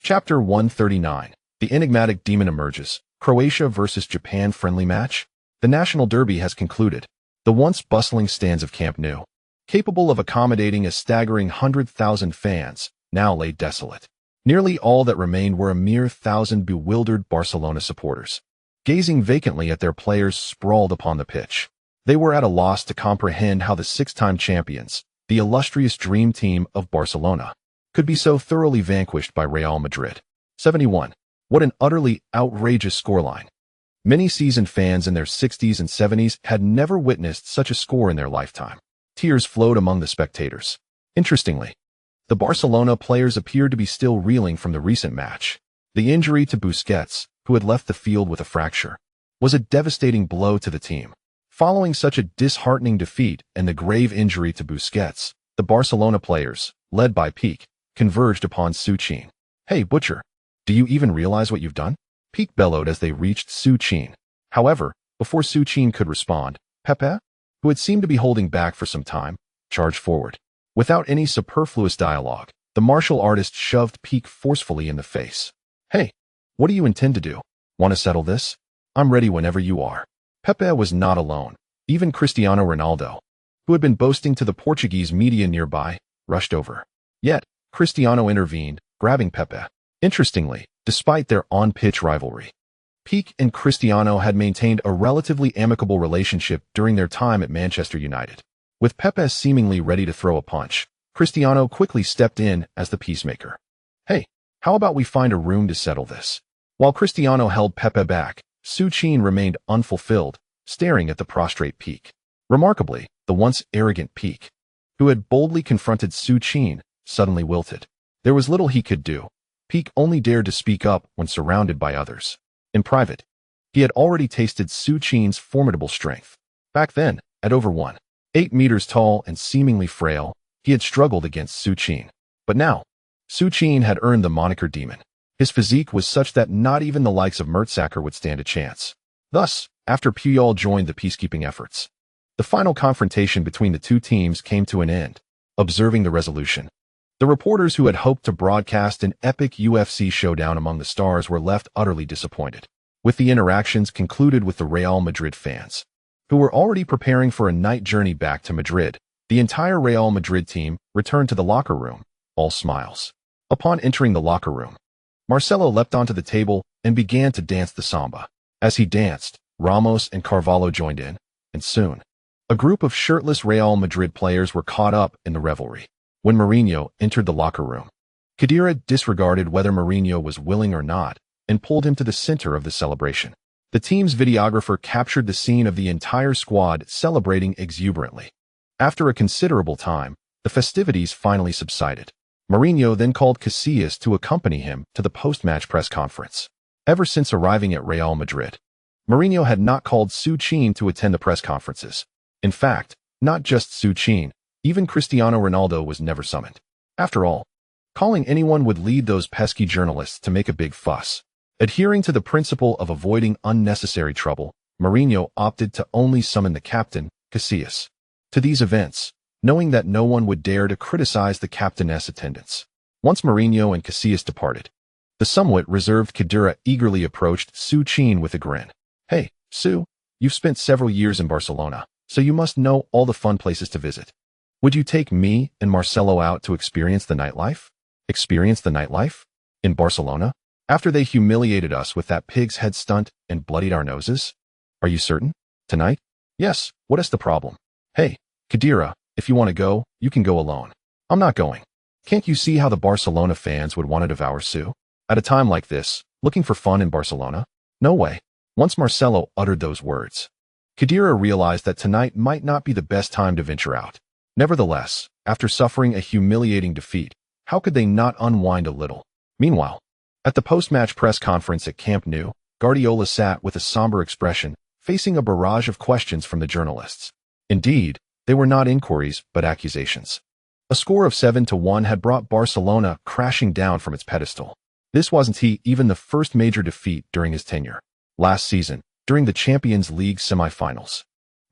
Chapter 139. The enigmatic demon emerges. Croatia versus Japan friendly match. The national derby has concluded. The once bustling stands of Camp Nou, capable of accommodating a staggering 100,000 fans, now lay desolate. Nearly all that remained were a mere 1,000 bewildered Barcelona supporters, gazing vacantly at their players sprawled upon the pitch. They were at a loss to comprehend how the six-time champions, the illustrious Dream Team of Barcelona, could be so thoroughly vanquished by Real Madrid. 71. What an utterly outrageous scoreline. Many seasoned fans in their 60s and 70s had never witnessed such a score in their lifetime. Tears flowed among the spectators. Interestingly, the Barcelona players appeared to be still reeling from the recent match. The injury to Busquets, who had left the field with a fracture, was a devastating blow to the team. Following such a disheartening defeat and the grave injury to Busquets, the Barcelona players, led by Piqué, converged upon Su Qin. "Hey, Butcher, do you even realize what you've done?" Piqué bellowed as they reached Su Qin. However, before Su Qin could respond, Pepe, who had seemed to be holding back for some time, charged forward. Without any superfluous dialogue, the martial artist shoved Piqué forcefully in the face. "Hey, what do you intend to do? Want to settle this? I'm ready whenever you are." Pepe was not alone. Even Cristiano Ronaldo, who had been boasting to the Portuguese media nearby, rushed over. Yet, Cristiano intervened, grabbing Pepe. Interestingly, despite their on-pitch rivalry, Piqué and Cristiano had maintained a relatively amicable relationship during their time at Manchester United. With Pepe seemingly ready to throw a punch, Cristiano quickly stepped in as the peacemaker. "Hey, how about we find a room to settle this?" While Cristiano held Pepe back, Su Qin remained unfulfilled, staring at the prostrate Piqué. Remarkably, the once arrogant Piqué, who had boldly confronted Su Qin, suddenly wilted. There was little he could do. Piqué only dared to speak up when surrounded by others. In private, he had already tasted Su Qin's formidable strength. Back then, at over 1.8 meters tall and seemingly frail, he had struggled against Su Qin. But now, Su Qin had earned the moniker Demon. His physique was such that not even the likes of Mertzacker would stand a chance. Thus, after Puyol joined the peacekeeping efforts, the final confrontation between the two teams came to an end. Observing the resolution, the reporters who had hoped to broadcast an epic UFC showdown among the stars were left utterly disappointed. With the interactions concluded with the Real Madrid fans, who were already preparing for a night journey back to Madrid, the entire Real Madrid team returned to the locker room, all smiles. Upon entering the locker room, Marcelo leapt onto the table and began to dance the samba. As he danced, Ramos and Carvalho joined in, and soon, a group of shirtless Real Madrid players were caught up in the revelry. When Mourinho entered the locker room, Khedira disregarded whether Mourinho was willing or not and pulled him to the center of the celebration. The team's videographer captured the scene of the entire squad celebrating exuberantly. After a considerable time, the festivities finally subsided. Mourinho then called Casillas to accompany him to the post-match press conference. Ever since arriving at Real Madrid, Mourinho had not called Su Qin to attend the press conferences. In fact, not just Su Qin, even Cristiano Ronaldo was never summoned. After all, calling anyone would lead those pesky journalists to make a big fuss. Adhering to the principle of avoiding unnecessary trouble, Mourinho opted to only summon the captain, Casillas, to these events, knowing that no one would dare to criticize the captainess' attendance. Once Mourinho and Casillas departed, the somewhat reserved Khedira eagerly approached Su Qin with a grin. "Hey, Su, you've spent several years in Barcelona, so you must know all the fun places to visit. Would you take me and Marcelo out to experience the nightlife?" "Experience the nightlife? In Barcelona? After they humiliated us with that pig's head stunt and bloodied our noses? Are you certain? Tonight?" "Yes, what is the problem?" "Hey, Khedira, if you want to go, you can go alone. I'm not going. Can't you see how the Barcelona fans would want to devour Su? At a time like this, looking for fun in Barcelona? No way." Once Marcelo uttered those words, Khedira realized that tonight might not be the best time to venture out. Nevertheless, after suffering a humiliating defeat, how could they not unwind a little? Meanwhile, at the post-match press conference at Camp Nou, Guardiola sat with a somber expression, facing a barrage of questions from the journalists. Indeed, they were not inquiries, but accusations. A score of 7-1 had brought Barcelona crashing down from its pedestal. This wasn't even the first major defeat during his tenure. Last season, during the Champions League semi-finals,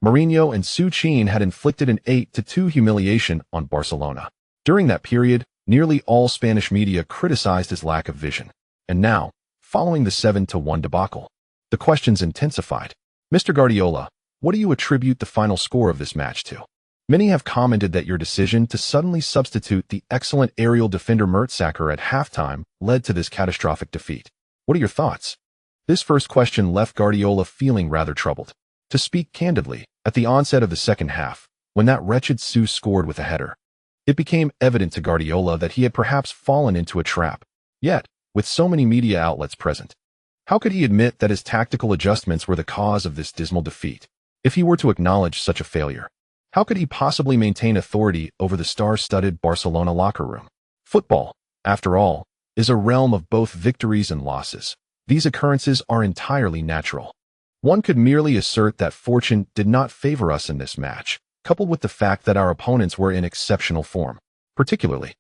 Mourinho and Su Qin had inflicted an 8-2 humiliation on Barcelona. During that period, Nearly all Spanish media criticized his lack of vision. And now, following the 7-1 debacle, the questions intensified. Mr. Guardiola, what do you attribute the final score of this match to? Many have commented that your decision to suddenly substitute the excellent aerial defender Mertesacker at halftime led to this catastrophic defeat. What are your thoughts? This first question left Guardiola feeling rather troubled. To speak candidly, at the onset of the second half, when that wretched Su scored with a header, it became evident to Guardiola that he had perhaps fallen into a trap. Yet, with so many media outlets present, how could he admit that his tactical adjustments were the cause of this dismal defeat? If he were to acknowledge such a failure, how could he possibly maintain authority over the star-studded Barcelona locker room? Football, after all, is a realm of both victories and losses. These occurrences are entirely natural. One could merely assert that fortune did not favor us in this match, coupled with the fact that our opponents were in exceptional form. Particularly,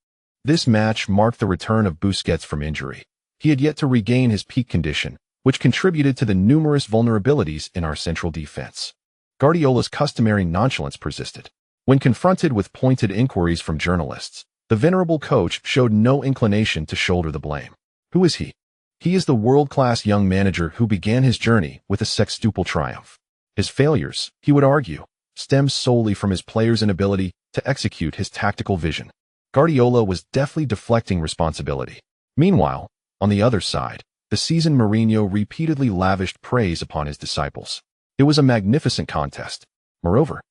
this match marked the return of Busquets from injury. He had yet to regain his peak condition, which contributed to the numerous vulnerabilities in our central defense. Guardiola's customary nonchalance persisted. When confronted with pointed inquiries from journalists, the venerable coach showed no inclination to shoulder the blame. Who is he? He is the world-class young manager who began his journey with a sextuple triumph. His failures, he would argue, stem solely from his players' inability to execute his tactical vision. Guardiola was deftly deflecting responsibility. Meanwhile, on the other side, the seasoned Mourinho repeatedly lavished praise upon his disciples. It was a magnificent contest. Moreover,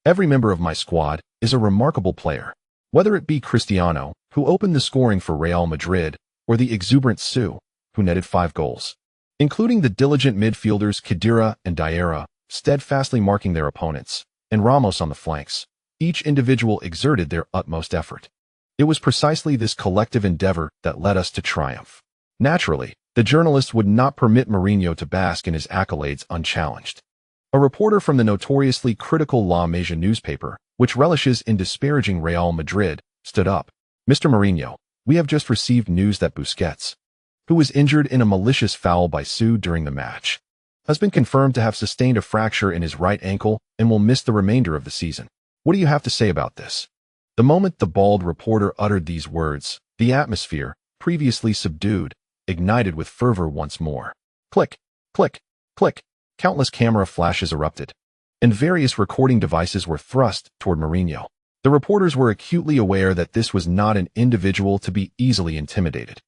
every member of my squad is a remarkable player. Whether it be Cristiano, who opened the scoring for Real Madrid, or the exuberant Su, who netted 5 goals, including the diligent midfielders Khedira and Diarra, steadfastly marking their opponents, and Ramos on the flanks, each individual exerted their utmost effort. It was precisely this collective endeavor that led us to triumph. Naturally, the journalists would not permit Mourinho to bask in his accolades unchallenged. A reporter from the notoriously critical La Masia newspaper, which relishes in disparaging Real Madrid, stood up. Mr. Mourinho, we have just received news that Busquets, who was injured in a malicious foul by Su during the match, has been confirmed to have sustained a fracture in his right ankle and will miss the remainder of the season. What do you have to say about this? The moment the bald reporter uttered these words, the atmosphere, previously subdued, ignited with fervor once more. Click, click, click. Countless camera flashes erupted, and various recording devices were thrust toward Mourinho. The reporters were acutely aware that this was not an individual to be easily intimidated.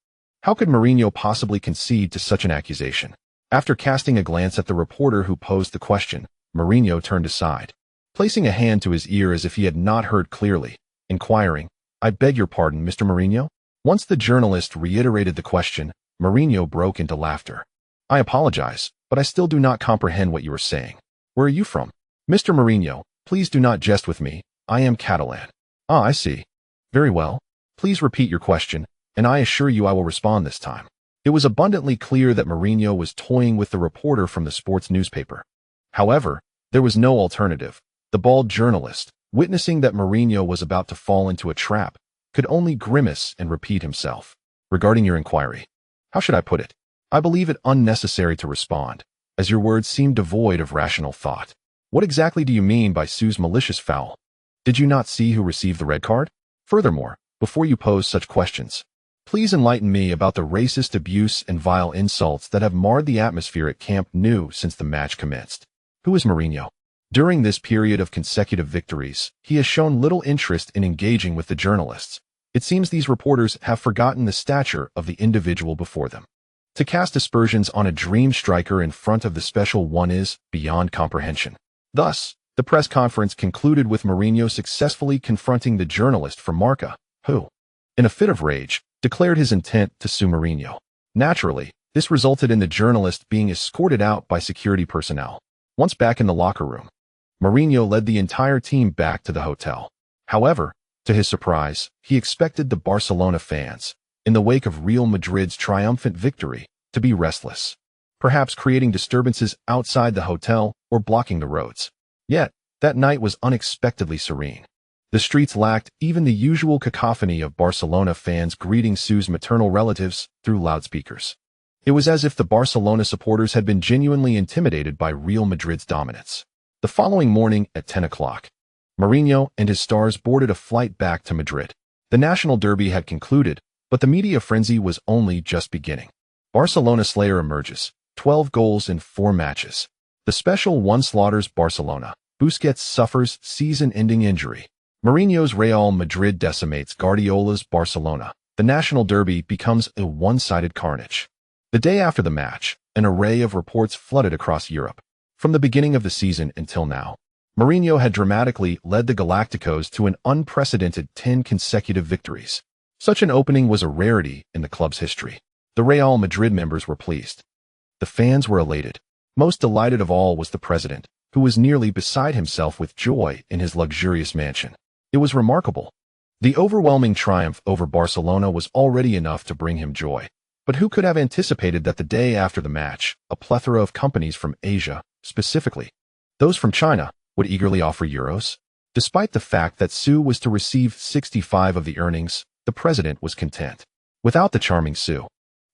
How could Mourinho possibly concede to such an accusation? After casting a glance at the reporter who posed the question, Mourinho turned aside, placing a hand to his ear as if he had not heard clearly, inquiring, "I beg your pardon, Mr. Mourinho?" Once the journalist reiterated the question, Mourinho broke into laughter. "I apologize, but I still do not comprehend what you are saying. Where are you from?" "Mr. Mourinho, please do not jest with me. I am Catalan." "Ah, I see. Very well. Please repeat your question, and I assure you I will respond this time." It was abundantly clear that Mourinho was toying with the reporter from the sports newspaper. However, there was no alternative. The bald journalist, witnessing that Mourinho was about to fall into a trap, could only grimace and repeat himself. "Regarding your inquiry, how should I put it? I believe it unnecessary to respond, as your words seem devoid of rational thought. What exactly do you mean by Su's malicious foul? Did you not see who received the red card? Furthermore, before you pose such questions, please enlighten me about the racist abuse and vile insults that have marred the atmosphere at Camp Nou since the match commenced. Who is Mourinho?" During this period of consecutive victories, he has shown little interest in engaging with the journalists. It seems these reporters have forgotten the stature of the individual before them. To cast aspersions on a dream striker in front of the special one is beyond comprehension. Thus, the press conference concluded with Mourinho successfully confronting the journalist from Marca, who, in a fit of rage, declared his intent to sue Mourinho. Naturally, this resulted in the journalist being escorted out by security personnel. Once back in the locker room, Mourinho led the entire team back to the hotel. However, to his surprise, he expected the Barcelona fans, in the wake of Real Madrid's triumphant victory, to be restless, perhaps creating disturbances outside the hotel or blocking the roads. Yet, that night was unexpectedly serene. The streets lacked even the usual cacophony of Barcelona fans greeting Su's maternal relatives through loudspeakers. It was as if the Barcelona supporters had been genuinely intimidated by Real Madrid's dominance. The following morning at 10 o'clock, Mourinho and his stars boarded a flight back to Madrid. The national derby had concluded, but the media frenzy was only just beginning. Barcelona slayer emerges, 12 goals in 4 matches. The special one slaughters Barcelona. Busquets suffers season-ending injury. Mourinho's Real Madrid decimates Guardiola's Barcelona. The national derby becomes a one-sided carnage. The day after the match, an array of reports flooded across Europe. From the beginning of the season until now, Mourinho had dramatically led the Galacticos to an unprecedented 10 consecutive victories. Such an opening was a rarity in the club's history. The Real Madrid members were pleased. The fans were elated. Most delighted of all was the president, who was nearly beside himself with joy in his luxurious mansion. It was remarkable. The overwhelming triumph over Barcelona was already enough to bring him joy. But who could have anticipated that the day after the match, a plethora of companies from Asia, specifically those from China, would eagerly offer euros? Despite the fact that Su was to receive 65 of the earnings, the president was content. Without the charming Su,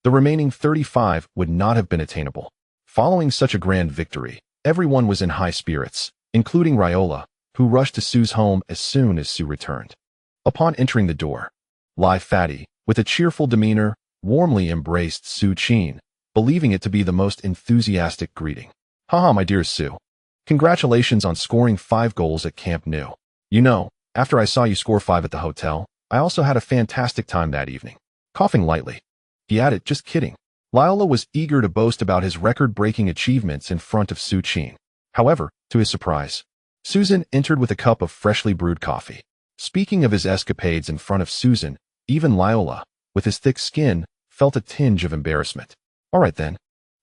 the remaining 35 would not have been attainable. Following such a grand victory, everyone was in high spirits, including Raiola, who rushed to Su's home as soon as Su returned. Upon entering the door, Lai Fatty, with a cheerful demeanor, warmly embraced Su Qin, believing it to be the most enthusiastic greeting. Haha, my dear Su. Congratulations on scoring 5 goals at Camp Nou. You know, after I saw you score 5 at the hotel, I also had a fantastic time that evening. Coughing lightly, he added, just kidding. Raiola was eager to boast about his record-breaking achievements in front of Su Qin. However, to his surprise, Susan entered with a cup of freshly brewed coffee. Speaking of his escapades in front of Susan, even Raiola, with his thick skin, felt a tinge of embarrassment. All right then.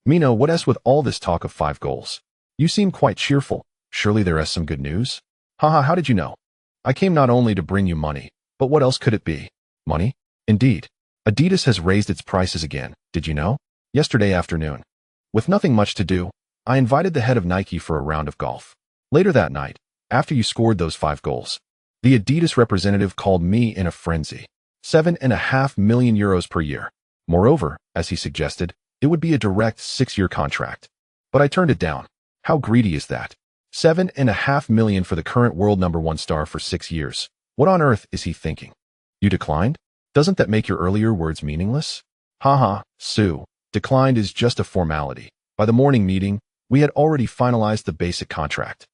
Mino, what else with all this talk of 5 goals? You seem quite cheerful. Surely there is some good news? Haha, how did you know? I came not only to bring you money, but what else could it be? Money? Indeed. Adidas has raised its prices again, did you know? Yesterday afternoon. With nothing much to do, I invited the head of Nike for a round of golf. Later that night, after you scored those 5 goals, the Adidas representative called me in a frenzy. 7.5 million euros per year. Moreover, as he suggested, it would be a direct 6-year contract. But I turned it down. How greedy is that? 7.5 million for the current world #1 star for 6 years. What on earth is he thinking? You declined? Doesn't that make your earlier words meaningless? Haha, Su. Declined is just a formality. By the morning meeting, we had already finalized the basic contract.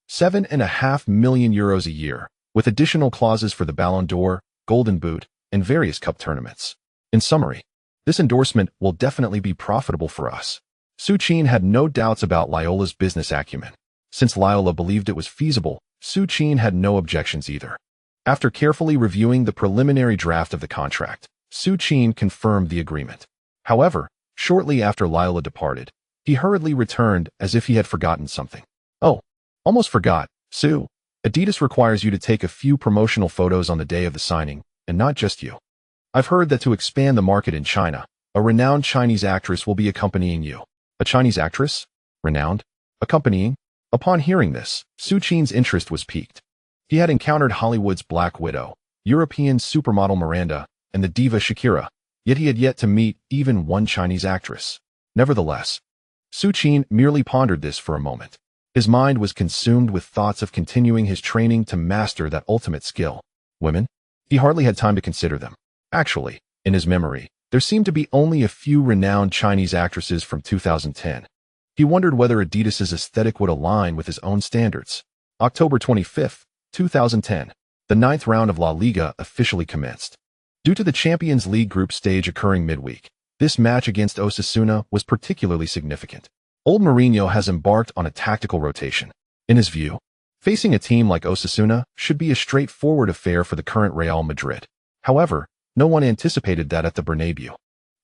7.5 million euros a year, with additional clauses for the Ballon d'Or, Golden Boot, and various cup tournaments. In summary, this endorsement will definitely be profitable for us. Su Qin had no doubts about Raiola's business acumen. Since Raiola believed it was feasible, Su Qin had no objections either. After carefully reviewing the preliminary draft of the contract, Su Qin confirmed the agreement. However, shortly after Raiola departed, he hurriedly returned as if he had forgotten something. Oh, almost forgot, Su. Adidas requires you to take a few promotional photos on the day of the signing, and not just you. I've heard that to expand the market in China, a renowned Chinese actress will be accompanying you. A Chinese actress? Renowned? Accompanying? Upon hearing this, Su Qin's interest was piqued. He had encountered Hollywood's Black Widow, European supermodel Miranda, and the diva Shakira, yet he had yet to meet even one Chinese actress. Nevertheless, Su Qin merely pondered this for a moment. His mind was consumed with thoughts of continuing his training to master that ultimate skill. Women? He hardly had time to consider them. Actually, in his memory, there seemed to be only a few renowned Chinese actresses from 2010. He wondered whether Adidas's aesthetic would align with his own standards. October 25, 2010. The 9th round of La Liga officially commenced. Due to the Champions League group stage occurring midweek, this match against Osasuna was particularly significant. Old Mourinho has embarked on a tactical rotation. In his view, facing a team like Osasuna should be a straightforward affair for the current Real Madrid. However, no one anticipated that at the Bernabeu,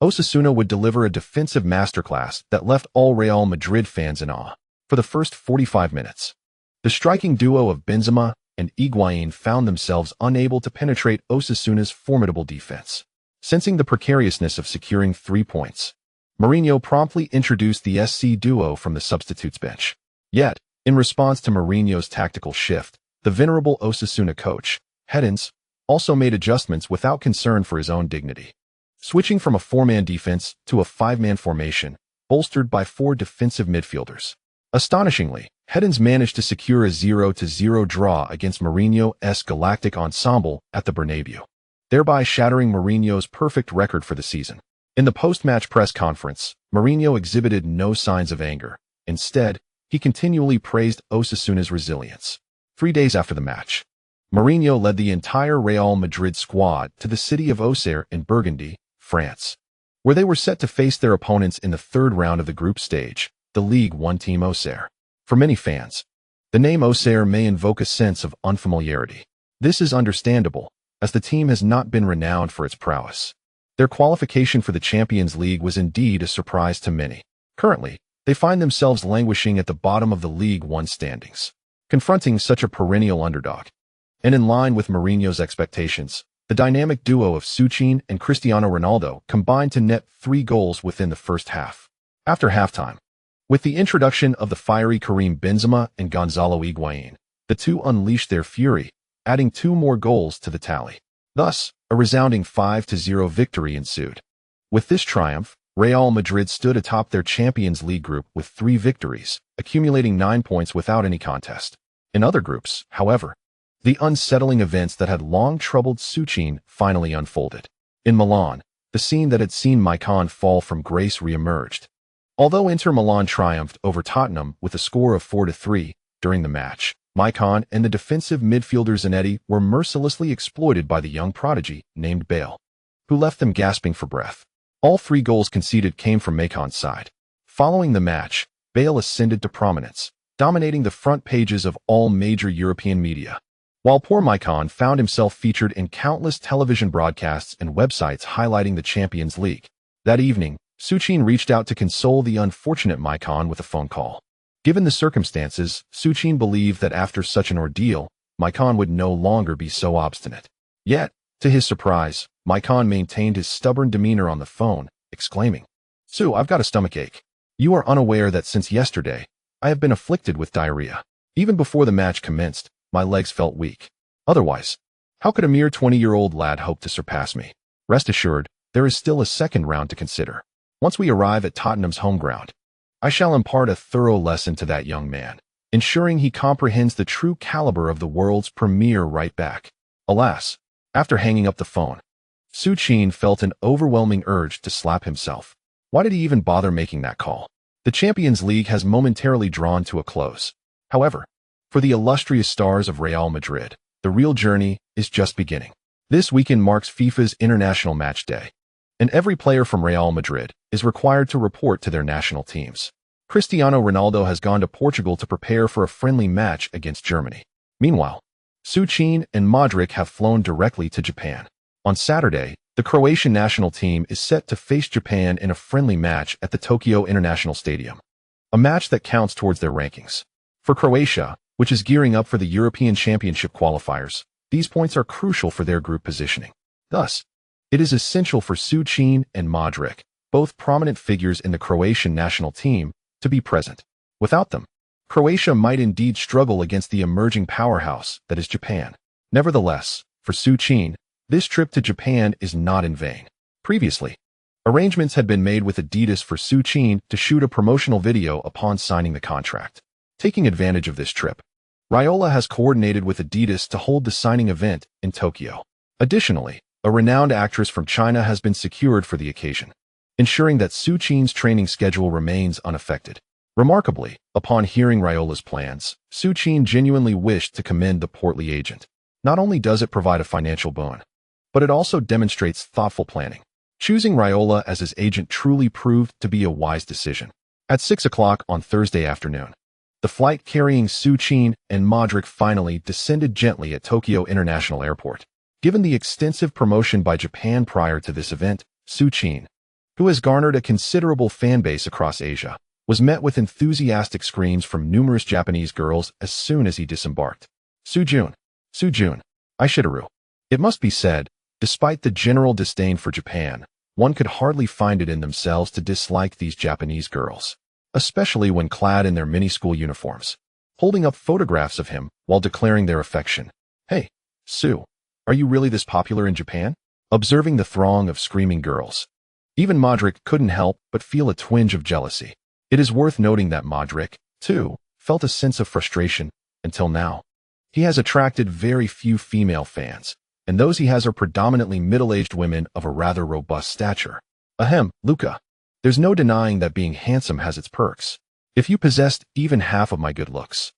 Osasuna would deliver a defensive masterclass that left all Real Madrid fans in awe. For the first 45 minutes, the striking duo of Benzema and Higuain found themselves unable to penetrate Osasuna's formidable defense. Sensing the precariousness of securing 3 points, Mourinho promptly introduced the SC duo from the substitutes bench. Yet, in response to Mourinho's tactical shift, the venerable Osasuna coach, Hedins, also made adjustments without concern for his own dignity. Switching from a 4-man defense to a 5-man formation, bolstered by 4 defensive midfielders. Astonishingly, Hedins managed to secure a 0-0 draw against Mourinho's Galactic ensemble at the Bernabeu. thereby shattering Mourinho's perfect record for the season. In the post-match press conference, Mourinho exhibited no signs of anger. Instead, he continually praised Osasuna's resilience. 3 days after the match, Mourinho led the entire Real Madrid squad to the city of Auxerre in Burgundy, France, where they were set to face their opponents in the third round of the group stage, the League One team Auxerre. For many fans, the name Auxerre may invoke a sense of unfamiliarity. This is understandable, as the team has not been renowned for its prowess. Their qualification for the Champions League was indeed a surprise to many. Currently, they find themselves languishing at the bottom of the League One standings, confronting such a perennial underdog. And in line with Mourinho's expectations, the dynamic duo of Su Qin and Cristiano Ronaldo combined to net 3 goals within the first half. After halftime, with the introduction of the fiery Karim Benzema and Gonzalo Higuain, the two unleashed their fury, adding 2 more goals to the tally. Thus, a resounding 5-0 victory ensued. With this triumph, Real Madrid stood atop their Champions League group with 3 victories, accumulating 9 points without any contest. In other groups, however, the unsettling events that had long troubled Su Qin finally unfolded. In Milan, the scene that had seen Milan fall from grace re-emerged. Although Inter Milan triumphed over Tottenham with a score of 4-3 during the match, Milan and the defensive midfielder Zanetti were mercilessly exploited by the young prodigy named Bale, who left them gasping for breath. All 3 goals conceded came from Milan's side. Following the match, Bale ascended to prominence, dominating the front pages of all major European media, while poor Milan found himself featured in countless television broadcasts and websites highlighting the Champions League. That evening, Su Qin reached out to console the unfortunate Milan with a phone call. Given the circumstances, Su Qin believed that after such an ordeal, Milan would no longer be so obstinate. Yet, to his surprise, Milan maintained his stubborn demeanor on the phone, exclaiming, "Su, I've got a stomachache. You are unaware that since yesterday, I have been afflicted with diarrhea. Even before the match commenced, my legs felt weak. Otherwise, how could a mere 20-year-old lad hope to surpass me? Rest assured, there is still a second round to consider. Once we arrive at Tottenham's home ground, I shall impart a thorough lesson to that young man, ensuring he comprehends the true caliber of the world's premier right-back." Alas, after hanging up the phone, Su Qin felt an overwhelming urge to slap himself. Why did he even bother making that call? The Champions League has momentarily drawn to a close. However, for the illustrious stars of Real Madrid, the real journey is just beginning. This weekend marks FIFA's International Match Day, and every player from Real Madrid is required to report to their national teams. Cristiano Ronaldo has gone to Portugal to prepare for a friendly match against Germany. Meanwhile, Su Qin and Modric have flown directly to Japan. On Saturday, the Croatian national team is set to face Japan in a friendly match at the Tokyo International Stadium, a match that counts towards their rankings. For Croatia, which is gearing up for the European Championship qualifiers, these points are crucial for their group positioning. Thus, it is essential for Su Qin and Modric, both prominent figures in the Croatian national team, to be present. Without them, Croatia might indeed struggle against the emerging powerhouse that is Japan. Nevertheless, for Su Qin, this trip to Japan is not in vain. Previously, arrangements had been made with Adidas for Su Qin to shoot a promotional video upon signing the contract. Taking advantage of this trip, Raiola has coordinated with Adidas to hold the signing event in Tokyo. Additionally, a renowned actress from China has been secured for the occasion, ensuring that Su Qin's training schedule remains unaffected. Remarkably, upon hearing Raiola's plans, Su Qin genuinely wished to commend the portly agent. Not only does it provide a financial boon, but it also demonstrates thoughtful planning. Choosing Raiola as his agent truly proved to be a wise decision. At 6 o'clock on Thursday afternoon, the flight carrying Su Qin and Modric finally descended gently at Tokyo International Airport. Given the extensive promotion by Japan prior to this event, Su Qin, who has garnered a considerable fan base across Asia, was met with enthusiastic screams from numerous Japanese girls as soon as he disembarked. Sujun, Aishidaru. It must be said, despite the general disdain for Japan, one could hardly find it in themselves to dislike these Japanese girls, especially when clad in their mini-school uniforms, holding up photographs of him while declaring their affection. "Hey, Su, are you really this popular in Japan?" Observing the throng of screaming girls, even Modric couldn't help but feel a twinge of jealousy. It is worth noting that Modric, too, felt a sense of frustration. Until now, he has attracted very few female fans, and those he has are predominantly middle-aged women of a rather robust stature. Ahem, Luca. There's no denying that being handsome has its perks. If you possessed even half of my good looks,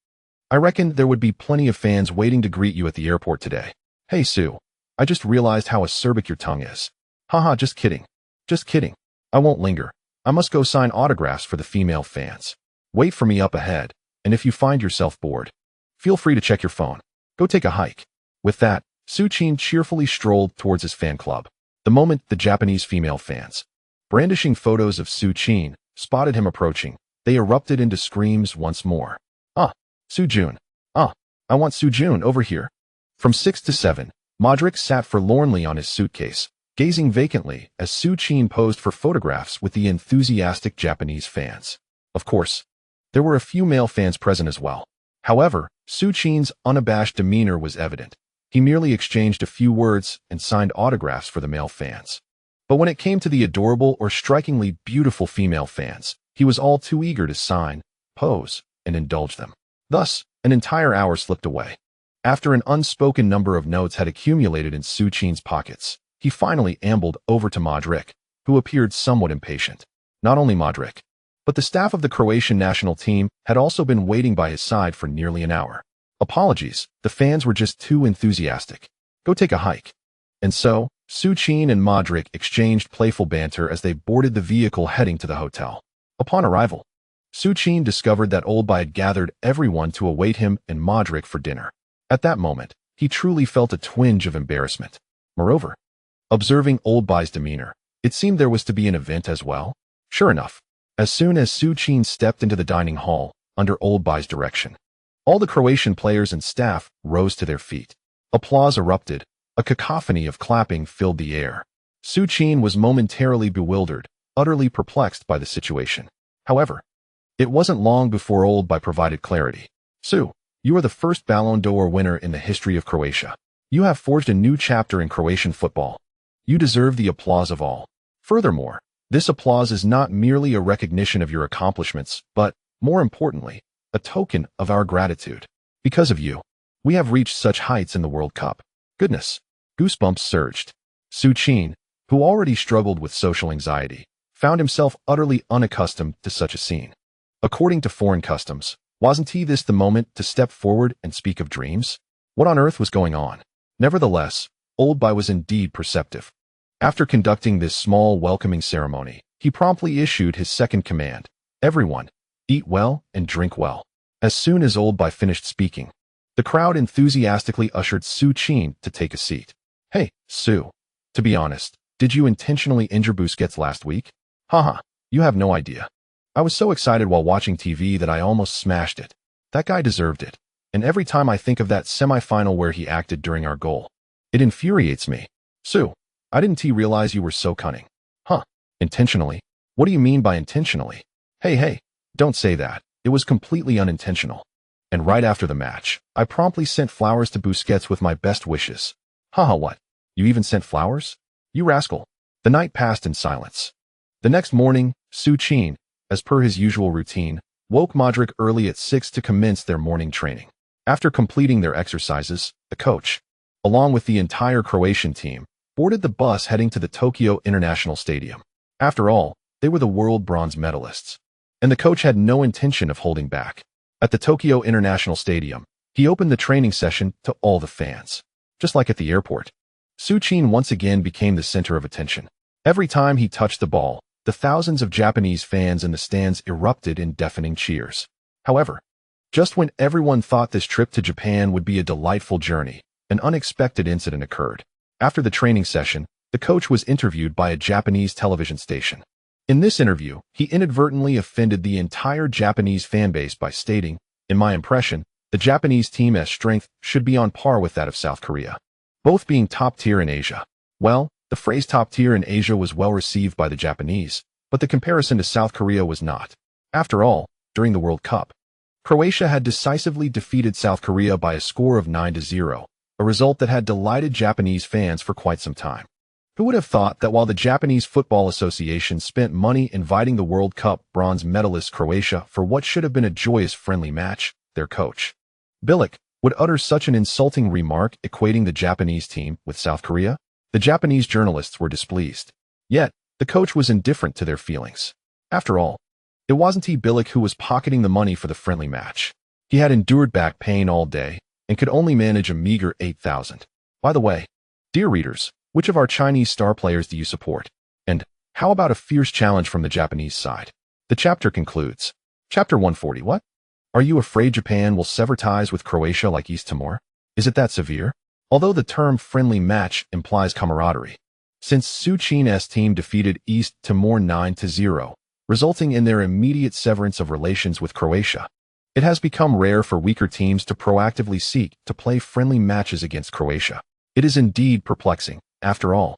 I reckon there would be plenty of fans waiting to greet you at the airport today. Hey Sue, I just realized how acerbic your tongue is. Haha, just kidding. Just kidding. I won't linger. I must go sign autographs for the female fans. Wait for me up ahead, and if you find yourself bored, feel free to check your phone. Go take a hike. With that, Su Qin cheerfully strolled towards his fan club. The moment the Japanese female fans, brandishing photos of Su Qin, spotted him approaching, they erupted into screams once more. Ah, Su Jun. Ah, I want Su Jun over here. From 6 to 7, Modric sat forlornly on his suitcase, gazing vacantly as Su Qin posed for photographs with the enthusiastic Japanese fans. Of course, there were a few male fans present as well. However, Su Qin's unabashed demeanor was evident. He merely exchanged a few words and signed autographs for the male fans. But when it came to the adorable or strikingly beautiful female fans, he was all too eager to sign, pose, and indulge them. Thus, an entire hour slipped away. After an unspoken number of notes had accumulated in Su Qin's pockets, he finally ambled over to Modric, who appeared somewhat impatient. Not only Modric, but the staff of the Croatian national team had also been waiting by his side for nearly an hour. Apologies, the fans were just too enthusiastic. Go take a hike. And so, Su Qin and Modric exchanged playful banter as they boarded the vehicle heading to the hotel. Upon arrival, Su Qin discovered that Oldby had gathered everyone to await him and Modric for dinner. At that moment, he truly felt a twinge of embarrassment. Moreover, observing Oldby's demeanor, it seemed there was to be an event as well. Sure enough, as soon as Su Qin stepped into the dining hall, under Oldby's direction, all the Croatian players and staff rose to their feet. Applause erupted. A cacophony of clapping filled the air. Su Qin was momentarily bewildered, utterly perplexed by the situation. However, it wasn't long before Oldby provided clarity. Su, you are the first Ballon d'Or winner in the history of Croatia. You have forged a new chapter in Croatian football. You deserve the applause of all. Furthermore, this applause is not merely a recognition of your accomplishments, but, more importantly, a token of our gratitude. Because of you, we have reached such heights in the World Cup. Goodness. Goosebumps surged. Su Qin, who already struggled with social anxiety, found himself utterly unaccustomed to such a scene. According to foreign customs, wasn't this the moment to step forward and speak of dreams? What on earth was going on? Nevertheless, Oldby was indeed perceptive. After conducting this small welcoming ceremony, he promptly issued his second command. Everyone, eat well and drink well. As soon as Oldby finished speaking, the crowd enthusiastically ushered Su Qin to take a seat. Hey, Su. To be honest, did you intentionally injure Busquets last week? Haha, you have no idea. I was so excited while watching TV that I almost smashed it. That guy deserved it. And every time I think of that semi-final where he acted during our goal, it infuriates me. Su, I didn't realize you were so cunning. Huh, intentionally? What do you mean by intentionally? Hey, don't say that. It was completely unintentional. And right after the match, I promptly sent flowers to Busquets with my best wishes. Haha, what? You even sent flowers? You rascal. The night passed in silence. The next morning, Su Qin, as per his usual routine, woke Modric early at 6 to commence their morning training. After completing their exercises, the coach, along with the entire Croatian team, boarded the bus heading to the Tokyo International Stadium. After all, they were the world bronze medalists. And the coach had no intention of holding back. At the Tokyo International Stadium, he opened the training session to all the fans. Just like at the airport, Su Qin once again became the center of attention. Every time he touched the ball, the thousands of Japanese fans in the stands erupted in deafening cheers. However, just when everyone thought this trip to Japan would be a delightful journey, an unexpected incident occurred. After the training session, the coach was interviewed by a Japanese television station. In this interview, he inadvertently offended the entire Japanese fanbase by stating, "In my impression, the Japanese team's strength should be on par with that of South Korea, both being top tier in Asia." Well, the phrase top tier in Asia was well received by the Japanese, but the comparison to South Korea was not. After all, during the World Cup, Croatia had decisively defeated South Korea by a score of 9-0, a result that had delighted Japanese fans for quite some time. Who would have thought that while the Japanese Football Association spent money inviting the World Cup bronze medalist Croatia for what should have been a joyous friendly match, their coach, Bilic, would utter such an insulting remark equating the Japanese team with South Korea? The Japanese journalists were displeased. Yet, the coach was indifferent to their feelings. After all, it wasn't he Bilic who was pocketing the money for the friendly match. He had endured back pain all day and could only manage a meager 8,000. By the way, dear readers, which of our Chinese star players do you support? And how about a fierce challenge from the Japanese side? The chapter concludes. Chapter 140. What? Are you afraid Japan will sever ties with Croatia like East Timor? Is it that severe? Although the term friendly match implies camaraderie. Since Su Qin's team defeated East Timor 9-0, resulting in their immediate severance of relations with Croatia, it has become rare for weaker teams to proactively seek to play friendly matches against Croatia. It is indeed perplexing. After all,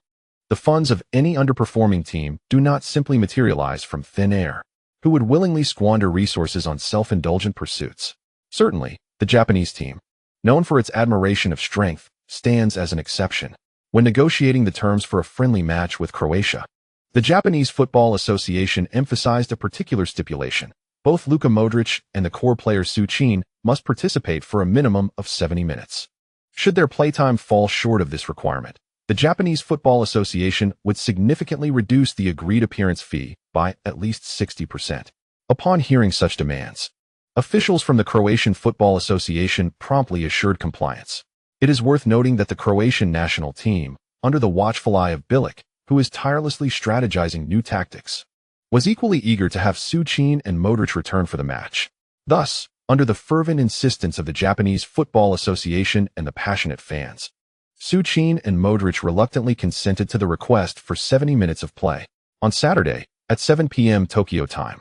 the funds of any underperforming team do not simply materialize from thin air. Who would willingly squander resources on self-indulgent pursuits? Certainly, the Japanese team, known for its admiration of strength, stands as an exception. When negotiating the terms for a friendly match with Croatia, the Japanese Football Association emphasized a particular stipulation. Both Luka Modric and the core player Su Qin must participate for a minimum of 70 minutes. Should their playtime fall short of this requirement, the Japanese Football Association would significantly reduce the agreed appearance fee by at least 60%. Upon hearing such demands, officials from the Croatian Football Association promptly assured compliance. It is worth noting that the Croatian national team, under the watchful eye of Bilic, who is tirelessly strategizing new tactics, was equally eager to have Su Qin and Modric return for the match. Thus, under the fervent insistence of the Japanese Football Association and the passionate fans, Su Qin and Modric reluctantly consented to the request for 70 minutes of play on Saturday at 7 p.m. Tokyo time.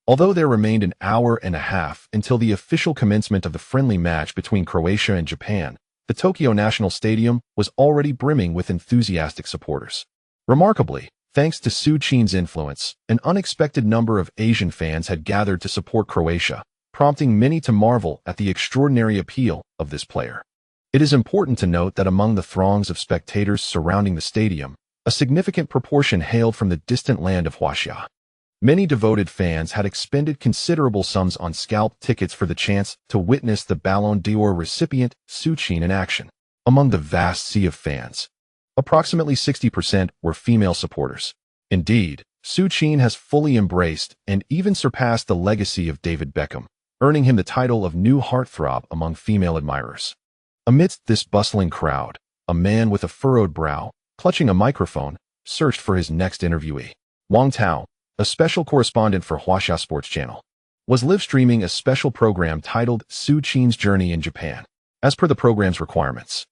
Although there remained an hour and a half until the official commencement of the friendly match between Croatia and Japan, the Tokyo National Stadium was already brimming with enthusiastic supporters. Remarkably, thanks to Su Qin's influence, an unexpected number of Asian fans had gathered to support Croatia, prompting many to marvel at the extraordinary appeal of this player. It is important to note that among the throngs of spectators surrounding the stadium, a significant proportion hailed from the distant land of Croatia. Many devoted fans had expended considerable sums on scalped tickets for the chance to witness the Ballon d'Or recipient Su Qin in action. Among the vast sea of fans, approximately 60% were female supporters. Indeed, Su Qin has fully embraced and even surpassed the legacy of David Beckham, earning him the title of new heartthrob among female admirers. Amidst this bustling crowd, a man with a furrowed brow, clutching a microphone, searched for his next interviewee. Wang Tao, a special correspondent for Huaxia Sports Channel, was live-streaming a special program titled Su Qin's Journey in Japan. As per the program's requirements,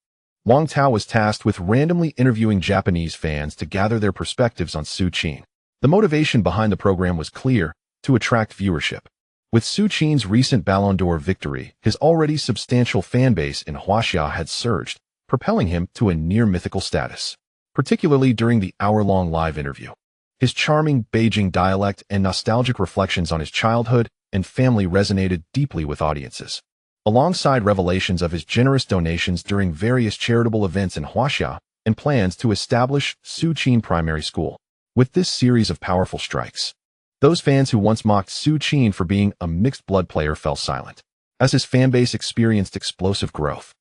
Wang Tao was tasked with randomly interviewing Japanese fans to gather their perspectives on Su Qin. The motivation behind the program was clear: to attract viewership. With Su Qin's recent Ballon d'Or victory, his already substantial fanbase in Huaxia had surged, propelling him to a near-mythical status, particularly during the hour-long live interview. His charming Beijing dialect and nostalgic reflections on his childhood and family resonated deeply with audiences, alongside revelations of his generous donations during various charitable events in Huaxia and plans to establish Su Qin Primary School. With this series of powerful strikes, those fans who once mocked Su Qin for being a mixed-blood player fell silent, as his fanbase experienced explosive growth.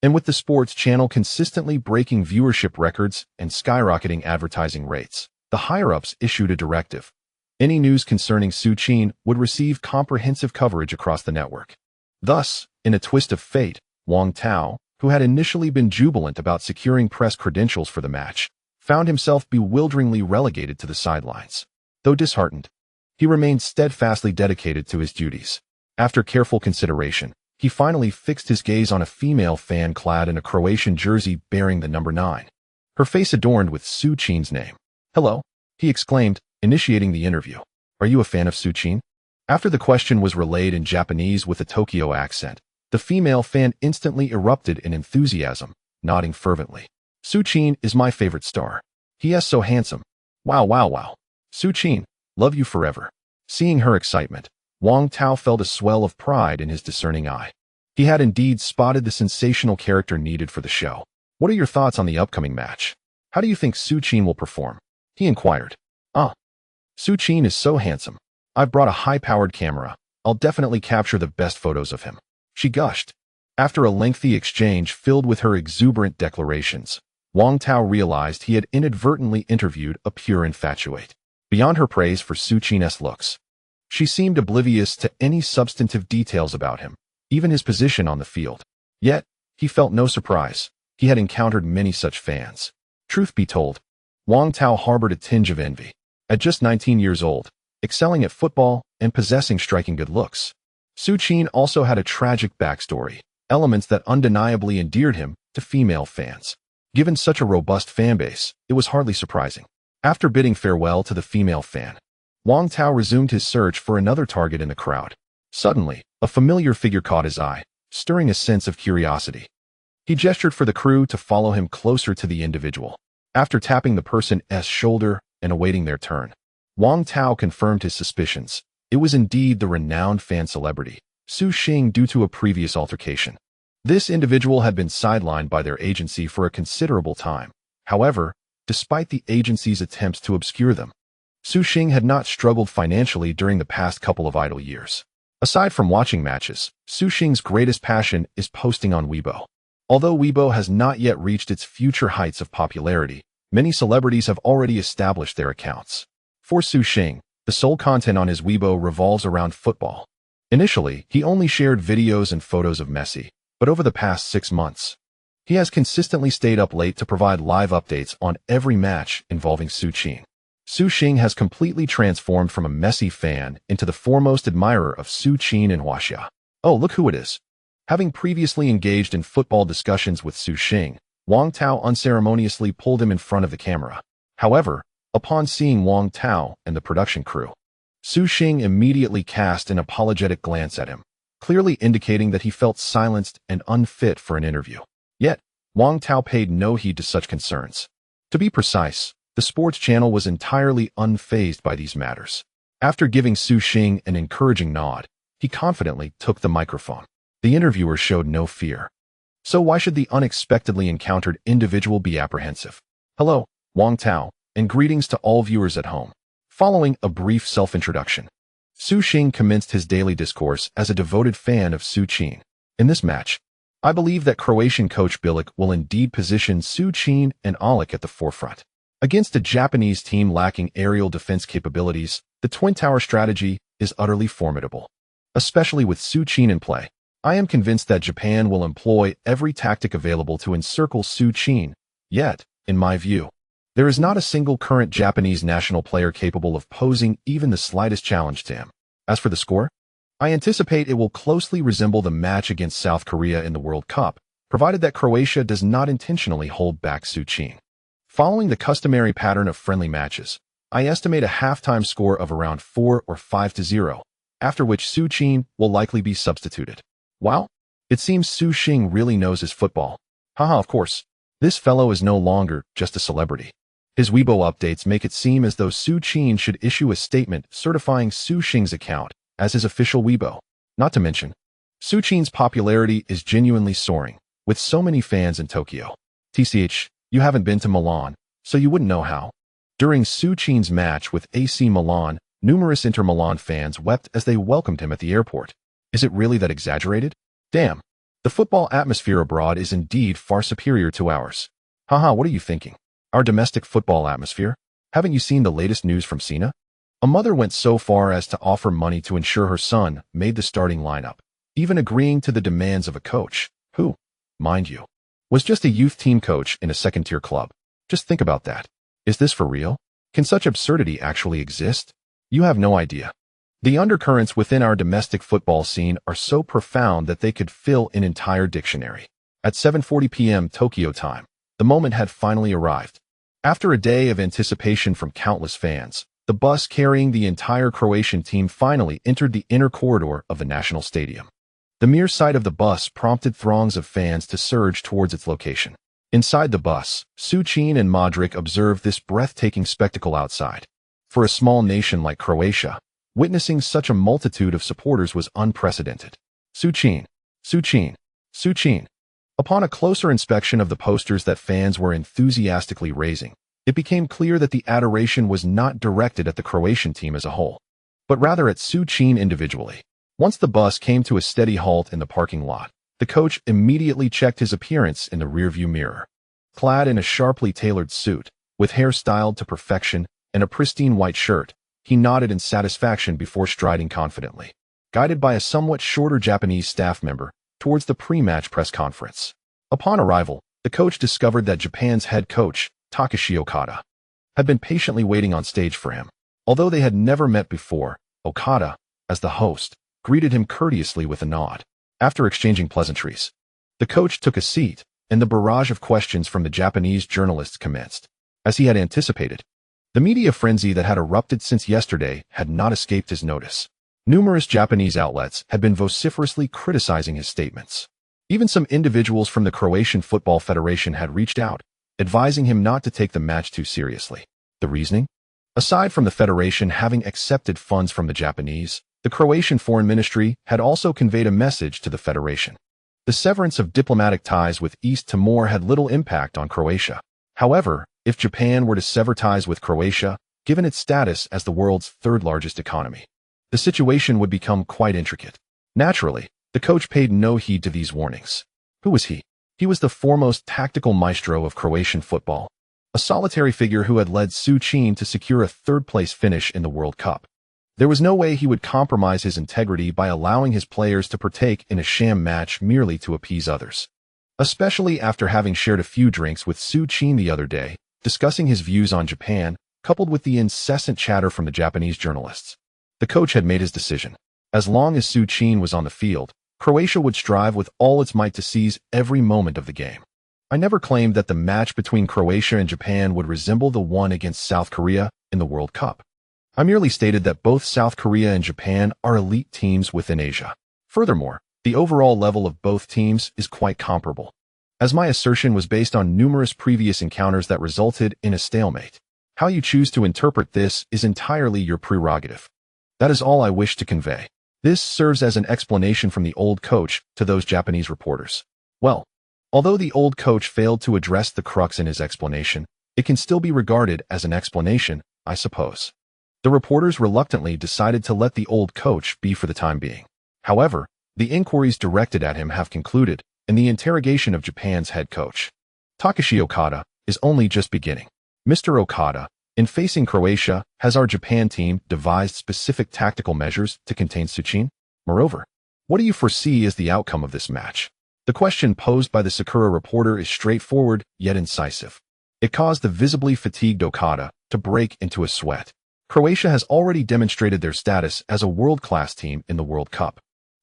And with the sports channel consistently breaking viewership records and skyrocketing advertising rates, the higher-ups issued a directive. Any news concerning Su Qin would receive comprehensive coverage across the network. Thus, in a twist of fate, Wang Tao, who had initially been jubilant about securing press credentials for the match, found himself bewilderingly relegated to the sidelines. Though disheartened, he remained steadfastly dedicated to his duties. After careful consideration, he finally fixed his gaze on a female fan clad in a Croatian jersey bearing the number 9, her face adorned with Su Qin's name. "Hello," he exclaimed, initiating the interview. "Are you a fan of Su Qin?" After the question was relayed in Japanese with a Tokyo accent, the female fan instantly erupted in enthusiasm, nodding fervently. "Su Qin is my favorite star. He is so handsome. Wow, wow, wow. Su Qin, love you forever." Seeing her excitement, Wang Tao felt a swell of pride in his discerning eye. He had indeed spotted the sensational character needed for the show. "What are your thoughts on the upcoming match? How do you think Su Qin will perform?" he inquired. Su Qin is so handsome. I've brought a high-powered camera. I'll definitely capture the best photos of him," she gushed. After a lengthy exchange filled with her exuberant declarations, Wang Tao realized he had inadvertently interviewed a pure infatuate. Beyond her praise for Su Qin's looks, she seemed oblivious to any substantive details about him, even his position on the field. Yet, he felt no surprise. He had encountered many such fans. Truth be told, Wang Tao harbored a tinge of envy. At just 19 years old, excelling at football and possessing striking good looks, Su Qin also had a tragic backstory, elements that undeniably endeared him to female fans. Given such a robust fanbase, it was hardly surprising. After bidding farewell to the female fan, Wang Tao resumed his search for another target in the crowd. Suddenly, a familiar figure caught his eye, stirring a sense of curiosity. He gestured for the crew to follow him closer to the individual. After tapping the person's shoulder and awaiting their turn, Wang Tao confirmed his suspicions. It was indeed the renowned fan celebrity, Su Qin, due to a previous altercation. This individual had been sidelined by their agency for a considerable time. However, despite the agency's attempts to obscure them, Su Qin had not struggled financially during the past couple of idle years. Aside from watching matches, Su Qin's greatest passion is posting on Weibo. Although Weibo has not yet reached its future heights of popularity, many celebrities have already established their accounts. For Su Qin, the sole content on his Weibo revolves around football. Initially, he only shared videos and photos of Messi, but over the past 6 months, he has consistently stayed up late to provide live updates on every match involving Su Qin. Su Qin has completely transformed from a Messi fan into the foremost admirer of Su Qin in Croatia. Oh, look who it is. Having previously engaged in football discussions with Su Qin, Wang Tao unceremoniously pulled him in front of the camera. However, upon seeing Wang Tao and the production crew, Su Qin immediately cast an apologetic glance at him, clearly indicating that he felt silenced and unfit for an interview. Yet, Wang Tao paid no heed to such concerns. To be precise, the sports channel was entirely unfazed by these matters. After giving Su Qin an encouraging nod, he confidently took the microphone. The interviewer showed no fear. So why should the unexpectedly encountered individual be apprehensive? Hello, Wang Tao, and greetings to all viewers at home. Following a brief self-introduction, Su Qin commenced his daily discourse as a devoted fan of Su Qin. In this match, I believe that Croatian coach Bilic will indeed position Su Qin and Alec at the forefront. Against a Japanese team lacking aerial defense capabilities, the Twin Tower strategy is utterly formidable. Especially with Su Qin in play, I am convinced that Japan will employ every tactic available to encircle Su Qin. Yet, in my view, there is not a single current Japanese national player capable of posing even the slightest challenge to him. As for the score, I anticipate it will closely resemble the match against South Korea in the World Cup, provided that Croatia does not intentionally hold back Su Qin. Following the customary pattern of friendly matches, I estimate a halftime score of around 4 or 5-0, after which Su Qin will likely be substituted. Wow, it seems Su Qin really knows his football. Haha, of course. This fellow is no longer just a celebrity. His Weibo updates make it seem as though Su Qin should issue a statement certifying Su Qin's account as his official Weibo. Not to mention, Su Qin's popularity is genuinely soaring, with so many fans in Tokyo. TCH, you haven't been to Milan, so you wouldn't know how. During Su Qin's match with AC Milan, numerous Inter Milan fans wept as they welcomed him at the airport. Is it really that exaggerated? Damn. The football atmosphere abroad is indeed far superior to ours. Haha, what are you thinking? Our domestic football atmosphere? Haven't you seen the latest news from Cena? A mother went so far as to offer money to ensure her son made the starting lineup, even agreeing to the demands of a coach, who, mind you, was just a youth team coach in a second-tier club. Just think about that. Is this for real? Can such absurdity actually exist? You have no idea. The undercurrents within our domestic football scene are so profound that they could fill an entire dictionary. At 7:40 p.m. Tokyo time, the moment had finally arrived. After a day of anticipation from countless fans, the bus carrying the entire Croatian team finally entered the inner corridor of the national stadium. The mere sight of the bus prompted throngs of fans to surge towards its location. Inside the bus, Su Qin and Modric observed this breathtaking spectacle outside. For a small nation like Croatia, witnessing such a multitude of supporters was unprecedented. Su Qin, Su Qin, Su Qin. Upon a closer inspection of the posters that fans were enthusiastically raising, it became clear that the adoration was not directed at the Croatian team as a whole, but rather at Su Qin individually. Once the bus came to a steady halt in the parking lot, the coach immediately checked his appearance in the rearview mirror. Clad in a sharply tailored suit, with hair styled to perfection and a pristine white shirt, he nodded in satisfaction before striding confidently, guided by a somewhat shorter Japanese staff member, towards the pre-match press conference. Upon arrival, the coach discovered that Japan's head coach, Takeshi Okada, had been patiently waiting on stage for him. Although they had never met before, Okada, as the host, greeted him courteously with a nod. After exchanging pleasantries, the coach took a seat, and the barrage of questions from the Japanese journalists commenced. As he had anticipated, the media frenzy that had erupted since yesterday had not escaped his notice. Numerous Japanese outlets had been vociferously criticizing his statements. Even some individuals from the Croatian Football Federation had reached out, advising him not to take the match too seriously. The reasoning? Aside from the federation having accepted funds from the Japanese, the Croatian Foreign Ministry had also conveyed a message to the federation. The severance of diplomatic ties with East Timor had little impact on Croatia. However, if Japan were to sever ties with Croatia, given its status as the world's third-largest economy, the situation would become quite intricate. Naturally, the coach paid no heed to these warnings. Who was he? He was the foremost tactical maestro of Croatian football, a solitary figure who had led Su Qin to secure a third-place finish in the World Cup. There was no way he would compromise his integrity by allowing his players to partake in a sham match merely to appease others. Especially after having shared a few drinks with Su Qin the other day, discussing his views on Japan, coupled with the incessant chatter from the Japanese journalists. The coach had made his decision. As long as Su Qin was on the field, Croatia would strive with all its might to seize every moment of the game. I never claimed that the match between Croatia and Japan would resemble the one against South Korea in the World Cup. I merely stated that both South Korea and Japan are elite teams within Asia. Furthermore, the overall level of both teams is quite comparable, as my assertion was based on numerous previous encounters that resulted in a stalemate. How you choose to interpret this is entirely your prerogative. That is all I wish to convey. This serves as an explanation from the old coach to those Japanese reporters. Well, although the old coach failed to address the crux in his explanation, it can still be regarded as an explanation, I suppose. The reporters reluctantly decided to let the old coach be for the time being. However, the inquiries directed at him have concluded, and the interrogation of Japan's head coach, Takeshi Okada, is only just beginning. Mr. Okada, in facing Croatia, has our Japan team devised specific tactical measures to contain Su Qin? Moreover, what do you foresee as the outcome of this match? The question posed by the Sakura reporter is straightforward yet incisive. It caused the visibly fatigued Okada to break into a sweat. Croatia has already demonstrated their status as a world-class team in the World Cup.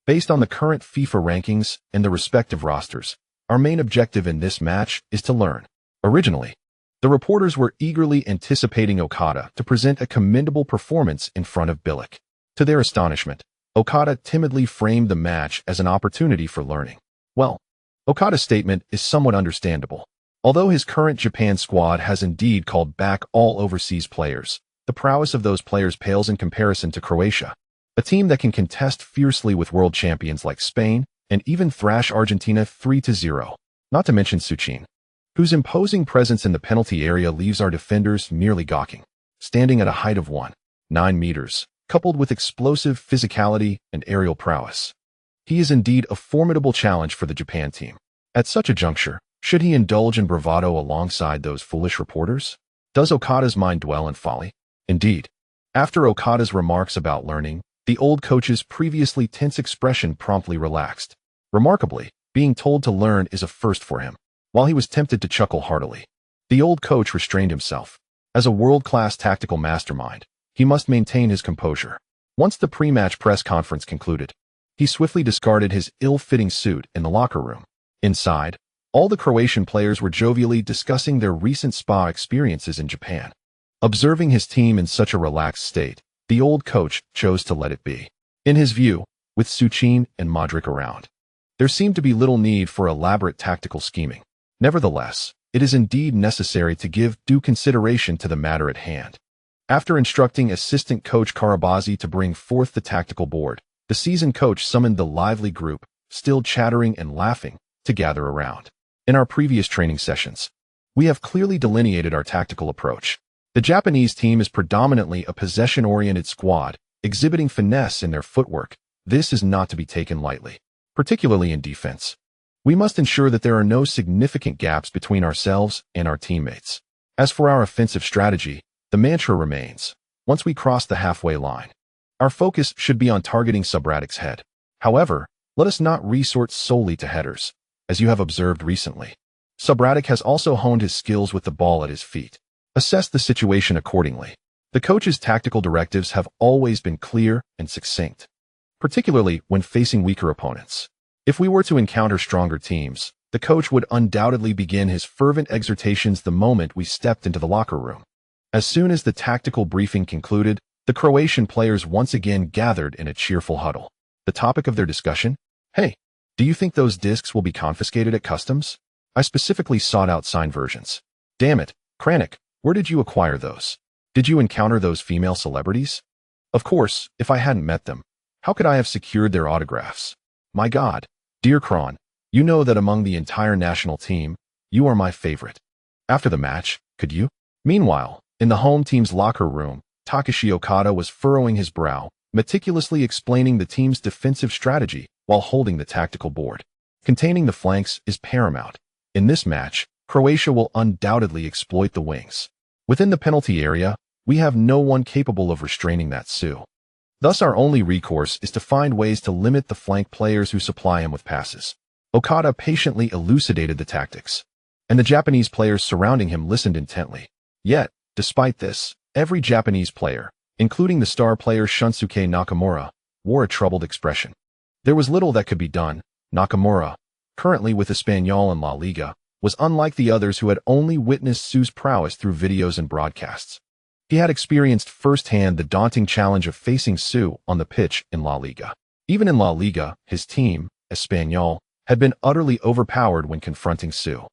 Based on the current FIFA rankings and the respective rosters, our main objective in this match is to learn. Originally, the reporters were eagerly anticipating Okada to present a commendable performance in front of Bilic. To their astonishment, Okada timidly framed the match as an opportunity for learning. Well, Okada's statement is somewhat understandable. Although his current Japan squad has indeed called back all overseas players, the prowess of those players pales in comparison to Croatia, a team that can contest fiercely with world champions like Spain and even thrash Argentina 3-0, not to mention Su Qin, whose imposing presence in the penalty area leaves our defenders merely gawking. Standing at a height of 1.9 meters, coupled with explosive physicality and aerial prowess, he is indeed a formidable challenge for the Japan team. At such a juncture, should he indulge in bravado alongside those foolish reporters? Does Okada's mind dwell in folly? Indeed, after Okada's remarks about learning, the old coach's previously tense expression promptly relaxed. Remarkably, being told to learn is a first for him. While he was tempted to chuckle heartily, the old coach restrained himself. As a world-class tactical mastermind, he must maintain his composure. Once the pre-match press conference concluded, he swiftly discarded his ill-fitting suit in the locker room. Inside, all the Croatian players were jovially discussing their recent spa experiences in Japan. Observing his team in such a relaxed state, the old coach chose to let it be. In his view, with Su Qin and Modric around, there seemed to be little need for elaborate tactical scheming. Nevertheless, it is indeed necessary to give due consideration to the matter at hand. After instructing assistant coach Karabazi to bring forth the tactical board, the seasoned coach summoned the lively group, still chattering and laughing, to gather around. In our previous training sessions, we have clearly delineated our tactical approach. The Japanese team is predominantly a possession-oriented squad, exhibiting finesse in their footwork. This is not to be taken lightly, particularly in defense. We must ensure that there are no significant gaps between ourselves and our teammates. As for our offensive strategy, the mantra remains: once we cross the halfway line, our focus should be on targeting Subratic's head. However, let us not resort solely to headers, as you have observed recently. Subratic has also honed his skills with the ball at his feet. Assess the situation accordingly. The coach's tactical directives have always been clear and succinct, particularly when facing weaker opponents. If we were to encounter stronger teams, the coach would undoubtedly begin his fervent exhortations the moment we stepped into the locker room. As soon as the tactical briefing concluded, the Croatian players once again gathered in a cheerful huddle. The topic of their discussion? Hey, do you think those discs will be confiscated at customs? I specifically sought out signed versions. Damn it, Kranik, where did you acquire those? Did you encounter those female celebrities? Of course, if I hadn't met them, how could I have secured their autographs? My God, dear Kron, you know that among the entire national team, you are my favorite. After the match, could you? Meanwhile, in the home team's locker room, Takeshi Okada was furrowing his brow, meticulously explaining the team's defensive strategy while holding the tactical board. Containing the flanks is paramount. In this match, Croatia will undoubtedly exploit the wings. Within the penalty area, we have no one capable of restraining that Su. Thus our only recourse is to find ways to limit the flank players who supply him with passes. Okada patiently elucidated the tactics, and the Japanese players surrounding him listened intently. Yet, despite this, every Japanese player, including the star player Shunsuke Nakamura, wore a troubled expression. There was little that could be done. Nakamura, currently with Espanyol in La Liga, was unlike the others who had only witnessed Su's prowess through videos and broadcasts. He had experienced firsthand the daunting challenge of facing Su on the pitch in La Liga. Even in La Liga, his team, Espanyol, had been utterly overpowered when confronting Su.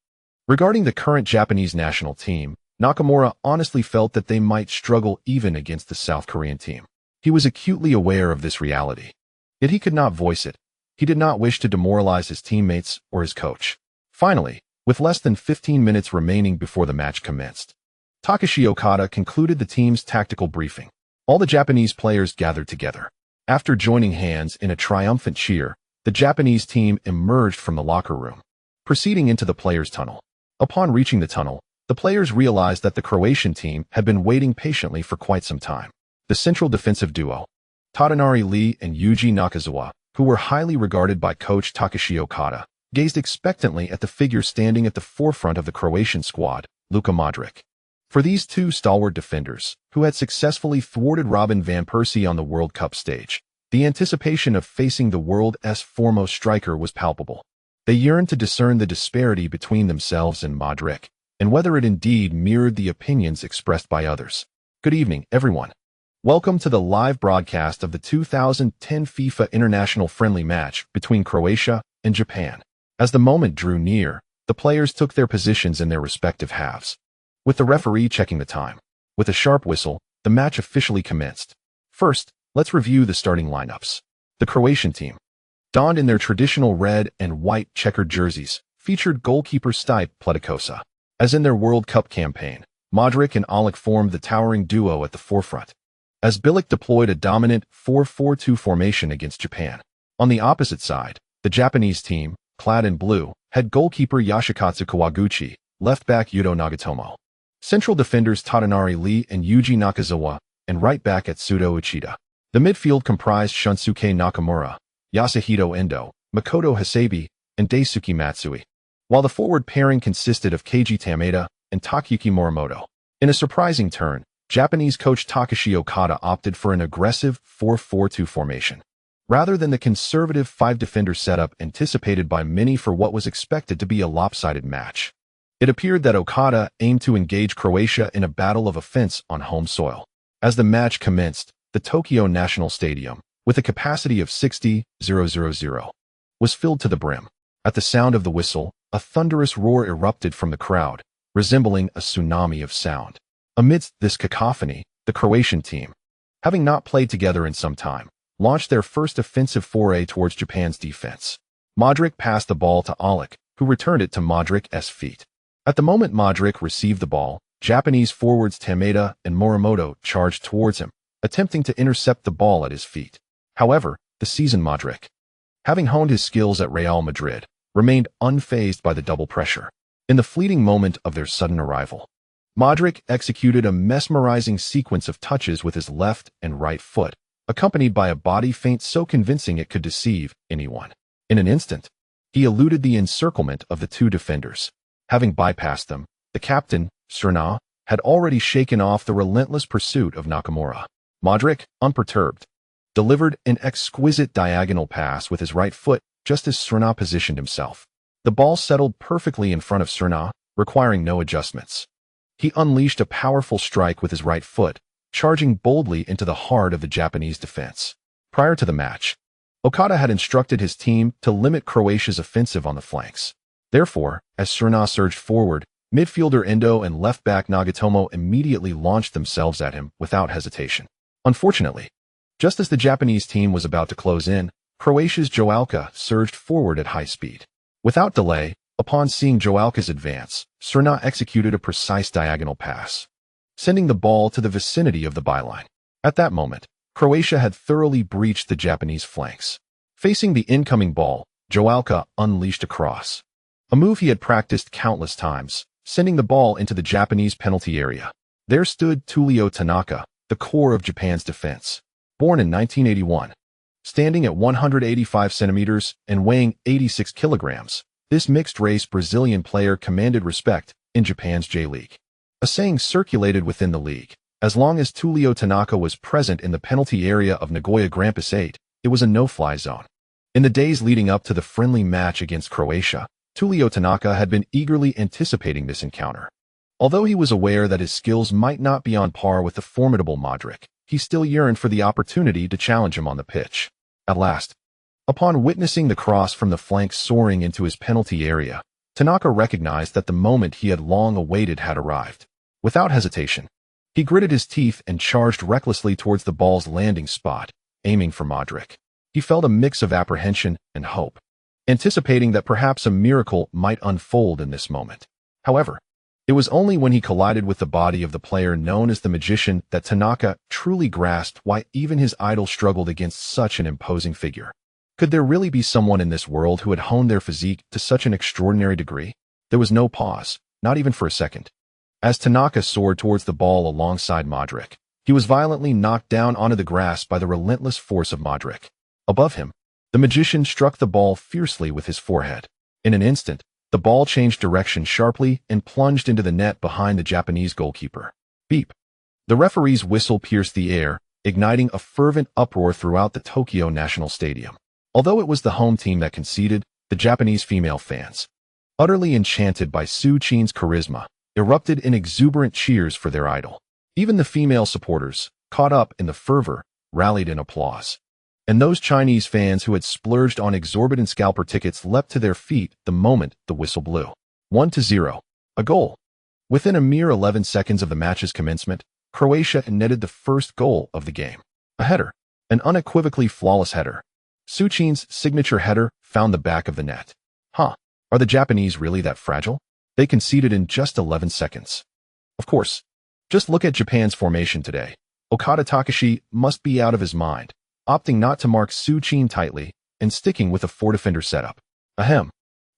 Regarding the current Japanese national team, Nakamura honestly felt that they might struggle even against the South Korean team. He was acutely aware of this reality. Yet he could not voice it. He did not wish to demoralize his teammates or his coach. Finally, with less than 15 minutes remaining before the match commenced, Takeshi Okada concluded the team's tactical briefing. All the Japanese players gathered together. After joining hands in a triumphant cheer, the Japanese team emerged from the locker room, proceeding into the players' tunnel. Upon reaching the tunnel, the players realized that the Croatian team had been waiting patiently for quite some time. The central defensive duo, Tadanari Lee and Yuji Nakazawa, who were highly regarded by coach Takeshi Okada, gazed expectantly at the figure standing at the forefront of the Croatian squad, Luka Modric. For these two stalwart defenders, who had successfully thwarted Robin van Persie on the World Cup stage, the anticipation of facing the world's foremost striker was palpable. They yearned to discern the disparity between themselves and Modric, and whether it indeed mirrored the opinions expressed by others. Good evening, everyone. Welcome to the live broadcast of the 2010 FIFA International Friendly match between Croatia and Japan. As the moment drew near, the players took their positions in their respective halves, with the referee checking the time. With a sharp whistle, the match officially commenced. First, let's review the starting lineups. The Croatian team, donned in their traditional red and white checkered jerseys, featured goalkeeper Stipe Pletikosa. As in their World Cup campaign, Modric and Olic formed the towering duo at the forefront, as Bilic deployed a dominant 4-4-2 formation against Japan. On the opposite side, the Japanese team, clad in blue, had goalkeeper Yoshikatsu Kawaguchi, left-back Yuto Nagatomo, central defenders Tadanari Lee and Yuji Nakazawa, and right-back Atsuto Uchida. The midfield comprised Shunsuke Nakamura, Yasuhito Endo, Makoto Hasebi, and Daisuke Matsui, while the forward pairing consisted of Keiji Tameda and Takayuki Morimoto. In a surprising turn, Japanese coach Takeshi Okada opted for an aggressive 4-4-2 formation, rather than the conservative 5-defender setup anticipated by many for what was expected to be a lopsided match. It appeared that Okada aimed to engage Croatia in a battle of offense on home soil. As the match commenced, the Tokyo National Stadium, with a capacity of 60,000, was filled to the brim. At the sound of the whistle, a thunderous roar erupted from the crowd, resembling a tsunami of sound. Amidst this cacophony, the Croatian team, having not played together in some time, launched their first offensive foray towards Japan's defense. Modric passed the ball to Olic, who returned it to Modric's feet. At the moment Modric received the ball, Japanese forwards Tameda and Morimoto charged towards him, attempting to intercept the ball at his feet. However, the seasoned Modric, having honed his skills at Real Madrid, remained unfazed by the double pressure. In the fleeting moment of their sudden arrival, Modric executed a mesmerizing sequence of touches with his left and right foot, accompanied by a body feint so convincing it could deceive anyone. In an instant, he eluded the encirclement of the two defenders. Having bypassed them, the captain, Su Qin, had already shaken off the relentless pursuit of Nakamura. Modric, unperturbed, delivered an exquisite diagonal pass with his right foot just as Su Qin positioned himself. The ball settled perfectly in front of Su Qin, requiring no adjustments. He unleashed a powerful strike with his right foot, charging boldly into the heart of the Japanese defense. Prior to the match, Okada had instructed his team to limit Croatia's offensive on the flanks. Therefore, as Su Qin surged forward, midfielder Endo and left-back Nagatomo immediately launched themselves at him without hesitation. Unfortunately, just as the Japanese team was about to close in, Croatia's Joalca surged forward at high speed. Without delay, upon seeing Joalca's advance, Su Qin executed a precise diagonal pass, sending the ball to the vicinity of the byline. At that moment, Croatia had thoroughly breached the Japanese flanks. Facing the incoming ball, Joalca unleashed a cross, a move he had practiced countless times, sending the ball into the Japanese penalty area. There stood Tullio Tanaka, the core of Japan's defense. Born in 1981, standing at 185 centimeters and weighing 86 kilograms, this mixed-race Brazilian player commanded respect in Japan's J-League. A saying circulated within the league: as long as Tullio Tanaka was present in the penalty area of Nagoya Grampus 8, it was a no-fly zone. In the days leading up to the friendly match against Croatia, Tullio Tanaka had been eagerly anticipating this encounter. Although he was aware that his skills might not be on par with the formidable Modric, he still yearned for the opportunity to challenge him on the pitch. At last, upon witnessing the cross from the flank soaring into his penalty area, Tanaka recognized that the moment he had long awaited had arrived. Without hesitation, he gritted his teeth and charged recklessly towards the ball's landing spot, aiming for Modric. He felt a mix of apprehension and hope, anticipating that perhaps a miracle might unfold in this moment. However, it was only when he collided with the body of the player known as the Magician that Tanaka truly grasped why even his idol struggled against such an imposing figure. Could there really be someone in this world who had honed their physique to such an extraordinary degree? There was no pause, not even for a second. As Tanaka soared towards the ball alongside Modric, he was violently knocked down onto the grass by the relentless force of Modric. Above him, the Magician struck the ball fiercely with his forehead. In an instant, the ball changed direction sharply and plunged into the net behind the Japanese goalkeeper. Beep! The referee's whistle pierced the air, igniting a fervent uproar throughout the Tokyo National Stadium. Although it was the home team that conceded, the Japanese female fans, utterly enchanted by Su Qin's charisma, erupted in exuberant cheers for their idol. Even the female supporters, caught up in the fervor, rallied in applause. And those Chinese fans who had splurged on exorbitant scalper tickets leapt to their feet the moment the whistle blew. 1-0. A goal. Within a mere 11 seconds of the match's commencement, Croatia netted the first goal of the game. A header. An unequivocally flawless header. Su Qin's signature header found the back of the net. Are the Japanese really that fragile? They conceded in just 11 seconds. Of course. Just look at Japan's formation today. Okada Takashi must be out of his mind, opting not to mark Su Qin tightly and sticking with a four-defender setup. Ahem.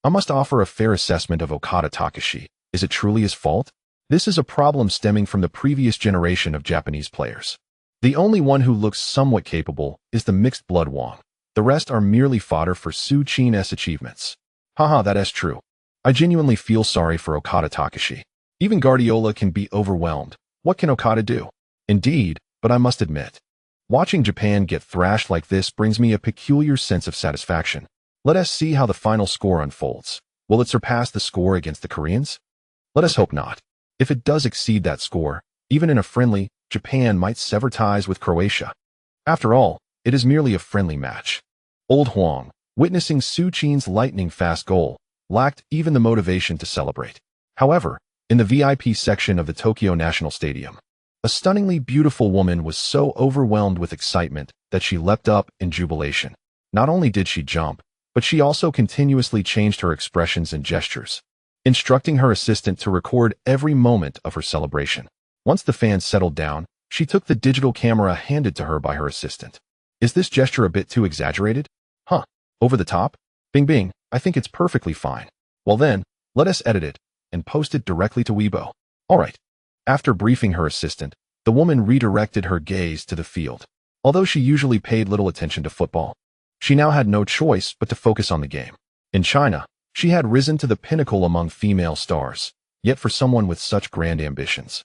I must offer a fair assessment of Okada Takashi. Is it truly his fault? This is a problem stemming from the previous generation of Japanese players. The only one who looks somewhat capable is the mixed-blood Wang. The rest are merely fodder for Su Qin's achievements. That is true. I genuinely feel sorry for Okada Takashi. Even Guardiola can be overwhelmed. What can Okada do? Indeed, but I must admit, watching Japan get thrashed like this brings me a peculiar sense of satisfaction. Let us see how the final score unfolds. Will it surpass the score against the Koreans? Let us hope not. If it does exceed that score, even in a friendly, Japan might sever ties with Croatia. After all, it is merely a friendly match. Old Huang, witnessing Su Qin's lightning-fast goal, lacked even the motivation to celebrate. However, in the VIP section of the Tokyo National Stadium, a stunningly beautiful woman was so overwhelmed with excitement that she leapt up in jubilation. Not only did she jump, but she also continuously changed her expressions and gestures, instructing her assistant to record every moment of her celebration. Once the fans settled down, she took the digital camera handed to her by her assistant. Is this gesture a bit too exaggerated? Over the top? Bing bing, I think it's perfectly fine. Well then, let us edit it and post it directly to Weibo. Alright. After briefing her assistant, the woman redirected her gaze to the field. Although she usually paid little attention to football, she now had no choice but to focus on the game. In China, she had risen to the pinnacle among female stars, yet for someone with such grand ambitions,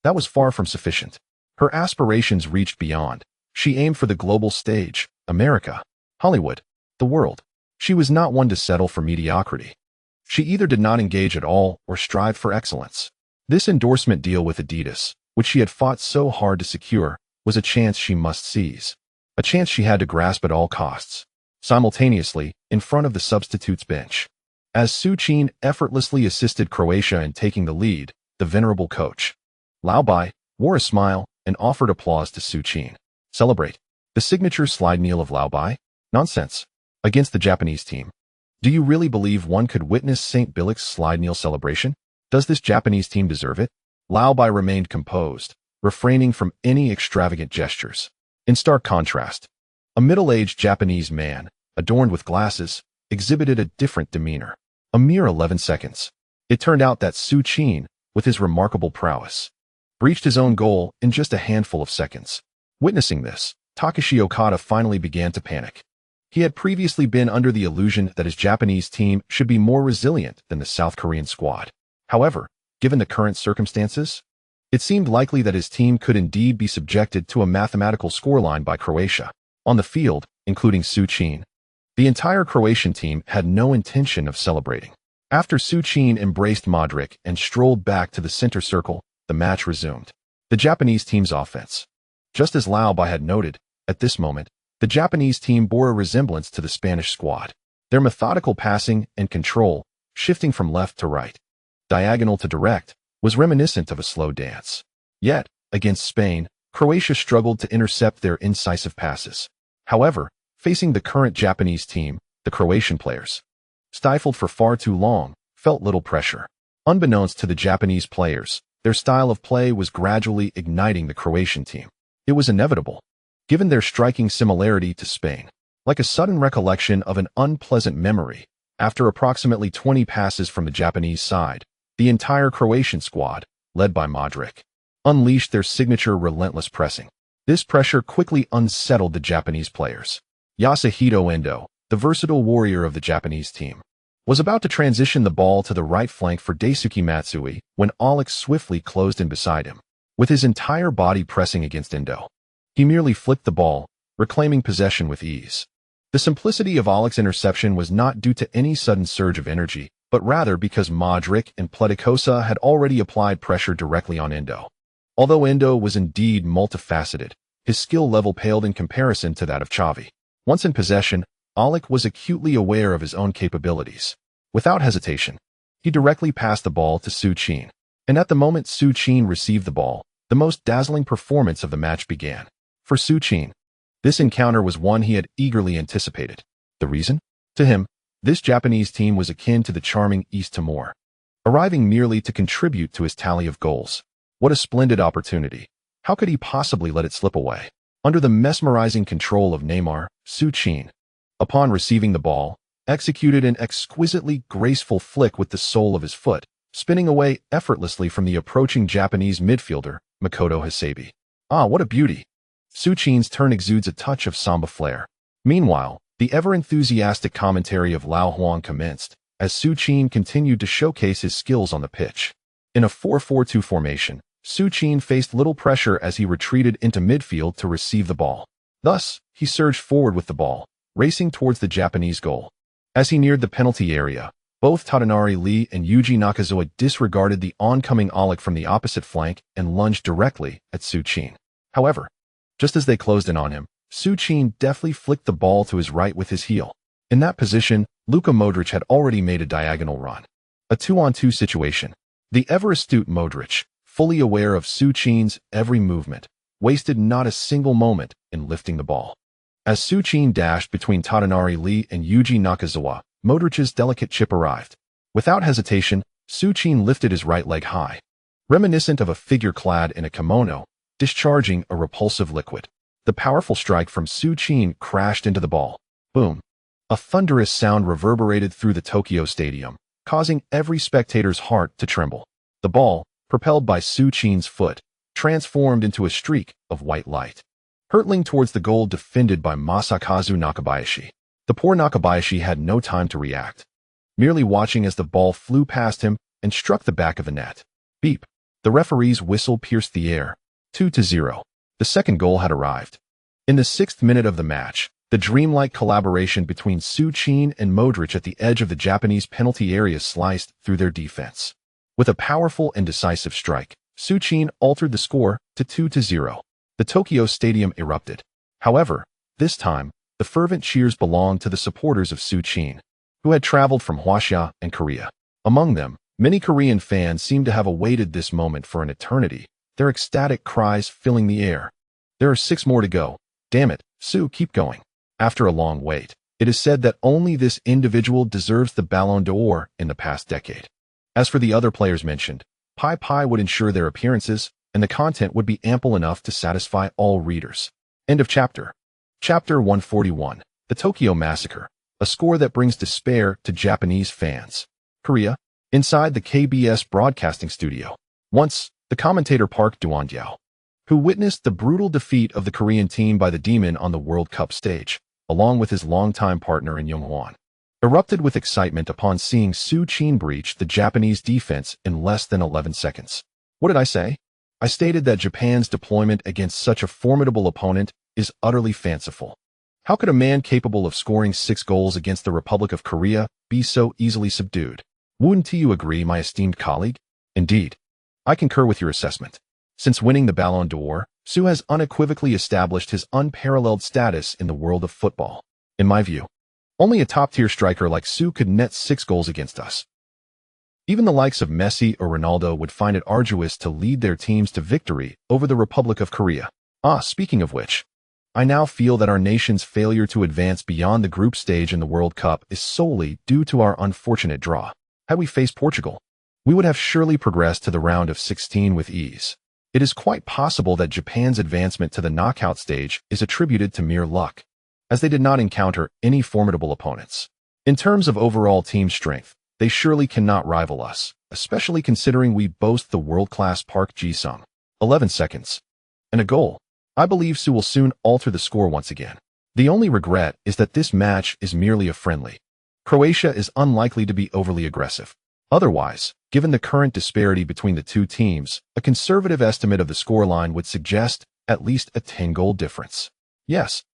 that was far from sufficient. Her aspirations reached beyond. She aimed for the global stage, America, Hollywood, the world. She was not one to settle for mediocrity. She either did not engage at all or strive for excellence. This endorsement deal with Adidas, which she had fought so hard to secure, was a chance she must seize. A chance she had to grasp at all costs. Simultaneously, in front of the substitutes bench, as Su Qin effortlessly assisted Croatia in taking the lead, the venerable coach, Lao Bai, wore a smile and offered applause to Su Qin. Celebrate. The signature slide kneel of Lao Bai? Nonsense. Against the Japanese team. Do you really believe one could witness St. Billick's slide kneel celebration? Does this Japanese team deserve it? Lao Bai remained composed, refraining from any extravagant gestures. In stark contrast, a middle-aged Japanese man, adorned with glasses, exhibited a different demeanor. A mere 11 seconds. It turned out that Su Qin, with his remarkable prowess, breached his own goal in just a handful of seconds. Witnessing this, Takeshi Okada finally began to panic. He had previously been under the illusion that his Japanese team should be more resilient than the South Korean squad. However, given the current circumstances, it seemed likely that his team could indeed be subjected to a mathematical scoreline by Croatia. On the field, including Su Qin, the entire Croatian team had no intention of celebrating. After Su Qin embraced Modric and strolled back to the center circle, the match resumed. The Japanese team's offense. Just as Lao Bai had noted, at this moment, the Japanese team bore a resemblance to the Spanish squad. Their methodical passing and control, shifting from left to right, diagonal to direct, was reminiscent of a slow dance. Yet, against Spain, Croatia struggled to intercept their incisive passes. However, facing the current Japanese team, the Croatian players, stifled for far too long, felt little pressure. Unbeknownst to the Japanese players, their style of play was gradually igniting the Croatian team. It was inevitable, given their striking similarity to Spain. Like a sudden recollection of an unpleasant memory, after approximately 20 passes from the Japanese side, the entire Croatian squad, led by Modric, unleashed their signature relentless pressing. This pressure quickly unsettled the Japanese players. Yasuhito Endo, the versatile warrior of the Japanese team, was about to transition the ball to the right flank for Daisuke Matsui when Alex swiftly closed in beside him. With his entire body pressing against Endo, he merely flicked the ball, reclaiming possession with ease. The simplicity of Alex's interception was not due to any sudden surge of energy, but rather because Modric and Pleticosa had already applied pressure directly on Endo. Although Endo was indeed multifaceted, his skill level paled in comparison to that of Xavi. Once in possession, Alex was acutely aware of his own capabilities. Without hesitation, he directly passed the ball to Su Qin. And at the moment Su Qin received the ball, the most dazzling performance of the match began. For Su Qin, this encounter was one he had eagerly anticipated. The reason? To him, this Japanese team was akin to the charming East Timor, arriving merely to contribute to his tally of goals. What a splendid opportunity. How could he possibly let it slip away? Under the mesmerizing control of Neymar, Su Qin, upon receiving the ball, executed an exquisitely graceful flick with the sole of his foot, spinning away effortlessly from the approaching Japanese midfielder, Makoto Hasebi. Ah, what a beauty! Su Qin's turn exudes a touch of samba flair. Meanwhile, the ever-enthusiastic commentary of Lao Huang commenced, as Su Qin continued to showcase his skills on the pitch. In a 4-4-2 formation, Su Qin faced little pressure as he retreated into midfield to receive the ball. Thus, he surged forward with the ball, racing towards the Japanese goal. As he neared the penalty area, both Tadanari Lee and Yuji Nakazawa disregarded the oncoming Alex from the opposite flank and lunged directly at Su Qin. However, just as they closed in on him, Su Qin deftly flicked the ball to his right with his heel. In that position, Luka Modric had already made a diagonal run. A 2-on-2 situation. The ever-astute Modric, fully aware of Su Qin's every movement, wasted not a single moment in lifting the ball. As Su Qin dashed between Tadanari Lee and Yuji Nakazawa, Modric's delicate chip arrived. Without hesitation, Su Qin lifted his right leg high, reminiscent of a figure clad in a kimono, discharging a repulsive liquid. The powerful strike from Su Qin crashed into the ball. Boom. A thunderous sound reverberated through the Tokyo stadium, causing every spectator's heart to tremble. The ball, propelled by Su Qin's foot, transformed into a streak of white light, hurtling towards the goal defended by Masakazu Nakabayashi. The poor Nakabayashi had no time to react, merely watching as the ball flew past him and struck the back of the net. Beep. The referee's whistle pierced the air. 2-0. The second goal had arrived. In the 6th minute of the match, the dreamlike collaboration between Su Qin and Modric at the edge of the Japanese penalty area sliced through their defense. With a powerful and decisive strike, Su Qin altered the score to 2-0. The Tokyo stadium erupted. However, this time, the fervent cheers belonged to the supporters of Su Qin, who had traveled from Croatia and Korea. Among them, many Korean fans seemed to have awaited this moment for an eternity, their ecstatic cries filling the air. There are 6 more to go. Damn it, Su, keep going. After a long wait, it is said that only this individual deserves the Ballon d'Or in the past decade. As for the other players mentioned, Pepe would ensure their appearances, and the content would be ample enough to satisfy all readers. End of chapter. Chapter 141. The Tokyo Massacre, a score that brings despair to Japanese fans. Korea. Inside the KBS broadcasting studio. Once, the commentator Park Duan-gyao, who witnessed the brutal defeat of the Korean team by the Demon on the World Cup stage, along with his longtime partner in Young-hwan, erupted with excitement upon seeing Su Qin breach the Japanese defense in less than 11 seconds. What did I say? I stated that Japan's deployment against such a formidable opponent is utterly fanciful. How could a man capable of scoring 6 goals against the Republic of Korea be so easily subdued? Wouldn't you agree, my esteemed colleague? Indeed. I concur with your assessment. Since winning the Ballon d'Or, Su has unequivocally established his unparalleled status in the world of football. In my view, only a top-tier striker like Su could net 6 goals against us. Even the likes of Messi or Ronaldo would find it arduous to lead their teams to victory over the Republic of Korea. Speaking of which, I now feel that our nation's failure to advance beyond the group stage in the World Cup is solely due to our unfortunate draw. Had we faced Portugal, we would have surely progressed to the round of 16 with ease. It is quite possible that Japan's advancement to the knockout stage is attributed to mere luck, as they did not encounter any formidable opponents. In terms of overall team strength, they surely cannot rival us, especially considering we boast the world-class Park Ji-sung. 11 seconds. And a goal. I believe Su will soon alter the score once again. The only regret is that this match is merely a friendly. Croatia is unlikely to be overly aggressive. Otherwise, given the current disparity between the two teams, a conservative estimate of the scoreline would suggest at least a 10-goal difference. Yes,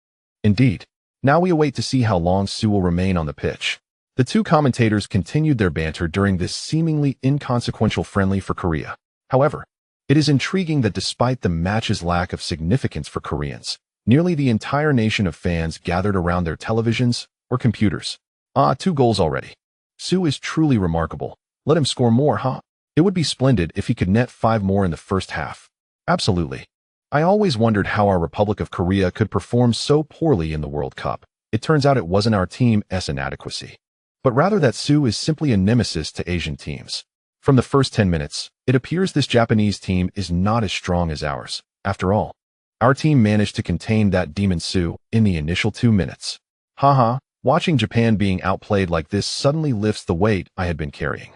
indeed. Now we await to see how long Su will remain on the pitch. The two commentators continued their banter during this seemingly inconsequential friendly for Korea. However, it is intriguing that despite the match's lack of significance for Koreans, nearly the entire nation of fans gathered around their televisions or computers. 2 goals already. Su is truly remarkable. Let him score more, huh? It would be splendid if he could net 5 more in the first half. Absolutely. I always wondered how our Republic of Korea could perform so poorly in the World Cup. It turns out it wasn't our team's inadequacy, but rather that Su is simply a nemesis to Asian teams. From the first 10 minutes, it appears this Japanese team is not as strong as ours. After all, our team managed to contain that demon Su in the initial 2 minutes. Haha, watching Japan being outplayed like this suddenly lifts the weight I had been carrying.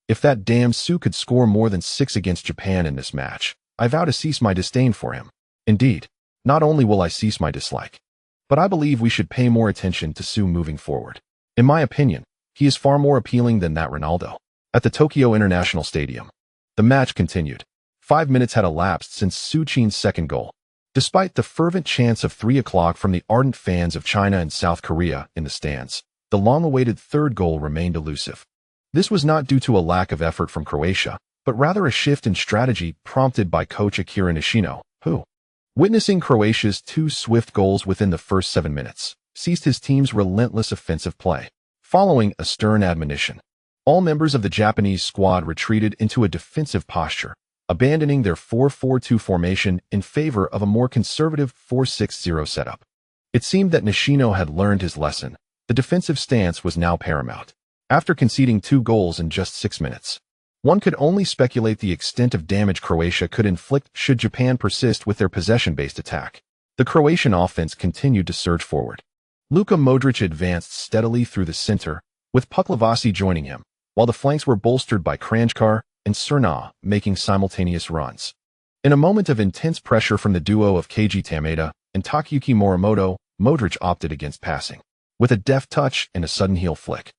If that damn Su could score more than 6 against Japan in this match, I vow to cease my disdain for him. Indeed, not only will I cease my dislike, but I believe we should pay more attention to Su moving forward. In my opinion, he is far more appealing than that Ronaldo. At the Tokyo International Stadium, the match continued. 5 minutes had elapsed since Su Qin's second goal. Despite the fervent chants of 3 o'clock from the ardent fans of China and South Korea in the stands, the long-awaited third goal remained elusive. This was not due to a lack of effort from Croatia, but rather a shift in strategy prompted by coach Akira Nishino, who, witnessing Croatia's 2 swift goals within the first 7 minutes, ceased his team's relentless offensive play. Following a stern admonition, all members of the Japanese squad retreated into a defensive posture, abandoning their 4-4-2 formation in favor of a more conservative 4-6-0 setup. It seemed that Nishino had learned his lesson. The defensive stance was now paramount. After conceding 2 goals in just 6 minutes, one could only speculate the extent of damage Croatia could inflict should Japan persist with their possession-based attack. The Croatian offense continued to surge forward. Luka Modric advanced steadily through the center, with Puklevasi joining him, while the flanks were bolstered by Kranjčar and Cerna making simultaneous runs. In a moment of intense pressure from the duo of Keiji Tameda and Takayuki Morimoto, Modric opted against passing. With a deft touch and a sudden heel flick,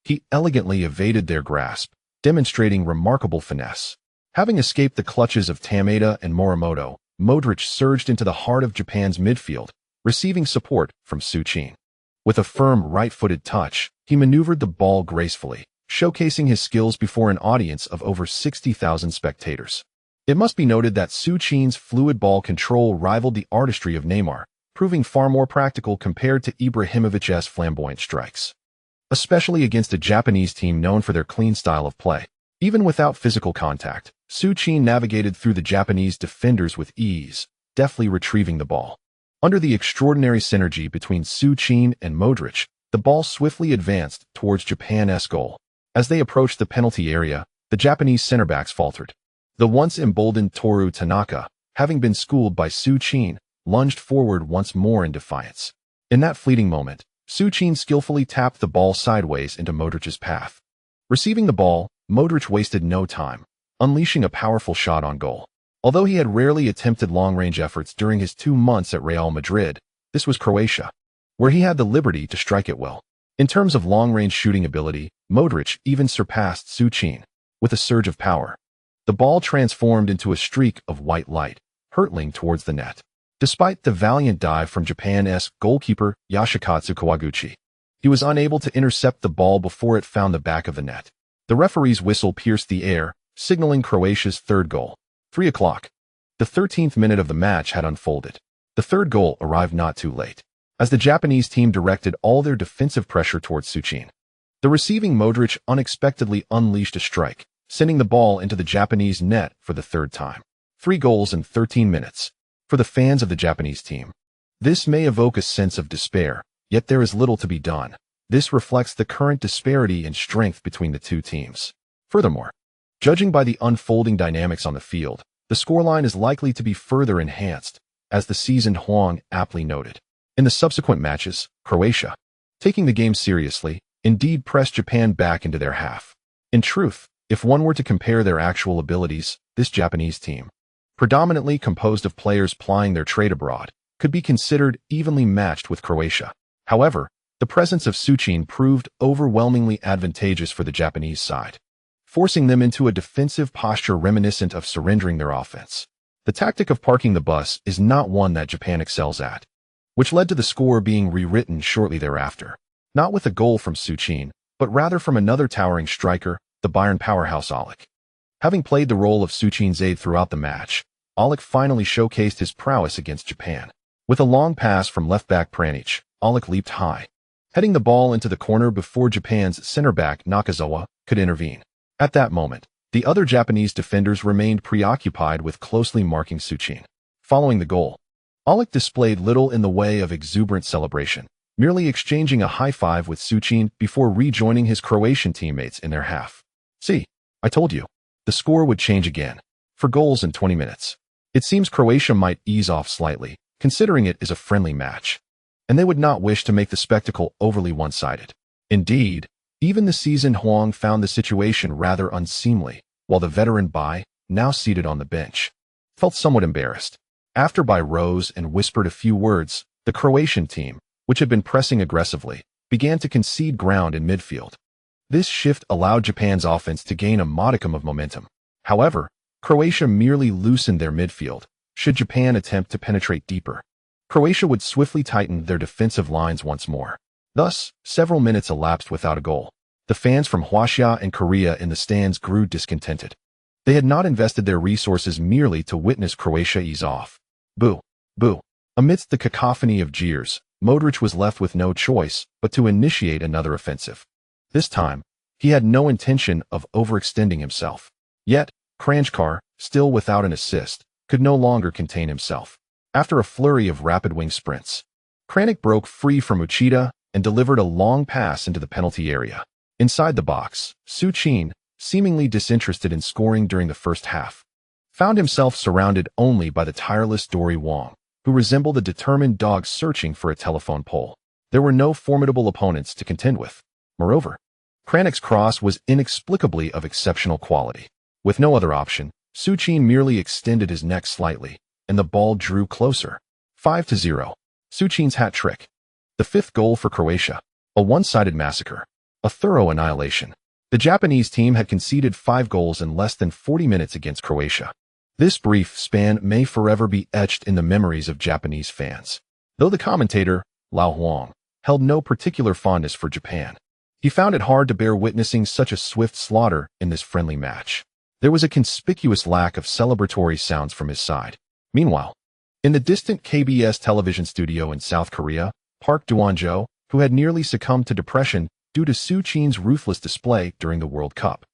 he elegantly evaded their grasp, demonstrating remarkable finesse. Having escaped the clutches of Tameda and Morimoto, Modric surged into the heart of Japan's midfield, receiving support from Su Qin. With a firm right-footed touch, he maneuvered the ball gracefully, showcasing his skills before an audience of over 60,000 spectators. It must be noted that Su Qin's fluid ball control rivaled the artistry of Neymar, proving far more practical compared to Ibrahimovic's flamboyant strikes. Especially against a Japanese team known for their clean style of play. Even without physical contact, Su Qin navigated through the Japanese defenders with ease, deftly retrieving the ball. Under the extraordinary synergy between Su Qin and Modric, the ball swiftly advanced towards Japan's goal. As they approached the penalty area, the Japanese center-backs faltered. The once emboldened Toru Tanaka, having been schooled by Su Qin, lunged forward once more in defiance. In that fleeting moment, Su Qin skillfully tapped the ball sideways into Modric's path. Receiving the ball, Modric wasted no time, unleashing a powerful shot on goal. Although he had rarely attempted long-range efforts during his 2 months at Real Madrid, this was Croatia, where he had the liberty to strike it well. In terms of long-range shooting ability, Modric even surpassed Su Qin. With a surge of power, the ball transformed into a streak of white light, hurtling towards the net. Despite the valiant dive from Japan's goalkeeper Yoshikatsu Kawaguchi, he was unable to intercept the ball before it found the back of the net. The referee's whistle pierced the air, signaling Croatia's third goal. 3 o'clock. The 13th minute of the match had unfolded. The third goal arrived not too late, as the Japanese team directed all their defensive pressure towards Su Qin. The receiving Modric unexpectedly unleashed a strike, sending the ball into the Japanese net for the third time. 3 goals in 13 minutes. For the fans of the Japanese team, this may evoke a sense of despair, yet there is little to be done. This reflects the current disparity in strength between the two teams. Furthermore, judging by the unfolding dynamics on the field, the scoreline is likely to be further enhanced, as the seasoned Huang aptly noted. In the subsequent matches, Croatia, taking the game seriously, indeed pressed Japan back into their half. In truth, if one were to compare their actual abilities, this Japanese team, predominantly composed of players plying their trade abroad, could be considered evenly matched with Croatia. However, the presence of Su Qin proved overwhelmingly advantageous for the Japanese side, forcing them into a defensive posture reminiscent of surrendering their offense. The tactic of parking the bus is not one that Japan excels at, which led to the score being rewritten shortly thereafter. Not with a goal from Su Qin, but rather from another towering striker, the Bayern powerhouse Aulik. Having played the role of Su Qin's aide throughout the match, Aulik finally showcased his prowess against Japan. With a long pass from left-back Pjanic, Aulik leaped high, heading the ball into the corner before Japan's center-back Nakazawa could intervene. At that moment, the other Japanese defenders remained preoccupied with closely marking Su Qin. Following the goal, Aulik displayed little in the way of exuberant celebration, merely exchanging a high-five with Su Qin before rejoining his Croatian teammates in their half. See, I told you, the score would change again. 4 goals in 20 minutes. It seems Croatia might ease off slightly, considering it is a friendly match, and they would not wish to make the spectacle overly one-sided. Indeed, even the seasoned Huang found the situation rather unseemly, while the veteran Bai, now seated on the bench, felt somewhat embarrassed. After Bai rose and whispered a few words, the Croatian team, which had been pressing aggressively, began to concede ground in midfield. This shift allowed Japan's offense to gain a modicum of momentum. However, Croatia merely loosened their midfield. Should Japan attempt to penetrate deeper, Croatia would swiftly tighten their defensive lines once more. Thus, several minutes elapsed without a goal. The fans from Croatia and Korea in the stands grew discontented. They had not invested their resources merely to witness Croatia ease off. Boo! Boo! Amidst the cacophony of jeers, Modric was left with no choice but to initiate another offensive. This time, he had no intention of overextending himself. Yet, Kranjčar, still without an assist, could no longer contain himself. After a flurry of rapid wing sprints, Kranjčar broke free from Uchida and delivered a long pass into the penalty area. Inside the box, Su Qin, seemingly disinterested in scoring during the first half, found himself surrounded only by the tireless Dory Wong, who resembled a determined dog searching for a telephone pole. There were no formidable opponents to contend with. Moreover, Kranjc's cross was inexplicably of exceptional quality. With no other option, Su Qin merely extended his neck slightly, and the ball drew closer. 5-0. Su Qin's hat trick. The fifth goal for Croatia. A one-sided massacre. A thorough annihilation. The Japanese team had conceded 5 goals in less than 40 minutes against Croatia. This brief span may forever be etched in the memories of Japanese fans. Though the commentator, Lao Huang, held no particular fondness for Japan, he found it hard to bear witnessing such a swift slaughter in this friendly match. There was a conspicuous lack of celebratory sounds from his side. Meanwhile, in the distant KBS television studio in South Korea, Park Dwon-jo, who had nearly succumbed to depression due to Su Qin's ruthless display during the World Cup,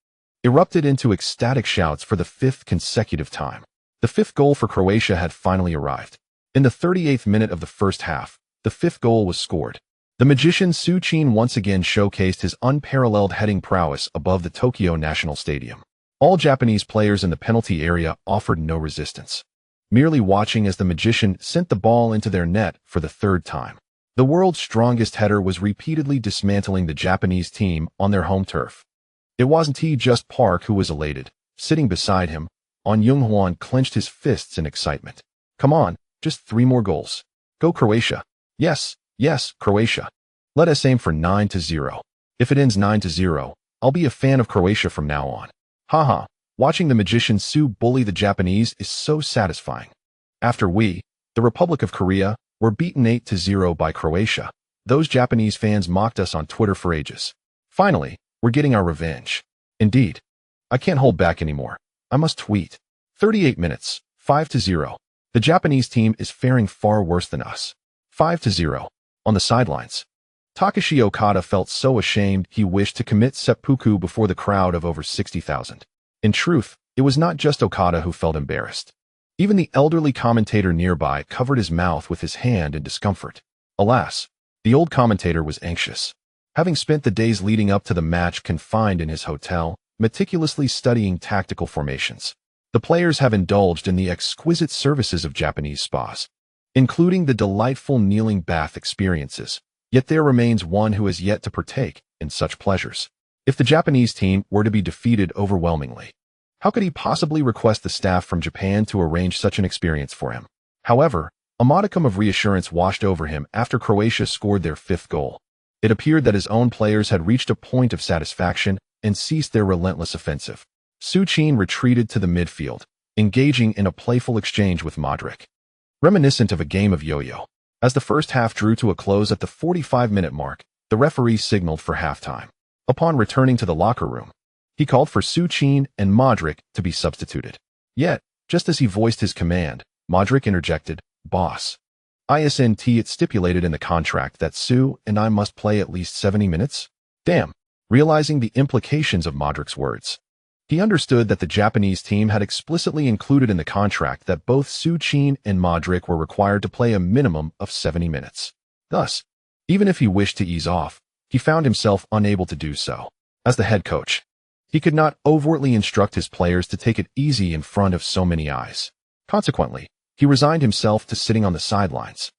erupted into ecstatic shouts for the 5th consecutive time. The 5th goal for Croatia had finally arrived. In the 38th minute of the first half, the 5th goal was scored. The magician Su Qin once again showcased his unparalleled heading prowess above the Tokyo National Stadium. All Japanese players in the penalty area offered no resistance, merely watching as the magician sent the ball into their net for the 3rd time. The world's strongest header was repeatedly dismantling the Japanese team on their home turf. It wasn't just Park who was elated. Sitting beside him, An Jung-hwan clenched his fists in excitement. Come on, just 3 more goals. Go Croatia. Yes, Croatia. Let us aim for 9-0. If it ends 9-0, I'll be a fan of Croatia from now on. Haha, watching the magician Su bully the Japanese is so satisfying. After we, the Republic of Korea, were beaten 8-0 by Croatia, those Japanese fans mocked us on Twitter for ages. Finally, we're getting our revenge. Indeed. I can't hold back anymore. I must tweet. 38 minutes, 5-0. The Japanese team is faring far worse than us. 5-0. On the sidelines, Takashi Okada felt so ashamed he wished to commit seppuku before the crowd of over 60,000. In truth, it was not just Okada who felt embarrassed. Even the elderly commentator nearby covered his mouth with his hand in discomfort. Alas, the old commentator was anxious. Having spent the days leading up to the match confined in his hotel, meticulously studying tactical formations, the players have indulged in the exquisite services of Japanese spas, including the delightful kneeling bath experiences. Yet there remains one who has yet to partake in such pleasures. If the Japanese team were to be defeated overwhelmingly, how could he possibly request the staff from Japan to arrange such an experience for him? However, a modicum of reassurance washed over him after Croatia scored their 5th goal. It appeared that his own players had reached a point of satisfaction and ceased their relentless offensive. Su Qin retreated to the midfield, engaging in a playful exchange with Modric, reminiscent of a game of yo-yo. As the first half drew to a close at the 45-minute mark, the referee signaled for halftime. Upon returning to the locker room, he called for Su Qin and Modric to be substituted. Yet, just as he voiced his command, Modric interjected, "Boss, isn't it stipulated in the contract that Su and I must play at least 70 minutes? Damn." Realizing the implications of Modric's words, he understood that the Japanese team had explicitly included in the contract that both Su Qin and Modric were required to play a minimum of 70 minutes. Thus, even if he wished to ease off, he found himself unable to do so. As the head coach, he could not overtly instruct his players to take it easy in front of so many eyes. Consequently, he resigned himself to sitting on the sidelines,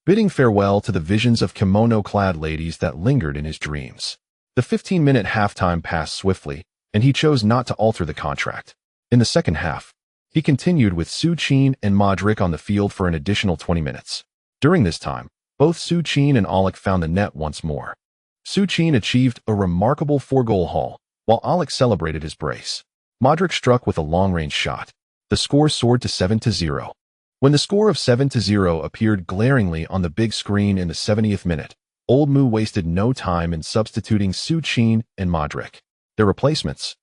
bidding farewell to the visions of kimono-clad ladies that lingered in his dreams. The 15-minute halftime passed swiftly, and he chose not to alter the contract. In the second half, he continued with Su Qin and Modric on the field for an additional 20 minutes. During this time, both Su Qin and Alec found the net once more. Su Qin achieved a remarkable 4-goal haul, while Alec celebrated his brace. Modric struck with a long-range shot. The score soared to 7-0. When the score of 7-0 appeared glaringly on the big screen in the 70th minute, Old Mu wasted no time in substituting Su Qin and Modric. Their replacements,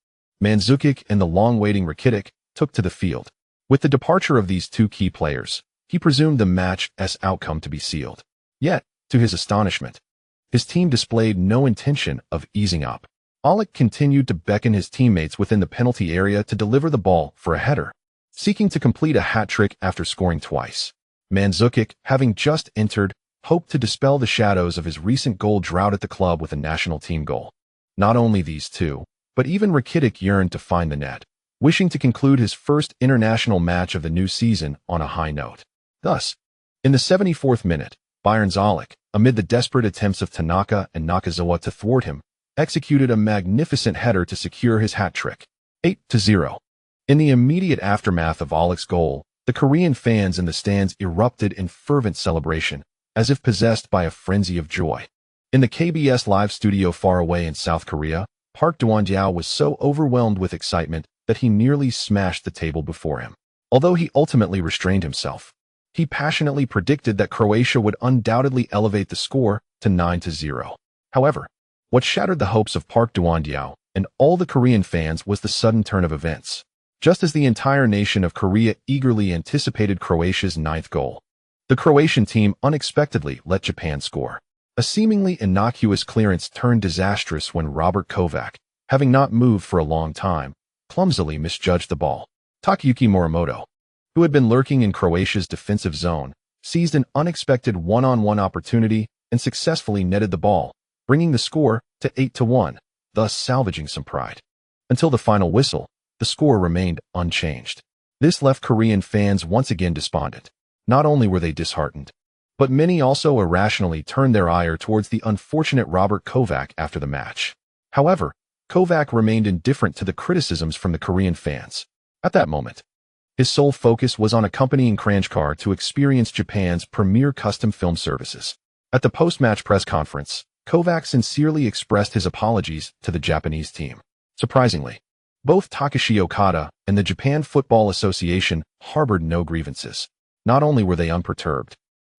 Mandzukic and the long-waiting Rakitic, took to the field. With the departure of these 2 key players, he presumed the match's outcome to be sealed. Yet, to his astonishment, his team displayed no intention of easing up. Alec continued to beckon his teammates within the penalty area to deliver the ball for a header, seeking to complete a hat-trick after scoring twice. Mandzukic, having just entered, hoped to dispel the shadows of his recent goal drought at the club with a national team goal. Not only these 2, but even Rakitic yearned to find the net, wishing to conclude his first international match of the new season on a high note. Thus, in the 74th minute, Bayern's Aulik, amid the desperate attempts of Tanaka and Nakazawa to thwart him, executed a magnificent header to secure his hat trick. 8-0. In the immediate aftermath of Aulik's goal, the Korean fans in the stands erupted in fervent celebration, as if possessed by a frenzy of joy. In the KBS live studio far away in South Korea, Park Dwon-diao was so overwhelmed with excitement that he nearly smashed the table before him. Although he ultimately restrained himself, he passionately predicted that Croatia would undoubtedly elevate the score to 9-0. However, what shattered the hopes of Park Dwon-diao and all the Korean fans was the sudden turn of events. Just as the entire nation of Korea eagerly anticipated Croatia's ninth goal, the Croatian team unexpectedly let Japan score. A seemingly innocuous clearance turned disastrous when Robert Kovac, having not moved for a long time, clumsily misjudged the ball. Takayuki Morimoto, who had been lurking in Croatia's defensive zone, seized an unexpected one-on-one opportunity and successfully netted the ball, bringing the score to 8-1, thus salvaging some pride. Until the final whistle, the score remained unchanged. This left Korean fans once again despondent. Not only were they disheartened, but many also irrationally turned their ire towards the unfortunate Robert Kovac after the match. However, Kovac remained indifferent to the criticisms from the Korean fans. At that moment, his sole focus was on accompanying Kranjčar to experience Japan's premier custom film services. At the post-match press conference, Kovac sincerely expressed his apologies to the Japanese team. Surprisingly, both Takashi Okada and the Japan Football Association harbored no grievances. Not only were they unperturbed,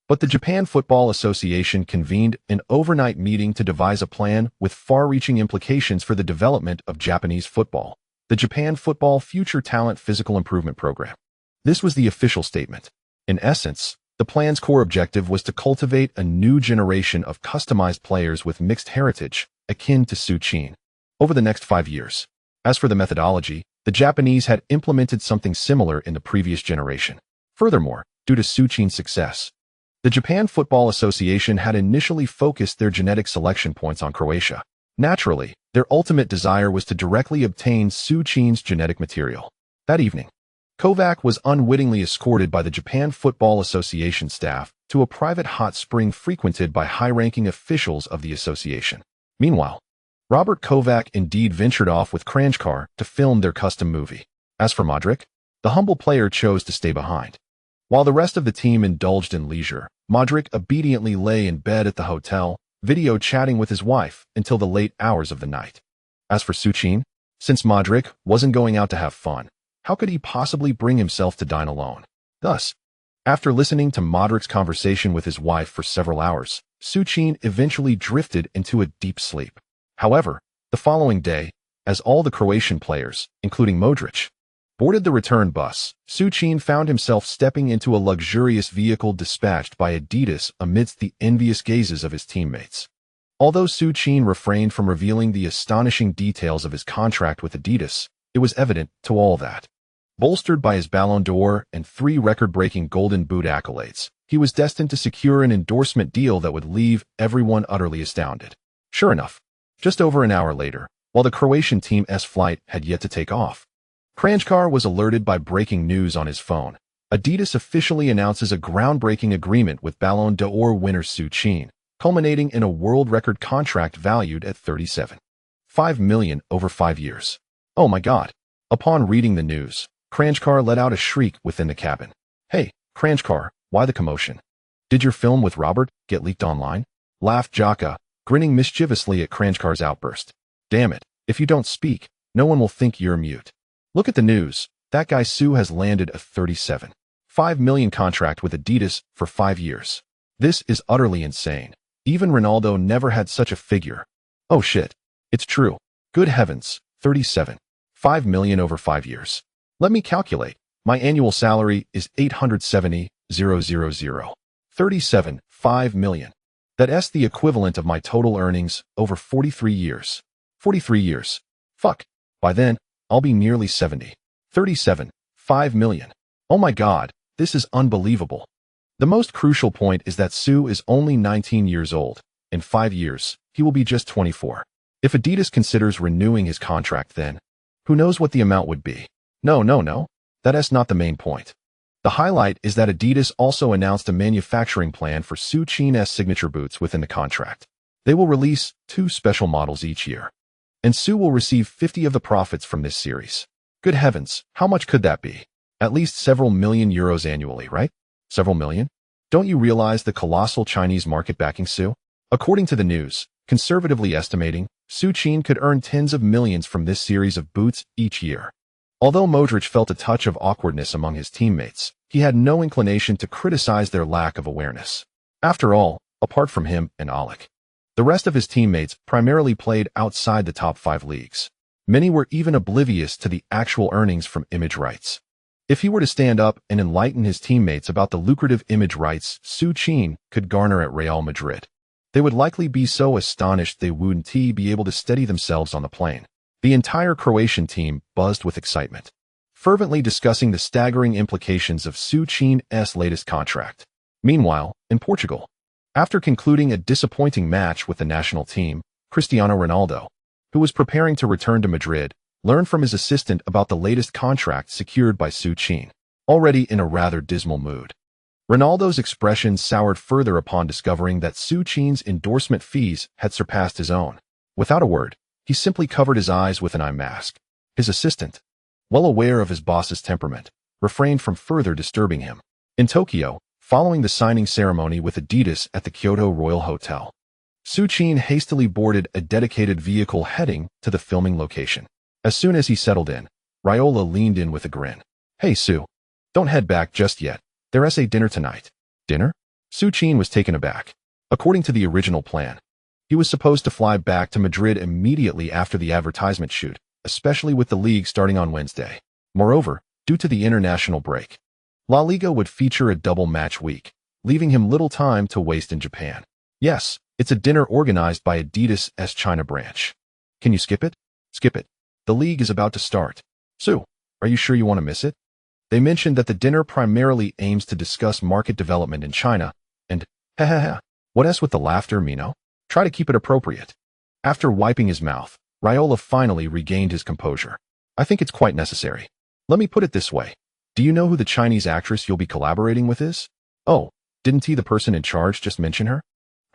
but the Japan Football Association convened an overnight meeting to devise a plan with far-reaching implications for the development of Japanese football, the Japan Football Future Talent Physical Improvement Program. This was the official statement. In essence, the plan's core objective was to cultivate a new generation of customized players with mixed heritage, akin to Su Qin, over the next 5 years. As for the methodology, the Japanese had implemented something similar in the previous generation. Furthermore, due to Su Qin's success, the Japan Football Association had initially focused their genetic selection points on Croatia. Naturally, their ultimate desire was to directly obtain Su Qin's genetic material. That evening, Kovac was unwittingly escorted by the Japan Football Association staff to a private hot spring frequented by high-ranking officials of the association. Meanwhile, Robert Kovac indeed ventured off with Kranjčar to film their custom movie. As for Modric, the humble player chose to stay behind. While the rest of the team indulged in leisure, Modric obediently lay in bed at the hotel, video chatting with his wife until the late hours of the night. As for Su Qin, since Modric wasn't going out to have fun, how could he possibly bring himself to dine alone? Thus, after listening to Modric's conversation with his wife for several hours, Su Qin eventually drifted into a deep sleep. However, the following day, as all the Croatian players, including Modric, boarded the return bus, Su Qin found himself stepping into a luxurious vehicle dispatched by Adidas amidst the envious gazes of his teammates. Although Su Qin refrained from revealing the astonishing details of his contract with Adidas, it was evident to all that, bolstered by his Ballon d'Or and 3 record-breaking Golden Boot accolades, he was destined to secure an endorsement deal that would leave everyone utterly astounded. Sure enough, just over an hour later, while the Croatian team's flight had yet to take off, Kranjčar was alerted by breaking news on his phone. Adidas officially announces a groundbreaking agreement with Ballon d'Or winner Su Qin, culminating in a world record contract valued at $37.5 million over 5 years. Oh my God. Upon reading the news, Kranjčar let out a shriek within the cabin. Hey, Kranjčar, why the commotion? Did your film with Robert get leaked online? Laughed Jaka, grinning mischievously at Kranjčar's outburst. Damn it, if you don't speak, no one will think you're mute. Look at the news. That guy Su has landed a $37.5 million contract with Adidas for 5 years. This is utterly insane. Even Ronaldo never had such a figure. Oh shit. It's true. Good heavens, $37.5 million over 5 years. Let me calculate. My annual salary is $870,000. $37.5 million. That's the equivalent of my total earnings over 43 years. 43 years. Fuck. By then, I'll be nearly 70. $37.5 million. Oh my God, this is unbelievable. The most crucial point is that Su is only 19 years old. In 5 years, he will be just 24. If Adidas considers renewing his contract then, who knows what the amount would be? No. That's not the main point. The highlight is that Adidas also announced a manufacturing plan for Su Qin's signature boots within the contract. They will release 2 special models each year, and Su will receive 50 of the profits from this series. Good heavens, how much could that be? At least several million euros annually, right? Several million? Don't you realize the colossal Chinese market backing Su? According to the news, conservatively estimating, Su Qin could earn tens of millions from this series of boots each year. Although Modric felt a touch of awkwardness among his teammates, he had no inclination to criticize their lack of awareness. After all, apart from him and Alec, the rest of his teammates primarily played outside the top 5 leagues. Many were even oblivious to the actual earnings from image rights. If he were to stand up and enlighten his teammates about the lucrative image rights Su Qin could garner at Real Madrid, they would likely be so astonished they wouldn't be able to steady themselves on the plane. The entire Croatian team buzzed with excitement, fervently discussing the staggering implications of Su Qin's latest contract. Meanwhile, in Portugal, after concluding a disappointing match with the national team, Cristiano Ronaldo, who was preparing to return to Madrid, learned from his assistant about the latest contract secured by Su Qin, already in a rather dismal mood. Ronaldo's expression soured further upon discovering that Su Qin's endorsement fees had surpassed his own. Without a word, he simply covered his eyes with an eye mask. His assistant, well aware of his boss's temperament, refrained from further disturbing him. In Tokyo, following the signing ceremony with Adidas at the Kyoto Royal Hotel, Su Qin hastily boarded a dedicated vehicle heading to the filming location. As soon as he settled in, Raiola leaned in with a grin. "Hey, Su, don't head back just yet. There's a dinner tonight." Dinner? Su Qin was taken aback. According to the original plan, he was supposed to fly back to Madrid immediately after the advertisement shoot, especially with the league starting on Wednesday. Moreover, due to the international break, La Liga would feature a double match week, leaving him little time to waste in Japan. Yes, it's a dinner organized by Adidas' China branch. Can you skip it? Skip it. The league is about to start. Su, are you sure you want to miss it? They mentioned that the dinner primarily aims to discuss market development in China, and, what else with the laughter, Mino? Try to keep it appropriate. After wiping his mouth, Raiola finally regained his composure. I think it's quite necessary. Let me put it this way. Do you know who the Chinese actress you'll be collaborating with is? Oh, didn't the person in charge just mention her?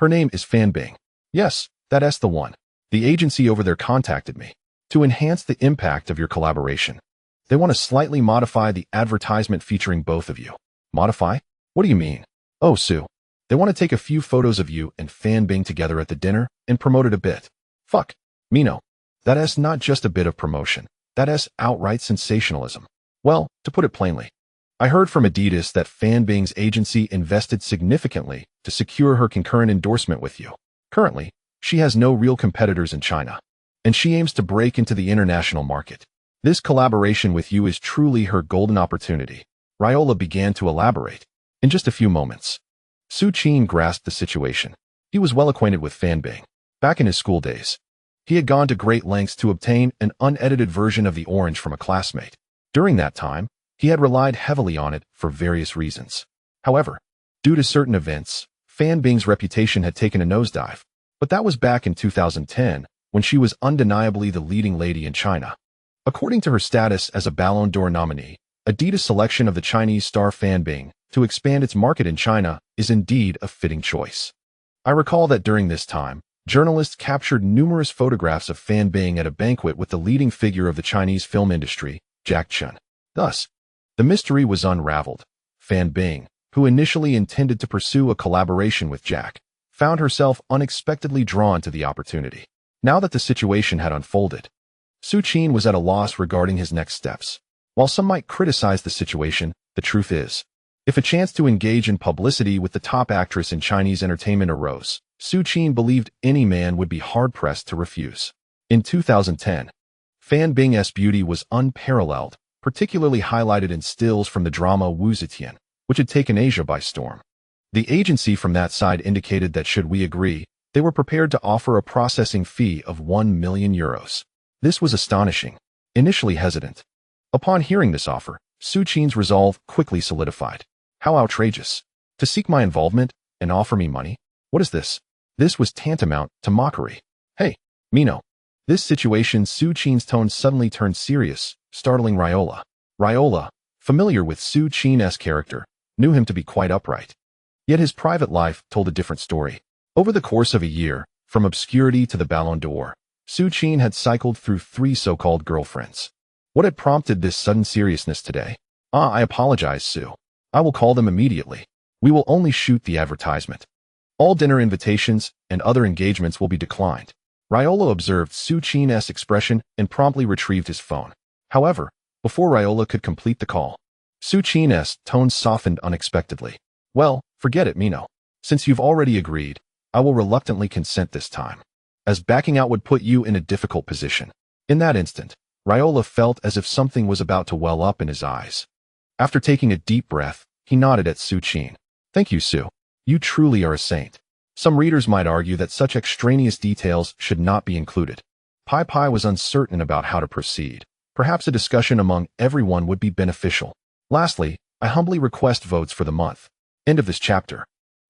Her name is Fan Bing. Yes, that's the one. The agency over there contacted me. To enhance the impact of your collaboration, they want to slightly modify the advertisement featuring both of you. Modify? What do you mean? Oh, Su. They want to take a few photos of you and Fan Bing together at the dinner and promote it a bit. Fuck. Mino. That's not just a bit of promotion. That's outright sensationalism. Well, to put it plainly, I heard from Adidas that Fan Bing's agency invested significantly to secure her concurrent endorsement with you. Currently, she has no real competitors in China, and she aims to break into the international market. This collaboration with you is truly her golden opportunity. Raiola began to elaborate. In just a few moments, Su Qin grasped the situation. He was well acquainted with Fan Bing. Back in his school days, he had gone to great lengths to obtain an unedited version of the orange from a classmate. During that time, he had relied heavily on it for various reasons. However, due to certain events, Fan Bing's reputation had taken a nosedive. But that was back in 2010, when she was undeniably the leading lady in China. According to her status as a Ballon d'Or nominee, Adidas' selection of the Chinese star Fan Bing to expand its market in China is indeed a fitting choice. I recall that during this time, journalists captured numerous photographs of Fan Bing at a banquet with the leading figure of the Chinese film industry, Jack Chun. Thus, the mystery was unraveled. Fan Bing, who initially intended to pursue a collaboration with Jack, found herself unexpectedly drawn to the opportunity. Now that the situation had unfolded, Su Qin was at a loss regarding his next steps. While some might criticize the situation, the truth is, if a chance to engage in publicity with the top actress in Chinese entertainment arose, Su Qin believed any man would be hard-pressed to refuse. In 2010, Fan Bing's beauty was unparalleled, particularly highlighted in stills from the drama Wu Zetian, which had taken Asia by storm. The agency from that side indicated that should we agree, they were prepared to offer a processing fee of 1 million euros. This was astonishing. Initially hesitant, upon hearing this offer, Su Qin's resolve quickly solidified. How outrageous. To seek my involvement and offer me money? What is this? This was tantamount to mockery. Hey, Mino. This situation, Su Qin's tone suddenly turned serious, startling Raiola. Raiola, familiar with Su Qin's character, knew him to be quite upright. Yet his private life told a different story. Over the course of a year, from obscurity to the Ballon d'Or, Su Qin had cycled through 3 so-called girlfriends. What had prompted this sudden seriousness today? I apologize, Su. I will call them immediately. We will only shoot the advertisement. All dinner invitations and other engagements will be declined. Raiola observed Su Qin's expression and promptly retrieved his phone. However, before Raiola could complete the call, Su Qin's tone softened unexpectedly. Well, forget it, Mino. Since you've already agreed, I will reluctantly consent this time, as backing out would put you in a difficult position. In that instant, Raiola felt as if something was about to well up in his eyes. After taking a deep breath, he nodded at Su Qin. Thank you, Su. You truly are a saint. Some readers might argue that such extraneous details should not be included. Pepe was uncertain about how to proceed. Perhaps a discussion among everyone would be beneficial. Lastly, I humbly request votes for the month. End of this chapter.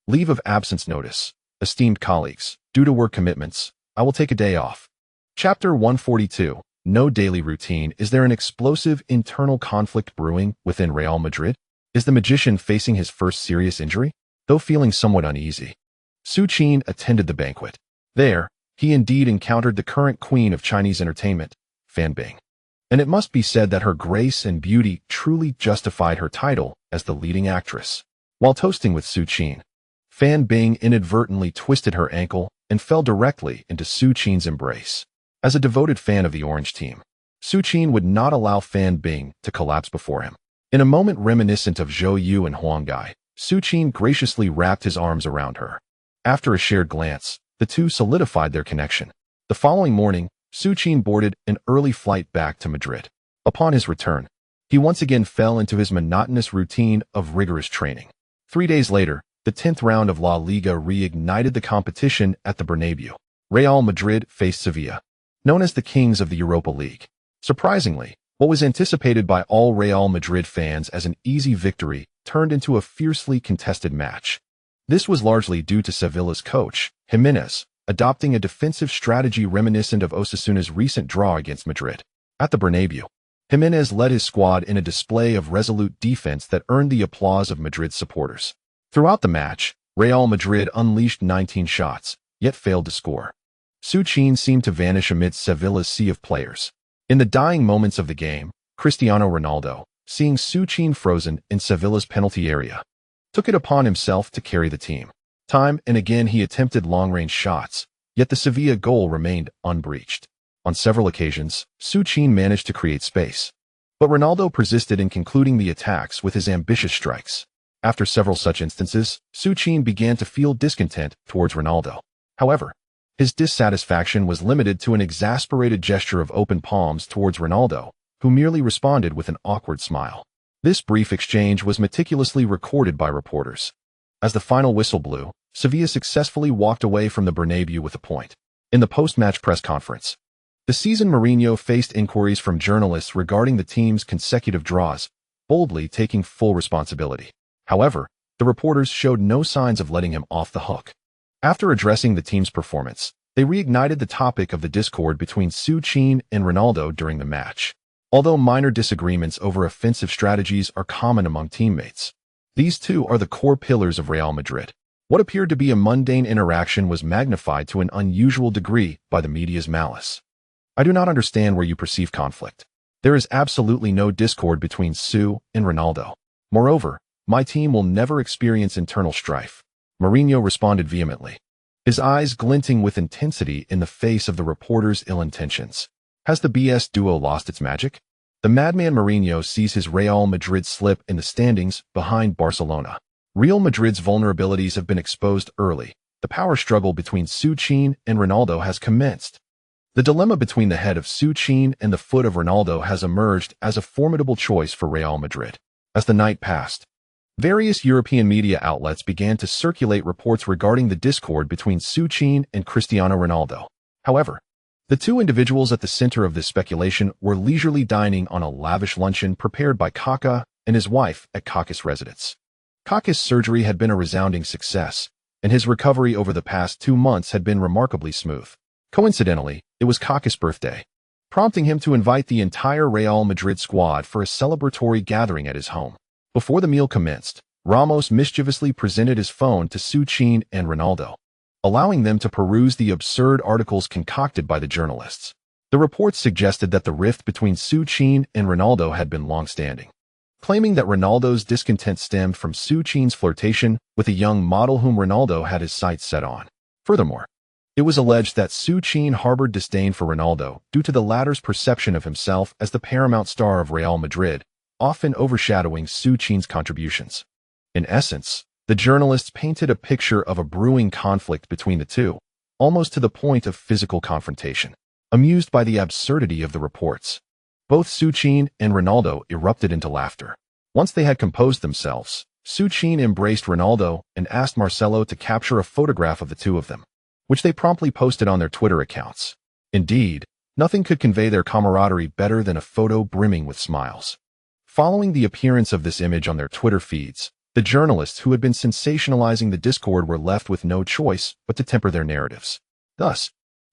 Leave of absence notice. Esteemed colleagues, due to work commitments, I will take a day off. Chapter 142. No daily routine. Is there an explosive internal conflict brewing within Real Madrid? Is the magician facing his first serious injury? Though feeling somewhat uneasy, Su Qin attended the banquet. There, he indeed encountered the current queen of Chinese entertainment, Fan Bing. And it must be said that her grace and beauty truly justified her title as the leading actress. While toasting with Su Qin, Fan Bing inadvertently twisted her ankle and fell directly into Su Qin's embrace. As a devoted fan of the Orange team, Su Qin would not allow Fan Bing to collapse before him. In a moment reminiscent of Zhou Yu and Huang Gai, Su Qin graciously wrapped his arms around her. After a shared glance, the two solidified their connection. The following morning, Su Qin boarded an early flight back to Madrid. Upon his return, he once again fell into his monotonous routine of rigorous training. 3 days later, the 10th round of La Liga reignited the competition at the Bernabeu. Real Madrid faced Sevilla, known as the Kings of the Europa League. Surprisingly, what was anticipated by all Real Madrid fans as an easy victory turned into a fiercely contested match. This was largely due to Sevilla's coach, Jimenez, adopting a defensive strategy reminiscent of Osasuna's recent draw against Madrid. At the Bernabeu, Jimenez led his squad in a display of resolute defense that earned the applause of Madrid's supporters. Throughout the match, Real Madrid unleashed 19 shots, yet failed to score. Su Qin seemed to vanish amidst Sevilla's sea of players. In the dying moments of the game, Cristiano Ronaldo, seeing Su Qin frozen in Sevilla's penalty area, took it upon himself to carry the team. Time and again he attempted long-range shots, yet the Sevilla goal remained unbreached. On several occasions, Su Qin managed to create space, but Ronaldo persisted in concluding the attacks with his ambitious strikes. After several such instances, Su Qin began to feel discontent towards Ronaldo. However, his dissatisfaction was limited to an exasperated gesture of open palms towards Ronaldo, who merely responded with an awkward smile. This brief exchange was meticulously recorded by reporters. As the final whistle blew, Sevilla successfully walked away from the Bernabeu with a point. In the post-match press conference, the seasoned Mourinho faced inquiries from journalists regarding the team's consecutive draws, boldly taking full responsibility. However, the reporters showed no signs of letting him off the hook. After addressing the team's performance, they reignited the topic of the discord between Su Qin and Ronaldo during the match. Although minor disagreements over offensive strategies are common among teammates, these two are the core pillars of Real Madrid. What appeared to be a mundane interaction was magnified to an unusual degree by the media's malice. I do not understand where you perceive conflict. There is absolutely no discord between Su and Ronaldo. Moreover, my team will never experience internal strife. Mourinho responded vehemently, his eyes glinting with intensity in the face of the reporter's ill intentions. Has the BS duo lost its magic? The madman Mourinho sees his Real Madrid slip in the standings behind Barcelona. Real Madrid's vulnerabilities have been exposed early. The power struggle between Su Qin and Ronaldo has commenced. The dilemma between the head of Su Qin and the foot of Ronaldo has emerged as a formidable choice for Real Madrid. As the night passed, various European media outlets began to circulate reports regarding the discord between Su Qin and Cristiano Ronaldo. However, the two individuals at the center of this speculation were leisurely dining on a lavish luncheon prepared by Kaká and his wife at Kaká's residence. Kaká's surgery had been a resounding success, and his recovery over the past 2 months had been remarkably smooth. Coincidentally, it was Kaká's birthday. prompting him to invite the entire Real Madrid squad for a celebratory gathering at his home. Before the meal commenced, Ramos mischievously presented his phone to Su Qin and Ronaldo, allowing them to peruse the absurd articles concocted by the journalists. The reports suggested that the rift between Su Qin and Ronaldo had been long-standing, claiming that Ronaldo's discontent stemmed from Su Qin's flirtation with a young model whom Ronaldo had his sights set on. Furthermore, it was alleged that Su Qin harbored disdain for Ronaldo due to the latter's perception of himself as the paramount star of Real Madrid, often overshadowing Su Qin's contributions. In essence, the journalists painted a picture of a brewing conflict between the two, almost to the point of physical confrontation. Amused by the absurdity of the reports, both Su Qin and Ronaldo erupted into laughter. Once they had composed themselves, Su Qin embraced Ronaldo and asked Marcelo to capture a photograph of the two of them, which they promptly posted on their Twitter accounts. Indeed, nothing could convey their camaraderie better than a photo brimming with smiles. Following the appearance of this image on their Twitter feeds, the journalists who had been sensationalizing the discord were left with no choice but to temper their narratives. Thus,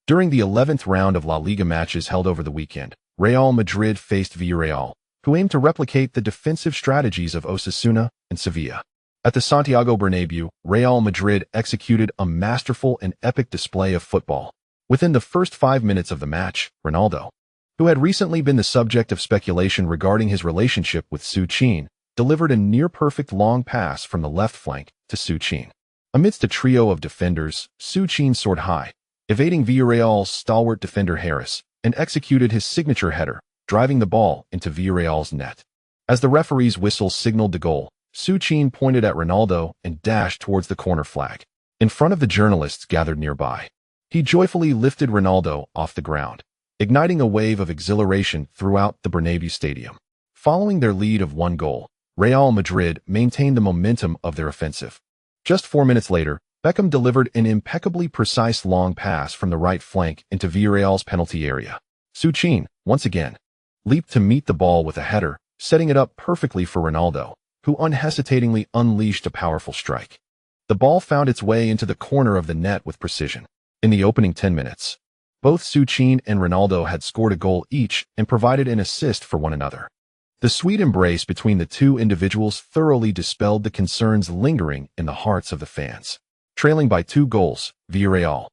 during the 11th round of La Liga matches held over the weekend, Real Madrid faced Villarreal, who aimed to replicate the defensive strategies of Osasuna and Sevilla. At the Santiago Bernabéu, Real Madrid executed a masterful and epic display of football. Within the first 5 minutes of the match, Ronaldo, who had recently been the subject of speculation regarding his relationship with Su Qin, delivered a near-perfect long pass from the left flank to Su Qin. Amidst a trio of defenders, Su Qin soared high, evading Villarreal's stalwart defender Harris, and executed his signature header, driving the ball into Villarreal's net. As the referee's whistle signaled the goal, Su Qin pointed at Ronaldo and dashed towards the corner flag. In front of the journalists gathered nearby, he joyfully lifted Ronaldo off the ground, igniting a wave of exhilaration throughout the Bernabéu stadium. Following their lead of 1 goal, Real Madrid maintained the momentum of their offensive. Just 4 minutes later, Beckham delivered an impeccably precise long pass from the right flank into Villarreal's penalty area. Su Qin, once again, leaped to meet the ball with a header, setting it up perfectly for Ronaldo, who unhesitatingly unleashed a powerful strike. The ball found its way into the corner of the net with precision. In the opening 10 minutes, both Su Qin and Ronaldo had scored a goal each and provided an assist for one another. The sweet embrace between the two individuals thoroughly dispelled the concerns lingering in the hearts of the fans. Trailing by 2 goals, Villarreal,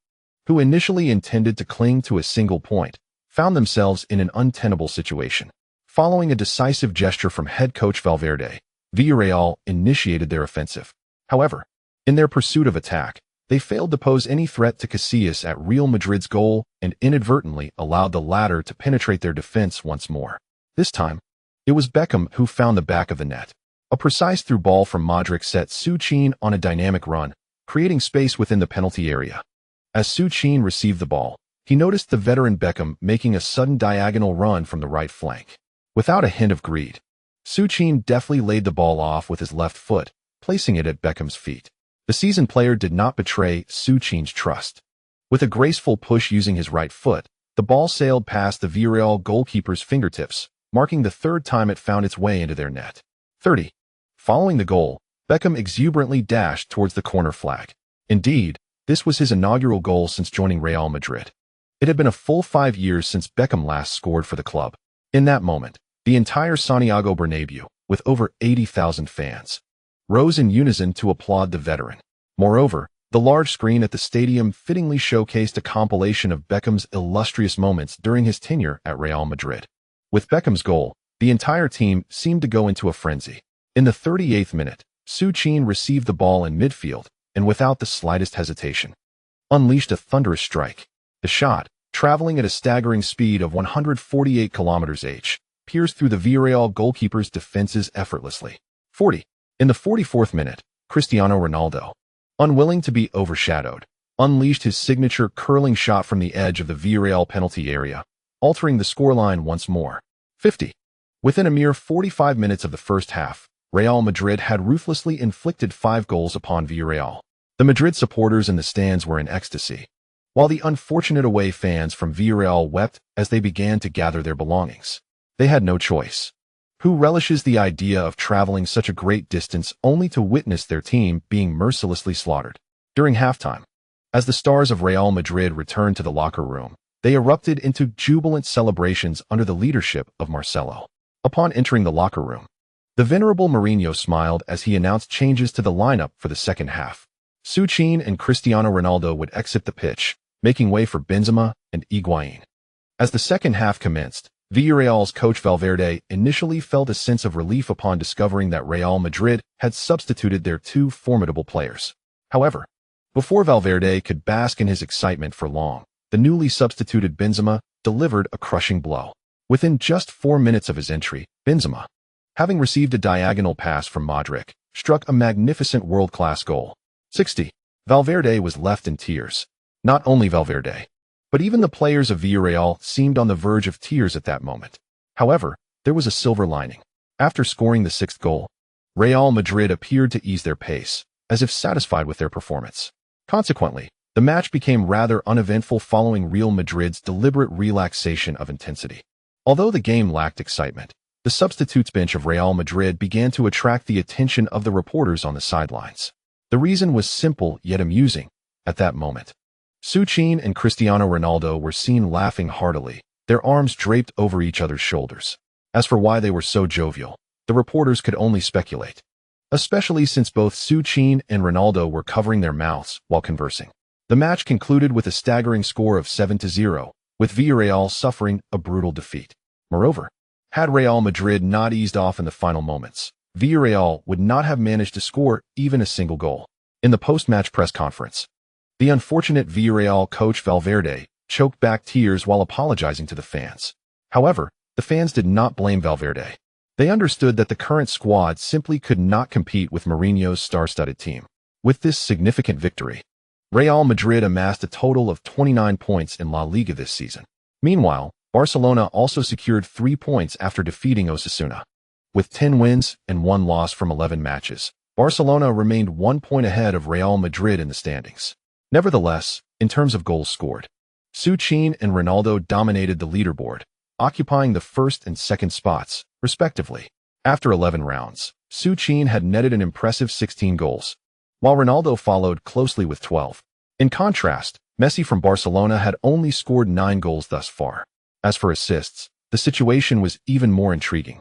who initially intended to cling to a single point, found themselves in an untenable situation. Following a decisive gesture from head coach Valverde, Villarreal initiated their offensive. However, in their pursuit of attack, they failed to pose any threat to Casillas at Real Madrid's goal and inadvertently allowed the latter to penetrate their defense once more. This time, it was Beckham who found the back of the net. A precise through ball from Modric set Su Qin on a dynamic run, creating space within the penalty area. As Su Qin received the ball, he noticed the veteran Beckham making a sudden diagonal run from the right flank. Without a hint of greed, Su Qin deftly laid the ball off with his left foot, placing it at Beckham's feet. The seasoned player did not betray Su Qin's trust. With a graceful push using his right foot, the ball sailed past the Villarreal goalkeeper's fingertips, marking the 3rd time it found its way into their net. 30. Following the goal, Beckham exuberantly dashed towards the corner flag. Indeed, this was his inaugural goal since joining Real Madrid. It had been a full 5 years since Beckham last scored for the club. In that moment, the entire Santiago Bernabéu, with over 80,000 fans, rose in unison to applaud the veteran. Moreover, the large screen at the stadium fittingly showcased a compilation of Beckham's illustrious moments during his tenure at Real Madrid. With Beckham's goal, the entire team seemed to go into a frenzy. In the 38th minute, Su Qin received the ball in midfield and without the slightest hesitation, unleashed a thunderous strike. The shot, traveling at a staggering speed of 148 km/h, pierced through the Villarreal goalkeeper's defenses effortlessly. 40. In the 44th minute, Cristiano Ronaldo, unwilling to be overshadowed, unleashed his signature curling shot from the edge of the Villarreal penalty area, altering the scoreline once more. 50. Within a mere 45 minutes of the first half, Real Madrid had ruthlessly inflicted 5 goals upon Villarreal. The Madrid supporters in the stands were in ecstasy, while the unfortunate away fans from Villarreal wept as they began to gather their belongings. They had no choice. Who relishes the idea of traveling such a great distance only to witness their team being mercilessly slaughtered? During halftime, as the stars of Real Madrid returned to the locker room, they erupted into jubilant celebrations under the leadership of Marcelo. Upon entering the locker room, the venerable Mourinho smiled as he announced changes to the lineup for the second half. Su Qin and Cristiano Ronaldo would exit the pitch, making way for Benzema and Higuain. As the second half commenced, Villarreal's coach Valverde initially felt a sense of relief upon discovering that Real Madrid had substituted their two formidable players. However, before Valverde could bask in his excitement for long, the newly substituted Benzema delivered a crushing blow. Within just 4 minutes of his entry, Benzema, having received a diagonal pass from Modric, struck a magnificent world-class goal. 60. Valverde was left in tears. Not only Valverde, but even the players of Villarreal seemed on the verge of tears at that moment. However, there was a silver lining. After scoring the sixth goal, Real Madrid appeared to ease their pace, as if satisfied with their performance. Consequently, the match became rather uneventful following Real Madrid's deliberate relaxation of intensity. Although the game lacked excitement, the substitutes bench of Real Madrid began to attract the attention of the reporters on the sidelines. The reason was simple yet amusing. At that moment, Su Qin and Cristiano Ronaldo were seen laughing heartily, their arms draped over each other's shoulders. As for why they were so jovial, the reporters could only speculate, especially since both Su Qin and Ronaldo were covering their mouths while conversing. The match concluded with a staggering score of 7-0, with Villarreal suffering a brutal defeat. Moreover, had Real Madrid not eased off in the final moments, Villarreal would not have managed to score even a single goal. In the post-match press conference, the unfortunate Villarreal coach Valverde choked back tears while apologizing to the fans. However, the fans did not blame Valverde. They understood that the current squad simply could not compete with Mourinho's star-studded team. With this significant victory, Real Madrid amassed a total of 29 points in La Liga this season. Meanwhile, Barcelona also secured 3 points after defeating Osasuna. With 10 wins and 1 loss from 11 matches, Barcelona remained 1 point ahead of Real Madrid in the standings. Nevertheless, in terms of goals scored, Su Qin and Ronaldo dominated the leaderboard, occupying the first and second spots, respectively. After 11 rounds, Su Qin had netted an impressive 16 goals, while Ronaldo followed closely with 12. In contrast, Messi from Barcelona had only scored 9 goals thus far. As for assists, the situation was even more intriguing.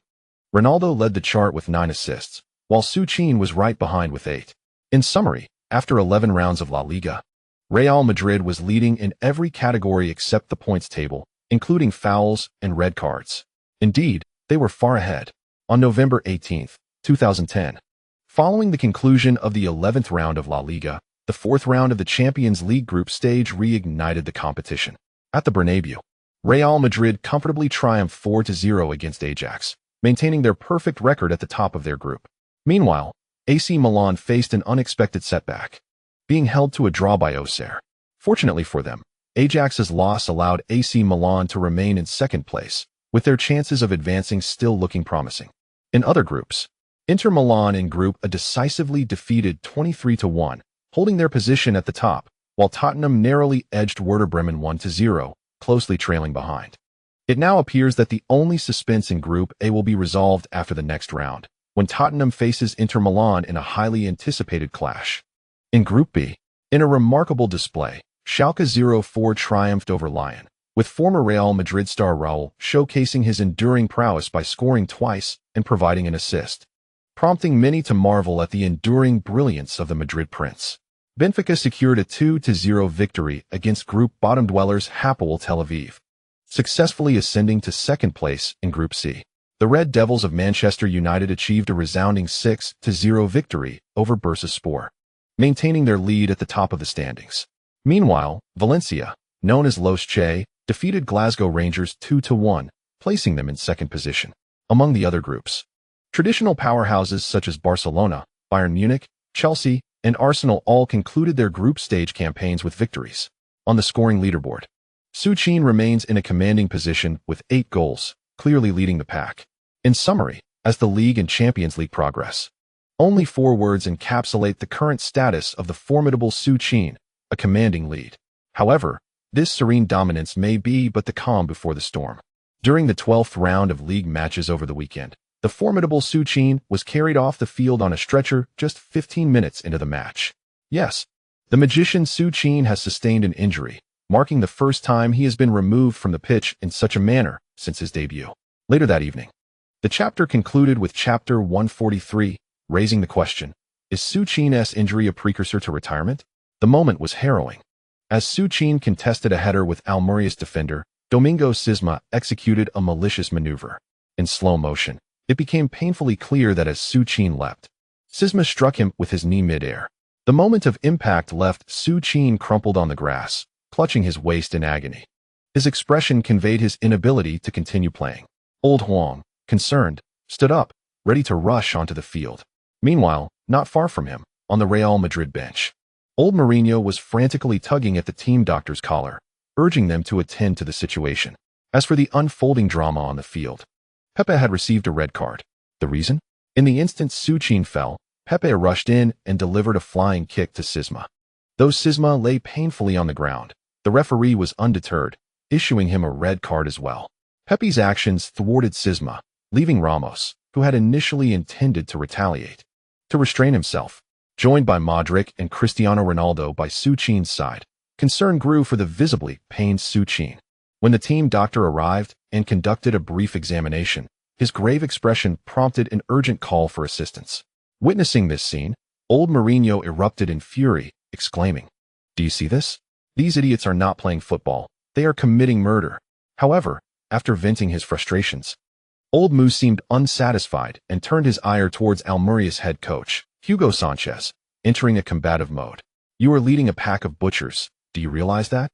Ronaldo led the chart with 9 assists, while Su Qin was right behind with 8. In summary, after 11 rounds of La Liga, Real Madrid was leading in every category except the points table, including fouls and red cards. Indeed, they were far ahead. On November 18, 2010, following the conclusion of the 11th round of La Liga, the 4th round of the Champions League group stage reignited the competition. At the Bernabeu, Real Madrid comfortably triumphed 4-0 against Ajax, maintaining their perfect record at the top of their group. Meanwhile, AC Milan faced an unexpected setback, being held to a draw by Auxerre. Fortunately for them, Ajax's loss allowed AC Milan to remain in second place, with their chances of advancing still looking promising. In other groups, Inter Milan in Group A decisively defeated 23-1, holding their position at the top, while Tottenham narrowly edged Werder Bremen 1-0, closely trailing behind. It now appears that the only suspense in Group A will be resolved after the next round, when Tottenham faces Inter Milan in a highly anticipated clash. In Group B, in a remarkable display, Schalke 04 triumphed over Lyon, with former Real Madrid star Raul showcasing his enduring prowess by scoring twice and providing an assist, prompting many to marvel at the enduring brilliance of the Madrid Prince. Benfica secured a 2-0 victory against Group bottom dwellers Hapoel Tel Aviv, successfully ascending to second place in Group C. The Red Devils of Manchester United achieved a resounding 6-0 victory over Bursaspor, maintaining their lead at the top of the standings. Meanwhile, Valencia, known as Los Che, defeated Glasgow Rangers 2-1, placing them in second position. Among the other groups, traditional powerhouses such as Barcelona, Bayern Munich, Chelsea, and Arsenal all concluded their group stage campaigns with victories. On the scoring leaderboard, Su Qin remains in a commanding position with 8 goals, clearly leading the pack. In summary, as the league and Champions League progress, only 4 words encapsulate the current status of the formidable Su Qin, a commanding lead. However, this serene dominance may be but the calm before the storm. During the 12th round of league matches over the weekend, the formidable Su Qin was carried off the field on a stretcher just 15 minutes into the match. Yes, the magician Su Qin has sustained an injury, marking the first time he has been removed from the pitch in such a manner since his debut. Later that evening, the chapter concluded with chapter 143, raising the question, is Su Qin's injury a precursor to retirement? The moment was harrowing. As Su Qin contested a header with Almeria's defender, Domingo Sisma executed a malicious maneuver. In slow motion, it became painfully clear that as Su Qin leapt, Sisma struck him with his knee mid-air. The moment of impact left Su Qin crumpled on the grass, clutching his waist in agony. His expression conveyed his inability to continue playing. Old Huang, concerned, stood up, ready to rush onto the field. Meanwhile, not far from him, on the Real Madrid bench, old Mourinho was frantically tugging at the team doctor's collar, urging them to attend to the situation. As for the unfolding drama on the field, Pepe had received a red card. The reason? In the instant Su Qin fell, Pepe rushed in and delivered a flying kick to Sisma. Though Sisma lay painfully on the ground, the referee was undeterred, issuing him a red card as well. Pepe's actions thwarted Sisma, leaving Ramos, who had initially intended to retaliate, to restrain himself. Joined by Modric and Cristiano Ronaldo by Su Qin's side, concern grew for the visibly pained Su Qin. When the team doctor arrived and conducted a brief examination, his grave expression prompted an urgent call for assistance. Witnessing this scene, old Mourinho erupted in fury, exclaiming, "Do you see this? These idiots are not playing football, they are committing murder." However, after venting his frustrations, old Mu seemed unsatisfied and turned his ire towards Almeria's head coach, Hugo Sanchez, entering a combative mode. "You are leading a pack of butchers, do you realize that?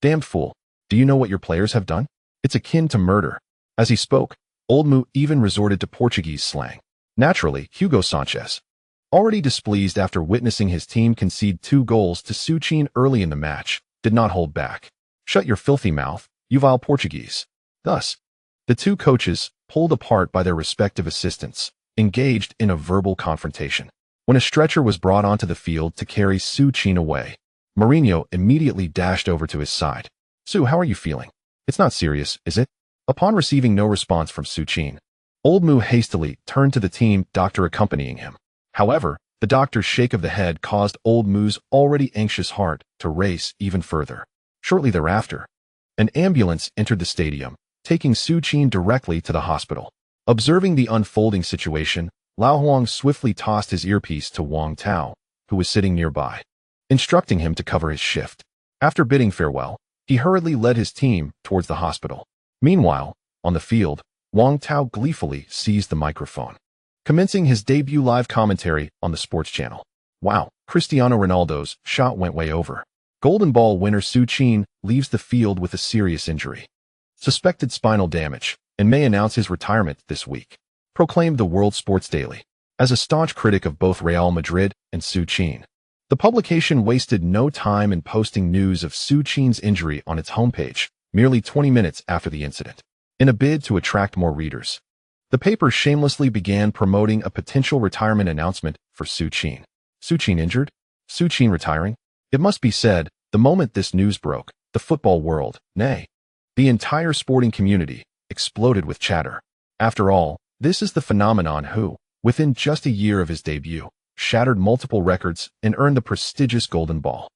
Damned fool, do you know what your players have done? It's akin to murder." As he spoke, old Mu even resorted to Portuguese slang. Naturally, Hugo Sanchez, already displeased after witnessing his team concede 2 goals to Su Qin early in the match, did not hold back. "Shut your filthy mouth, you vile Portuguese." Thus, the two coaches, pulled apart by their respective assistants, engaged in a verbal confrontation. When a stretcher was brought onto the field to carry Su Qin away, Mourinho immediately dashed over to his side. "Su, how are you feeling? It's not serious, is it?" Upon receiving no response from Su Qin, old Mu hastily turned to the team doctor accompanying him. However, the doctor's shake of the head caused old Mu's already anxious heart to race even further. Shortly thereafter, an ambulance entered the stadium, taking Su Qin directly to the hospital. Observing the unfolding situation, Lao Huang swiftly tossed his earpiece to Wang Tao, who was sitting nearby, instructing him to cover his shift. After bidding farewell, he hurriedly led his team towards the hospital. Meanwhile, on the field, Wang Tao gleefully seized the microphone, commencing his debut live commentary on the sports channel. "Wow, Cristiano Ronaldo's shot went way over. Golden Ball winner Su Qin leaves the field with a serious injury. Suspected spinal damage, and may announce his retirement this week," proclaimed the World Sports Daily. As a staunch critic of both Real Madrid and Su Qin, the publication wasted no time in posting news of Su Qin's injury on its homepage, merely 20 minutes after the incident. In a bid to attract more readers, the paper shamelessly began promoting a potential retirement announcement for Su Qin. Su Qin injured? Su Qin retiring? It must be said, the moment this news broke, the football world, nay, the entire sporting community, exploded with chatter. After all, this is the phenomenon who, within just a year of his debut, shattered multiple records and earned the prestigious Golden Ball.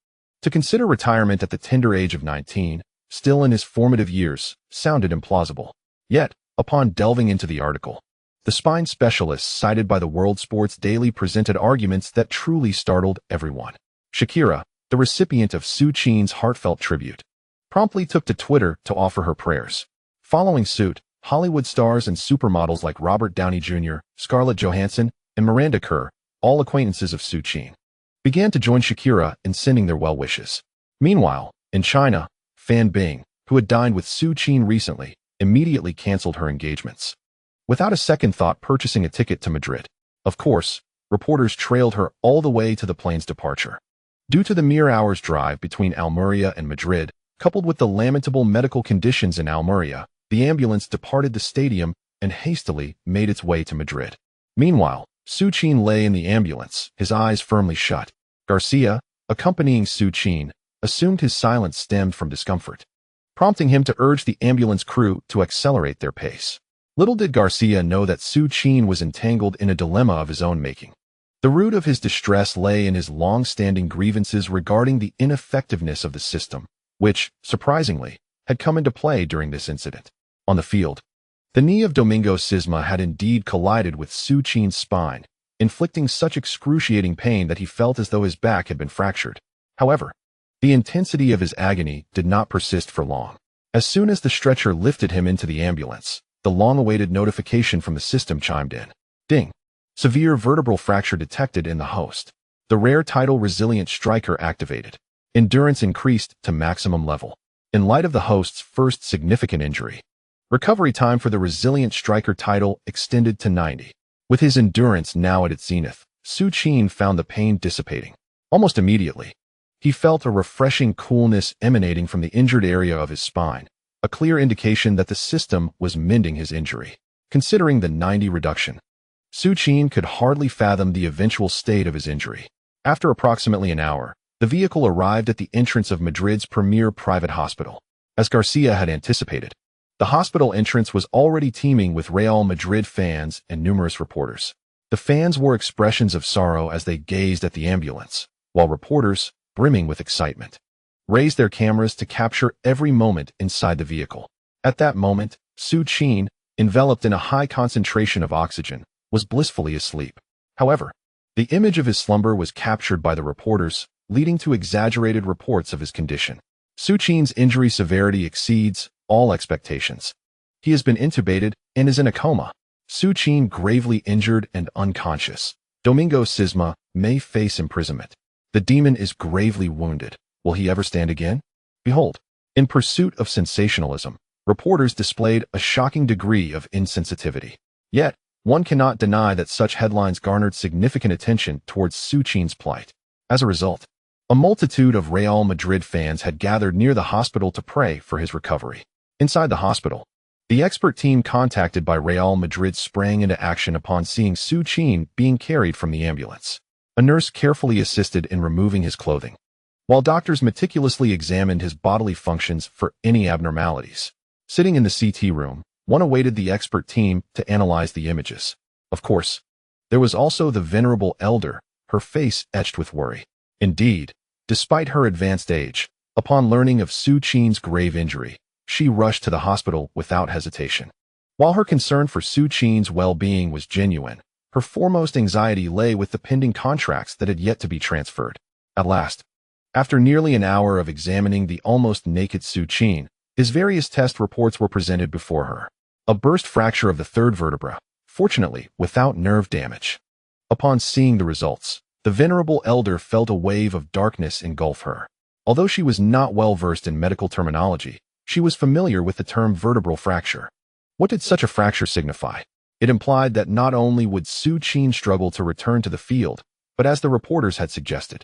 To consider retirement at the tender age of 19, still in his formative years, sounded implausible. Yet, upon delving into the article, the spine specialists cited by the World Sports Daily presented arguments that truly startled everyone. Shakira, the recipient of Su Qin's heartfelt tribute, promptly took to Twitter to offer her prayers. Following suit, Hollywood stars and supermodels like Robert Downey Jr., Scarlett Johansson, and Miranda Kerr, all acquaintances of Su Qin, began to join Shakira in sending their well wishes. Meanwhile, in China, Fan Bing, who had dined with Su Qin recently, immediately canceled her engagements, without a second thought purchasing a ticket to Madrid. Of course, reporters trailed her all the way to the plane's departure. Due to the mere hour's drive between Almeria and Madrid, coupled with the lamentable medical conditions in Almeria, the ambulance departed the stadium and hastily made its way to Madrid. Meanwhile, Su Qin lay in the ambulance, his eyes firmly shut. Garcia, accompanying Su Qin, assumed his silence stemmed from discomfort, prompting him to urge the ambulance crew to accelerate their pace. Little did Garcia know that Su Qin was entangled in a dilemma of his own making. The root of his distress lay in his long-standing grievances regarding the ineffectiveness of the system, which, surprisingly, had come into play during this incident. On the field, the knee of Domingo Sisma had indeed collided with Su Qin's spine, inflicting such excruciating pain that he felt as though his back had been fractured. However, the intensity of his agony did not persist for long. As soon as the stretcher lifted him into the ambulance, the long-awaited notification from the system chimed in. Ding! Severe vertebral fracture detected in the host. The rare title resilient striker activated. Endurance increased to maximum level. In light of the host's first significant injury, recovery time for the resilient striker title extended to 90. With his endurance now at its zenith, Su Qin found the pain dissipating. Almost immediately, he felt a refreshing coolness emanating from the injured area of his spine, a clear indication that the system was mending his injury. Considering the 90 reduction, Su Qin could hardly fathom the eventual state of his injury. After approximately an hour, the vehicle arrived at the entrance of Madrid's premier private hospital. As Garcia had anticipated, the hospital entrance was already teeming with Real Madrid fans and numerous reporters. The fans wore expressions of sorrow as they gazed at the ambulance, while reporters, brimming with excitement, raised their cameras to capture every moment inside the vehicle. At that moment, Su Qin, enveloped in a high concentration of oxygen, was blissfully asleep. However, the image of his slumber was captured by the reporters, leading to exaggerated reports of his condition. Su Qin's injury severity exceeds all expectations. He has been intubated and is in a coma. Su Qin gravely injured and unconscious. Domingo Sisma may face imprisonment. The demon is gravely wounded. Will he ever stand again? Behold, in pursuit of sensationalism, reporters displayed a shocking degree of insensitivity. Yet, one cannot deny that such headlines garnered significant attention towards Su Qin's plight. As a result, a multitude of Real Madrid fans had gathered near the hospital to pray for his recovery. Inside the hospital, the expert team contacted by Real Madrid sprang into action upon seeing Su Qin being carried from the ambulance. A nurse carefully assisted in removing his clothing, while doctors meticulously examined his bodily functions for any abnormalities. Sitting in the CT room, one awaited the expert team to analyze the images. Of course, there was also the venerable elder, her face etched with worry. Indeed, despite her advanced age, upon learning of Su Qin's grave injury, she rushed to the hospital without hesitation. While her concern for Su Qin's well-being was genuine, her foremost anxiety lay with the pending contracts that had yet to be transferred. At last, after nearly an hour of examining the almost naked Su Qin, his various test reports were presented before her. A burst fracture of the third vertebra, fortunately without nerve damage. Upon seeing the results, the venerable elder felt a wave of darkness engulf her. Although she was not well versed in medical terminology, she was familiar with the term vertebral fracture. What did such a fracture signify? It implied that not only would Su Qin struggle to return to the field, but as the reporters had suggested,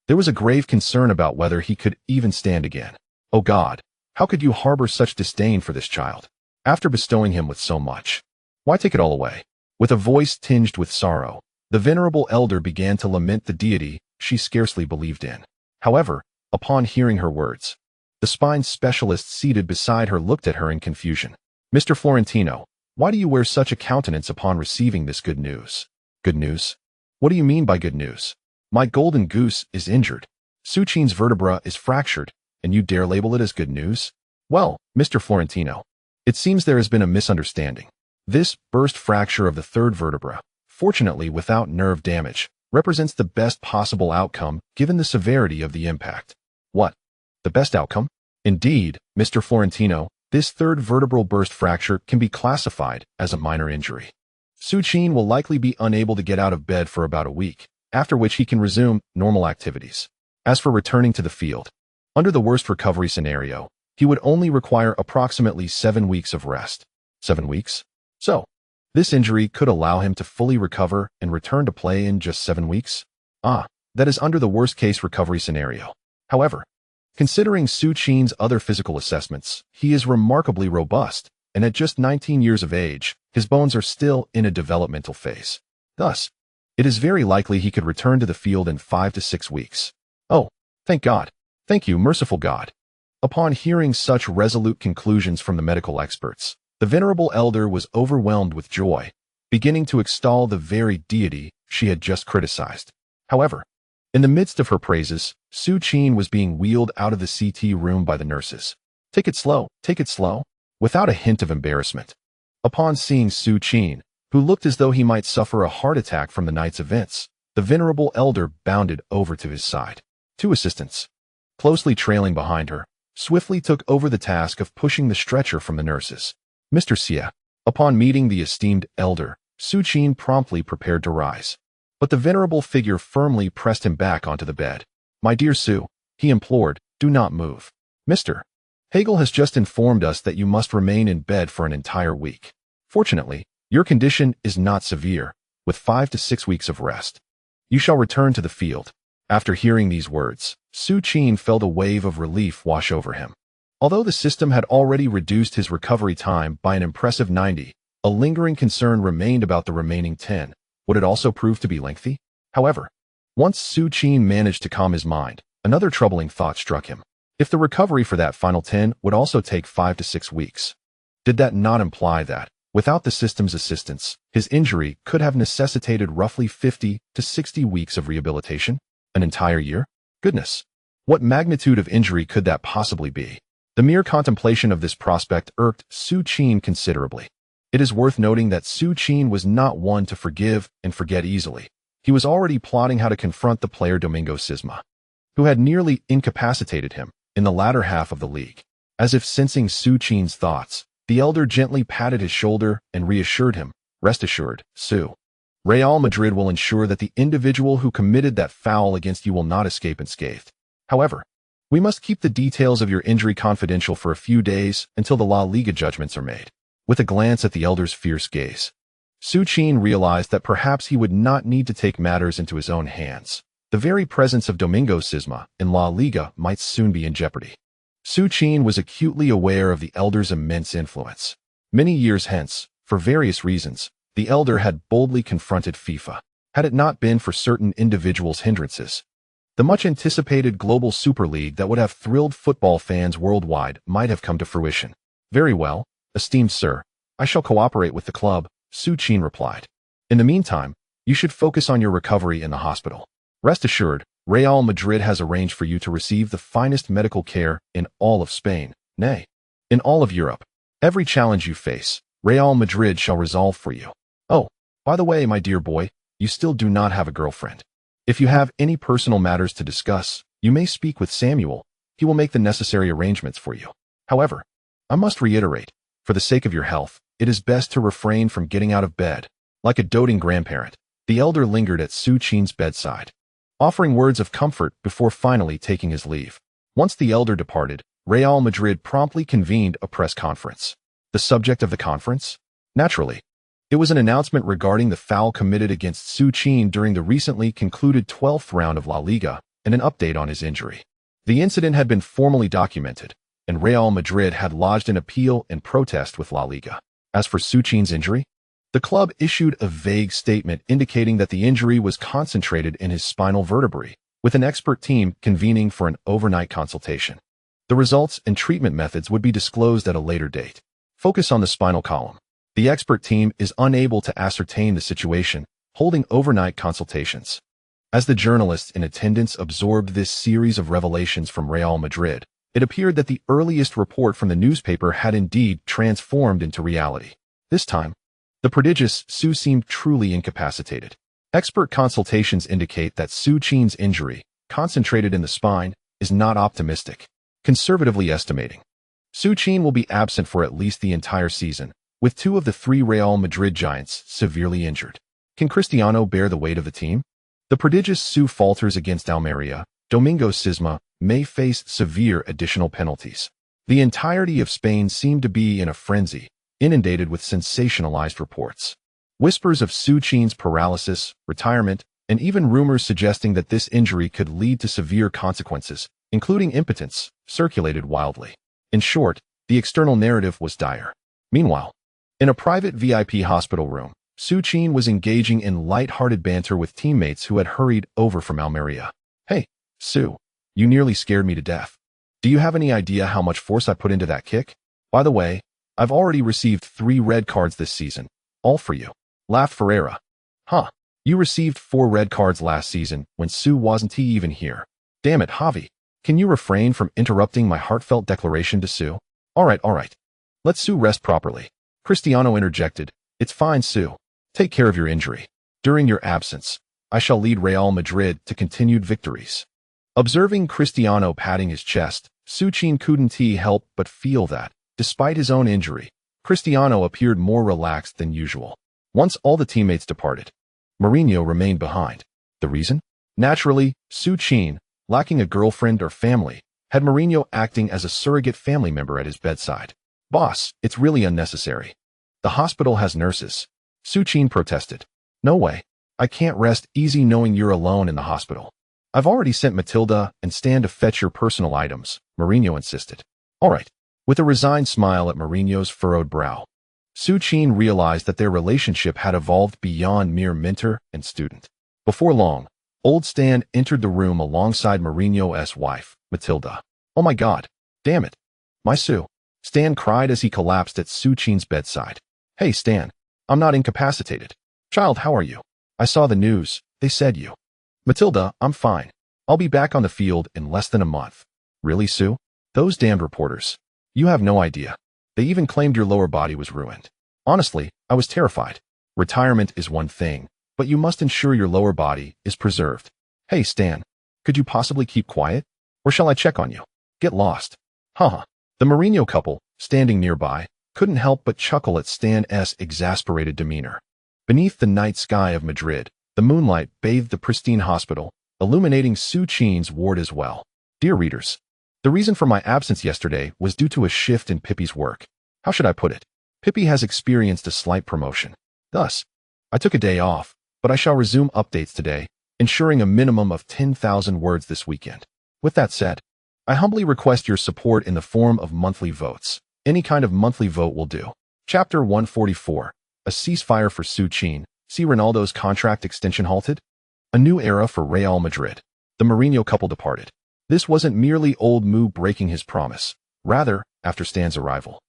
there was a grave concern about whether he could even stand again. Oh God, how could you harbor such disdain for this child? After bestowing him with so much, why take it all away? With a voice tinged with sorrow, the venerable elder began to lament the deity she scarcely believed in. However, upon hearing her words, the spine specialist seated beside her looked at her in confusion. Mr. Florentino, why do you wear such a countenance upon receiving this good news? Good news? What do you mean by good news? My golden goose is injured. Su Qin's vertebra is fractured, and you dare label it as good news? Well, Mr. Florentino, it seems there has been a misunderstanding. This burst fracture of the third vertebra, fortunately without nerve damage, represents the best possible outcome given the severity of the impact. What? The best outcome? Indeed, Mr. Florentino, this third vertebral burst fracture can be classified as a minor injury. Su Qin will likely be unable to get out of bed for about a week, after which he can resume normal activities. As for returning to the field, under the worst recovery scenario, he would only require approximately 7 weeks of rest. 7 weeks? So, this injury could allow him to fully recover and return to play in just 7 weeks? Ah, that is under the worst-case recovery scenario. However, considering Su Qin's other physical assessments, he is remarkably robust, and at just 19 years of age, his bones are still in a developmental phase. Thus, it is very likely he could return to the field in 5 to 6 weeks. Oh, thank God. Thank you, merciful God. Upon hearing such resolute conclusions from the medical experts, the venerable elder was overwhelmed with joy, beginning to extol the very deity she had just criticized. However, In the midst of her praises, Su Qin was being wheeled out of the CT room by the nurses. Take it slow, without a hint of embarrassment. Upon seeing Su Qin, who looked as though he might suffer a heart attack from the night's events, the venerable elder bounded over to his side. Two assistants, closely trailing behind her, swiftly took over the task of pushing the stretcher from the nurses. Mr. Xie. Upon meeting the esteemed elder, Su Qin promptly prepared to rise. But the venerable figure firmly pressed him back onto the bed. My dear Su, he implored, do not move. Mr. Hegel has just informed us that you must remain in bed for an entire week. Fortunately, your condition is not severe, with 5 to 6 weeks of rest. You shall return to the field. After hearing these words, Su Qin felt a wave of relief wash over him. Although the system had already reduced his recovery time by an impressive 90, a lingering concern remained about the remaining 10. Would it also prove to be lengthy? However, once Su Qin managed to calm his mind, another troubling thought struck him. If the recovery for that final 10 would also take 5 to 6 weeks, did that not imply that, without the system's assistance, his injury could have necessitated roughly 50 to 60 weeks of rehabilitation? An entire year? Goodness! What magnitude of injury could that possibly be? The mere contemplation of this prospect irked Su Qin considerably. It is worth noting that Su Qin was not one to forgive and forget easily. He was already plotting how to confront the player Domingo Sisma, who had nearly incapacitated him in the latter half of the league. As if sensing Su Qin's thoughts, the elder gently patted his shoulder and reassured him, rest assured, Su. Real Madrid will ensure that the individual who committed that foul against you will not escape unscathed. However, we must keep the details of your injury confidential for a few days until the La Liga judgments are made. With a glance at the elder's fierce gaze, Su Qin realized that perhaps he would not need to take matters into his own hands. The very presence of Domingo Sisma in La Liga might soon be in jeopardy. Su Qin was acutely aware of the elder's immense influence. Many years hence, for various reasons, the elder had boldly confronted FIFA. Had it not been for certain individuals' hindrances, the much-anticipated global Super League that would have thrilled football fans worldwide might have come to fruition. Very well, esteemed sir, I shall cooperate with the club, Su Qin replied. In the meantime, you should focus on your recovery in the hospital. Rest assured, Real Madrid has arranged for you to receive the finest medical care in all of Spain, nay, in all of Europe. Every challenge you face, Real Madrid shall resolve for you. Oh, by the way, my dear boy, you still do not have a girlfriend. If you have any personal matters to discuss, you may speak with Samuel. He will make the necessary arrangements for you. However, I must reiterate, for the sake of your health, it is best to refrain from getting out of bed. Like a doting grandparent, the elder lingered at Su Qin's bedside, offering words of comfort before finally taking his leave. Once the elder departed, Real Madrid promptly convened a press conference. The subject of the conference? Naturally, it was an announcement regarding the foul committed against Su Qin during the recently concluded 12th round of La Liga and an update on his injury. The incident had been formally documented, and Real Madrid had lodged an appeal in protest with La Liga. As for Su Qin's injury, the club issued a vague statement indicating that the injury was concentrated in his spinal vertebrae, with an expert team convening for an overnight consultation. The results and treatment methods would be disclosed at a later date. Focus on the spinal column. The expert team is unable to ascertain the situation, holding overnight consultations. As the journalists in attendance absorbed this series of revelations from Real Madrid, it appeared that the earliest report from the newspaper had indeed transformed into reality. This time, the prodigious Su seemed truly incapacitated. Expert consultations indicate that Su Qin's injury, concentrated in the spine, is not optimistic. Conservatively estimating, Su Qin will be absent for at least the entire season, with 2 of the 3 Real Madrid giants severely injured. Can Cristiano bear the weight of the team? The prodigious Su falters against Almeria. Domingo Sisma may face severe additional penalties. The entirety of Spain seemed to be in a frenzy, inundated with sensationalized reports. Whispers of Su Qin's paralysis, retirement, and even rumors suggesting that this injury could lead to severe consequences, including impotence, circulated wildly. In short, the external narrative was dire. Meanwhile, in a private VIP hospital room, Su Qin was engaging in light-hearted banter with teammates who had hurried over from Almeria. Hey, Su, you nearly scared me to death. Do you have any idea how much force I put into that kick? By the way, I've already received 3 red cards this season, all for you. Laughed Ferreira. Huh, You received 4 red cards last season when Su wasn't even here. Damn it, Javi. Can you refrain from interrupting my heartfelt declaration to Su? Alright. Let Su rest properly. Cristiano interjected. It's fine, Su. Take care of your injury. During your absence, I shall lead Real Madrid to continued victories. Observing Cristiano patting his chest, Su Qin couldn't help but feel that, despite his own injury, Cristiano appeared more relaxed than usual. Once all the teammates departed, Mourinho remained behind. The reason? Naturally, Su Qin, lacking a girlfriend or family, had Mourinho acting as a surrogate family member at his bedside. Boss, it's really unnecessary. The hospital has nurses. Su Qin protested. No way. I can't rest easy knowing you're alone in the hospital. I've already sent Matilda and Stan to fetch your personal items, Mourinho insisted. Alright. With a resigned smile at Mourinho's furrowed brow, Su Qin realized that their relationship had evolved beyond mere mentor and student. Before long, old Stan entered the room alongside Mourinho's wife, Matilda. Oh my god. Damn it. My Su. Stan cried as he collapsed at Su Qin's bedside. Hey Stan. I'm not incapacitated. Child, how are you? I saw the news. They said you. Matilda, I'm fine. I'll be back on the field in less than a month. Really, Su? Those damned reporters. You have no idea. They even claimed your lower body was ruined. Honestly, I was terrified. Retirement is one thing, but you must ensure your lower body is preserved. Hey Stan, could you possibly keep quiet? Or shall I check on you? Get lost. Haha. The Mourinho couple, standing nearby, couldn't help but chuckle at Stan's exasperated demeanor. Beneath the night sky of Madrid, the moonlight bathed the pristine hospital, illuminating Su Qin's ward as well. Dear readers, the reason for my absence yesterday was due to a shift in Pepe's work. How should I put it? Pepe has experienced a slight promotion. Thus, I took a day off, but I shall resume updates today, ensuring a minimum of 10,000 words this weekend. With that said, I humbly request your support in the form of monthly votes. Any kind of monthly vote will do. Chapter 144. A ceasefire for Su Qin. See Ronaldo's contract extension halted? A new era for Real Madrid. The Mourinho couple departed. This wasn't merely old Mu breaking his promise. Rather, after Stan's arrival,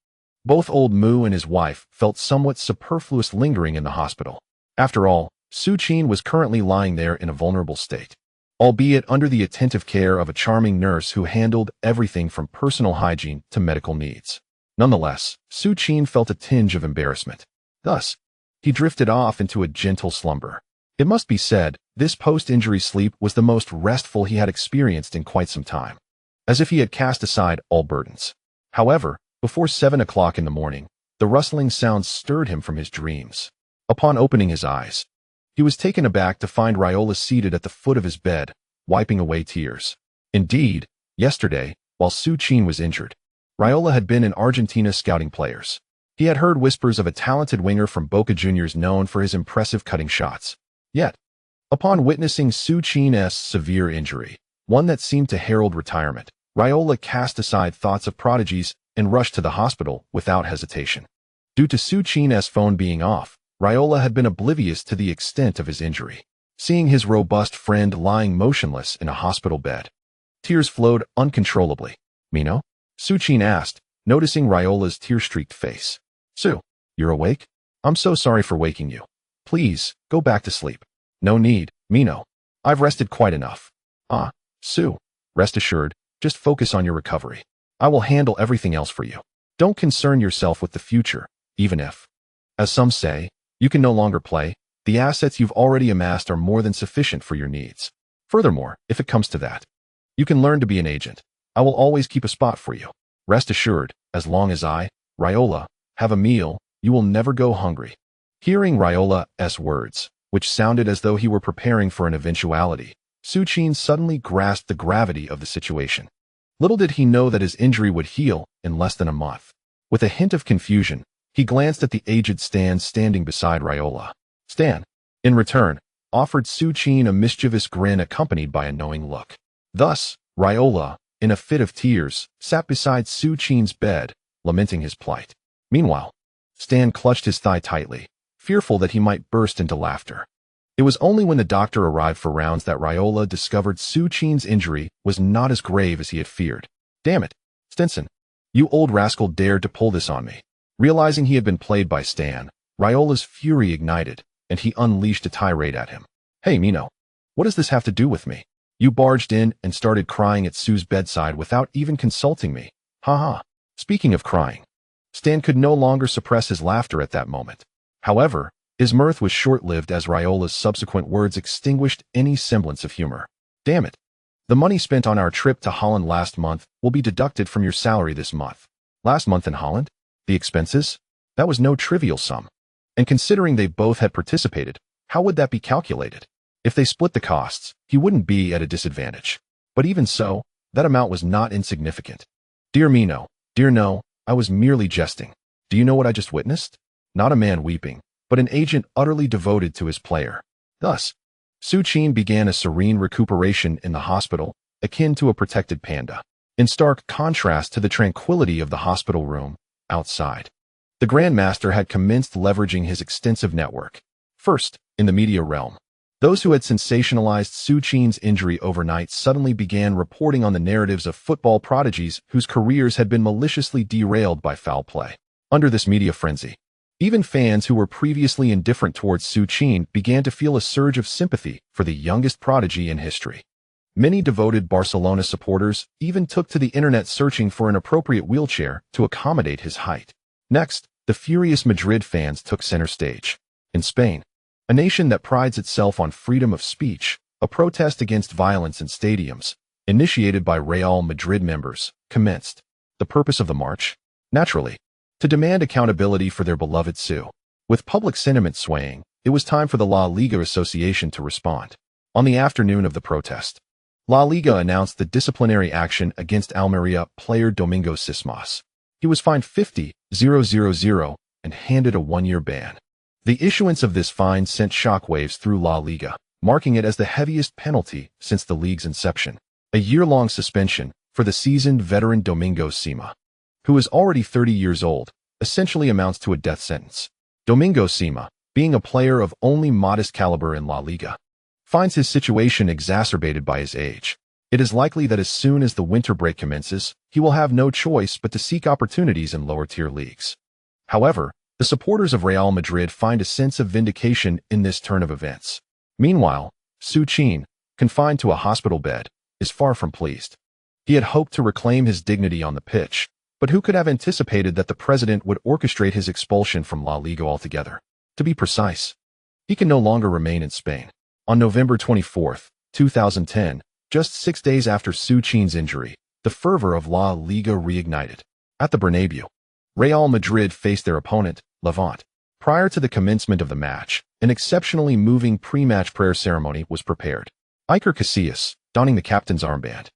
both old Mu and his wife felt somewhat superfluous lingering in the hospital. After all, Su Qin was currently lying there in a vulnerable state, albeit under the attentive care of a charming nurse who handled everything from personal hygiene to medical needs. Nonetheless, Su Qin felt a tinge of embarrassment. Thus, he drifted off into a gentle slumber. It must be said, this post-injury sleep was the most restful he had experienced in quite some time, as if he had cast aside all burdens. However, before 7 o'clock in the morning, the rustling sounds stirred him from his dreams. Upon opening his eyes, he was taken aback to find Raiola seated at the foot of his bed, wiping away tears. Indeed, yesterday, while Su Qin was injured, Raiola had been in Argentina scouting players. He had heard whispers of a talented winger from Boca Juniors known for his impressive cutting shots. Yet, upon witnessing Su Qin's severe injury, one that seemed to herald retirement, Raiola cast aside thoughts of prodigies and rushed to the hospital without hesitation. Due to Su Qin's phone being off, Raiola had been oblivious to the extent of his injury. Seeing his robust friend lying motionless in a hospital bed, tears flowed uncontrollably. Mino? Su Qin asked, noticing Raiola's tear-streaked face. Su, you're awake? I'm so sorry for waking you. Please, go back to sleep. No need, Mino. I've rested quite enough. Su, rest assured, just focus on your recovery. I will handle everything else for you. Don't concern yourself with the future, even if, as some say, you can no longer play. The assets you've already amassed are more than sufficient for your needs. Furthermore, if it comes to that, you can learn to be an agent. I will always keep a spot for you. Rest assured, as long as I, Raiola, have a meal, you will never go hungry. Hearing Raiola's words, which sounded as though he were preparing for an eventuality, Su Qin suddenly grasped the gravity of the situation. Little did he know that his injury would heal in less than a month. With a hint of confusion, he glanced at the aged Stan standing beside Raiola. Stan, in return, offered Su Qin a mischievous grin accompanied by a knowing look. Thus, Raiola, in a fit of tears, sat beside Su Qin's bed, lamenting his plight. Meanwhile, Stan clutched his thigh tightly, fearful that he might burst into laughter. It was only when the doctor arrived for rounds that Raiola discovered Su Qin's injury was not as grave as he had feared. Damn it, Stinson. You old rascal dared to pull this on me. Realizing he had been played by Stan, Raiola's fury ignited, and he unleashed a tirade at him. Hey, Mino. What does this have to do with me? You barged in and started crying at Su's bedside without even consulting me. Haha. Speaking of crying, Stan could no longer suppress his laughter at that moment. However, his mirth was short-lived as Raiola's subsequent words extinguished any semblance of humor. Damn it. The money spent on our trip to Holland last month will be deducted from your salary this month. Last month in Holland? The expenses? That was no trivial sum. And considering they both had participated, how would that be calculated? If they split the costs, he wouldn't be at a disadvantage. But even so, that amount was not insignificant. Dear Mino, dear no, I was merely jesting. Do you know what I just witnessed? Not a man weeping, but an agent utterly devoted to his player. Thus, Su Qin began a serene recuperation in the hospital, akin to a protected panda, in stark contrast to the tranquility of the hospital room outside. The Grandmaster had commenced leveraging his extensive network. First, in the media realm, those who had sensationalized Su Qin's injury overnight suddenly began reporting on the narratives of football prodigies whose careers had been maliciously derailed by foul play. Under this media frenzy, even fans who were previously indifferent towards Su Qin began to feel a surge of sympathy for the youngest prodigy in history. Many devoted Barcelona supporters even took to the internet searching for an appropriate wheelchair to accommodate his height. Next, the furious Madrid fans took center stage. In Spain, a nation that prides itself on freedom of speech, a protest against violence in stadiums, initiated by Real Madrid members, commenced. The purpose of the march? Naturally, to demand accountability for their beloved Su. With public sentiment swaying, it was time for the La Liga Association to respond. On the afternoon of the protest, La Liga announced the disciplinary action against Almeria player Domingo Sismas. He was fined 50,000 and handed a one-year ban. The issuance of this fine sent shockwaves through La Liga, marking it as the heaviest penalty since the league's inception. A year-long suspension for the seasoned veteran Domingo Sima, who is already 30 years old, essentially amounts to a death sentence. Domingo Sima, being a player of only modest caliber in La Liga, finds his situation exacerbated by his age. It is likely that as soon as the winter break commences, he will have no choice but to seek opportunities in lower-tier leagues. However, the supporters of Real Madrid find a sense of vindication in this turn of events. Meanwhile, Su Qin, confined to a hospital bed, is far from pleased. He had hoped to reclaim his dignity on the pitch, but who could have anticipated that the president would orchestrate his expulsion from La Liga altogether? To be precise, he can no longer remain in Spain. On November 24, 2010, just 6 days after Su Qin's injury, the fervor of La Liga reignited. At the Bernabeu, Real Madrid faced their opponent, Levante. Prior to the commencement of the match, an exceptionally moving pre-match prayer ceremony was prepared. Iker Casillas, donning the captain's armband,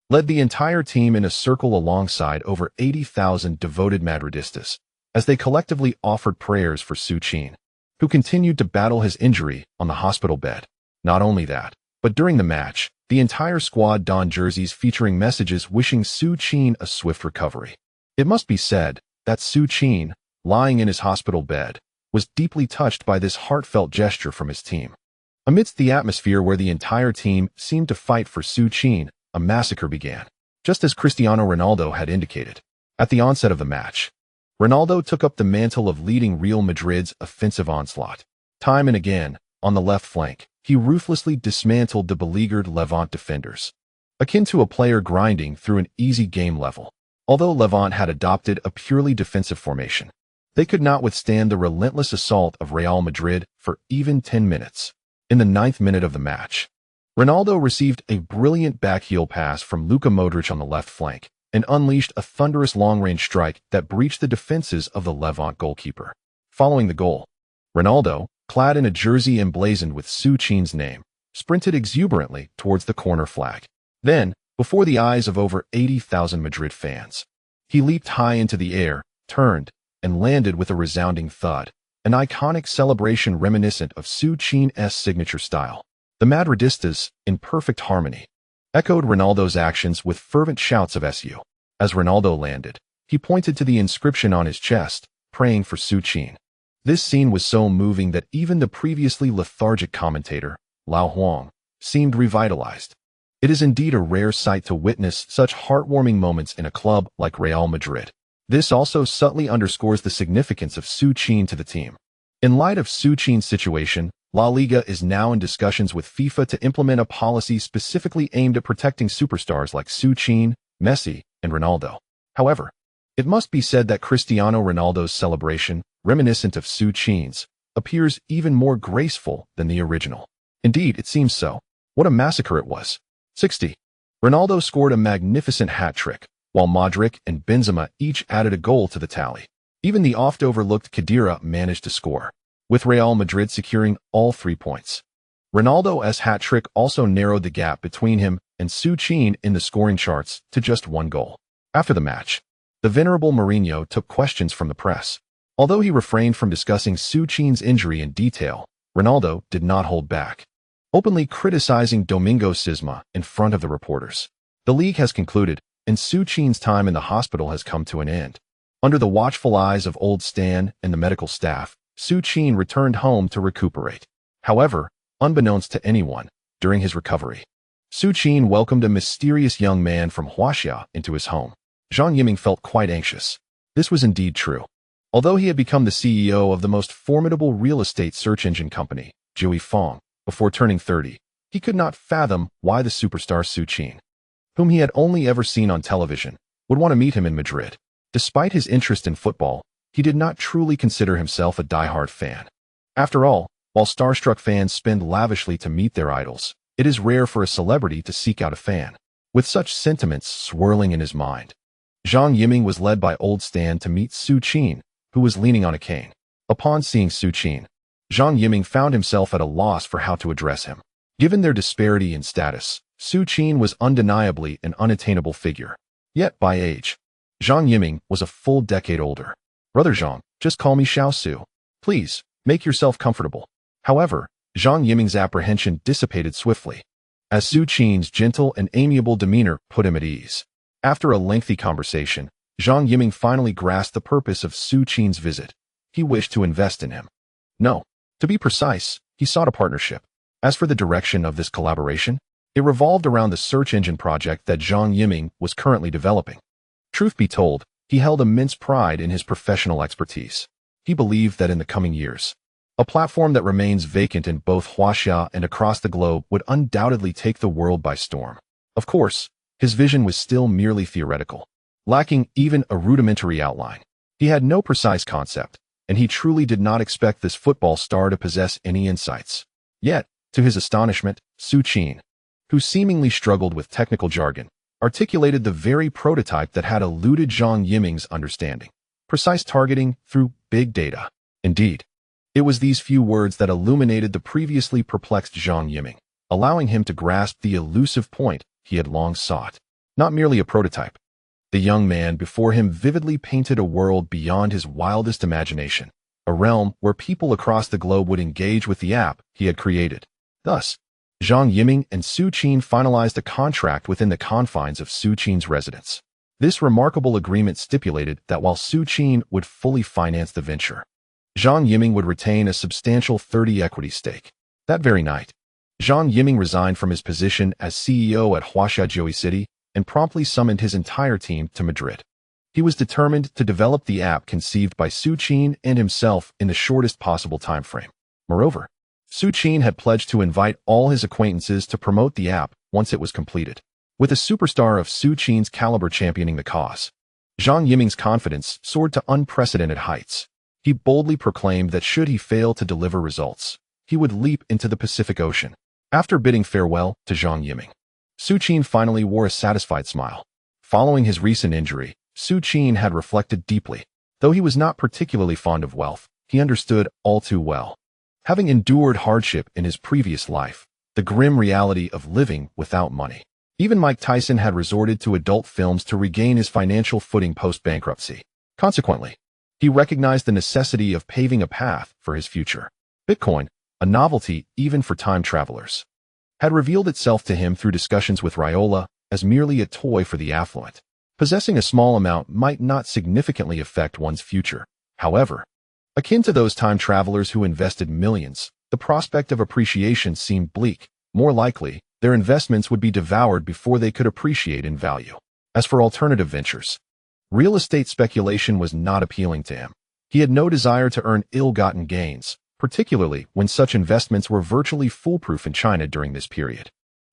led the entire team in a circle alongside over 80,000 devoted Madridistas, as they collectively offered prayers for Su Qin, who continued to battle his injury on the hospital bed. Not only that, but during the match, the entire squad donned jerseys featuring messages wishing Su Qin a swift recovery. It must be said that Su Qin, lying in his hospital bed, was deeply touched by this heartfelt gesture from his team. Amidst the atmosphere where the entire team seemed to fight for Su Qin, a massacre began, just as Cristiano Ronaldo had indicated. At the onset of the match, Ronaldo took up the mantle of leading Real Madrid's offensive onslaught. Time and again, on the left flank, he ruthlessly dismantled the beleaguered Levante defenders, akin to a player grinding through an easy game level. Although Levante had adopted a purely defensive formation, they could not withstand the relentless assault of Real Madrid for even 10 minutes. In the 9th minute of the match, Ronaldo received a brilliant backheel pass from Luka Modric on the left flank and unleashed a thunderous long-range strike that breached the defenses of the Levante goalkeeper. Following the goal, Ronaldo, clad in a jersey emblazoned with Su Qin's name, sprinted exuberantly towards the corner flag. Then, before the eyes of over 80,000 Madrid fans, he leaped high into the air, turned, and landed with a resounding thud, an iconic celebration reminiscent of Su Qin's signature style. The Madridistas, in perfect harmony, echoed Ronaldo's actions with fervent shouts of SU. As Ronaldo landed, he pointed to the inscription on his chest, praying for Su Qin. This scene was so moving that even the previously lethargic commentator, Lao Huang, seemed revitalized. It is indeed a rare sight to witness such heartwarming moments in a club like Real Madrid. This also subtly underscores the significance of Su Qin to the team. In light of Su Qin's situation, La Liga is now in discussions with FIFA to implement a policy specifically aimed at protecting superstars like Su Qin, Messi, and Ronaldo. However, it must be said that Cristiano Ronaldo's celebration, reminiscent of Su Qin's, appears even more graceful than the original. Indeed, it seems so. What a massacre it was. 60. Ronaldo scored a magnificent hat-trick, while Modric and Benzema each added a goal to the tally. Even the oft-overlooked Khedira managed to score, with Real Madrid securing all 3 points. Ronaldo's hat-trick also narrowed the gap between him and Su Qin in the scoring charts to just 1 goal. After the match, the venerable Mourinho took questions from the press. Although he refrained from discussing Su Qin's injury in detail, Ronaldo did not hold back, openly criticizing Domingo Sisma in front of the reporters. The league has concluded, and Su Qin's time in the hospital has come to an end. Under the watchful eyes of old Stan and the medical staff, Su Qin returned home to recuperate. However, unbeknownst to anyone, during his recovery, Su Qin welcomed a mysterious young man from Croatia into his home. Zhang Yiming felt quite anxious. This was indeed true. Although he had become the CEO of the most formidable real estate search engine company, Jui Fong, before turning 30, he could not fathom why the superstar Su Qin, whom he had only ever seen on television, would want to meet him in Madrid. Despite his interest in football, he did not truly consider himself a die-hard fan. After all, while starstruck fans spend lavishly to meet their idols, it is rare for a celebrity to seek out a fan. With such sentiments swirling in his mind, Zhang Yiming was led by old Stan to meet Su Qin, who was leaning on a cane. Upon seeing Su Qin, Zhang Yiming found himself at a loss for how to address him. Given their disparity in status, Su Qin was undeniably an unattainable figure. Yet, by age, Zhang Yiming was a full decade older. "Brother Zhang, just call me Xiao Su. Please, make yourself comfortable." However, Zhang Yiming's apprehension dissipated swiftly, as Su Qin's gentle and amiable demeanor put him at ease. After a lengthy conversation, Zhang Yiming finally grasped the purpose of Su Qin's visit. He wished to invest in him. No, to be precise, he sought a partnership. As for the direction of this collaboration, it revolved around the search engine project that Zhang Yiming was currently developing. Truth be told, he held immense pride in his professional expertise. He believed that in the coming years, a platform that remains vacant in both Croatia and across the globe would undoubtedly take the world by storm. Of course, his vision was still merely theoretical, lacking even a rudimentary outline. He had no precise concept, and he truly did not expect this football star to possess any insights. Yet, to his astonishment, Su Qin, who seemingly struggled with technical jargon, articulated the very prototype that had eluded Zhang Yiming's understanding: precise targeting through big data. Indeed, it was these few words that illuminated the previously perplexed Zhang Yiming, allowing him to grasp the elusive point he had long sought. Not merely a prototype. The young man before him vividly painted a world beyond his wildest imagination, a realm where people across the globe would engage with the app he had created. Thus, Zhang Yiming and Su Qin finalized a contract within the confines of Su Qin's residence. This remarkable agreement stipulated that while Su Qin would fully finance the venture, Zhang Yiming would retain a substantial 30% equity stake. That very night, Zhang Yiming resigned from his position as CEO at Huaxia City and promptly summoned his entire team to Madrid. He was determined to develop the app conceived by Su Qin and himself in the shortest possible time frame. Moreover, Su Qin had pledged to invite all his acquaintances to promote the app once it was completed. With a superstar of Su Qin's caliber championing the cause, Zhang Yiming's confidence soared to unprecedented heights. He boldly proclaimed that should he fail to deliver results, he would leap into the Pacific Ocean. After bidding farewell to Zhang Yiming, Su Qin finally wore a satisfied smile. Following his recent injury, Su Qin had reflected deeply. Though he was not particularly fond of wealth, he understood all too well, having endured hardship in his previous life, the grim reality of living without money. Even Mike Tyson had resorted to adult films to regain his financial footing post-bankruptcy. Consequently, he recognized the necessity of paving a path for his future. Bitcoin, a novelty even for time travelers, had revealed itself to him through discussions with Raiola as merely a toy for the affluent. Possessing a small amount might not significantly affect one's future. However, akin to those time travelers who invested millions, the prospect of appreciation seemed bleak. More likely, their investments would be devoured before they could appreciate in value. As for alternative ventures, real estate speculation was not appealing to him. He had no desire to earn ill-gotten gains, particularly when such investments were virtually foolproof in China during this period.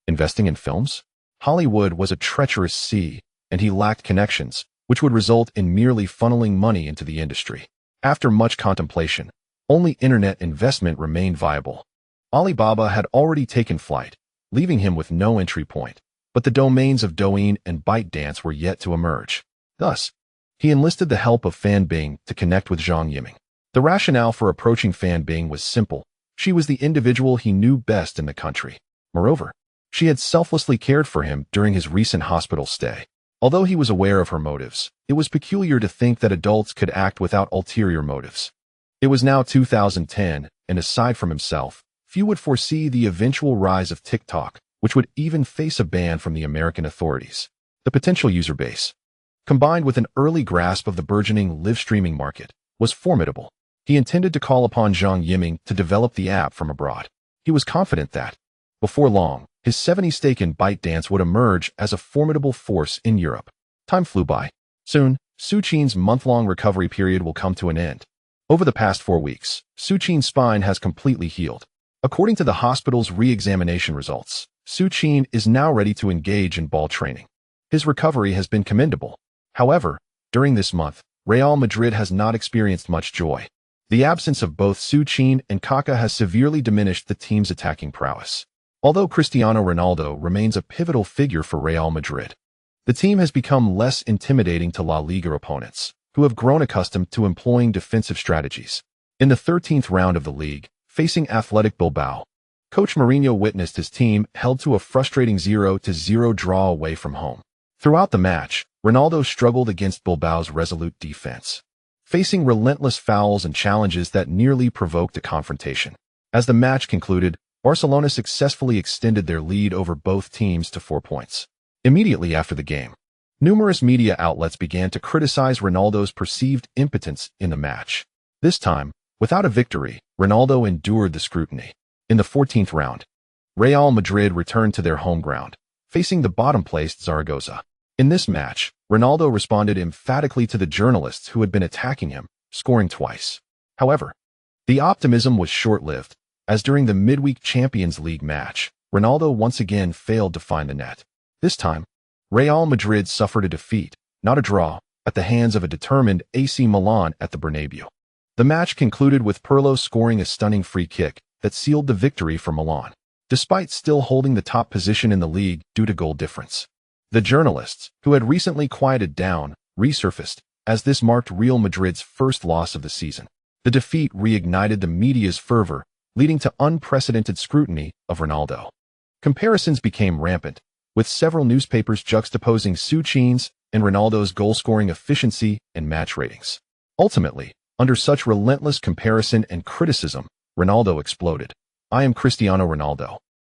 Investing in films? Hollywood was a treacherous sea, and he lacked connections, which would result in merely funneling money into the industry. After much contemplation, only internet investment remained viable. Alibaba had already taken flight, leaving him with no entry point, but the domains of Douyin and ByteDance were yet to emerge. Thus, he enlisted the help of Fan Bing to connect with Zhang Yiming. The rationale for approaching Fan Bing was simple. She was the individual he knew best in the country. Moreover, she had selflessly cared for him during his recent hospital stay. Although he was aware of her motives, it was peculiar to think that adults could act without ulterior motives. It was now 2010, and aside from himself, few would foresee the eventual rise of TikTok, which would even face a ban from the American authorities. The potential user base, combined with an early grasp of the burgeoning live streaming market, was formidable. He intended to call upon Zhang Yiming to develop the app from abroad. He was confident that, before long, his 70 stake in ByteDance would emerge as a formidable force in Europe. Time flew by. Soon, Su Qin's month-long recovery period will come to an end. Over the past 4 weeks, Su Qin's spine has completely healed. According to the hospital's re-examination results, Su Qin is now ready to engage in ball training. His recovery has been commendable. However, during this month, Real Madrid has not experienced much joy. The absence of both Su Qin and Kaká has severely diminished the team's attacking prowess. Although Cristiano Ronaldo remains a pivotal figure for Real Madrid, the team has become less intimidating to La Liga opponents, who have grown accustomed to employing defensive strategies. In the 13th round of the league, facing Athletic Bilbao, Coach Mourinho witnessed his team held to a frustrating 0-0 draw away from home. Throughout the match, Ronaldo struggled against Bilbao's resolute defense, facing relentless fouls and challenges that nearly provoked a confrontation. As the match concluded, Barcelona successfully extended their lead over both teams to 4 points. Immediately after the game, numerous media outlets began to criticize Ronaldo's perceived impotence in the match. This time, without a victory, Ronaldo endured the scrutiny. In the 14th round, Real Madrid returned to their home ground, facing the bottom-placed Zaragoza. In this match, Ronaldo responded emphatically to the journalists who had been attacking him, scoring twice. However, the optimism was short-lived, as during the midweek Champions League match, Ronaldo once again failed to find the net. This time, Real Madrid suffered a defeat, not a draw, at the hands of a determined AC Milan at the Bernabeu. The match concluded with Pirlo scoring a stunning free kick that sealed the victory for Milan, despite still holding the top position in the league due to goal difference. The journalists, who had recently quieted down, resurfaced, as this marked Real Madrid's first loss of the season. The defeat reignited the media's fervor, leading to unprecedented scrutiny of Ronaldo. Comparisons became rampant, with several newspapers juxtaposing Su Qin's and Ronaldo's goal-scoring efficiency and match ratings. Ultimately, under such relentless comparison and criticism, Ronaldo exploded. "I am Cristiano Ronaldo,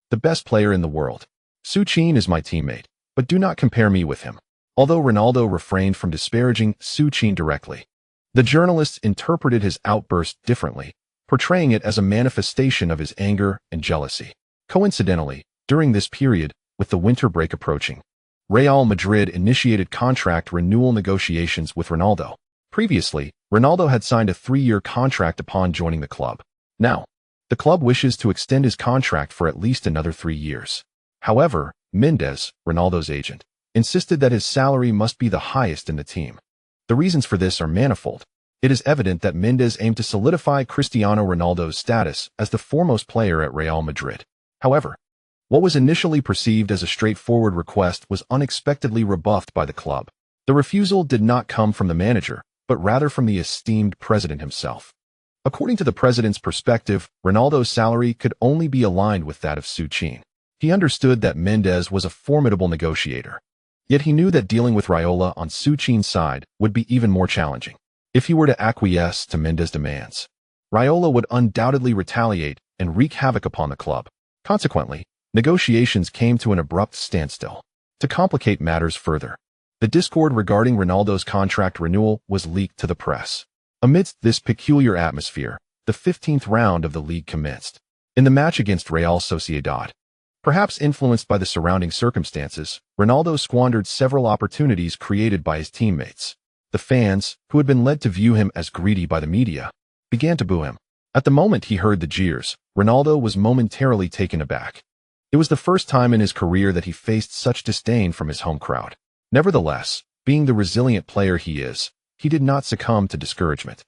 the best player in the world. Su Qin is my teammate, but do not compare me with him." Although Ronaldo refrained from disparaging Su Qin directly, the journalists interpreted his outburst differently, portraying it as a manifestation of his anger and jealousy. Coincidentally, during this period, with the winter break approaching, Real Madrid initiated contract renewal negotiations with Ronaldo. Previously, Ronaldo had signed a 3-year contract upon joining the club. Now, the club wishes to extend his contract for at least another 3 years. However, Mendes, Ronaldo's agent, insisted that his salary must be the highest in the team. The reasons for this are manifold. It is evident that Mendes aimed to solidify Cristiano Ronaldo's status as the foremost player at Real Madrid. However, what was initially perceived as a straightforward request was unexpectedly rebuffed by the club. The refusal did not come from the manager, but rather from the esteemed president himself. According to the president's perspective, Ronaldo's salary could only be aligned with that of Su Qin. He understood that Mendes was a formidable negotiator. Yet he knew that dealing with Raiola on Su Qin's side would be even more challenging. If he were to acquiesce to Mendes' demands, Raiola would undoubtedly retaliate and wreak havoc upon the club. Consequently, negotiations came to an abrupt standstill. To complicate matters further, the discord regarding Ronaldo's contract renewal was leaked to the press. Amidst this peculiar atmosphere, the 15th round of the league commenced. In the match against Real Sociedad, perhaps influenced by the surrounding circumstances, Ronaldo squandered several opportunities created by his teammates. The fans, who had been led to view him as greedy by the media, began to boo him. At the moment he heard the jeers, Ronaldo was momentarily taken aback. It was the first time in his career that he faced such disdain from his home crowd. Nevertheless, being the resilient player he is, he did not succumb to discouragement.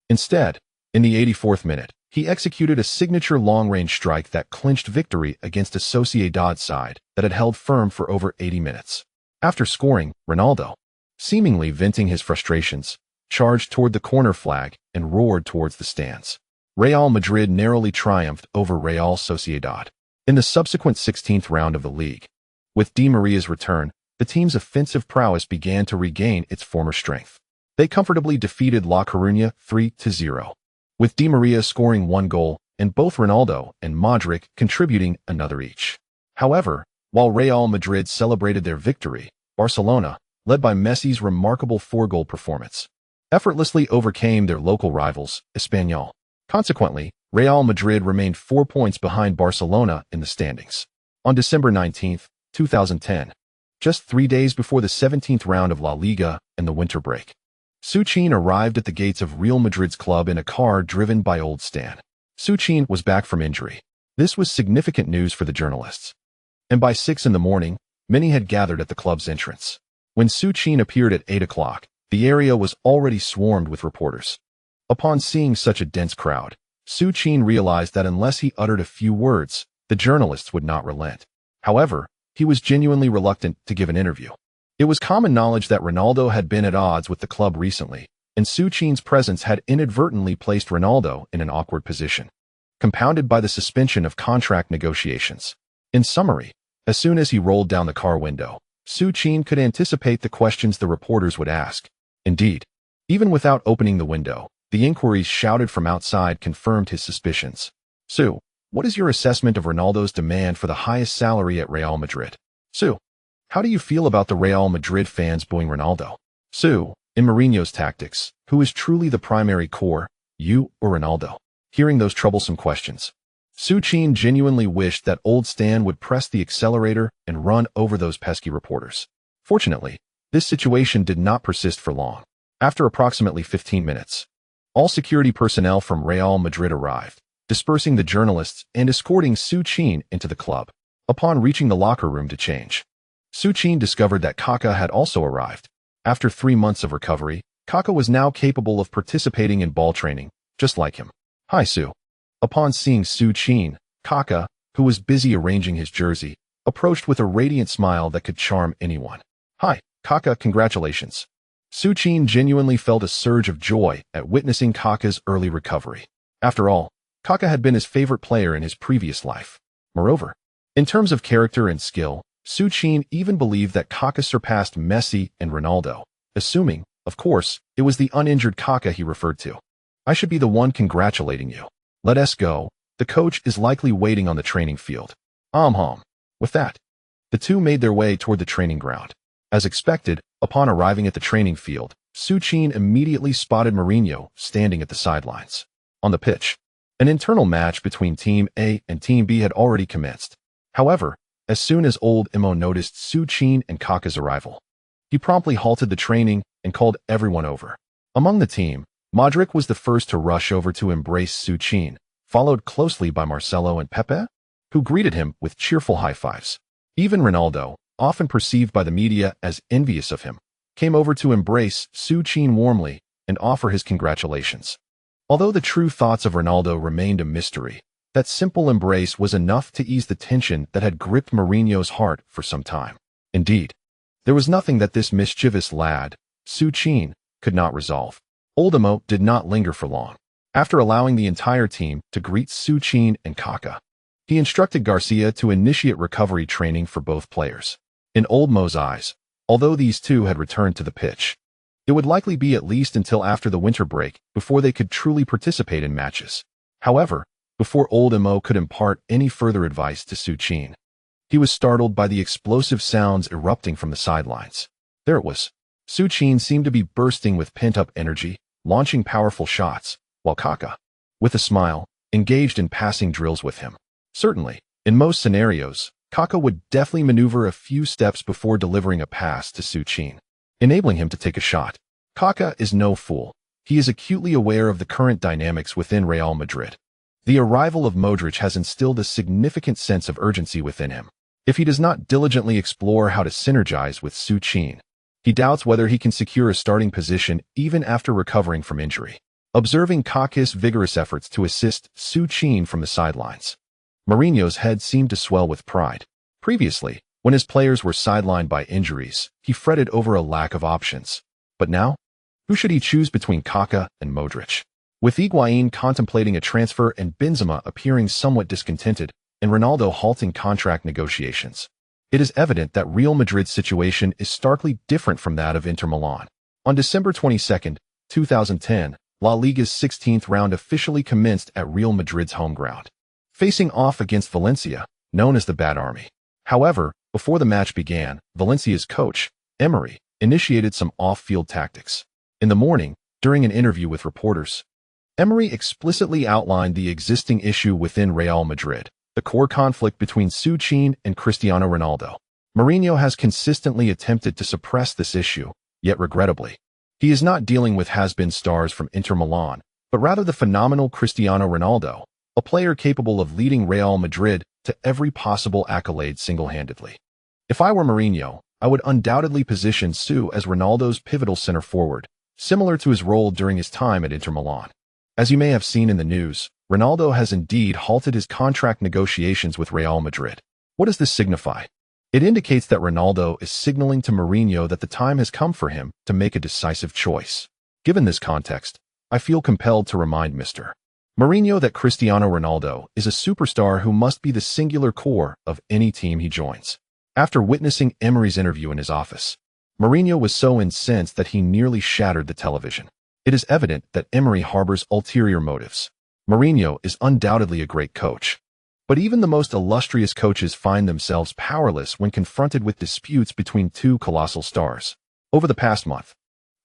Instead, in the 84th minute, he executed a signature long-range strike that clinched victory against a Sociedad side that had held firm for over 80 minutes. After scoring, Ronaldo, seemingly venting his frustrations, charged toward the corner flag and roared towards the stands. Real Madrid narrowly triumphed over Real Sociedad in the subsequent 16th round of the league. With Di Maria's return, the team's offensive prowess began to regain its former strength. They comfortably defeated La Coruña 3-0, with Di Maria scoring 1 goal and both Ronaldo and Modric contributing another each. However, while Real Madrid celebrated their victory, Barcelona, led by Messi's remarkable 4-goal performance, effortlessly overcame their local rivals, Espanyol. Consequently, Real Madrid remained 4 points behind Barcelona in the standings. On December 19, 2010, just 3 days before the 17th round of La Liga and the winter break, Su Qin arrived at the gates of Real Madrid's club in a car driven by Old Stan. Su Qin was back from injury. This was significant news for the journalists. And by 6 in the morning, many had gathered at the club's entrance. When Su Qin appeared at 8 o'clock, the area was already swarmed with reporters. Upon seeing such a dense crowd, Su Qin realized that unless he uttered a few words, the journalists would not relent. However, he was genuinely reluctant to give an interview. It was common knowledge that Ronaldo had been at odds with the club recently, and Su Qin's presence had inadvertently placed Ronaldo in an awkward position, compounded by the suspension of contract negotiations. In summary, as soon as he rolled down the car window, Su Qin could anticipate the questions the reporters would ask. Indeed, even without opening the window, the inquiries shouted from outside confirmed his suspicions. Su, what is your assessment of Ronaldo's demand for the highest salary at Real Madrid? Su, how do you feel about the Real Madrid fans booing Ronaldo? Su, in Mourinho's tactics, who is truly the primary core, you or Ronaldo? Hearing those troublesome questions, Su Qin genuinely wished that Old Stan would press the accelerator and run over those pesky reporters. Fortunately, this situation did not persist for long. After approximately 15 minutes, all security personnel from Real Madrid arrived, dispersing the journalists and escorting Su Qin into the club. Upon reaching the locker room to change, Su Qin discovered that Kaká had also arrived. After 3 months of recovery, Kaká was now capable of participating in ball training, just like him. Hi, Su. Upon seeing Su Qin, Kaká, who was busy arranging his jersey, approached with a radiant smile that could charm anyone. Hi, Kaká, congratulations. Su Qin genuinely felt a surge of joy at witnessing Kaká's early recovery. After all, Kaká had been his favorite player in his previous life. Moreover, in terms of character and skill, Su Qin even believed that Kaká surpassed Messi and Ronaldo, assuming, of course, it was the uninjured Kaká he referred to. I should be the one congratulating you. Let us go. The coach is likely waiting on the training field. With that, the two made their way toward the training ground. As expected, upon arriving at the training field, Su Qin immediately spotted Mourinho standing at the sidelines. On the pitch, an internal match between Team A and Team B had already commenced. However, as soon as Old Imo noticed Su Qin and Kaká's arrival, he promptly halted the training and called everyone over. Among the team, Modric was the first to rush over to embrace Su Qin, followed closely by Marcelo and Pepe, who greeted him with cheerful high fives. Even Ronaldo, often perceived by the media as envious of him, came over to embrace Su Qin warmly and offer his congratulations. Although the true thoughts of Ronaldo remained a mystery, that simple embrace was enough to ease the tension that had gripped Mourinho's heart for some time. Indeed, there was nothing that this mischievous lad, Su Qin, could not resolve. Oldemo did not linger for long. After allowing the entire team to greet Su Qin and Kaká, he instructed Garcia to initiate recovery training for both players. In Oldmo's eyes, although these two had returned to the pitch, it would likely be at least until after the winter break before they could truly participate in matches. However, before Oldemo could impart any further advice to Su Qin, he was startled by the explosive sounds erupting from the sidelines. There it was. Su Qin seemed to be bursting with pent-up energy, launching powerful shots, while Kaká, with a smile, engaged in passing drills with him. Certainly, in most scenarios, Kaká would deftly maneuver a few steps before delivering a pass to Su Qin, enabling him to take a shot. Kaká is no fool. He is acutely aware of the current dynamics within Real Madrid. The arrival of Modric has instilled a significant sense of urgency within him. If he does not diligently explore how to synergize with Su Qin, he doubts whether he can secure a starting position even after recovering from injury. Observing Kaká's vigorous efforts to assist Su Qin from the sidelines, Mourinho's head seemed to swell with pride. Previously, when his players were sidelined by injuries, he fretted over a lack of options. But now, who should he choose between Kaká and Modric? With Higuain contemplating a transfer and Benzema appearing somewhat discontented, and Ronaldo halting contract negotiations, it is evident that Real Madrid's situation is starkly different from that of Inter Milan. On December 22, 2010, La Liga's 16th round officially commenced at Real Madrid's home ground, facing off against Valencia, known as the Bad Army. However, before the match began, Valencia's coach, Emery, initiated some off-field tactics. In the morning, during an interview with reporters, Emery explicitly outlined the existing issue within Real Madrid, the core conflict between Su Qin and Cristiano Ronaldo. Mourinho has consistently attempted to suppress this issue, yet regrettably, he is not dealing with has-been stars from Inter Milan, but rather the phenomenal Cristiano Ronaldo, a player capable of leading Real Madrid to every possible accolade single-handedly. If I were Mourinho, I would undoubtedly position Su as Ronaldo's pivotal center forward, similar to his role during his time at Inter Milan. As you may have seen in the news, Ronaldo has indeed halted his contract negotiations with Real Madrid. What does this signify? It indicates that Ronaldo is signaling to Mourinho that the time has come for him to make a decisive choice. Given this context, I feel compelled to remind Mr. Mourinho that Cristiano Ronaldo is a superstar who must be the singular core of any team he joins. After witnessing Emery's interview in his office, Mourinho was so incensed that he nearly shattered the television. It is evident that Emery harbors ulterior motives. Mourinho is undoubtedly a great coach, but even the most illustrious coaches find themselves powerless when confronted with disputes between two colossal stars. Over the past month,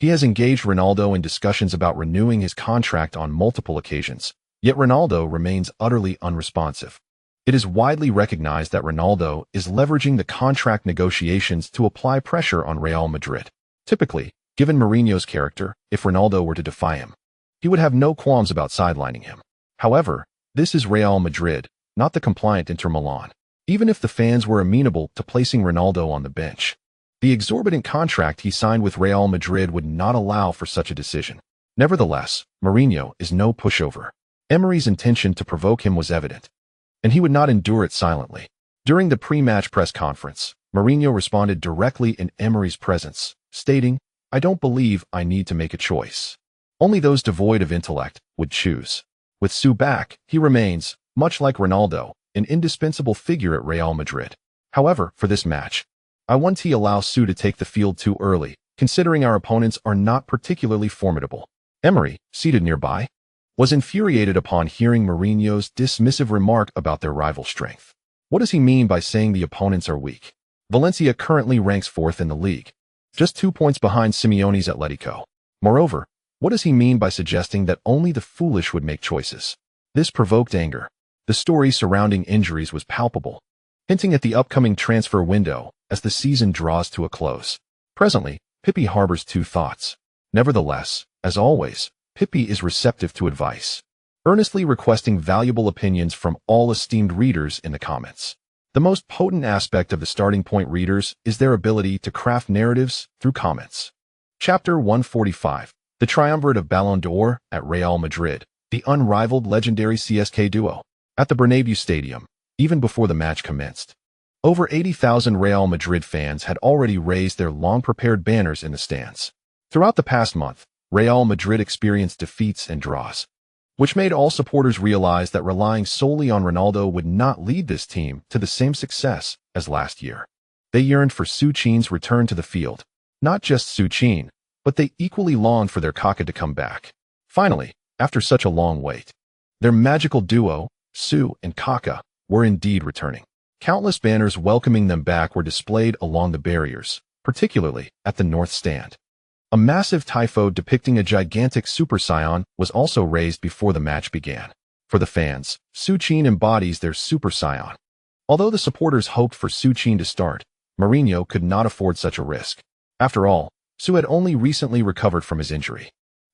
he has engaged Ronaldo in discussions about renewing his contract on multiple occasions, yet Ronaldo remains utterly unresponsive. It is widely recognized that Ronaldo is leveraging the contract negotiations to apply pressure on Real Madrid. Typically, given Mourinho's character, if Ronaldo were to defy him, he would have no qualms about sidelining him. However, this is Real Madrid, not the compliant Inter Milan. Even if the fans were amenable to placing Ronaldo on the bench, the exorbitant contract he signed with Real Madrid would not allow for such a decision. Nevertheless, Mourinho is no pushover. Emery's intention to provoke him was evident, and he would not endure it silently. During the pre-match press conference, Mourinho responded directly in Emery's presence, stating, "I don't believe I need to make a choice. Only those devoid of intellect would choose." With Su back, he remains, much like Ronaldo, an indispensable figure at Real Madrid. However, for this match, I won't allow Su to take the field too early, considering our opponents are not particularly formidable. Emery, seated nearby, was infuriated upon hearing Mourinho's dismissive remark about their rival strength. What does he mean by saying the opponents are weak? Valencia currently ranks fourth in the league, just 2 points behind Simeone's Atletico. Moreover, what does he mean by suggesting that only the foolish would make choices? This provoked anger. The story surrounding injuries was palpable, hinting at the upcoming transfer window as the season draws to a close. Presently, Pepe harbors two thoughts. Nevertheless, as always, Pepe is receptive to advice, earnestly requesting valuable opinions from all esteemed readers in the comments. The most potent aspect of the starting point readers is their ability to craft narratives through comments. Chapter 145. The Triumvirate of Ballon d'Or at Real Madrid, the unrivaled legendary CSK duo. At the Bernabeu Stadium, even before the match commenced, over 80,000 Real Madrid fans had already raised their long-prepared banners in the stands. Throughout the past month, Real Madrid experienced defeats and draws, which made all supporters realize that relying solely on Ronaldo would not lead this team to the same success as last year. They yearned for Su Qin's return to the field. Not just Su Qin, but they equally longed for their Kaká to come back. Finally, after such a long wait, their magical duo, Su and Kaká, were indeed returning. Countless banners welcoming them back were displayed along the barriers, particularly at the North Stand. A massive tifo depicting a gigantic Super Saiyan was also raised before the match began. For the fans, Su Qin embodies their Super Saiyan. Although the supporters hoped for Su Qin to start, Mourinho could not afford such a risk. After all, Su had only recently recovered from his injury.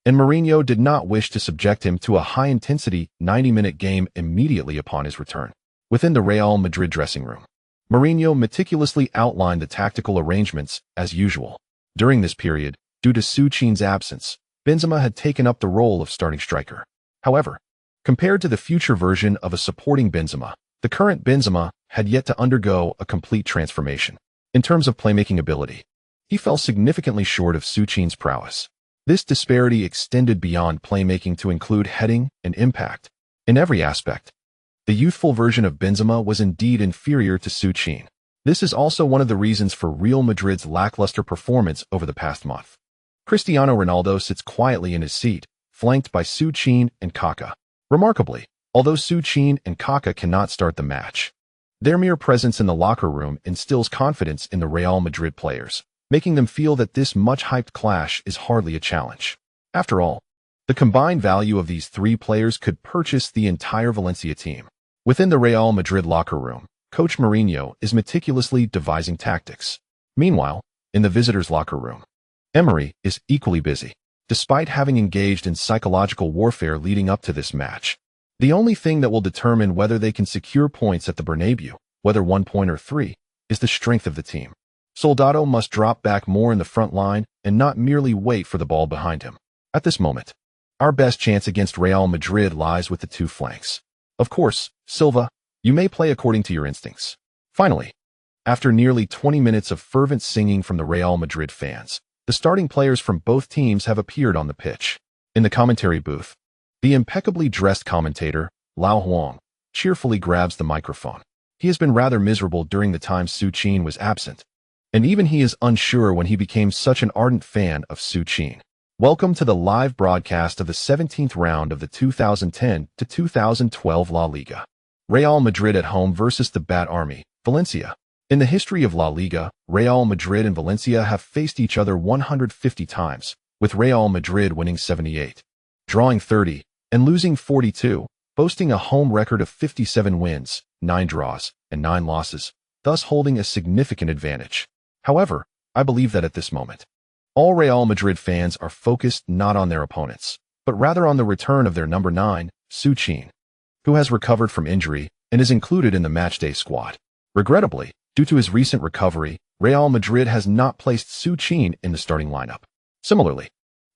and Mourinho did not wish to subject him to a high-intensity 90-minute game immediately upon his return. Within the Real Madrid dressing room, Mourinho meticulously outlined the tactical arrangements as usual. During this period, due to Su Qin's absence, Benzema had taken up the role of starting striker. However, compared to the future version of a supporting Benzema, the current Benzema had yet to undergo a complete transformation. In terms of playmaking ability, he fell significantly short of Su Qin's prowess. This disparity extended beyond playmaking to include heading and impact. In every aspect, the youthful version of Benzema was indeed inferior to Su Qin. This is also one of the reasons for Real Madrid's lackluster performance over the past month. Cristiano Ronaldo sits quietly in his seat, flanked by Su Qin and Kaká. Remarkably, although Su Qin and Kaká cannot start the match, their mere presence in the locker room instills confidence in the Real Madrid players, making them feel that this much-hyped clash is hardly a challenge. After all, the combined value of these three players could purchase the entire Valencia team. Within the Real Madrid locker room, Coach Mourinho is meticulously devising tactics. Meanwhile, in the visitors' locker room, Emery is equally busy. Despite having engaged in psychological warfare leading up to this match, the only thing that will determine whether they can secure points at the Bernabeu, whether 1 point or 3, is the strength of the team. Soldado must drop back more in the front line and not merely wait for the ball behind him. At this moment, our best chance against Real Madrid lies with the two flanks. Of course, Silva, you may play according to your instincts. Finally, after nearly 20 minutes of fervent singing from the Real Madrid fans, the starting players from both teams have appeared on the pitch. In the commentary booth, the impeccably dressed commentator, Lao Huang, cheerfully grabs the microphone. He has been rather miserable during the time Su Qin was absent, and even he is unsure when he became such an ardent fan of Su Qin. Welcome to the live broadcast of the 17th round of the 2010 to 2012 La Liga. Real Madrid at home versus the Bat Army, Valencia. In the history of La Liga, Real Madrid and Valencia have faced each other 150 times, with Real Madrid winning 78, drawing 30, and losing 42, boasting a home record of 57 wins, 9 draws, and 9 losses, thus holding a significant advantage. However, I believe that at this moment, all Real Madrid fans are focused not on their opponents, but rather on the return of their number 9, Su Qin, who has recovered from injury and is included in the matchday squad. Regrettably, due to his recent recovery, Real Madrid has not placed Su Qin in the starting lineup. Similarly,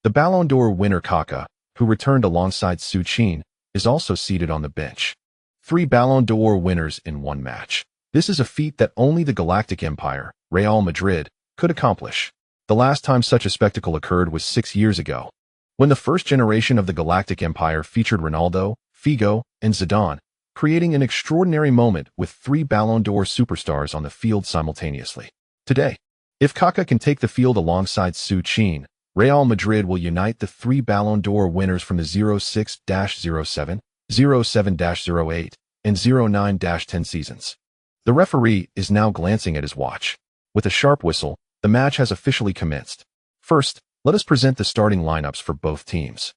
the Ballon d'Or winner Kaká, who returned alongside Su Qin, is also seated on the bench. 3 Ballon d'Or winners in one match. This is a feat that only the Galactic Empire, Real Madrid, could accomplish. The last time such a spectacle occurred was 6 years ago, when the first generation of the Galactic Empire featured Ronaldo, Figo, and Zidane, creating an extraordinary moment with 3 Ballon d'Or superstars on the field simultaneously. Today, if Kaká can take the field alongside Su Qin, Real Madrid will unite the 3 Ballon d'Or winners from the 06-07, 07-08, and 09-10 seasons. The referee is now glancing at his watch. With a sharp whistle, the match has officially commenced. First, let us present the starting lineups for both teams.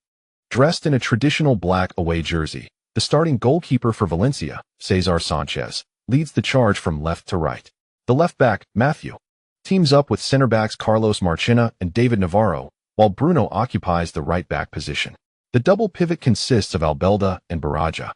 Dressed in a traditional black away jersey, the starting goalkeeper for Valencia, Cesar Sanchez, leads the charge from left to right. The left back, Matthew, teams up with center backs Carlos Marchena and David Navarro, while Bruno occupies the right back position. The double pivot consists of Albelda and Baraja,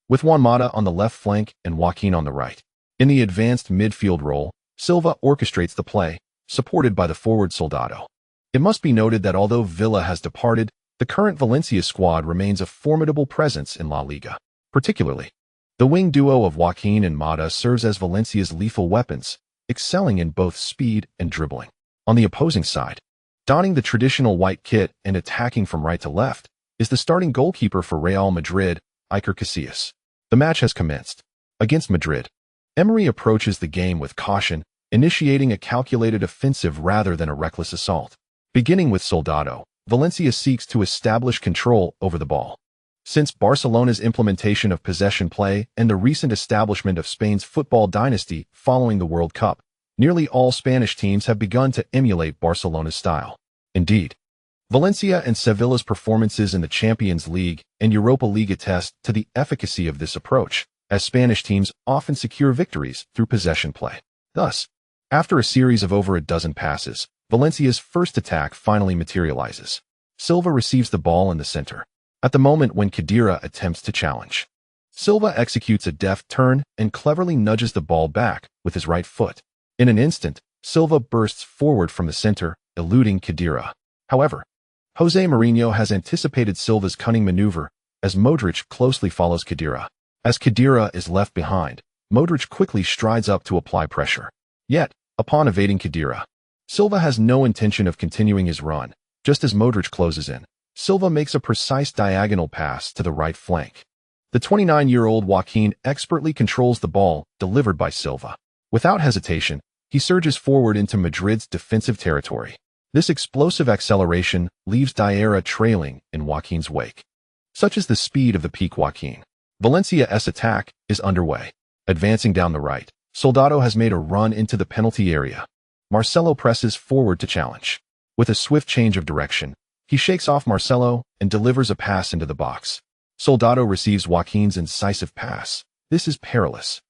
with Juan Mata on the left flank and Joaquin on the right. In the advanced midfield role, Silva orchestrates the play, supported by the forward Soldado. It must be noted that although Villa has departed, the current Valencia squad remains a formidable presence in La Liga. Particularly, the wing duo of Joaquin and Mata serves as Valencia's lethal weapons, excelling in both speed and dribbling. On the opposing side, donning the traditional white kit and attacking from right to left, is the starting goalkeeper for Real Madrid, Iker Casillas. The match has commenced. Against Madrid, Emery approaches the game with caution, initiating a calculated offensive rather than a reckless assault. Beginning with Soldado, Valencia seeks to establish control over the ball. Since Barcelona's implementation of possession play and the recent establishment of Spain's football dynasty following the World Cup, nearly all Spanish teams have begun to emulate Barcelona's style. Indeed, Valencia and Sevilla's performances in the Champions League and Europa League attest to the efficacy of this approach, as Spanish teams often secure victories through possession play. Thus, after a series of over a dozen passes, Valencia's first attack finally materializes. Silva receives the ball in the center. At the moment when Khedira attempts to challenge, Silva executes a deft turn and cleverly nudges the ball back with his right foot. In an instant, Silva bursts forward from the center, eluding Khedira. However, Jose Mourinho has anticipated Silva's cunning maneuver as Modric closely follows Khedira. As Khedira is left behind, Modric quickly strides up to apply pressure. Yet, upon evading Khedira, Silva has no intention of continuing his run. Just as Modric closes in, Silva makes a precise diagonal pass to the right flank. The 29-year-old Joaquin expertly controls the ball delivered by Silva. Without hesitation, he surges forward into Madrid's defensive territory. This explosive acceleration leaves Diarra trailing in Joaquin's wake. Such is the speed of the peak Joaquin. Valencia's attack is underway. Advancing down the right, Soldado has made a run into the penalty area. Marcelo presses forward to challenge. With a swift change of direction, he shakes off Marcelo and delivers a pass into the box. Soldado receives Joaquin's incisive pass. This is perilous.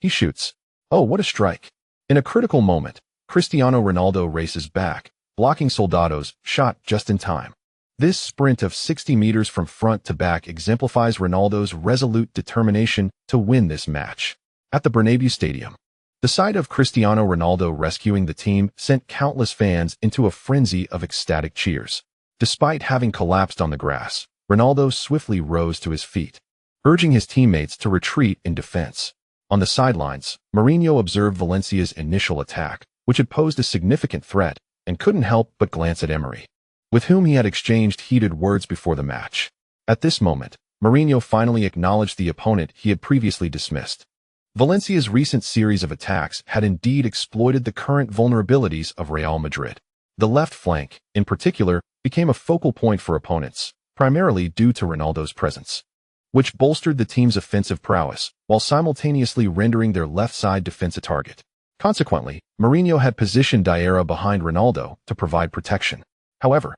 He shoots. Oh, what a strike. In a critical moment, Cristiano Ronaldo races back, blocking Soldado's shot just in time. This sprint of 60 meters from front to back exemplifies Ronaldo's resolute determination to win this match. At the Bernabeu Stadium, the sight of Cristiano Ronaldo rescuing the team sent countless fans into a frenzy of ecstatic cheers. Despite having collapsed on the grass, Ronaldo swiftly rose to his feet, urging his teammates to retreat in defense. On the sidelines, Mourinho observed Valencia's initial attack, which had posed a significant threat, and couldn't help but glance at Emery, with whom he had exchanged heated words before the match. At this moment, Mourinho finally acknowledged the opponent he had previously dismissed. Valencia's recent series of attacks had indeed exploited the current vulnerabilities of Real Madrid. The left flank, in particular, became a focal point for opponents, primarily due to Ronaldo's presence, which bolstered the team's offensive prowess while simultaneously rendering their left side defense a target. Consequently, Mourinho had positioned Diarra behind Ronaldo to provide protection. However,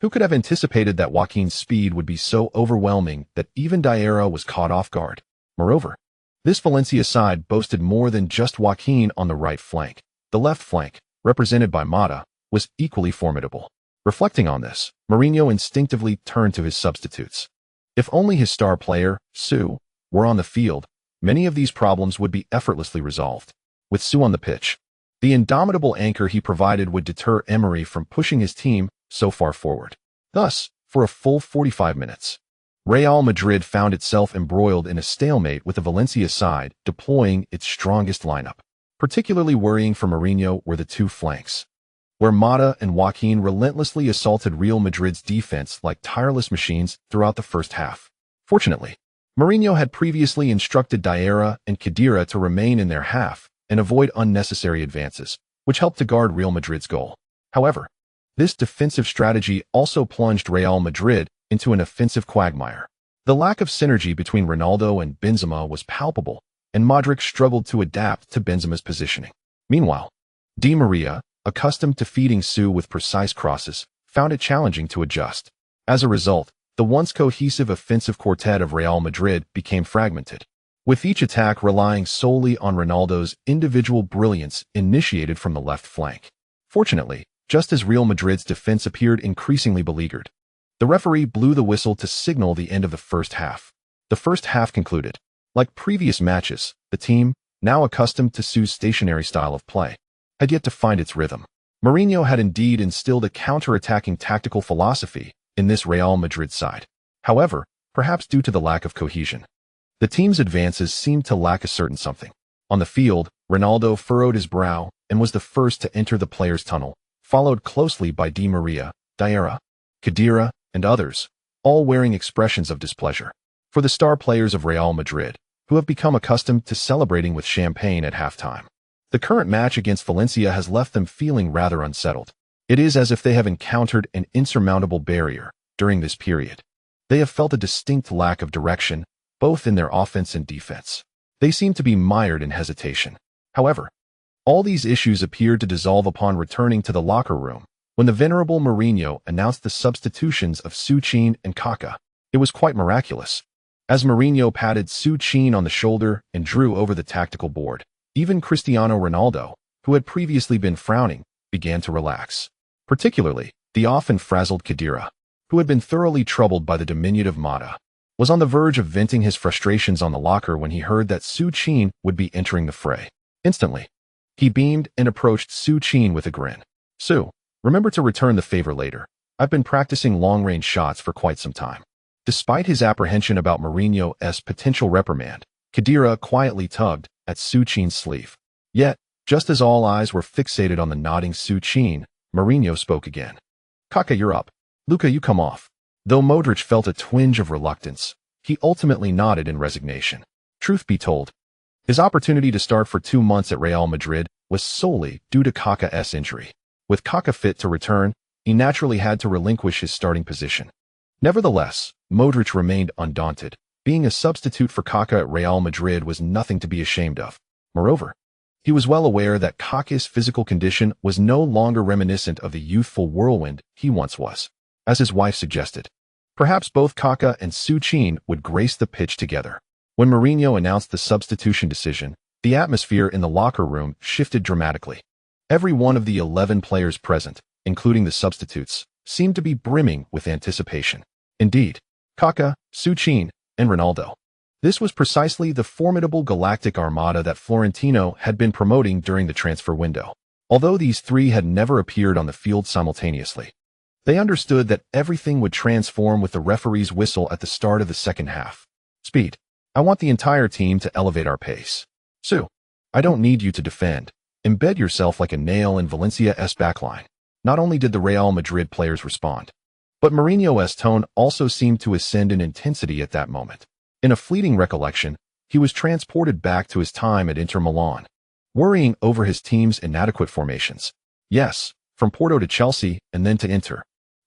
who could have anticipated that Joaquin's speed would be so overwhelming that even Diarra was caught off guard? Moreover, this Valencia side boasted more than just Joaquin on the right flank. The left flank, represented by Mata, was equally formidable. Reflecting on this, Mourinho instinctively turned to his substitutes. If only his star player, Su, were on the field, many of these problems would be effortlessly resolved. With Su on the pitch, the indomitable anchor he provided would deter Emery from pushing his team so far forward. Thus, for a full 45 minutes, Real Madrid found itself embroiled in a stalemate with the Valencia side deploying its strongest lineup. Particularly worrying for Mourinho were the two flanks, where Mata and Joaquin relentlessly assaulted Real Madrid's defense like tireless machines throughout the first half. Fortunately, Mourinho had previously instructed Diarra and Khedira to remain in their half and avoid unnecessary advances, which helped to guard Real Madrid's goal. However, this defensive strategy also plunged Real Madrid into an offensive quagmire. The lack of synergy between Ronaldo and Benzema was palpable, and Modric struggled to adapt to Benzema's positioning. Meanwhile, Di Maria, accustomed to feeding Su with precise crosses, found it challenging to adjust. As a result, the once cohesive offensive quartet of Real Madrid became fragmented, with each attack relying solely on Ronaldo's individual brilliance initiated from the left flank. Fortunately, just as Real Madrid's defense appeared increasingly beleaguered, the referee blew the whistle to signal the end of the first half. The first half concluded. Like previous matches, the team, now accustomed to Su's stationary style of play, had yet to find its rhythm. Mourinho had indeed instilled a counter-attacking tactical philosophy in this Real Madrid side. However, perhaps due to the lack of cohesion, the team's advances seemed to lack a certain something. On the field, Ronaldo furrowed his brow and was the first to enter the players' tunnel, followed closely by Di Maria, Diarra, Khedira, and others, all wearing expressions of displeasure. For the star players of Real Madrid, who have become accustomed to celebrating with champagne at halftime, the current match against Valencia has left them feeling rather unsettled. It is as if they have encountered an insurmountable barrier during this period. They have felt a distinct lack of direction, both in their offense and defense. They seem to be mired in hesitation. However, all these issues appeared to dissolve upon returning to the locker room when the venerable Mourinho announced the substitutions of Su Qin and Kaká. It was quite miraculous. As Mourinho patted Su Qin on the shoulder and drew over the tactical board, even Cristiano Ronaldo, who had previously been frowning, began to relax. Particularly, the often frazzled Khedira, who had been thoroughly troubled by the diminutive Mata, was on the verge of venting his frustrations on the locker when he heard that Su Qin would be entering the fray. Instantly, he beamed and approached Su Qin with a grin. "Su, remember to return the favor later. I've been practicing long-range shots for quite some time." Despite his apprehension about Mourinho's potential reprimand, Khedira quietly tugged at Su Qin's sleeve. Yet, just as all eyes were fixated on the nodding Su Qin, Mourinho spoke again. "Kaka, you're up. Luka, you come off." Though Modric felt a twinge of reluctance, he ultimately nodded in resignation. Truth be told, his opportunity to start for 2 months at Real Madrid was solely due to Kaka's injury. With Kaka fit to return, he naturally had to relinquish his starting position. Nevertheless, Modric remained undaunted. Being a substitute for Kaka at Real Madrid was nothing to be ashamed of. Moreover, he was well aware that Kaka's physical condition was no longer reminiscent of the youthful whirlwind he once was. As his wife suggested, perhaps both Kaka and Su Qin would grace the pitch together. When Mourinho announced the substitution decision, the atmosphere in the locker room shifted dramatically. Every one of the 11 players present, including the substitutes, seemed to be brimming with anticipation. Indeed, Kaka, Su Qin, and Ronaldo. This was precisely the formidable galactic armada that Florentino had been promoting during the transfer window. Although these three had never appeared on the field simultaneously, they understood that everything would transform with the referee's whistle at the start of the second half. "Speed. I want the entire team to elevate our pace. Su, I don't need you to defend. Embed yourself like a nail in Valencia's backline." Not only did the Real Madrid players respond, but Mourinho's tone also seemed to ascend in intensity at that moment. In a fleeting recollection, he was transported back to his time at Inter Milan, worrying over his team's inadequate formations. Yes, from Porto to Chelsea and then to Inter.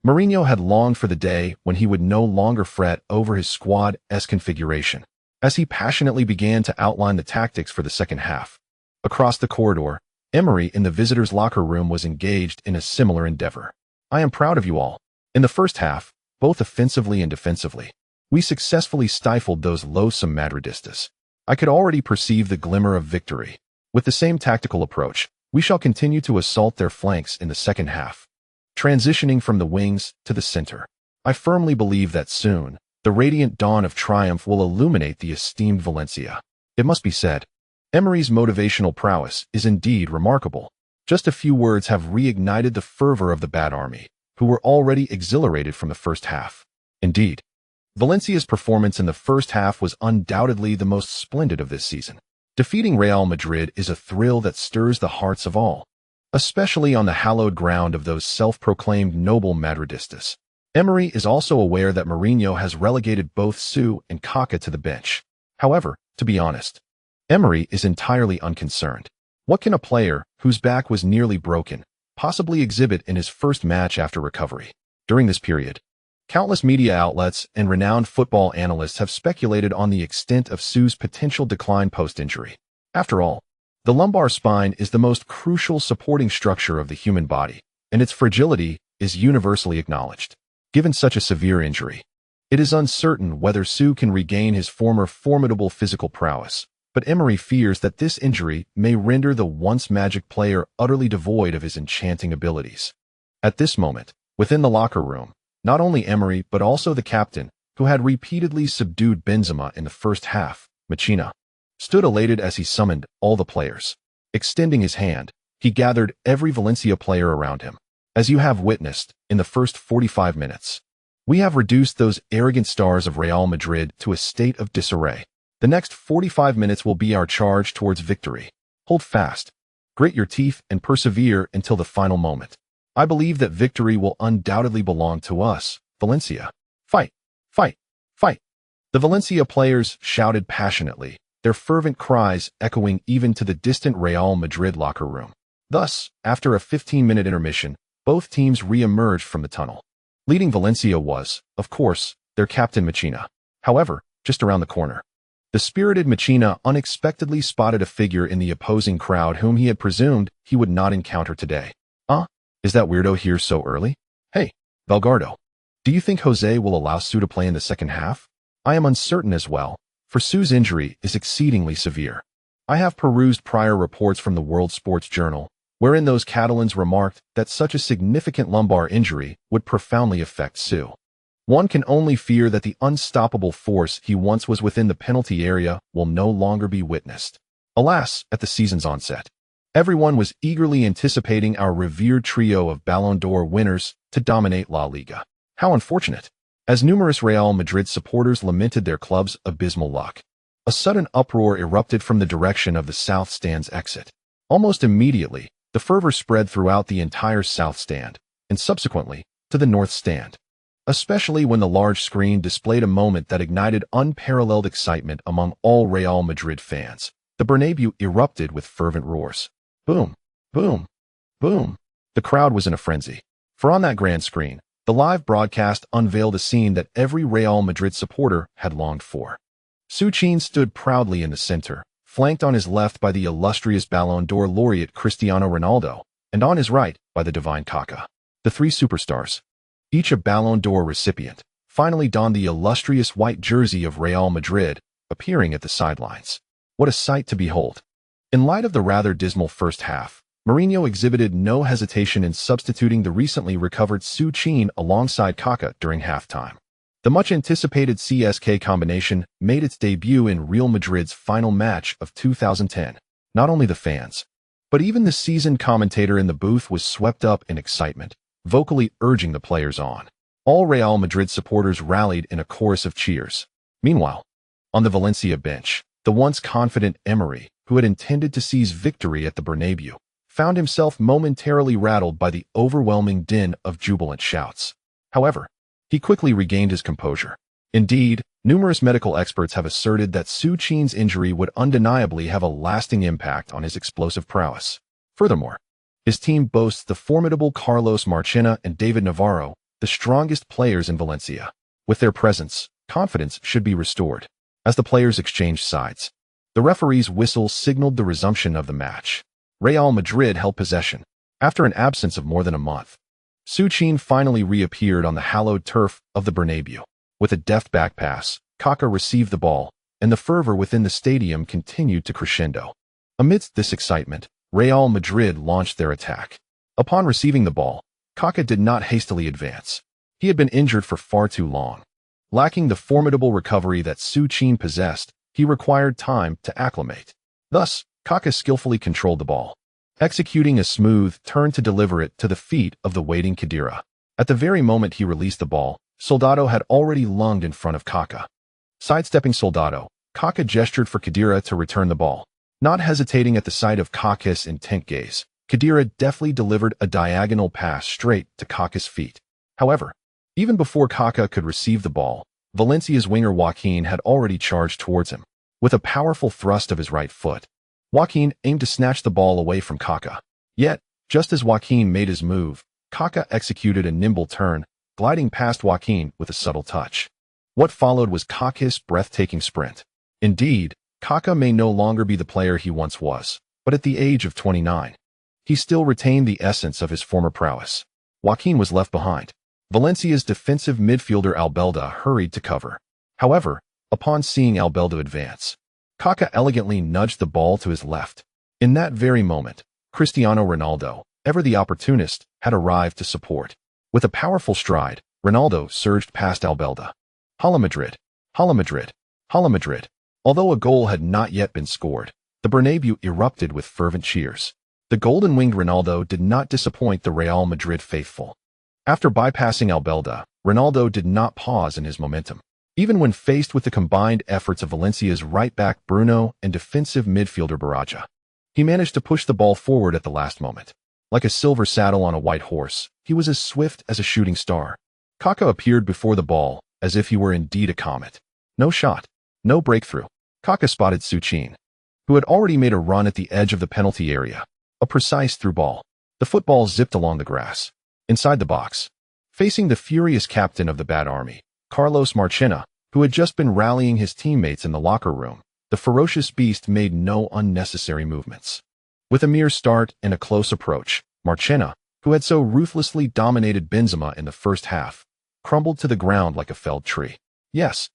Mourinho had longed for the day when he would no longer fret over his squad's configuration. As he passionately began to outline the tactics for the second half, across the corridor, Emery in the visitors' locker room was engaged in a similar endeavor. "I am proud of you all. In the first half, both offensively and defensively, we successfully stifled those loathsome Madridistas. I could already perceive the glimmer of victory. With the same tactical approach, we shall continue to assault their flanks in the second half, transitioning from the wings to the center. I firmly believe that soon, the radiant dawn of triumph will illuminate the esteemed Valencia." It must be said, Emery's motivational prowess is indeed remarkable. Just a few words have reignited the fervor of the Bad Army, who were already exhilarated from the first half. Indeed, Valencia's performance in the first half was undoubtedly the most splendid of this season. Defeating Real Madrid is a thrill that stirs the hearts of all, especially on the hallowed ground of those self-proclaimed noble Madridistas. Emery is also aware that Mourinho has relegated both Su and Kaka to the bench. However, to be honest, Emery is entirely unconcerned. What can a player, whose back was nearly broken, possibly exhibit in his first match after recovery? During this period, countless media outlets and renowned football analysts have speculated on the extent of Su's potential decline post-injury. After all, the lumbar spine is the most crucial supporting structure of the human body, and its fragility is universally acknowledged. Given such a severe injury, it is uncertain whether Su can regain his former formidable physical prowess. But Emery fears that this injury may render the once magic player utterly devoid of his enchanting abilities. At this moment, within the locker room, not only Emery but also the captain, who had repeatedly subdued Benzema in the first half, Machina, stood elated as he summoned all the players. Extending his hand, he gathered every Valencia player around him. "As you have witnessed, in the first 45 minutes, we have reduced those arrogant stars of Real Madrid to a state of disarray. The next 45 minutes will be our charge towards victory. Hold fast, grit your teeth, and persevere until the final moment. I believe that victory will undoubtedly belong to us, Valencia. Fight, fight, fight." The Valencia players shouted passionately, their fervent cries echoing even to the distant Real Madrid locker room. Thus, after a 15-minute intermission, both teams re-emerged from the tunnel. Leading Valencia was, of course, their captain Machina. However, just around the corner, the spirited Machina unexpectedly spotted a figure in the opposing crowd whom he had presumed he would not encounter today. Is that weirdo here so early? Hey, Valgardo, do you think Jose will allow Su to play in the second half? I am uncertain as well, for Su's injury is exceedingly severe. I have perused prior reports from the World Sports Journal, wherein those Catalans remarked that such a significant lumbar injury would profoundly affect Su. One can only fear that the unstoppable force he once was within the penalty area will no longer be witnessed. Alas, at the season's onset, everyone was eagerly anticipating our revered trio of Ballon d'Or winners to dominate La Liga. How unfortunate! As numerous Real Madrid supporters lamented their club's abysmal luck, a sudden uproar erupted from the direction of the South Stand's exit. Almost immediately, the fervor spread throughout the entire South Stand, and subsequently, to the North Stand, especially when the large screen displayed a moment that ignited unparalleled excitement among all Real Madrid fans. The Bernabeu erupted with fervent roars. Boom, boom, boom. The crowd was in a frenzy. For on that grand screen, the live broadcast unveiled a scene that every Real Madrid supporter had longed for. Su Qin stood proudly in the center, flanked on his left by the illustrious Ballon d'Or laureate Cristiano Ronaldo, and on his right by the divine Kaká. The three superstars, each a Ballon d'Or recipient, finally donned the illustrious white jersey of Real Madrid, appearing at the sidelines. What a sight to behold! In light of the rather dismal first half, Mourinho exhibited no hesitation in substituting the recently recovered Su Qin alongside Kaká during halftime. The much-anticipated CSK combination made its debut in Real Madrid's final match of 2010. Not only the fans, but even the seasoned commentator in the booth was swept up in excitement, vocally urging the players on. All Real Madrid supporters rallied in a chorus of cheers. Meanwhile, on the Valencia bench, the once confident Emery, who had intended to seize victory at the Bernabeu, found himself momentarily rattled by the overwhelming din of jubilant shouts. However, he quickly regained his composure. Indeed, numerous medical experts have asserted that Su Qin's injury would undeniably have a lasting impact on his explosive prowess. Furthermore, his team boasts the formidable Carlos Marchena and David Navarro, the strongest players in Valencia. With their presence, confidence should be restored. As the players exchanged sides, the referee's whistle signaled the resumption of the match. Real Madrid held possession. After an absence of more than a month, Su Qin finally reappeared on the hallowed turf of the Bernabeu. With a deft back pass, Kaká received the ball, and the fervor within the stadium continued to crescendo. Amidst this excitement, Real Madrid launched their attack. Upon receiving the ball, Kaká did not hastily advance. He had been injured for far too long. Lacking the formidable recovery that Su Qin possessed, he required time to acclimate. Thus, Kaká skillfully controlled the ball, executing a smooth turn to deliver it to the feet of the waiting Khedira. At the very moment he released the ball, Soldado had already lunged in front of Kaká. Sidestepping Soldado, Kaká gestured for Khedira to return the ball. Not hesitating at the sight of Kaká's intent gaze, Khedira deftly delivered a diagonal pass straight to Kaká's feet. However, even before Kaká could receive the ball, Valencia's winger Joaquin had already charged towards him. With a powerful thrust of his right foot, Joaquin aimed to snatch the ball away from Kaká. Yet, just as Joaquin made his move, Kaká executed a nimble turn, gliding past Joaquin with a subtle touch. What followed was Kaká's breathtaking sprint. Indeed, Kaká may no longer be the player he once was, but at the age of 29, he still retained the essence of his former prowess. Joaquin was left behind. Valencia's defensive midfielder Albelda hurried to cover. However, upon seeing Albelda advance, Kaká elegantly nudged the ball to his left. In that very moment, Cristiano Ronaldo, ever the opportunist, had arrived to support. With a powerful stride, Ronaldo surged past Albelda. Hala Madrid! Hala Madrid! Hala Madrid! Although a goal had not yet been scored, the Bernabeu erupted with fervent cheers. The golden-winged Ronaldo did not disappoint the Real Madrid faithful. After bypassing Albelda, Ronaldo did not pause in his momentum. Even when faced with the combined efforts of Valencia's right-back Bruno and defensive midfielder Baraja, he managed to push the ball forward at the last moment. Like a silver saddle on a white horse, he was as swift as a shooting star. Kaká appeared before the ball, as if he were indeed a comet. No shot, no breakthrough. Kaká spotted Su Qin, who had already made a run at the edge of the penalty area. A precise through ball. The football zipped along the grass. Inside the box, facing the furious captain of the Bad Army, Carlos Marchena, who had just been rallying his teammates in the locker room, the ferocious beast made no unnecessary movements. With a mere start and a close approach, Marchena, who had so ruthlessly dominated Benzema in the first half, crumbled to the ground like a felled tree. Yes,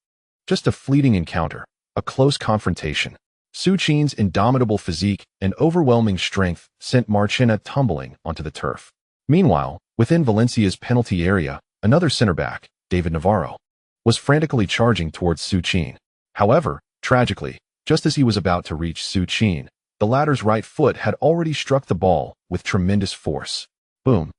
just a fleeting encounter, a close confrontation. Su Qin's indomitable physique and overwhelming strength sent Marchena tumbling onto the turf. Meanwhile, within Valencia's penalty area, another center-back, David Navarro, was frantically charging towards Su Qin. However, tragically, just as he was about to reach Su Qin, the latter's right foot had already struck the ball with tremendous force. Boom.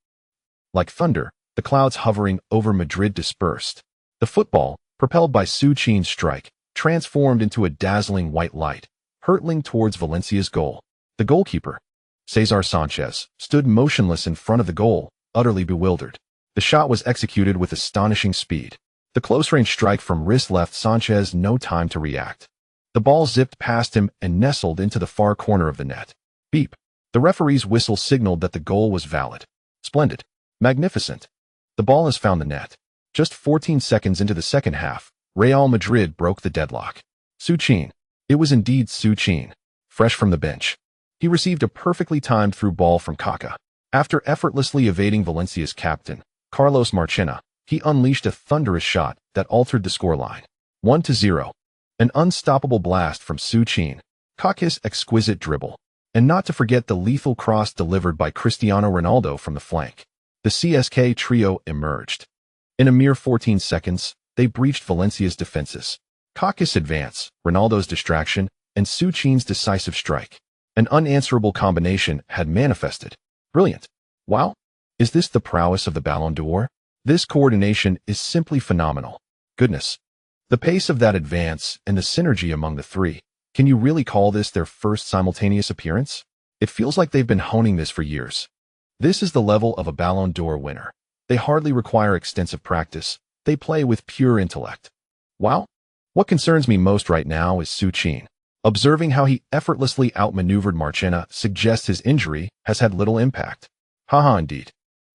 Like thunder, the clouds hovering over Madrid dispersed. The football, propelled by Su Qin's strike, transformed into a dazzling white light, hurtling towards Valencia's goal. The goalkeeper, Cesar Sanchez, stood motionless in front of the goal, utterly bewildered. The shot was executed with astonishing speed. The close-range strike from wrist left Sanchez no time to react. The ball zipped past him and nestled into the far corner of the net. Beep. The referee's whistle signaled that the goal was valid. Splendid. Magnificent. The ball has found the net. Just 14 seconds into the second half, Real Madrid broke the deadlock. Su Qin. It was indeed Su Qin. Fresh from the bench. He received a perfectly timed through ball from Kaká. After effortlessly evading Valencia's captain, Carlos Marchena, he unleashed a thunderous shot that altered the scoreline. 1-0. An unstoppable blast from Su Qin. Kaká's exquisite dribble. And not to forget the lethal cross delivered by Cristiano Ronaldo from the flank. The CSK trio emerged. In a mere 14 seconds, they breached Valencia's defenses. Kaká's advance, Ronaldo's distraction, and Su Qin's decisive strike. An unanswerable combination had manifested. Brilliant. Wow. Is this the prowess of the Ballon d'Or? This coordination is simply phenomenal. Goodness. The pace of that advance and the synergy among the three. Can you really call this their first simultaneous appearance? It feels like they've been honing this for years. This is the level of a Ballon d'Or winner. They hardly require extensive practice. They play with pure intellect. Wow. What concerns me most right now is Su Qin. Observing how he effortlessly outmaneuvered Marchena suggests his injury has had little impact. Haha, indeed.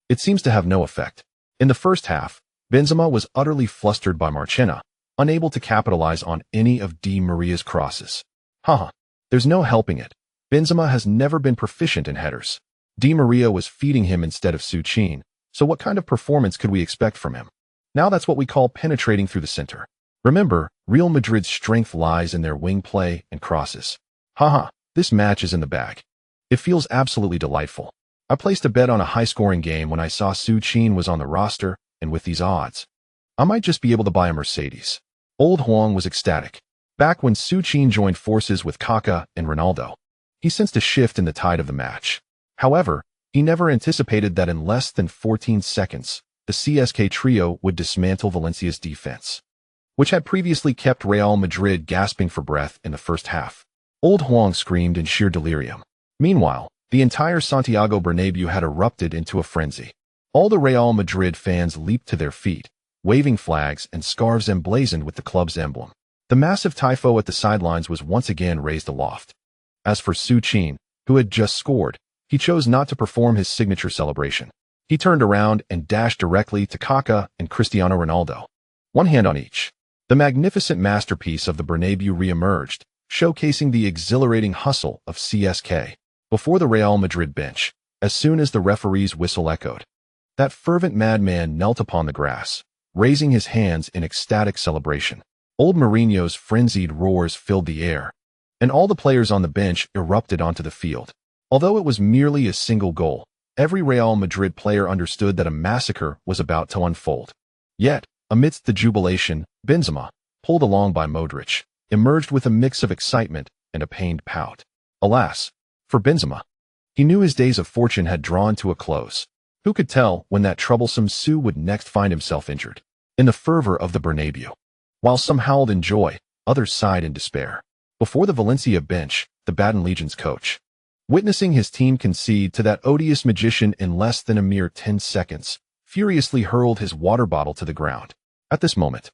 It seems to have no effect. In the first half, Benzema was utterly flustered by Marchena, unable to capitalize on any of Di Maria's crosses. Haha. There's no helping it. Benzema has never been proficient in headers. Di Maria was feeding him instead of Su Qin, so what kind of performance could we expect from him? Now that's what we call penetrating through the center. Remember, Real Madrid's strength lies in their wing play and crosses. Haha, this match is in the bag. It feels absolutely delightful. I placed a bet on a high-scoring game when I saw Su Qin was on the roster, and with these odds, I might just be able to buy a Mercedes. Old Huang was ecstatic. Back when Su Qin joined forces with Kaká and Ronaldo, he sensed a shift in the tide of the match. However, he never anticipated that in less than 14 seconds, the CSK trio would dismantle Valencia's defense, which had previously kept Real Madrid gasping for breath in the first half. Old Huang screamed in sheer delirium. Meanwhile, the entire Santiago Bernabéu had erupted into a frenzy. All the Real Madrid fans leaped to their feet, waving flags and scarves emblazoned with the club's emblem. The massive tifo at the sidelines was once again raised aloft. As for Su Qin, who had just scored, he chose not to perform his signature celebration. He turned around and dashed directly to Kaká and Cristiano Ronaldo. One hand on each. The magnificent masterpiece of the Bernabéu re-emerged, showcasing the exhilarating hustle of CSK. Before the Real Madrid bench, as soon as the referee's whistle echoed, that fervent madman knelt upon the grass, raising his hands in ecstatic celebration. Old Mourinho's frenzied roars filled the air, and all the players on the bench erupted onto the field. Although it was merely a single goal, every Real Madrid player understood that a massacre was about to unfold. Yet, amidst the jubilation, Benzema, pulled along by Modric, emerged with a mix of excitement and a pained pout. Alas, for Benzema, he knew his days of fortune had drawn to a close. Who could tell when that troublesome Su would next find himself injured? In the fervor of the Bernabéu. While some howled in joy, others sighed in despair. Before the Valencia bench, the Baden Legion's coach, witnessing his team concede to that odious magician in less than a mere 10 seconds, furiously hurled his water bottle to the ground. At this moment,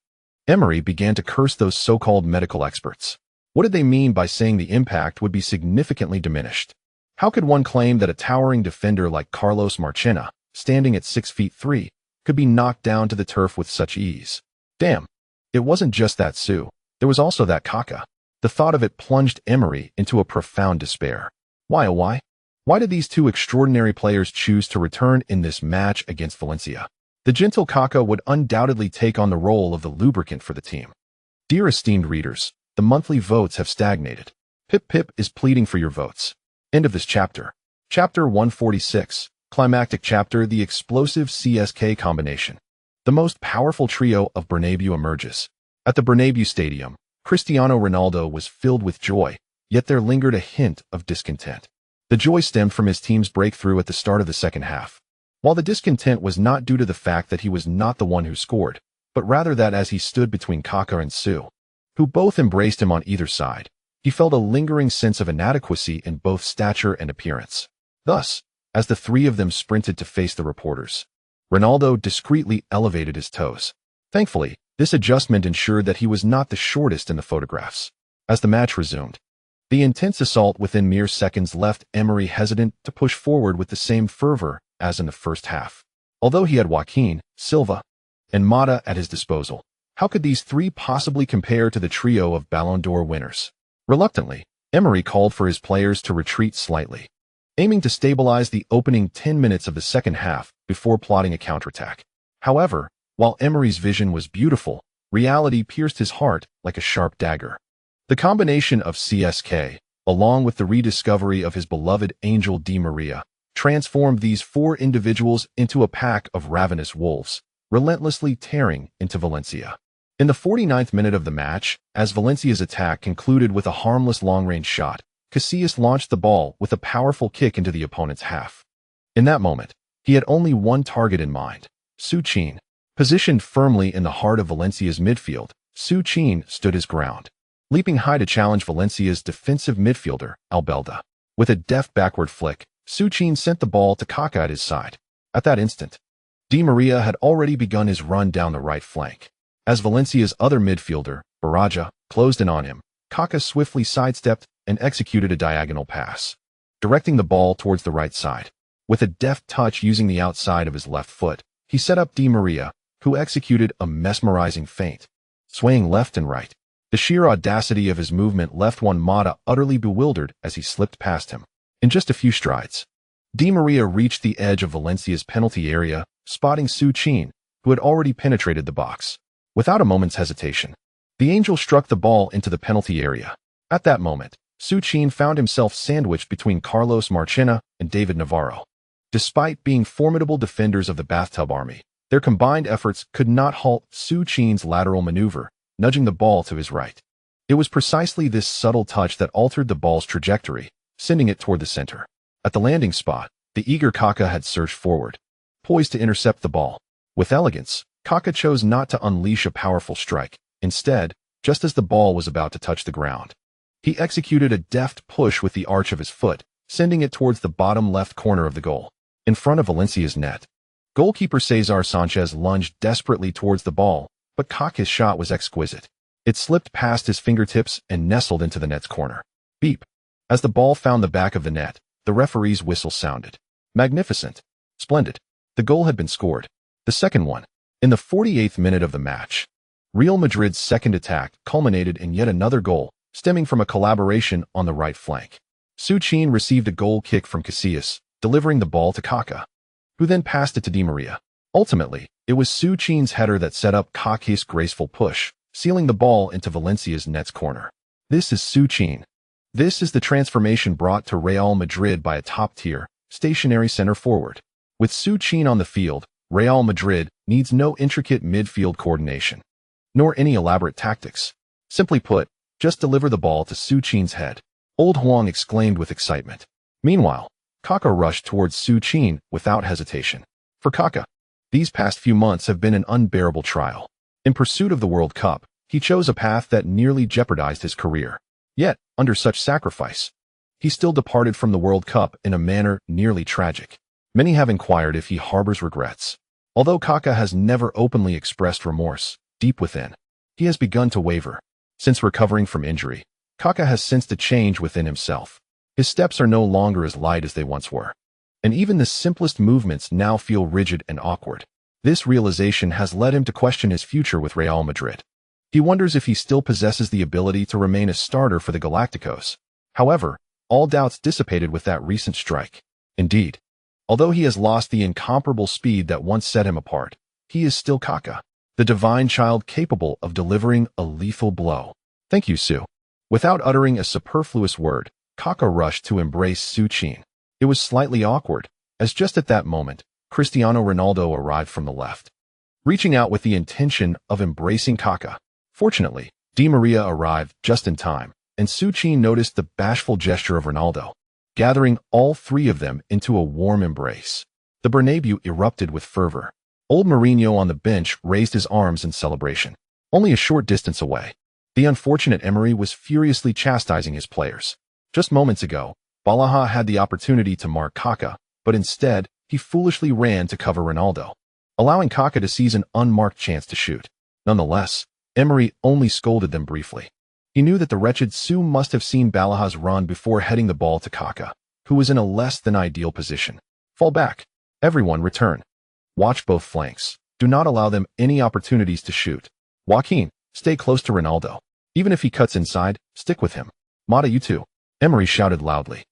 Emery began to curse those so-called medical experts. What did they mean by saying the impact would be significantly diminished? How could one claim that a towering defender like Carlos Marchena, standing at 6'3", could be knocked down to the turf with such ease? Damn, it wasn't just that Su, there was also that Kaká. The thought of it plunged Emery into a profound despair. Why, oh why? Why did these two extraordinary players choose to return in this match against Valencia? The gentle Kaká would undoubtedly take on the role of the lubricant for the team. Dear esteemed readers, the monthly votes have stagnated. Pip is pleading for your votes. End of this chapter. Chapter 146, climactic chapter, the explosive CSK combination. The most powerful trio of Bernabeu emerges. At the Bernabeu Stadium, Cristiano Ronaldo was filled with joy, yet there lingered a hint of discontent. The joy stemmed from his team's breakthrough at the start of the second half, while the discontent was not due to the fact that he was not the one who scored, but rather that as he stood between Kaká and Su, who both embraced him on either side, he felt a lingering sense of inadequacy in both stature and appearance. Thus, as the three of them sprinted to face the reporters, Ronaldo discreetly elevated his toes. Thankfully, this adjustment ensured that he was not the shortest in the photographs. As the match resumed, the intense assault within mere seconds left Emery hesitant to push forward with the same fervor as in the first half. Although he had Joaquin, Silva, and Mata at his disposal, how could these three possibly compare to the trio of Ballon d'Or winners? Reluctantly, Emery called for his players to retreat slightly, aiming to stabilize the opening 10 minutes of the second half before plotting a counterattack. However, while Emery's vision was beautiful, reality pierced his heart like a sharp dagger. The combination of CSK, along with the rediscovery of his beloved angel Di Maria, transformed these four individuals into a pack of ravenous wolves, relentlessly tearing into Valencia. In the 49th minute of the match, as Valencia's attack concluded with a harmless long-range shot, Casillas launched the ball with a powerful kick into the opponent's half. In that moment, he had only one target in mind: Su Qin. Positioned firmly in the heart of Valencia's midfield, Su Qin stood his ground, leaping high to challenge Valencia's defensive midfielder, Albelda. With a deft backward flick, Su Qin sent the ball to Kaká at his side. At that instant, Di Maria had already begun his run down the right flank. As Valencia's other midfielder, Baraja, closed in on him, Kaká swiftly sidestepped and executed a diagonal pass, directing the ball towards the right side. With a deft touch using the outside of his left foot, he set up Di Maria, who executed a mesmerizing feint, swaying left and right. The sheer audacity of his movement left one Mata utterly bewildered as he slipped past him. In just a few strides, Di Maria reached the edge of Valencia's penalty area, spotting Su Qin, who had already penetrated the box. Without a moment's hesitation, the angel struck the ball into the penalty area. At that moment, Su Qin found himself sandwiched between Carlos Marchena and David Navarro. Despite being formidable defenders of the Bathtub Army, their combined efforts could not halt Su Qin's lateral maneuver, nudging the ball to his right. It was precisely this subtle touch that altered the ball's trajectory, sending it toward the center. At the landing spot, the eager Kaká had surged forward, poised to intercept the ball. With elegance, Kaká chose not to unleash a powerful strike. Instead, just as the ball was about to touch the ground, he executed a deft push with the arch of his foot, sending it towards the bottom left corner of the goal, in front of Valencia's net. Goalkeeper Cesar Sanchez lunged desperately towards the ball, but Kaká's shot was exquisite. It slipped past his fingertips and nestled into the net's corner. Beep. As the ball found the back of the net, the referee's whistle sounded. Magnificent. Splendid. The goal had been scored. The second one. In the 48th minute of the match, Real Madrid's second attack culminated in yet another goal, stemming from a collaboration on the right flank. Su Qin received a goal kick from Casillas, delivering the ball to Kaká, who then passed it to Di Maria. Ultimately, it was Su Qin's header that set up Kaká's graceful push, sealing the ball into Valencia's net's corner. This is Su Qin. This is the transformation brought to Real Madrid by a top-tier, stationary center forward. With Su Qin on the field, Real Madrid needs no intricate midfield coordination, nor any elaborate tactics. Simply put, just deliver the ball to Su Qin's head. Old Huang exclaimed with excitement. Meanwhile, Kaká rushed towards Su Qin without hesitation. For Kaká, these past few months have been an unbearable trial. In pursuit of the World Cup, he chose a path that nearly jeopardized his career. Yet, under such sacrifice, he still departed from the World Cup in a manner nearly tragic. Many have inquired if he harbors regrets. Although Kaká has never openly expressed remorse, deep within, he has begun to waver. Since recovering from injury, Kaká has sensed a change within himself. His steps are no longer as light as they once were, and even the simplest movements now feel rigid and awkward. This realization has led him to question his future with Real Madrid. He wonders if he still possesses the ability to remain a starter for the Galacticos. However, all doubts dissipated with that recent strike. Indeed, although he has lost the incomparable speed that once set him apart, he is still Kaká, the divine child capable of delivering a lethal blow. Thank you, Su. Without uttering a superfluous word, Kaká rushed to embrace Su Qin. It was slightly awkward, as just at that moment, Cristiano Ronaldo arrived from the left. reaching out with the intention of embracing Kaká. Fortunately, Di Maria arrived just in time, and Su Qin noticed the bashful gesture of Ronaldo, gathering all three of them into a warm embrace. The Bernabeu erupted with fervor. Old Mourinho on the bench raised his arms in celebration. Only a short distance away, the unfortunate Emery was furiously chastising his players. Just moments ago, Balaha had the opportunity to mark Kaká, but instead, he foolishly ran to cover Ronaldo, allowing Kaká to seize an unmarked chance to shoot. Nonetheless, Emery only scolded them briefly. He knew that the wretched Su must have seen Balaha's run before heading the ball to Kaká, who was in a less than ideal position. Fall back. Everyone return. Watch both flanks. Do not allow them any opportunities to shoot. Joaquin, stay close to Ronaldo. Even if he cuts inside, stick with him. Mata, you too. Emery shouted loudly.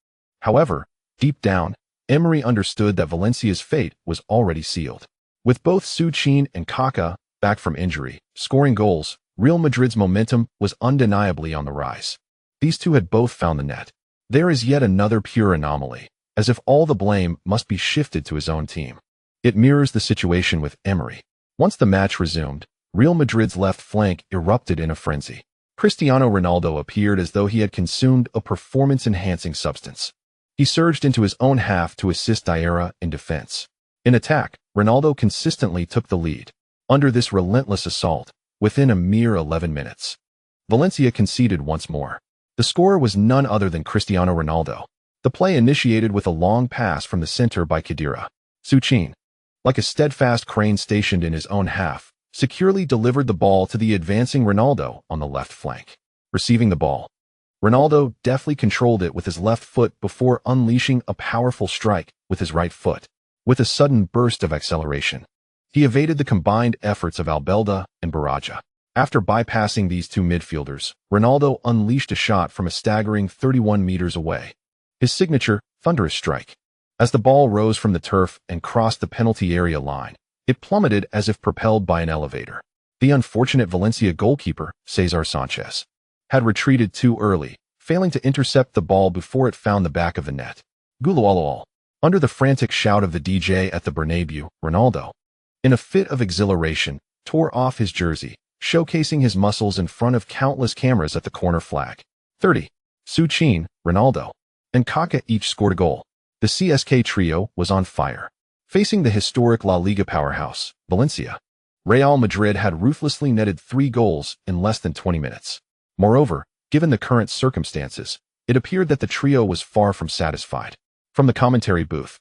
However, deep down, Emery understood that Valencia's fate was already sealed. With both Su Qin and Kaká back from injury, scoring goals, Real Madrid's momentum was undeniably on the rise. These two had both found the net. There is yet another pure anomaly, as if all the blame must be shifted to his own team. It mirrors the situation with Emery. Once the match resumed, Real Madrid's left flank erupted in a frenzy. Cristiano Ronaldo appeared as though he had consumed a performance-enhancing substance. He surged into his own half to assist Diarra in defense. In attack, Ronaldo consistently took the lead. Under this relentless assault, within a mere 11 minutes, Valencia conceded once more. The scorer was none other than Cristiano Ronaldo. The play initiated with a long pass from the center by Khedira. Su Qin, like a steadfast crane stationed in his own half, securely delivered the ball to the advancing Ronaldo on the left flank. Receiving the ball, Ronaldo deftly controlled it with his left foot before unleashing a powerful strike with his right foot. With a sudden burst of acceleration, he evaded the combined efforts of Albelda and Baraja. After bypassing these two midfielders, Ronaldo unleashed a shot from a staggering 31 meters away. His signature, thunderous strike. As the ball rose from the turf and crossed the penalty area line, it plummeted as if propelled by an elevator. The unfortunate Valencia goalkeeper, Cesar Sanchez, had retreated too early, failing to intercept the ball before it found the back of the net. Gulualal. Under the frantic shout of the DJ at the Bernabeu, Ronaldo, in a fit of exhilaration, tore off his jersey, showcasing his muscles in front of countless cameras at the corner flag. 30. Su Qin, Ronaldo, and Kaká each scored a goal. The CSK trio was on fire. Facing the historic La Liga powerhouse, Valencia, Real Madrid had ruthlessly netted 3 goals in less than 20 minutes. Moreover, given the current circumstances, it appeared that the trio was far from satisfied. From the commentary booth,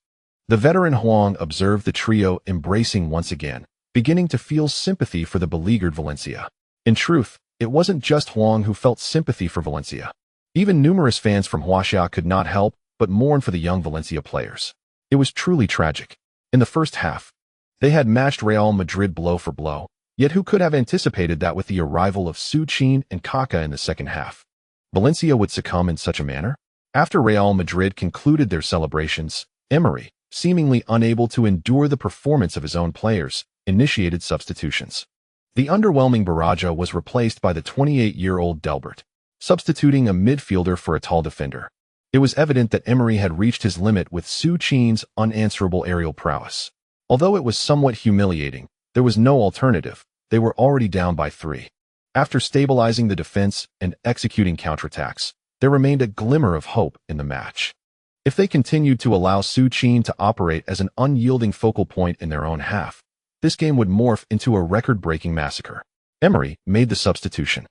the veteran Huang observed the trio embracing once again, beginning to feel sympathy for the beleaguered Valencia. In truth, it wasn't just Huang who felt sympathy for Valencia. Even numerous fans from Croatia could not help but mourn for the young Valencia players. It was truly tragic. In the first half, they had matched Real Madrid blow for blow, yet who could have anticipated that with the arrival of Su Qin and Kaká in the second half, Valencia would succumb in such a manner? After Real Madrid concluded their celebrations, Emery, seemingly unable to endure the performance of his own players, initiated substitutions. The underwhelming Baraja was replaced by the 28-year-old Delbert, substituting a midfielder for a tall defender. It was evident that Emery had reached his limit with Su Qin's unanswerable aerial prowess. Although it was somewhat humiliating, there was no alternative. They were already down by 3. After stabilizing the defense and executing counterattacks, there remained a glimmer of hope in the match. If they continued to allow Su Qin to operate as an unyielding focal point in their own half, this game would morph into a record-breaking massacre. Emery made the substitution.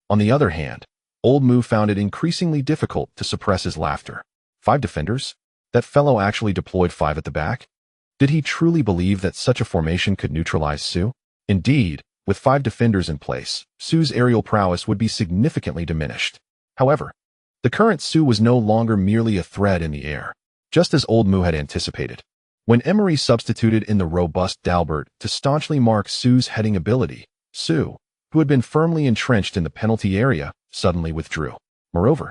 On the other hand, Old Mu found it increasingly difficult to suppress his laughter. 5 defenders? That fellow actually deployed 5 at the back? Did he truly believe that such a formation could neutralize Su? Indeed, with 5 defenders in place, Su's aerial prowess would be significantly diminished. However, the current Su was no longer merely a thread in the air, just as Old Mu had anticipated. When Emery substituted in the robust Dalbert to staunchly mark Su's heading ability, Su, who had been firmly entrenched in the penalty area, suddenly withdrew. Moreover,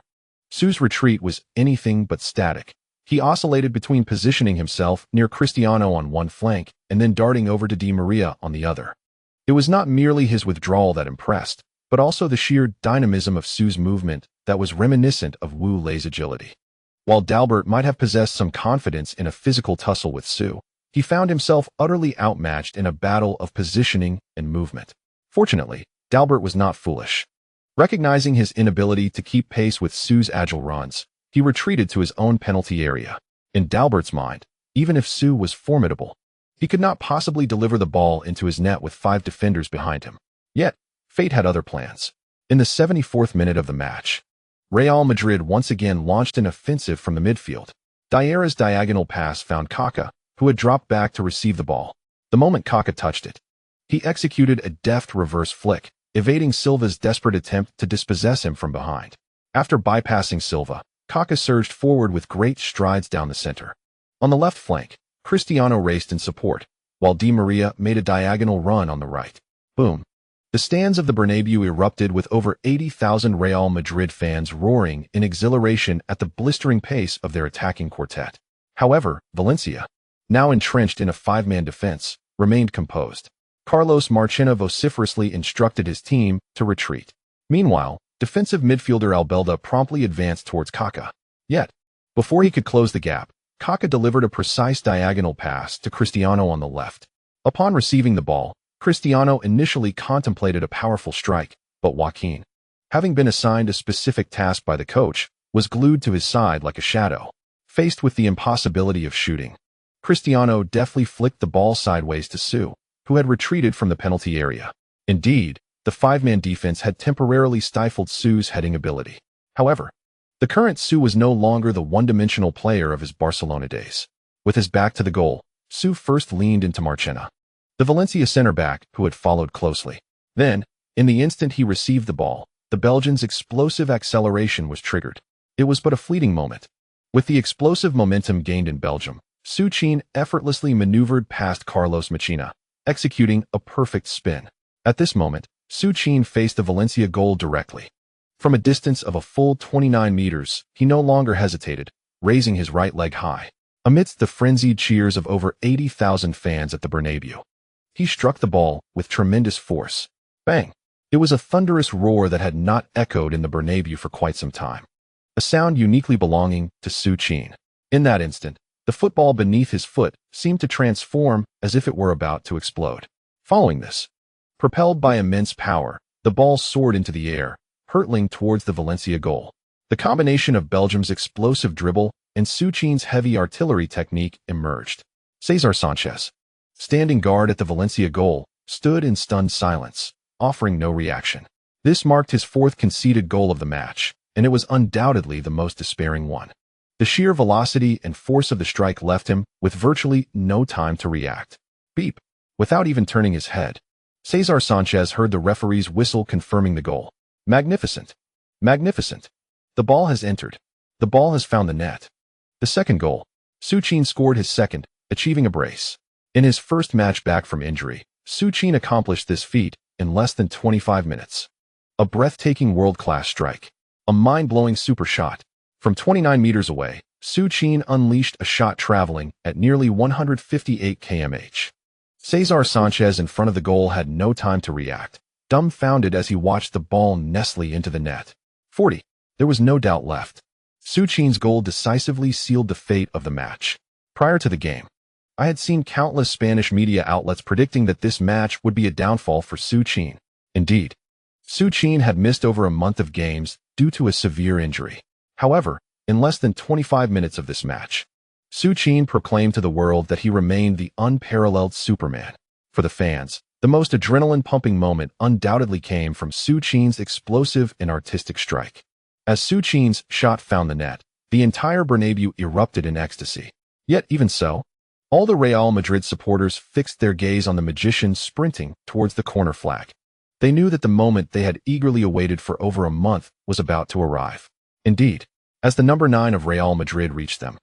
Su's retreat was anything but static. He oscillated between positioning himself near Cristiano on one flank and then darting over to Di Maria on the other. It was not merely his withdrawal that impressed, but also the sheer dynamism of Su's movement that was reminiscent of Wu Lei's agility. While Dalbert might have possessed some confidence in a physical tussle with Su, He found himself utterly outmatched in a battle of positioning and movement. Fortunately, Dalbert was not foolish. Recognizing his inability to keep pace with Su's agile runs, he retreated to his own penalty area. In Dalbert's mind, even if Su was formidable, he could not possibly deliver the ball into his net with 5 defenders behind him. Yet, fate had other plans. In the 74th minute of the match, Real Madrid once again launched an offensive from the midfield. Diarra's diagonal pass found Kaká, who had dropped back to receive the ball. The moment Kaká touched it, he executed a deft reverse flick, evading Silva's desperate attempt to dispossess him from behind. After bypassing Silva, Kaká surged forward with great strides down the center. On the left flank, Cristiano raced in support, while Di Maria made a diagonal run on the right. Boom. The stands of the Bernabeu erupted with over 80,000 Real Madrid fans roaring in exhilaration at the blistering pace of their attacking quartet. However, Valencia, now entrenched in a 5-man defense, remained composed. Carlos Marchena vociferously instructed his team to retreat. Meanwhile, defensive midfielder Albelda promptly advanced towards Kaká. Yet, before he could close the gap, Kaká delivered a precise diagonal pass to Cristiano on the left. Upon receiving the ball, Cristiano initially contemplated a powerful strike, but Joaquin, having been assigned a specific task by the coach, was glued to his side like a shadow. Faced with the impossibility of shooting, Cristiano deftly flicked the ball sideways to Su, who had retreated from the penalty area. Indeed, the 5-man defense had temporarily stifled Su's heading ability. However, the current Su was no longer the one-dimensional player of his Barcelona days. With his back to the goal, Su first leaned into Marchena, the Valencia center-back who had followed closely. Then, in the instant he received the ball, the Belgian's explosive acceleration was triggered. It was but a fleeting moment. With the explosive momentum gained in Belgium, Su Qin effortlessly maneuvered past Carlos Marchena, executing a perfect spin. At this moment, Su Qin faced the Valencia goal directly. From a distance of a full 29 meters, he no longer hesitated, raising his right leg high. Amidst the frenzied cheers of over 80,000 fans at the Bernabeu, he struck the ball with tremendous force. Bang! It was a thunderous roar that had not echoed in the Bernabeu for quite some time, a sound uniquely belonging to Su Qin. In that instant, the football beneath his foot seemed to transform as if it were about to explode. Following this, propelled by immense power, the ball soared into the air, hurtling towards the Valencia goal. The combination of Belgium's explosive dribble and Su Qin's heavy artillery technique emerged. Cesar Sanchez, standing guard at the Valencia goal, stood in stunned silence, offering no reaction. This marked his 4th conceded goal of the match, and it was undoubtedly the most despairing one. The sheer velocity and force of the strike left him with virtually no time to react. Beep! Without even turning his head, Cesar Sanchez heard the referee's whistle confirming the goal. Magnificent! Magnificent! The ball has entered. The ball has found the net. The second goal. Su Qin scored his second, achieving a brace. In his first match back from injury, Su Qin accomplished this feat in less than 25 minutes. A breathtaking world-class strike. A mind-blowing super shot. From 29 meters away, Su Qin unleashed a shot traveling at nearly 158 km/h. Cesar Sanchez in front of the goal had no time to react, dumbfounded as he watched the ball nestle into the net. 40. There was no doubt left. Su Qin's goal decisively sealed the fate of the match. Prior to the game, I had seen countless Spanish media outlets predicting that this match would be a downfall for Su Qin. Indeed, Su Qin had missed over a month of games due to a severe injury. However, in less than 25 minutes of this match, Su Qin proclaimed to the world that he remained the unparalleled Superman. For the fans, the most adrenaline-pumping moment undoubtedly came from Su Qin's explosive and artistic strike. As Su Qin's shot found the net, the entire Bernabeu erupted in ecstasy. Yet even so, all the Real Madrid supporters fixed their gaze on the magician sprinting towards the corner flag. They knew that the moment they had eagerly awaited for over a month was about to arrive. Indeed, as the number 9 of Real Madrid reached them,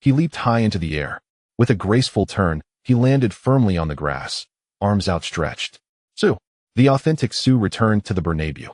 he leaped high into the air. With a graceful turn, he landed firmly on the grass, arms outstretched. Su, the authentic Su, returned to the Bernabeu.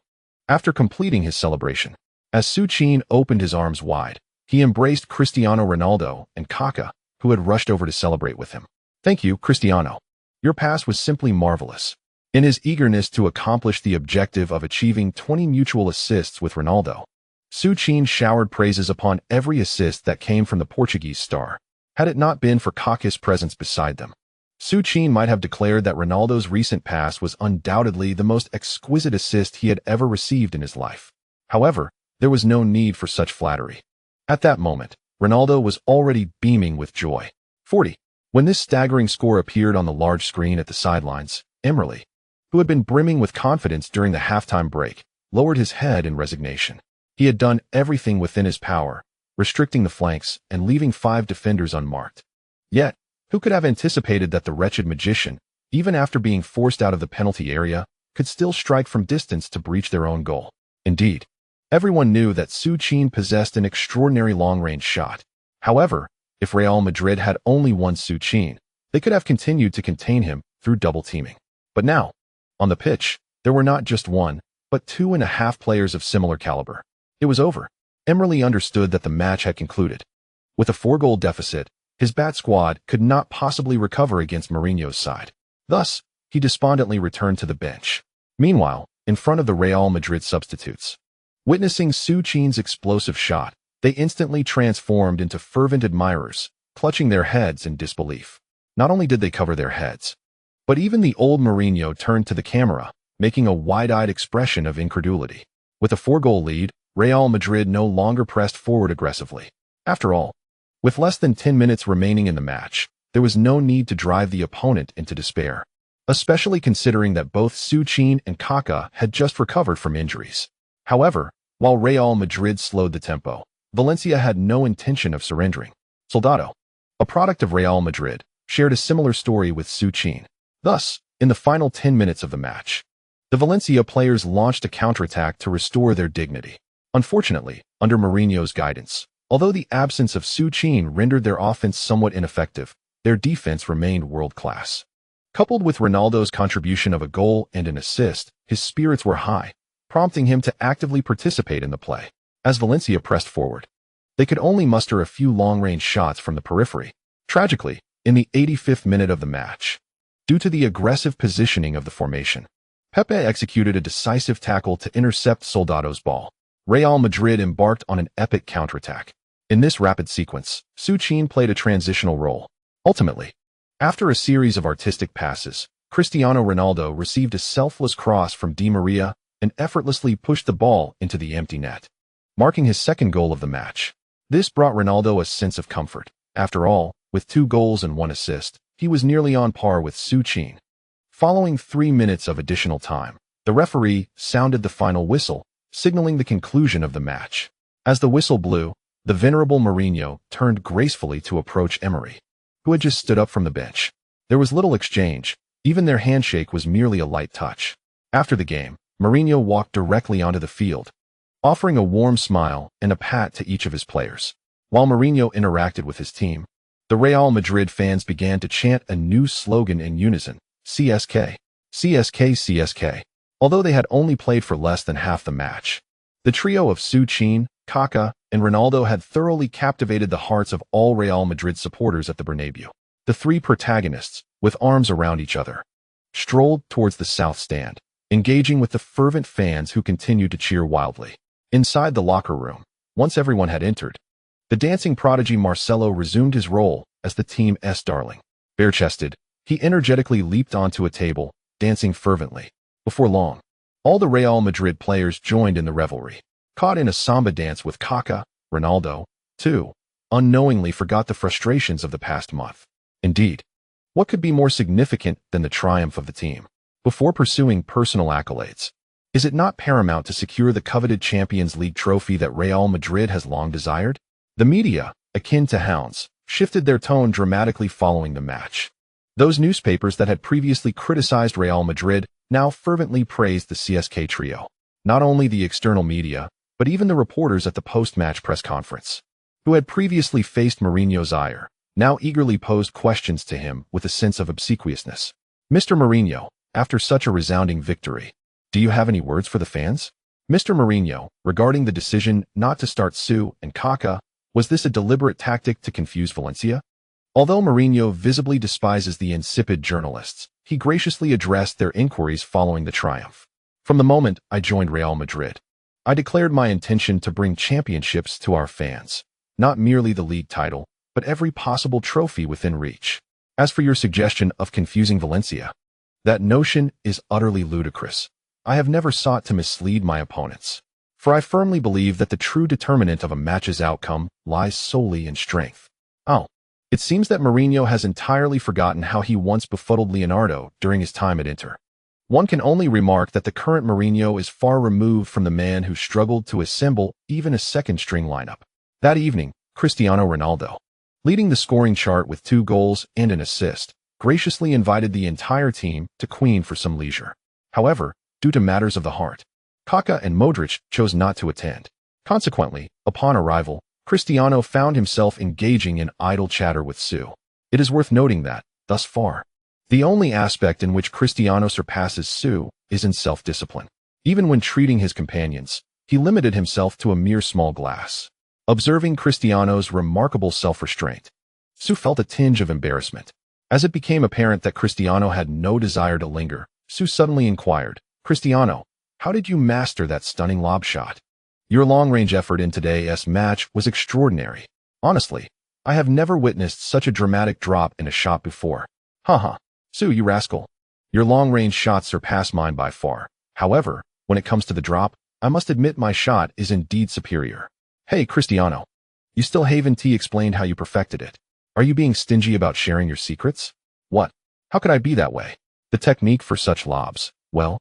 After completing his celebration, as Su Qin opened his arms wide, he embraced Cristiano Ronaldo and Kaká, who had rushed over to celebrate with him. Thank you, Cristiano. Your pass was simply marvelous. In his eagerness to accomplish the objective of achieving 20 mutual assists with Ronaldo, Su Qin showered praises upon every assist that came from the Portuguese star. had it not been for Kaká's presence beside them. Su Qin might have declared that Ronaldo's recent pass was undoubtedly the most exquisite assist he had ever received in his life. However, there was no need for such flattery. At that moment, Ronaldo was already beaming with joy. 40. When this staggering score appeared on the large screen at the sidelines, Emerly, who had been brimming with confidence during the halftime break, lowered his head in resignation. He had done everything within his power, restricting the flanks and leaving 5 defenders unmarked. Yet, who could have anticipated that the wretched magician, even after being forced out of the penalty area, could still strike from distance to breach their own goal? Indeed, everyone knew that Su Qin possessed an extraordinary long-range shot. However, if Real Madrid had only one Su Qin, they could have continued to contain him through double-teaming. But now, on the pitch, there were not just one, but 2.5 players of similar caliber. It was over. Emerly understood that the match had concluded. With a 4-goal deficit, his bat squad could not possibly recover against Mourinho's side. Thus, he despondently returned to the bench. Meanwhile, in front of the Real Madrid substitutes, witnessing Su Qin's explosive shot, they instantly transformed into fervent admirers, clutching their heads in disbelief. Not only did they cover their heads, but even the old Mourinho turned to the camera, making a wide-eyed expression of incredulity. With a 4-goal lead, Real Madrid no longer pressed forward aggressively. After all, with less than 10 minutes remaining in the match, there was no need to drive the opponent into despair, especially considering that both Su Qin and Kaká had just recovered from injuries. However, while Real Madrid slowed the tempo, Valencia had no intention of surrendering. Soldado, a product of Real Madrid, shared a similar story with Su Qin. Thus, in the final 10 minutes of the match, the Valencia players launched a counterattack to restore their dignity. Unfortunately, under Mourinho's guidance, although the absence of Su Qin rendered their offense somewhat ineffective, their defense remained world-class. Coupled with Ronaldo's contribution of a goal and an assist, his spirits were high, prompting him to actively participate in the play. As Valencia pressed forward, they could only muster a few long-range shots from the periphery. Tragically, in the 85th minute of the match, due to the aggressive positioning of the formation, Pepe executed a decisive tackle to intercept Soldado's ball. Real Madrid embarked on an epic counterattack. In this rapid sequence, Su Qin played a transitional role. Ultimately, after a series of artistic passes, Cristiano Ronaldo received a selfless cross from Di Maria and effortlessly pushed the ball into the empty net, marking his 2nd goal of the match. This brought Ronaldo a sense of comfort. After all, with 2 goals and 1 assist, he was nearly on par with Su Qin. Following 3 minutes of additional time, the referee sounded the final whistle, signaling the conclusion of the match. As the whistle blew, the venerable Mourinho turned gracefully to approach Emery, who had just stood up from the bench. There was little exchange. Even their handshake was merely a light touch. After the game, Mourinho walked directly onto the field, offering a warm smile and a pat to each of his players. While Mourinho interacted with his team, the Real Madrid fans began to chant a new slogan in unison: CSK, CSK, CSK. Although they had only played for less than half the match, the trio of Su Qin, Kaká, and Ronaldo had thoroughly captivated the hearts of all Real Madrid supporters at the Bernabeu. The 3 protagonists, with arms around each other, strolled towards the south stand, engaging with the fervent fans who continued to cheer wildly. Inside the locker room, once everyone had entered, the dancing prodigy Marcelo resumed his role as the team's darling. Bare-chested, he energetically leaped onto a table, dancing fervently. Before long, all the Real Madrid players joined in the revelry. Caught in a samba dance with Kaká, Ronaldo, too, unknowingly forgot the frustrations of the past month. Indeed, what could be more significant than the triumph of the team? Before pursuing personal accolades, is it not paramount to secure the coveted Champions League trophy that Real Madrid has long desired? The media, akin to hounds, shifted their tone dramatically following the match. Those newspapers that had previously criticized Real Madrid now fervently praised the CSK trio. Not only the external media, but even the reporters at the post-match press conference, who had previously faced Mourinho's ire, now eagerly posed questions to him with a sense of obsequiousness. Mr. Mourinho, after such a resounding victory, do you have any words for the fans? Mr. Mourinho, regarding the decision not to start Su and Kaká, was this a deliberate tactic to confuse Valencia? Although Mourinho visibly despises the insipid journalists, he graciously addressed their inquiries following the triumph. From the moment I joined Real Madrid, I declared my intention to bring championships to our fans, not merely the league title, but every possible trophy within reach. As for your suggestion of confusing Valencia, that notion is utterly ludicrous. I have never sought to mislead my opponents, for I firmly believe that the true determinant of a match's outcome lies solely in strength. Oh, it seems that Mourinho has entirely forgotten how he once befuddled Leonardo during his time at Inter. One can only remark that the current Mourinho is far removed from the man who struggled to assemble even a second-string lineup. That evening, Cristiano Ronaldo, leading the scoring chart with 2 goals and an assist, graciously invited the entire team to Queen for some leisure. However, due to matters of the heart, Kaká and Modric chose not to attend. Consequently, upon arrival, Cristiano found himself engaging in idle chatter with Su. It is worth noting that, thus far, the only aspect in which Cristiano surpasses Su is in self-discipline. Even when treating his companions, he limited himself to a mere small glass. Observing Cristiano's remarkable self-restraint, Su felt a tinge of embarrassment. As it became apparent that Cristiano had no desire to linger, Su suddenly inquired, "Cristiano, how did you master that stunning lob shot? Your long-range effort in today's match was extraordinary. Honestly, I have never witnessed such a dramatic drop in a shot before." "Haha, Su, you rascal. Your long-range shots surpass mine by far. However, when it comes to the drop, I must admit my shot is indeed superior." "Hey, Cristiano, you still haven't explained how you perfected it. Are you being stingy about sharing your secrets?" "What? How could I be that way? The technique for such lobs, well,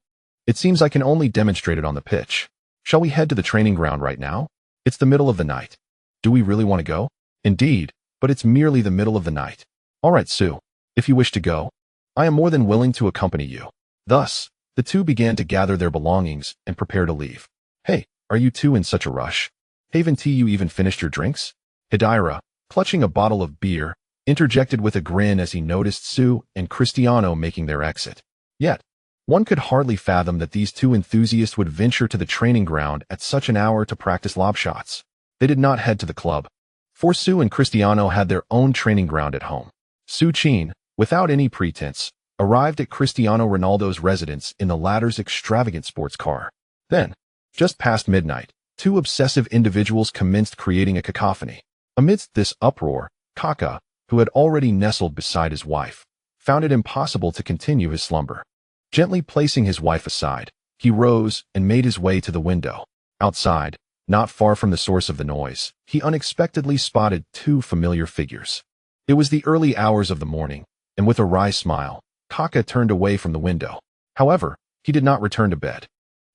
it seems I can only demonstrate it on the pitch. Shall we head to the training ground right now? It's the middle of the night." "Do we really want to go?" "Indeed, but it's merely the middle of the night." "All right, Su. If you wish to go, I am more than willing to accompany you." Thus, the two began to gather their belongings and prepare to leave. "Hey, are you two in such a rush? Haven't you even finished your drinks?" Hidira, clutching a bottle of beer, interjected with a grin as he noticed Su and Cristiano making their exit. Yet, one could hardly fathom that these two enthusiasts would venture to the training ground at such an hour to practice lob shots. They did not head to the club, for Su and Cristiano had their own training ground at home. Su Qin, without any pretense, arrived at Cristiano Ronaldo's residence in the latter's extravagant sports car. Then, just past midnight, 2 obsessive individuals commenced creating a cacophony. Amidst this uproar, Kaká, who had already nestled beside his wife, found it impossible to continue his slumber. Gently placing his wife aside, he rose and made his way to the window. Outside, not far from the source of the noise, he unexpectedly spotted 2 familiar figures. It was the early hours of the morning, and with a wry smile, Kaká turned away from the window. However, he did not return to bed.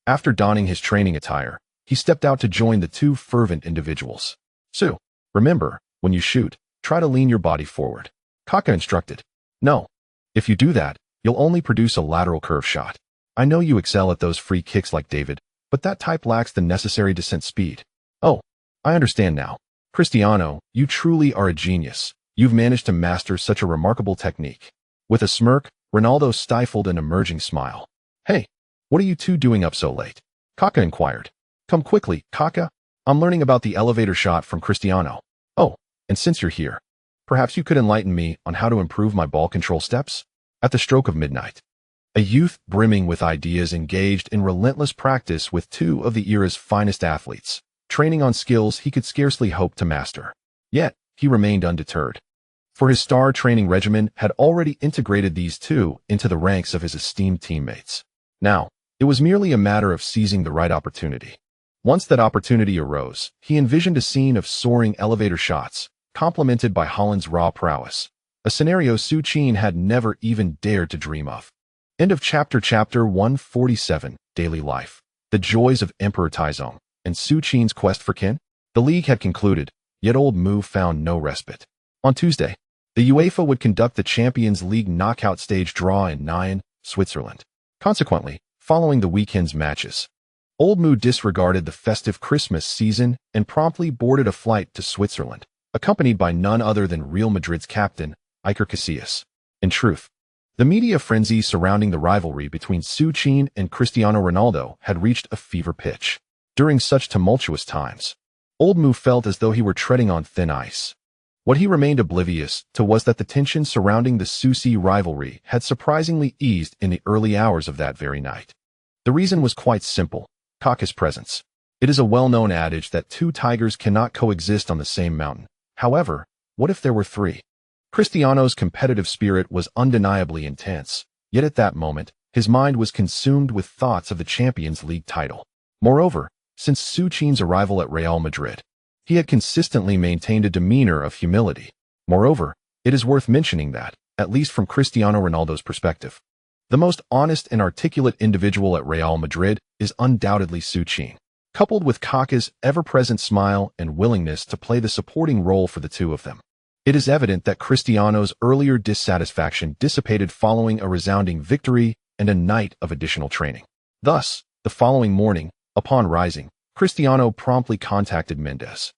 After donning his training attire, he stepped out to join the 2 fervent individuals. "Su, remember, when you shoot, try to lean your body forward," Kaká instructed. "No. If you do that, you'll only produce a lateral curve shot. I know you excel at those free kicks like David, but that type lacks the necessary descent speed." "Oh, I understand now. Cristiano, you truly are a genius. You've managed to master such a remarkable technique." With a smirk, Ronaldo stifled an emerging smile. "Hey, what are you two doing up so late?" Kaká inquired. "Come quickly, Kaká. I'm learning about the elevator shot from Cristiano." "Oh, and since you're here, perhaps you could enlighten me on how to improve my ball control steps?" At the stroke of midnight, a youth brimming with ideas engaged in relentless practice with 2 of the era's finest athletes, training on skills he could scarcely hope to master. Yet, he remained undeterred, for his star training regimen had already integrated these 2 into the ranks of his esteemed teammates. Now, it was merely a matter of seizing the right opportunity. Once that opportunity arose, he envisioned a scene of soaring elevator shots, complemented by Haaland's raw prowess, a scenario Su Qin had never even dared to dream of. End of chapter 147, Daily Life. The joys of Emperor Taizong and Su Qin's quest for kin? The league had concluded, yet old Mu found no respite. On Tuesday, the UEFA would conduct the Champions League knockout stage draw in Nyon, Switzerland. Consequently, following the weekend's matches, Old Mu disregarded the festive Christmas season and promptly boarded a flight to Switzerland, accompanied by none other than Real Madrid's captain, Iker Casillas. In truth, the media frenzy surrounding the rivalry between Su Qin and Cristiano Ronaldo had reached a fever pitch. During such tumultuous times, Old Mu felt as though he were treading on thin ice. What he remained oblivious to was that the tension surrounding the Su-Si rivalry had surprisingly eased in the early hours of that very night. The reason was quite simple: Kaká's presence. It is a well-known adage that 2 tigers cannot coexist on the same mountain. However, What if there were three? Cristiano's competitive spirit was undeniably intense, yet at that moment, his mind was consumed with thoughts of the Champions League title. Moreover, since Su Qin's arrival at Real Madrid, he had consistently maintained a demeanor of humility. Moreover, it is worth mentioning that, at least from Cristiano Ronaldo's perspective, the most honest and articulate individual at Real Madrid is undoubtedly Su Qin. Coupled with Kaká's ever-present smile and willingness to play the supporting role for the two of them, it is evident that Cristiano's earlier dissatisfaction dissipated following a resounding victory and a night of additional training. Thus, the following morning, upon rising, Cristiano promptly contacted Mendes.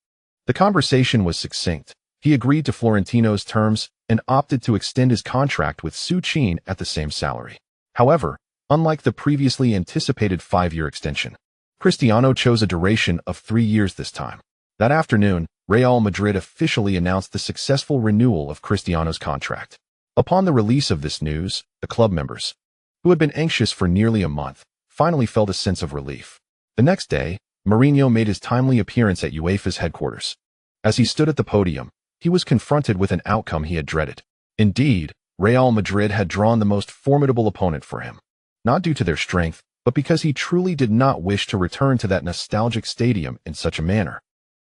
The conversation was succinct. He agreed to Florentino's terms and opted to extend his contract with Su Qin at the same salary. However, unlike the previously anticipated 5-year extension, Cristiano chose a duration of 3 years this time. That afternoon, Real Madrid officially announced the successful renewal of Cristiano's contract. Upon the release of this news, the club members, who had been anxious for nearly a month, finally felt a sense of relief. The next day, Mourinho made his timely appearance at UEFA's headquarters. As he stood at the podium, he was confronted with an outcome he had dreaded. Indeed, Real Madrid had drawn the most formidable opponent for him, not due to their strength, but because he truly did not wish to return to that nostalgic stadium in such a manner.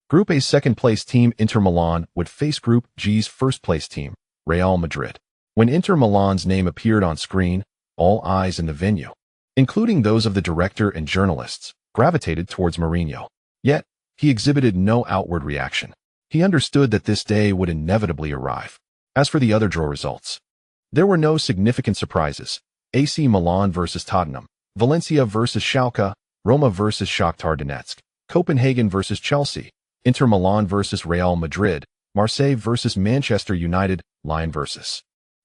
Group A's second-place team Inter Milan would face Group G's first-place team, Real Madrid. When Inter Milan's name appeared on screen, all eyes in the venue, including those of the director and journalists, gravitated towards Mourinho. Yet, he exhibited no outward reaction. He understood that this day would inevitably arrive. As for the other draw results, there were no significant surprises. AC Milan versus Tottenham, Valencia versus Schalke, Roma versus Shakhtar Donetsk, Copenhagen versus Chelsea, Inter Milan versus Real Madrid, Marseille versus Manchester United, Lyon versus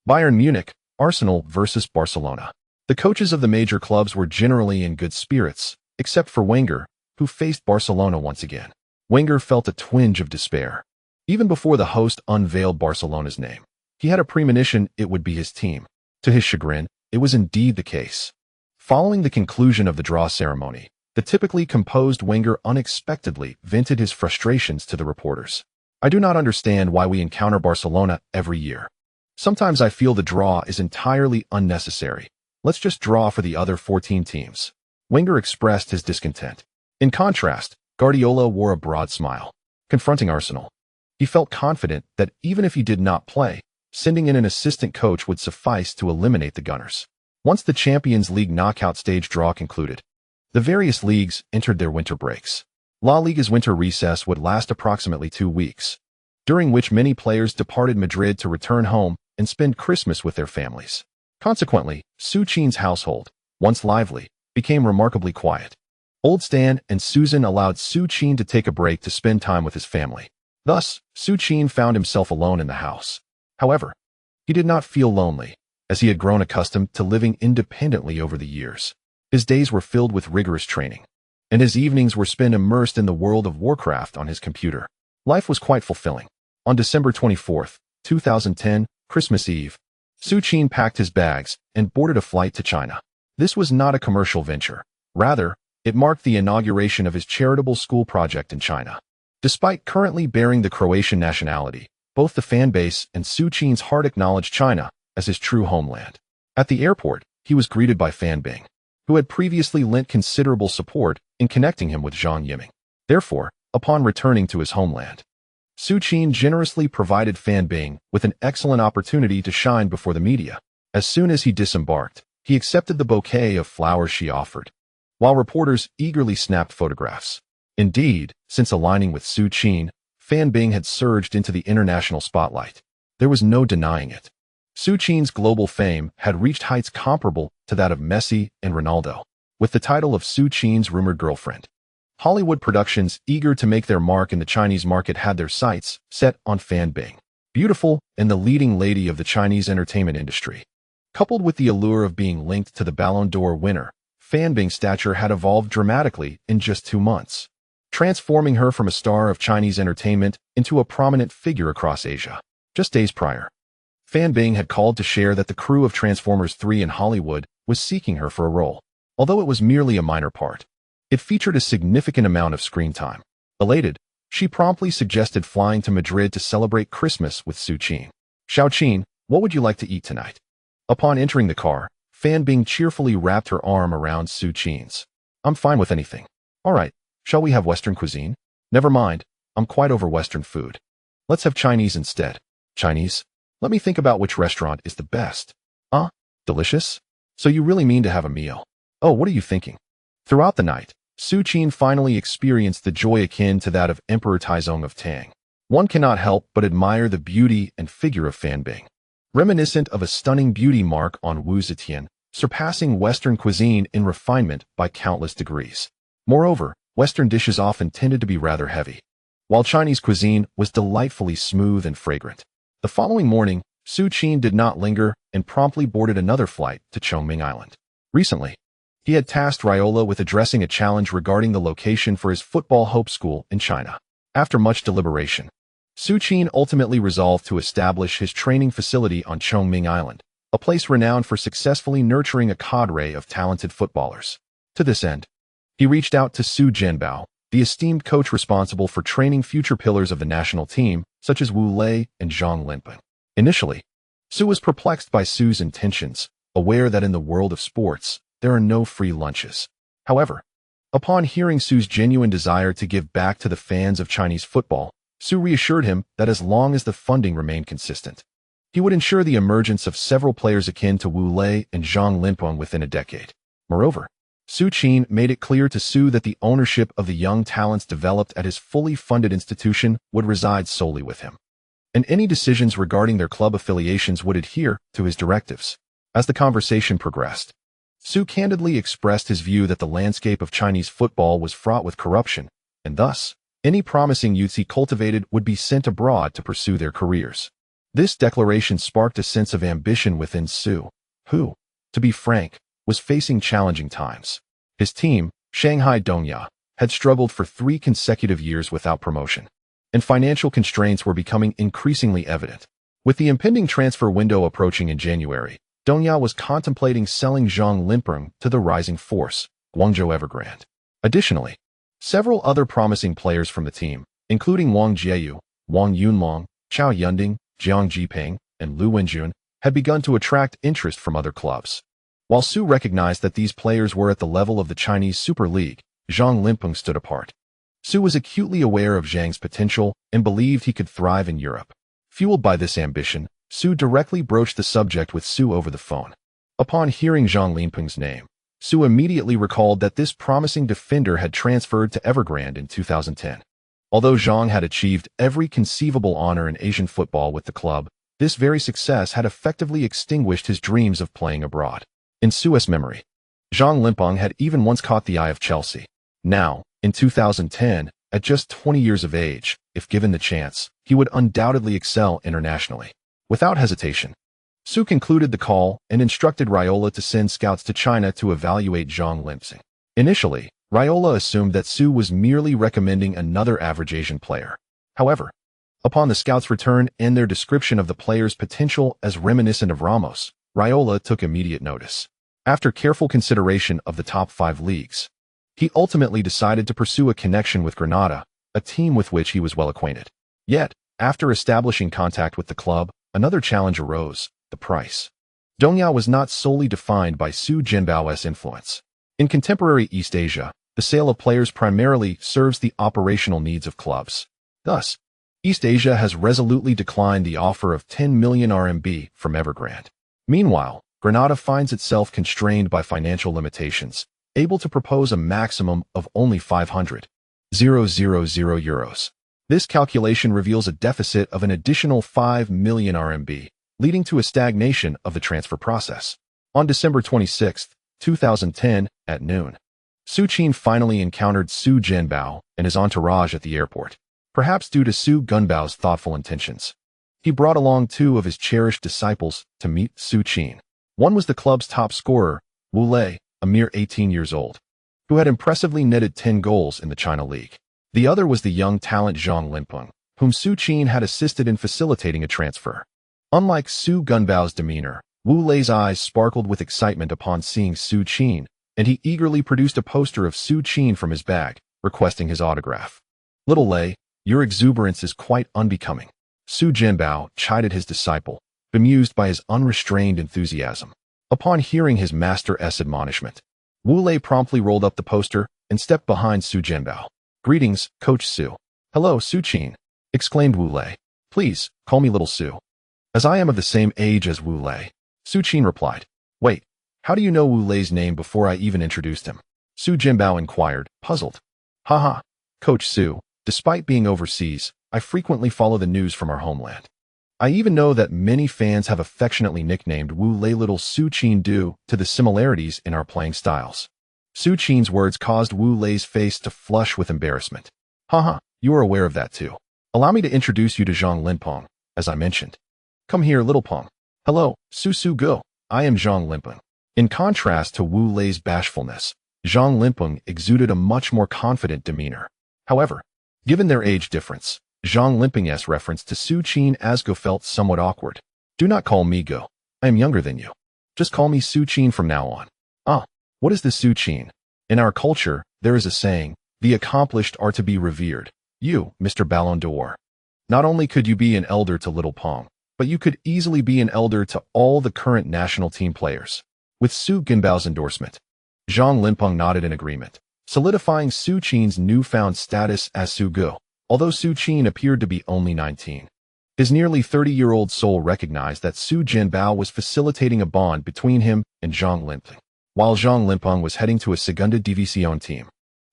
Bayern Munich, Arsenal versus Barcelona. The coaches of the major clubs were generally in good spirits, except for Wenger, who faced Barcelona once again. Wenger felt a twinge of despair. Even before the host unveiled Barcelona's name, he had a premonition it would be his team. To his chagrin, it was indeed the case. Following the conclusion of the draw ceremony, the typically composed Wenger unexpectedly vented his frustrations to the reporters. I do not understand why we encounter Barcelona every year. Sometimes I feel the draw is entirely unnecessary. Let's just draw for the other 14 teams. Wenger expressed his discontent. In contrast, Guardiola wore a broad smile. Confronting Arsenal, he felt confident that even if he did not play, sending in an assistant coach would suffice to eliminate the Gunners. Once the Champions League knockout stage draw concluded, the various leagues entered their winter breaks. La Liga's winter recess would last approximately 2 weeks, during which many players departed Madrid to return home and spend Christmas with their families. Consequently, Su Qin's household, once lively, became remarkably quiet. Old Stan and Susan allowed Su Qin to take a break to spend time with his family. Thus, Su Qin found himself alone in the house. However, he did not feel lonely, as he had grown accustomed to living independently over the years. His days were filled with rigorous training, and his evenings were spent immersed in the world of Warcraft on his computer. Life was quite fulfilling. On December 24, 2010, Christmas Eve, Su Qin packed his bags and boarded a flight to China. This was not a commercial venture. Rather, it marked the inauguration of his charitable school project in China. Despite currently bearing the Croatian nationality, both the fan base and Su Qin's heart acknowledged China as his true homeland. At the airport, he was greeted by Fan Bing, who had previously lent considerable support in connecting him with Zhang Yiming. Therefore, upon returning to his homeland, Su Qin generously provided Fan Bing with an excellent opportunity to shine before the media. As soon as he disembarked, he accepted the bouquet of flowers she offered, while reporters eagerly snapped photographs. Indeed, since aligning with Su Qin, Fan Bing had surged into the international spotlight. There was no denying it. Su Qin's global fame had reached heights comparable to that of Messi and Ronaldo, with the title of Su Qin's rumored girlfriend. Hollywood productions eager to make their mark in the Chinese market had their sights set on Fan Bing, beautiful and the leading lady of the Chinese entertainment industry. Coupled with the allure of being linked to the Ballon d'Or winner, Fan Bing's stature had evolved dramatically in just 2 months, transforming her from a star of Chinese entertainment into a prominent figure across Asia. Just days prior, Fan Bing had called to share that the crew of Transformers 3 in Hollywood was seeking her for a role. Although it was merely a minor part, it featured a significant amount of screen time. Elated, She promptly suggested flying to Madrid to celebrate Christmas with Su Qin. Su Qin, what would you like to eat tonight? Upon entering the car, Fan Bing cheerfully wrapped her arm around Su Qin's. I'm fine with anything. All right, shall we have Western cuisine? Never mind, I'm quite over Western food. Let's have Chinese instead. Chinese? Let me think about which restaurant is the best. Delicious? So you really mean to have a meal? Oh, what are you thinking? Throughout the night, Su Qin finally experienced the joy akin to that of Emperor Taizong of Tang. One cannot help but admire the beauty and figure of Fan Bing. Reminiscent of a stunning beauty mark on Wu Zetian, surpassing Western cuisine in refinement by countless degrees. Moreover, Western dishes often tended to be rather heavy, while Chinese cuisine was delightfully smooth and fragrant. The following morning, Su Qin did not linger and promptly boarded another flight to Chongming Island. Recently, he had tasked Raiola with addressing a challenge regarding the location for his football hope school in China. After much deliberation, Su Qin ultimately resolved to establish his training facility on Chongming Island, a place renowned for successfully nurturing a cadre of talented footballers. To this end, he reached out to Su Jianbao, the esteemed coach responsible for training future pillars of the national team, such as Wu Lei and Zhang Linpeng. Initially, Su was perplexed by Su's intentions, aware that in the world of sports, there are no free lunches. However, upon hearing Su's genuine desire to give back to the fans of Chinese football, Su reassured him that as long as the funding remained consistent, he would ensure the emergence of several players akin to Wu Lei and Zhang Linpeng within a decade. Moreover, Su Qin made it clear to Su that the ownership of the young talents developed at his fully funded institution would reside solely with him, and any decisions regarding their club affiliations would adhere to his directives. As the conversation progressed, Su candidly expressed his view that the landscape of Chinese football was fraught with corruption, and thus, any promising youths he cultivated would be sent abroad to pursue their careers. This declaration sparked a sense of ambition within Su, who, to be frank, was facing challenging times. His team, Shanghai Dongya, had struggled for 3 consecutive years without promotion, and financial constraints were becoming increasingly evident. With the impending transfer window approaching in January, Dongya was contemplating selling Zhang Linpeng to the rising force, Guangzhou Evergrande. Additionally, several other promising players from the team, including Wang Jieyu, Wang Yunlong, Chao Yunding, Jiang Jiping, and Lu Wenjun, had begun to attract interest from other clubs. While Su recognized that these players were at the level of the Chinese Super League, Zhang Linpeng stood apart. Su was acutely aware of Zhang's potential and believed he could thrive in Europe. Fueled by this ambition, Su directly broached the subject with Su over the phone. Upon hearing Zhang Linpeng's name, Su immediately recalled that this promising defender had transferred to Evergrande in 2010. Although Zhang had achieved every conceivable honor in Asian football with the club, this very success had effectively extinguished his dreams of playing abroad. In Su's memory, Zhang Linpeng had even once caught the eye of Chelsea. Now, in 2010, at just 20 years of age, if given the chance, he would undoubtedly excel internationally. Without hesitation, Su concluded the call and instructed Raiola to send scouts to China to evaluate Zhang Linpeng. Initially, Raiola assumed that Su was merely recommending another average Asian player. However, upon the scouts' return and their description of the player's potential as reminiscent of Ramos, Raiola took immediate notice. After careful consideration of the top 5 leagues, he ultimately decided to pursue a connection with Granada, a team with which he was well acquainted. Yet, after establishing contact with the club, another challenge arose: the price. Dongya was not solely defined by Su Jianbao's influence. In contemporary East Asia, the sale of players primarily serves the operational needs of clubs. Thus, East Asia has resolutely declined the offer of 10 million RMB from Evergrande. Meanwhile, Granada finds itself constrained by financial limitations, able to propose a maximum of only 500,000 euros. This calculation reveals a deficit of an additional 5 million RMB, leading to a stagnation of the transfer process. On December 26, 2010, at noon, Su Qin finally encountered Su Jianbao and his entourage at the airport. Perhaps due to Su Gunbao's thoughtful intentions, he brought along 2 of his cherished disciples to meet Su Qin. One was the club's top scorer, Wu Lei, a mere 18 years old, who had impressively netted 10 goals in the China League. The other was the young talent Zhang Linpeng, whom Su Qin had assisted in facilitating a transfer. Unlike Su Gunbao's demeanor, Wu Lei's eyes sparkled with excitement upon seeing Su Qin, and he eagerly produced a poster of Su Qin from his bag, requesting his autograph. Little Lei, Your exuberance is quite unbecoming. Su Jinbao chided his disciple, bemused by his unrestrained enthusiasm. Upon hearing his master's admonishment, Wu Lei promptly rolled up the poster and stepped behind Su Jinbao. "Greetings, Coach Su." "Hello, Su Qin," exclaimed Wu Lei. "Please, call me Little Su." "As I am of the same age as Wu Lei," Su Qin replied. "Wait, how do you know Wu Lei's name before I even introduced him?" Su Jinbao inquired, puzzled. "Haha, Coach Su, despite being overseas, I frequently follow the news from our homeland. I even know that many fans have affectionately nicknamed Wu Lei Little Su Qin due to the similarities in our playing styles." Su Qin's words caused Wu Lei's face to flush with embarrassment. "Haha, you are aware of that too. Allow me to introduce you to Zhang Linpeng, as I mentioned. Come here, Little Peng." "Hello, Su Go. I am Zhang Linpeng." In contrast to Wu Lei's bashfulness, Zhang Linpeng exuded a much more confident demeanor. However, given their age difference, Zhang Linpeng's reference to Su Qin as Go felt somewhat awkward. "Do not call me Go. I am younger than you. Just call me Su Qin from now on." "Ah, what is the Su Qin?" "In our culture, there is a saying, the accomplished are to be revered. You, Mr. Ballon d'Or. Not only could you be an elder to Little Peng, but you could easily be an elder to all the current national team players." With Su Jinbao's endorsement, Zhang Linpeng nodded in agreement, solidifying Su Qin's newfound status as Su Go, although Su Qin appeared to be only 19. His nearly 30-year-old soul recognized that Su Jinbao was facilitating a bond between him and Zhang Linpeng, while Zhang Linpeng was heading to a Segunda División team.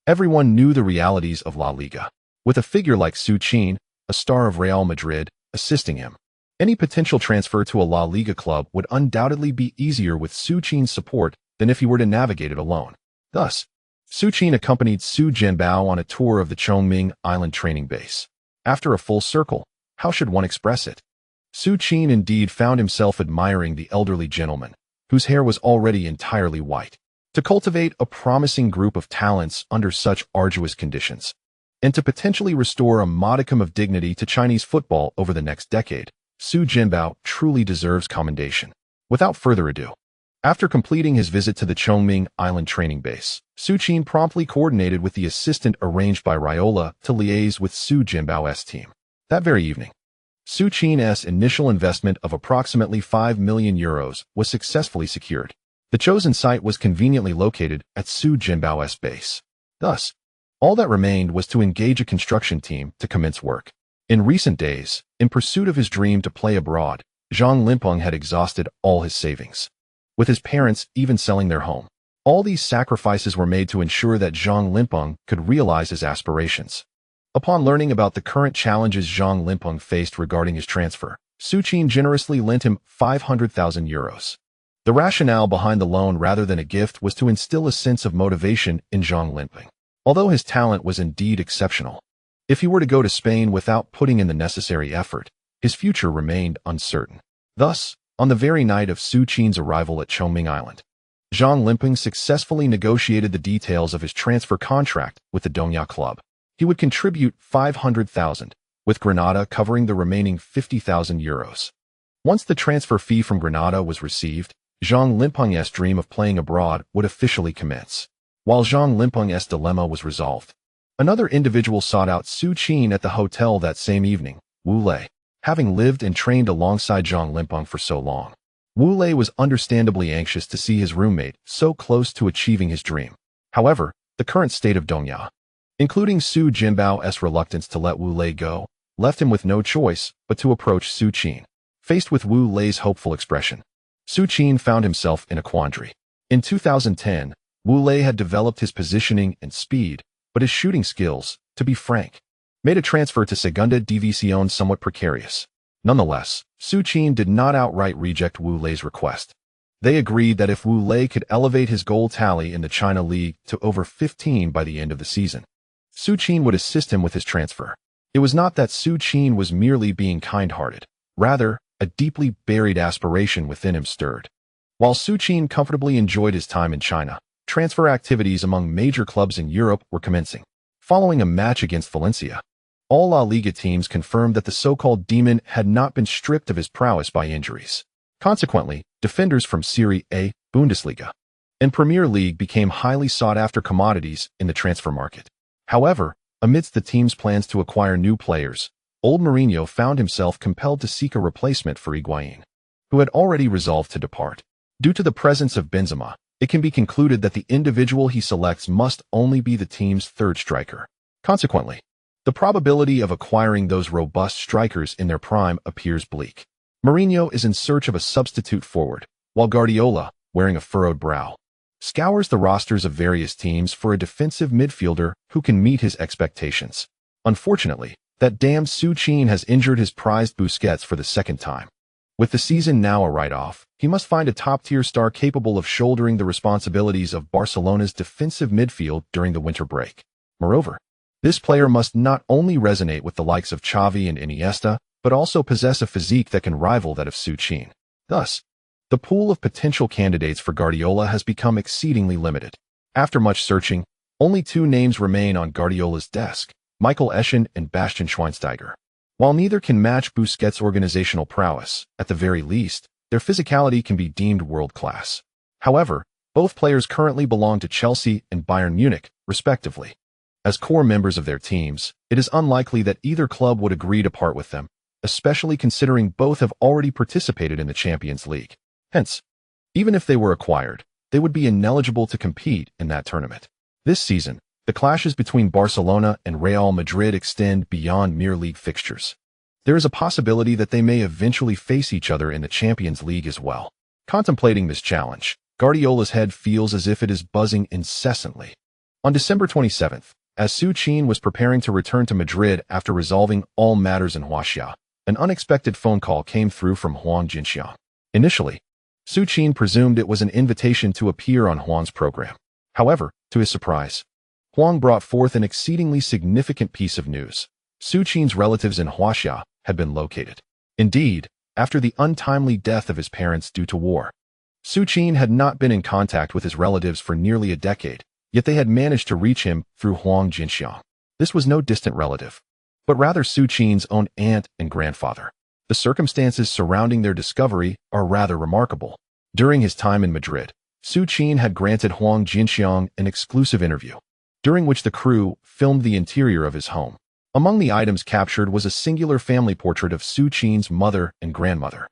Everyone knew the realities of La Liga, with a figure like Su Qin, a star of Real Madrid, assisting him. Any potential transfer to a La Liga club would undoubtedly be easier with Su Qin's support than if he were to navigate it alone. Thus, Su Qin accompanied Su Jinbao on a tour of the Chongming Island training base. After a full circle, how should one express it? Su Qin indeed found himself admiring the elderly gentleman, whose hair was already entirely white. To cultivate a promising group of talents under such arduous conditions, and to potentially restore a modicum of dignity to Chinese football over the next decade, Su Jinbao truly deserves commendation. Without further ado, after completing his visit to the Chongming Island training base, Su Qin promptly coordinated with the assistant arranged by Raiola to liaise with Su Jinbao's team. That very evening, Su Qin's initial investment of approximately €5 million was successfully secured. The chosen site was conveniently located at Su Jinbao's base. Thus, all that remained was to engage a construction team to commence work. In recent days, in pursuit of his dream to play abroad, Zhang Linpeng had exhausted all his savings, with his parents even selling their home. All these sacrifices were made to ensure that Zhang Linpeng could realize his aspirations. Upon learning about the current challenges Zhang Linpeng faced regarding his transfer, Su Qin generously lent him €500,000. The rationale behind the loan rather than a gift was to instill a sense of motivation in Zhang Linpeng. Although his talent was indeed exceptional, if he were to go to Spain without putting in the necessary effort, his future remained uncertain. Thus, on the very night of Su Qin's arrival at Chongming Island, Zhang Linpeng successfully negotiated the details of his transfer contract with the Dongya club. He would contribute €500,000, with Granada covering the remaining €50,000. Once the transfer fee from Granada was received, Zhang Linpeng's dream of playing abroad would officially commence. While Zhang Linpeng's dilemma was resolved, another individual sought out Su Qin at the hotel that same evening, Wu Lei. Having lived and trained alongside Zhang Linpeng for so long, Wu Lei was understandably anxious to see his roommate so close to achieving his dream. However, the current state of Dongya, including Su Jinbao's reluctance to let Wu Lei go, left him with no choice but to approach Su Qin. Faced with Wu Lei's hopeful expression, Su Qin found himself in a quandary. In 2010, Wu Lei had developed his positioning and speed, but his shooting skills, to be frank, made a transfer to Segunda División somewhat precarious. Nonetheless, Su Qin did not outright reject Wu Lei's request. They agreed that if Wu Lei could elevate his goal tally in the China League to over 15 by the end of the season, Su Qin would assist him with his transfer. It was not that Su Qin was merely being kind-hearted. Rather, a deeply buried aspiration within him stirred. While Su Qin comfortably enjoyed his time in China, transfer activities among major clubs in Europe were commencing. Following a match against Valencia, all La Liga teams confirmed that the so-called demon had not been stripped of his prowess by injuries. Consequently, defenders from Serie A, Bundesliga, and Premier League became highly sought-after commodities in the transfer market. However, Amidst the team's plans to acquire new players, old Mourinho found himself compelled to seek a replacement for Higuain, who had already resolved to depart. Due to the presence of Benzema, it can be concluded that the individual he selects must only be the team's third striker. Consequently, the probability of acquiring those robust strikers in their prime appears bleak. Mourinho is in search of a substitute forward, while Guardiola, wearing a furrowed brow, scours the rosters of various teams for a defensive midfielder who can meet his expectations. Unfortunately, that damned Su Qin has injured his prized Busquets for the second time. With the season now a write-off, he must find a top-tier star capable of shouldering the responsibilities of Barcelona's defensive midfield during the winter break. Moreover, this player must not only resonate with the likes of Xavi and Iniesta, but also possess a physique that can rival that of Su Qin. Thus, the pool of potential candidates for Guardiola has become exceedingly limited. After much searching, only two names remain on Guardiola's desk: Michael Essien and Bastian Schweinsteiger. While neither can match Busquets' organizational prowess, at the very least, their physicality can be deemed world-class. However, both players currently belong to Chelsea and Bayern Munich, respectively. As core members of their teams, it is unlikely that either club would agree to part with them, especially considering both have already participated in the Champions League. Hence, even if they were acquired, they would be ineligible to compete in that tournament. This season, the clashes between Barcelona and Real Madrid extend beyond mere league fixtures. There is a possibility that they may eventually face each other in the Champions League as well. Contemplating this challenge, Guardiola's head feels as if it is buzzing incessantly. On December 27th, as Su Qin was preparing to return to Madrid after resolving all matters in Huaxia, an unexpected phone call came through from Huang Jinxiang. Initially, Su Qin presumed it was an invitation to appear on Huang's program. However, to his surprise, Huang brought forth an exceedingly significant piece of news. Su Qin's relatives in Huaxia had been located. Indeed, after the untimely death of his parents due to war, Su Qin had not been in contact with his relatives for nearly a decade, yet they had managed to reach him through Huang Jinxiang. This was no distant relative, but rather Su Qin's own aunt and grandfather. The circumstances surrounding their discovery are rather remarkable. During his time in Madrid, Su Qin had granted Huang Jinxiang an exclusive interview, during which the crew filmed the interior of his home. Among the items captured was a singular family portrait of Su Qin's mother and grandmother.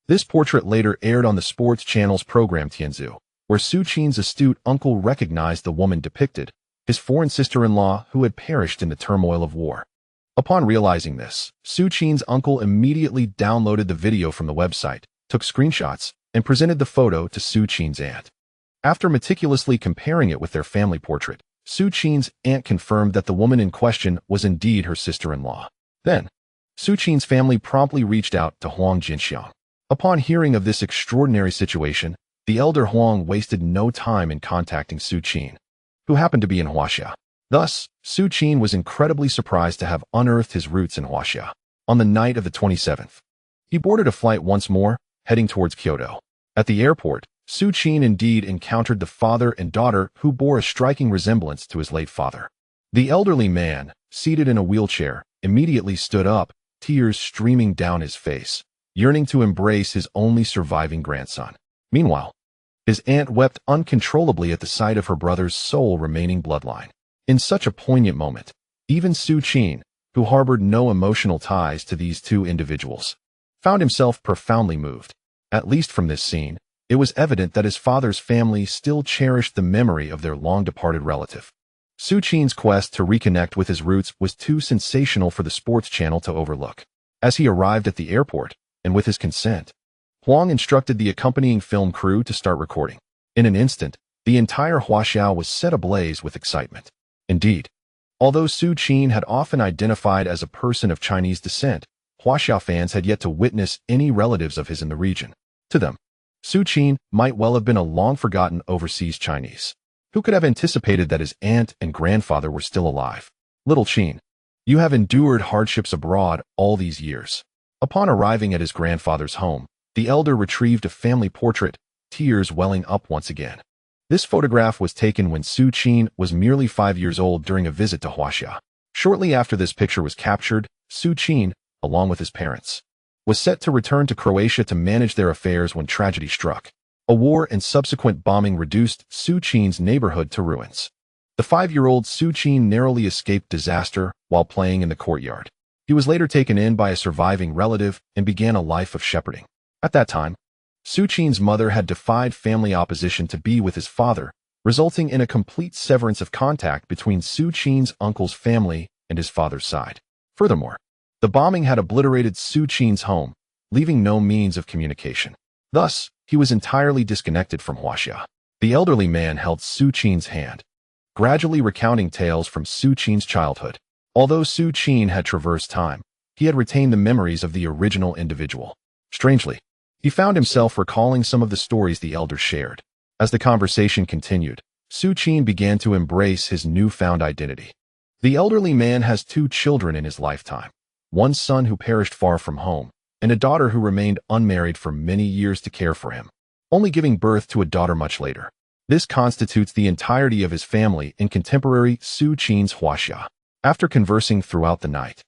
This portrait later aired on the sports channel's program Tianzu, where Su Qin's astute uncle recognized the woman depicted, his foreign sister-in-law who had perished in the turmoil of war. Upon realizing this, Su Qin's uncle immediately downloaded the video from the website, took screenshots, and presented the photo to Su Qin's aunt. After meticulously comparing it with their family portrait, Su Qin's aunt confirmed that the woman in question was indeed her sister-in-law. Then, Su Qin's family promptly reached out to Huang Jinxiang. Upon hearing of this extraordinary situation, the elder Huang wasted no time in contacting Su Qin, who happened to be in Huaxia. Thus, Su Qin was incredibly surprised to have unearthed his roots in Huaxia. On the night of the 27th, he boarded a flight once more, heading towards Kyoto. At the airport, Su Qin indeed encountered the father and daughter who bore a striking resemblance to his late father. The elderly man, seated in a wheelchair, immediately stood up, tears streaming down his face, yearning to embrace his only surviving grandson. Meanwhile, his aunt wept uncontrollably at the sight of her brother's sole remaining bloodline. In such a poignant moment, even Su Qin, who harbored no emotional ties to these two individuals, found himself profoundly moved. At least from this scene, it was evident that his father's family still cherished the memory of their long-departed relative. Su Qin's quest to reconnect with his roots was too sensational for the sports channel to overlook. As he arrived at the airport, and with his consent, Huang instructed the accompanying film crew to start recording. In an instant, the entire Huaxia was set ablaze with excitement. Indeed, although Su Qin had often identified as a person of Chinese descent, Huaxia fans had yet to witness any relatives of his in the region. To them, Su Qin might well have been a long-forgotten overseas Chinese. Who could have anticipated that his aunt and grandfather were still alive? Little Qin, you have endured hardships abroad all these years. Upon arriving at his grandfather's home, the elder retrieved a family portrait, tears welling up once again. This photograph was taken when Su Qin was merely 5 years old during a visit to Huaxia. Shortly after this picture was captured, Su Qin, along with his parents, was set to return to Croatia to manage their affairs when tragedy struck. A war and subsequent bombing reduced Su Qin's neighborhood to ruins. The 5-year-old Su Qin narrowly escaped disaster while playing in the courtyard. He was later taken in by a surviving relative and began a life of shepherding. At that time, Su Qin's mother had defied family opposition to be with his father, resulting in a complete severance of contact between Su Qin's uncle's family and his father's side. Furthermore, the bombing had obliterated Su Qin's home, leaving no means of communication. Thus, he was entirely disconnected from Huaxia. The elderly man held Su Qin's hand, gradually recounting tales from Su Qin's childhood. Although Su Qin had traversed time, he had retained the memories of the original individual. Strangely, he found himself recalling some of the stories the elders shared. As the conversation continued, Su Qin began to embrace his newfound identity. The elderly man has 2 children in his lifetime, one son who perished far from home, and a daughter who remained unmarried for many years to care for him, only giving birth to a daughter much later. This constitutes the entirety of his family in contemporary Su Qin's Huaxia. After conversing throughout the night,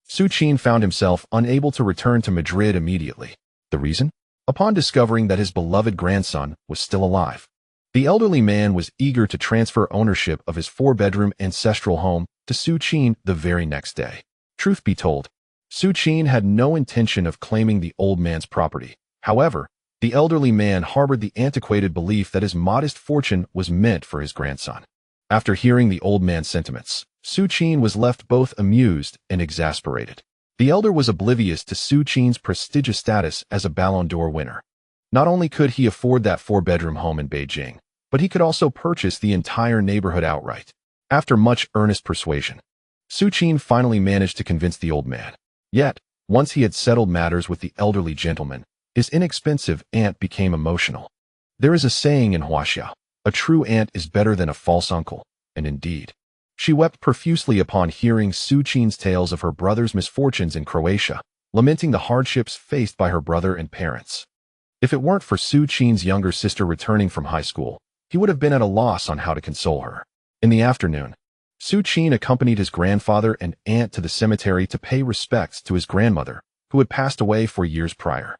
Su Qin found himself unable to return to Madrid immediately. The reason? Upon discovering that his beloved grandson was still alive, the elderly man was eager to transfer ownership of his 4-bedroom ancestral home to Su Qin the very next day. Truth be told, Su Qin had no intention of claiming the old man's property. However, the elderly man harbored the antiquated belief that his modest fortune was meant for his grandson. After hearing the old man's sentiments, Su Qin was left both amused and exasperated. The elder was oblivious to Su Qin's prestigious status as a Ballon d'Or winner. Not only could he afford that 4-bedroom home in Beijing, but he could also purchase the entire neighborhood outright. After much earnest persuasion, Su Qin finally managed to convince the old man. Yet, once he had settled matters with the elderly gentleman, his inexpensive aunt became emotional. There is a saying in Huaxia, a true aunt is better than a false uncle, and indeed, she wept profusely upon hearing Su Qin's tales of her brother's misfortunes in Croatia, lamenting the hardships faced by her brother and parents. If it weren't for Su Qin's younger sister returning from high school, he would have been at a loss on how to console her. In the afternoon, Su Qin accompanied his grandfather and aunt to the cemetery to pay respects to his grandmother, who had passed away 4 years prior.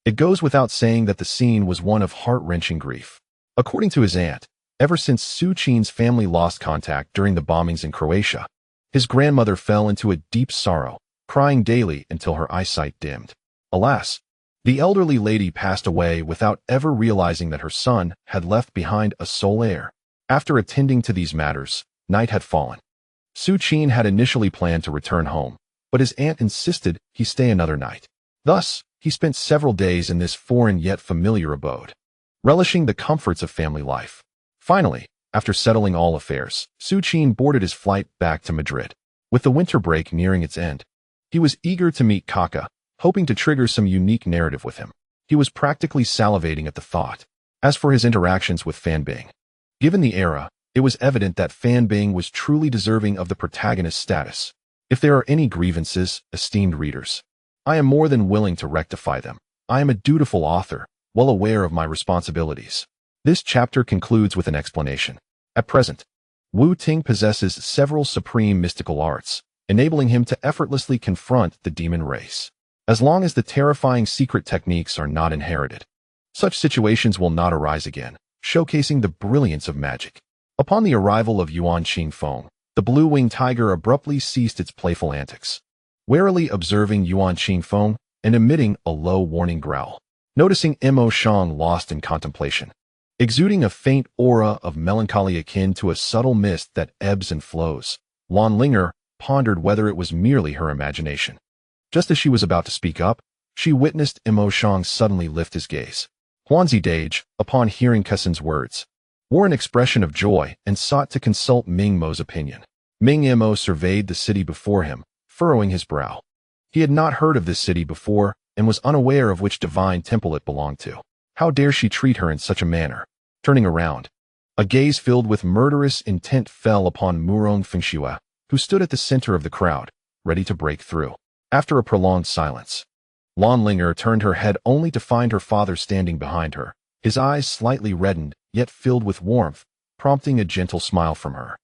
It goes without saying that the scene was one of heart-wrenching grief. According to his aunt, ever since Su Qin's family lost contact during the bombings in Croatia, his grandmother fell into a deep sorrow, crying daily until her eyesight dimmed. Alas, the elderly lady passed away without ever realizing that her son had left behind a sole heir. After attending to these matters, night had fallen. Su Qin had initially planned to return home, but his aunt insisted he stay another night. Thus, he spent several days in this foreign yet familiar abode, relishing the comforts of family life. Finally, after settling all affairs, Su Qin boarded his flight back to Madrid. With the winter break nearing its end, he was eager to meet Kaka, hoping to trigger some unique narrative with him. He was practically salivating at the thought. As for his interactions with Fan Bing, given the era, it was evident that Fan Bing was truly deserving of the protagonist status. If there are any grievances, esteemed readers, I am more than willing to rectify them. I am a dutiful author, well aware of my responsibilities. This chapter concludes with an explanation. At present, Wu Ting possesses several supreme mystical arts, enabling him to effortlessly confront the demon race. As long as the terrifying secret techniques are not inherited, such situations will not arise again, showcasing the brilliance of magic. Upon the arrival of Yuan Qingfeng, the blue-winged tiger abruptly ceased its playful antics, warily observing Yuan Qingfeng and emitting a low warning growl. Noticing Mo Shang lost in contemplation, exuding a faint aura of melancholy akin to a subtle mist that ebbs and flows, Lan Linger pondered whether it was merely her imagination. Just as she was about to speak up, she witnessed Mo Shang suddenly lift his gaze. Huanzi Dage, upon hearing Kessen's words, wore an expression of joy and sought to consult Ming Mo's opinion. Ming Mo surveyed the city before him, furrowing his brow. He had not heard of this city before and was unaware of which divine temple it belonged to. How dare she treat her in such a manner? Turning around, a gaze filled with murderous intent fell upon Murong Fengxue, who stood at the center of the crowd, ready to break through. After a prolonged silence, Lan Linger turned her head only to find her father standing behind her, his eyes slightly reddened, yet filled with warmth, prompting a gentle smile from her.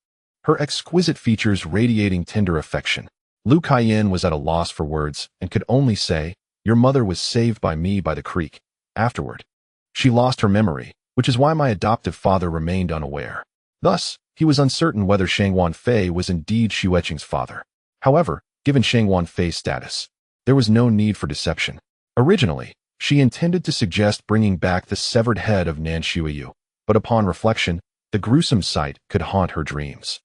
Her exquisite features radiating tender affection. Lu Kaiyan was at a loss for words and could only say, "Your mother was saved by me by the creek. Afterward, she lost her memory, which is why my adoptive father remained unaware." Thus, He was uncertain whether Shang Wanfei was indeed Xu Eqing's father. However, given Shang Wanfei's status, there was no need for deception. Originally, she intended to suggest bringing back the severed head of Nan Shuiyu, but upon reflection, the gruesome sight could haunt her dreams.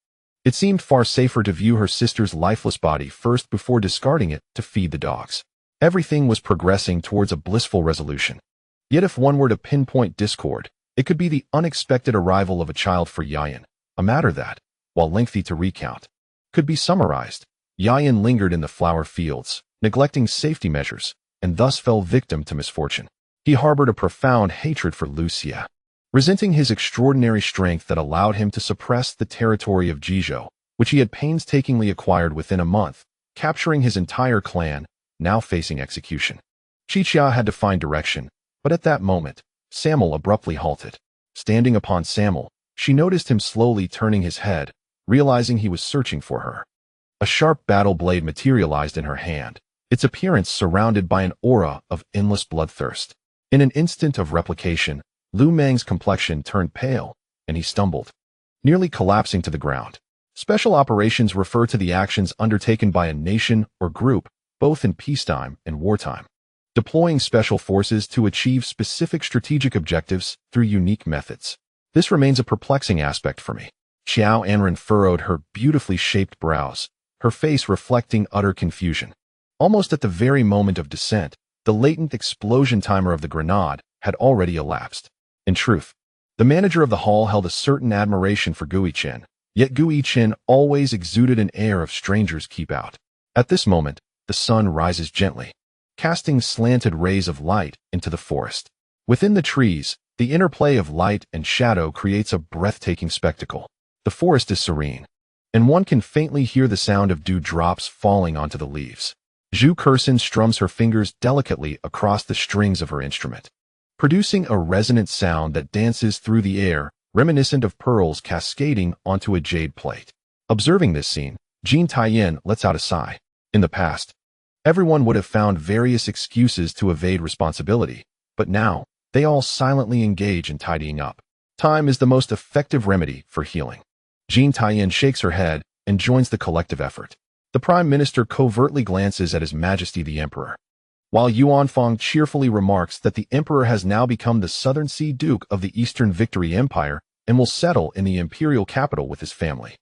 It seemed far safer to view her sister's lifeless body first before discarding it to feed the dogs. Everything was progressing towards a blissful resolution. Yet if one were to pinpoint discord, it could be the unexpected arrival of a child for Yayan, a matter that, while lengthy to recount, could be summarized. Yayan lingered in the flower fields, neglecting safety measures, and thus fell victim to misfortune. He harbored a profound hatred for Lucia, resenting his extraordinary strength that allowed him to suppress the territory of Jizhou, which he had painstakingly acquired within a month, capturing his entire clan, now facing execution. Qiqia had to find direction, but at that moment, Samuel abruptly halted. Standing upon Samuel, she noticed him slowly turning his head, realizing he was searching for her. A sharp battle blade materialized in her hand, its appearance surrounded by an aura of endless bloodthirst. In an instant of replication, Lu Meng's complexion turned pale, and he stumbled, nearly collapsing to the ground. Special operations refer to the actions undertaken by a nation or group, both in peacetime and wartime, deploying special forces to achieve specific strategic objectives through unique methods. This remains a perplexing aspect for me. Xiao Anren furrowed her beautifully shaped brows, her face reflecting utter confusion. Almost at the very moment of descent, the latent explosion timer of the grenade had already elapsed. In truth, the manager of the hall held a certain admiration for Gui Chen, yet Gui Chen always exuded an air of strangers keep out. At this moment, the sun rises gently, casting slanted rays of light into the forest. Within the trees, the interplay of light and shadow creates a breathtaking spectacle. The forest is serene, and one can faintly hear the sound of dewdrops falling onto the leaves. Zhu Kersen strums her fingers delicately across the strings of her instrument, producing a resonant sound that dances through the air, reminiscent of pearls cascading onto a jade plate. Observing this scene, Jin Taiyan lets out a sigh. In the past, everyone would have found various excuses to evade responsibility, but now, they all silently engage in tidying up. Time is the most effective remedy for healing. Jin Taiyan shakes her head and joins the collective effort. The Prime Minister covertly glances at His Majesty the Emperor, while Yuanfang cheerfully remarks that the Emperor has now become the Southern Sea Duke of the Eastern Victory Empire and will settle in the imperial capital with his family.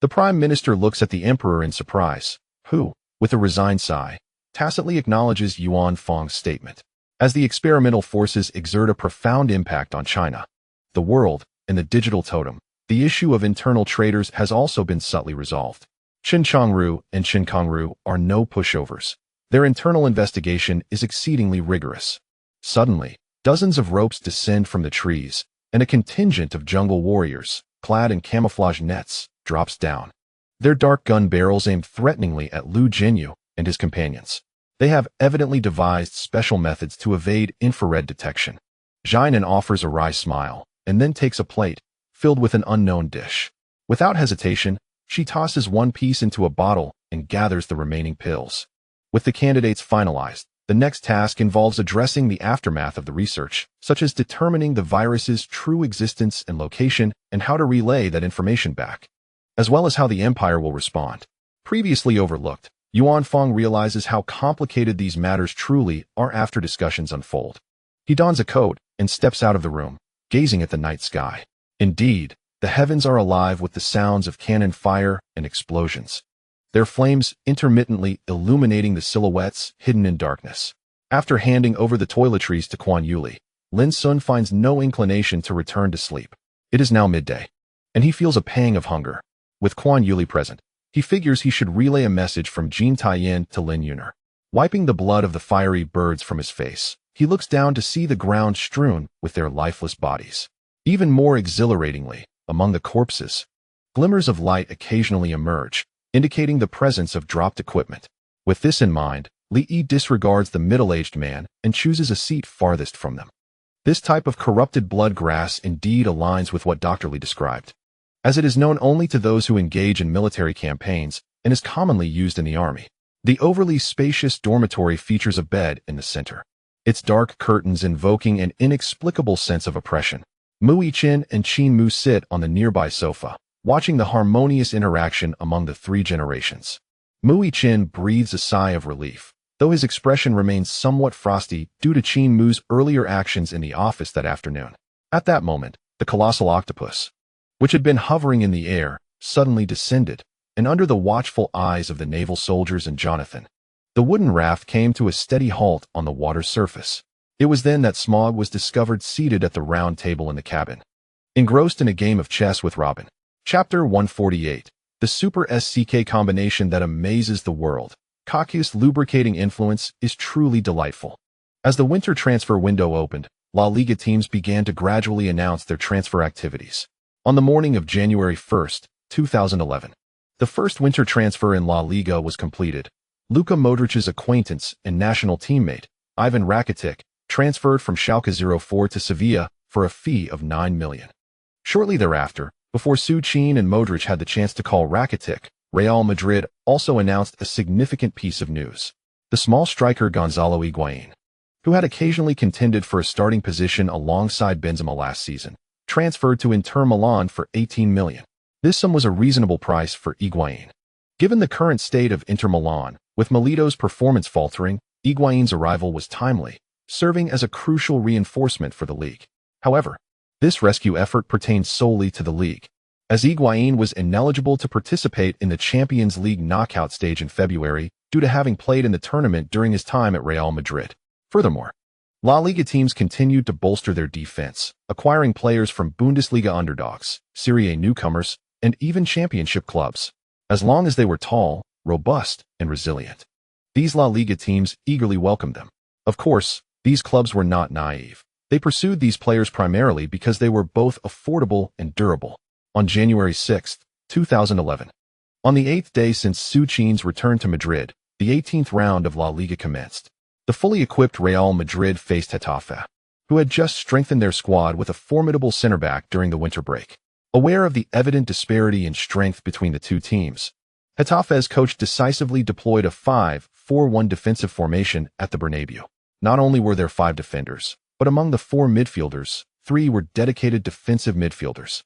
The Prime Minister looks at the Emperor in surprise, who, with a resigned sigh, tacitly acknowledges Yuanfang's statement. As the experimental forces exert a profound impact on China, the world, and the digital totem, the issue of internal traitors has also been subtly resolved. Qin Changru and Qin Kongru are no pushovers. Their internal investigation is exceedingly rigorous. Suddenly, dozens of ropes descend from the trees, and a contingent of jungle warriors, clad in camouflage nets, drops down. Their dark gun barrels aim threateningly at Lu Jinyu and his companions. They have evidently devised special methods to evade infrared detection. Jinan offers a wry smile, and then takes a plate, filled with an unknown dish. Without hesitation, she tosses one piece into a bottle and gathers the remaining pills. With the candidates finalized, the next task involves addressing the aftermath of the research, such as determining the virus's true existence and location and how to relay that information back, as well as how the Empire will respond. Previously overlooked, Yuanfang realizes how complicated these matters truly are after discussions unfold. He dons a coat and steps out of the room, gazing at the night sky. Indeed, the heavens are alive with the sounds of cannon fire and explosions, their flames intermittently illuminating the silhouettes hidden in darkness. After handing over the toiletries to Quan Yuli, Lin Sun finds no inclination to return to sleep. It is now midday, and he feels a pang of hunger. With Quan Yuli present, he figures he should relay a message from Jin Taiyan to Lin Yuner. Wiping the blood of the fiery birds from his face, he looks down to see the ground strewn with their lifeless bodies. Even more exhilaratingly, among the corpses, glimmers of light occasionally emerge, indicating the presence of dropped equipment. With this in mind, Li Yi disregards the middle-aged man and chooses a seat farthest from them. This type of corrupted blood grass indeed aligns with what Dr. Li described, as it is known only to those who engage in military campaigns and is commonly used in the army. The overly spacious dormitory features a bed in the center, its dark curtains invoking an inexplicable sense of oppression. Mu Yiqin and Qin Mu sit on the nearby sofa, watching the harmonious interaction among the three generations. Su Qin breathes a sigh of relief, though his expression remains somewhat frosty due to Qin Mu's earlier actions in the office that afternoon. At that moment, the colossal octopus, which had been hovering in the air, suddenly descended, and under the watchful eyes of the naval soldiers and Jonathan, the wooden raft came to a steady halt on the water's surface. It was then that Smog was discovered seated at the round table in the cabin, engrossed in a game of chess with Robin. Chapter 148. The Super SCK combination that amazes the world. Kaku's lubricating influence is truly delightful. As the winter transfer window opened, La Liga teams began to gradually announce their transfer activities. On the morning of January 1, 2011, the first winter transfer in La Liga was completed. Luka Modric's acquaintance and national teammate, Ivan Rakitic, transferred from Schalke 04 to Sevilla for a fee of $9 million. Shortly thereafter, before Su Qin and Modric had the chance to call Rakitic, Real Madrid also announced a significant piece of news. The small striker Gonzalo Higuain, who had occasionally contended for a starting position alongside Benzema last season, transferred to Inter Milan for $18 million. This sum was a reasonable price for Higuain. Given the current state of Inter Milan, with Milito's performance faltering, Higuain's arrival was timely, serving as a crucial reinforcement for the league. However, this rescue effort pertained solely to the league, as Higuain was ineligible to participate in the Champions League knockout stage in February due to having played in the tournament during his time at Real Madrid. Furthermore, La Liga teams continued to bolster their defense, acquiring players from Bundesliga underdogs, Serie A newcomers, and even championship clubs, as long as they were tall, robust, and resilient. These La Liga teams eagerly welcomed them. Of course, these clubs were not naive. They pursued these players primarily because they were both affordable and durable. On January 6, 2011, on the 8th day since Su Qin's return to Madrid, the 18th round of La Liga commenced. The fully equipped Real Madrid faced Getafe, who had just strengthened their squad with a formidable center-back during the winter break. Aware of the evident disparity in strength between the two teams, Getafe's coach decisively deployed a 5-4-1 defensive formation at the Bernabeu. Not only were there 5 defenders, but among the 4 midfielders, 3 were dedicated defensive midfielders.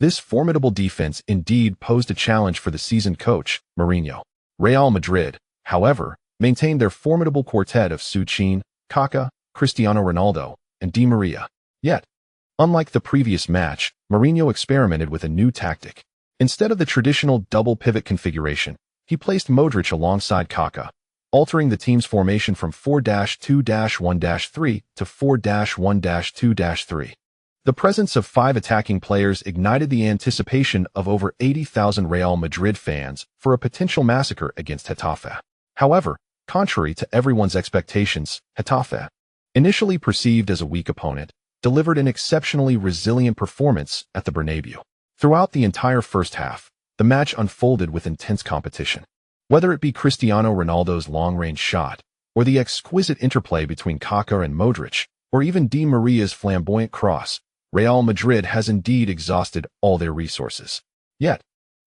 This formidable defense indeed posed a challenge for the seasoned coach, Mourinho. Real Madrid, however, maintained their formidable quartet of Su Qin, Kaká, Cristiano Ronaldo, and Di Maria. Yet, unlike the previous match, Mourinho experimented with a new tactic. Instead of the traditional double pivot configuration, he placed Modric alongside Kaká, altering the team's formation from 4-2-1-3 to 4-1-2-3. The presence of 5 attacking players ignited the anticipation of over 80,000 Real Madrid fans for a potential massacre against Getafe. However, contrary to everyone's expectations, Getafe, initially perceived as a weak opponent, delivered an exceptionally resilient performance at the Bernabeu. Throughout the entire first half, the match unfolded with intense competition. Whether it be Cristiano Ronaldo's long-range shot, or the exquisite interplay between Kaká and Modric, or even Di Maria's flamboyant cross, Real Madrid has indeed exhausted all their resources. Yet,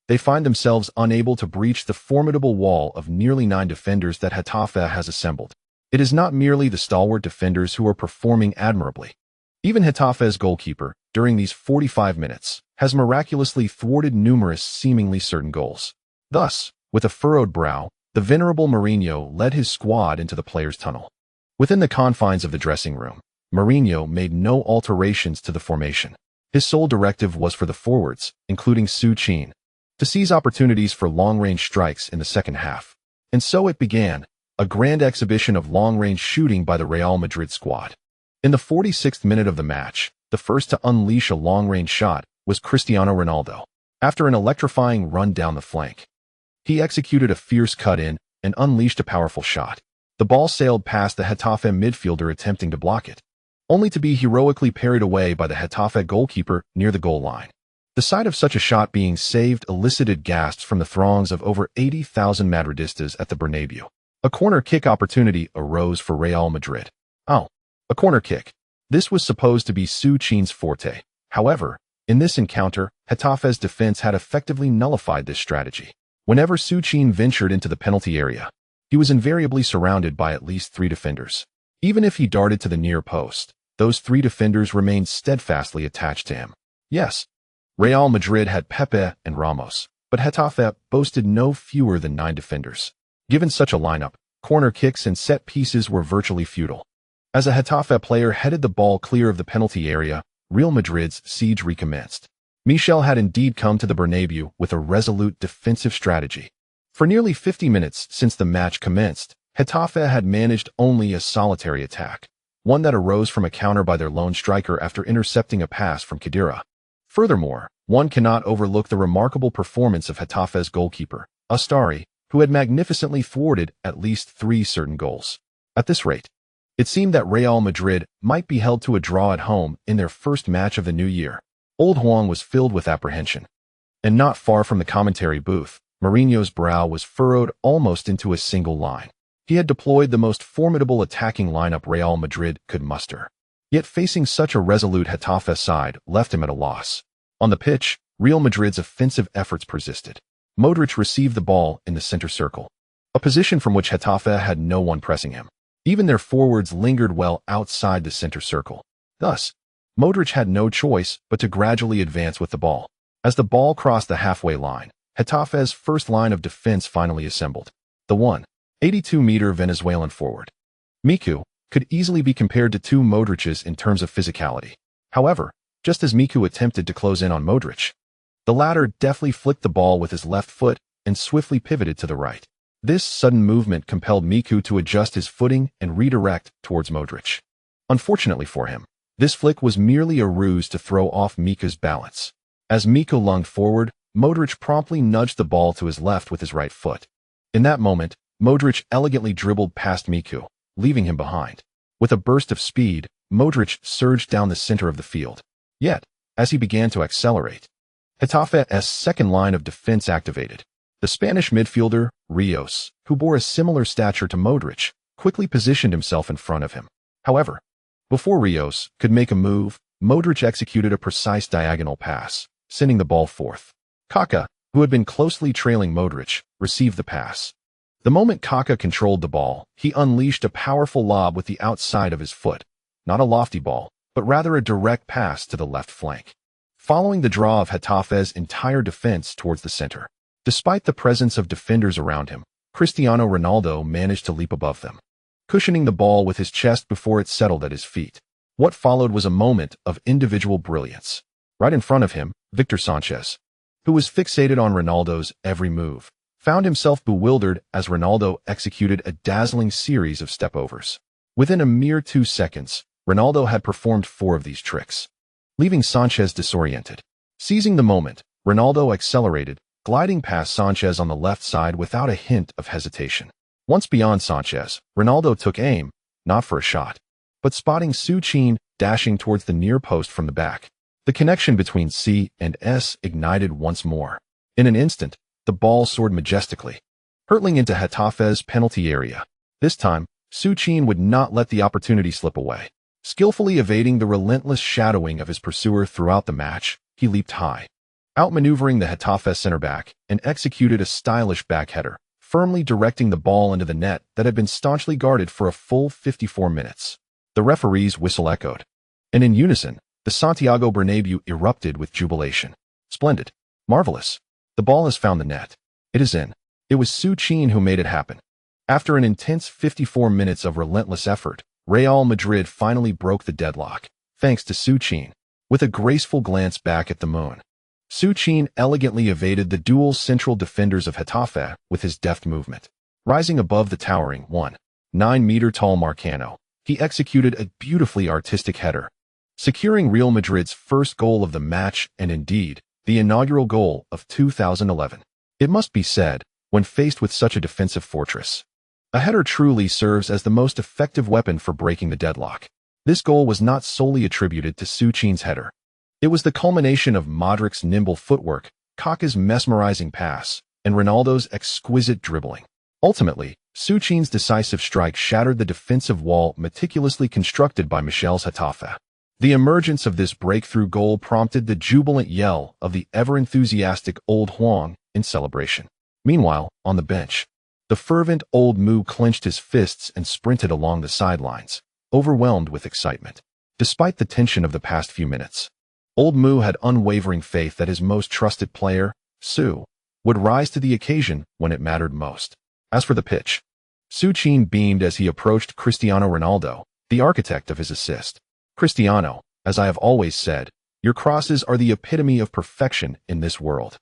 they find themselves unable to breach the formidable wall of nearly 9 defenders that Getafe has assembled. It is not merely the stalwart defenders who are performing admirably. Even Getafe's goalkeeper, during these 45 minutes, has miraculously thwarted numerous seemingly certain goals. Thus, with a furrowed brow, the venerable Mourinho led his squad into the players' tunnel. Within the confines of the dressing room, Mourinho made no alterations to the formation. His sole directive was for the forwards, including Su Qin, to seize opportunities for long-range strikes in the second half. And so it began, a grand exhibition of long-range shooting by the Real Madrid squad. In the 46th minute of the match, the first to unleash a long-range shot was Cristiano Ronaldo. After an electrifying run down the flank, he executed a fierce cut-in and unleashed a powerful shot. The ball sailed past the Getafe midfielder attempting to block it, only to be heroically parried away by the Getafe goalkeeper near the goal line. The sight of such a shot being saved elicited gasps from the throngs of over 80,000 Madridistas at the Bernabeu. A corner kick opportunity arose for Real Madrid. Oh, a corner kick. This was supposed to be Su Qin's forte. However, in this encounter, Getafe's defense had effectively nullified this strategy. Whenever Su Qin ventured into the penalty area, he was invariably surrounded by at least 3 defenders. Even if he darted to the near post, those 3 defenders remained steadfastly attached to him. Yes, Real Madrid had Pepe and Ramos, but Getafe boasted no fewer than 9 defenders. Given such a lineup, corner kicks and set pieces were virtually futile. As a Getafe player headed the ball clear of the penalty area, Real Madrid's siege recommenced. Michel had indeed come to the Bernabeu with a resolute defensive strategy. For nearly 50 minutes since the match commenced, Getafe had managed only a solitary attack, one that arose from a counter by their lone striker after intercepting a pass from Khedira. Furthermore, one cannot overlook the remarkable performance of Getafe's goalkeeper, Astari, who had magnificently thwarted at least 3 certain goals. At this rate, it seemed that Real Madrid might be held to a draw at home in their first match of the new year. Old Juan was filled with apprehension. And not far from the commentary booth, Mourinho's brow was furrowed almost into a single line. He had deployed the most formidable attacking lineup Real Madrid could muster. Yet facing such a resolute Getafe side left him at a loss. On the pitch, Real Madrid's offensive efforts persisted. Modric received the ball in the center circle, a position from which Getafe had no one pressing him. Even their forwards lingered well outside the center circle. Thus, Modric had no choice but to gradually advance with the ball. As the ball crossed the halfway line, Getafe's first line of defense finally assembled. The 182-meter Venezuelan forward, Miku, could easily be compared to 2 Modric's in terms of physicality. However, just as Miku attempted to close in on Modric, the latter deftly flicked the ball with his left foot and swiftly pivoted to the right. This sudden movement compelled Miku to adjust his footing and redirect towards Modric. Unfortunately for him, this flick was merely a ruse to throw off Miku's balance. As Miku lunged forward, Modric promptly nudged the ball to his left with his right foot. In that moment, Modric elegantly dribbled past Miku, leaving him behind. With a burst of speed, Modric surged down the center of the field. Yet, as he began to accelerate, Getafe's second line of defense activated. The Spanish midfielder, Rios, who bore a similar stature to Modric, quickly positioned himself in front of him. However, before Rios could make a move, Modric executed a precise diagonal pass, sending the ball forth. Kaká, who had been closely trailing Modric, received the pass. The moment Kaká controlled the ball, he unleashed a powerful lob with the outside of his foot. Not a lofty ball, but rather a direct pass to the left flank, following the draw of Getafe's entire defense towards the center. Despite the presence of defenders around him, Cristiano Ronaldo managed to leap above them, cushioning the ball with his chest before it settled at his feet. What followed was a moment of individual brilliance. Right in front of him, Victor Sanchez, who was fixated on Ronaldo's every move, found himself bewildered as Ronaldo executed a dazzling series of stepovers. Within a mere 2 seconds, Ronaldo had performed 4 of these tricks, leaving Sanchez disoriented. Seizing the moment, Ronaldo accelerated, gliding past Sanchez on the left side without a hint of hesitation. Once beyond Sanchez, Ronaldo took aim, not for a shot, but spotting Su Qin dashing towards the near post from the back. The connection between C and S ignited once more. In an instant, the ball soared majestically, hurtling into Getafe's penalty area. This time, Su Qin would not let the opportunity slip away. Skillfully evading the relentless shadowing of his pursuer throughout the match, he leaped high, outmaneuvering the Getafe center-back, and executed a stylish backheader, firmly directing the ball into the net that had been staunchly guarded for a full 54 minutes. The referee's whistle echoed, and in unison, the Santiago Bernabeu erupted with jubilation. Splendid. Marvelous. The ball has found the net. It is in. It was Su Qin who made it happen. After an intense 54 minutes of relentless effort, Real Madrid finally broke the deadlock, thanks to Su Qin. With a graceful glance back at the moon, Su Qin elegantly evaded the dual central defenders of Getafe with his deft movement. Rising above the towering 1.9-meter-tall Marcano, he executed a beautifully artistic header, securing Real Madrid's first goal of the match and indeed, the inaugural goal of 2011. It must be said, when faced with such a defensive fortress, a header truly serves as the most effective weapon for breaking the deadlock. This goal was not solely attributed to Su Qin's header. It was the culmination of Modric's nimble footwork, Kaká's mesmerizing pass, and Ronaldo's exquisite dribbling. Ultimately, Su Qin's decisive strike shattered the defensive wall meticulously constructed by Michel's Getafe. The emergence of this breakthrough goal prompted the jubilant yell of the ever-enthusiastic Old Huang in celebration. Meanwhile, on the bench, the fervent Old Mu clenched his fists and sprinted along the sidelines, overwhelmed with excitement. Despite the tension of the past few minutes, Old Mu had unwavering faith that his most trusted player, Su, would rise to the occasion when it mattered most. As for the pitch, Su Qin beamed as he approached Cristiano Ronaldo, the architect of his assist. Cristiano, as I have always said, your crosses are the epitome of perfection in this world,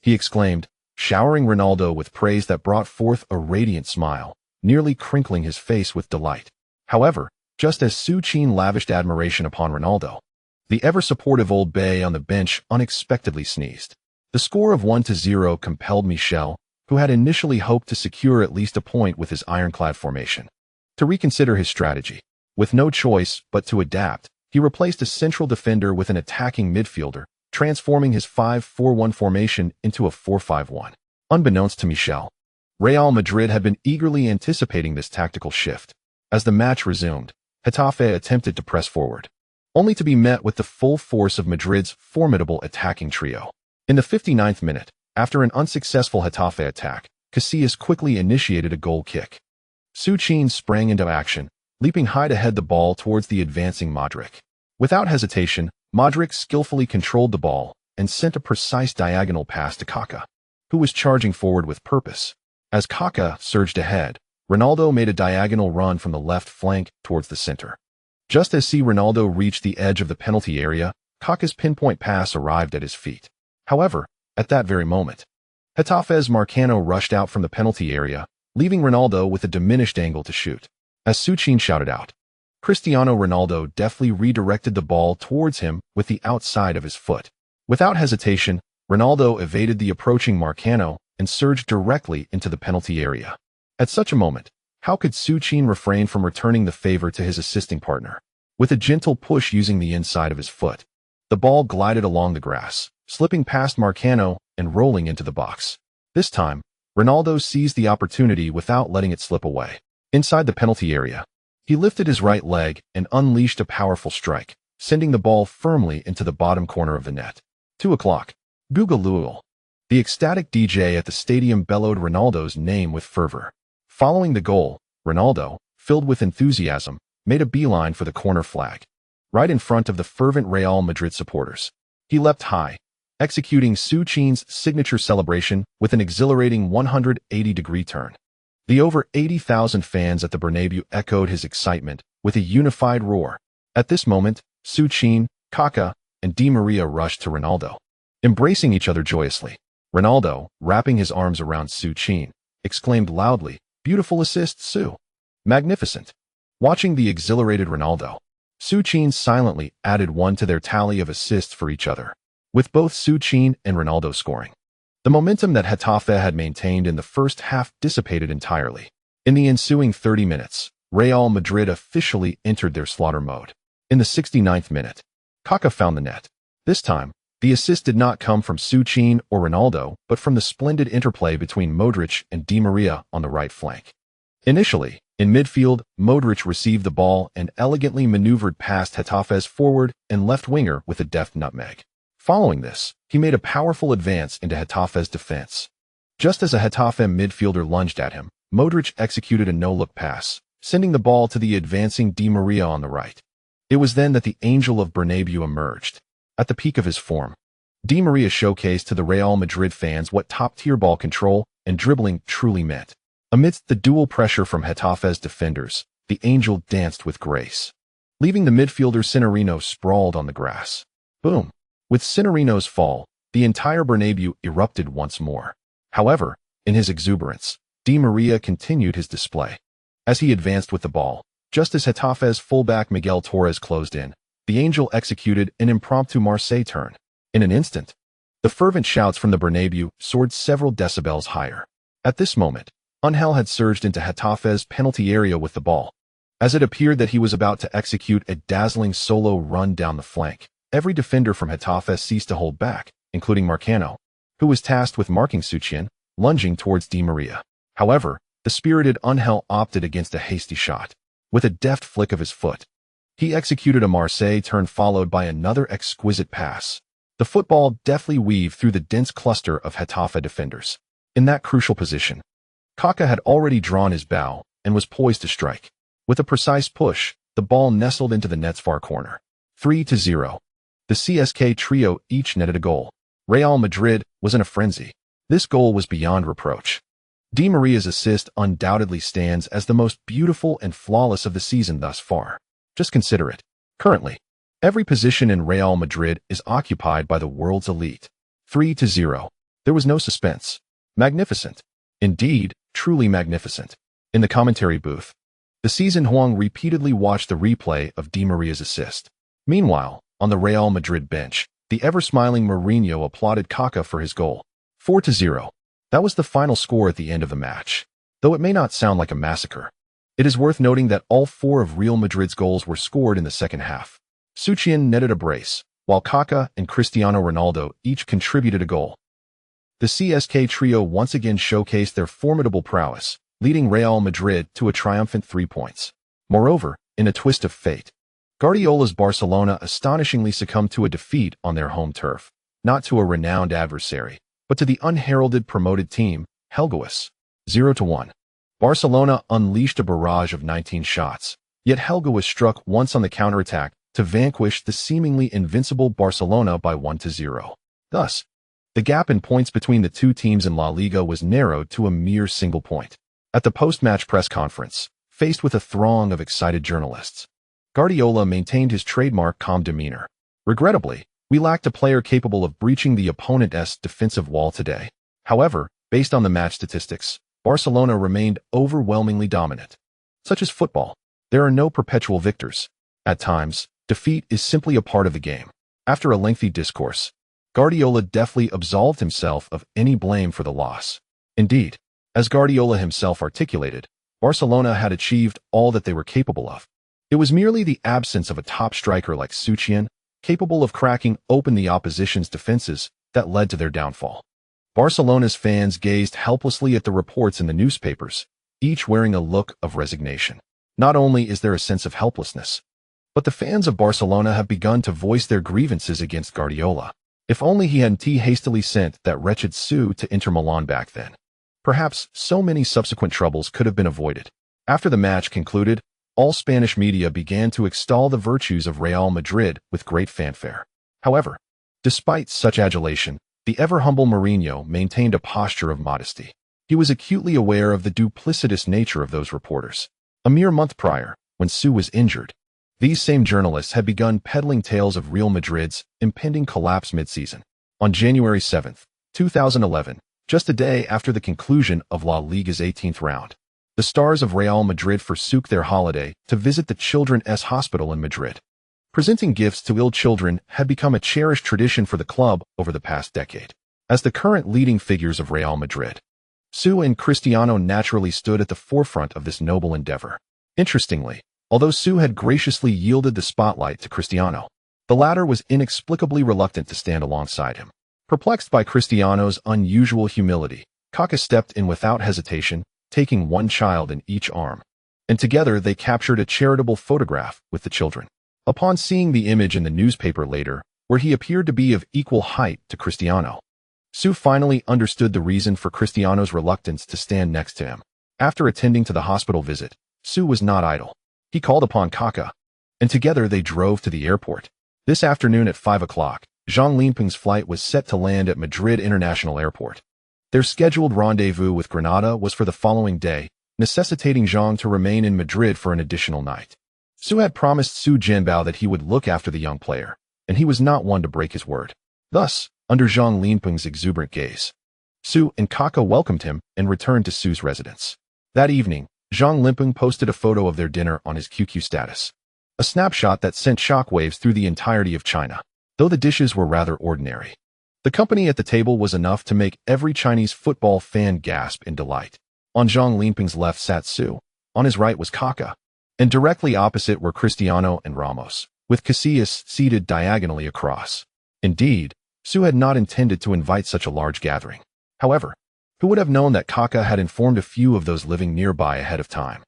he exclaimed, showering Ronaldo with praise that brought forth a radiant smile, nearly crinkling his face with delight. However, just as Su Qin lavished admiration upon Ronaldo, the ever-supportive old bay on the bench unexpectedly sneezed. The score of 1-0 compelled Michel, who had initially hoped to secure at least a point with his ironclad formation, to reconsider his strategy. With no choice but to adapt, he replaced a central defender with an attacking midfielder, transforming his 5-4-1 formation into a 4-5-1. Unbeknownst to Michel, Real Madrid had been eagerly anticipating this tactical shift. As the match resumed, Getafe attempted to press forward, only to be met with the full force of Madrid's formidable attacking trio. In the 59th minute, after an unsuccessful Getafe attack, Casillas quickly initiated a goal kick. Su Qin sprang into action, leaping high to head the ball towards the advancing Modric. Without hesitation, Modric skillfully controlled the ball and sent a precise diagonal pass to Kaká, who was charging forward with purpose. As Kaká surged ahead, Ronaldo made a diagonal run from the left flank towards the center. Just as Ronaldo reached the edge of the penalty area, Kaká's pinpoint pass arrived at his feet. However, at that very moment, Getafe's Marcano rushed out from the penalty area, leaving Ronaldo with a diminished angle to shoot. As Su Qin shouted out, Cristiano Ronaldo deftly redirected the ball towards him with the outside of his foot. Without hesitation, Ronaldo evaded the approaching Marcano and surged directly into the penalty area. At such a moment, how could Su Qin refrain from returning the favor to his assisting partner? With a gentle push using the inside of his foot, the ball glided along the grass, slipping past Marcano and rolling into the box. This time, Ronaldo seized the opportunity without letting it slip away. Inside the penalty area, he lifted his right leg and unleashed a powerful strike, sending the ball firmly into the bottom corner of the net. 2 o'clock. Google. The ecstatic DJ at the stadium bellowed Ronaldo's name with fervor. Following the goal, Ronaldo, filled with enthusiasm, made a beeline for the corner flag. Right in front of the fervent Real Madrid supporters, he leapt high, executing Su Qin's signature celebration with an exhilarating 180-degree turn. The over 80,000 fans at the Bernabeu echoed his excitement with a unified roar. At this moment, Su Qin, Kaká, and Di Maria rushed to Ronaldo, embracing each other joyously. Ronaldo, wrapping his arms around Su Qin, exclaimed loudly, "Beautiful assist, Su! Magnificent!" Watching the exhilarated Ronaldo, Su Qin silently added one to their tally of assists for each other, with both Su Qin and Ronaldo scoring. The momentum that Getafe had maintained in the first half dissipated entirely. In the ensuing 30 minutes, Real Madrid officially entered their slaughter mode. In the 69th minute, Kaká found the net. This time, the assist did not come from Su Qin or Ronaldo, but from the splendid interplay between Modric and Di Maria on the right flank. Initially, in midfield, Modric received the ball and elegantly maneuvered past Getafe's forward and left winger with a deft nutmeg. Following this, he made a powerful advance into Getafe's defense. Just as a Getafe midfielder lunged at him, Modric executed a no-look pass, sending the ball to the advancing Di Maria on the right. It was then that the Angel of Bernabeu emerged. At the peak of his form, Di Maria showcased to the Real Madrid fans what top-tier ball control and dribbling truly meant. Amidst the dual pressure from Getafe's defenders, the Angel danced with grace, leaving the midfielder Senorino sprawled on the grass. Boom! With Senorino's fall, the entire Bernabeu erupted once more. However, in his exuberance, Di Maria continued his display. As he advanced with the ball, just as Getafe's fullback Miguel Torres closed in, the Angel executed an impromptu Marseille turn. In an instant, the fervent shouts from the Bernabeu soared several decibels higher. At this moment, Ángel had surged into Getafe's penalty area with the ball. As it appeared that he was about to execute a dazzling solo run down the flank, every defender from Getafe ceased to hold back, including Marcano, who was tasked with marking Su Qin, lunging towards Di Maria. However, the spirited Ángel opted against a hasty shot. With a deft flick of his foot, he executed a Marseille turn followed by another exquisite pass. The football deftly weaved through the dense cluster of Getafe defenders. In that crucial position, Kaká had already drawn his bow and was poised to strike. With a precise push, the ball nestled into the net's far corner. 3-0. The CSK trio each netted a goal. Real Madrid was in a frenzy. This goal was beyond reproach. Di Maria's assist undoubtedly stands as the most beautiful and flawless of the season thus far. Just consider it. Currently, every position in Real Madrid is occupied by the world's elite. 3-0. There was no suspense. Magnificent. Indeed, truly magnificent. In the commentary booth, the seasoned Huang repeatedly watched the replay of Di Maria's assist. Meanwhile, on the Real Madrid bench, the ever-smiling Mourinho applauded Kaká for his goal. 4-0. That was the final score at the end of the match. Though it may not sound like a massacre, it is worth noting that all 4 of Real Madrid's goals were scored in the second half. Su Qin netted a brace, while Kaká and Cristiano Ronaldo each contributed a goal. The CSK trio once again showcased their formidable prowess, leading Real Madrid to a triumphant 3 points. Moreover, in a twist of fate, Guardiola's Barcelona astonishingly succumbed to a defeat on their home turf, not to a renowned adversary, but to the unheralded promoted team, Helguis. 0-1. Barcelona unleashed a barrage of 19 shots, yet Helguis struck once on the counterattack to vanquish the seemingly invincible Barcelona by 1-0. Thus, the gap in points between the two teams in La Liga was narrowed to a mere single point. At the post-match press conference, faced with a throng of excited journalists, Guardiola maintained his trademark calm demeanor. Regrettably, we lacked a player capable of breaching the opponent's defensive wall today. However, based on the match statistics, Barcelona remained overwhelmingly dominant. Such as football, there are no perpetual victors. At times, defeat is simply a part of the game. After a lengthy discourse, Guardiola deftly absolved himself of any blame for the loss. Indeed, as Guardiola himself articulated, Barcelona had achieved all that they were capable of. It was merely the absence of a top striker like Su Qin, capable of cracking open the opposition's defenses, that led to their downfall. Barcelona's fans gazed helplessly at the reports in the newspapers, each wearing a look of resignation. Not only is there a sense of helplessness, but the fans of Barcelona have begun to voice their grievances against Guardiola. If only he hadn't hastily sent that wretched Su to Inter Milan back then. Perhaps so many subsequent troubles could have been avoided. After the match concluded, all Spanish media began to extol the virtues of Real Madrid with great fanfare. However, despite such adulation, the ever-humble Mourinho maintained a posture of modesty. He was acutely aware of the duplicitous nature of those reporters. A mere month prior, when Su was injured, these same journalists had begun peddling tales of Real Madrid's impending collapse mid-season. On January 7, 2011, just a day after the conclusion of La Liga's 18th round, the stars of Real Madrid forsook their holiday to visit the Children's Hospital in Madrid. Presenting gifts to ill children had become a cherished tradition for the club over the past decade. As the current leading figures of Real Madrid, Su and Cristiano naturally stood at the forefront of this noble endeavor. Interestingly, although Su had graciously yielded the spotlight to Cristiano, the latter was inexplicably reluctant to stand alongside him. Perplexed by Cristiano's unusual humility, Kaká stepped in without hesitation, taking one child in each arm, and together they captured a charitable photograph with the children. Upon seeing the image in the newspaper later, where he appeared to be of equal height to Cristiano, Su finally understood the reason for Cristiano's reluctance to stand next to him. After attending to the hospital visit, Su was not idle. He called upon Kaká, and together they drove to the airport. This afternoon at 5 o'clock, Zhang Linpeng's flight was set to land at Madrid International Airport. Their scheduled rendezvous with Granada was for the following day, necessitating Zhang to remain in Madrid for an additional night. Su had promised Su Jinbao that he would look after the young player, and he was not one to break his word. Thus, under Zhang Linpeng's exuberant gaze, Su and Kaká welcomed him and returned to Su's residence. That evening, Zhang Linpeng posted a photo of their dinner on his QQ status, a snapshot that sent shockwaves through the entirety of China. Though the dishes were rather ordinary, the company at the table was enough to make every Chinese football fan gasp in delight. On Zhang Linpeng's left sat Su, on his right was Kaká, and directly opposite were Cristiano and Ramos, with Casillas seated diagonally across. Indeed, Su had not intended to invite such a large gathering. However, who would have known that Kaká had informed a few of those living nearby ahead of time?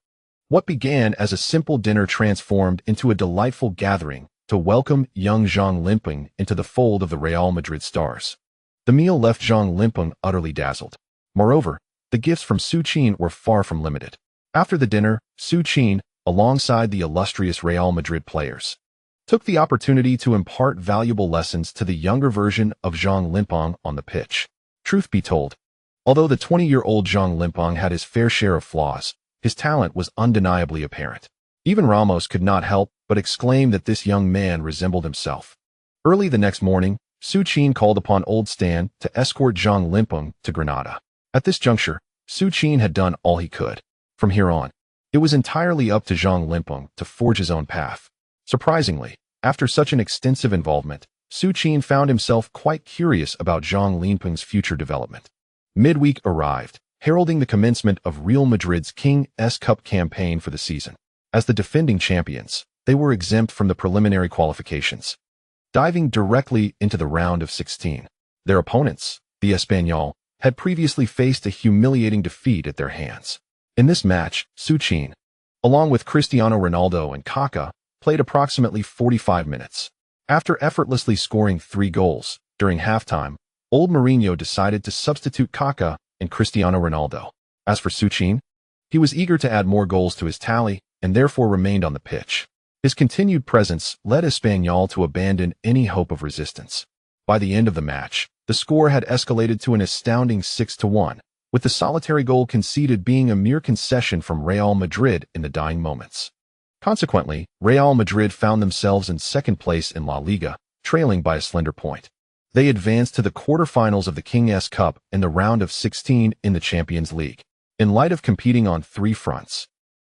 What began as a simple dinner transformed into a delightful gathering to welcome young Zhang Linpeng into the fold of the Real Madrid stars. The meal left Zhang Linpeng utterly dazzled. Moreover, the gifts from Su Qin were far from limited. After the dinner, Su Qin, alongside the illustrious Real Madrid players, took the opportunity to impart valuable lessons to the younger version of Zhang Limpong on the pitch. Truth be told, although the 20-year-old Zhang Limpong had his fair share of flaws, his talent was undeniably apparent. Even Ramos could not help but exclaim that this young man resembled himself. Early the next morning, Su Qin called upon Old Stan to escort Zhang Limpong to Granada. At this juncture, Su Qin had done all he could. From here on, it was entirely up to Zhang Limpong to forge his own path. Surprisingly, after such an extensive involvement, Su Qin found himself quite curious about Zhang Limpong's future development. Midweek arrived, heralding the commencement of Real Madrid's King S Cup campaign for the season. As the defending champions, they were exempt from the preliminary qualifications, diving directly into the round of 16. Their opponents, the Espanyol, had previously faced a humiliating defeat at their hands. In this match, Su Qin, along with Cristiano Ronaldo and Kaká, played approximately 45 minutes. After effortlessly scoring 3 goals during halftime, old Mourinho decided to substitute Kaká and Cristiano Ronaldo. As for Su Qin, he was eager to add more goals to his tally and therefore remained on the pitch. His continued presence led Espanyol to abandon any hope of resistance. By the end of the match, the score had escalated to an astounding 6-1, with the solitary goal conceded being a mere concession from Real Madrid in the dying moments. Consequently, Real Madrid found themselves in second place in La Liga, trailing by a slender point. They advanced to the quarterfinals of the King S Cup in the round of 16 in the Champions League. In light of competing on 3 fronts,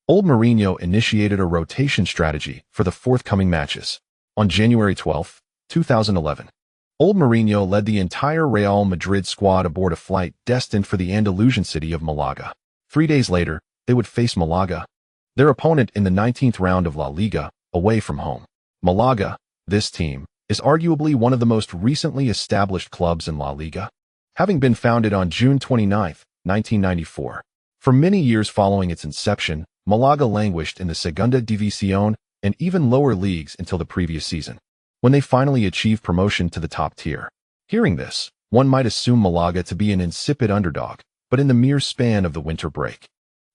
old Mourinho initiated a rotation strategy for the forthcoming matches. On January 12, 2011, old Mourinho led the entire Real Madrid squad aboard a flight destined for the Andalusian city of Malaga. 3 days later, they would face Malaga, their opponent in the 19th round of La Liga, away from home. Malaga, this team, is arguably one of the most recently established clubs in La Liga, having been founded on June 29, 1994. For many years following its inception, Malaga languished in the Segunda División and even lower leagues until the previous season, when they finally achieved promotion to the top tier. Hearing this, one might assume Malaga to be an insipid underdog, but in the mere span of the winter break,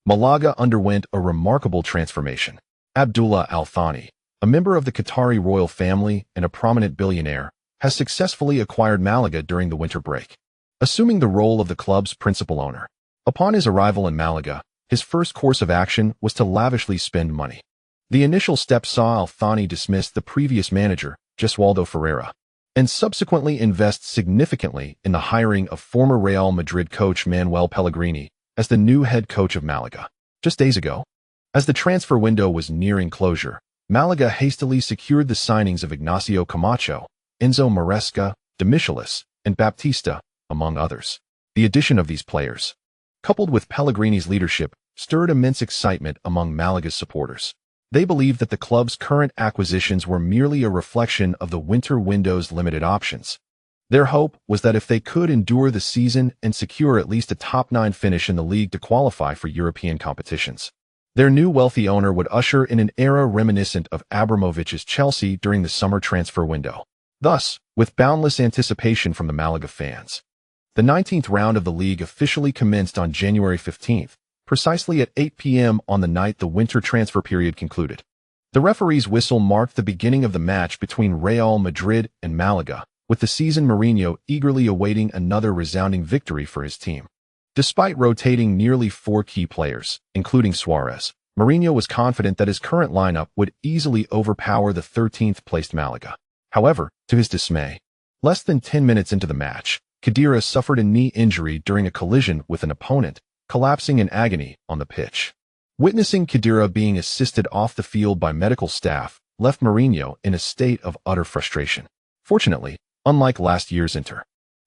Malaga underwent a remarkable transformation. Abdullah Al Thani, a member of the Qatari royal family and a prominent billionaire, has successfully acquired Malaga during the winter break, assuming the role of the club's principal owner. Upon his arrival in Malaga, his first course of action was to lavishly spend money. The initial step saw Al Thani dismiss the previous manager, Gesualdo Ferreira, and subsequently invest significantly in the hiring of former Real Madrid coach Manuel Pellegrini as the new head coach of Malaga. Just days ago, as the transfer window was nearing closure, Malaga hastily secured the signings of Ignacio Camacho, Enzo Maresca, Demichelis, and Baptista, among others. The addition of these players, coupled with Pellegrini's leadership, stirred immense excitement among Malaga's supporters. They believed that the club's current acquisitions were merely a reflection of the winter window's limited options. Their hope was that if they could endure the season and secure at least a top-9 finish in the league to qualify for European competitions, their new wealthy owner would usher in an era reminiscent of Abramovich's Chelsea during the summer transfer window. Thus, with boundless anticipation from the Malaga fans, the 19th round of the league officially commenced on January 15th, precisely at 8 p.m. on the night the winter transfer period concluded. The referee's whistle marked the beginning of the match between Real Madrid and Malaga, with the seasoned Mourinho eagerly awaiting another resounding victory for his team. Despite rotating nearly 4 key players, including Suarez, Mourinho was confident that his current lineup would easily overpower the 13th-placed Malaga. However, to his dismay, less than 10 minutes into the match, Khedira suffered a knee injury during a collision with an opponent, collapsing in agony on the pitch. Witnessing Khedira being assisted off the field by medical staff left Mourinho in a state of utter frustration. Fortunately, unlike last year's Inter,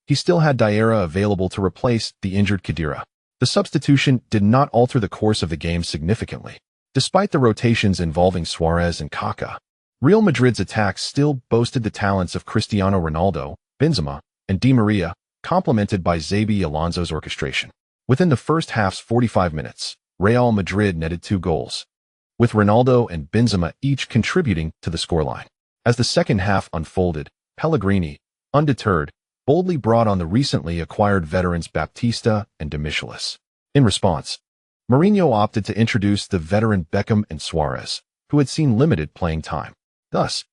he still had Diarra available to replace the injured Khedira. The substitution did not alter the course of the game significantly. Despite the rotations involving Suarez and Kaká, Real Madrid's attack still boasted the talents of Cristiano Ronaldo, Benzema, and Di Maria, complemented by Xabi Alonso's orchestration. Within the first half's 45 minutes, Real Madrid netted 2 goals, with Ronaldo and Benzema each contributing to the scoreline. As the second half unfolded, Pellegrini, undeterred, boldly brought on the recently acquired veterans Baptista and Demichelis. In response, Mourinho opted to introduce the veteran Beckham and Suarez, who had seen limited playing time. Thus,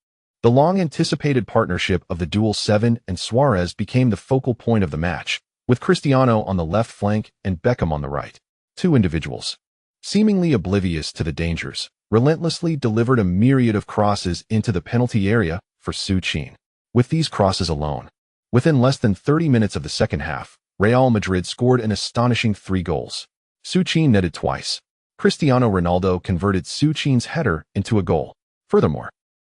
The long-anticipated partnership of the duel 7 and Suarez became the focal point of the match, with Cristiano on the left flank and Beckham on the right. Two individuals, seemingly oblivious to the dangers, relentlessly delivered a myriad of crosses into the penalty area for Su Qin. With these crosses alone, within less than 30 minutes of the second half, Real Madrid scored an astonishing 3 goals. Su Qin netted twice. Cristiano Ronaldo converted Su Qin's header into a goal. Furthermore,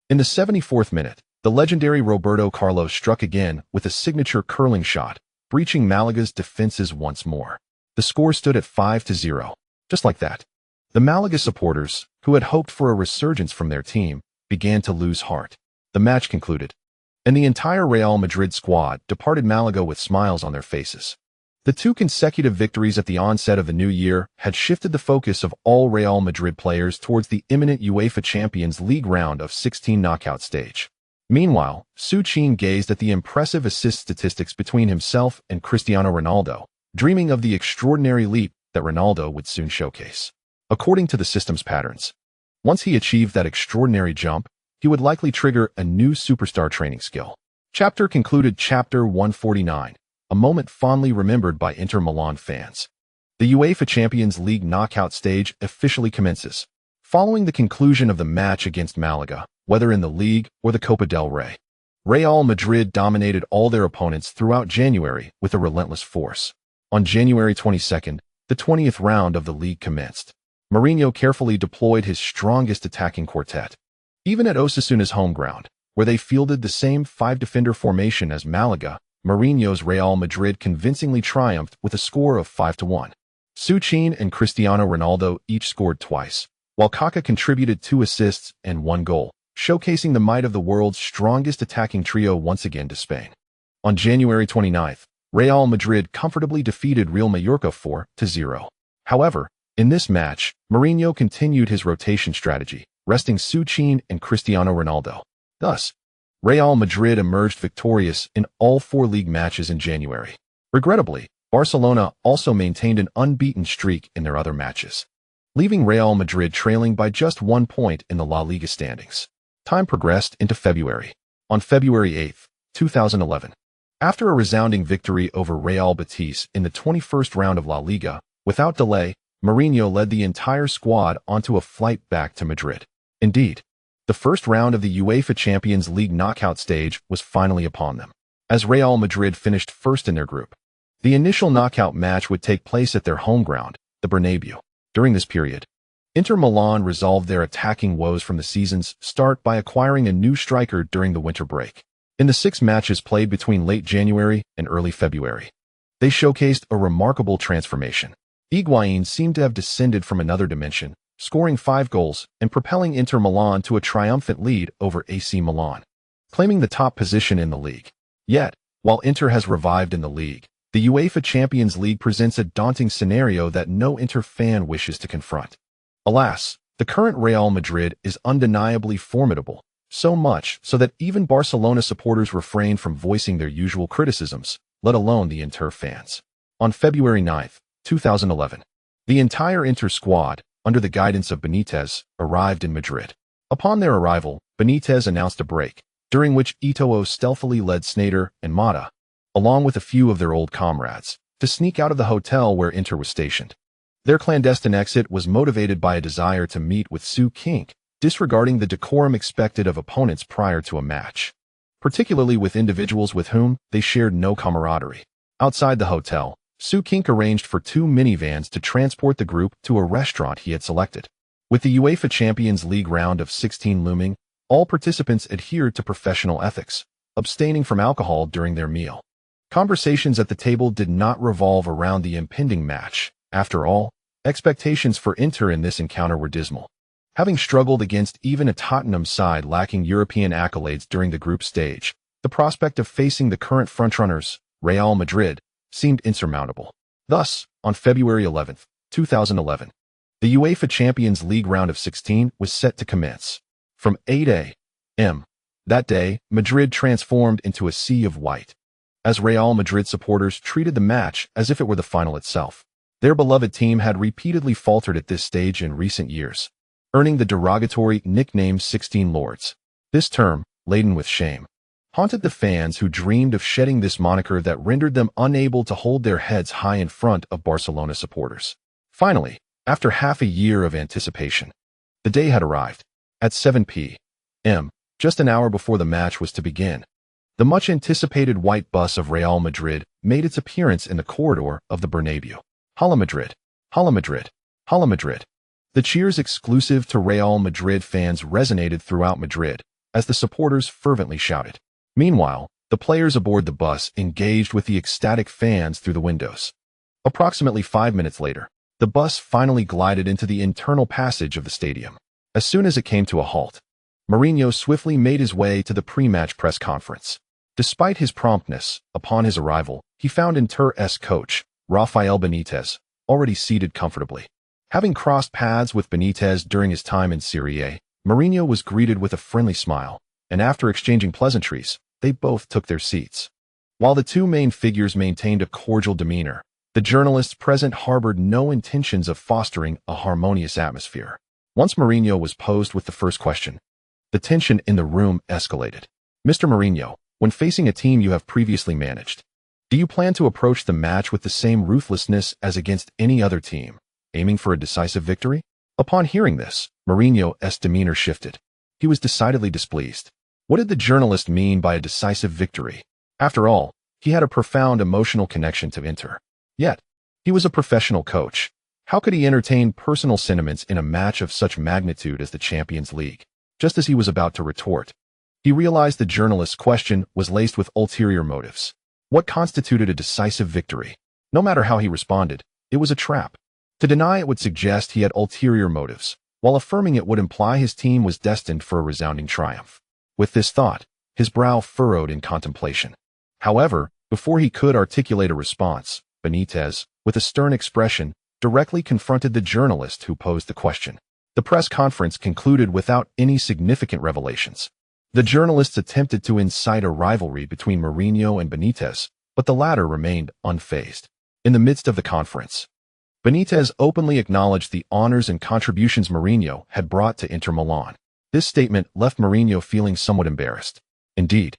in the 74th minute, the legendary Roberto Carlos struck again with a signature curling shot, breaching Malaga's defenses once more. The score stood at 5-0. Just like that, the Malaga supporters, who had hoped for a resurgence from their team, began to lose heart. The match concluded, and the entire Real Madrid squad departed Malaga with smiles on their faces. The 2 consecutive victories at the onset of the new year had shifted the focus of all Real Madrid players towards the imminent UEFA Champions League round of 16 knockout stage. Meanwhile, Su Qin gazed at the impressive assist statistics between himself and Cristiano Ronaldo, dreaming of the extraordinary leap that Ronaldo would soon showcase. According to the system's patterns, once he achieved that extraordinary jump, he would likely trigger a new superstar training skill. Chapter concluded. Chapter 149. A moment fondly remembered by Inter Milan fans. The UEFA Champions League knockout stage officially commences. Following the conclusion of the match against Malaga, whether in the league or the Copa del Rey, Real Madrid dominated all their opponents throughout January with a relentless force. On January 22nd, the 20th round of the league commenced. Mourinho carefully deployed his strongest attacking quartet. Even at Osasuna's home ground, where they fielded the same 5-defender formation as Malaga, Mourinho's Real Madrid convincingly triumphed with a score of 5-1. Su Qin and Cristiano Ronaldo each scored twice, while Kaká contributed 2 assists and 1 goal, showcasing the might of the world's strongest attacking trio once again to Spain. On January 29th, Real Madrid comfortably defeated Real Mallorca 4-0. However, in this match, Mourinho continued his rotation strategy, resting Su Qin and Cristiano Ronaldo. Thus, Real Madrid emerged victorious in all 4 league matches in January. Regrettably, Barcelona also maintained an unbeaten streak in their other matches, leaving Real Madrid trailing by just 1 point in the La Liga standings. Time progressed into February. On February 8, 2011, after a resounding victory over Real Betis in the 21st round of La Liga, without delay, Mourinho led the entire squad onto a flight back to Madrid. Indeed, the first round of the UEFA Champions League knockout stage was finally upon them, as Real Madrid finished first in their group. The initial knockout match would take place at their home ground, the Bernabeu. During this period, Inter Milan resolved their attacking woes from the season's start by acquiring a new striker during the winter break. In the 6 matches played between late January and early February, they showcased a remarkable transformation. Higuain seemed to have descended from another dimension, scoring 5 goals and propelling Inter Milan to a triumphant lead over AC Milan, claiming the top position in the league. Yet, while Inter has revived in the league, the UEFA Champions League presents a daunting scenario that no Inter fan wishes to confront. Alas, the current Real Madrid is undeniably formidable, so much so that even Barcelona supporters refrain from voicing their usual criticisms, let alone the Inter fans. On February 9, 2011, the entire Inter squad, under the guidance of Benitez, arrived in Madrid. Upon their arrival, Benitez announced a break, during which Eto'o stealthily led Sneijder and Mata, along with a few of their old comrades, to sneak out of the hotel where Inter was stationed. Their clandestine exit was motivated by a desire to meet with Su Qin, disregarding the decorum expected of opponents prior to a match, particularly with individuals with whom they shared no camaraderie. Outside the hotel, Su Qin arranged for 2 minivans to transport the group to a restaurant he had selected. With the UEFA Champions League round of 16 looming, all participants adhered to professional ethics, abstaining from alcohol during their meal. Conversations at the table did not revolve around the impending match. After all, expectations for Inter in this encounter were dismal. Having struggled against even a Tottenham side lacking European accolades during the group stage, the prospect of facing the current frontrunners, Real Madrid, seemed insurmountable. Thus, on February 11, 2011, the UEFA Champions League round of 16 was set to commence. From 8 a.m. that day, Madrid transformed into a sea of white, as Real Madrid supporters treated the match as if it were the final itself. Their beloved team had repeatedly faltered at this stage in recent years, earning the derogatory nickname 16 Lords. This term, laden with shame, haunted the fans who dreamed of shedding this moniker that rendered them unable to hold their heads high in front of Barcelona supporters. Finally, after half a year of anticipation, the day had arrived. At 7 p.m., just an hour before the match was to begin, the much-anticipated white bus of Real Madrid made its appearance in the corridor of the Bernabeu. Hala Madrid! Hala Madrid! Hala Madrid! The cheers exclusive to Real Madrid fans resonated throughout Madrid as the supporters fervently shouted. Meanwhile, the players aboard the bus engaged with the ecstatic fans through the windows. Approximately 5 minutes later, the bus finally glided into the internal passage of the stadium. As soon as it came to a halt, Mourinho swiftly made his way to the pre-match press conference. Despite his promptness, upon his arrival, he found Inter's coach, Rafael Benitez, already seated comfortably. Having crossed paths with Benitez during his time in Serie A, Mourinho was greeted with a friendly smile, and after exchanging pleasantries, they both took their seats. While the two main figures maintained a cordial demeanor, the journalists present harbored no intentions of fostering a harmonious atmosphere. Once Mourinho was posed with the first question, the tension in the room escalated. Mr. Mourinho, when facing a team you have previously managed, do you plan to approach the match with the same ruthlessness as against any other team, aiming for a decisive victory? Upon hearing this, Mourinho's demeanor shifted. He was decidedly displeased. What did the journalist mean by a decisive victory? After all, he had a profound emotional connection to Inter. Yet, he was a professional coach. How could he entertain personal sentiments in a match of such magnitude as the Champions League? Just as he was about to retort, he realized the journalist's question was laced with ulterior motives. What constituted a decisive victory? No matter how he responded, it was a trap. To deny it would suggest he had ulterior motives, while affirming it would imply his team was destined for a resounding triumph. With this thought, his brow furrowed in contemplation. However, before he could articulate a response, Benitez, with a stern expression, directly confronted the journalist who posed the question. The press conference concluded without any significant revelations. The journalists attempted to incite a rivalry between Mourinho and Benitez, but the latter remained unfazed. In the midst of the conference, Benitez openly acknowledged the honors and contributions Mourinho had brought to Inter Milan. This statement left Mourinho feeling somewhat embarrassed. Indeed,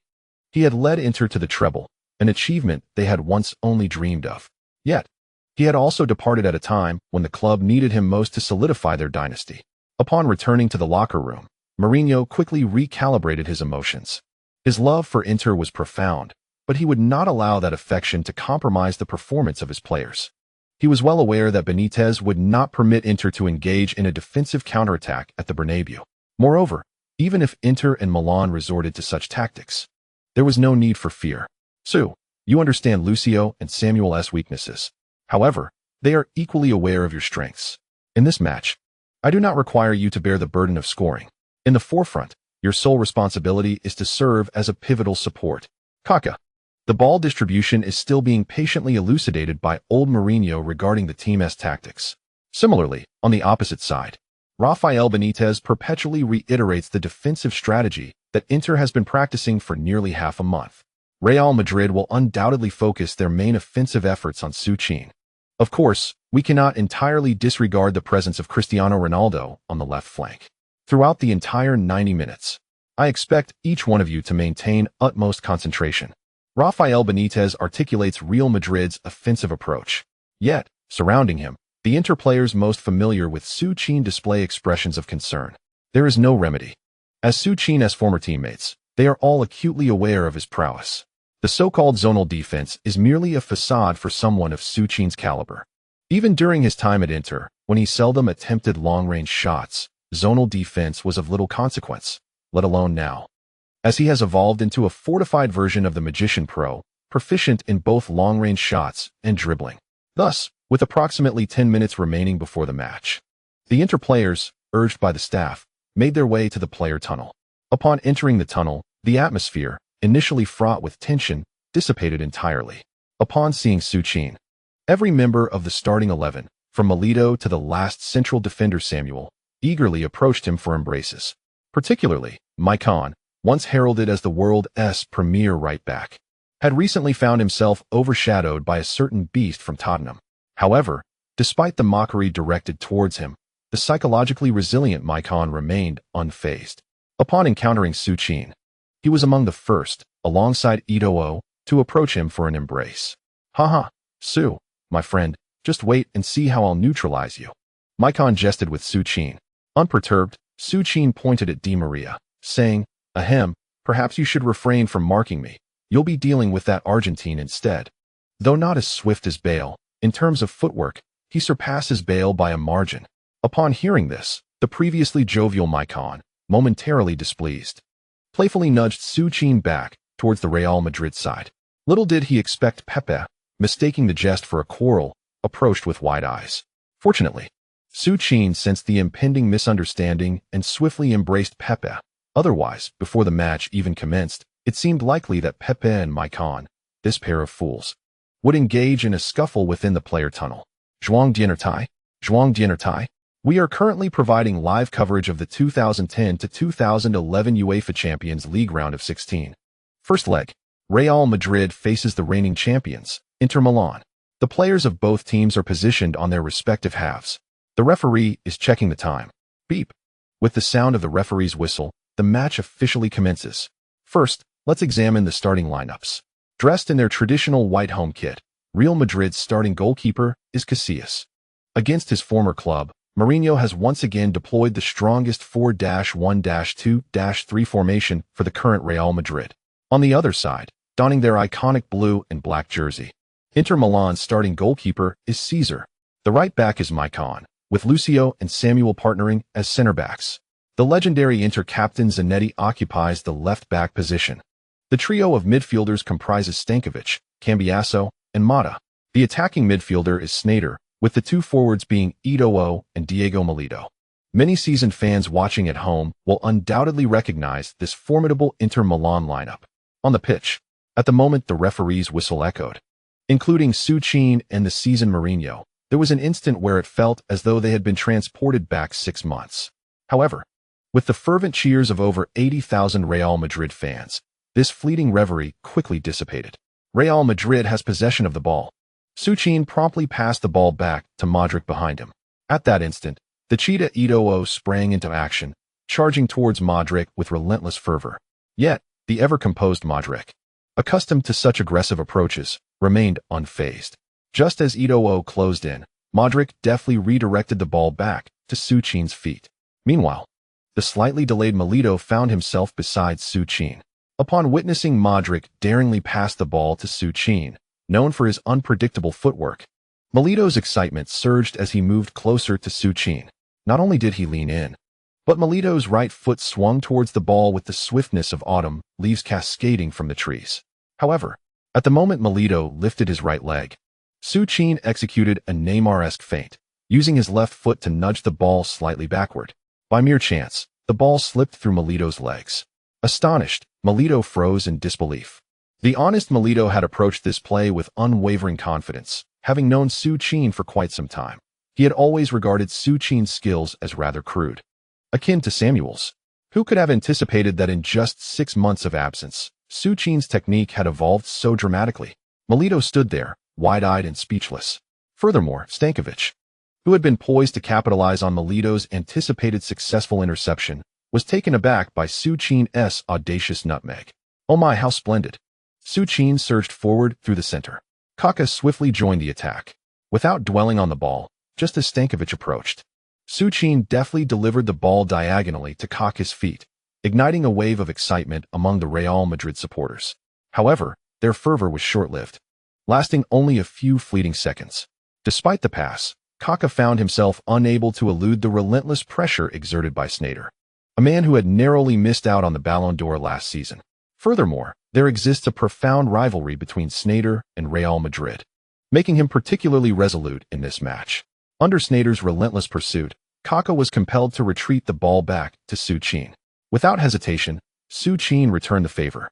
he had led Inter to the treble, an achievement they had once only dreamed of. Yet, he had also departed at a time when the club needed him most to solidify their dynasty. Upon returning to the locker room, Mourinho quickly recalibrated his emotions. His love for Inter was profound, but he would not allow that affection to compromise the performance of his players. He was well aware that Benitez would not permit Inter to engage in a defensive counterattack at the Bernabeu. Moreover, even if Inter and Milan resorted to such tactics, there was no need for fear. Su, you understand Lucio and Samuel's weaknesses. However, they are equally aware of your strengths. In this match, I do not require you to bear the burden of scoring. In the forefront, your sole responsibility is to serve as a pivotal support. Kaka. The ball distribution is still being patiently elucidated by old Mourinho regarding the team's tactics. Similarly, on the opposite side, Rafael Benitez perpetually reiterates the defensive strategy that Inter has been practicing for nearly half a month. Real Madrid will undoubtedly focus their main offensive efforts on Su Qin. Of course, we cannot entirely disregard the presence of Cristiano Ronaldo on the left flank. Throughout the entire 90 minutes, I expect each one of you to maintain utmost concentration. Rafael Benitez articulates Real Madrid's offensive approach. Yet, surrounding him, the Inter players most familiar with Su Qin display expressions of concern. There is no remedy. As Su Qin's former teammates, they are all acutely aware of his prowess. The so-called zonal defense is merely a facade for someone of Su Qin's caliber. Even during his time at Inter, when he seldom attempted long-range shots, zonal defense was of little consequence, let alone now, as he has evolved into a fortified version of the Magician Pro, proficient in both long-range shots and dribbling. Thus, with approximately 10 minutes remaining before the match, the Inter players, urged by the staff, made their way to the player tunnel. Upon entering the tunnel, the atmosphere, initially fraught with tension, dissipated entirely. Upon seeing Su Qin, every member of the starting 11, from Milito to the last central defender Samuel, eagerly approached him for embraces. Particularly, Maicon, once heralded as the world's premier right-back, had recently found himself overshadowed by a certain beast from Tottenham. However, despite the mockery directed towards him, the psychologically resilient Maicon remained unfazed. Upon encountering Su Qin, He was among the first, alongside Eto'o, to approach him for an embrace. Haha, Su, my friend, just wait and see how I'll neutralize you. Maicon jested with Su Qin. Unperturbed, Su Qin pointed at Di Maria, saying, Ahem, perhaps you should refrain from marking me. You'll be dealing with that Argentine instead. Though not as swift as Bale, in terms of footwork, he surpasses Bale by a margin. Upon hearing this, the previously jovial Maicon, momentarily displeased, playfully nudged Su Qin back towards the Real Madrid side. Little did he expect Pepe, mistaking the jest for a quarrel, approached with wide eyes. Fortunately, Su Qin sensed the impending misunderstanding and swiftly embraced Pepe. Otherwise, before the match even commenced, it seemed likely that Pepe and Maicon, this pair of fools, would engage in a scuffle within the player tunnel. Zhuang Dienertai. We are currently providing live coverage of the 2010 to 2011 UEFA Champions League round of 16. First leg, Real Madrid faces the reigning champions, Inter Milan. The players of both teams are positioned on their respective halves. The referee is checking the time. Beep. With the sound of the referee's whistle, the match officially commences. First, let's examine the starting lineups. Dressed in their traditional white home kit, Real Madrid's starting goalkeeper is Casillas. Against his former club, Mourinho has once again deployed the strongest 4-1-2-3 formation for the current Real Madrid. On the other side, donning their iconic blue and black jersey, Inter Milan's starting goalkeeper is Caesar. The right back is Maicon, with Lucio and Samuel partnering as center backs. The legendary Inter captain Zanetti occupies the left back position. The trio of midfielders comprises Stankovic, Cambiasso, and Mata. The attacking midfielder is Sneijder, with the two forwards being Eto'o and Diego Milito. Many seasoned fans watching at home will undoubtedly recognize this formidable Inter Milan lineup. On the pitch, at the moment the referee's whistle echoed, including Su Qin and the seasoned Mourinho, there was an instant where it felt as though they had been transported back 6 months. However, with the fervent cheers of over 80,000 Real Madrid fans, this fleeting reverie quickly dissipated. Real Madrid has possession of the ball. Su Qin promptly passed the ball back to Modric behind him. At that instant, the cheetah Eto'o sprang into action, charging towards Modric with relentless fervor. Yet, the ever-composed Modric, accustomed to such aggressive approaches, remained unfazed. Just as Eto'o closed in, Modric deftly redirected the ball back to Su Qin's feet. Meanwhile, the slightly delayed Milito found himself beside Su Qin. Upon witnessing Modric daringly pass the ball to Su Qin, known for his unpredictable footwork, Milito's excitement surged as he moved closer to Su Qin. Not only did he lean in, but Milito's right foot swung towards the ball with the swiftness of autumn leaves cascading from the trees. However, at the moment Milito lifted his right leg, Su Qin executed a Neymar-esque feint, using his left foot to nudge the ball slightly backward. By mere chance, the ball slipped through Milito's legs. Astonished, Milito froze in disbelief. The honest Milito had approached this play with unwavering confidence, having known Su Qin for quite some time. He had always regarded Su Qin's skills as rather crude, akin to Samuel's. Who could have anticipated that in just 6 months of absence, Su Qin's technique had evolved so dramatically? Milito stood there, wide-eyed and speechless. Furthermore, Stankovic, who had been poised to capitalize on Milito's anticipated successful interception, was taken aback by Su Qin's audacious nutmeg. Oh my, how splendid! Su Qin surged forward through the center. Kaká swiftly joined the attack. Without dwelling on the ball, just as Stankovic approached, Su Qin deftly delivered the ball diagonally to Kaká's feet, igniting a wave of excitement among the Real Madrid supporters. However, their fervor was short-lived, lasting only a few fleeting seconds. Despite the pass, Kaká found himself unable to elude the relentless pressure exerted by Sneijder, a man who had narrowly missed out on the Ballon d'Or last season. Furthermore, there exists a profound rivalry between Sneijder and Real Madrid, making him particularly resolute in this match. Under Sneijder's relentless pursuit, Kaká was compelled to retreat the ball back to Su Qin. Without hesitation, Su Qin returned the favor,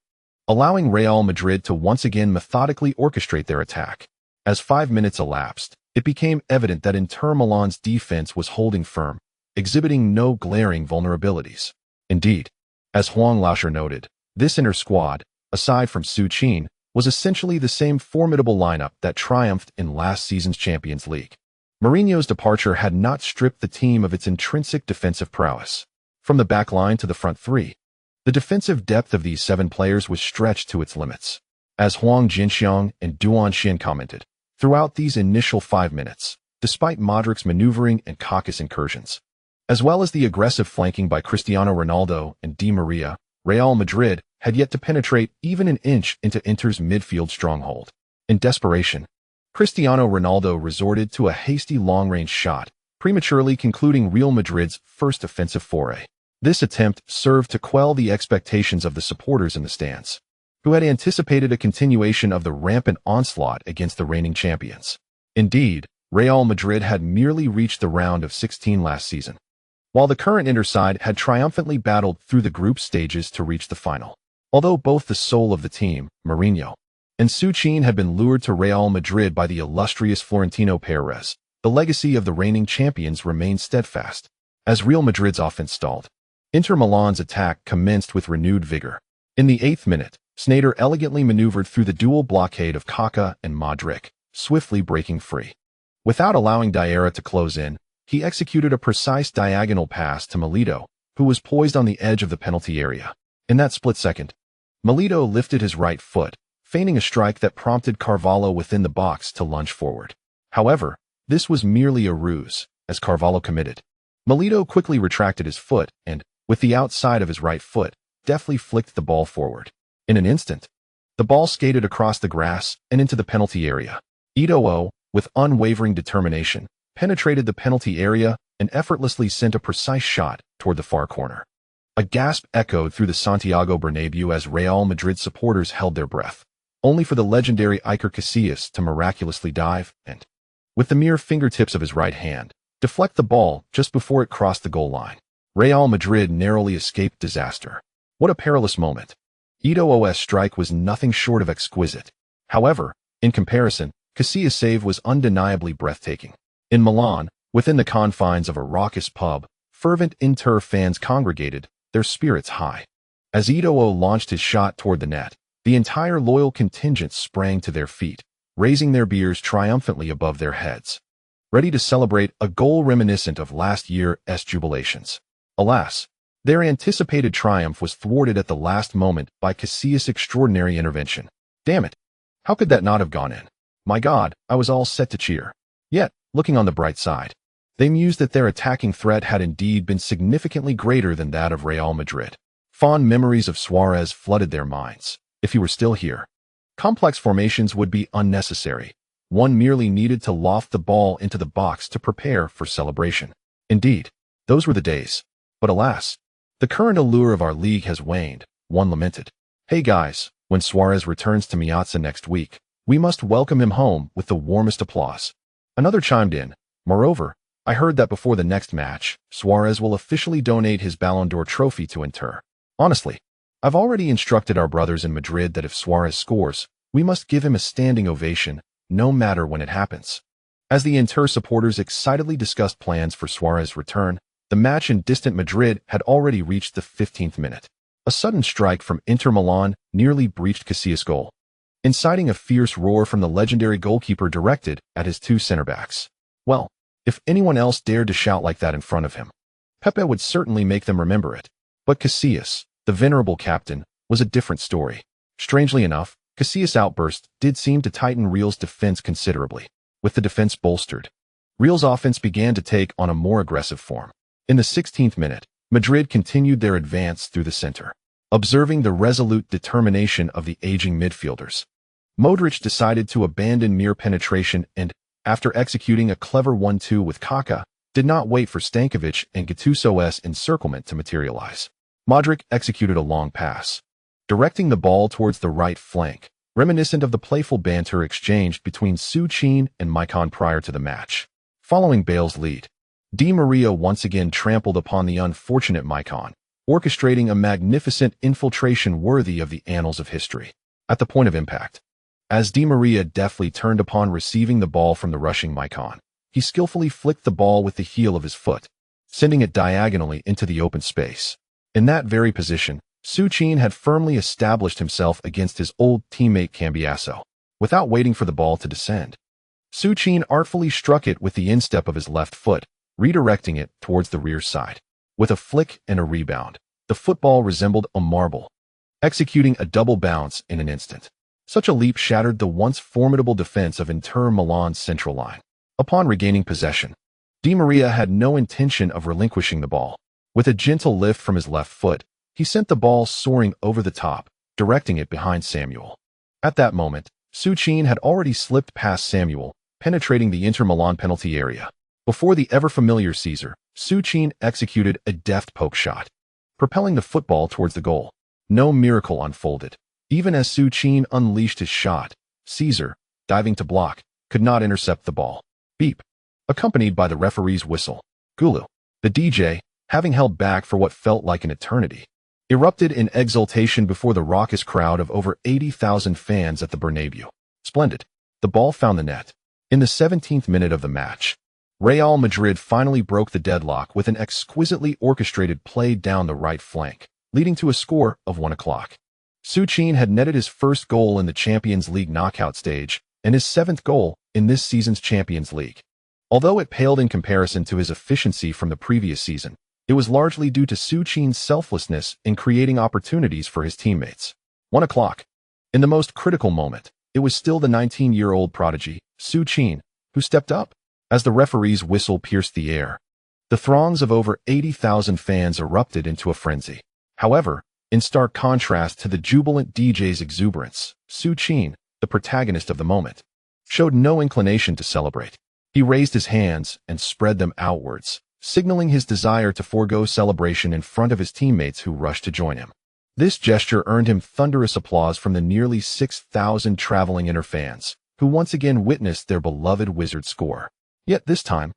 allowing Real Madrid to once again methodically orchestrate their attack. As 5 minutes elapsed, it became evident that Inter Milan's defense was holding firm, exhibiting no glaring vulnerabilities. Indeed, as Huang Laoshi noted, this Inter squad, aside from Su Qin, was essentially the same formidable lineup that triumphed in last season's Champions League. Mourinho's departure had not stripped the team of its intrinsic defensive prowess. From the back line to the front three, The defensive depth of these 7 players was stretched to its limits. As Huang Jinxiang and Duan Xin commented, throughout these initial 5 minutes, despite Modric's maneuvering and Kaká's incursions, as well as the aggressive flanking by Cristiano Ronaldo and Di Maria, Real Madrid had yet to penetrate even an inch into Inter's midfield stronghold. In desperation, Cristiano Ronaldo resorted to a hasty long-range shot, prematurely concluding Real Madrid's first offensive foray. This attempt served to quell the expectations of the supporters in the stands, who had anticipated a continuation of the rampant onslaught against the reigning champions. Indeed, Real Madrid had merely reached the round of 16 last season, while the current Inter side had triumphantly battled through the group stages to reach the final. Although both the soul of the team, Mourinho, and Su Qin had been lured to Real Madrid by the illustrious Florentino Perez, the legacy of the reigning champions remained steadfast. As Real Madrid's offense stalled, Inter Milan's attack commenced with renewed vigor. In the 8th minute, Sneijder elegantly maneuvered through the dual blockade of Kaká and Modric, swiftly breaking free. Without allowing Diarra to close in, he executed a precise diagonal pass to Milito, who was poised on the edge of the penalty area. In that split second, Milito lifted his right foot, feigning a strike that prompted Carvalho within the box to lunge forward. However, this was merely a ruse, as Carvalho committed. Milito quickly retracted his foot and, with the outside of his right foot, deftly flicked the ball forward. In an instant, the ball skated across the grass and into the penalty area. Eto'o, with unwavering determination, penetrated the penalty area and effortlessly sent a precise shot toward the far corner. A gasp echoed through the Santiago Bernabéu as Real Madrid supporters held their breath, only for the legendary Iker Casillas to miraculously dive and, with the mere fingertips of his right hand, deflect the ball just before it crossed the goal line. Real Madrid narrowly escaped disaster. What a perilous moment. Eto'o's strike was nothing short of exquisite. However, in comparison, Casillas' save was undeniably breathtaking. In Milan, within the confines of a raucous pub, fervent Inter fans congregated, their spirits high. As Eto'o launched his shot toward the net, the entire loyal contingent sprang to their feet, raising their beers triumphantly above their heads, ready to celebrate a goal reminiscent of last year's jubilations. Alas, their anticipated triumph was thwarted at the last moment by Casillas' extraordinary intervention. Damn it! How could that not have gone in? My God, I was all set to cheer. Yet, looking on the bright side, they mused that their attacking threat had indeed been significantly greater than that of Real Madrid. Fond memories of Suarez flooded their minds. If he were still here, complex formations would be unnecessary. One merely needed to loft the ball into the box to prepare for celebration. Indeed, those were the days. But alas, the current allure of our league has waned, one lamented. Hey guys, when Suarez returns to Miazza next week, we must welcome him home with the warmest applause. Another chimed in. Moreover, I heard that before the next match, Suarez will officially donate his Ballon d'Or trophy to Inter. Honestly, I've already instructed our brothers in Madrid that if Suarez scores, we must give him a standing ovation, no matter when it happens. As the Inter supporters excitedly discussed plans for Suarez's return, the match in distant Madrid had already reached the 15th minute. A sudden strike from Inter Milan nearly breached Casillas' goal, inciting a fierce roar from the legendary goalkeeper directed at his 2 center-backs. Well, if anyone else dared to shout like that in front of him, Pepe would certainly make them remember it. But Casillas, the venerable captain, was a different story. Strangely enough, Casillas' outburst did seem to tighten Real's defense considerably. With the defense bolstered, Real's offense began to take on a more aggressive form. In the 16th minute, Madrid continued their advance through the center. Observing the resolute determination of the aging midfielders, Modric decided to abandon mere penetration and, after executing a clever 1-2 with Kaká, did not wait for Stankovic and Gattuso's encirclement to materialize. Modric executed a long pass, directing the ball towards the right flank, reminiscent of the playful banter exchanged between Su Qin and Maicon prior to the match. Following Bale's lead, Di Maria once again trampled upon the unfortunate Maicon, orchestrating a magnificent infiltration worthy of the annals of history. At the point of impact, as Di Maria deftly turned upon receiving the ball from the rushing Maicon, he skillfully flicked the ball with the heel of his foot, sending it diagonally into the open space. In that very position, Su Qin had firmly established himself against his old teammate Cambiasso. Without waiting for the ball to descend, Su Qin artfully struck it with the instep of his left foot, redirecting it towards the rear side. With a flick and a rebound, the football resembled a marble, executing a double bounce in an instant. Such a leap shattered the once formidable defense of Inter Milan's central line. Upon regaining possession, Di Maria had no intention of relinquishing the ball. With a gentle lift from his left foot, he sent the ball soaring over the top, directing it behind Samuel. At that moment, Su Qin had already slipped past Samuel, penetrating the Inter Milan penalty area. Before the ever-familiar Caesar, Su Qin executed a deft poke shot, propelling the football towards the goal. No miracle unfolded. Even as Su Qin unleashed his shot, Caesar, diving to block, could not intercept the ball. Beep. Accompanied by the referee's whistle. Gulu, the DJ, having held back for what felt like an eternity, erupted in exultation before the raucous crowd of over 80,000 fans at the Bernabeu. Splendid. The ball found the net. In the 17th minute of the match, Real Madrid finally broke the deadlock with an exquisitely orchestrated play down the right flank, leading to a score of 1-0. Su Qin had netted his first goal in the Champions League knockout stage and his 7th goal in this season's Champions League. Although it paled in comparison to his efficiency from the previous season, it was largely due to Su Qin's selflessness in creating opportunities for his teammates. 1:00. In the most critical moment, it was still the 19-year-old prodigy, Su Qin, who stepped up. As the referee's whistle pierced the air, the throngs of over 80,000 fans erupted into a frenzy. However, in stark contrast to the jubilant DJ's exuberance, Su Qin, the protagonist of the moment, showed no inclination to celebrate. He raised his hands and spread them outwards, signaling his desire to forego celebration in front of his teammates who rushed to join him. This gesture earned him thunderous applause from the nearly 6,000 traveling Inter fans, who once again witnessed their beloved Wizard score. Yet this time,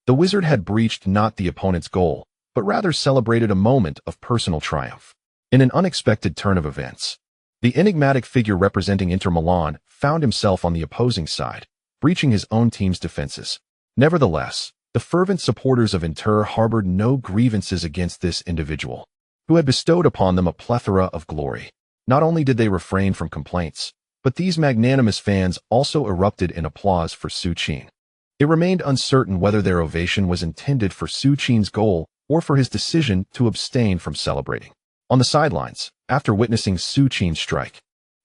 the Wizard had breached not the opponent's goal, but rather celebrated a moment of personal triumph. In an unexpected turn of events, the enigmatic figure representing Inter Milan found himself on the opposing side, breaching his own team's defenses. Nevertheless, the fervent supporters of Inter harbored no grievances against this individual, who had bestowed upon them a plethora of glory. Not only did they refrain from complaints, but these magnanimous fans also erupted in applause for Su Qin. It remained uncertain whether their ovation was intended for Su Qin's goal or for his decision to abstain from celebrating. On the sidelines, after witnessing Su Qin's strike,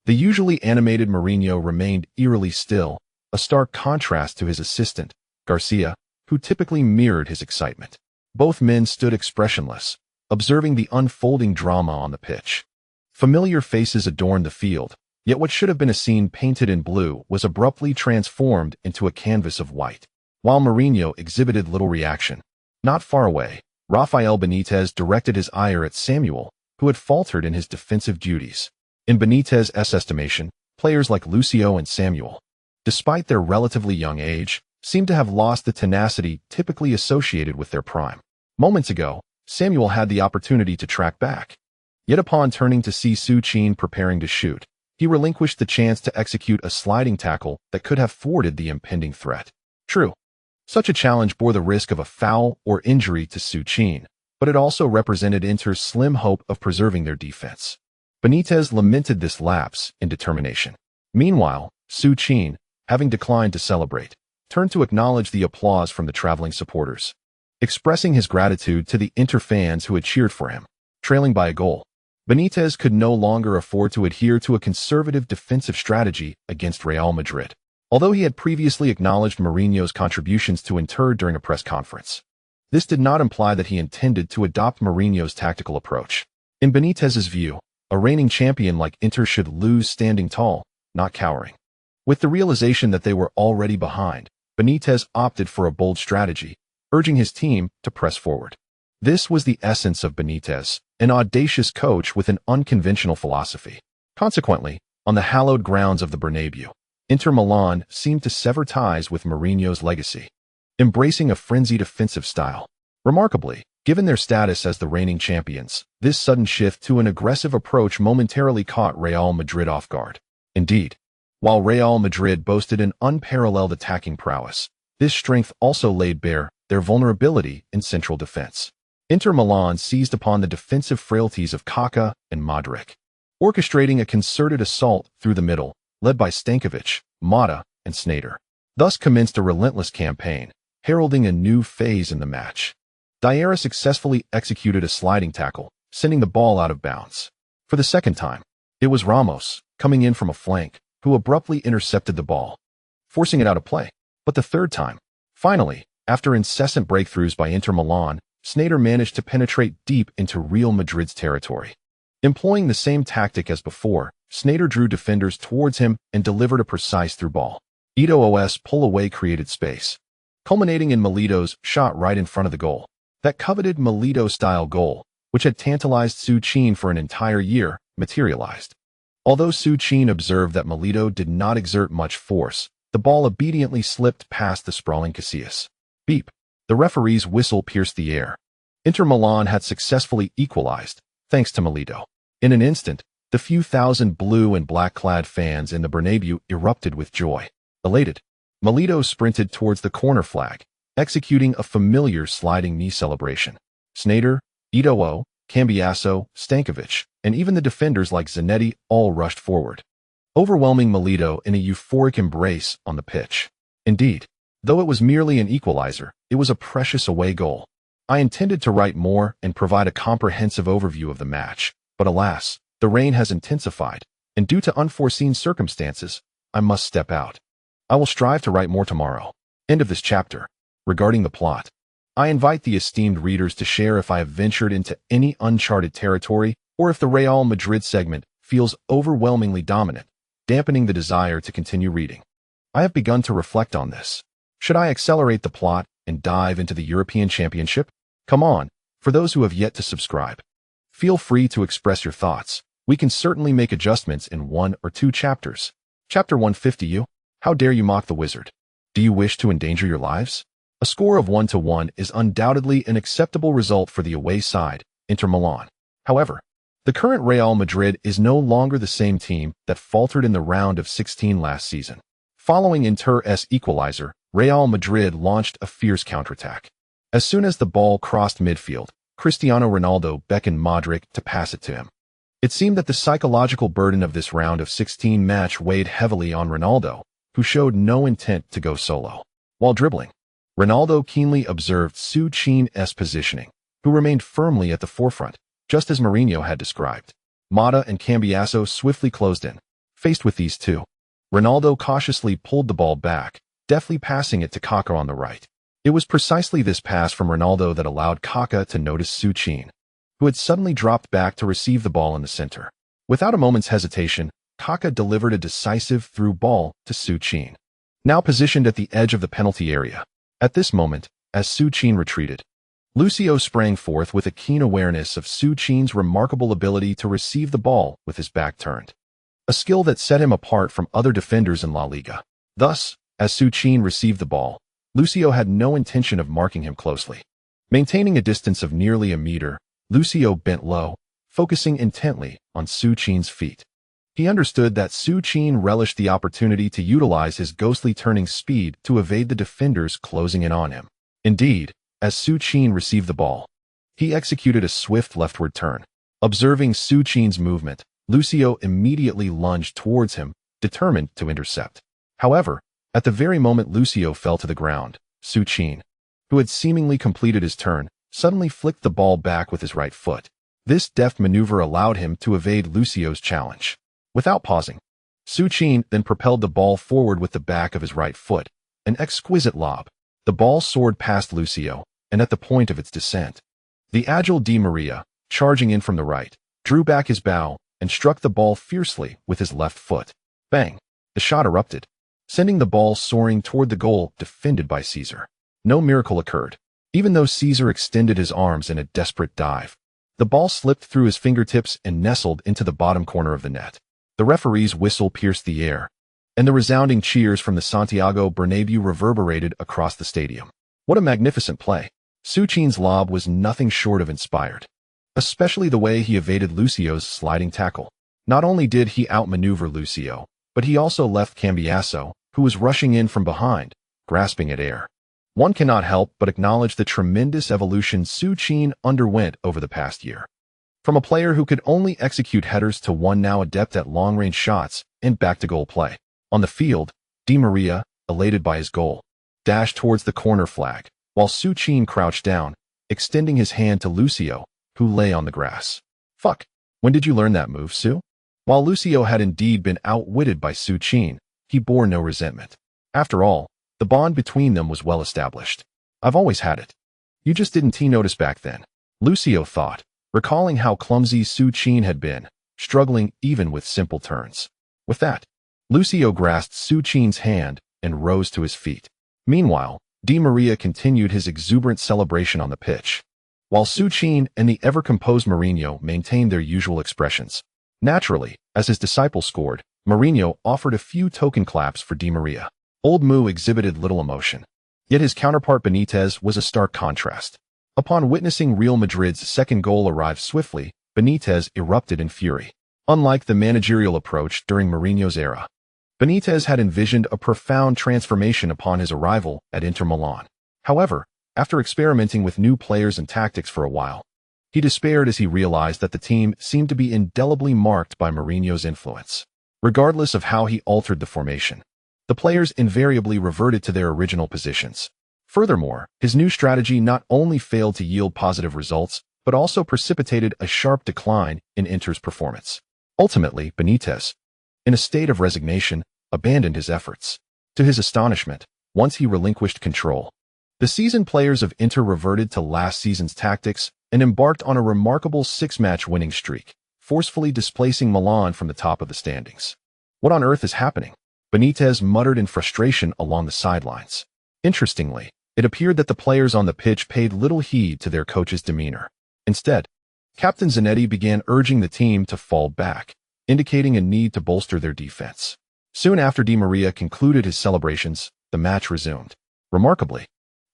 the usually animated Mourinho remained eerily still, a stark contrast to his assistant, Garcia, who typically mirrored his excitement. Both men stood expressionless, observing the unfolding drama on the pitch. Familiar faces adorned the field, yet what should have been a scene painted in blue was abruptly transformed into a canvas of white. While Mourinho exhibited little reaction, not far away, Rafael Benitez directed his ire at Samuel, who had faltered in his defensive duties. In Benitez's estimation, players like Lucio and Samuel, despite their relatively young age, seemed to have lost the tenacity typically associated with their prime. Moments ago, Samuel had the opportunity to track back. Yet upon turning to see Su Qin preparing to shoot, he relinquished the chance to execute a sliding tackle that could have thwarted the impending threat. True, such a challenge bore the risk of a foul or injury to Su Qin, but it also represented Inter's slim hope of preserving their defense. Benitez lamented this lapse in determination. Meanwhile, Su Qin, having declined to celebrate, turned to acknowledge the applause from the traveling supporters, expressing his gratitude to the Inter fans who had cheered for him. Trailing by a goal, Benitez could no longer afford to adhere to a conservative defensive strategy against Real Madrid. Although he had previously acknowledged Mourinho's contributions to Inter during a press conference, this did not imply that he intended to adopt Mourinho's tactical approach. In Benitez's view, a reigning champion like Inter should lose standing tall, not cowering. With the realization that they were already behind, Benitez opted for a bold strategy, urging his team to press forward. This was the essence of Benitez, an audacious coach with an unconventional philosophy. Consequently, on the hallowed grounds of the Bernabeu, Inter Milan seemed to sever ties with Mourinho's legacy, embracing a frenzied offensive style. Remarkably, given their status as the reigning champions, this sudden shift to an aggressive approach momentarily caught Real Madrid off guard. Indeed, while Real Madrid boasted an unparalleled attacking prowess, this strength also laid bare their vulnerability in central defense. Inter Milan seized upon the defensive frailties of Kaká and Modric, orchestrating a concerted assault through the middle, led by Stankovic, Mata, and Sneijder. Thus commenced a relentless campaign, heralding a new phase in the match. Diarra successfully executed a sliding tackle, sending the ball out of bounds. For the second time, it was Ramos, coming in from a flank, who abruptly intercepted the ball, forcing it out of play. But the third time, finally, after incessant breakthroughs by Inter Milan, Sneijder managed to penetrate deep into Real Madrid's territory. Employing the same tactic as before, Sneijder drew defenders towards him and delivered a precise through ball. Eto'o's pull-away created space, culminating in Milito's shot right in front of the goal. That coveted Milito-style goal, which had tantalized Su Qin for an entire year, materialized. Although Su Qin observed that Milito did not exert much force, the ball obediently slipped past the sprawling Casillas. Beep. The referee's whistle pierced the air. Inter Milan had successfully equalized, thanks to Milito. In an instant, the few thousand blue and black-clad fans in the Bernabeu erupted with joy. Elated, Milito sprinted towards the corner flag, executing a familiar sliding knee celebration. Sneijder, Eto'o, Cambiasso, Stankovic, and even the defenders like Zanetti all rushed forward, overwhelming Milito in a euphoric embrace on the pitch. Indeed, though it was merely an equalizer, it was a precious away goal. I intended to write more and provide a comprehensive overview of the match, but alas, the rain has intensified, and due to unforeseen circumstances, I must step out. I will strive to write more tomorrow. End of this chapter. Regarding the plot, I invite the esteemed readers to share if I have ventured into any uncharted territory or if the Real Madrid segment feels overwhelmingly dominant, dampening the desire to continue reading. I have begun to reflect on this. Should I accelerate the plot and dive into the European Championship? Come on, for those who have yet to subscribe. Feel free to express your thoughts. We can certainly make adjustments in 1 or 2 chapters. Chapter 150. How dare you mock the wizard? Do you wish to endanger your lives? A score of 1-1 is undoubtedly an acceptable result for the away side, Inter Milan. However, the current Real Madrid is no longer the same team that faltered in the round of 16 last season. Following Inter's equalizer, Real Madrid launched a fierce counterattack. As soon as the ball crossed midfield, Cristiano Ronaldo beckoned Modric to pass it to him. It seemed that the psychological burden of this round of 16 match weighed heavily on Ronaldo, who showed no intent to go solo. While dribbling, Ronaldo keenly observed Su Qin's positioning, who remained firmly at the forefront, just as Mourinho had described. Mata and Cambiasso swiftly closed in. Faced with these two, Ronaldo cautiously pulled the ball back, deftly passing it to Kaká on the right. It was precisely this pass from Ronaldo that allowed Kaká to notice Su Qin, who had suddenly dropped back to receive the ball in the center. Without a moment's hesitation, Kaká delivered a decisive through ball to Su Qin, now positioned at the edge of the penalty area. At this moment, as Su Qin retreated, Lucio sprang forth with a keen awareness of Su Qin's remarkable ability to receive the ball with his back turned, a skill that set him apart from other defenders in La Liga. Thus, as Su Qin received the ball, Lucio had no intention of marking him closely. Maintaining a distance of nearly a meter, Lucio bent low, focusing intently on Su Qin's feet. He understood that Su Qin relished the opportunity to utilize his ghostly turning speed to evade the defenders closing in on him. Indeed, as Su Qin received the ball, he executed a swift leftward turn. Observing Su Qin's movement, Lucio immediately lunged towards him, determined to intercept. However, at the very moment Lucio fell to the ground, Su Qin, who had seemingly completed his turn, suddenly flicked the ball back with his right foot. This deft maneuver allowed him to evade Lucio's challenge. Without pausing, Su Qin then propelled the ball forward with the back of his right foot, an exquisite lob. The ball soared past Lucio, and at the point of its descent, the agile Di Maria, charging in from the right, drew back his bow and struck the ball fiercely with his left foot. Bang! The shot erupted, sending the ball soaring toward the goal defended by Caesar. No miracle occurred. Even though Caesar extended his arms in a desperate dive, the ball slipped through his fingertips and nestled into the bottom corner of the net. The referee's whistle pierced the air, and the resounding cheers from the Santiago Bernabeu reverberated across the stadium. What a magnificent play! Su Qin's lob was nothing short of inspired, especially the way he evaded Lucio's sliding tackle. Not only did he outmaneuver Lucio, but he also left Cambiasso, who was rushing in from behind, grasping at air. One cannot help but acknowledge the tremendous evolution Su Qin underwent over the past year. From a player who could only execute headers to one now adept at long-range shots and back-to-goal play. On the field, Di Maria, elated by his goal, dashed towards the corner flag, while Su Qin crouched down, extending his hand to Lucio, who lay on the grass. Fuck. When did you learn that move, Su? While Lucio had indeed been outwitted by Su Qin, he bore no resentment. After all, the bond between them was well established. I've always had it. You just didn't notice back then, Lucio thought, recalling how clumsy Su Qin had been, struggling even with simple turns. With that, Lucio grasped Su Qin's hand and rose to his feet. Meanwhile, Di Maria continued his exuberant celebration on the pitch, while Su Qin and the ever-composed Mourinho maintained their usual expressions. Naturally, as his disciple scored, Mourinho offered a few token claps for Di Maria. Old Mu exhibited little emotion. Yet his counterpart Benitez was a stark contrast. Upon witnessing Real Madrid's second goal arrive swiftly, Benitez erupted in fury. Unlike the managerial approach during Mourinho's era, Benitez had envisioned a profound transformation upon his arrival at Inter Milan. However, after experimenting with new players and tactics for a while, he despaired as he realized that the team seemed to be indelibly marked by Mourinho's influence. Regardless of how he altered the formation, the players invariably reverted to their original positions. Furthermore, his new strategy not only failed to yield positive results, but also precipitated a sharp decline in Inter's performance. Ultimately, Benitez, in a state of resignation, abandoned his efforts. To his astonishment, once he relinquished control, the seasoned players of Inter reverted to last season's tactics and embarked on a remarkable six-match winning streak, forcefully displacing Milan from the top of the standings. What on earth is happening? Benitez muttered in frustration along the sidelines. Interestingly, it appeared that the players on the pitch paid little heed to their coach's demeanor. Instead, Captain Zanetti began urging the team to fall back, indicating a need to bolster their defense. Soon after Di Maria concluded his celebrations, the match resumed. Remarkably,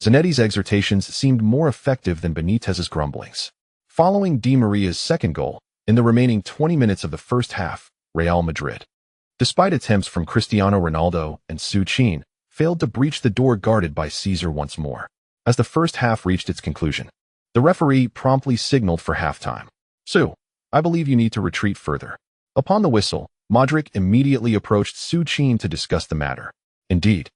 Zanetti's exhortations seemed more effective than Benitez's grumblings. Following Di Maria's second goal, in the remaining 20 minutes of the first half, Real Madrid, despite attempts from Cristiano Ronaldo and Su Qin, failed to breach the door guarded by Caesar once more. As the first half reached its conclusion, the referee promptly signaled for halftime. Su, I believe you need to retreat further. Upon the whistle, Modric immediately approached Su Qin to discuss the matter. Indeed,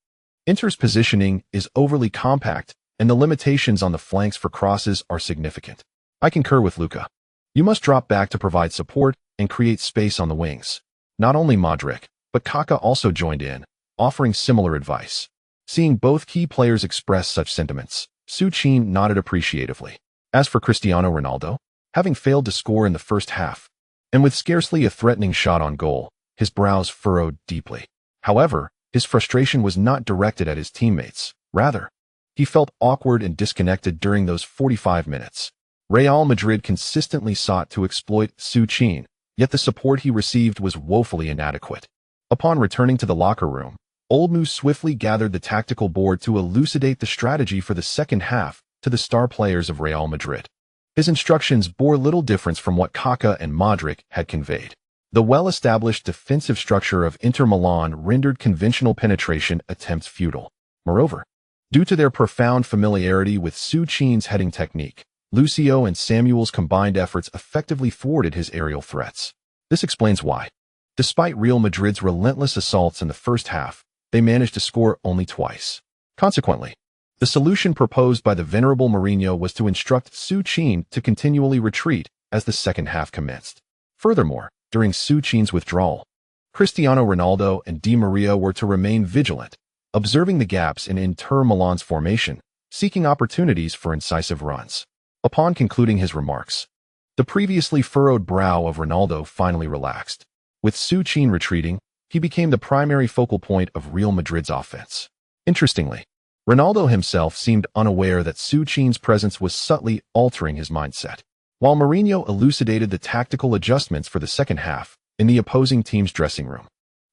Inter's positioning is overly compact, and the limitations on the flanks for crosses are significant. I concur with Luca. You must drop back to provide support and create space on the wings. Not only Modric, but Kaká also joined in, offering similar advice. Seeing both key players express such sentiments, Su Qin nodded appreciatively. As for Cristiano Ronaldo, having failed to score in the first half, and with scarcely a threatening shot on goal, his brows furrowed deeply. However, his frustration was not directed at his teammates. Rather, he felt awkward and disconnected during those 45 minutes. Real Madrid consistently sought to exploit Su Qin, yet the support he received was woefully inadequate. Upon returning to the locker room, Olmo swiftly gathered the tactical board to elucidate the strategy for the second half to the star players of Real Madrid. His instructions bore little difference from what Kaká and Modric had conveyed. The well-established defensive structure of Inter Milan rendered conventional penetration attempts futile. Moreover, due to their profound familiarity with Su Qin's heading technique, Lucio and Samuel's combined efforts effectively thwarted his aerial threats. This explains why, despite Real Madrid's relentless assaults in the first half, they managed to score only twice. Consequently, the solution proposed by the venerable Mourinho was to instruct Su Qin to continually retreat as the second half commenced. Furthermore, during Su Qin's withdrawal, Cristiano Ronaldo and Di Maria were to remain vigilant, observing the gaps in Inter Milan's formation, seeking opportunities for incisive runs. Upon concluding his remarks, the previously furrowed brow of Ronaldo finally relaxed. With Su Qin retreating, he became the primary focal point of Real Madrid's offense. Interestingly, Ronaldo himself seemed unaware that Su Qin's presence was subtly altering his mindset. While Mourinho elucidated the tactical adjustments for the second half in the opposing team's dressing room,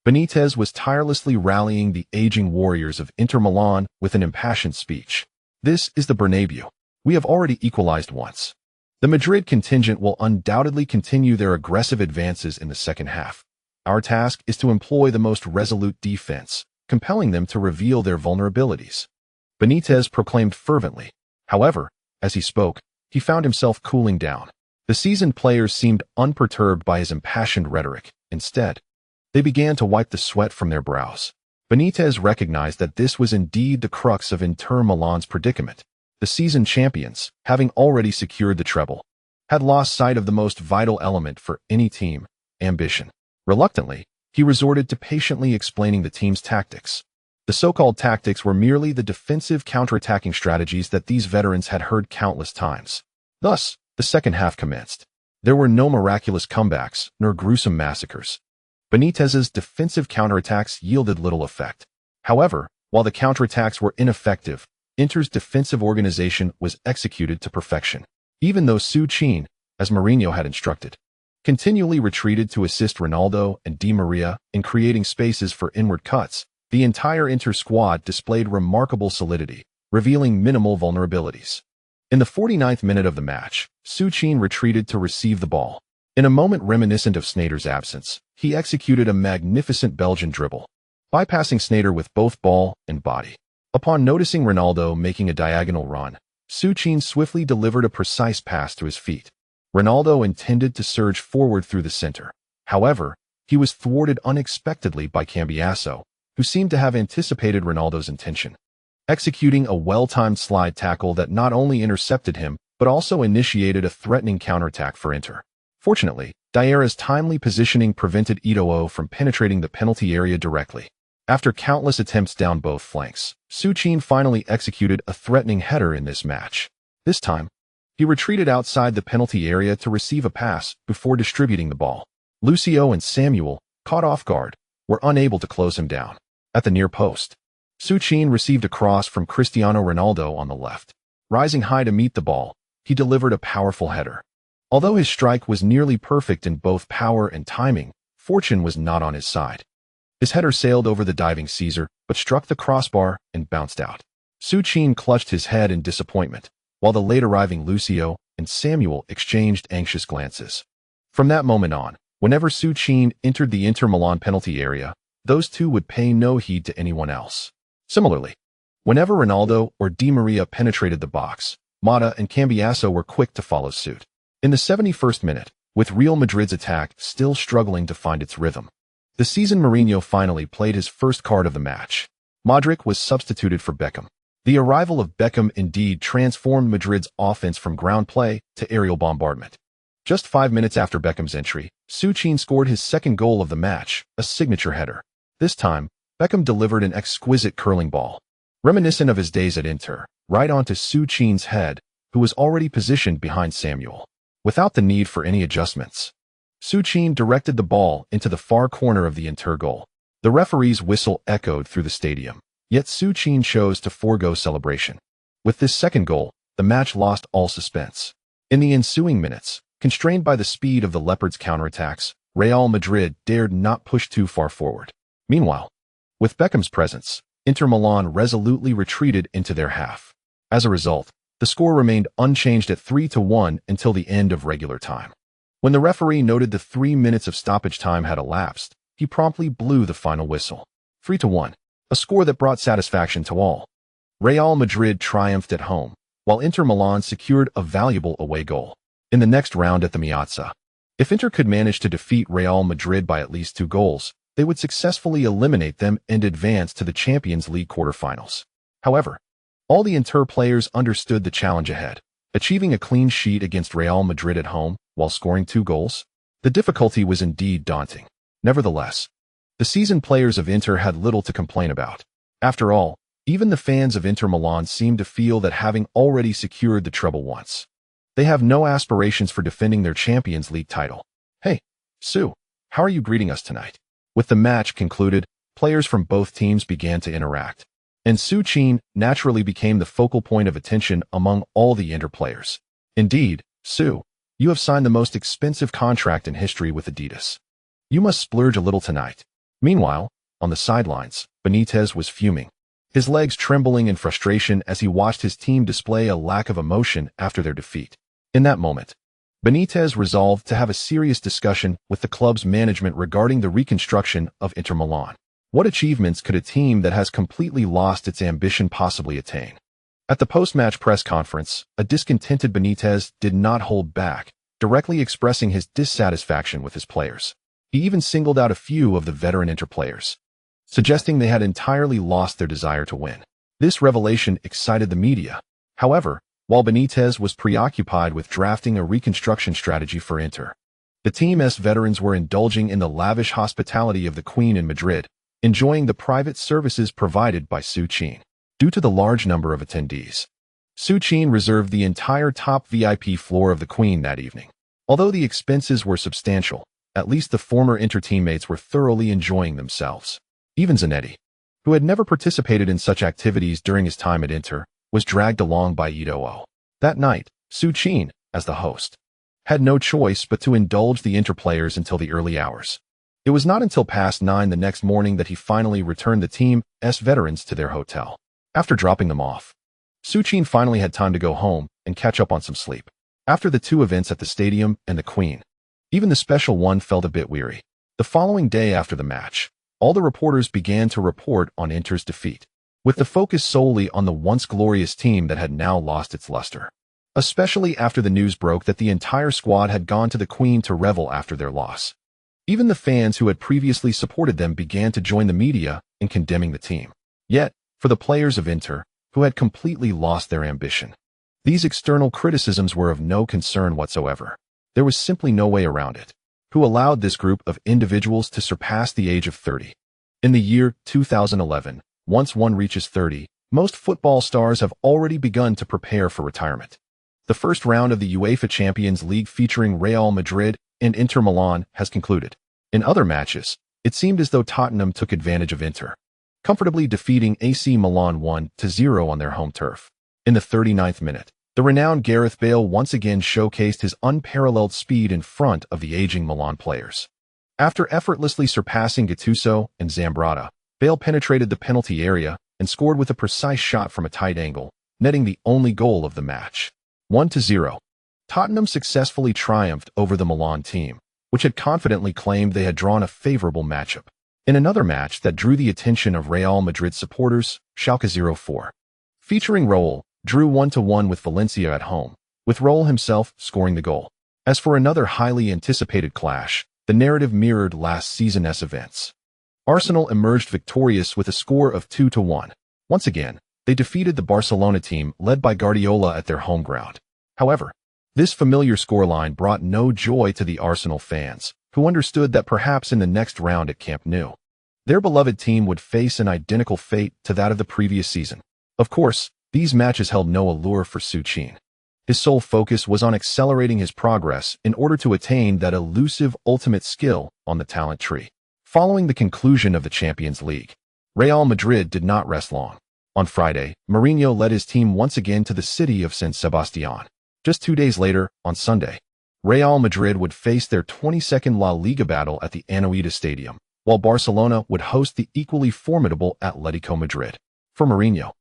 Benitez was tirelessly rallying the aging warriors of Inter Milan with an impassioned speech. This is the Bernabeu. We have already equalized once. The Madrid contingent will undoubtedly continue their aggressive advances in the second half. Our task is to employ the most resolute defense, compelling them to reveal their vulnerabilities. Benitez proclaimed fervently. However, as he spoke, he found himself cooling down. The seasoned players seemed unperturbed by his impassioned rhetoric. Instead, they began to wipe the sweat from their brows. Benitez recognized that this was indeed the crux of Inter Milan's predicament. The season champions, having already secured the treble, had lost sight of the most vital element for any team, ambition. Reluctantly, he resorted to patiently explaining the team's tactics. The so-called tactics were merely the defensive counterattacking strategies that these veterans had heard countless times. Thus, the second half commenced. There were no miraculous comebacks, nor gruesome massacres. Benitez's defensive counterattacks yielded little effect. However, while the counterattacks were ineffective, Inter's defensive organization was executed to perfection. Even though Su Qin, as Mourinho had instructed, continually retreated to assist Ronaldo and Di Maria in creating spaces for inward cuts, the entire Inter squad displayed remarkable solidity, revealing minimal vulnerabilities. In the 49th minute of the match, Su Qin retreated to receive the ball. In a moment reminiscent of Sneijder's absence, he executed a magnificent Belgian dribble, bypassing Sneijder with both ball and body. Upon noticing Ronaldo making a diagonal run, Su Qin swiftly delivered a precise pass to his feet. Ronaldo intended to surge forward through the center. However, he was thwarted unexpectedly by Cambiasso, who seemed to have anticipated Ronaldo's intention, executing a well-timed slide tackle that not only intercepted him, but also initiated a threatening counterattack for Inter. Fortunately, Diarra's timely positioning prevented Eto'o from penetrating the penalty area directly. After countless attempts down both flanks, Su Qin finally executed a threatening header in this match. This time, he retreated outside the penalty area to receive a pass before distributing the ball. Lucio and Samuel, caught off guard, were unable to close him down. At the near post, Su Qin received a cross from Cristiano Ronaldo on the left. Rising high to meet the ball, he delivered a powerful header. Although his strike was nearly perfect in both power and timing, fortune was not on his side. His header sailed over the diving Caesar, but struck the crossbar and bounced out. Su Qin clutched his head in disappointment, while the late-arriving Lucio and Samuel exchanged anxious glances. From that moment on, whenever Su Qin entered the Inter Milan penalty area, those two would pay no heed to anyone else. Similarly, whenever Ronaldo or Di Maria penetrated the box, Mata and Cambiasso were quick to follow suit. In the 71st minute, with Real Madrid's attack still struggling to find its rhythm, the seasoned Mourinho finally played his first card of the match. Modric was substituted for Beckham. The arrival of Beckham indeed transformed Madrid's offense from ground play to aerial bombardment. Just 5 minutes after Beckham's entry, Su Qin scored his second goal of the match, a signature header. This time, Beckham delivered an exquisite curling ball, reminiscent of his days at Inter, right onto Su Qin's head, who was already positioned behind Samuel. Without the need for any adjustments, Su Qin directed the ball into the far corner of the Inter goal. The referee's whistle echoed through the stadium, yet Su Qin chose to forego celebration. With this second goal, the match lost all suspense. In the ensuing minutes, constrained by the speed of the Leopards' counterattacks, Real Madrid dared not push too far forward. Meanwhile, with Beckham's presence, Inter Milan resolutely retreated into their half. As a result, the score remained unchanged at 3-1 until the end of regular time. When the referee noted the 3 minutes of stoppage time had elapsed, he promptly blew the final whistle. 3-1, a score that brought satisfaction to all. Real Madrid triumphed at home, while Inter Milan secured a valuable away goal. In the next round at the Miazza, if Inter could manage to defeat Real Madrid by at least 2 goals, they would successfully eliminate them and advance to the Champions League quarterfinals. However, all the Inter players understood the challenge ahead. Achieving a clean sheet against Real Madrid at home while scoring 2 goals, the difficulty was indeed daunting. Nevertheless, the seasoned players of Inter had little to complain about. After all, even the fans of Inter Milan seemed to feel that having already secured the treble once, they have no aspirations for defending their Champions League title. Hey, Su, how are you greeting us tonight? With the match concluded, players from both teams began to interact, and Su Qin naturally became the focal point of attention among all the Inter players. Indeed, Su, you have signed the most expensive contract in history with Adidas. You must splurge a little tonight. Meanwhile, on the sidelines, Benitez was fuming, his legs trembling in frustration as he watched his team display a lack of emotion after their defeat. In that moment, Benitez resolved to have a serious discussion with the club's management regarding the reconstruction of Inter Milan. What achievements could a team that has completely lost its ambition possibly attain? At the post-match press conference, a discontented Benitez did not hold back, directly expressing his dissatisfaction with his players. He even singled out a few of the veteran Inter players, suggesting they had entirely lost their desire to win. This revelation excited the media. However, while Benitez was preoccupied with drafting a reconstruction strategy for Inter. The team's veterans were indulging in the lavish hospitality of the Queen in Madrid, enjoying the private services provided by Su Qin. Due to the large number of attendees, Su Qin reserved the entire top VIP floor of the Queen that evening. Although the expenses were substantial, at least the former Inter teammates were thoroughly enjoying themselves. Even Zanetti, who had never participated in such activities during his time at Inter, was dragged along by Eto'o. That night, Su Qin, as the host, had no choice but to indulge the Inter players until the early hours. It was not until past 9 the next morning that he finally returned the team's veterans to their hotel. After dropping them off, Su Qin finally had time to go home and catch up on some sleep. After the 2 events at the stadium and the Queen, even the special one felt a bit weary. The following day after the match, all the reporters began to report on Inter's defeat, with the focus solely on the once glorious team that had now lost its luster. Especially after the news broke that the entire squad had gone to the Queen to revel after their loss. Even the fans who had previously supported them began to join the media in condemning the team. Yet, for the players of Inter, who had completely lost their ambition, these external criticisms were of no concern whatsoever. There was simply no way around it. Who allowed this group of individuals to surpass the age of 30? In the year 2011, once one reaches 30, most football stars have already begun to prepare for retirement. The first round of the UEFA Champions League featuring Real Madrid and Inter Milan has concluded. In other matches, it seemed as though Tottenham took advantage of Inter, comfortably defeating AC Milan 1-0 on their home turf. In the 39th minute, the renowned Gareth Bale once again showcased his unparalleled speed in front of the aging Milan players. After effortlessly surpassing Gattuso and Zambrotta, Bale penetrated the penalty area and scored with a precise shot from a tight angle, netting the only goal of the match. 1-0. Tottenham successfully triumphed over the Milan team, which had confidently claimed they had drawn a favorable matchup. In another match that drew the attention of Real Madrid supporters, Schalke 04, featuring Raul, drew 1-1 with Valencia at home, with Raul himself scoring the goal. As for another highly anticipated clash, the narrative mirrored last season's events. Arsenal emerged victorious with a score of 2-1. Once again, they defeated the Barcelona team led by Guardiola at their home ground. However, this familiar scoreline brought no joy to the Arsenal fans, who understood that perhaps in the next round at Camp Nou, their beloved team would face an identical fate to that of the previous season. Of course, these matches held no allure for Su Qin. His sole focus was on accelerating his progress in order to attain that elusive ultimate skill on the talent tree. Following the conclusion of the Champions League, Real Madrid did not rest long. On Friday, Mourinho led his team once again to the city of San Sebastián. Just 2 days later, on Sunday, Real Madrid would face their 22nd La Liga battle at the Anoeta Stadium, while Barcelona would host the equally formidable Atletico Madrid. For Mourinho,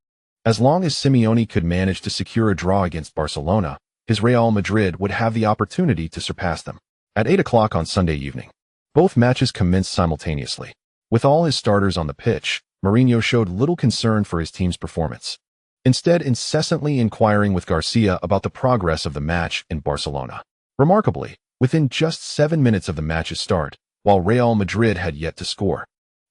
as long as Simeone could manage to secure a draw against Barcelona, his Real Madrid would have the opportunity to surpass them. At 8 o'clock on Sunday evening, both matches commenced simultaneously. With all his starters on the pitch, Mourinho showed little concern for his team's performance, instead incessantly inquiring with Garcia about the progress of the match in Barcelona. Remarkably, within just 7 minutes of the match's start, while Real Madrid had yet to score,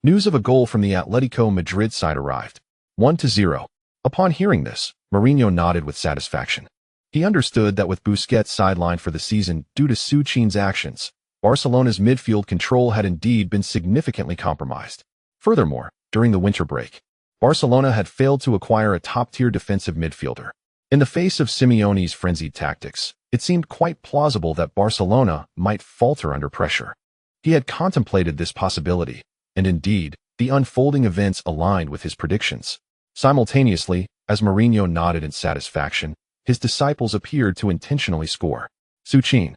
news of a goal from the Atletico Madrid side arrived. 1-0. Upon hearing this, Mourinho nodded with satisfaction. He understood that with Busquets sidelined for the season due to Su Qin's actions, Barcelona's midfield control had indeed been significantly compromised. Furthermore, during the winter break, Barcelona had failed to acquire a top-tier defensive midfielder. In the face of Simeone's frenzied tactics, it seemed quite plausible that Barcelona might falter under pressure. He had contemplated this possibility, and indeed, the unfolding events aligned with his predictions. Simultaneously, as Mourinho nodded in satisfaction, his disciples appeared to intentionally score. Su Qin,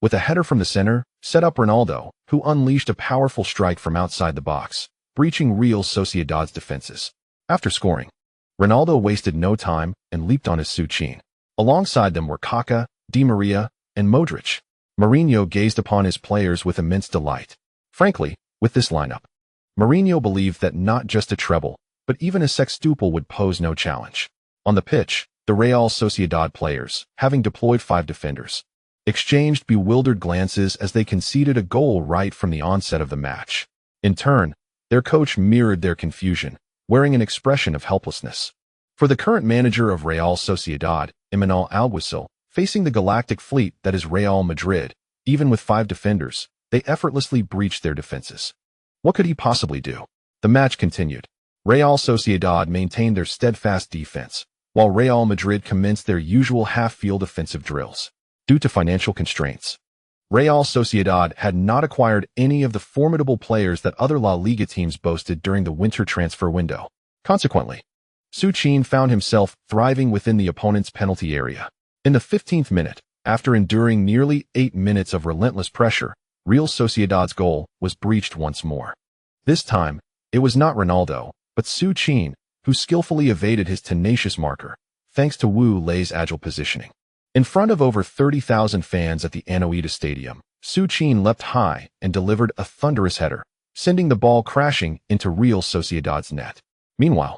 with a header from the center, set up Ronaldo, who unleashed a powerful strike from outside the box, breaching Real Sociedad's defenses. After scoring, Ronaldo wasted no time and leaped on his Su Qin. Alongside them were Kaká, Di Maria, and Modric. Mourinho gazed upon his players with immense delight. Frankly, with this lineup, Mourinho believed that not just a treble, but even a sextuple would pose no challenge. On the pitch, the Real Sociedad players, having deployed 5 defenders, exchanged bewildered glances as they conceded a goal right from the onset of the match. In turn, their coach mirrored their confusion, wearing an expression of helplessness. For the current manager of Real Sociedad, Imanol Alguacil, facing the galactic fleet that is Real Madrid. Even with 5 defenders, they effortlessly breached their defenses. What could he possibly do? The match continued. Real Sociedad maintained their steadfast defense, while Real Madrid commenced their usual half-field offensive drills. Due to financial constraints, Real Sociedad had not acquired any of the formidable players that other La Liga teams boasted during the winter transfer window. Consequently, Su Qin found himself thriving within the opponent's penalty area. In the 15th minute, after enduring nearly 8 minutes of relentless pressure, Real Sociedad's goal was breached once more. This time, it was not Ronaldo, but Su Qin, who skillfully evaded his tenacious marker, thanks to Wu Lei's agile positioning. In front of over 30,000 fans at the Anoeta Stadium, Su Qin leapt high and delivered a thunderous header, sending the ball crashing into Real Sociedad's net. Meanwhile,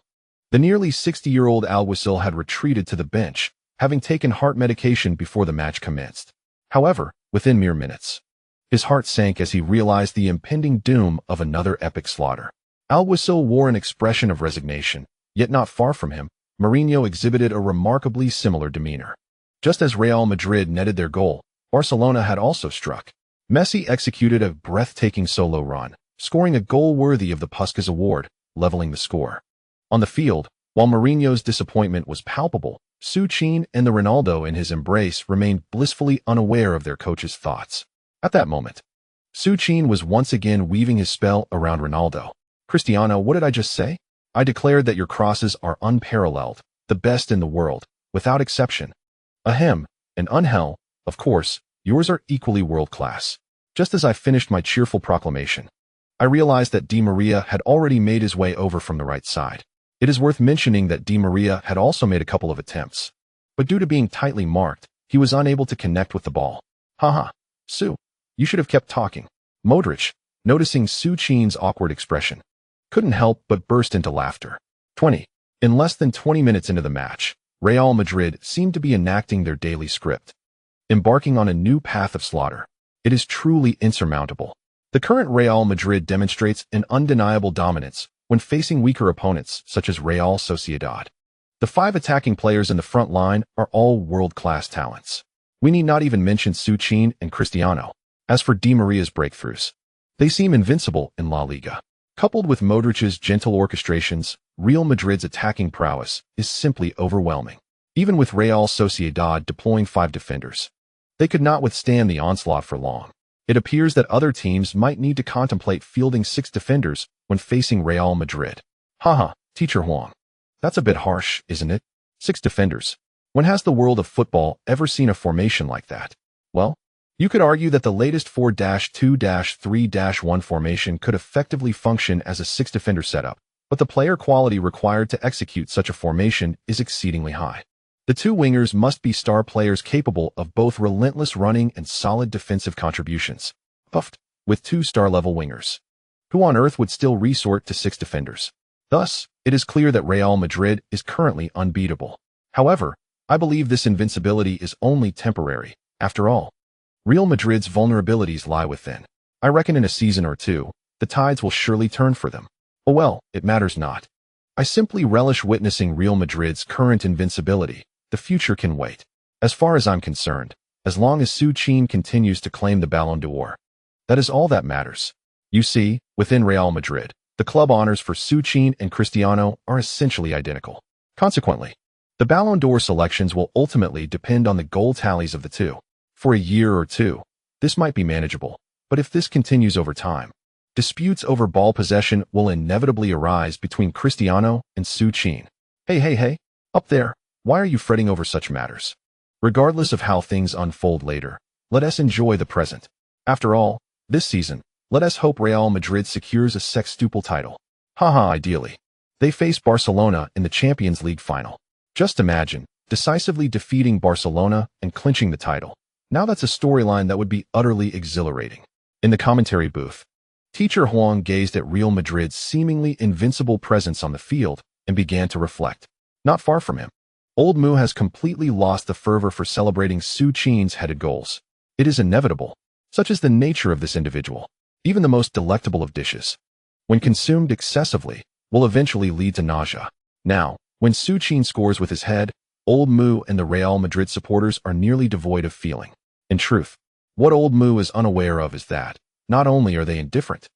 the nearly 60-year-old Alguacil had retreated to the bench, having taken heart medication before the match commenced. However, within mere minutes, his heart sank as he realized the impending doom of another epic slaughter. Alguacil wore an expression of resignation, yet not far from him, Mourinho exhibited a remarkably similar demeanor. Just as Real Madrid netted their goal, Barcelona had also struck. Messi executed a breathtaking solo run, scoring a goal worthy of the Busquets award, leveling the score. On the field, while Mourinho's disappointment was palpable, Su Qin and the Ronaldo in his embrace remained blissfully unaware of their coach's thoughts. At that moment, Su Qin was once again weaving his spell around Ronaldo. "Cristiano, what did I just say? I declared that your crosses are unparalleled, the best in the world, without exception. Ahem, and unhell, of course, yours are equally world-class." Just as I finished my cheerful proclamation, I realized that Di Maria had already made his way over from the right side. It is worth mentioning that Di Maria had also made a couple of attempts, but due to being tightly marked, he was unable to connect with the ball. "Haha, Su, you should have kept talking." Modric, noticing Su Qin's awkward expression, couldn't help but burst into laughter. In less than 20 minutes into the match, Real Madrid seemed to be enacting their daily script, embarking on a new path of slaughter. It is truly insurmountable. The current Real Madrid demonstrates an undeniable dominance when facing weaker opponents such as Real Sociedad. The 5 attacking players in the front line are all world-class talents. We need not even mention Su Qin and Cristiano. As for Di Maria's breakthroughs, they seem invincible in La Liga. Coupled with Modric's gentle orchestrations, Real Madrid's attacking prowess is simply overwhelming. Even with Real Sociedad deploying 5 defenders, they could not withstand the onslaught for long. It appears that other teams might need to contemplate fielding 6 defenders when facing Real Madrid. Haha, Teacher Huang. That's a bit harsh, isn't it? 6 defenders. When has the world of football ever seen a formation like that? Well, you could argue that the latest 4-2-3-1 formation could effectively function as a 6-defender setup, but the player quality required to execute such a formation is exceedingly high. The 2 wingers must be star players capable of both relentless running and solid defensive contributions. Buffed with 2 star-level wingers. Who on earth would still resort to 6 defenders? Thus, it is clear that Real Madrid is currently unbeatable. However, I believe this invincibility is only temporary. After all, Real Madrid's vulnerabilities lie within. I reckon in a season or 2, the tides will surely turn for them. Oh well, it matters not. I simply relish witnessing Real Madrid's current invincibility. The future can wait. As far as I'm concerned, as long as Su Qin continues to claim the Ballon d'Or, that is all that matters. You see, within Real Madrid, the club honors for Su Qin and Cristiano are essentially identical. Consequently, the Ballon d'Or selections will ultimately depend on the goal tallies of the 2. For a year or 2, this might be manageable, but if this continues over time, disputes over ball possession will inevitably arise between Cristiano and Su Qin. Hey, up there, why are you fretting over such matters? Regardless of how things unfold later, let us enjoy the present. After all, this season, let us hope Real Madrid secures a sextuple title. Haha, ideally. They face Barcelona in the Champions League final. Just imagine, decisively defeating Barcelona and clinching the title. Now that's a storyline that would be utterly exhilarating. In the commentary booth, Teacher Huang gazed at Real Madrid's seemingly invincible presence on the field and began to reflect. Not far from him, Old Mu has completely lost the fervor for celebrating Su Qin's headed goals. It is inevitable. Such is the nature of this individual. Even the most delectable of dishes, when consumed excessively, will eventually lead to nausea. Now, when Su Qin scores with his head, Old Mu and the Real Madrid supporters are nearly devoid of feeling. In truth, what Old Mu is unaware of is that, not only are they indifferent,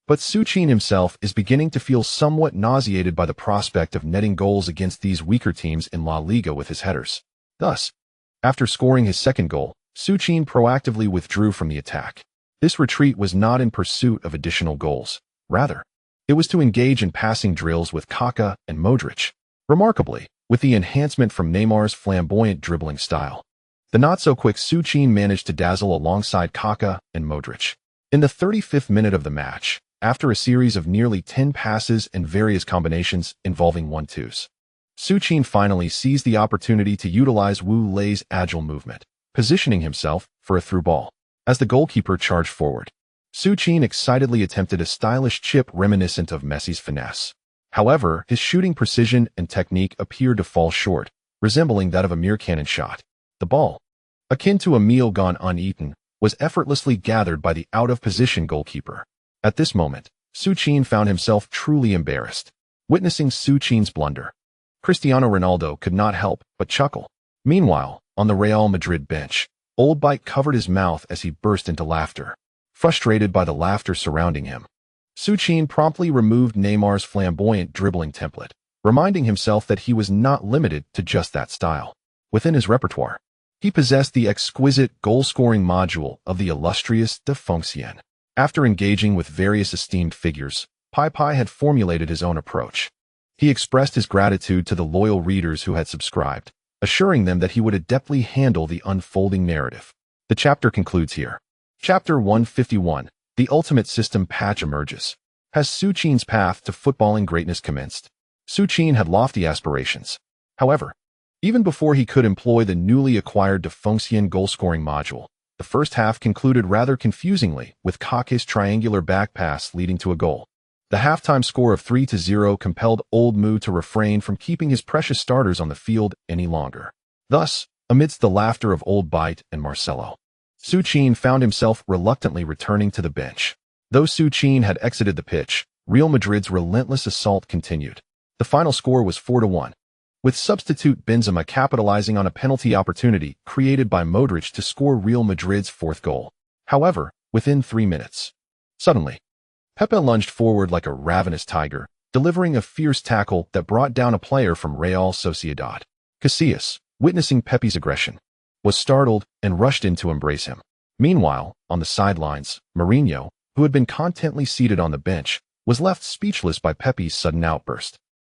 but Su Qin himself is beginning to feel somewhat nauseated by the prospect of netting goals against these weaker teams in La Liga with his headers. Thus, after scoring his second goal, Su Qin proactively withdrew from the attack. This retreat was not in pursuit of additional goals. Rather, it was to engage in passing drills with Kaká and Modric. Remarkably, with the enhancement from Neymar's flamboyant dribbling style, the not-so-quick Su Qin managed to dazzle alongside Kaká and Modric. In the 35th minute of the match, after a series of nearly 10 passes and various combinations involving 1-2s, Su Qin finally seized the opportunity to utilize Wu Lei's agile movement, positioning himself for a through ball. As the goalkeeper charged forward, Su Qin excitedly attempted a stylish chip reminiscent of Messi's finesse. However, his shooting precision and technique appeared to fall short, resembling that of a mere cannon shot. The ball, akin to a meal gone uneaten, was effortlessly gathered by the out-of-position goalkeeper. At this moment, Su Qin found himself truly embarrassed. Witnessing Su Qin's blunder, Cristiano Ronaldo could not help but chuckle. Meanwhile, on the Real Madrid bench, Old Bite covered his mouth as he burst into laughter. Frustrated by the laughter surrounding him, Su Qin promptly removed Neymar's flamboyant dribbling template, reminding himself that he was not limited to just that style. Within his repertoire, he possessed the exquisite goal-scoring module of the illustrious de fonction. After engaging with various esteemed figures, Pepe had formulated his own approach. He expressed his gratitude to the loyal readers who had subscribed, assuring them that he would adeptly handle the unfolding narrative. The chapter concludes here. Chapter 151, The Ultimate System Patch emerges. Has Su Qin's path to footballing greatness commenced? Su Qin had lofty aspirations. However, even before he could employ the newly acquired de fonction goal-scoring module, the first half concluded rather confusingly with Kaká's triangular back pass leading to a goal. The halftime score of 3-0 compelled Old Mu to refrain from keeping his precious starters on the field any longer. Thus, amidst the laughter of Old Bite and Marcelo, Su Qin found himself reluctantly returning to the bench. Though Su Qin had exited the pitch, Real Madrid's relentless assault continued. The final score was 4-1, with substitute Benzema capitalizing on a penalty opportunity created by Modric to score Real Madrid's fourth goal. However, within 3 minutes, suddenly, Pepe lunged forward like a ravenous tiger, delivering a fierce tackle that brought down a player from Real Sociedad. Casillas, witnessing Pepe's aggression, was startled and rushed in to embrace him. Meanwhile, on the sidelines, Mourinho, who had been contentedly seated on the bench, was left speechless by Pepe's sudden outburst.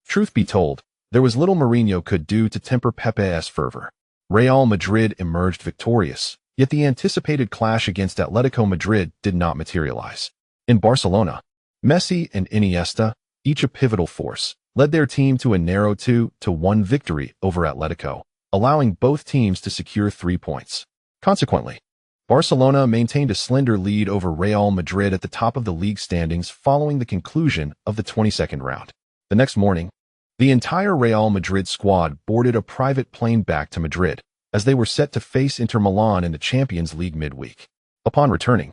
Truth be told, there was little Mourinho could do to temper Pepe's fervor. Real Madrid emerged victorious, yet the anticipated clash against Atletico Madrid did not materialize. In Barcelona, Messi and Iniesta, each a pivotal force, led their team to a narrow 2-1 victory over Atletico, allowing both teams to secure 3 points. Consequently, Barcelona maintained a slender lead over Real Madrid at the top of the league standings following the conclusion of the 22nd round. The next morning, the entire Real Madrid squad boarded a private plane back to Madrid, as they were set to face Inter Milan in the Champions League midweek. Upon returning,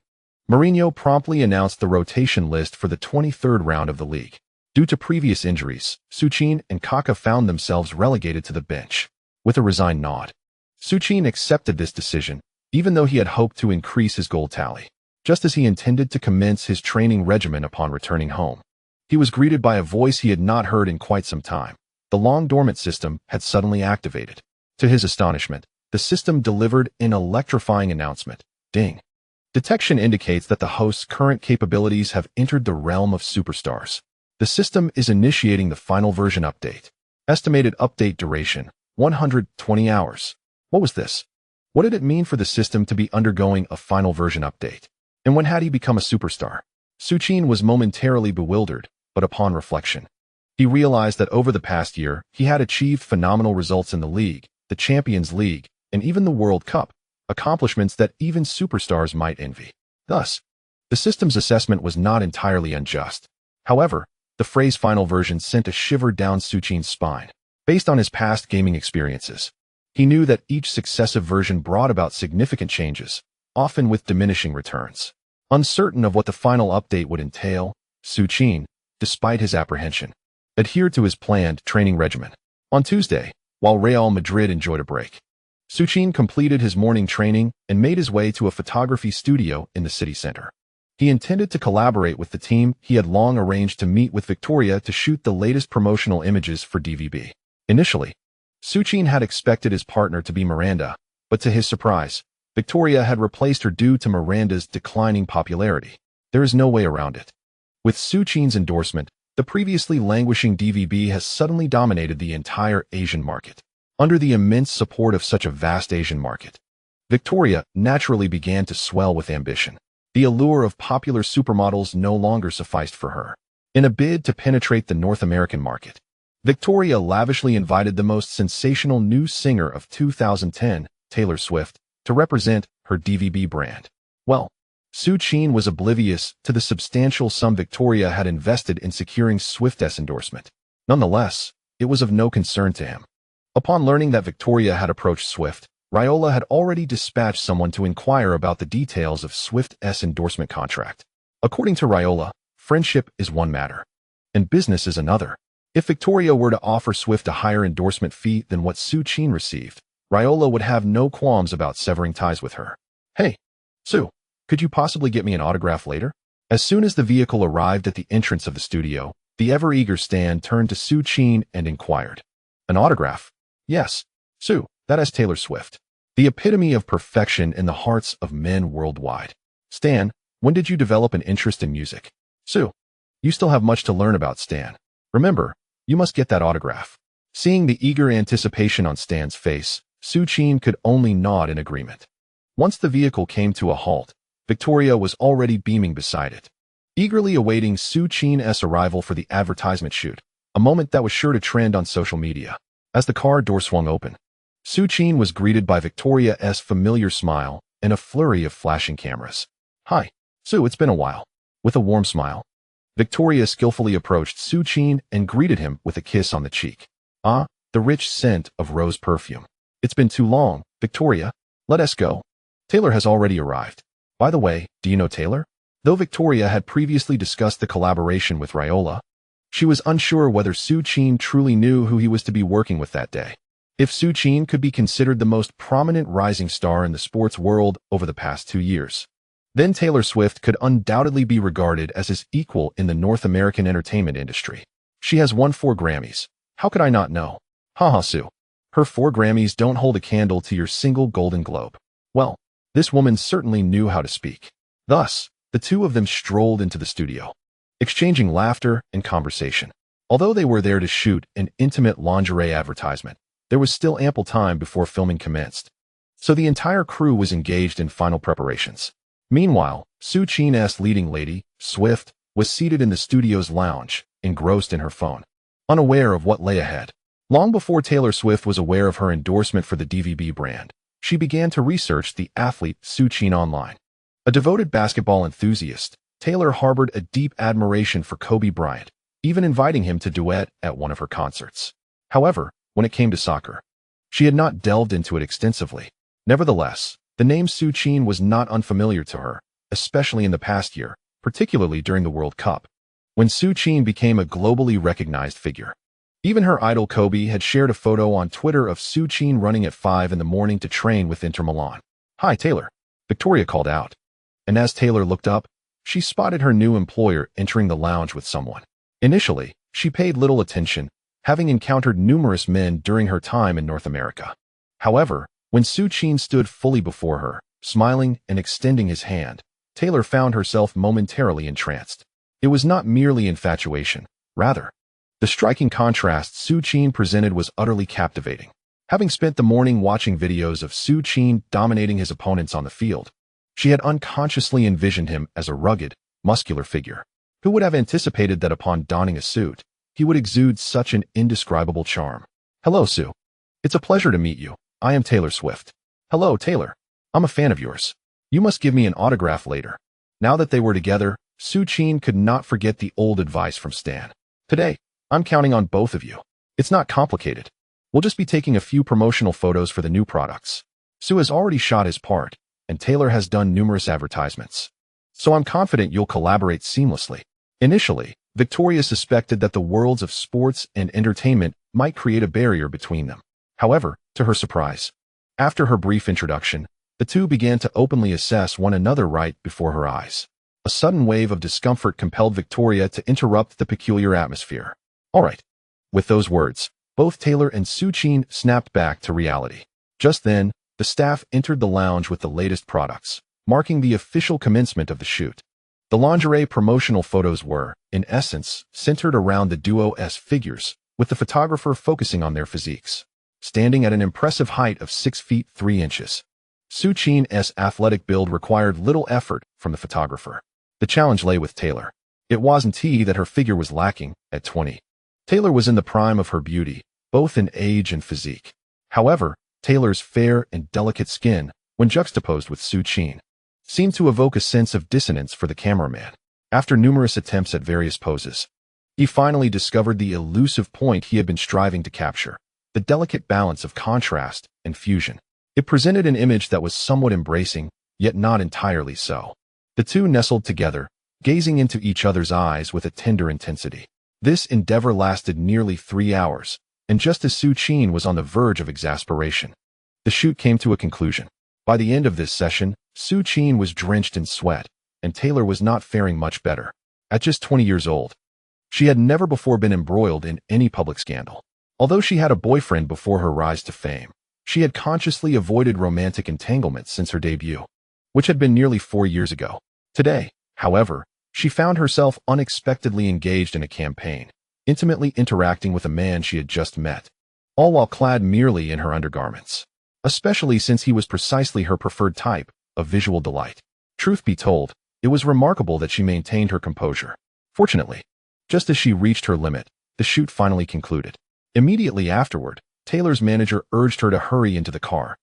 Mourinho promptly announced the rotation list for the 23rd round of the league. Due to previous injuries, Su Qin and Kaká found themselves relegated to the bench. With a resigned nod, Su Qin accepted this decision, even though he had hoped to increase his goal tally. Just as he intended to commence his training regimen upon returning home, he was greeted by a voice he had not heard in quite some time. The long-dormant system had suddenly activated. To his astonishment, the system delivered an electrifying announcement. Ding. Detection indicates that the host's current capabilities have entered the realm of superstars. The system is initiating the final version update. Estimated update duration, 120 hours. What was this? What did it mean for the system to be undergoing a final version update? And when had he become a superstar? Su Qin was momentarily bewildered, but upon reflection, he realized that over the past year, he had achieved phenomenal results in the league, the Champions League, and even the World Cup, accomplishments that even superstars might envy. Thus, the system's assessment was not entirely unjust. However, the phrase final version sent a shiver down Su Qin's spine. Based on his past gaming experiences, he knew that each successive version brought about significant changes, often with diminishing returns. Uncertain of what the final update would entail, Su Qin, despite his apprehension, adhered to his planned training regimen. On Tuesday, while Real Madrid enjoyed a break. Su Qin completed his morning training and made his way to a photography studio in the city center. He intended to collaborate with the team he had long arranged to meet with Victoria to shoot the latest promotional images for DVB. Initially, Su Qin had expected his partner to be Miranda, but to his surprise, Victoria had replaced her due to Miranda's declining popularity. There is no way around it. With Su Qin's endorsement, the previously languishing DVB has suddenly dominated the entire Asian market. Under the immense support of such a vast Asian market, Victoria naturally began to swell with ambition. The allure of popular supermodels no longer sufficed for her. In a bid to penetrate the North American market, Victoria lavishly invited the most sensational new singer of 2010, Taylor Swift, to represent her DVB brand. Well, Su Qin was oblivious to the substantial sum Victoria had invested in securing Swift's endorsement. Nonetheless, it was of no concern to him. Upon learning that Victoria had approached Swift, Raiola had already dispatched someone to inquire about the details of Swift's endorsement contract. According to Raiola, friendship is one matter, and business is another. If Victoria were to offer Swift a higher endorsement fee than what Su Qin received, Raiola would have no qualms about severing ties with her. "Hey, Su, could you possibly get me an autograph later?" As soon as the vehicle arrived at the entrance of the studio, the ever-eager Stan turned to Su Qin and inquired. "An autograph?" "Yes, Su, that is Taylor Swift, the epitome of perfection in the hearts of men worldwide." "Stan, when did you develop an interest in music?" "Su, you still have much to learn about Stan. Remember, you must get that autograph." Seeing the eager anticipation on Stan's face, Su Qin could only nod in agreement. Once the vehicle came to a halt, Victoria was already beaming beside it, eagerly awaiting Su Qin's arrival for the advertisement shoot, a moment that was sure to trend on social media. As the car door swung open, Su Qin was greeted by Victoria's familiar smile and a flurry of flashing cameras. "Hi, Su, it's been a while." With a warm smile, Victoria skillfully approached Su Qin and greeted him with a kiss on the cheek. "Ah, the rich scent of rose perfume. It's been too long, Victoria. Let us go. Taylor has already arrived. By the way, do you know Taylor?" Though Victoria had previously discussed the collaboration with Raiola, she was unsure whether Su Qin truly knew who he was to be working with that day. If Su Qin could be considered the most prominent rising star in the sports world over the past 2 years, then Taylor Swift could undoubtedly be regarded as his equal in the North American entertainment industry. "She has won 4 Grammys. How could I not know?" "Haha, Su. Her 4 Grammys don't hold a candle to your single Golden Globe." Well, this woman certainly knew how to speak. Thus, the two of them strolled into the studio, exchanging laughter and conversation. Although they were there to shoot an intimate lingerie advertisement, there was still ample time before filming commenced, so the entire crew was engaged in final preparations. Meanwhile, Su Qin's leading lady, Swift, was seated in the studio's lounge, engrossed in her phone, unaware of what lay ahead. Long before Taylor Swift was aware of her endorsement for the DVB brand, she began to research the athlete Su Qin online. A devoted basketball enthusiast, Taylor harbored a deep admiration for Kobe Bryant, even inviting him to duet at one of her concerts. However, when it came to soccer, she had not delved into it extensively. Nevertheless, the name Su Qin was not unfamiliar to her, especially in the past year, particularly during the World Cup, when Su Qin became a globally recognized figure. Even her idol Kobe had shared a photo on Twitter of Su Qin running at 5 in the morning to train with Inter Milan. "Hi, Taylor," Victoria called out. And as Taylor looked up, she spotted her new employer entering the lounge with someone. Initially, she paid little attention, having encountered numerous men during her time in North America. However, when Su Qin stood fully before her, smiling and extending his hand, Taylor found herself momentarily entranced. It was not merely infatuation, rather, the striking contrast Su Qin presented was utterly captivating. Having spent the morning watching videos of Su Qin dominating his opponents on the field, she had unconsciously envisioned him as a rugged, muscular figure. Who would have anticipated that upon donning a suit, he would exude such an indescribable charm? "Hello, Su. It's a pleasure to meet you. I am Taylor Swift." "Hello, Taylor. I'm a fan of yours. You must give me an autograph later." Now that they were together, Su Qin could not forget the old advice from Stan. "Today, I'm counting on both of you. It's not complicated. We'll just be taking a few promotional photos for the new products." Su has already shot his part, and Taylor has done numerous advertisements. "So I'm confident you'll collaborate seamlessly." Initially, Victoria suspected that the worlds of sports and entertainment might create a barrier between them. However, to her surprise, after her brief introduction, the two began to openly assess one another right before her eyes. A sudden wave of discomfort compelled Victoria to interrupt the peculiar atmosphere. All right. With those words, both Taylor and Su Qin snapped back to reality. Just then, the staff entered the lounge with the latest products, marking the official commencement of the shoot. The lingerie promotional photos were, in essence, centered around the duo's figures, with the photographer focusing on their physiques. Standing at an impressive height of 6 feet 3 inches, Su Qin's athletic build required little effort from the photographer. The challenge lay with Taylor. It wasn't that her figure was lacking at 20. Taylor was in the prime of her beauty, both in age and physique. However, Taylor's fair and delicate skin, when juxtaposed with Su Qin, seemed to evoke a sense of dissonance for the cameraman. After numerous attempts at various poses, he finally discovered the elusive point he had been striving to capture, the delicate balance of contrast and fusion. It presented an image that was somewhat embracing, yet not entirely so. The two nestled together, gazing into each other's eyes with a tender intensity. This endeavor lasted nearly 3 hours, and just as Su Qin was on the verge of exasperation, the shoot came to a conclusion. By the end of this session, Su Qin was drenched in sweat, and Taylor was not faring much better. At just 20 years old, she had never before been embroiled in any public scandal. Although she had a boyfriend before her rise to fame, she had consciously avoided romantic entanglements since her debut, which had been nearly 4 years ago. Today, however, she found herself unexpectedly engaged in a campaign, intimately interacting with a man she had just met, all while clad merely in her undergarments. Especially since he was precisely her preferred type, a visual delight. Truth be told, it was remarkable that she maintained her composure. Fortunately, just as she reached her limit, the shoot finally concluded. Immediately afterward, Taylor's manager urged her to hurry into the car,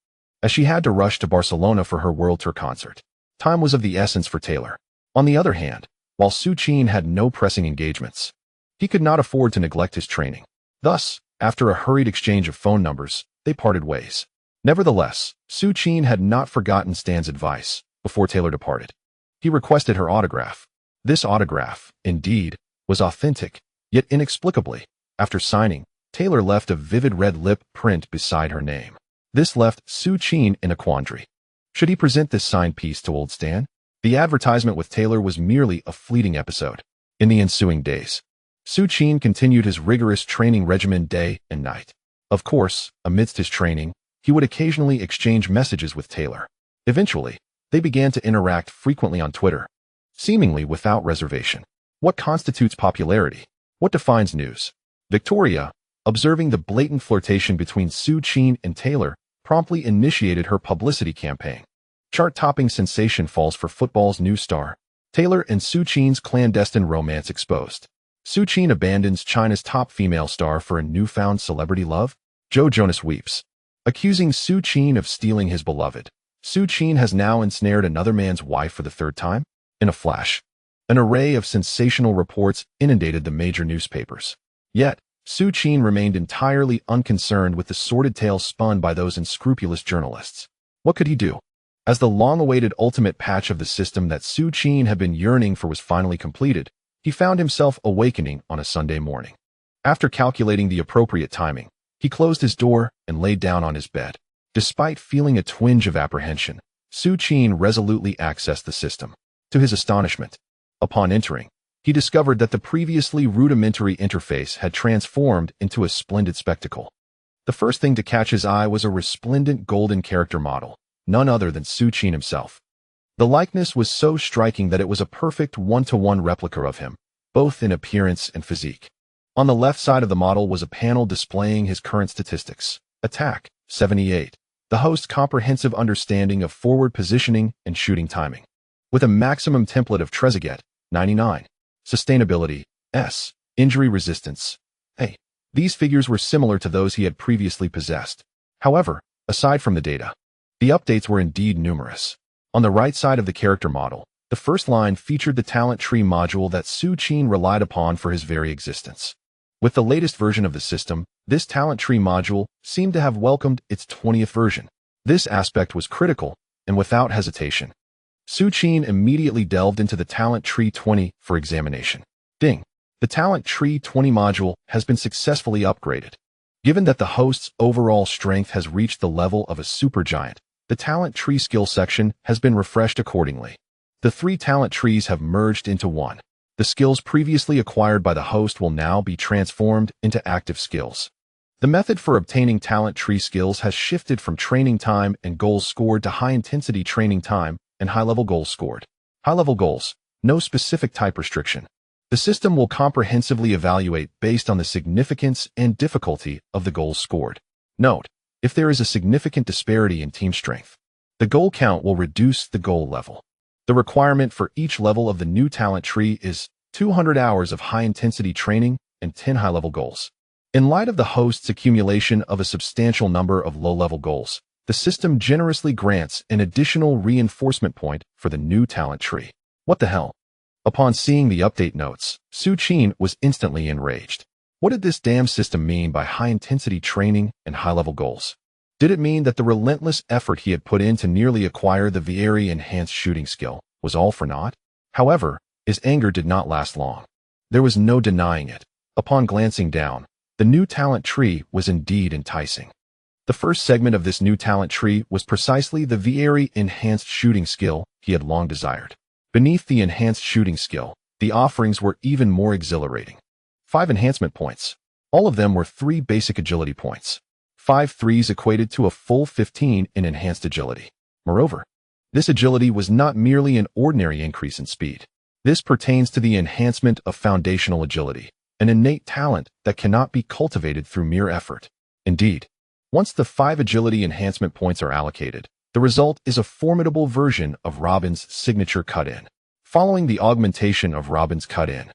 as she had to rush to Barcelona for her World Tour concert. Time was of the essence for Taylor. On the other hand, while Su Qin had no pressing engagements, he could not afford to neglect his training. Thus, after a hurried exchange of phone numbers, they parted ways. Nevertheless, Su Qin had not forgotten Stan's advice before Taylor departed. He requested her autograph. This autograph, indeed, was authentic, yet inexplicably, after signing, Taylor left a vivid red lip print beside her name. This left Su Qin in a quandary. Should he present this signed piece to old Stan? The advertisement with Taylor was merely a fleeting episode. In the ensuing days, Su Qin continued his rigorous training regimen day and night. Of course, amidst his training, he would occasionally exchange messages with Taylor. Eventually, they began to interact frequently on Twitter, seemingly without reservation. What constitutes popularity? What defines news? Victoria, observing the blatant flirtation between Su Qin and Taylor, promptly initiated her publicity campaign. Chart-topping sensation falls for football's new star. Taylor and Su Qin's clandestine romance exposed. Su Qin abandons China's top female star for a newfound celebrity love? Joe Jonas weeps. Accusing Su Qin of stealing his beloved, Su Qin has now ensnared another man's wife for the 3rd time? In a flash, an array of sensational reports inundated the major newspapers. Yet, Su Qin remained entirely unconcerned with the sordid tales spun by those unscrupulous journalists. What could he do? As the long-awaited ultimate patch of the system that Su Qin had been yearning for was finally completed, he found himself awakening on a Sunday morning. After calculating the appropriate timing, he closed his door and laid down on his bed. Despite feeling a twinge of apprehension, Su Qin resolutely accessed the system. To his astonishment, upon entering, he discovered that the previously rudimentary interface had transformed into a splendid spectacle. The first thing to catch his eye was a resplendent golden character model, none other than Su Qin himself. The likeness was so striking that it was a perfect one-to-one replica of him, both in appearance and physique. On the left side of the model was a panel displaying his current statistics. Attack, 78. The host's comprehensive understanding of forward positioning and shooting timing. With a maximum template of Trezeguet, 99. Sustainability, S. Injury resistance, A. These figures were similar to those he had previously possessed. However, aside from the data, the updates were indeed numerous. On the right side of the character model, the first line featured the talent tree module that Su Qin relied upon for his very existence. With the latest version of the system, this talent tree module seemed to have welcomed its 20th version. This aspect was critical, and without hesitation, Su Qin immediately delved into the Talent Tree 20 for examination. Ding! The Talent Tree 20 module has been successfully upgraded. Given that the host's overall strength has reached the level of a supergiant, the talent tree skill section has been refreshed accordingly. The 3 talent trees have merged into one. The skills previously acquired by the host will now be transformed into active skills. The method for obtaining talent tree skills has shifted from training time and goals scored to high-intensity training time and high-level goals scored. High-level goals, no specific type restriction. The system will comprehensively evaluate based on the significance and difficulty of the goals scored. Note, if there is a significant disparity in team strength, the goal count will reduce the goal level. The requirement for each level of the new talent tree is 200 hours of high-intensity training and 10 high-level goals. In light of the host's accumulation of a substantial number of low-level goals, the system generously grants an additional reinforcement point for the new talent tree. What the hell? Upon seeing the update notes, Su Qin was instantly enraged. What did this damn system mean by high-intensity training and high-level goals? Did it mean that the relentless effort he had put in to nearly acquire the very enhanced shooting skill was all for naught? However, his anger did not last long. There was no denying it. Upon glancing down, the new talent tree was indeed enticing. The first segment of this new talent tree was precisely the very enhanced shooting skill he had long desired. Beneath the enhanced shooting skill, the offerings were even more exhilarating. 5 enhancement points. All of them were 3 basic agility points. 5 threes equated to a full 15 in enhanced agility. Moreover, this agility was not merely an ordinary increase in speed. This pertains to the enhancement of foundational agility, an innate talent that cannot be cultivated through mere effort. Indeed, once the 5 agility enhancement points are allocated, the result is a formidable version of Robin's signature cut-in. Following the augmentation of Robin's cut-in,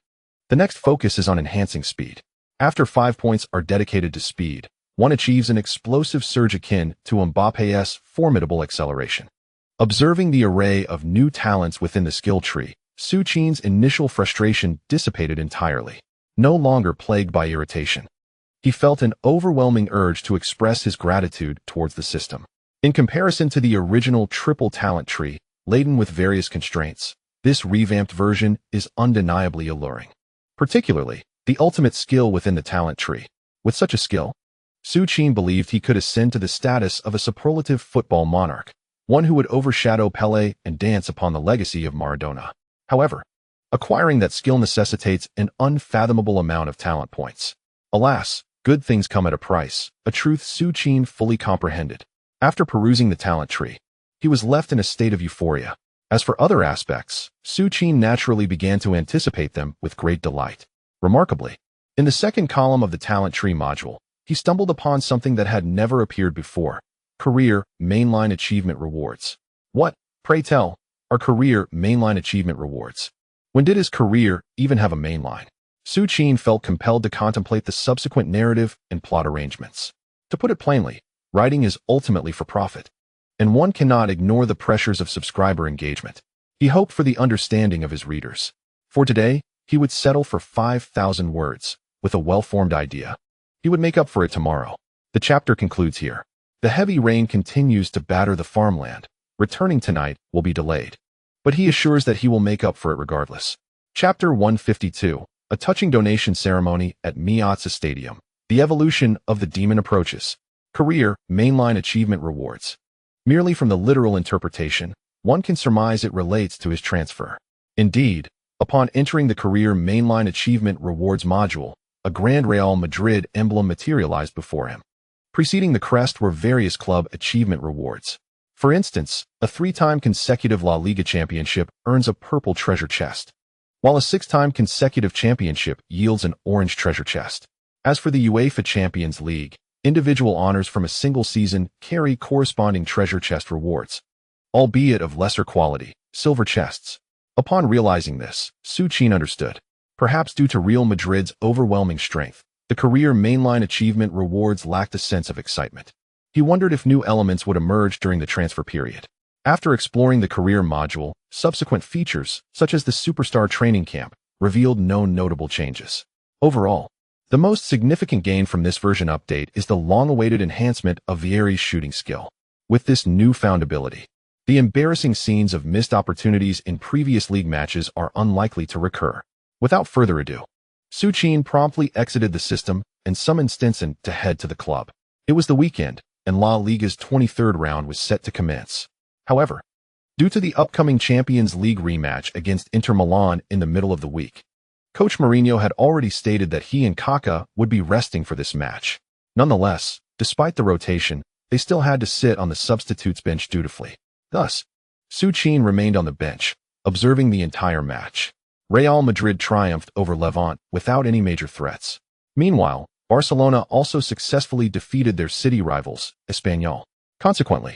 the next focus is on enhancing speed. After 5 points are dedicated to speed, one achieves an explosive surge akin to Mbappe's formidable acceleration. Observing the array of new talents within the skill tree, Su Qin's initial frustration dissipated entirely. No longer plagued by irritation, he felt an overwhelming urge to express his gratitude towards the system. In comparison to the original triple talent tree, laden with various constraints, this revamped version is undeniably alluring. Particularly, the ultimate skill within the talent tree. With such a skill, Su Qin believed he could ascend to the status of a superlative football monarch, one who would overshadow Pelé and dance upon the legacy of Maradona. However, acquiring that skill necessitates an unfathomable amount of talent points. Alas, good things come at a price, a truth Su Qin fully comprehended. After perusing the talent tree, he was left in a state of euphoria. As for other aspects, Su Qin naturally began to anticipate them with great delight. Remarkably, in the second column of the talent tree module, he stumbled upon something that had never appeared before: career mainline achievement rewards. What, pray tell, are career mainline achievement rewards? When did his career even have a mainline? Su Qin felt compelled to contemplate the subsequent narrative and plot arrangements. To put it plainly, writing is ultimately for profit, and one cannot ignore the pressures of subscriber engagement. He hoped for the understanding of his readers. For today, he would settle for 5,000 words, with a well-formed idea. He would make up for it tomorrow. The chapter concludes here. The heavy rain continues to batter the farmland. Returning tonight will be delayed, but he assures that he will make up for it regardless. Chapter 152. A touching donation ceremony at Miazza Stadium. The evolution of the demon approaches. Career mainline achievement rewards. Merely from the literal interpretation, one can surmise it relates to his transfer. Indeed, upon entering the career mainline achievement rewards module, a grand Real Madrid emblem materialized before him. Preceding the crest were various club achievement rewards. For instance, a 3-time consecutive La Liga championship earns a purple treasure chest, while a 6-time consecutive championship yields an orange treasure chest. As for the UEFA Champions League, individual honors from a single season carry corresponding treasure chest rewards, albeit of lesser quality, silver chests. Upon realizing this, Su Qin understood. Perhaps due to Real Madrid's overwhelming strength, the career mainline achievement rewards lacked a sense of excitement. He wondered if new elements would emerge during the transfer period. After exploring the career module, subsequent features, such as the Superstar Training Camp, revealed no notable changes. Overall, the most significant gain from this version update is the long-awaited enhancement of Vieri's shooting skill. With this newfound ability, the embarrassing scenes of missed opportunities in previous league matches are unlikely to recur. Without further ado, Su Qin promptly exited the system and summoned Stinson to head to the club. It was the weekend, and La Liga's 23rd round was set to commence. However, due to the upcoming Champions League rematch against Inter Milan in the middle of the week, Coach Mourinho had already stated that he and Kaká would be resting for this match. Nonetheless, despite the rotation, they still had to sit on the substitutes bench dutifully. Thus, Su Qin remained on the bench, observing the entire match. Real Madrid triumphed over Levante without any major threats. Meanwhile, Barcelona also successfully defeated their city rivals, Espanyol. Consequently,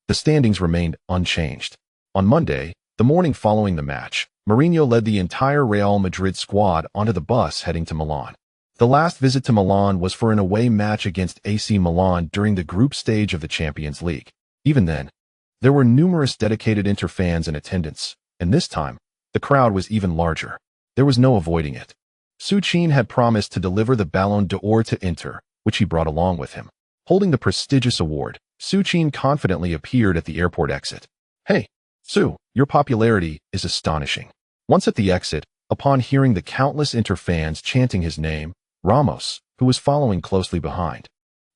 the standings remained unchanged. On Monday, the morning following the match, Mourinho led the entire Real Madrid squad onto the bus heading to Milan. The last visit to Milan was for an away match against AC Milan during the group stage of the Champions League. Even then, there were numerous dedicated Inter fans in attendance, and this time, the crowd was even larger. There was no avoiding it. Su Qin had promised to deliver the Ballon d'Or to Inter, which he brought along with him. Holding the prestigious award, Su Qin confidently appeared at the airport exit. "Hey, Su, your popularity is astonishing." Once at the exit, upon hearing the countless Inter fans chanting his name, Ramos, who was following closely behind,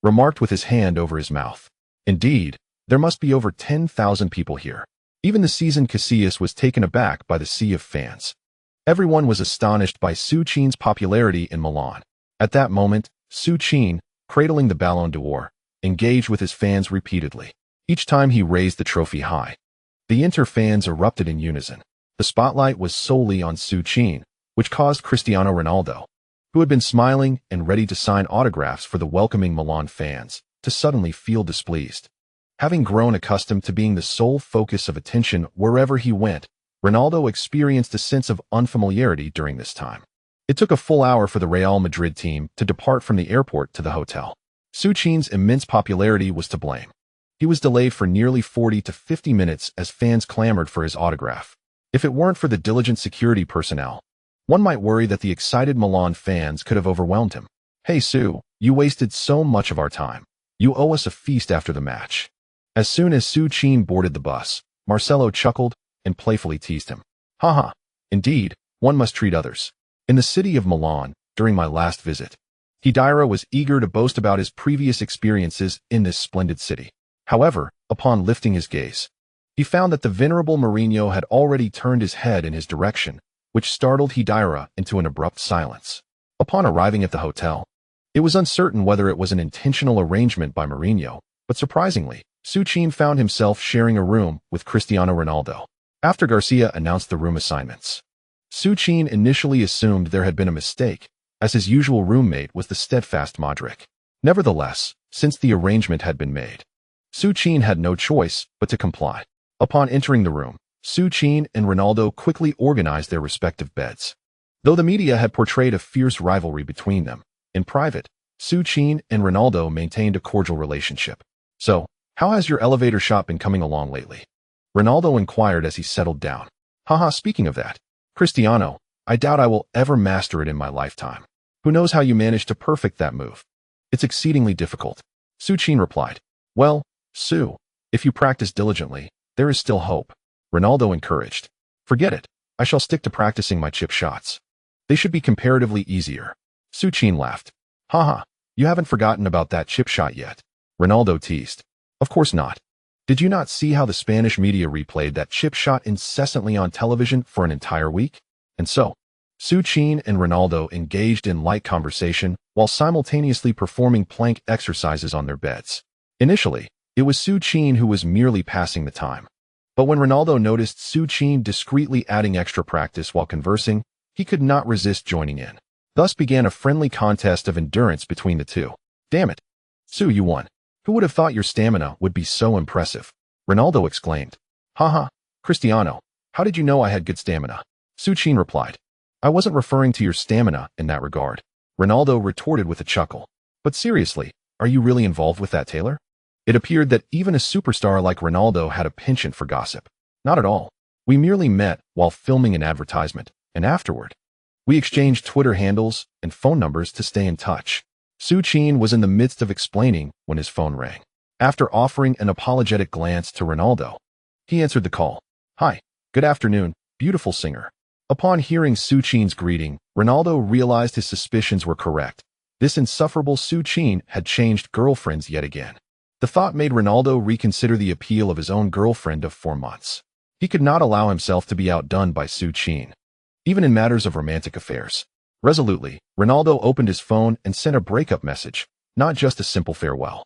remarked with his hand over his mouth, "Indeed, there must be over 10,000 people here." Even the seasoned Casillas was taken aback by the sea of fans. Everyone was astonished by Su Qin's popularity in Milan. At that moment, Su Qin, cradling the Ballon d'Or, engaged with his fans repeatedly. Each time he raised the trophy high, the Inter fans erupted in unison. The spotlight was solely on Su Qin, which caused Cristiano Ronaldo, who had been smiling and ready to sign autographs for the welcoming Milan fans, to suddenly feel displeased. Having grown accustomed to being the sole focus of attention wherever he went, Ronaldo experienced a sense of unfamiliarity during this time. It took a full hour for the Real Madrid team to depart from the airport to the hotel. Su Qin's immense popularity was to blame. He was delayed for nearly 40 to 50 minutes as fans clamored for his autograph. If it weren't for the diligent security personnel, one might worry that the excited Milan fans could have overwhelmed him. "Hey Su, you wasted so much of our time. You owe us a feast after the match." As soon as Su Qin boarded the bus, Marcelo chuckled and playfully teased him. "Haha, indeed, one must treat others." In the city of Milan, during my last visit, Hidira was eager to boast about his previous experiences in this splendid city. However, upon lifting his gaze, he found that the venerable Mourinho had already turned his head in his direction, which startled Hidira into an abrupt silence. Upon arriving at the hotel, it was uncertain whether it was an intentional arrangement by Mourinho, but surprisingly, Su Qin found himself sharing a room with Cristiano Ronaldo. After Garcia announced the room assignments, Su Qin initially assumed there had been a mistake, as his usual roommate was the steadfast Modric. Nevertheless, since the arrangement had been made, Su Qin had no choice but to comply. Upon entering the room, Su Qin and Ronaldo quickly organized their respective beds. Though the media had portrayed a fierce rivalry between them, in private, Su Qin and Ronaldo maintained a cordial relationship. "So, how has your elevator shot been coming along lately?" Ronaldo inquired as he settled down. "Haha, speaking of that, Cristiano, I doubt I will ever master it in my lifetime. Who knows how you managed to perfect that move? It's exceedingly difficult." Su Qin replied, "Well, Su, if you practice diligently, there is still hope." Ronaldo encouraged, "Forget it, I shall stick to practicing my chip shots. They should be comparatively easier." Su Qin laughed. "Haha, you haven't forgotten about that chip shot yet." Ronaldo teased. "Of course not. Did you not see how the Spanish media replayed that chip shot incessantly on television for an entire week?" And so, Su Qin and Ronaldo engaged in light conversation while simultaneously performing plank exercises on their beds. Initially, it was Su Qin who was merely passing the time. But when Ronaldo noticed Su Qin discreetly adding extra practice while conversing, he could not resist joining in. Thus began a friendly contest of endurance between the two. "Damn it, Su, you won. Who would have thought your stamina would be so impressive?" Ronaldo exclaimed. "Haha, Cristiano, how did you know I had good stamina?" Su Qin replied. "I wasn't referring to your stamina in that regard." Ronaldo retorted with a chuckle. "But seriously, are you really involved with that tailor?" It appeared that even a superstar like Ronaldo had a penchant for gossip. "Not at all. We merely met while filming an advertisement, and afterward, we exchanged Twitter handles and phone numbers to stay in touch." Su Qin was in the midst of explaining when his phone rang. After offering an apologetic glance to Ronaldo, he answered the call. "Hi, good afternoon, beautiful singer." Upon hearing Su Qin's greeting, Ronaldo realized his suspicions were correct, This insufferable Su Qin had changed girlfriends yet again. The thought made Ronaldo reconsider the appeal of his own girlfriend of 4 months. He could not allow himself to be outdone by Su Qin, even in matters of romantic affairs. Resolutely, Ronaldo opened his phone and sent a breakup message, not just a simple farewell.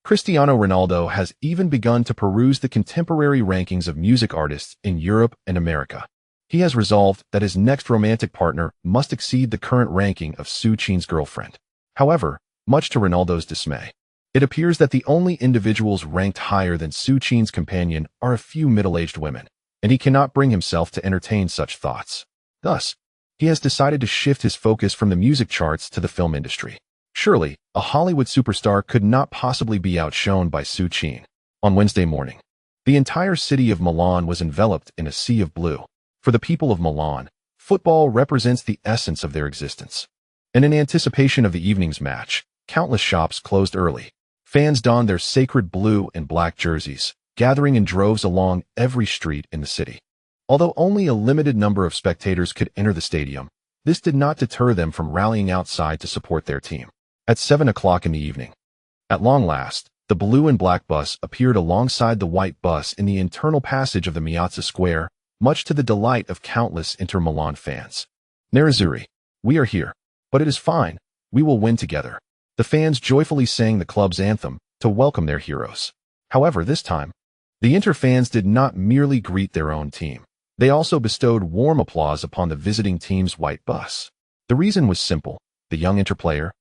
Cristiano Ronaldo has even begun to peruse the contemporary rankings of music artists in Europe and America. He has resolved that his next romantic partner must exceed the current ranking of Su Qin's girlfriend. However, much to Ronaldo's dismay, it appears that the only individuals ranked higher than Su Qin's companion are a few middle-aged women, and he cannot bring himself to entertain such thoughts. Thus, he has decided to shift his focus from the music charts to the film industry. Surely, a Hollywood superstar could not possibly be outshone by Su Qin. On Wednesday morning, the entire city of Milan was enveloped in a sea of blue. For the people of Milan, football represents the essence of their existence. And in anticipation of the evening's match, countless shops closed early. Fans donned their sacred blue and black jerseys, gathering in droves along every street in the city. Although only a limited number of spectators could enter the stadium, this did not deter them from rallying outside to support their team. At 7 o'clock in the evening, at long last, the blue and black bus appeared alongside the white bus in the internal passage of the Piazza Square, much to the delight of countless Inter Milan fans. Nerazzurri, we are here, but it is fine, we will win together. The fans joyfully sang the club's anthem to welcome their heroes. However, this time, the Inter fans did not merely greet their own team. They also bestowed warm applause upon the visiting team's white bus. The reason was simple. The young Inter player,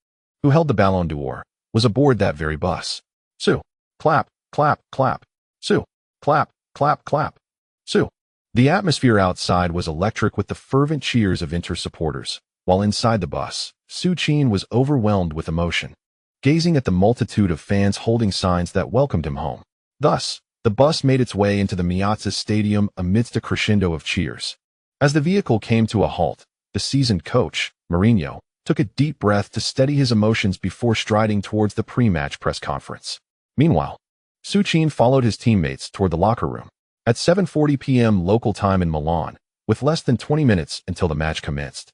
who held the Ballon d'Or, was aboard that very bus. Su, clap, clap, clap. Su, clap, clap, clap. Su. The atmosphere outside was electric with the fervent cheers of Inter supporters, while inside the bus, Su Qin was overwhelmed with emotion, gazing at the multitude of fans holding signs that welcomed him home. Thus, the bus made its way into the Piazza Stadium amidst a crescendo of cheers. As the vehicle came to a halt, the seasoned coach, Mourinho, took a deep breath to steady his emotions before striding towards the pre-match press conference. Meanwhile, Su Qin followed his teammates toward the locker room. At 7:40 p.m. local time in Milan, with less than 20 minutes until the match commenced,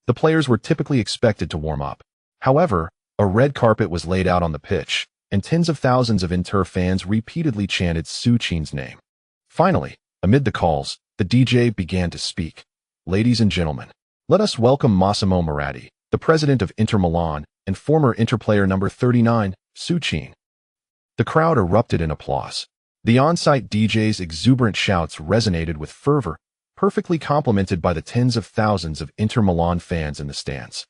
the players were typically expected to warm up. However, a red carpet was laid out on the pitch, and tens of thousands of Inter fans repeatedly chanted Su Qin's name. Finally, amid the calls, the DJ began to speak. Ladies and gentlemen, let us welcome Massimo Moratti, the president of Inter Milan and former Inter player number 39, Su Qin. The crowd erupted in applause. The on-site DJ's exuberant shouts resonated with fervor, perfectly complemented by the tens of thousands of Inter Milan fans in the stands,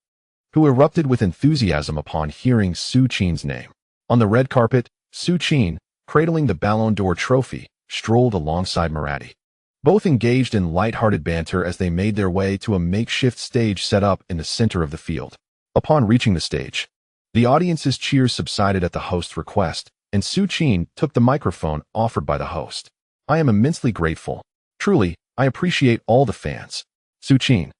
who erupted with enthusiasm upon hearing Su Qin's name. On the red carpet, Su Qin, cradling the Ballon d'Or trophy, strolled alongside Moratti. Both engaged in light-hearted banter as they made their way to a makeshift stage set up in the center of the field. Upon reaching the stage, the audience's cheers subsided at the host's request, and Su Qin took the microphone offered by the host. I am immensely grateful. Truly, I appreciate all the fans. Su Qin,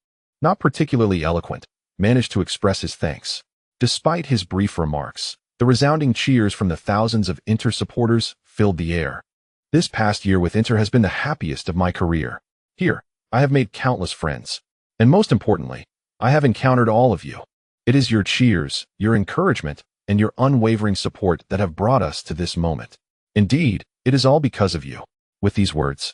not particularly eloquent, managed to express his thanks. Despite his brief remarks, the resounding cheers from the thousands of Inter supporters filled the air. This past year with Inter has been the happiest of my career. Here, I have made countless friends. And most importantly, I have encountered all of you. It is your cheers, your encouragement, and your unwavering support that have brought us to this moment. Indeed, it is all because of you. With these words,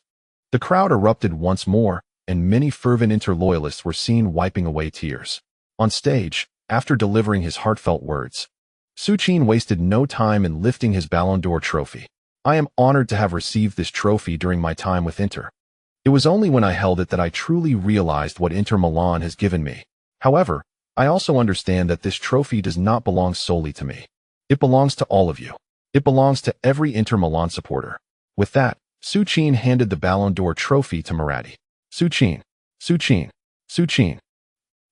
the crowd erupted once more, and many fervent Inter loyalists were seen wiping away tears. On stage, after delivering his heartfelt words, Su Qin wasted no time in lifting his Ballon d'Or trophy. I am honored to have received this trophy during my time with Inter. It was only when I held it that I truly realized what Inter Milan has given me. However, I also understand that this trophy does not belong solely to me. It belongs to all of you. It belongs to every Inter Milan supporter. With that, Su Qin handed the Ballon d'Or trophy to Moratti. Su Qin, Su Qin, Su Qin.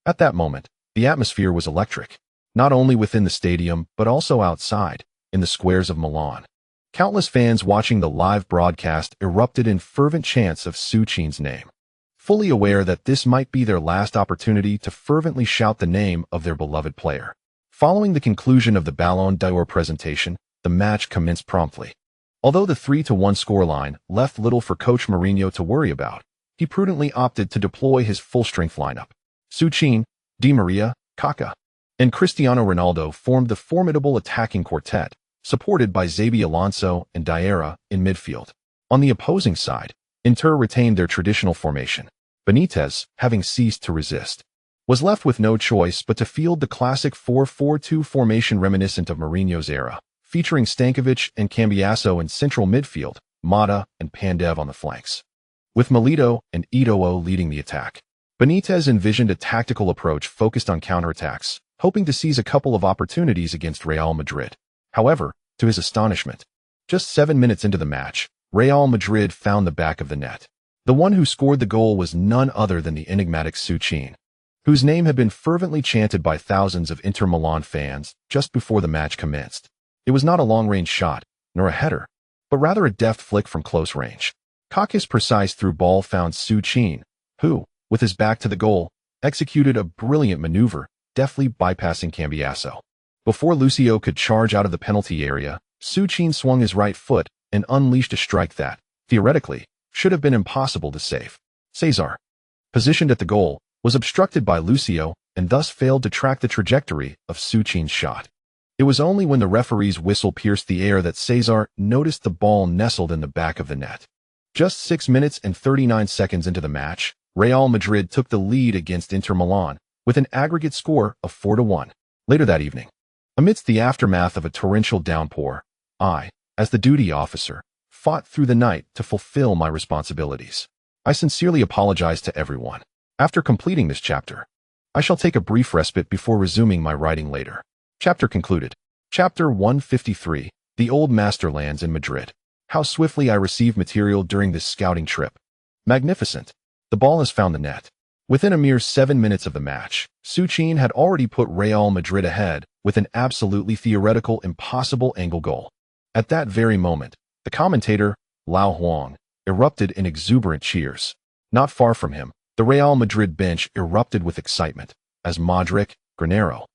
At that moment, the atmosphere was electric, not only within the stadium but also outside, in the squares of Milan. Countless fans watching the live broadcast erupted in fervent chants of Su Qin's name, fully aware that this might be their last opportunity to fervently shout the name of their beloved player. Following the conclusion of the Ballon d'Or presentation, the match commenced promptly. Although the 3-1 scoreline left little for Coach Mourinho to worry about, he prudently opted to deploy his full-strength lineup. Su Qin, Di Maria, Kaká, and Cristiano Ronaldo formed the formidable attacking quartet, supported by Xabi Alonso and Diarra in midfield. On the opposing side, Inter retained their traditional formation. Benitez, having ceased to resist, was left with no choice but to field the classic 4-4-2 formation reminiscent of Mourinho's era, featuring Stankovic and Cambiasso in central midfield, Mata and Pandev on the flanks, with Milito and Eto'o leading the attack. Benitez envisioned a tactical approach focused on counterattacks, hoping to seize a couple of opportunities against Real Madrid. However, to his astonishment, just 7 minutes into the match, Real Madrid found the back of the net. The one who scored the goal was none other than the enigmatic Su Qin, whose name had been fervently chanted by thousands of Inter Milan fans just before the match commenced. It was not a long-range shot, nor a header, but rather a deft flick from close range. Kaká's precise through ball found Su Qin, who, with his back to the goal, executed a brilliant maneuver, deftly bypassing Cambiasso. Before Lucio could charge out of the penalty area, Su Qin swung his right foot and unleashed a strike that, theoretically, should have been impossible to save. Cesar, positioned at the goal, was obstructed by Lucio and thus failed to track the trajectory of Su Qin's shot. It was only when the referee's whistle pierced the air that Cesar noticed the ball nestled in the back of the net. Just 6 minutes and 39 seconds into the match, Real Madrid took the lead against Inter Milan with an aggregate score of 4-1. Later that evening, amidst the aftermath of a torrential downpour, I, as the duty officer, fought through the night to fulfill my responsibilities. I sincerely apologize to everyone. After completing this chapter, I shall take a brief respite before resuming my writing later. Chapter concluded. Chapter 153. The Old Master lands in Madrid. How swiftly I received material during this scouting trip. Magnificent. The ball has found the net. Within a mere 7 minutes of the match, Su Qin had already put Real Madrid ahead with an absolutely theoretical, impossible angle goal. At that very moment, the commentator, Lao Huang, erupted in exuberant cheers. Not far from him, the Real Madrid bench erupted with excitement, as Modric, Granero,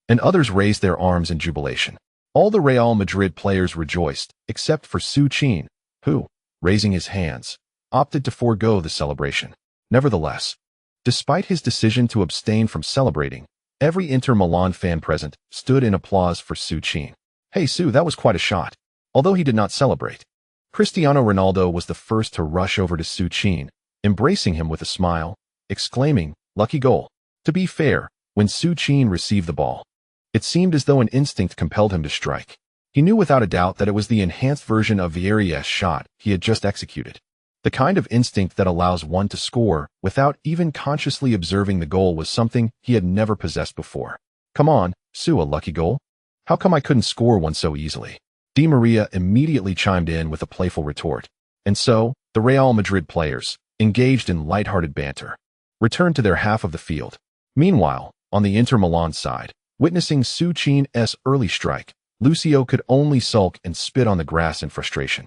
and others raised their arms in jubilation. All the Real Madrid players rejoiced, except for Su Qin, who, raising his hands, opted to forego the celebration. Nevertheless, despite his decision to abstain from celebrating, every Inter Milan fan present stood in applause for Su Qin. Hey Su, that was quite a shot. Although he did not celebrate, Cristiano Ronaldo was the first to rush over to Su Qin, embracing him with a smile, exclaiming, "Lucky goal." To be fair, when Su Qin received the ball, it seemed as though an instinct compelled him to strike. He knew without a doubt that it was the enhanced version of Vieira's shot he had just executed. The kind of instinct that allows one to score without even consciously observing the goal was something he had never possessed before. Come on, Su, a lucky goal? How come I couldn't score one so easily? Di Maria immediately chimed in with a playful retort. And so, the Real Madrid players, engaged in lighthearted banter, returned to their half of the field. Meanwhile, on the Inter Milan side, witnessing Su Qin's early strike, Lucio could only sulk and spit on the grass in frustration.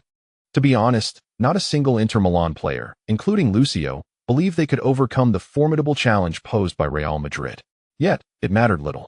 To be honest, not a single Inter Milan player, including Lucio, believed they could overcome the formidable challenge posed by Real Madrid. Yet, it mattered little.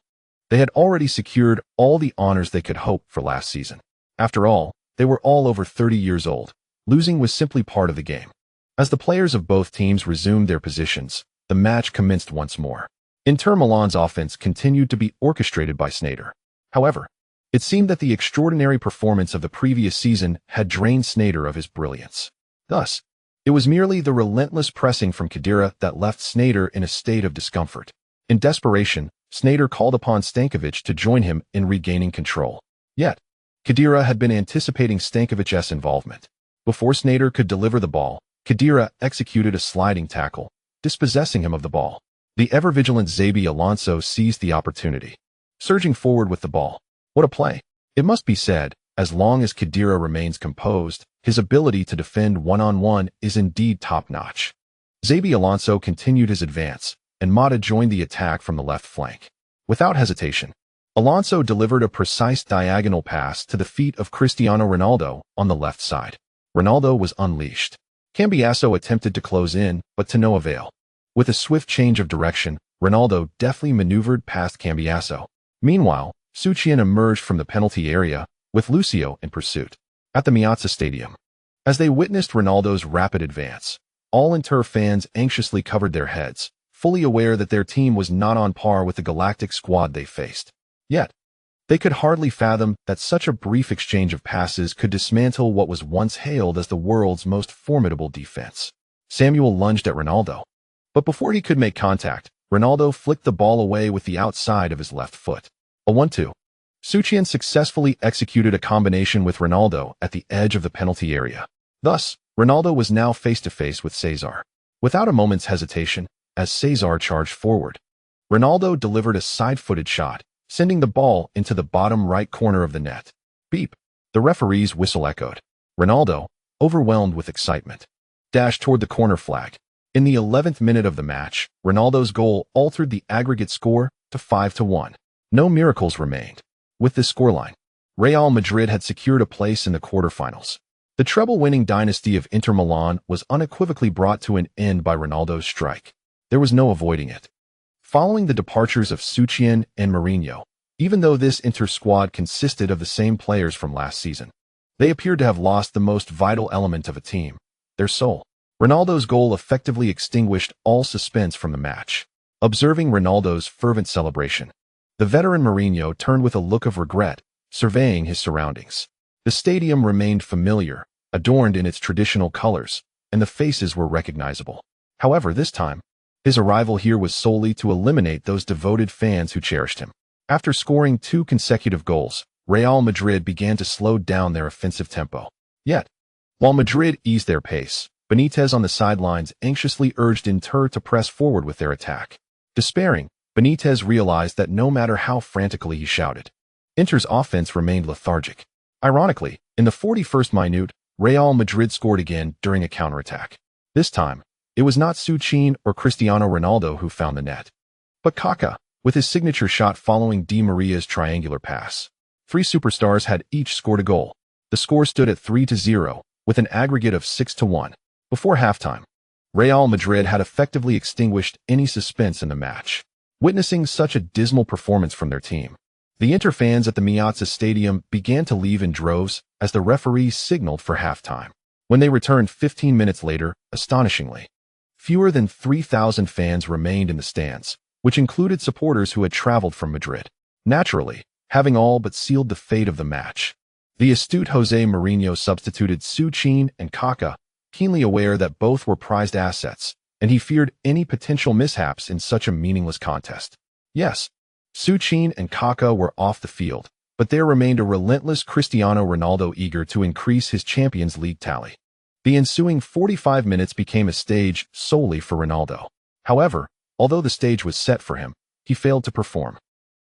They had already secured all the honors they could hope for last season. After all, they were all over 30 years old. Losing was simply part of the game. As the players of both teams resumed their positions, the match commenced once more. Inter Milan's offense continued to be orchestrated by Sneijder. However, it seemed that the extraordinary performance of the previous season had drained Sneijder of his brilliance. Thus, it was merely the relentless pressing from Khedira that left Sneijder in a state of discomfort. In desperation, Sneijder called upon Stankovic to join him in regaining control. Yet, Khedira had been anticipating Stankovic's involvement. Before Sneijder could deliver the ball, Khedira executed a sliding tackle, dispossessing him of the ball. The ever-vigilant Xabi Alonso seized the opportunity, surging forward with the ball. What a play! It must be said, as long as Khedira remains composed, his ability to defend one-on-one is indeed top-notch. Xabi Alonso continued his advance, and Mata joined the attack from the left flank. Without hesitation, Alonso delivered a precise diagonal pass to the feet of Cristiano Ronaldo on the left side. Ronaldo was unleashed. Cambiasso attempted to close in, but to no avail. With a swift change of direction, Ronaldo deftly maneuvered past Cambiasso. Meanwhile, Su Qin emerged from the penalty area, with Lucio in pursuit. At the Miazza Stadium, as they witnessed Ronaldo's rapid advance, all Inter fans anxiously covered their heads, fully aware that their team was not on par with the galactic squad they faced. Yet, they could hardly fathom that such a brief exchange of passes could dismantle what was once hailed as the world's most formidable defense. Samuel lunged at Ronaldo, but before he could make contact, Ronaldo flicked the ball away with the outside of his left foot. A 1-2. Su Qin successfully executed a combination with Ronaldo at the edge of the penalty area. Thus, Ronaldo was now face-to-face with Cesar. Without a moment's hesitation, as Cesar charged forward, Ronaldo delivered a side-footed shot, sending the ball into the bottom right corner of the net. Beep! The referee's whistle echoed. Ronaldo, overwhelmed with excitement, dashed toward the corner flag. In the 11th minute of the match, Ronaldo's goal altered the aggregate score to 5-1. No miracles remained. With this scoreline, Real Madrid had secured a place in the quarterfinals. The treble-winning dynasty of Inter Milan was unequivocally brought to an end by Ronaldo's strike. There was no avoiding it. Following the departures of Su Qin and Mourinho, even though this Inter squad consisted of the same players from last season, they appeared to have lost the most vital element of a team, their soul. Ronaldo's goal effectively extinguished all suspense from the match. Observing Ronaldo's fervent celebration, the veteran Mourinho turned with a look of regret, surveying his surroundings. The stadium remained familiar, adorned in its traditional colors, and the faces were recognizable. However, this time, his arrival here was solely to eliminate those devoted fans who cherished him. After scoring 2 consecutive goals, Real Madrid began to slow down their offensive tempo. Yet, while Madrid eased their pace, Benitez on the sidelines anxiously urged Inter to press forward with their attack. Despairing, Benitez realized that no matter how frantically he shouted, Inter's offense remained lethargic. Ironically, in the 41st minute, Real Madrid scored again during a counterattack. This time, it was not Su Qin or Cristiano Ronaldo who found the net, but Kaká, with his signature shot following Di Maria's triangular pass. 3 superstars had each scored a goal. The score stood at 3-0, with an aggregate of 6-1. Before halftime, Real Madrid had effectively extinguished any suspense in the match. Witnessing such a dismal performance from their team, the Inter fans at the Miazza Stadium began to leave in droves as the referee signaled for halftime. When they returned 15 minutes later, astonishingly, fewer than 3,000 fans remained in the stands, which included supporters who had traveled from Madrid. Naturally, having all but sealed the fate of the match, the astute Jose Mourinho substituted Su Qin and Kaká, keenly aware that both were prized assets, and he feared any potential mishaps in such a meaningless contest. Yes, Su Qin and Kaká were off the field, but there remained a relentless Cristiano Ronaldo eager to increase his Champions League tally. The ensuing 45 minutes became a stage solely for Ronaldo. However, although the stage was set for him, he failed to perform.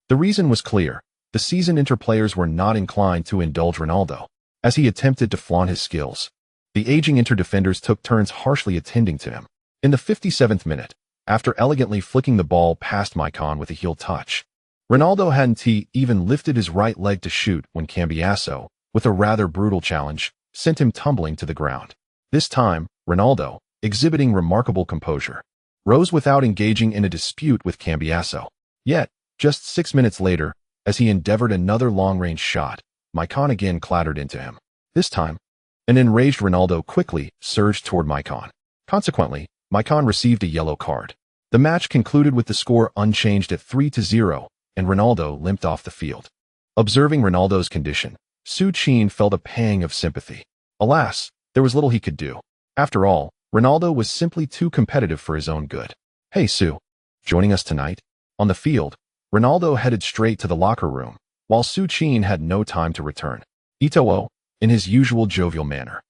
The reason was clear. The seasoned Inter players were not inclined to indulge Ronaldo, as he attempted to flaunt his skills. The aging Inter defenders took turns harshly attending to him. In the 57th minute, after elegantly flicking the ball past Maicon with a heel touch, Ronaldo hadn't even lifted his right leg to shoot when Cambiasso, with a rather brutal challenge, sent him tumbling to the ground. This time, Ronaldo, exhibiting remarkable composure, rose without engaging in a dispute with Cambiasso. Yet, just 6 minutes later, as he endeavored another long-range shot, Maicon again clattered into him. This time, an enraged Ronaldo quickly surged toward Maicon. Consequently, Maicon received a yellow card. The match concluded with the score unchanged at 3-0, and Ronaldo limped off the field. Observing Ronaldo's condition, Su Qin felt a pang of sympathy. Alas, there was little he could do. After all, Ronaldo was simply too competitive for his own good. "Hey Su, joining us tonight?" On the field, Ronaldo headed straight to the locker room, while Su Qin had no time to return. Eto'o, in his usual jovial manner,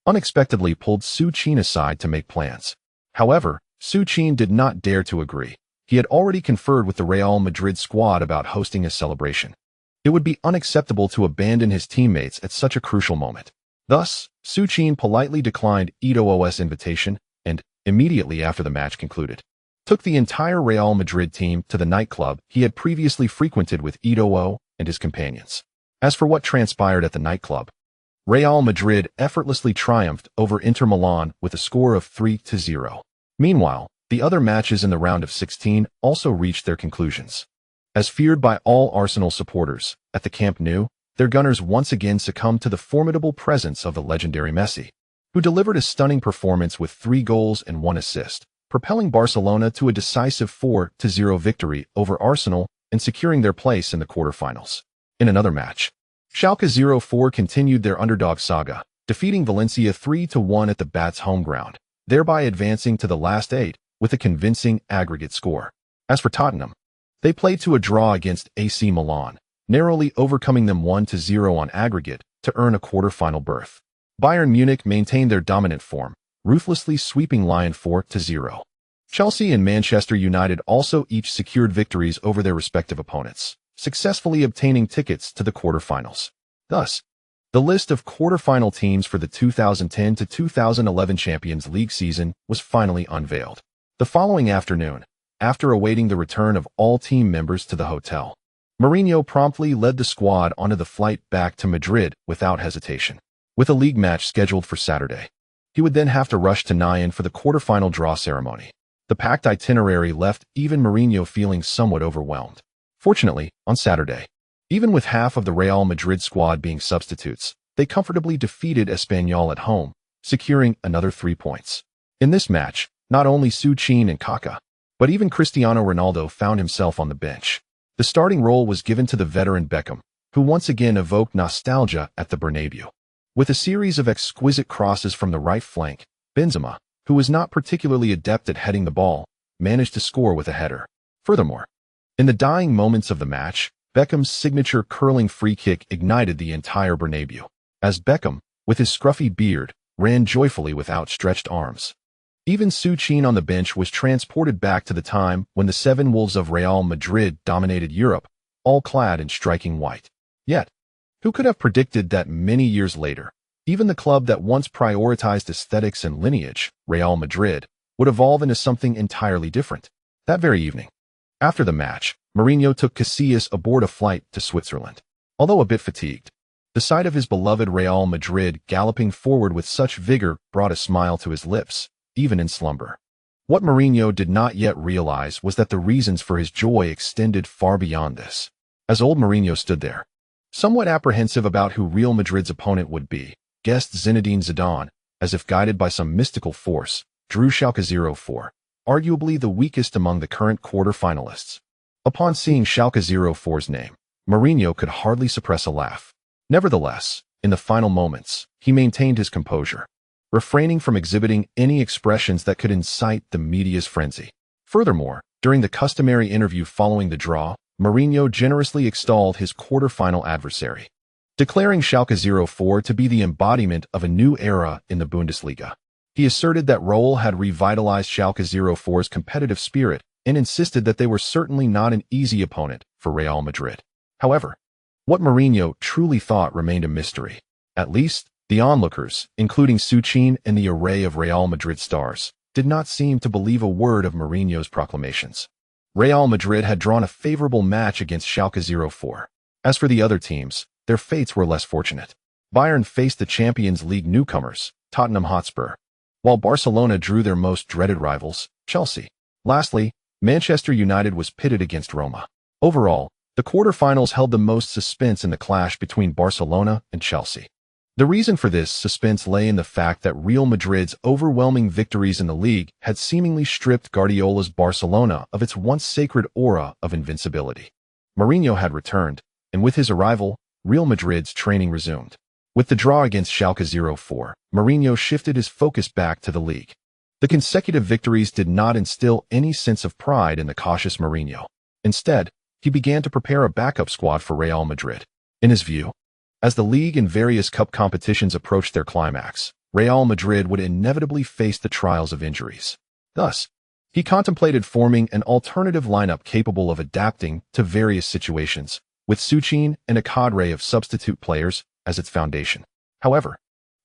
unexpectedly pulled Su Qin aside to make plans. However, Su Qin did not dare to agree. He had already conferred with the Real Madrid squad about hosting a celebration. It would be unacceptable to abandon his teammates at such a crucial moment. Thus, Su Qin politely declined Eto'o's invitation and, immediately after the match concluded, took the entire Real Madrid team to the nightclub he had previously frequented with Eto'o and his companions. As for what transpired at the nightclub, Real Madrid effortlessly triumphed over Inter Milan with a score of 3-0. Meanwhile, the other matches in the round of 16 also reached their conclusions. As feared by all Arsenal supporters, at the Camp Nou, their gunners once again succumbed to the formidable presence of the legendary Messi, who delivered a stunning performance with 3 goals and 1 assist. propelling Barcelona to a decisive 4-0 victory over Arsenal and securing their place in the quarterfinals. In another match, Schalke 04 continued their underdog saga, defeating Valencia 3-1 at the Bats' home ground, thereby advancing to the last 8 with a convincing aggregate score. As for Tottenham, they played to a draw against AC Milan, narrowly overcoming them 1-0 on aggregate to earn a quarter-final berth. Bayern Munich maintained their dominant form, ruthlessly sweeping Lyon 4-0. Chelsea and Manchester United also each secured victories over their respective opponents, successfully obtaining tickets to the quarterfinals. Thus, the list of quarterfinal teams for the 2010-2011 Champions League season was finally unveiled. The following afternoon, after awaiting the return of all team members to the hotel, Mourinho promptly led the squad onto the flight back to Madrid without hesitation. With a league match scheduled for Saturday, he would then have to rush to Nyon for the quarterfinal draw ceremony. The packed itinerary left even Mourinho feeling somewhat overwhelmed. Fortunately, on Saturday, even with half of the Real Madrid squad being substitutes, they comfortably defeated Espanyol at home, securing another 3 points. In this match, not only Su Qin and Kaká, but even Cristiano Ronaldo found himself on the bench. The starting role was given to the veteran Beckham, who once again evoked nostalgia at the Bernabeu. With a series of exquisite crosses from the right flank, Benzema, who was not particularly adept at heading the ball, managed to score with a header. Furthermore, in the dying moments of the match, Beckham's signature curling free kick ignited the entire Bernabeu, as Beckham, with his scruffy beard, ran joyfully with outstretched arms. Even Su Qin on the bench was transported back to the time when the Seven Wolves of Real Madrid dominated Europe, all clad in striking white. Yet, who could have predicted that many years later, even the club that once prioritized aesthetics and lineage, Real Madrid, would evolve into something entirely different? That very evening, after the match, Mourinho took Casillas aboard a flight to Switzerland. Although a bit fatigued, the sight of his beloved Real Madrid galloping forward with such vigor brought a smile to his lips, even in slumber. What Mourinho did not yet realize was that the reasons for his joy extended far beyond this. As old Mourinho stood there, somewhat apprehensive about who Real Madrid's opponent would be, guest Zinedine Zidane, as if guided by some mystical force, drew Schalke 04, arguably the weakest among the current quarter-finalists. Upon seeing Schalke 04's name, Mourinho could hardly suppress a laugh. Nevertheless, in the final moments, he maintained his composure, refraining from exhibiting any expressions that could incite the media's frenzy. Furthermore, during the customary interview following the draw, Mourinho generously extolled his quarter-final adversary, declaring Schalke 04 to be the embodiment of a new era in the Bundesliga. He asserted that Raul had revitalized Schalke 04's competitive spirit and insisted that they were certainly not an easy opponent for Real Madrid. However, what Mourinho truly thought remained a mystery. At least, the onlookers, including Su Qin and the array of Real Madrid stars, did not seem to believe a word of Mourinho's proclamations. Real Madrid had drawn a favorable match against Schalke 04. As for the other teams, their fates were less fortunate. Bayern faced the Champions League newcomers, Tottenham Hotspur, while Barcelona drew their most dreaded rivals, Chelsea. Lastly, Manchester United was pitted against Roma. Overall, the quarterfinals held the most suspense in the clash between Barcelona and Chelsea. The reason for this suspense lay in the fact that Real Madrid's overwhelming victories in the league had seemingly stripped Guardiola's Barcelona of its once sacred aura of invincibility. Mourinho had returned, and with his arrival, Real Madrid's training resumed. With the draw against Schalke 04, Mourinho shifted his focus back to the league. The consecutive victories did not instill any sense of pride in the cautious Mourinho. Instead, he began to prepare a backup squad for Real Madrid. In his view, as the league and various cup competitions approached their climax, Real Madrid would inevitably face the trials of injuries. Thus, he contemplated forming an alternative lineup capable of adapting to various situations, with Su Qin and a cadre of substitute players as its foundation. However,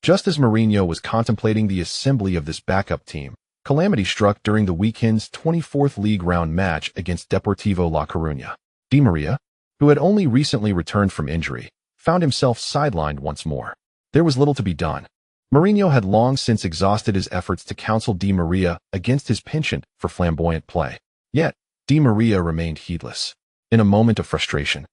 just as Mourinho was contemplating the assembly of this backup team, calamity struck during the weekend's 24th league round match against Deportivo La Coruña. Di Maria, who had only recently returned from injury, found himself sidelined once more. There was little to be done. Mourinho had long since exhausted his efforts to counsel Di Maria against his penchant for flamboyant play. Yet, Di Maria remained heedless. In a moment of frustration,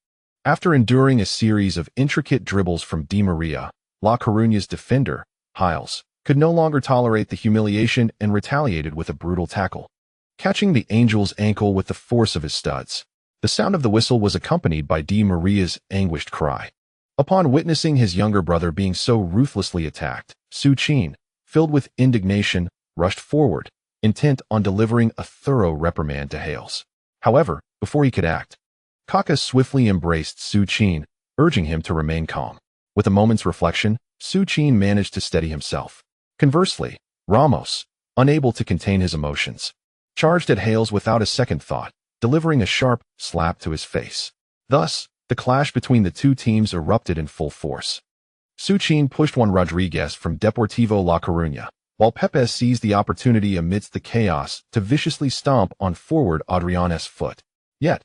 after enduring a series of intricate dribbles from Di Maria, La Coruña's defender, Hiles, could no longer tolerate the humiliation and retaliated with a brutal tackle, catching the Angel's ankle with the force of his studs. The sound of the whistle was accompanied by Di Maria's anguished cry. Upon witnessing his younger brother being so ruthlessly attacked, Su Qin, filled with indignation, rushed forward, intent on delivering a thorough reprimand to Hales. However, before he could act, Kaká swiftly embraced Su Qin, urging him to remain calm. With a moment's reflection, Su Qin managed to steady himself. Conversely, Ramos, unable to contain his emotions, charged at Hales without a second thought, delivering a sharp slap to his face. Thus, the clash between the two teams erupted in full force. Su Qin pushed Juan Rodriguez from Deportivo La Coruña, while Pepe seized the opportunity amidst the chaos to viciously stomp on forward Adrian's foot. Yet,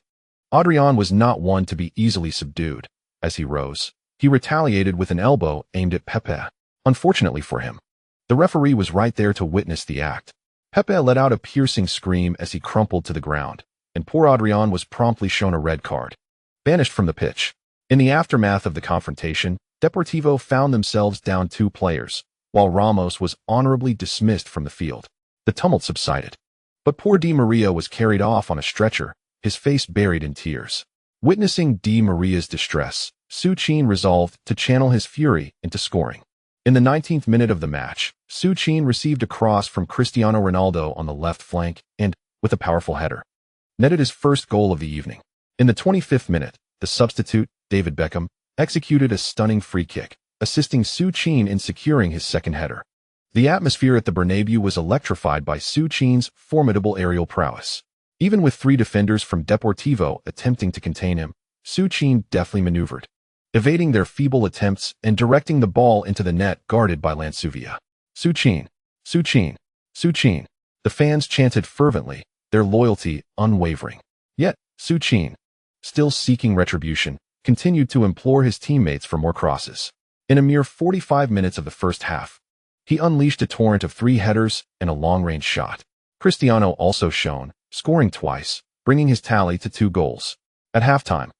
Adrian was not one to be easily subdued. As he rose, he retaliated with an elbow aimed at Pepe. Unfortunately for him, the referee was right there to witness the act. Pepe let out a piercing scream as he crumpled to the ground, and poor Adrian was promptly shown a red card, banished from the pitch. In the aftermath of the confrontation, Deportivo found themselves down 2 players, while Ramos was honorably dismissed from the field. The tumult subsided, but poor Di Maria was carried off on a stretcher, his face buried in tears. Witnessing Di Maria's distress, Su Qin resolved to channel his fury into scoring. In the 19th minute of the match, Su Qin received a cross from Cristiano Ronaldo on the left flank and, with a powerful header, netted his first goal of the evening. In the 25th minute, the substitute, David Beckham, executed a stunning free kick, assisting Su Qin in securing his second header. The atmosphere at the Bernabeu was electrified by Su Qin's formidable aerial prowess. Even with 3 defenders from Deportivo attempting to contain him, Su Qin deftly maneuvered, evading their feeble attempts and directing the ball into the net guarded by Lansuvia. Su Qin, Su Qin, Su Qin. The fans chanted fervently, their loyalty unwavering. Yet, Su Qin, still seeking retribution, continued to implore his teammates for more crosses. In a mere 45 minutes of the first half, he unleashed a torrent of 3 headers and a long-range shot. Cristiano also shone, scoring twice, bringing his tally to 2 goals. At halftime,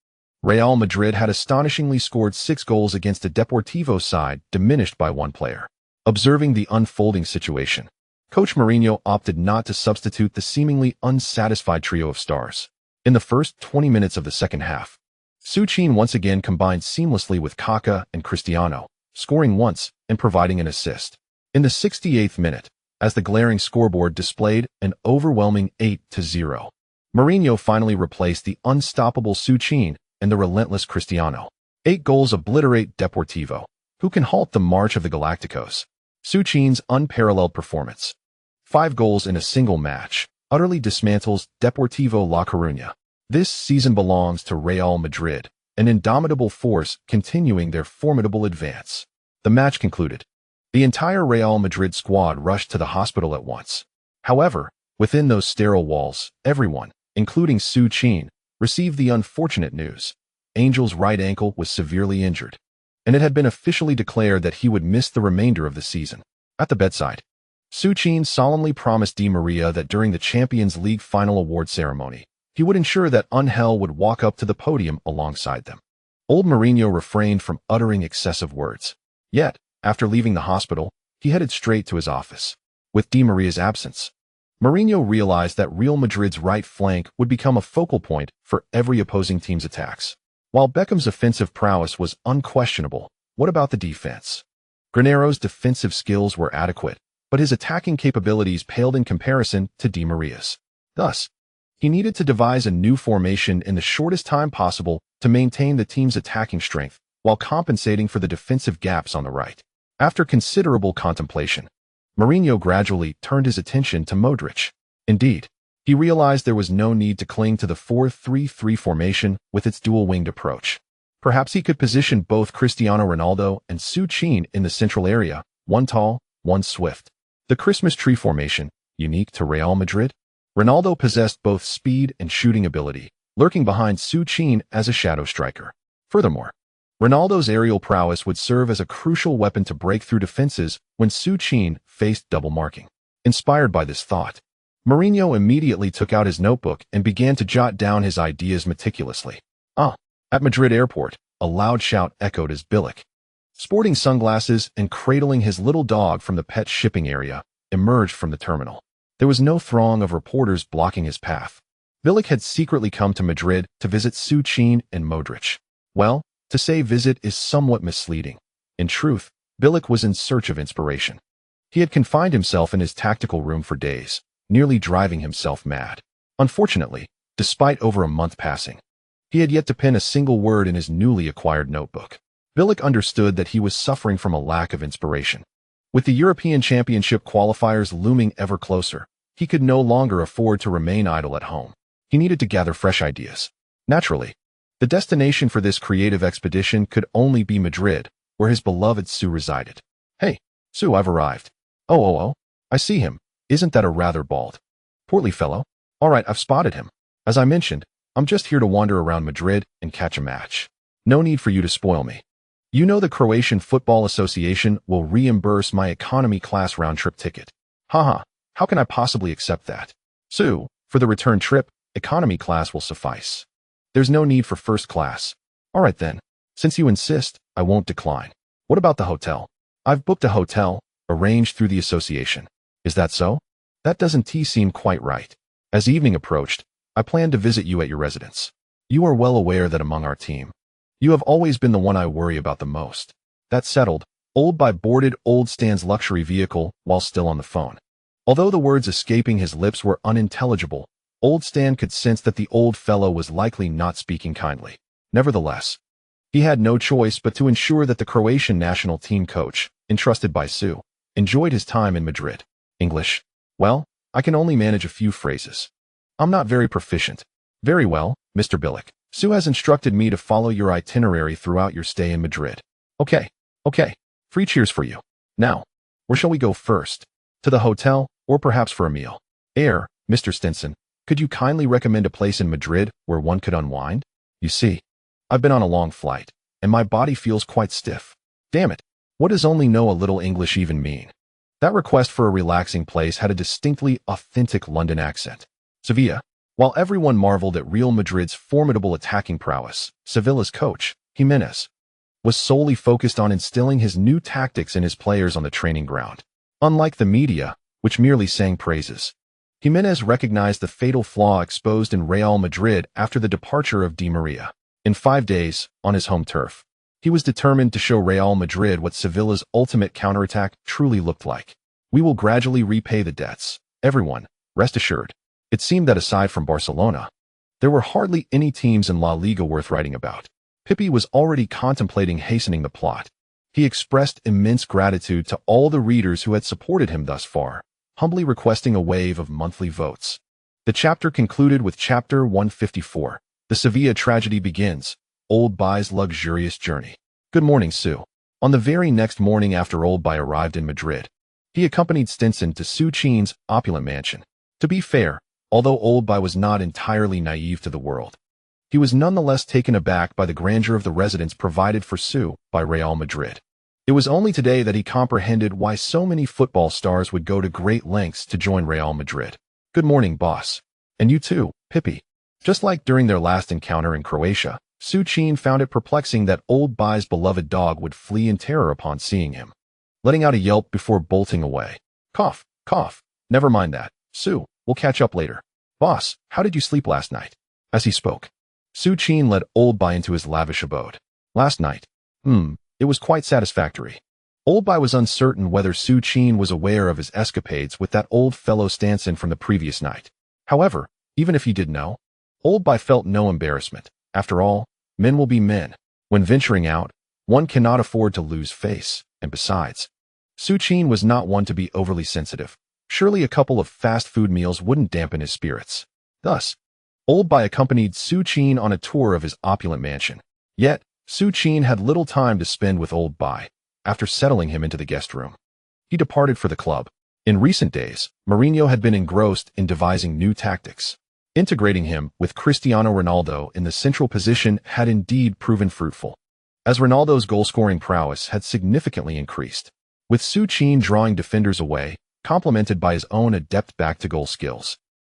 Real Madrid had astonishingly scored 6 goals against a Deportivo side diminished by 1 player. Observing the unfolding situation, Coach Mourinho opted not to substitute the seemingly unsatisfied trio of stars. In the first 20 minutes of the second half, Su Qin once again combined seamlessly with Kaká and Cristiano, scoring once and providing an assist. In the 68th minute, as the glaring scoreboard displayed an overwhelming 8-0, Mourinho finally replaced the unstoppable Su Qin and the relentless Cristiano. 8 goals obliterate Deportivo, who can halt the march of the Galacticos. Su Qin's unparalleled performance, 5 goals in a single match, utterly dismantles Deportivo La Coruña. This season belongs to Real Madrid, an indomitable force continuing their formidable advance. The match concluded. The entire Real Madrid squad rushed to the hospital at once. However, within those sterile walls, everyone, including Su Qin, received the unfortunate news. Angel's right ankle was severely injured, and it had been officially declared that he would miss the remainder of the season. At the bedside, Su Qin solemnly promised Di Maria that during the Champions League final award ceremony, he would ensure that Ángel would walk up to the podium alongside them. Old Mourinho refrained from uttering excessive words. Yet, after leaving the hospital, he headed straight to his office. With Di Maria's absence, Mourinho realized that Real Madrid's right flank would become a focal point for every opposing team's attacks. While Beckham's offensive prowess was unquestionable, what about the defense? Granero's defensive skills were adequate, but his attacking capabilities paled in comparison to Di Maria's. Thus, he needed to devise a new formation in the shortest time possible to maintain the team's attacking strength while compensating for the defensive gaps on the right. After considerable contemplation, Mourinho gradually turned his attention to Modric. Indeed, he realized there was no need to cling to the 4-3-3 formation with its dual-winged approach. Perhaps he could position both Cristiano Ronaldo and Su Qin in the central area, one tall, one swift. The Christmas tree formation, unique to Real Madrid. Ronaldo possessed both speed and shooting ability, lurking behind Su Qin as a shadow striker. Furthermore, Ronaldo's aerial prowess would serve as a crucial weapon to break through defenses when Su Qin faced double marking. Inspired by this thought, Mourinho immediately took out his notebook and began to jot down his ideas meticulously. At Madrid airport, a loud shout echoed as Bilic, sporting sunglasses and cradling his little dog from the pet shipping area, emerged from the terminal. There was no throng of reporters blocking his path. Bilic had secretly come to Madrid to visit Su Qin and Modric. Well, to say visit is somewhat misleading. In truth, Bilic was in search of inspiration. He had confined himself in his tactical room for days, nearly driving himself mad. Unfortunately, despite over a month passing, he had yet to pen a single word in his newly acquired notebook. Bilic understood that he was suffering from a lack of inspiration. With the European Championship qualifiers looming ever closer, he could no longer afford to remain idle at home. He needed to gather fresh ideas. Naturally, the destination for this creative expedition could only be Madrid, where his beloved Su resided. "Hey, Su, I've arrived." Oh, I see him. Isn't that a rather bald, portly fellow? All right, I've spotted him. As I mentioned, I'm just here to wander around Madrid and catch a match. No need for you to spoil me. You know the Croatian Football Association will reimburse my economy class round-trip ticket. Haha, how can I possibly accept that? Su, for the return trip, economy class will suffice. There's no need for first class. All right then, since you insist, I won't decline. What about the hotel? I've booked a hotel, arranged through the association. Is that so? That doesn't seem quite right. As evening approached, I planned to visit you at your residence. You are well aware that among our team, you have always been the one I worry about the most. That settled, Oldby boarded Old Stan's luxury vehicle while still on the phone. Although the words escaping his lips were unintelligible, Old Stan could sense that the old fellow was likely not speaking kindly. Nevertheless, he had no choice but to ensure that the Croatian national team coach, entrusted by Su, enjoyed his time in Madrid. English? Well, I can only manage a few phrases. I'm not very proficient. Very well, Mr. Bilic. Su has instructed me to follow your itinerary throughout your stay in Madrid. Okay. Free cheers for you. Now, where shall we go first? To the hotel, or perhaps for a meal? Mr. Stinson, could you kindly recommend a place in Madrid where one could unwind? You see, I've been on a long flight, and my body feels quite stiff. Damn it, what does only know a little English even mean? That request for a relaxing place had a distinctly authentic London accent. Sevilla. While everyone marveled at Real Madrid's formidable attacking prowess, Sevilla's coach, Jimenez, was solely focused on instilling his new tactics in his players on the training ground. Unlike the media, which merely sang praises, Jimenez recognized the fatal flaw exposed in Real Madrid after the departure of Di Maria. In 5 days, on his home turf, he was determined to show Real Madrid what Sevilla's ultimate counterattack truly looked like. We will gradually repay the debts. Everyone, rest assured. It seemed that aside from Barcelona, there were hardly any teams in La Liga worth writing about. Pepe was already contemplating hastening the plot. He expressed immense gratitude to all the readers who had supported him thus far, humbly requesting a wave of monthly votes. The chapter concluded with Chapter 154. The Sevilla tragedy begins. Oldby's luxurious journey. Good morning, Su. On the very next morning after Oldby arrived in Madrid, he accompanied Stinson to Su Qin's opulent mansion. To be fair, although Oldby was not entirely naive to the world, he was nonetheless taken aback by the grandeur of the residence provided for Su by Real Madrid. It was only today that he comprehended why so many football stars would go to great lengths to join Real Madrid. Good morning, boss. And you too, Pepe. Just like during their last encounter in Croatia, Su Qin found it perplexing that Oldby's beloved dog would flee in terror upon seeing him, letting out a yelp before bolting away. Cough. Never mind that, Su. We'll catch up later. Boss, how did you sleep last night? As he spoke, Su Qin led Oldby into his lavish abode. Last night? It was quite satisfactory. Oldby was uncertain whether Su Qin was aware of his escapades with that old fellow Stanson from the previous night. However, even if he did know, Oldby felt no embarrassment. After all, men will be men. When venturing out, one cannot afford to lose face, and besides, Su Qin was not one to be overly sensitive. Surely a couple of fast food meals wouldn't dampen his spirits. Thus, Oldby accompanied Su Qin on a tour of his opulent mansion. Yet, Su Qin had little time to spend with Oldby. After settling him into the guest room, he departed for the club. In recent days, Mourinho had been engrossed in devising new tactics. Integrating him with Cristiano Ronaldo in the central position had indeed proven fruitful, as Ronaldo's goal-scoring prowess had significantly increased, with Su Qin drawing defenders away, complemented by his own adept back-to-goal skills.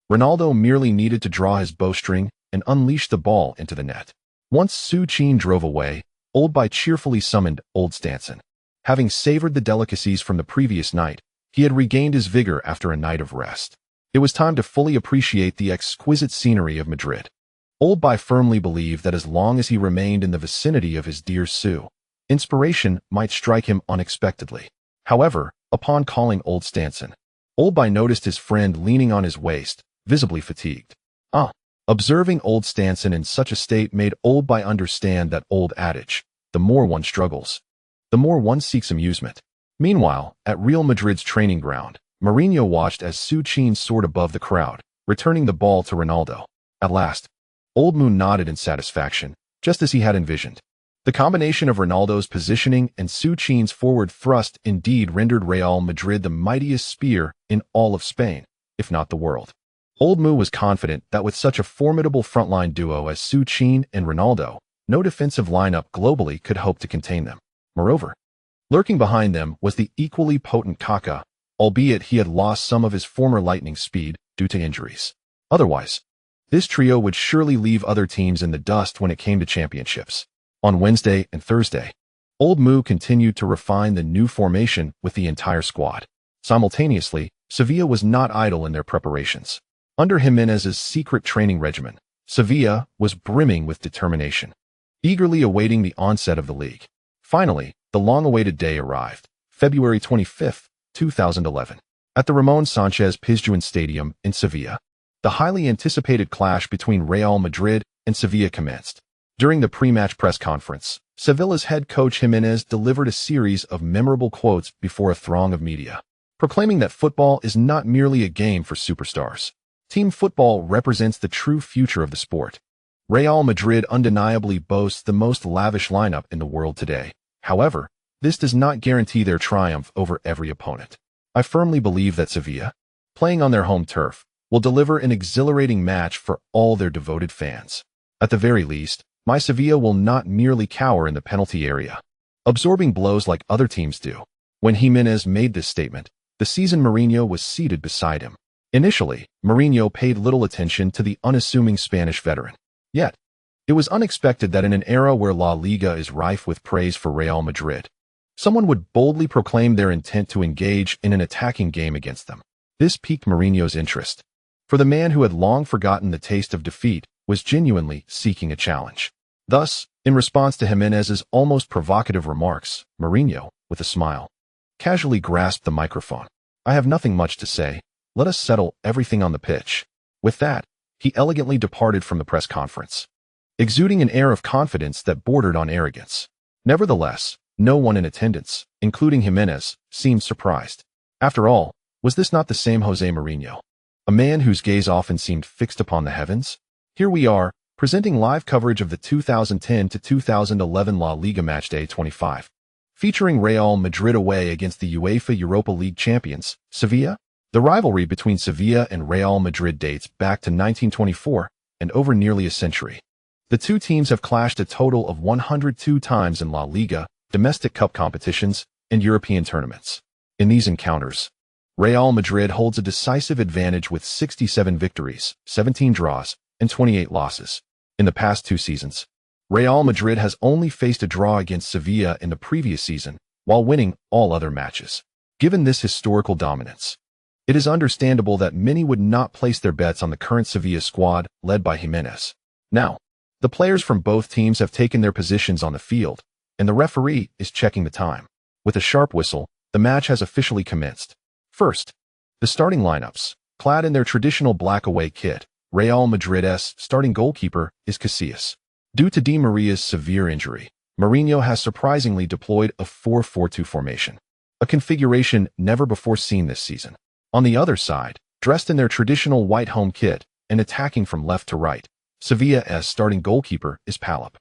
Ronaldo merely needed to draw his bowstring and unleash the ball into the net. Once Su Qin drove away, Oldby cheerfully summoned Old Stanson. Having savored the delicacies from the previous night, he had regained his vigor after a night of rest. It was time to fully appreciate the exquisite scenery of Madrid. Oldby firmly believed that as long as he remained in the vicinity of his dear Su, inspiration might strike him unexpectedly. However, upon calling Old Stanson, Oldby noticed his friend leaning on his waist, visibly fatigued. Observing Old Stanson in such a state made Oldby understand that old adage, the more one struggles, the more one seeks amusement. Meanwhile, at Real Madrid's training ground, Mourinho watched as Su Qin soared above the crowd, returning the ball to Ronaldo. At last, Old Moon nodded in satisfaction, just as he had envisioned. The combination of Ronaldo's positioning and Su Qin's forward thrust indeed rendered Real Madrid the mightiest spear in all of Spain, if not the world. Old Mu was confident that with such a formidable frontline duo as Su Qin and Ronaldo, no defensive lineup globally could hope to contain them. Moreover, lurking behind them was the equally potent Kaká, albeit he had lost some of his former lightning speed due to injuries. Otherwise, this trio would surely leave other teams in the dust when it came to championships. On Wednesday and Thursday, Old Mu continued to refine the new formation with the entire squad. Simultaneously, Sevilla was not idle in their preparations. Under Jimenez's secret training regimen, Sevilla was brimming with determination, eagerly awaiting the onset of the league. Finally, the long-awaited day arrived, February 25, 2011. At the Ramon Sanchez Pizjuan Stadium in Sevilla, the highly anticipated clash between Real Madrid and Sevilla commenced. During the pre-match press conference, Sevilla's head coach Jimenez delivered a series of memorable quotes before a throng of media, proclaiming that football is not merely a game for superstars. Team football represents the true future of the sport. Real Madrid undeniably boasts the most lavish lineup in the world today. However, this does not guarantee their triumph over every opponent. I firmly believe that Sevilla, playing on their home turf, will deliver an exhilarating match for all their devoted fans. At the very least, my Sevilla will not merely cower in the penalty area, absorbing blows like other teams do. When Jimenez made this statement, the seasoned Mourinho was seated beside him. Initially, Mourinho paid little attention to the unassuming Spanish veteran. Yet, it was unexpected that in an era where La Liga is rife with praise for Real Madrid, someone would boldly proclaim their intent to engage in an attacking game against them. This piqued Mourinho's interest, for the man who had long forgotten the taste of defeat was genuinely seeking a challenge. Thus, in response to Jimenez's almost provocative remarks, Mourinho, with a smile, casually grasped the microphone. "I have nothing much to say. Let us settle everything on the pitch." With that, he elegantly departed from the press conference, exuding an air of confidence that bordered on arrogance. Nevertheless, no one in attendance, including Jimenez, seemed surprised. After all, was this not the same Jose Mourinho, a man whose gaze often seemed fixed upon the heavens? Here we are, presenting live coverage of the 2010 to 2011 La Liga Matchday 25, featuring Real Madrid away against the UEFA Europa League champions, Sevilla. The rivalry between Sevilla and Real Madrid dates back to 1924 and over nearly a century. The two teams have clashed a total of 102 times in La Liga, domestic cup competitions, and European tournaments. In these encounters, Real Madrid holds a decisive advantage with 67 victories, 17 draws, and 28 losses. In the past 2 seasons, Real Madrid has only faced a draw against Sevilla in the previous season, while winning all other matches. Given this historical dominance, it is understandable that many would not place their bets on the current Sevilla squad led by Jimenez. Now, the players from both teams have taken their positions on the field, and the referee is checking the time. With a sharp whistle, the match has officially commenced. First, the starting lineups. Clad in their traditional black away kit, Real Madrid's starting goalkeeper is Casillas. Due to Di Maria's severe injury, Mourinho has surprisingly deployed a 4-4-2 formation, a configuration never before seen this season. On the other side, dressed in their traditional white home kit and attacking from left to right, Sevilla's starting goalkeeper is Pepe.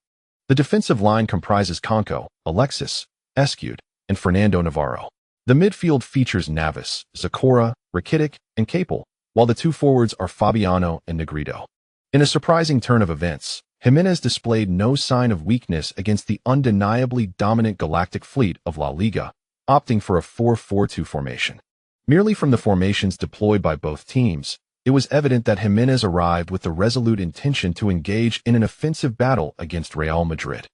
The defensive line comprises Conco, Alexis, Escud, and Fernando Navarro. The midfield features Navas, Zakora, Rakitic, and Capel, while the two forwards are Fabiano and Negrito. In a surprising turn of events, Jimenez displayed no sign of weakness against the undeniably dominant galactic fleet of La Liga, opting for a 4-4-2 formation. Merely from the formations deployed by both teams, it was evident that Jimenez arrived with the resolute intention to engage in an offensive battle against Real Madrid.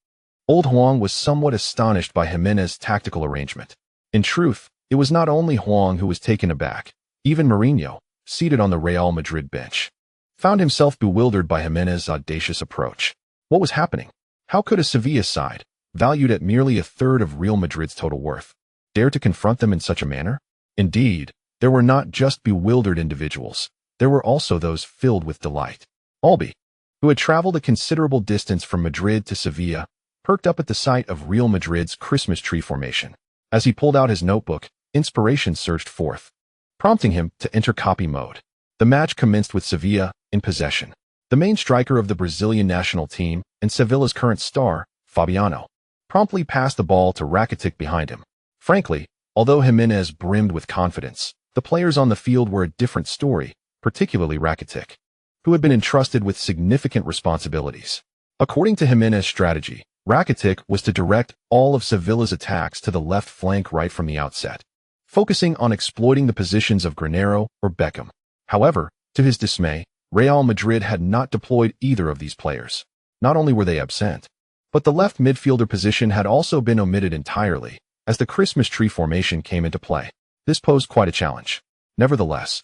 Old Huang was somewhat astonished by Jimenez's tactical arrangement. In truth, it was not only Huang who was taken aback. Even Mourinho, seated on the Real Madrid bench, found himself bewildered by Jimenez's audacious approach. What was happening? How could a Sevilla side, valued at merely a third of Real Madrid's total worth, dare to confront them in such a manner? Indeed, there were not just bewildered individuals, there were also those filled with delight. Albi, who had traveled a considerable distance from Madrid to Sevilla, perked up at the sight of Real Madrid's Christmas tree formation. As he pulled out his notebook, inspiration surged forth, prompting him to enter copy mode. The match commenced with Sevilla in possession. The main striker of the Brazilian national team and Sevilla's current star, Fabiano, promptly passed the ball to Rakitic behind him. Frankly, although Jimenez brimmed with confidence, the players on the field were a different story, particularly Rakitic, who had been entrusted with significant responsibilities. According to Jimenez's strategy, Rakitic was to direct all of Sevilla's attacks to the left flank right from the outset, focusing on exploiting the positions of Granero or Beckham. However, to his dismay, Real Madrid had not deployed either of these players. Not only were they absent, but the left midfielder position had also been omitted entirely, as the Christmas tree formation came into play. This posed quite a challenge. Nevertheless,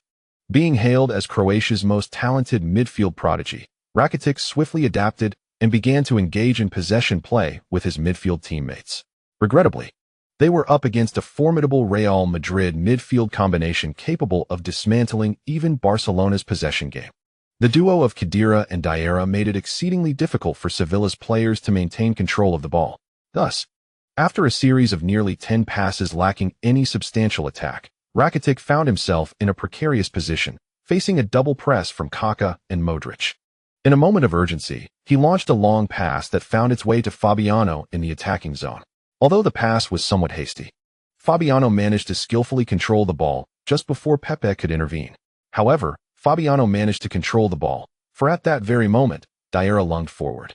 being hailed as Croatia's most talented midfield prodigy, Rakitic swiftly adapted and began to engage in possession play with his midfield teammates. Regrettably, they were up against a formidable Real Madrid midfield combination capable of dismantling even Barcelona's possession game. The duo of Khedira and Diarra made it exceedingly difficult for Sevilla's players to maintain control of the ball. Thus, after a series of nearly 10 passes lacking any substantial attack, Rakitic found himself in a precarious position, facing a double press from Kaká and Modric. In a moment of urgency, he launched a long pass that found its way to Fabiano in the attacking zone. Although the pass was somewhat hasty, Fabiano managed to skillfully control the ball just before Pepe could intervene. However, Fabiano managed to control the ball, for at that very moment, Diarra lunged forward.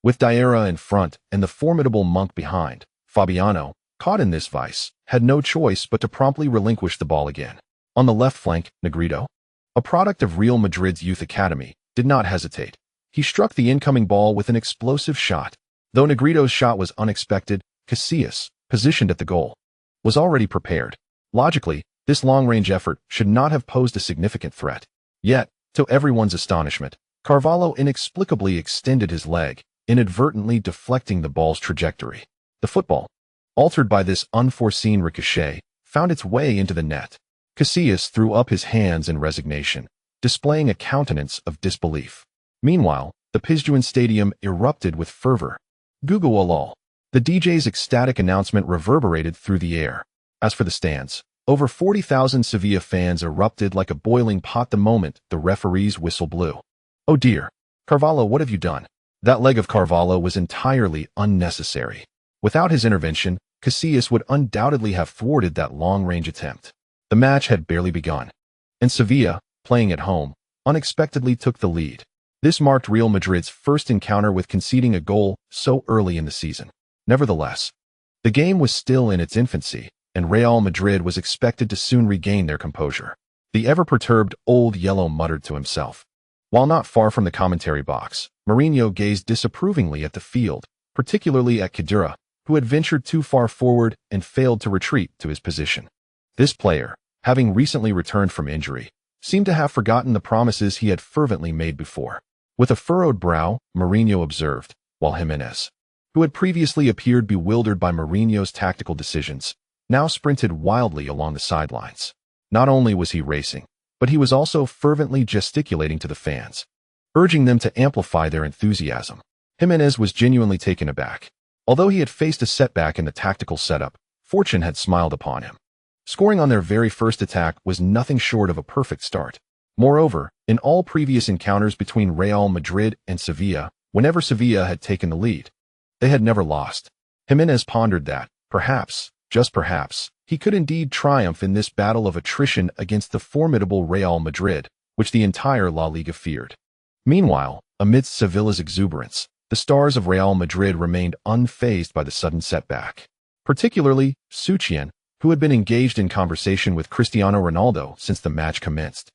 With Diarra in front and the formidable Monk behind, Fabiano, caught in this vice, had no choice but to promptly relinquish the ball again. On the left flank, Negrito, a product of Real Madrid's youth academy, did not hesitate. He struck the incoming ball with an explosive shot. Though Negrito's shot was unexpected, Casillas, positioned at the goal, was already prepared. Logically, this long-range effort should not have posed a significant threat. Yet, to everyone's astonishment, Carvalho inexplicably extended his leg, inadvertently deflecting the ball's trajectory. The football, altered by this unforeseen ricochet, found its way into the net. Casillas threw up his hands in resignation, displaying a countenance of disbelief. Meanwhile, the Pizjuan stadium erupted with fervor. Gugu Alal. The DJ's ecstatic announcement reverberated through the air. As for the stands, over 40,000 Sevilla fans erupted like a boiling pot the moment the referee's whistle blew. Oh dear. Carvalho, what have you done? That leg of Carvalho was entirely unnecessary. Without his intervention, Casillas would undoubtedly have thwarted that long-range attempt. The match had barely begun, and Sevilla, playing at home, unexpectedly took the lead. This marked Real Madrid's first encounter with conceding a goal so early in the season. Nevertheless, the game was still in its infancy, and Real Madrid was expected to soon regain their composure. The ever-perturbed Old Yellow muttered to himself. While not far from the commentary box, Mourinho gazed disapprovingly at the field, particularly at Khedira, who had ventured too far forward and failed to retreat to his position. This player, having recently returned from injury, seemed to have forgotten the promises he had fervently made before. With a furrowed brow, Mourinho observed, while Jimenez, who had previously appeared bewildered by Mourinho's tactical decisions, now sprinted wildly along the sidelines. Not only was he racing, but he was also fervently gesticulating to the fans, urging them to amplify their enthusiasm. Jimenez was genuinely taken aback. Although he had faced a setback in the tactical setup, fortune had smiled upon him. Scoring on their very first attack was nothing short of a perfect start. Moreover, in all previous encounters between Real Madrid and Sevilla, whenever Sevilla had taken the lead, they had never lost. Jimenez pondered that, perhaps, just perhaps, he could indeed triumph in this battle of attrition against the formidable Real Madrid, which the entire La Liga feared. Meanwhile, amidst Sevilla's exuberance, the stars of Real Madrid remained unfazed by the sudden setback. Particularly, Su Qin, who had been engaged in conversation with Cristiano Ronaldo since the match commenced,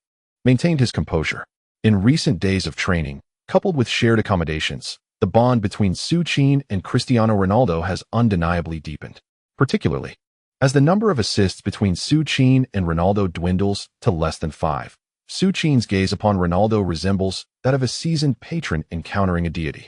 maintained his composure. In recent days of training, coupled with shared accommodations, the bond between Su Qin and Cristiano Ronaldo has undeniably deepened, particularly as the number of assists between Su Qin and Ronaldo dwindles to less than 5. Su Qin's gaze upon Ronaldo resembles that of a seasoned patron encountering a deity.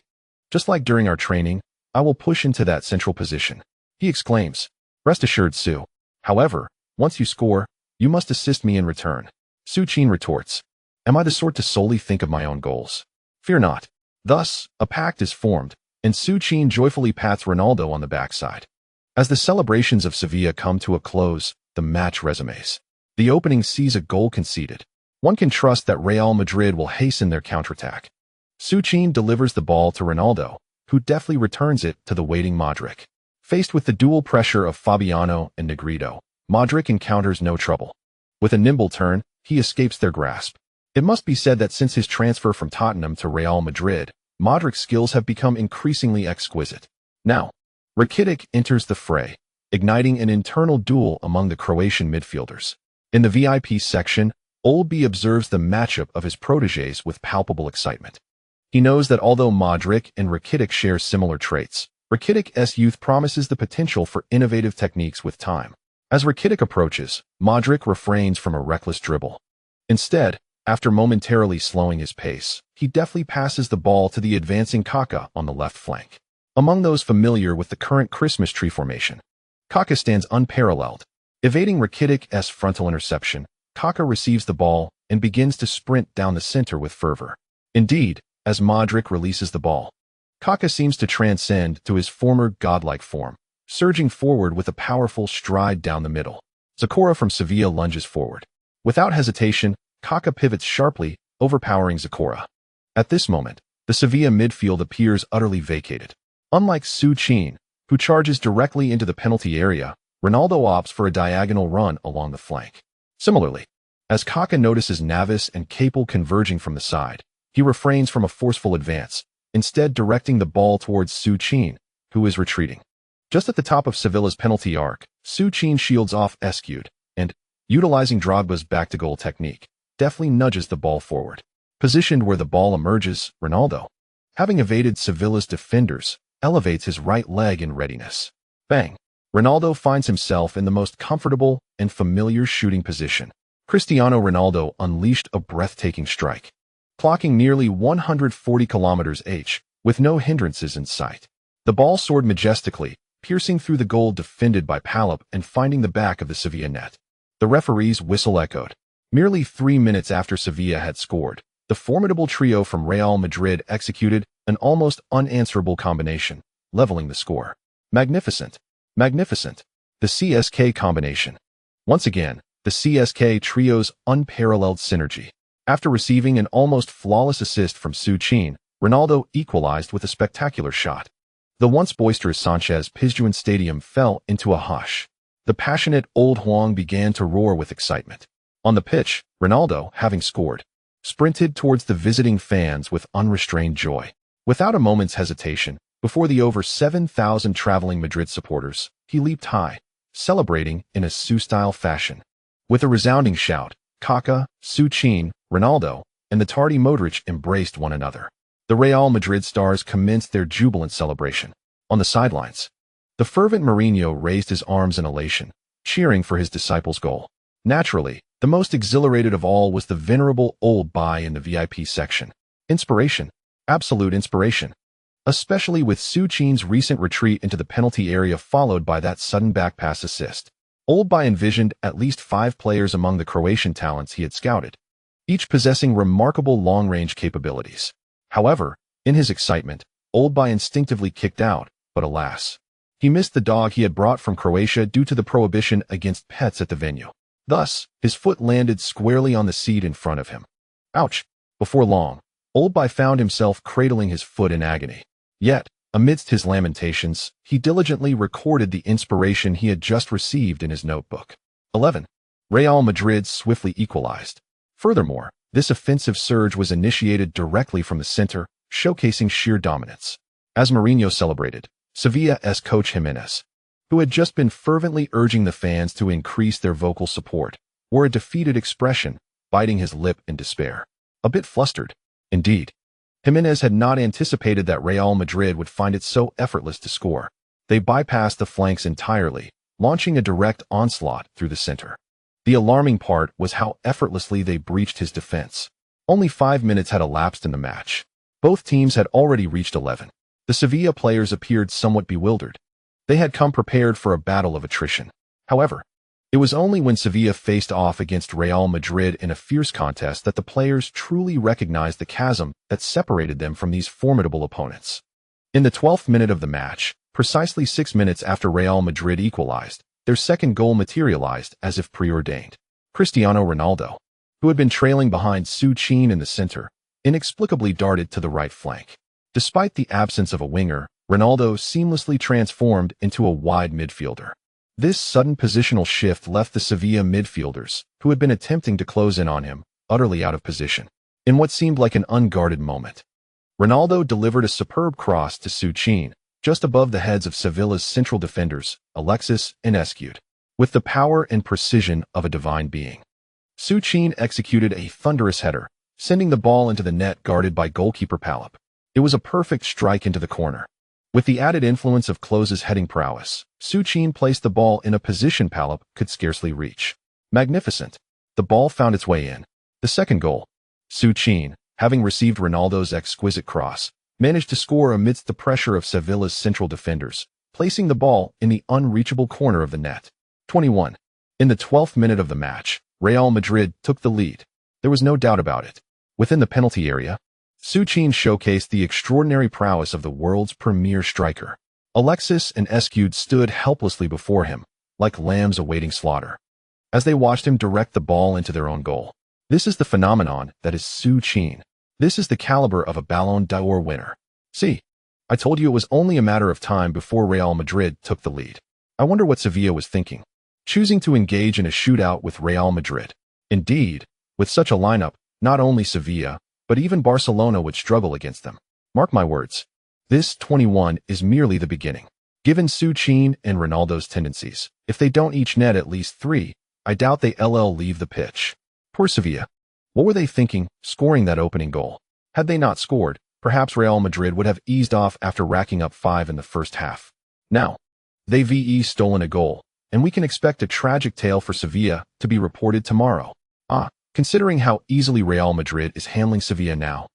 Just like during our training, I will push into that central position, he exclaims. Rest assured, Su. However, once you score, you must assist me in return. Su Qin retorts, am I the sort to solely think of my own goals? Fear not. Thus, a pact is formed, and Su Qin joyfully pats Ronaldo on the backside. As the celebrations of Sevilla come to a close, the match resumes. The opening sees a goal conceded. One can trust that Real Madrid will hasten their counterattack. Su Qin delivers the ball to Ronaldo, who deftly returns it to the waiting Modric. Faced with the dual pressure of Fabiano and Negrito, Modric encounters no trouble. With a nimble turn, he escapes their grasp. It must be said that since his transfer from Tottenham to Real Madrid, Modric's skills have become increasingly exquisite. Now, Rakitic enters the fray, igniting an internal duel among the Croatian midfielders. In the VIP section, Olby observes the matchup of his protégés with palpable excitement. He knows that although Modric and Rakitic share similar traits, Rakitic's youth promises the potential for innovative techniques with time. As Rakitic approaches, Modric refrains from a reckless dribble. Instead, after momentarily slowing his pace, he deftly passes the ball to the advancing Kaká on the left flank. Among those familiar with the current Christmas tree formation, Kaká stands unparalleled. Evading Rakitic's frontal interception, Kaká receives the ball and begins to sprint down the center with fervor. Indeed, as Modric releases the ball, Kaká seems to transcend to his former godlike form, surging forward with a powerful stride down the middle. Zecora from Sevilla lunges forward. Without hesitation, Kaká pivots sharply, overpowering Zecora. At this moment, the Sevilla midfield appears utterly vacated. Unlike Su Qin, who charges directly into the penalty area, Ronaldo opts for a diagonal run along the flank. Similarly, as Kaká notices Navas and Capel converging from the side, he refrains from a forceful advance, instead directing the ball towards Su Qin, who is retreating. Just at the top of Sevilla's penalty arc, Su Qin shields off Escud, and, utilizing Drogba's back-to-goal technique, deftly nudges the ball forward. Positioned where the ball emerges, Ronaldo, having evaded Sevilla's defenders, elevates his right leg in readiness. Bang! Ronaldo finds himself in the most comfortable and familiar shooting position. Cristiano Ronaldo unleashed a breathtaking strike, clocking nearly 140 km/h, with no hindrances in sight. The ball soared majestically, piercing through the goal defended by Palop and finding the back of the Sevilla net. The referee's whistle echoed. Merely 3 minutes after Sevilla had scored, the formidable trio from Real Madrid executed an almost unanswerable combination, leveling the score. Magnificent. Magnificent. The CSK combination. Once again, the CSK trio's unparalleled synergy. After receiving an almost flawless assist from Su Qin, Ronaldo equalized with a spectacular shot. The once boisterous Sanchez Pizjuan Stadium fell into a hush. The passionate Old Huang began to roar with excitement. On the pitch, Ronaldo, having scored, sprinted towards the visiting fans with unrestrained joy. Without a moment's hesitation, before the over 7,000 traveling Madrid supporters, he leaped high, celebrating in a Su-style fashion. With a resounding shout, Kaká, Su Qin, Ronaldo, and the tardy Modric embraced one another. The Real Madrid stars commenced their jubilant celebration. On the sidelines, the fervent Mourinho raised his arms in elation, cheering for his disciples' goal. Naturally, the most exhilarated of all was the venerable old Bai in the VIP section. Inspiration. Absolute inspiration. Especially with Su Qin's recent retreat into the penalty area followed by that sudden back-pass assist. Old Bai envisioned at least 5 players among the Croatian talents he had scouted, each possessing remarkable long-range capabilities. However, in his excitement, Old Bai instinctively kicked out, but alas, he missed the dog he had brought from Croatia due to the prohibition against pets at the venue. Thus, his foot landed squarely on the seat in front of him. Ouch! Before long, Old Bai found himself cradling his foot in agony. Yet, amidst his lamentations, he diligently recorded the inspiration he had just received in his notebook. 11. Real Madrid swiftly equalized. Furthermore, this offensive surge was initiated directly from the center, showcasing sheer dominance. As Mourinho celebrated, Sevilla's coach Jimenez, who had just been fervently urging the fans to increase their vocal support, wore a defeated expression, biting his lip in despair. A bit flustered, indeed. Jimenez had not anticipated that Real Madrid would find it so effortless to score. They bypassed the flanks entirely, launching a direct onslaught through the center. The alarming part was how effortlessly they breached his defense. Only 5 minutes had elapsed in the match. Both teams had already reached 11. The Sevilla players appeared somewhat bewildered. They had come prepared for a battle of attrition. However, it was only when Sevilla faced off against Real Madrid in a fierce contest that the players truly recognized the chasm that separated them from these formidable opponents. In the 12th minute of the match, precisely 6 minutes after Real Madrid equalized, their second goal materialized as if preordained. Cristiano Ronaldo, who had been trailing behind Su Qin in the center, inexplicably darted to the right flank. Despite the absence of a winger, Ronaldo seamlessly transformed into a wide midfielder. This sudden positional shift left the Sevilla midfielders, who had been attempting to close in on him, utterly out of position. In what seemed like an unguarded moment, Ronaldo delivered a superb cross to Su Qin, just above the heads of Sevilla's central defenders, Alexis and Escud. With the power and precision of a divine being, Su Qin executed a thunderous header, sending the ball into the net guarded by goalkeeper Pepe. It was a perfect strike into the corner. With the added influence of Klose's heading prowess, Su Qin placed the ball in a position Pepe could scarcely reach. Magnificent. The ball found its way in. The second goal. Su Qin, having received Ronaldo's exquisite cross, managed to score amidst the pressure of Sevilla's central defenders, placing the ball in the unreachable corner of the net. 21. In the 12th minute of the match, Real Madrid took the lead. There was no doubt about it. Within the penalty area, Su Qin showcased the extraordinary prowess of the world's premier striker. Alexis and Escud stood helplessly before him, like lambs awaiting slaughter, as they watched him direct the ball into their own goal. This is the phenomenon that is Su Qin. This is the caliber of a Ballon d'Or winner. See, I told you it was only a matter of time before Real Madrid took the lead. I wonder what Sevilla was thinking, choosing to engage in a shootout with Real Madrid. Indeed, with such a lineup, not only Sevilla, but even Barcelona would struggle against them. Mark my words. This 21 is merely the beginning. Given Su Qin and Ronaldo's tendencies, if they don't each net at least 3, I doubt they'll leave the pitch. Poor Sevilla. What were they thinking, scoring that opening goal? Had they not scored, perhaps Real Madrid would have eased off after racking up 5 in the first half. Now, they've stolen a goal, and we can expect a tragic tale for Sevilla to be reported tomorrow. Considering how easily Real Madrid is handling Sevilla now,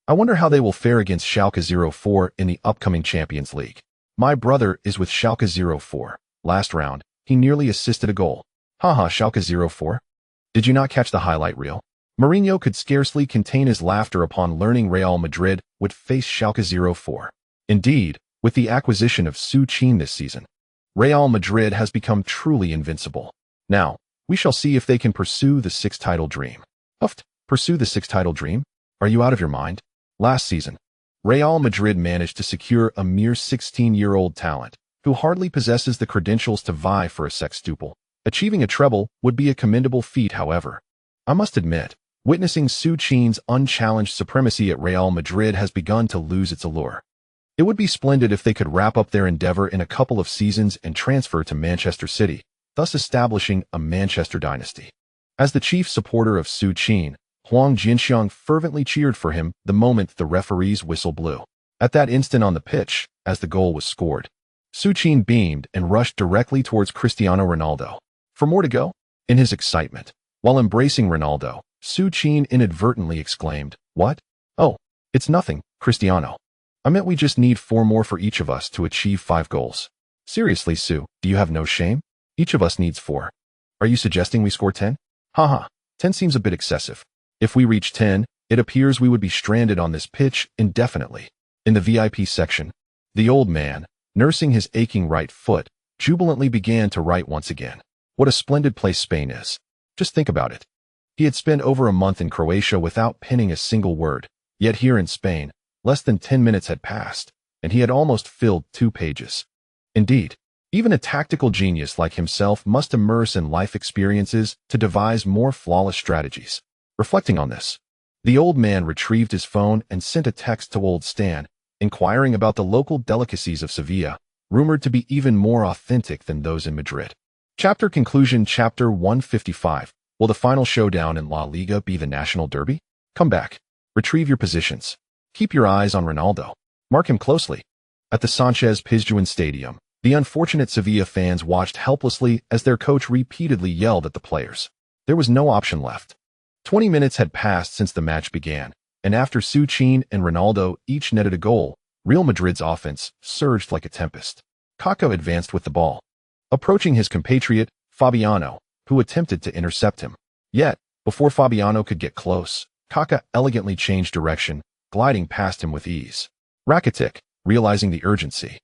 I wonder how they will fare against Schalke 04 in the upcoming Champions League. My brother is with Schalke 04. Last round, he nearly assisted a goal. Haha, Schalke 04? Did you not catch the highlight reel? Mourinho could scarcely contain his laughter upon learning Real Madrid would face Schalke 04. Indeed, with the acquisition of Su Qin this season, Real Madrid has become truly invincible. Now, we shall see if they can pursue the 6th title dream. Pursue the 6th title dream? Are you out of your mind? Last season, Real Madrid managed to secure a mere 16-year-old talent who hardly possesses the credentials to vie for a sextuple. Achieving a treble would be a commendable feat, however. I must admit, witnessing Su Qin's unchallenged supremacy at Real Madrid has begun to lose its allure. It would be splendid if they could wrap up their endeavor in a couple of seasons and transfer to Manchester City, thus establishing a Manchester dynasty. As the chief supporter of Su Qin, Huang Jinxiang fervently cheered for him the moment the referee's whistle blew. At that instant on the pitch, as the goal was scored, Su Qin beamed and rushed directly towards Cristiano Ronaldo. For more to go? In his excitement, while embracing Ronaldo, Su Qin inadvertently exclaimed, "What? Oh, it's nothing, Cristiano. I meant we just need 4 more for each of us to achieve 5 goals. Seriously, Su, do you have no shame? Each of us needs 4. Are you suggesting we score 10? Haha, 10 seems a bit excessive. If we reach 10, it appears we would be stranded on this pitch indefinitely." In the VIP section, the old man, nursing his aching right foot, jubilantly began to write once again. What a splendid place Spain is. Just think about it. He had spent over a month in Croatia without penning a single word, yet here in Spain, less than 10 minutes had passed, and he had almost filled 2 pages. Indeed, even a tactical genius like himself must immerse in life experiences to devise more flawless strategies. Reflecting on this, the old man retrieved his phone and sent a text to old Stan, inquiring about the local delicacies of Sevilla, rumored to be even more authentic than those in Madrid. Chapter conclusion. Chapter 155. Will the final showdown in La Liga be the national derby? Come back. Retrieve your positions. Keep your eyes on Ronaldo. Mark him closely. At the Sánchez-Pizjuán Stadium, the unfortunate Sevilla fans watched helplessly as their coach repeatedly yelled at the players. There was no option left. 20 minutes had passed since the match began, and after Su Qin and Ronaldo each netted a goal, Real Madrid's offense surged like a tempest. Kaká advanced with the ball, approaching his compatriot, Fabiano, who attempted to intercept him. Yet, before Fabiano could get close, Kaká elegantly changed direction, gliding past him with ease. Rakitic, realizing the urgency,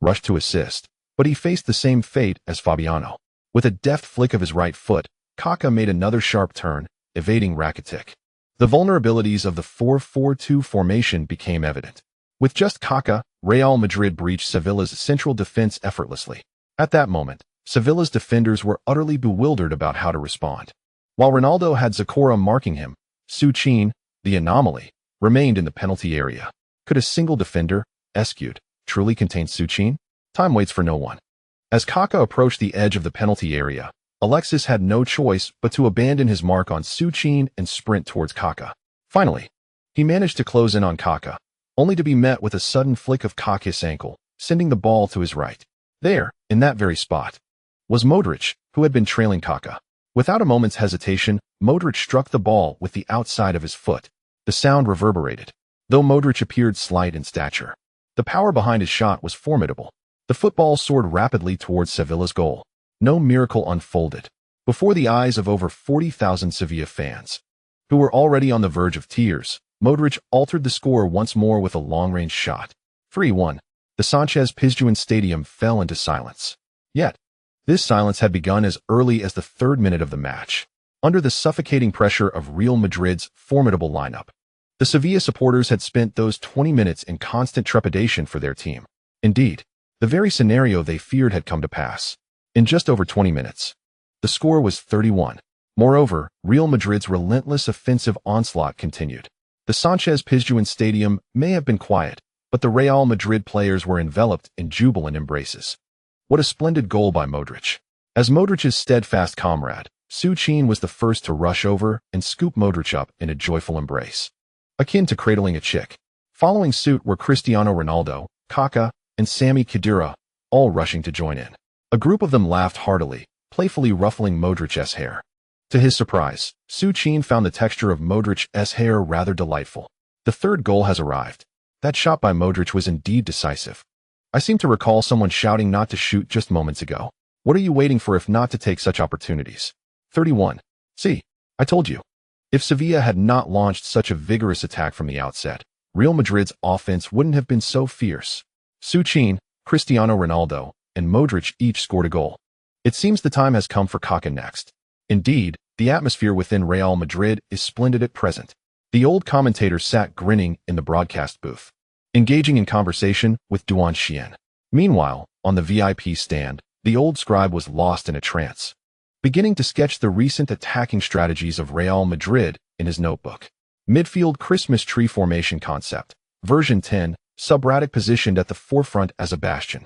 rushed to assist, but he faced the same fate as Fabiano. With a deft flick of his right foot, Kaká made another sharp turn, evading Rakitic. The vulnerabilities of the 4-4-2 formation became evident. With just Kaká, Real Madrid breached Sevilla's central defense effortlessly. At that moment, Sevilla's defenders were utterly bewildered about how to respond. While Ronaldo had Zecora marking him, Su Qin, the anomaly, remained in the penalty area. Could a single defender, Escute, truly contain Su Qin? Time waits for no one. As Kaká approached the edge of the penalty area, Alexis had no choice but to abandon his mark on Su Qin and sprint towards Kaká. Finally, he managed to close in on Kaká, only to be met with a sudden flick of Kaká's ankle, sending the ball to his right. There, in that very spot, was Modric, who had been trailing Kaká. Without a moment's hesitation, Modric struck the ball with the outside of his foot. The sound reverberated. Though Modric appeared slight in stature, the power behind his shot was formidable. The football soared rapidly towards Sevilla's goal. No miracle unfolded. Before the eyes of over 40,000 Sevilla fans, who were already on the verge of tears, Modric altered the score once more with a long-range shot. 3-1. The Sánchez-Pizjuán Stadium fell into silence. Yet, this silence had begun as early as the 3rd minute of the match. Under the suffocating pressure of Real Madrid's formidable lineup, the Sevilla supporters had spent those 20 minutes in constant trepidation for their team. Indeed, the very scenario they feared had come to pass. In just over 20 minutes, the score was 3-1. Moreover, Real Madrid's relentless offensive onslaught continued. The Sánchez-Pizjuán Stadium may have been quiet, but the Real Madrid players were enveloped in jubilant embraces. What a splendid goal by Modric. As Modric's steadfast comrade, Su Qin was the first to rush over and scoop Modric up in a joyful embrace, akin to cradling a chick. Following suit were Cristiano Ronaldo, Kaká, and Sami Khedira, all rushing to join in. A group of them laughed heartily, playfully ruffling Modric's hair. To his surprise, Su Qin found the texture of Modric's hair rather delightful. The 3rd goal has arrived. That shot by Modric was indeed decisive. I seem to recall someone shouting not to shoot just moments ago. What are you waiting for if not to take such opportunities? 31. See, I told you. If Sevilla had not launched such a vigorous attack from the outset, Real Madrid's offense wouldn't have been so fierce. Su Qin, Cristiano Ronaldo, and Modric each scored a goal. It seems the time has come for Kaká next. Indeed, the atmosphere within Real Madrid is splendid at present. The old commentator sat grinning in the broadcast booth, engaging in conversation with Su Qin. Meanwhile, on the VIP stand, the old scribe was lost in a trance, beginning to sketch the recent attacking strategies of Real Madrid in his notebook. Midfield Christmas tree formation concept. Version 10, subratic positioned at the forefront as a bastion.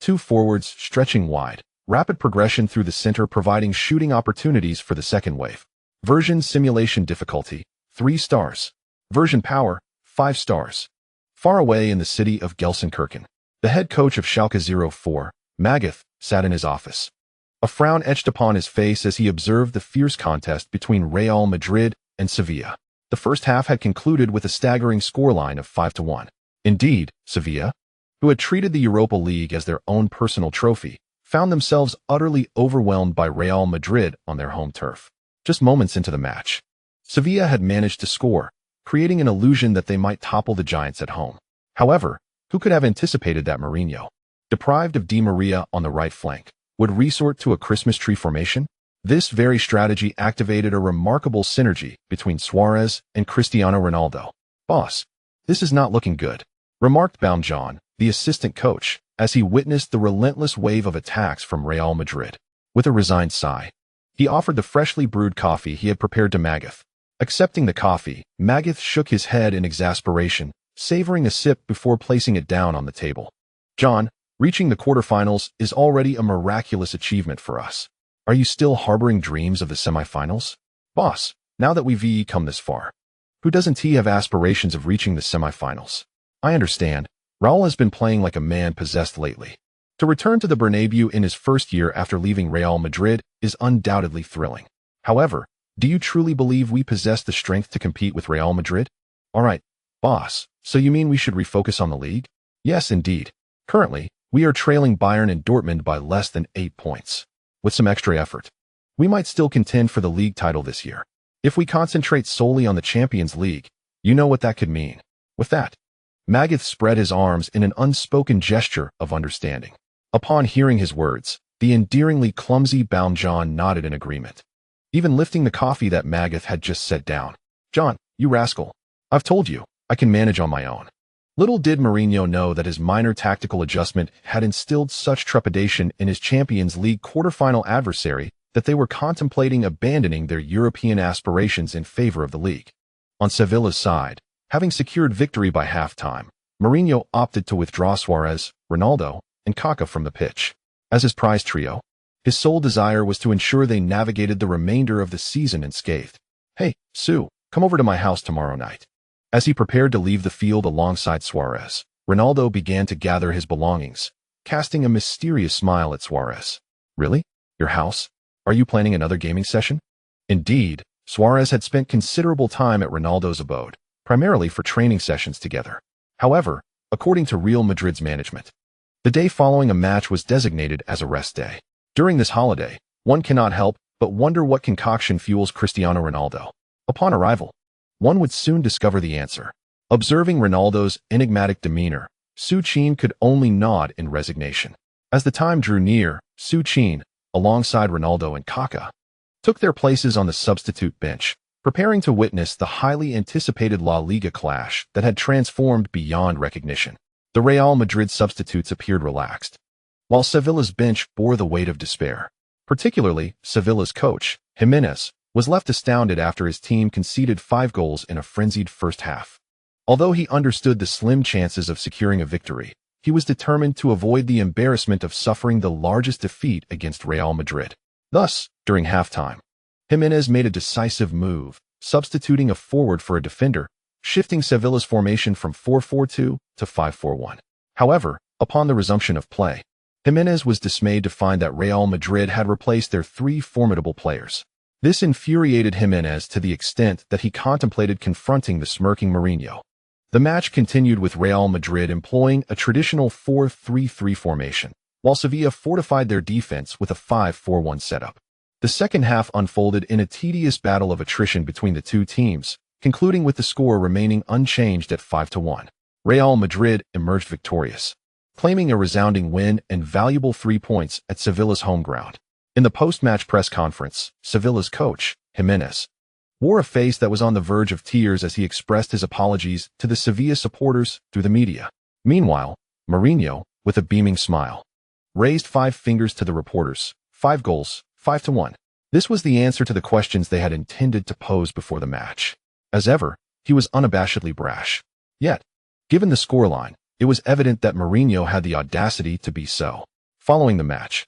2 forwards stretching wide. Rapid progression through the center providing shooting opportunities for the second wave. Version simulation difficulty, 3 stars. Version power, 5 stars. Far away in the city of Gelsenkirchen, the head coach of Schalke 04, Magath, sat in his office. A frown etched upon his face as he observed the fierce contest between Real Madrid and Sevilla. The first half had concluded with a staggering scoreline of 5-1. Indeed, Sevilla, who had treated the Europa League as their own personal trophy, found themselves utterly overwhelmed by Real Madrid on their home turf. Just moments into the match, Sevilla had managed to score, creating an illusion that they might topple the Giants at home. However, who could have anticipated that Mourinho, deprived of Di Maria on the right flank, would resort to a Christmas tree formation? This very strategy activated a remarkable synergy between Suarez and Cristiano Ronaldo. "Boss, this is not looking good," remarked Baumjohn, the assistant coach, as he witnessed the relentless wave of attacks from Real Madrid. With a resigned sigh, he offered the freshly brewed coffee he had prepared to Magath. Accepting the coffee, Magath shook his head in exasperation, savoring a sip before placing it down on the table. "John, reaching the quarterfinals is already a miraculous achievement for us. Are you still harboring dreams of the semifinals? Boss, now that we've come this far, Who doesn't he have aspirations of reaching the semifinals? I understand. Raul has been playing like a man possessed lately. To return to the Bernabeu in his first year after leaving Real Madrid is undoubtedly thrilling. However, do you truly believe we possess the strength to compete with Real Madrid? All right, boss, so you mean we should refocus on the league? Yes, indeed. Currently, we are trailing Bayern and Dortmund by less than 8 points. With some extra effort, we might still contend for the league title this year. If we concentrate solely on the Champions League, you know what that could mean. With that, Magath spread his arms in an unspoken gesture of understanding. Upon hearing his words, the endearingly clumsy Baumjohn nodded in agreement, even lifting the coffee that Magath had just set down. John, you rascal. I've told you, I can manage on my own. Little did Mourinho know that his minor tactical adjustment had instilled such trepidation in his Champions League quarterfinal adversary that they were contemplating abandoning their European aspirations in favor of the league. On Sevilla's side, having secured victory by halftime, Mourinho opted to withdraw Suarez, Ronaldo, and Kaká from the pitch. As his prize trio, his sole desire was to ensure they navigated the remainder of the season unscathed. Hey, Su, come over to my house tomorrow night. As he prepared to leave the field alongside Suarez, Ronaldo began to gather his belongings, casting a mysterious smile at Suarez. Really? Your house? Are you planning another gaming session? Indeed, Suarez had spent considerable time at Ronaldo's abode, primarily for training sessions together. However, according to Real Madrid's management, the day following a match was designated as a rest day. During this holiday, one cannot help but wonder what concoction fuels Cristiano Ronaldo. Upon arrival, one would soon discover the answer. Observing Ronaldo's enigmatic demeanor, Su Qin could only nod in resignation. As the time drew near, Su Qin, alongside Ronaldo and Kaká, took their places on the substitute bench, preparing to witness the highly anticipated La Liga clash that had transformed beyond recognition. The Real Madrid substitutes appeared relaxed, while Sevilla's bench bore the weight of despair. Particularly, Sevilla's coach, Jimenez, was left astounded after his team conceded 5 goals in a frenzied first half. Although he understood the slim chances of securing a victory, he was determined to avoid the embarrassment of suffering the largest defeat against Real Madrid. Thus, during halftime, Jimenez made a decisive move, substituting a forward for a defender, shifting Sevilla's formation from 4-4-2 to 5-4-1. However, upon the resumption of play, Jimenez was dismayed to find that Real Madrid had replaced their 3 formidable players. This infuriated Jimenez to the extent that he contemplated confronting the smirking Mourinho. The match continued with Real Madrid employing a traditional 4-3-3 formation, while Sevilla fortified their defense with a 5-4-1 setup. The second half unfolded in a tedious battle of attrition between the two teams, concluding with the score remaining unchanged at 5-1. Real Madrid emerged victorious, claiming a resounding win and valuable 3 points at Sevilla's home ground. In the post-match press conference, Sevilla's coach, Jimenez, wore a face that was on the verge of tears as he expressed his apologies to the Sevilla supporters through the media. Meanwhile, Mourinho, with a beaming smile, raised 5 fingers to the reporters. 5 goals, 5-1. This was the answer to the questions they had intended to pose before the match. As ever, he was unabashedly brash. Yet, given the scoreline, it was evident that Mourinho had the audacity to be so. Following the match,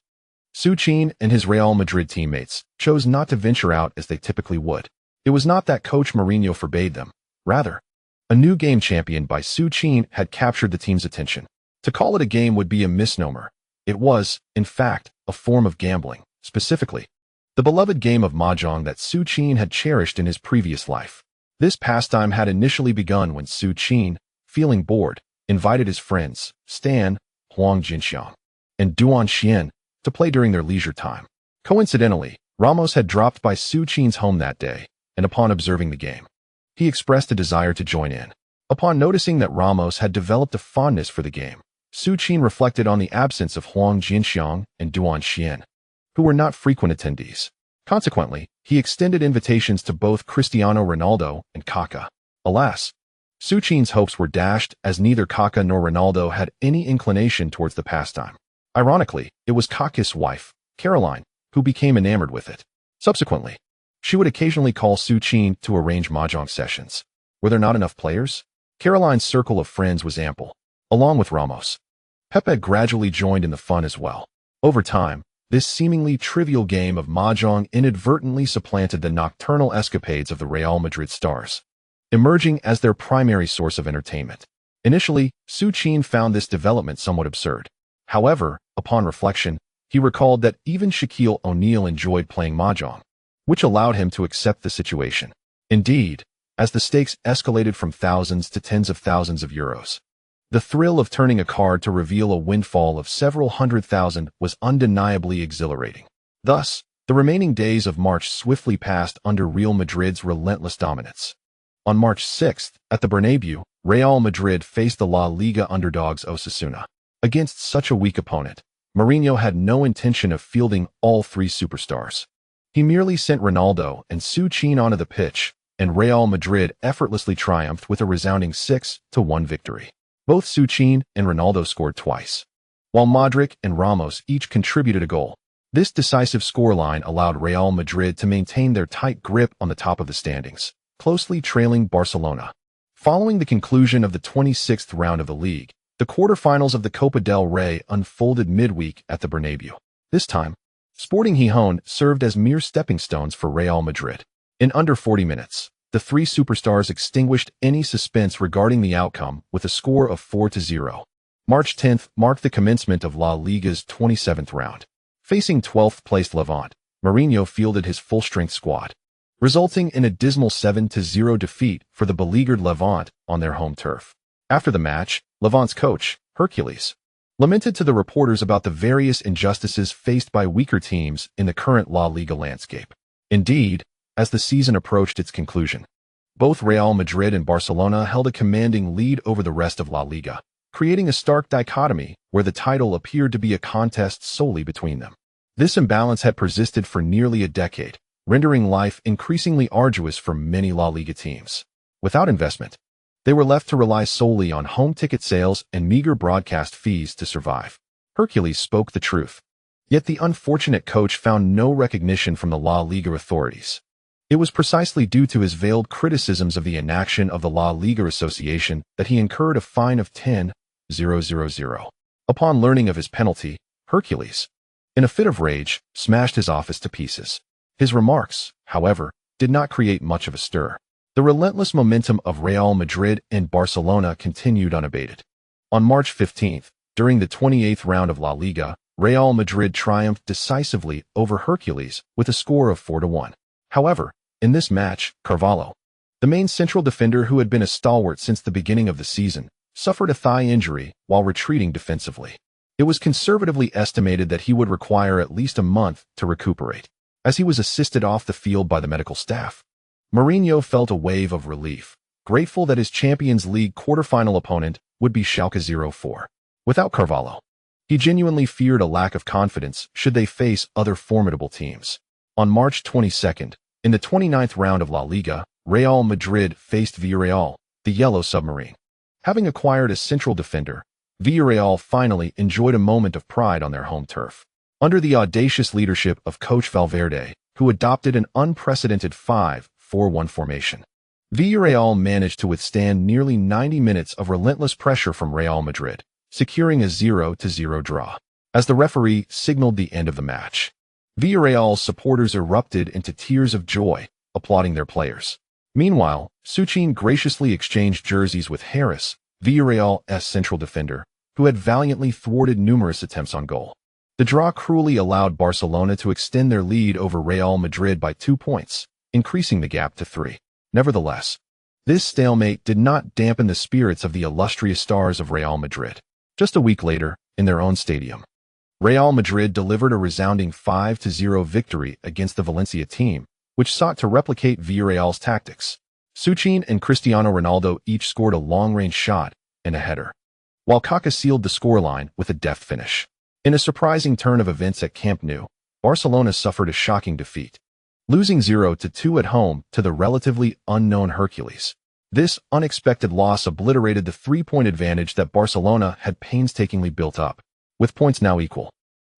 Su Qin and his Real Madrid teammates chose not to venture out as they typically would. It was not that Coach Mourinho forbade them. Rather, a new game champion by Su Qin had captured the team's attention. To call it a game would be a misnomer. It was, in fact, a form of gambling, specifically the beloved game of mahjong that Su Qin had cherished in his previous life. This pastime had initially begun when Su Qin, feeling bored, invited his friends, Stan, Huang Jinxiang, and Duan Xian, to play during their leisure time. Coincidentally, Ramos had dropped by Su Qin's home that day, and upon observing the game, he expressed a desire to join in. Upon noticing that Ramos had developed a fondness for the game, Su Qin reflected on the absence of Huang Jinxiang and Duan Xian, who were not frequent attendees. Consequently, he extended invitations to both Cristiano Ronaldo and Kaká. Alas, Su Qin's hopes were dashed as neither Kaká nor Ronaldo had any inclination towards the pastime. Ironically, it was Kaká's wife, Caroline, who became enamored with it. Subsequently, she would occasionally call Su Qin to arrange mahjong sessions. Were there not enough players? Caroline's circle of friends was ample, along with Ramos. Pepe gradually joined in the fun as well. Over time, this seemingly trivial game of mahjong inadvertently supplanted the nocturnal escapades of the Real Madrid stars. emerging as their primary source of entertainment. Initially, Su Qin found this development somewhat absurd. However, upon reflection, he recalled that even Shaquille O'Neal enjoyed playing mahjong, which allowed him to accept the situation. Indeed, as the stakes escalated from thousands to tens of thousands of euros, the thrill of turning a card to reveal a windfall of several hundred thousand was undeniably exhilarating. Thus, the remaining days of March swiftly passed under Real Madrid's relentless dominance. On March 6th, at the Bernabeu, Real Madrid faced the La Liga underdogs Osasuna. Against such a weak opponent, Mourinho had no intention of fielding all three superstars. He merely sent Ronaldo and Su Qin onto the pitch, and Real Madrid effortlessly triumphed with a resounding 6-1 victory. Both Su Qin and Ronaldo scored twice, while Modric and Ramos each contributed a goal. This decisive scoreline allowed Real Madrid to maintain their tight grip on the top of the standings, closely trailing Barcelona. Following the conclusion of the 26th round of the league, the quarterfinals of the Copa del Rey unfolded midweek at the Bernabeu. This time, Sporting Gijón served as mere stepping stones for Real Madrid. In under 40 minutes, the three superstars extinguished any suspense regarding the outcome with a score of 4-0. March 10th marked the commencement of La Liga's 27th round. Facing 12th-placed Levante, Mourinho fielded his full-strength squad, resulting in a dismal 7-0 defeat for the beleaguered Levante on their home turf. After the match, Levante's coach, Hercules, lamented to the reporters about the various injustices faced by weaker teams in the current La Liga landscape. Indeed, as the season approached its conclusion, both Real Madrid and Barcelona held a commanding lead over the rest of La Liga, creating a stark dichotomy where the title appeared to be a contest solely between them. This imbalance had persisted for nearly a decade, rendering life increasingly arduous for many La Liga teams. Without investment, they were left to rely solely on home ticket sales and meager broadcast fees to survive. Hercules spoke the truth. Yet the unfortunate coach found no recognition from the La Liga authorities. It was precisely due to his veiled criticisms of the inaction of the La Liga Association that he incurred a fine of 10,000. Upon learning of his penalty, Hercules, in a fit of rage, smashed his office to pieces. His remarks, however, did not create much of a stir. The relentless momentum of Real Madrid and Barcelona continued unabated. On March 15th, during the 28th round of La Liga, Real Madrid triumphed decisively over Hercules with a score of 4-1. However, in this match, Carvalho, the main central defender who had been a stalwart since the beginning of the season, suffered a thigh injury while retreating defensively. It was conservatively estimated that he would require at least a month to recuperate. As he was assisted off the field by the medical staff, Mourinho felt a wave of relief, grateful that his Champions League quarterfinal opponent would be Schalke 04. Without Carvalho, he genuinely feared a lack of confidence should they face other formidable teams. On March 22nd, in the 29th round of La Liga, Real Madrid faced Villarreal, the Yellow Submarine. Having acquired a central defender, Villarreal finally enjoyed a moment of pride on their home turf. Under the audacious leadership of coach Valverde, who adopted an unprecedented 5-4-1 formation, Villarreal managed to withstand nearly 90 minutes of relentless pressure from Real Madrid, securing a 0-0 draw. As the referee signaled the end of the match, Villarreal's supporters erupted into tears of joy, applauding their players. Meanwhile, Su Qin graciously exchanged jerseys with Harris, Villarreal's central defender, who had valiantly thwarted numerous attempts on goal. The draw cruelly allowed Barcelona to extend their lead over Real Madrid by 2 points, increasing the gap to 3. Nevertheless, this stalemate did not dampen the spirits of the illustrious stars of Real Madrid. Just a week later, in their own stadium, Real Madrid delivered a resounding 5-0 victory against the Valencia team, which sought to replicate Villarreal's tactics. Su Qin and Cristiano Ronaldo each scored a long-range shot and a header, while Kaká sealed the scoreline with a deft finish. In a surprising turn of events at Camp Nou, Barcelona suffered a shocking defeat, losing 0-2 at home to the relatively unknown Hercules. This unexpected loss obliterated the 3-point advantage that Barcelona had painstakingly built up. With points now equal,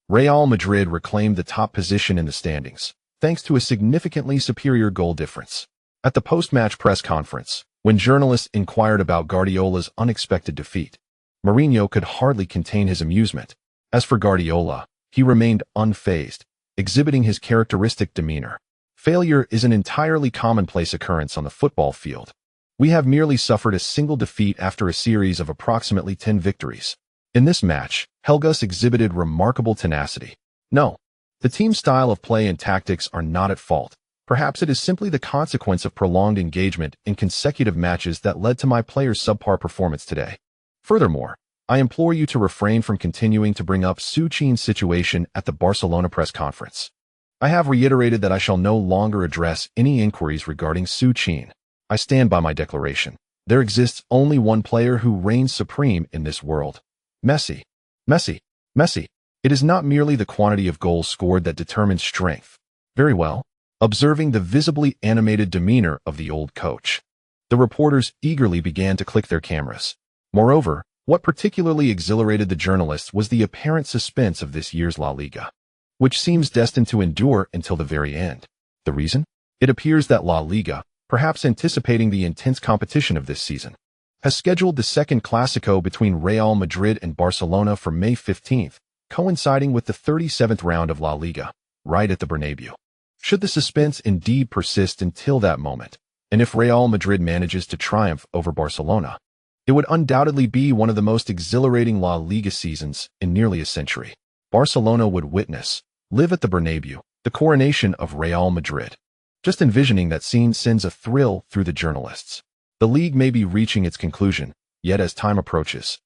Real Madrid reclaimed the top position in the standings, thanks to a significantly superior goal difference. At the post-match press conference, when journalists inquired about Guardiola's unexpected defeat, Mourinho could hardly contain his amusement. As for Guardiola, he remained unfazed, exhibiting his characteristic demeanor. Failure is an entirely commonplace occurrence on the football field. We have merely suffered a single defeat after a series of approximately 10 victories. In this match, Helgas exhibited remarkable tenacity. No, the team's style of play and tactics are not at fault. Perhaps it is simply the consequence of prolonged engagement in consecutive matches that led to my players' subpar performance today. Furthermore, I implore you to refrain from continuing to bring up Su Qin's situation at the Barcelona press conference. I have reiterated that I shall no longer address any inquiries regarding Su Qin. I stand by my declaration. There exists only one player who reigns supreme in this world. Messi. Messi. Messi. It is not merely the quantity of goals scored that determines strength. Very well. Observing the visibly animated demeanor of the old coach, the reporters eagerly began to click their cameras. Moreover, what particularly exhilarated the journalists was the apparent suspense of this year's La Liga, which seems destined to endure until the very end. The reason? It appears that La Liga, perhaps anticipating the intense competition of this season, has scheduled the second Clásico between Real Madrid and Barcelona for May 15th, coinciding with the 37th round of La Liga, right at the Bernabeu. Should the suspense indeed persist until that moment, and if Real Madrid manages to triumph over Barcelona, it would undoubtedly be one of the most exhilarating La Liga seasons in nearly a century. Barcelona would witness, live at the Bernabeu, the coronation of Real Madrid. Just envisioning that scene sends a thrill through the journalists. The league may be reaching its conclusion, yet as time approaches,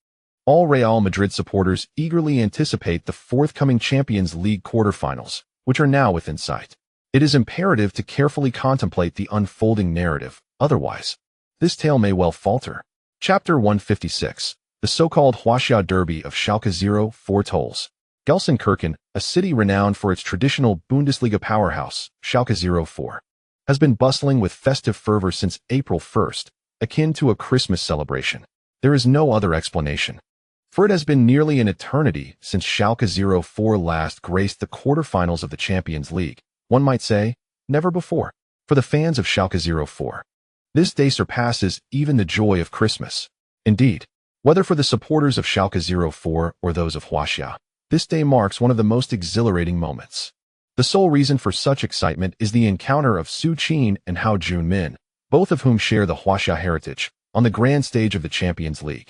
all Real Madrid supporters eagerly anticipate the forthcoming Champions League quarterfinals, which are now within sight. It is imperative to carefully contemplate the unfolding narrative, otherwise, this tale may well falter. Chapter 156, the so-called Huaxia Derby of Schalke 04 tolls. Gelsenkirchen, a city renowned for its traditional Bundesliga powerhouse, Schalke 04, has been bustling with festive fervor since April 1st, akin to a Christmas celebration. There is no other explanation. For it has been nearly an eternity since Schalke 04 last graced the quarterfinals of the Champions League. One might say, never before. For the fans of Schalke 04, this day surpasses even the joy of Christmas. Indeed, whether for the supporters of Schalke 04 or those of Huaxia, this day marks one of the most exhilarating moments. The sole reason for such excitement is the encounter of Su Qin and Hao Junmin, both of whom share the Huaxia heritage, on the grand stage of the Champions League.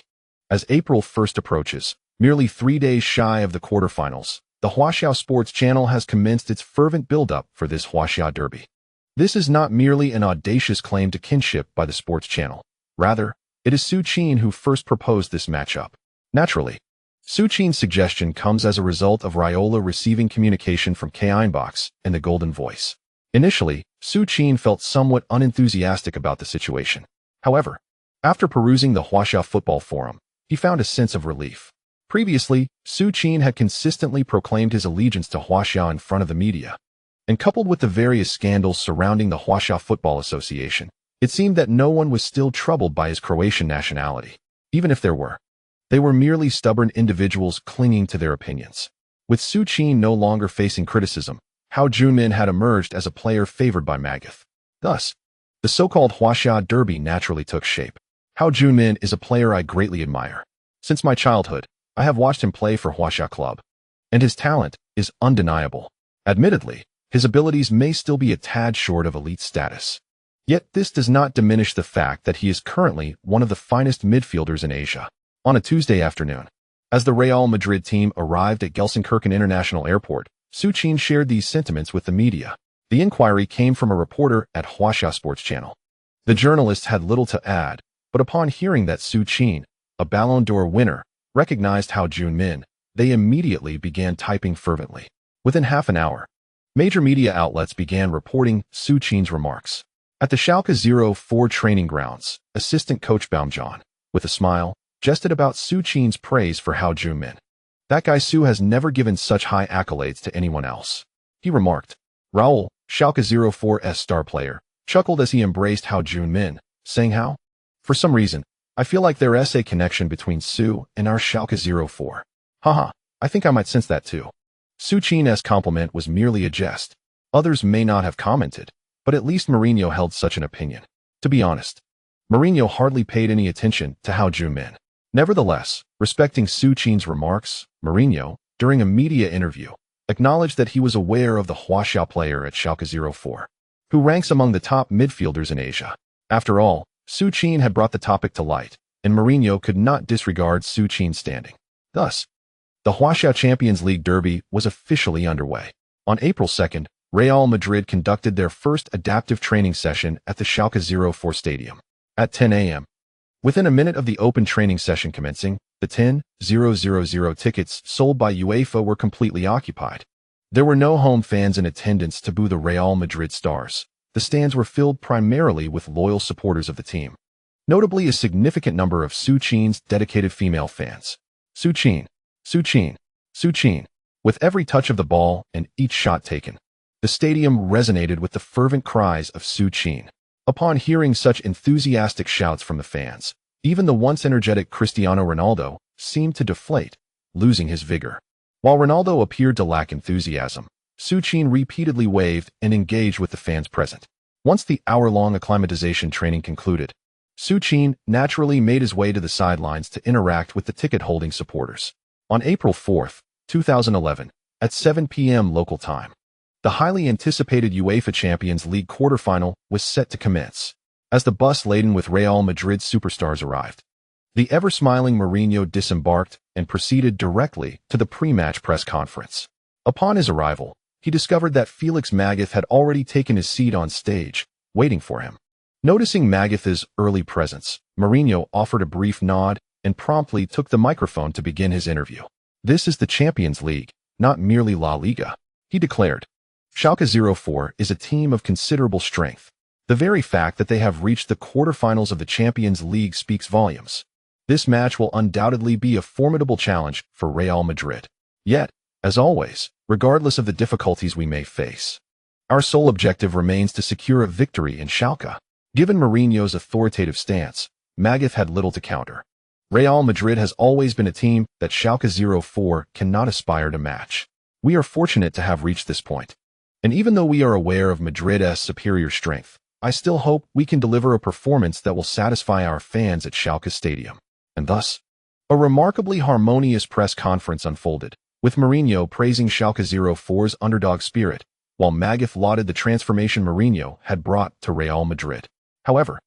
As April 1st approaches, merely 3 days shy of the quarterfinals, the Huaxia Sports Channel has commenced its fervent build-up for this Huaxia Derby. This is not merely an audacious claim to kinship by the sports channel. Rather, it is Su Qin who first proposed this matchup. Naturally, Su Qin's suggestion comes as a result of Raiola receiving communication from K. Einbachs and the Golden Voice. Initially, Su Qin felt somewhat unenthusiastic about the situation. However, after perusing the Huaxia Football Forum, he found a sense of relief. Previously, Su Qin had consistently proclaimed his allegiance to Huaxia in front of the media. And coupled with the various scandals surrounding the Huaxia Football Association, it seemed that no one was still troubled by his Croatian nationality. Even if there were, they were merely stubborn individuals clinging to their opinions. With Su Qin no longer facing criticism, Hao Junmin had emerged as a player favored by Magath. Thus, the so-called Huaxia Derby naturally took shape. Hao Junmin is a player I greatly admire. Since my childhood, I have watched him play for Huaxia Club, and his talent is undeniable. Admittedly, his abilities may still be a tad short of elite status. Yet this does not diminish the fact that he is currently one of the finest midfielders in Asia. On a Tuesday afternoon, as the Real Madrid team arrived at Gelsenkirchen International Airport, Su Qin shared these sentiments with the media. The inquiry came from a reporter at Huaxia Sports Channel. The journalist had little to add, but upon hearing that Su Qin, a Ballon d'Or winner, recognized Hao Junmin, they immediately began typing fervently. Within half an hour, major media outlets began reporting Su Qin's remarks. At the Schalke 04 training grounds, assistant coach Baumjohn, with a smile, jested about Su Qin's praise for Hao Junmin. That guy Su has never given such high accolades to anyone else. He remarked. Raul, Schalke 04's star player, chuckled as he embraced Hao Junmin, saying how? For some reason, I feel like there is a connection between Su and our Schalke 04. Haha, I think I might sense that too. Su Qin's compliment was merely a jest. Others may not have commented, but at least Mourinho held such an opinion. To be honest, Mourinho hardly paid any attention to Hao Junmin. Nevertheless, respecting Su Qin's remarks, Mourinho, during a media interview, acknowledged that he was aware of the Huaxia player at Schalke 04, who ranks among the top midfielders in Asia. After all, Su Qin had brought the topic to light, and Mourinho could not disregard Su Qin's standing. Thus, the Croatia Champions League derby was officially underway. On April 2nd, Real Madrid conducted their first adaptive training session at the Schalke 04 stadium. At 10 a.m., within a minute of the open training session commencing, the 10,000 tickets sold by UEFA were completely occupied. There were no home fans in attendance to boo the Real Madrid stars. The stands were filled primarily with loyal supporters of the team. Notably, a significant number of Su Qin's dedicated female fans. Su Qin, Su Qin, Su Qin. With every touch of the ball and each shot taken, the stadium resonated with the fervent cries of Su Qin. Upon hearing such enthusiastic shouts from the fans, even the once energetic Cristiano Ronaldo seemed to deflate, losing his vigor. While Ronaldo appeared to lack enthusiasm, Su Qin repeatedly waved and engaged with the fans present. Once the hour-long acclimatization training concluded, Su Qin naturally made his way to the sidelines to interact with the ticket-holding supporters. On April 4, 2011, at 7 p.m. local time, the highly anticipated UEFA Champions League quarterfinal was set to commence. As the bus laden with Real Madrid superstars arrived, the ever-smiling Mourinho disembarked and proceeded directly to the pre-match press conference. Upon his arrival, he discovered that Felix Magath had already taken his seat on stage, waiting for him. Noticing Magath's early presence, Mourinho offered a brief nod and promptly took the microphone to begin his interview. "This is the Champions League, not merely La Liga," he declared. Schalke 04 is a team of considerable strength. The very fact that they have reached the quarterfinals of the Champions League speaks volumes. This match will undoubtedly be a formidable challenge for Real Madrid. Yet, as always, regardless of the difficulties we may face, our sole objective remains to secure a victory in Schalke. Given Mourinho's authoritative stance, Magath had little to counter. Real Madrid has always been a team that Schalke 04 cannot aspire to match. We are fortunate to have reached this point. And even though we are aware of Madrid's superior strength, I still hope we can deliver a performance that will satisfy our fans at Schalke Stadium. And thus, a remarkably harmonious press conference unfolded, with Mourinho praising Schalke 04's underdog spirit, while Magath lauded the transformation Mourinho had brought to Real Madrid. However,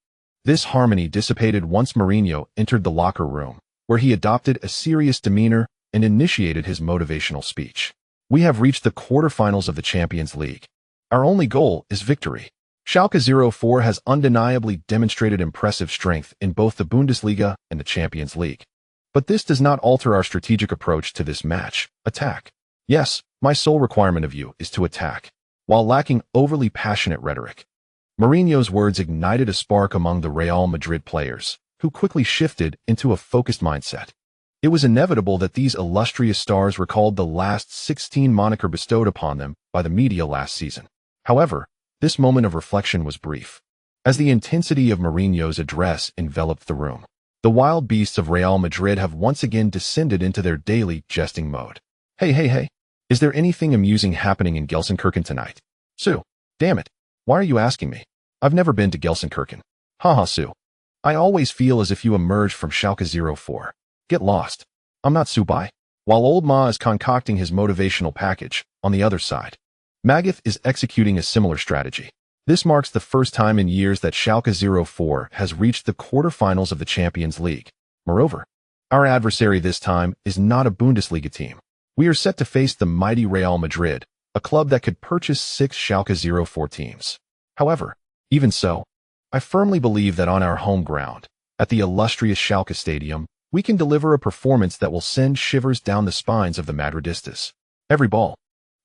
this harmony dissipated once Mourinho entered the locker room, where he adopted a serious demeanor and initiated his motivational speech. "We have reached the quarterfinals of the Champions League. Our only goal is victory." Schalke 04 has undeniably demonstrated impressive strength in both the Bundesliga and the Champions League. But this does not alter our strategic approach to this match: attack. Yes, my sole requirement of you is to attack, while lacking overly passionate rhetoric. Mourinho's words ignited a spark among the Real Madrid players, who quickly shifted into a focused mindset. It was inevitable that these illustrious stars recalled the last 16 moniker bestowed upon them by the media last season. However, this moment of reflection was brief. As the intensity of Mourinho's address enveloped the room, the wild beasts of Real Madrid have once again descended into their daily jesting mode. Hey, is there anything amusing happening in Gelsenkirchen tonight? Su, damn it, why are you asking me? I've never been to Gelsenkirchen. Haha, Su. I always feel as if you emerged from Schalke 04. Get lost. I'm not Su Bai. While Old Ma is concocting his motivational package, on the other side, Magath is executing a similar strategy. This marks the first time in years that Schalke 04 has reached the quarterfinals of the Champions League. Moreover, our adversary this time is not a Bundesliga team. We are set to face the mighty Real Madrid, a club that could purchase 6 Schalke 04 teams. However, even so, I firmly believe that on our home ground, at the illustrious Schalke Stadium, we can deliver a performance that will send shivers down the spines of the Madridistas. Every ball,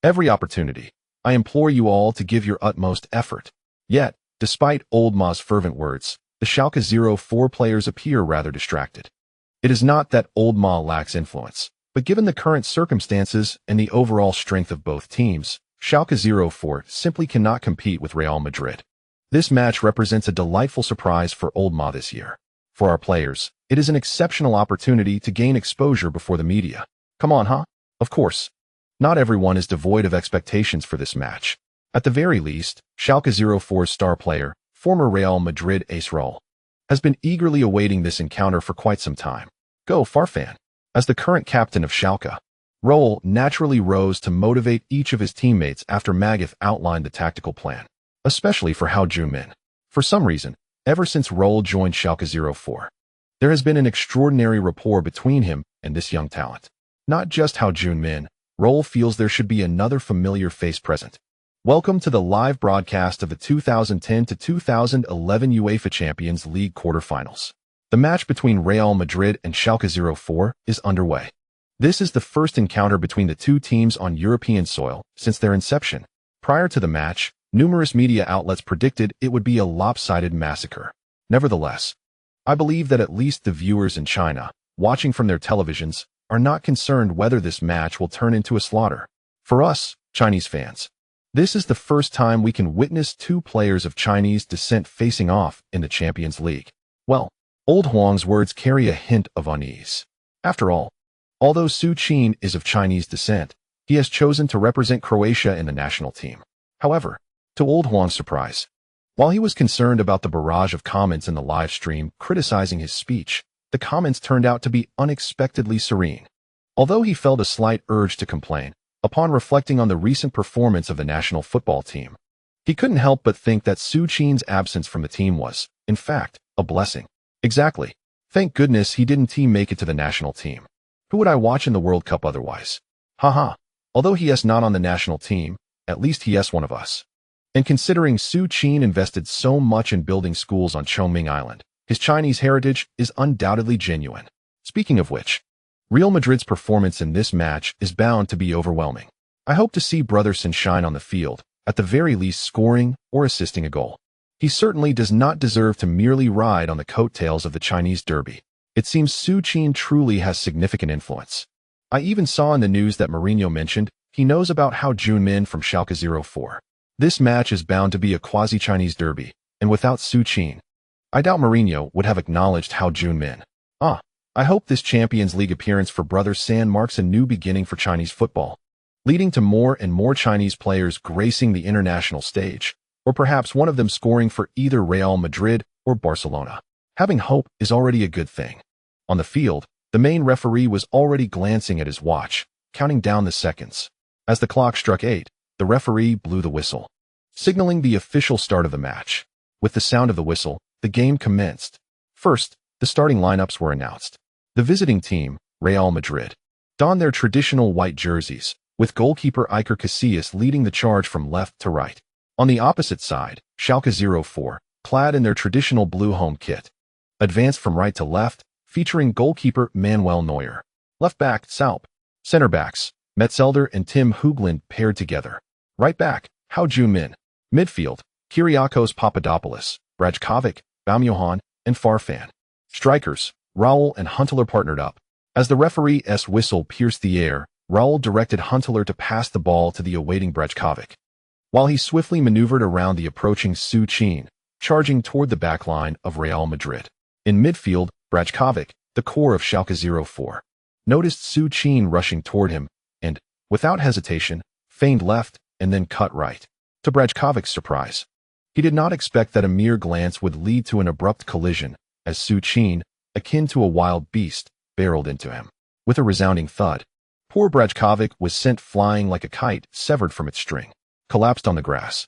every opportunity, I implore you all to give your utmost effort. Yet, despite Old Ma's fervent words, the Schalke 04 players appear rather distracted. It is not that Old Ma lacks influence, but given the current circumstances and the overall strength of both teams, Schalke 04 simply cannot compete with Real Madrid. This match represents a delightful surprise for Old Ma this year. For our players, it is an exceptional opportunity to gain exposure before the media. Come on, huh? Of course. Not everyone is devoid of expectations for this match. At the very least, Schalke 04's star player, former Real Madrid ace Raul, has been eagerly awaiting this encounter for quite some time. Go Farfan. As the current captain of Schalke, Raul naturally rose to motivate each of his teammates after Magath outlined the tactical plan, especially for Hao Ju-min. For some reason, ever since Raul joined Schalke 04. There has been an extraordinary rapport between him and this young talent. Not just how Min, Raul feels there should be another familiar face present. Welcome to the live broadcast of the 2010 to 2011 UEFA Champions League quarterfinals. The match between Real Madrid and Schalke 04 is underway. This is the first encounter between the two teams on European soil since their inception. Prior to the match, numerous media outlets predicted it would be a lopsided massacre. Nevertheless, I believe that at least the viewers in China, watching from their televisions, are not concerned whether this match will turn into a slaughter. For us, Chinese fans, this is the first time we can witness two players of Chinese descent facing off in the Champions League. Well, Old Huang's words carry a hint of unease. After all, although Su Qin is of Chinese descent, he has chosen to represent Croatia in the national team. However, to Old Huang's surprise, while he was concerned about the barrage of comments in the live stream criticizing his speech, the comments turned out to be unexpectedly serene. Although he felt a slight urge to complain, upon reflecting on the recent performance of the national football team, he couldn't help but think that Su Qin's absence from the team was, in fact, a blessing. Exactly. Thank goodness he didn't make it to the national team. Who would I watch in the World Cup otherwise? Haha. Although he is not on the national team, at least he is one of us. And considering Su Qin invested so much in building schools on Chongming Island, his Chinese heritage is undoubtedly genuine. Speaking of which, Real Madrid's performance in this match is bound to be overwhelming. I hope to see Brother Sun shine on the field, at the very least scoring or assisting a goal. He certainly does not deserve to merely ride on the coattails of the Chinese derby. It seems Su Qin truly has significant influence. I even saw in the news that Mourinho mentioned he knows about how Min from Schalke 04. This match is bound to be a quasi-Chinese derby, and without Su Qin, I doubt Mourinho would have acknowledged how Min. I hope this Champions League appearance for Brother San marks a new beginning for Chinese football, leading to more and more Chinese players gracing the international stage, or perhaps one of them scoring for either Real Madrid or Barcelona. Having hope is already a good thing. On the field, the main referee was already glancing at his watch, counting down the seconds. As the clock struck 8, the referee blew the whistle, signaling the official start of the match. With the sound of the whistle, the game commenced. First, the starting lineups were announced. The visiting team, Real Madrid, donned their traditional white jerseys, with goalkeeper Iker Casillas leading the charge from left to right. On the opposite side, Schalke 04, clad in their traditional blue home kit, advanced from right to left, featuring goalkeeper Manuel Neuer. Left back, Salp. Center backs, Metzelder and Tim Hoogland paired together. Right back, Hao Min. Midfield, Kyriakos Papadopoulos, Brajkovic, Baumjohann, and Farfan. Strikers, Raul and Huntelaar partnered up. As the referee's whistle pierced the air, Raul directed Huntelaar to pass the ball to the awaiting Brajkovic, while he swiftly maneuvered around the approaching Su Qin, charging toward the backline of Real Madrid. In midfield, Brajkovic, the core of Schalke 04, noticed Su Qin rushing toward him and, without hesitation, feigned left and then cut right. To Brajkovic's surprise, he did not expect that a mere glance would lead to an abrupt collision, as Su Qin, akin to a wild beast, barreled into him. With a resounding thud, poor Brajkovic was sent flying like a kite severed from its string, collapsed on the grass.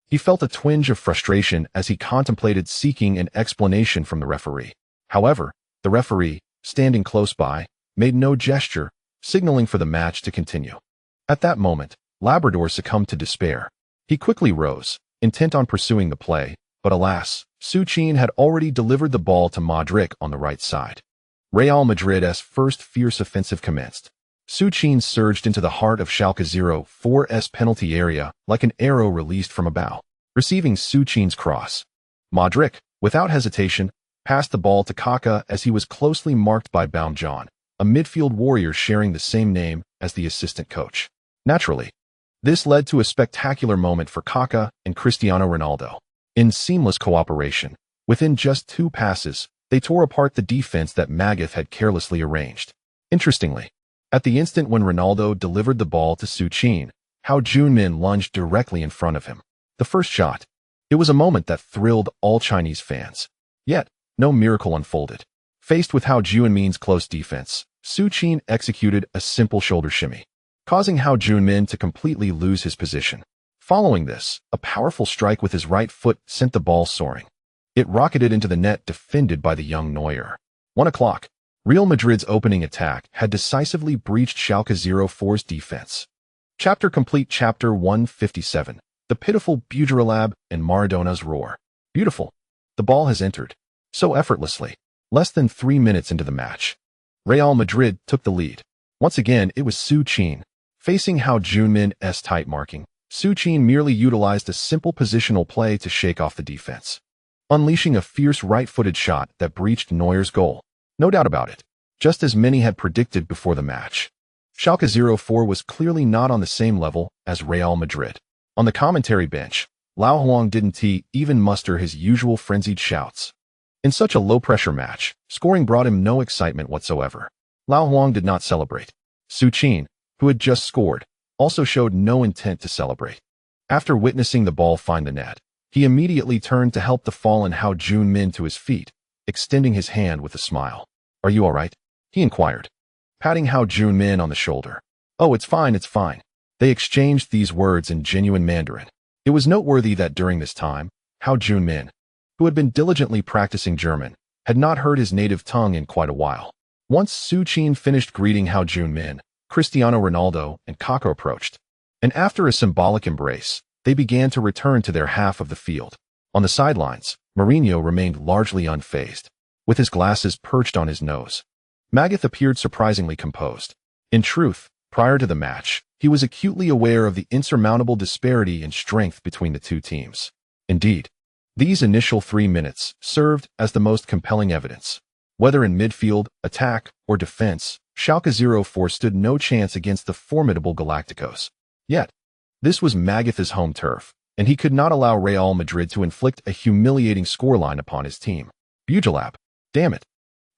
He felt a twinge of frustration as he contemplated seeking an explanation from the referee. However, the referee, standing close by, made no gesture, signaling for the match to continue. At that moment, Labrador succumbed to despair. He quickly rose, intent on pursuing the play, but alas, Su Qin had already delivered the ball to Modric on the right side. Real Madrid's first fierce offensive commenced. Su Qin surged into the heart of Schalke 04's penalty area like an arrow released from a bow. Receiving Su Qin's cross, Modric, without hesitation, passed the ball to Kaká as he was closely marked by Baumjohann, a midfield warrior sharing the same name as the assistant coach. Naturally, this led to a spectacular moment for Kaká and Cristiano Ronaldo. In seamless cooperation, within just 2 passes, they tore apart the defense that Magath had carelessly arranged. Interestingly, at the instant when Ronaldo delivered the ball to Su Qin, Hao Min lunged directly in front of him. The first shot. It was a moment that thrilled all Chinese fans. Yet, no miracle unfolded. Faced with Hao Min's close defense, Su Qin executed a simple shoulder shimmy, causing Hao Min to completely lose his position. Following this, a powerful strike with his right foot sent the ball soaring. It rocketed into the net defended by the young Neuer. 1 o'clock. Real Madrid's opening attack had decisively breached Schalke 04's defense. Chapter complete. Chapter 157. The pitiful Bujalab and Maradona's roar. Beautiful. The ball has entered. So effortlessly. Less than 3 minutes into the match. Real Madrid took the lead. Once again, it was Su Qin. Facing Hao Junmin's tight marking, Su Qin merely utilized a simple positional play to shake off the defense, unleashing a fierce right-footed shot that breached Neuer's goal. No doubt about it. Just as many had predicted before the match. Schalke 04 was clearly not on the same level as Real Madrid. On the commentary bench, Lao Huang didn't even muster his usual frenzied shouts. In such a low-pressure match, scoring brought him no excitement whatsoever. Lao Huang did not celebrate. Su Qin, who had just scored, also showed no intent to celebrate. After witnessing the ball find the net, he immediately turned to help the fallen Hao Junmin to his feet, extending his hand with a smile. "Are you all right?" he inquired, patting Hao Junmin on the shoulder. "Oh, it's fine, it's fine." They exchanged these words in genuine Mandarin. It was noteworthy that during this time, Hao Junmin, who had been diligently practicing German, had not heard his native tongue in quite a while. Once Su Qin finished greeting Hao Junmin, Cristiano Ronaldo and Kaká approached, and after a symbolic embrace, they began to return to their half of the field. On the sidelines, Mourinho remained largely unfazed, with his glasses perched on his nose. Magath appeared surprisingly composed. In truth, prior to the match, he was acutely aware of the insurmountable disparity in strength between the two teams. Indeed, these initial 3 minutes served as the most compelling evidence. Whether in midfield, attack, or defense, Schalke 04 stood no chance against the formidable Galacticos. Yet, this was Magath's home turf, and he could not allow Real Madrid to inflict a humiliating scoreline upon his team. Bujalab, damn it.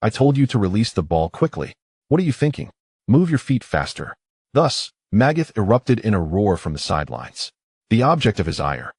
I told you to release the ball quickly. What are you thinking? Move your feet faster. Thus, Magath erupted in a roar from the sidelines. The object of his ire,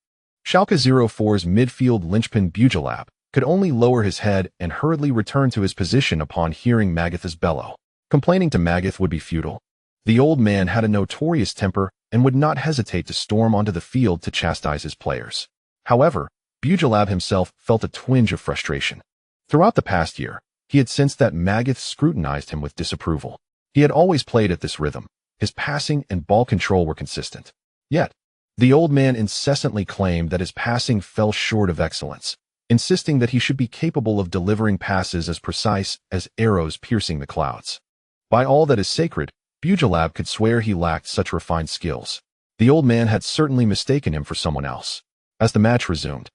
Schalke 04's midfield linchpin Bujalab, could only lower his head and hurriedly return to his position upon hearing Magath's bellow. Complaining to Magath would be futile. The old man had a notorious temper and would not hesitate to storm onto the field to chastise his players. However, Bujalab himself felt a twinge of frustration. Throughout the past year, he had sensed that Magath scrutinized him with disapproval. He had always played at this rhythm. His passing and ball control were consistent. Yet, the old man incessantly claimed that his passing fell short of excellence, insisting that he should be capable of delivering passes as precise as arrows piercing the clouds. By all that is sacred, Bujalab could swear he lacked such refined skills. The old man had certainly mistaken him for someone else. As the match resumed,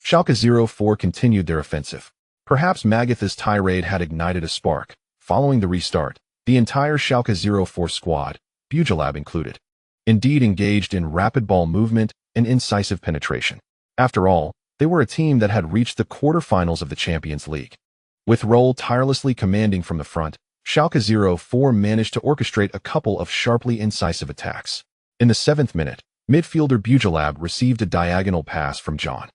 Schalke 04 continued their offensive. Perhaps Magath's tirade had ignited a spark. Following the restart, the entire Schalke 04 squad, Bujalab included, indeed engaged in rapid ball movement and incisive penetration. After all, they were a team that had reached the quarterfinals of the Champions League. With Roll tirelessly commanding from the front, Schalke 04 managed to orchestrate a couple of sharply incisive attacks. In the 7th minute, midfielder Bujalab received a diagonal pass from John.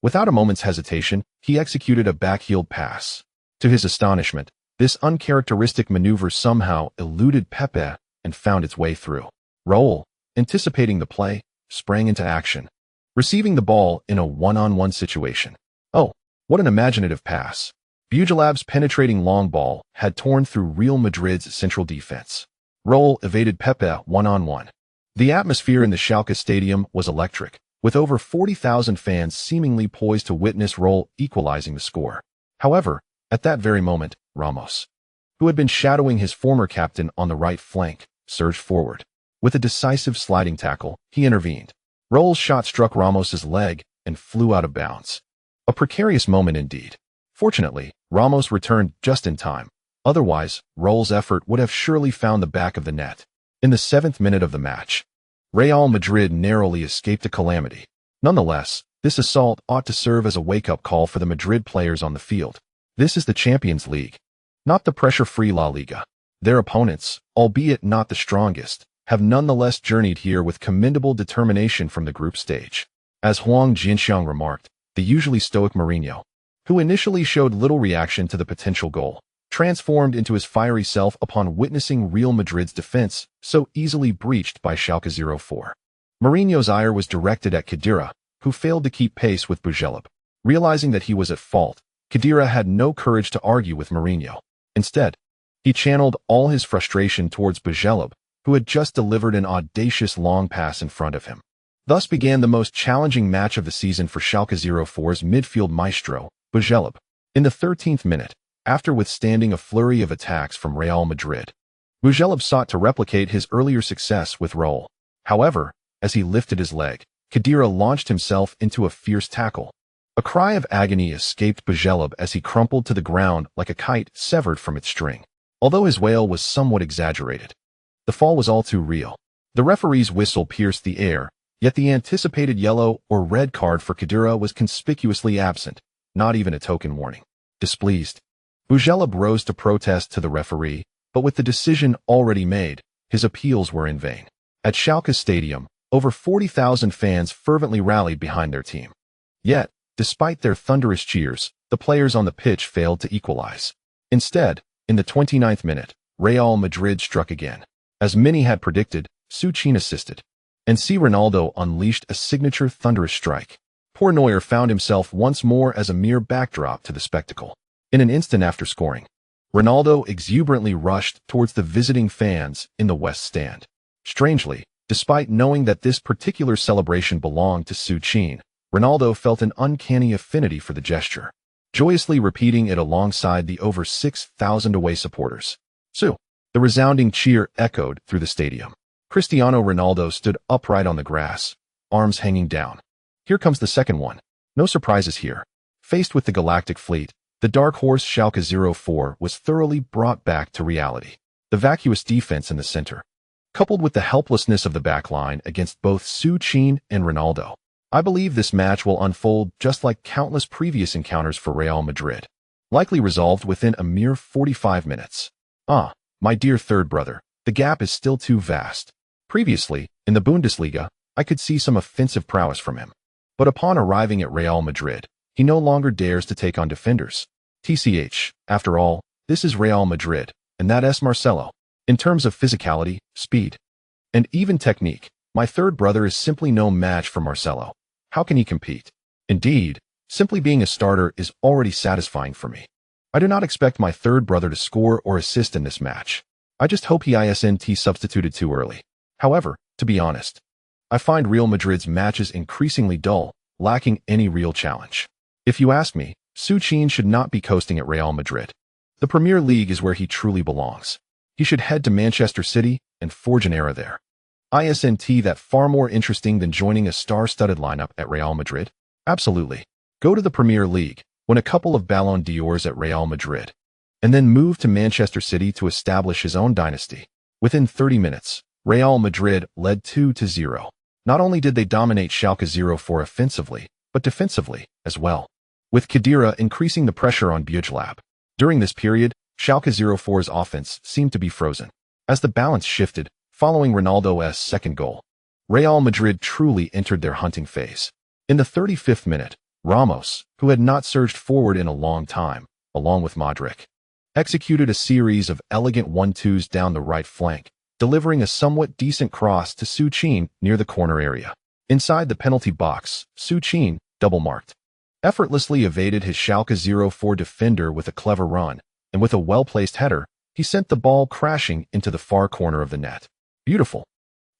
Without a moment's hesitation, he executed a backheeled pass. To his astonishment, this uncharacteristic maneuver somehow eluded Pepe and found its way through. Raul, anticipating the play, sprang into action, receiving the ball in a one-on-one situation. Oh, what an imaginative pass. Bujalab's penetrating long ball had torn through Real Madrid's central defense. Raul evaded Pepe one-on-one. The atmosphere in the Schalke stadium was electric, with over 40,000 fans seemingly poised to witness Raul equalizing the score. However, at that very moment, Ramos, who had been shadowing his former captain on the right flank, surged forward. With a decisive sliding tackle, he intervened. Raul's shot struck Ramos's leg and flew out of bounds. A precarious moment indeed. Fortunately, Ramos returned just in time. Otherwise, Raul's effort would have surely found the back of the net. In the 7th minute of the match, Real Madrid narrowly escaped a calamity. Nonetheless, this assault ought to serve as a wake-up call for the Madrid players on the field. This is the Champions League, not the pressure-free La Liga. Their opponents, albeit not the strongest, have nonetheless journeyed here with commendable determination from the group stage. As Huang Jinxiang remarked, the usually stoic Mourinho, who initially showed little reaction to the potential goal, transformed into his fiery self upon witnessing Real Madrid's defense so easily breached by Schalke 04. Mourinho's ire was directed at Khedira, who failed to keep pace with Bujalab. Realizing that he was at fault, Khedira had no courage to argue with Mourinho. Instead, he channeled all his frustration towards Busquets, who had just delivered an audacious long pass in front of him. Thus began the most challenging match of the season for Schalke 04's midfield maestro, Busquets. In the 13th minute, after withstanding a flurry of attacks from Real Madrid, Busquets sought to replicate his earlier success with Raul. However, as he lifted his leg, Khedira launched himself into a fierce tackle. A cry of agony escaped Busquets as he crumpled to the ground like a kite severed from its string. Although his wail was somewhat exaggerated, the fall was all too real. The referee's whistle pierced the air, yet the anticipated yellow or red card for Khedira was conspicuously absent, not even a token warning. Displeased, Busquets rose to protest to the referee, but with the decision already made, his appeals were in vain. At Schalke Stadium, over 40,000 fans fervently rallied behind their team. Yet, despite their thunderous cheers, the players on the pitch failed to equalize. Instead, in the 29th minute, Real Madrid struck again. As many had predicted, Su Qin assisted, and Ronaldo unleashed a signature thunderous strike. Poor Neuer found himself once more as a mere backdrop to the spectacle. In an instant after scoring, Ronaldo exuberantly rushed towards the visiting fans in the West Stand. Strangely, despite knowing that this particular celebration belonged to Su Qin, Ronaldo felt an uncanny affinity for the gesture, joyously repeating it alongside the over 6,000 away supporters. Su. The resounding cheer echoed through the stadium. Cristiano Ronaldo stood upright on the grass, arms hanging down. Here comes the second one. No surprises here. Faced with the Galactic Fleet, the dark horse Schalke 04 was thoroughly brought back to reality. The vacuous defense in the center, coupled with the helplessness of the backline against both Su Qin and Ronaldo. I believe this match will unfold just like countless previous encounters for Real Madrid, likely resolved within a mere 45 minutes. My dear third brother, the gap is still too vast. Previously, in the Bundesliga, I could see some offensive prowess from him. But upon arriving at Real Madrid, he no longer dares to take on defenders. After all, this is Real Madrid, and that is Marcelo. In terms of physicality, speed, and even technique, my third brother is simply no match for Marcelo. How can he compete? Indeed, simply being a starter is already satisfying for me. I do not expect my third brother to score or assist in this match. I just hope he isn't substituted too early. However, to be honest, I find Real Madrid's matches increasingly dull, lacking any real challenge. If you ask me, Su Qin should not be coasting at Real Madrid. The Premier League is where he truly belongs. He should head to Manchester City and forge an era there. Isn't that far more interesting than joining a star-studded lineup at Real Madrid? Absolutely. Go to the Premier League, win a couple of Ballon d'Ors at Real Madrid, and then move to Manchester City to establish his own dynasty. Within 30 minutes, Real Madrid led 2-0. Not only did they dominate Schalke 04 offensively, but defensively as well, with Khedira increasing the pressure on Busquets. During this period, Schalke 04's offense seemed to be frozen. As the balance shifted, following Ronaldo's second goal, Real Madrid truly entered their hunting phase. In the 35th minute, Ramos, who had not surged forward in a long time, along with Modric, executed a series of elegant 1-2s down the right flank, delivering a somewhat decent cross to Su Qin near the corner area. Inside the penalty box, Su Qin, double-marked, effortlessly evaded his Schalke 04 defender with a clever run, and with a well-placed header, he sent the ball crashing into the far corner of the net. Beautiful.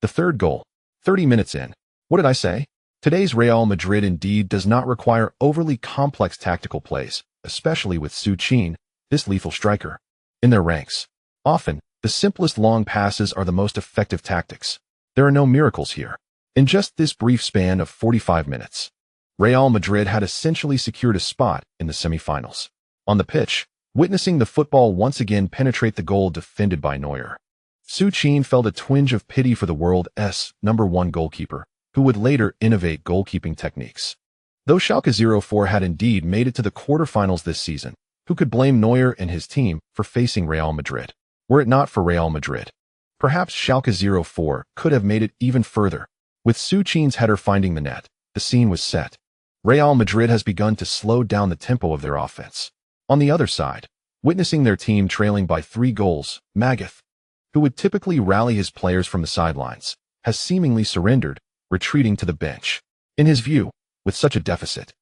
The third goal, 30 minutes in. What did I say? Today's Real Madrid indeed does not require overly complex tactical plays, especially with Su Qin, this lethal striker, in their ranks. Often, the simplest long passes are the most effective tactics. There are no miracles here. In just this brief span of 45 minutes, Real Madrid had essentially secured a spot in the semifinals. On the pitch, witnessing the football once again penetrate the goal defended by Neuer, Su Qin felt a twinge of pity for the world's #1 goalkeeper, who would later innovate goalkeeping techniques. Though Schalke 04 had indeed made it to the quarterfinals this season, who could blame Neuer and his team for facing Real Madrid? Were it not for Real Madrid, perhaps Schalke 04 could have made it even further. With Su Qin's header finding the net, the scene was set. Real Madrid has begun to slow down the tempo of their offense. On the other side, witnessing their team trailing by 3 goals, Magath, who would typically rally his players from the sidelines, has seemingly surrendered, retreating to the bench. In his view, with such a deficit,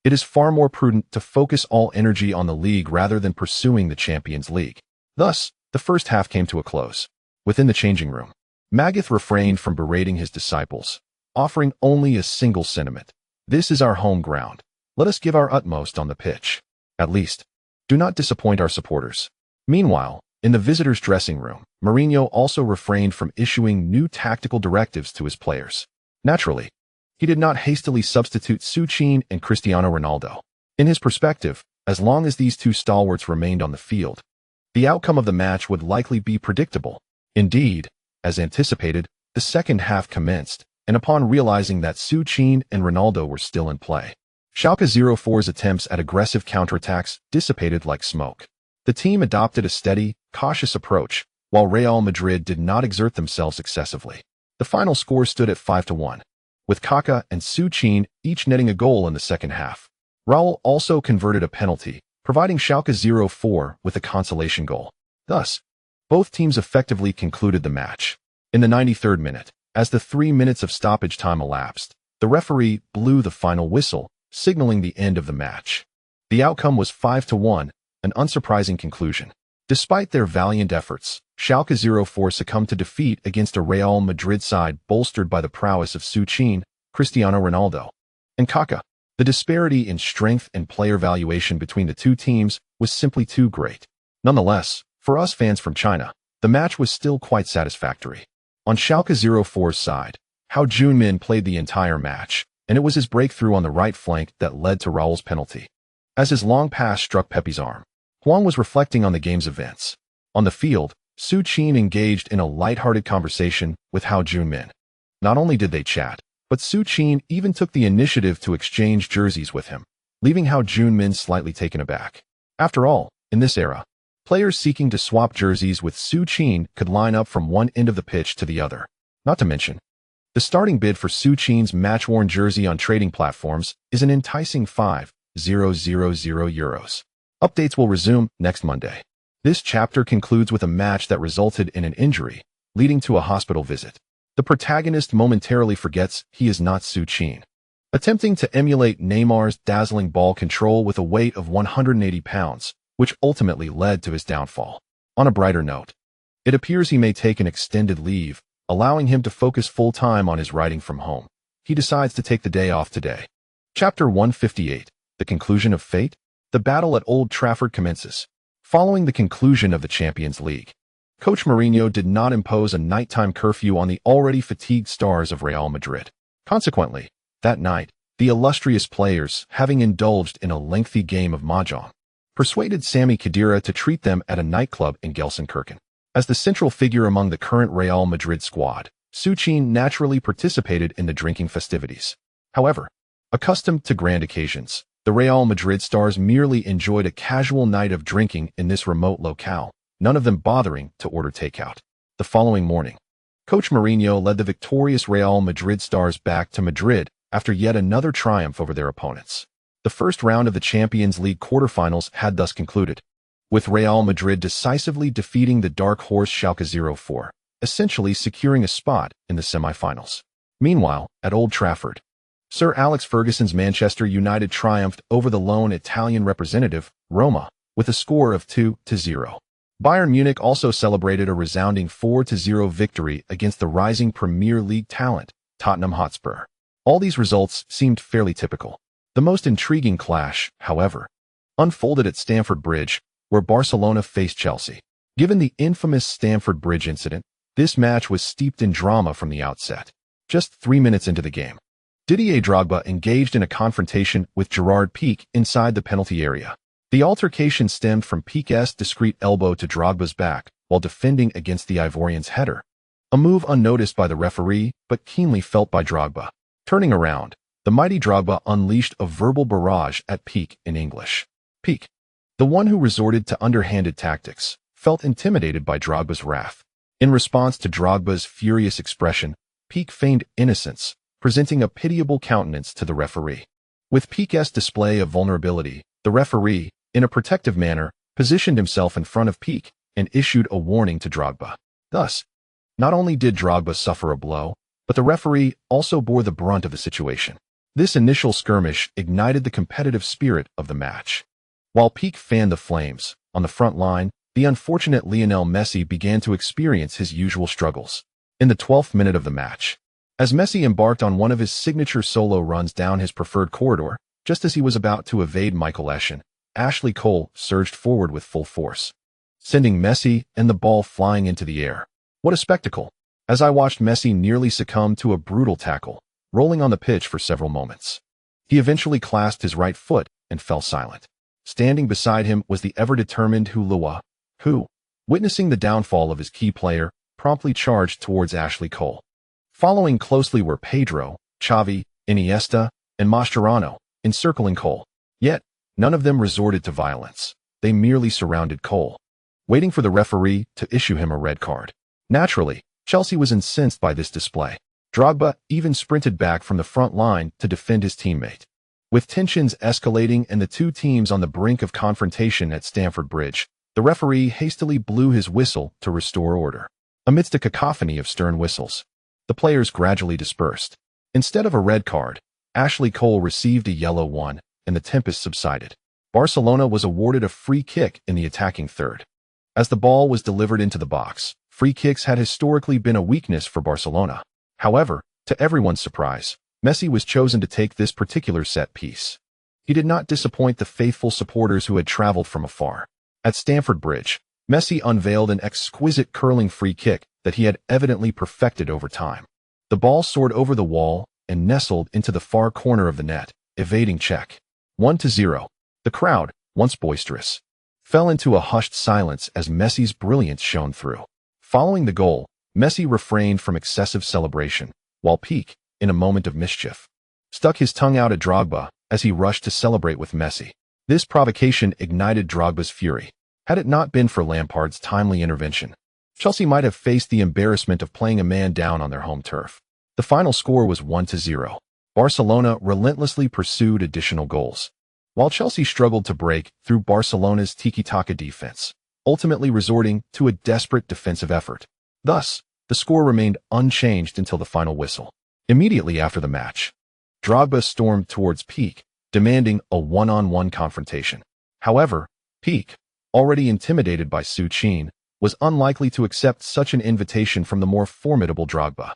It is far more prudent to focus all energy on the league rather than pursuing the Champions League. Thus, the first half came to a close. Within the changing room, Magath refrained from berating his disciples, offering only a single sentiment. This is our home ground. Let us give our utmost on the pitch. At least, do not disappoint our supporters. Meanwhile, in the visitors' dressing room, Mourinho also refrained from issuing new tactical directives to his players. Naturally, he did not hastily substitute Su Qin and Cristiano Ronaldo. In his perspective, as long as these two stalwarts remained on the field, the outcome of the match would likely be predictable. Indeed, as anticipated, the second half commenced, and upon realizing that Su Qin and Ronaldo were still in play, Schalke 04's attempts at aggressive counterattacks dissipated like smoke. The team adopted a steady, cautious approach, while Real Madrid did not exert themselves excessively. The final score stood at 5-1, with Kaká and Su Qin each netting a goal in the second half. Raul also converted a penalty, providing Schalke 04 with a consolation goal. Thus, both teams effectively concluded the match. In the 93rd minute, as the 3 minutes of stoppage time elapsed, the referee blew the final whistle, signaling the end of the match. The outcome was 5-1, an unsurprising conclusion. Despite their valiant efforts, Schalke 04 succumbed to defeat against a Real Madrid side bolstered by the prowess of Su Qin, Cristiano Ronaldo, and Kaká. The disparity in strength and player valuation between the two teams was simply too great. Nonetheless, for us fans from China, the match was still quite satisfactory. On Schalke 04's side, Hao Junmin played the entire match, and it was his breakthrough on the right flank that led to Raul's penalty. As his long pass struck Pepe's arm, Huang was reflecting on the game's events. On the field, Su Qin engaged in a light-hearted conversation with Hao Junmin. Not only did they chat, but Su Qin even took the initiative to exchange jerseys with him, leaving Hao Junmin slightly taken aback. After all, in this era, players seeking to swap jerseys with Su Qin could line up from one end of the pitch to the other. Not to mention, the starting bid for Su Qin's match-worn jersey on trading platforms is an enticing €5,000. Updates will resume next Monday. This chapter concludes with a match that resulted in an injury, leading to a hospital visit. The protagonist momentarily forgets he is not Su Qin. Attempting to emulate Neymar's dazzling ball control with a weight of 180 pounds, which ultimately led to his downfall. On a brighter note, it appears he may take an extended leave, allowing him to focus full-time on his writing from home. He decides to take the day off today. Chapter 158, The Conclusion of Fate. The battle at Old Trafford commences. Following the conclusion of the Champions League, Coach Mourinho did not impose a nighttime curfew on the already fatigued stars of Real Madrid. Consequently, that night, the illustrious players, having indulged in a lengthy game of mahjong, persuaded Sami Khedira to treat them at a nightclub in Gelsenkirchen. As the central figure among the current Real Madrid squad, Su Qin naturally participated in the drinking festivities. However, accustomed to grand occasions, the Real Madrid stars merely enjoyed a casual night of drinking in this remote locale, none of them bothering to order takeout. The following morning, Coach Mourinho led the victorious Real Madrid stars back to Madrid after yet another triumph over their opponents. The first round of the Champions League quarterfinals had thus concluded, with Real Madrid decisively defeating the dark horse Schalke 04, essentially securing a spot in the semi-finals. Meanwhile, at Old Trafford, Sir Alex Ferguson's Manchester United triumphed over the lone Italian representative, Roma, with a score of 2-0. Bayern Munich also celebrated a resounding 4-0 victory against the rising Premier League talent, Tottenham Hotspur. All these results seemed fairly typical. The most intriguing clash, however, unfolded at Stamford Bridge, where Barcelona faced Chelsea. Given the infamous Stamford Bridge incident, this match was steeped in drama from the outset. Just 3 minutes into the game, Didier Drogba engaged in a confrontation with Gerard Piqué inside the penalty area. The altercation stemmed from Piqué's discreet elbow to Drogba's back while defending against the Ivorian's header, a move unnoticed by the referee but keenly felt by Drogba. Turning around, the mighty Drogba unleashed a verbal barrage at Piqué in English. Piqué, the one who resorted to underhanded tactics, felt intimidated by Drogba's wrath. In response to Drogba's furious expression, Piqué feigned innocence, presenting a pitiable countenance to the referee. With Piqué's display of vulnerability, the referee, in a protective manner, positioned himself in front of Piqué and issued a warning to Drogba. Thus, not only did Drogba suffer a blow, but the referee also bore the brunt of the situation. This initial skirmish ignited the competitive spirit of the match. While Piqué fanned the flames, on the front line, the unfortunate Lionel Messi began to experience his usual struggles. In the 12th minute of the match, as Messi embarked on one of his signature solo runs down his preferred corridor, just as he was about to evade Michael Essien, Ashley Cole surged forward with full force, sending Messi and the ball flying into the air. What a spectacle! As I watched Messi nearly succumb to a brutal tackle, rolling on the pitch for several moments. He eventually clasped his right foot and fell silent. Standing beside him was the ever-determined Hulawa, who, witnessing the downfall of his key player, promptly charged towards Ashley Cole. Following closely were Pedro, Xavi, Iniesta, and Mascherano, encircling Cole. Yet, none of them resorted to violence. They merely surrounded Cole, waiting for the referee to issue him a red card. Naturally, Chelsea was incensed by this display. Drogba even sprinted back from the front line to defend his teammate. With tensions escalating and the two teams on the brink of confrontation at Stamford Bridge, the referee hastily blew his whistle to restore order. Amidst a cacophony of stern whistles, the players gradually dispersed. Instead of a red card, Ashley Cole received a yellow one, and the tempest subsided. Barcelona was awarded a free kick in the attacking third. As the ball was delivered into the box, free kicks had historically been a weakness for Barcelona. However, to everyone's surprise, Messi was chosen to take this particular set piece. He did not disappoint the faithful supporters who had traveled from afar. At Stamford Bridge, Messi unveiled an exquisite curling free kick that he had evidently perfected over time. The ball soared over the wall and nestled into the far corner of the net, evading check. 1-0. The crowd, once boisterous, fell into a hushed silence as Messi's brilliance shone through. Following the goal, Messi refrained from excessive celebration, while Piqué, in a moment of mischief, stuck his tongue out at Drogba as he rushed to celebrate with Messi. This provocation ignited Drogba's fury. Had it not been for Lampard's timely intervention, Chelsea might have faced the embarrassment of playing a man down on their home turf. The final score was 1-0. Barcelona relentlessly pursued additional goals, while Chelsea struggled to break through Barcelona's tiki-taka defense, ultimately resorting to a desperate defensive effort. Thus, the score remained unchanged until the final whistle. Immediately after the match, Drogba stormed towards Piqué, demanding a one-on-one confrontation. However, Piqué, already intimidated by Su Qin, was unlikely to accept such an invitation from the more formidable Drogba.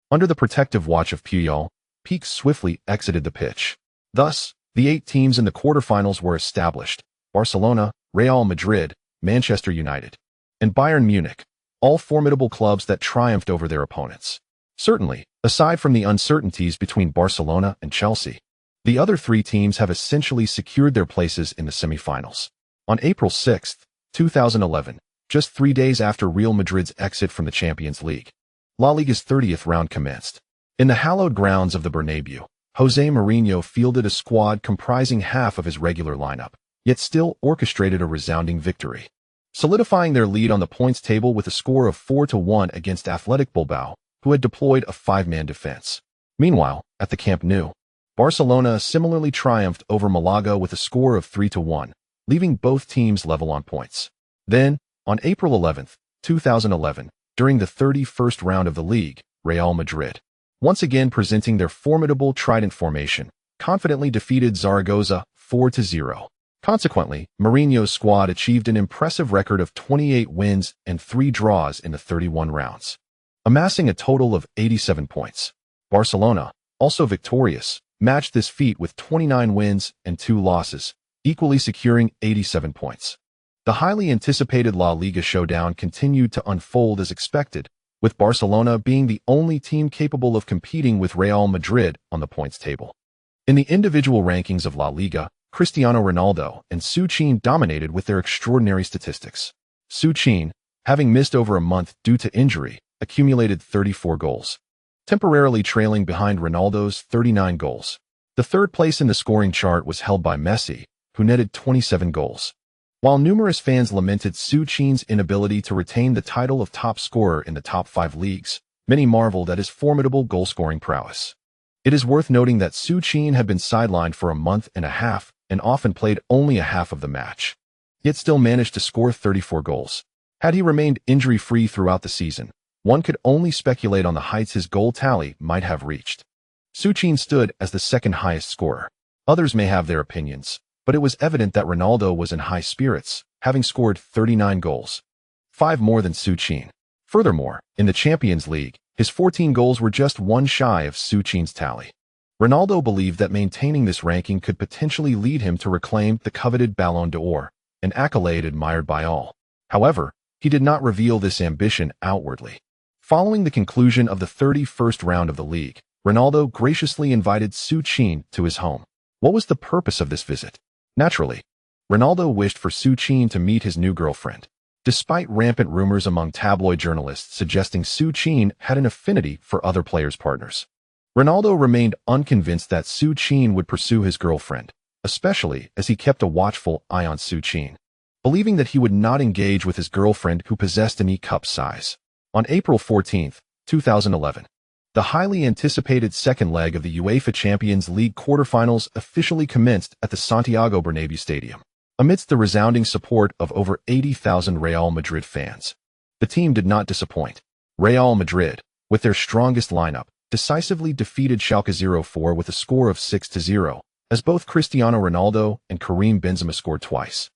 Under the protective watch of Puyol, Piqué swiftly exited the pitch. Thus, the 8 teams in the quarterfinals were established: Barcelona, Real Madrid, Manchester United, and Bayern Munich, all formidable clubs that triumphed over their opponents. Certainly, aside from the uncertainties between Barcelona and Chelsea, the other 3 teams have essentially secured their places in the semi-finals. On April 6, 2011, just 3 days after Real Madrid's exit from the Champions League, La Liga's 30th round commenced. In the hallowed grounds of the Bernabeu, Jose Mourinho fielded a squad comprising half of his regular lineup, yet still orchestrated a resounding victory, solidifying their lead on the points table with a score of 4-1 against Athletic Bilbao, who had deployed a 5-man defense. Meanwhile, at the Camp Nou, Barcelona similarly triumphed over Malaga with a score of 3-1, leaving both teams level on points. Then, on April 11, 2011, during the 31st round of the league, Real Madrid, once again presenting their formidable trident formation, confidently defeated Zaragoza 4-0. Consequently, Mourinho's squad achieved an impressive record of 28 wins and 3 draws in the 31 rounds, amassing a total of 87 points. Barcelona, also victorious, matched this feat with 29 wins and 2 losses, equally securing 87 points. The highly anticipated La Liga showdown continued to unfold as expected, with Barcelona being the only team capable of competing with Real Madrid on the points table. In the individual rankings of La Liga, Cristiano Ronaldo and Su Qin dominated with their extraordinary statistics. Su Qin, having missed over a month due to injury, accumulated 34 goals, temporarily trailing behind Ronaldo's 39 goals. The third place in the scoring chart was held by Messi, who netted 27 goals. While numerous fans lamented Su Qin's inability to retain the title of top scorer in the top 5 leagues, many marveled at his formidable goal-scoring prowess. It is worth noting that Su Qin had been sidelined for a month and a half and often played only a half of the match, yet still managed to score 34 goals. Had he remained injury-free throughout the season, one could only speculate on the heights his goal tally might have reached. Su Qin stood as the second highest scorer. Others may have their opinions, but it was evident that Ronaldo was in high spirits, having scored 39 goals, 5 more than Su Qin. Furthermore, in the Champions League, his 14 goals were just one shy of Su Qin's tally. Ronaldo believed that maintaining this ranking could potentially lead him to reclaim the coveted Ballon d'Or, an accolade admired by all. However, he did not reveal this ambition outwardly. Following the conclusion of the 31st round of the league, Ronaldo graciously invited Su Qin to his home. What was the purpose of this visit? Naturally, Ronaldo wished for Su Qin to meet his new girlfriend. Despite rampant rumors among tabloid journalists suggesting Su Qin had an affinity for other players' partners, Ronaldo remained unconvinced that Su Qin would pursue his girlfriend, especially as he kept a watchful eye on Su Qin, believing that he would not engage with his girlfriend who possessed an E-cup size. On April 14, 2011, the highly anticipated second leg of the UEFA Champions League quarterfinals officially commenced at the Santiago Bernabéu Stadium. Amidst the resounding support of over 80,000 Real Madrid fans, the team did not disappoint. Real Madrid, with their strongest lineup, decisively defeated Schalke 04 with a score of 6-0, as both Cristiano Ronaldo and Karim Benzema scored twice,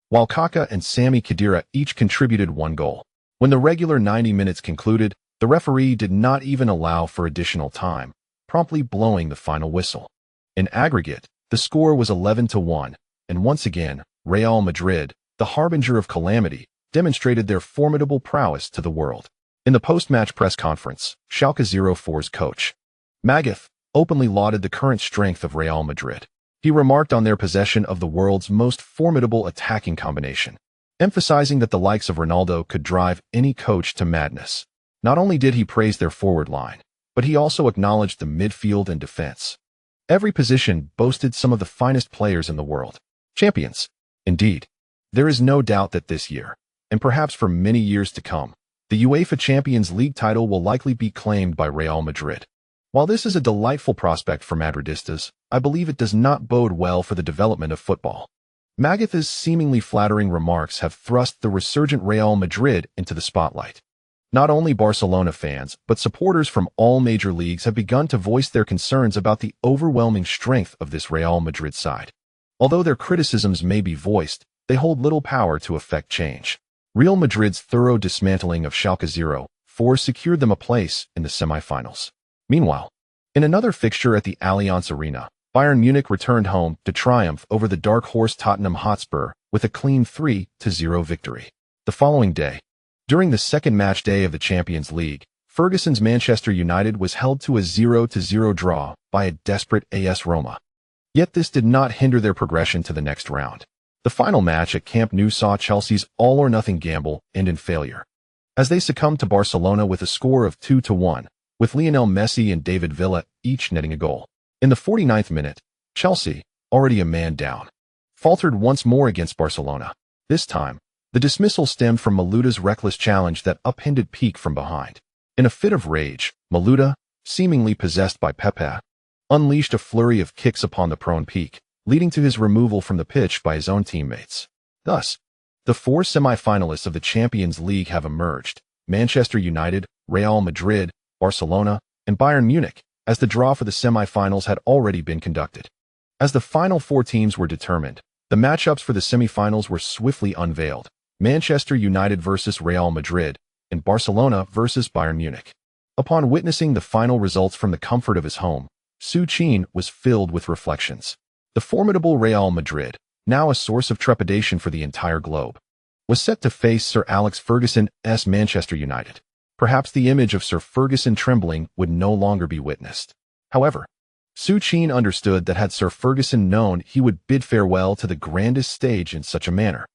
while Kaká and Sami Khedira each contributed one goal. When the regular 90 minutes concluded, the referee did not even allow for additional time, promptly blowing the final whistle. In aggregate, the score was 11-1, and once again, Real Madrid, the harbinger of calamity, demonstrated their formidable prowess to the world. In the post-match press conference, Schalke 04's coach, Magath, openly lauded the current strength of Real Madrid. He remarked on their possession of the world's most formidable attacking combination, emphasizing that the likes of Ronaldo could drive any coach to madness. Not only did he praise their forward line, but he also acknowledged the midfield and defense. Every position boasted some of the finest players in the world. Champions. Indeed, there is no doubt that this year, and perhaps for many years to come, the UEFA Champions League title will likely be claimed by Real Madrid. While this is a delightful prospect for Madridistas, I believe it does not bode well for the development of football. Magath's seemingly flattering remarks have thrust the resurgent Real Madrid into the spotlight. Not only Barcelona fans, but supporters from all major leagues have begun to voice their concerns about the overwhelming strength of this Real Madrid side. Although their criticisms may be voiced, they hold little power to effect change. Real Madrid's thorough dismantling of Schalke 04 secured them a place in the semi-finals. Meanwhile, in another fixture at the Allianz Arena, Bayern Munich returned home to triumph over the dark horse Tottenham Hotspur with a clean 3-0 victory. The following day, during the second match day of the Champions League, Ferguson's Manchester United was held to a 0-0 draw by a desperate AS Roma. Yet this did not hinder their progression to the next round. The final match at Camp Nou saw Chelsea's all-or-nothing gamble end in failure, as they succumbed to Barcelona with a score of 2-1, with Lionel Messi and David Villa each netting a goal. In the 49th minute, Chelsea, already a man down, faltered once more against Barcelona. This time, the dismissal stemmed from Maluta's reckless challenge that upended Piqué from behind. In a fit of rage, Maluta, seemingly possessed by Pepe, unleashed a flurry of kicks upon the prone Piqué, leading to his removal from the pitch by his own teammates. Thus, the 4 semi-finalists of the Champions League have emerged: Manchester United, Real Madrid, Barcelona, and Bayern Munich, as the draw for the semi-finals had already been conducted. As the final 4 teams were determined, the matchups for the semi-finals were swiftly unveiled: Manchester United versus Real Madrid, and Barcelona versus Bayern Munich. Upon witnessing the final results from the comfort of his home, Su Qin was filled with reflections. The formidable Real Madrid, now a source of trepidation for the entire globe, was set to face Sir Alex Ferguson's Manchester United. Perhaps the image of Sir Ferguson trembling would no longer be witnessed. However, Su Qin understood that had Sir Ferguson known he would bid farewell to the grandest stage in such a manner,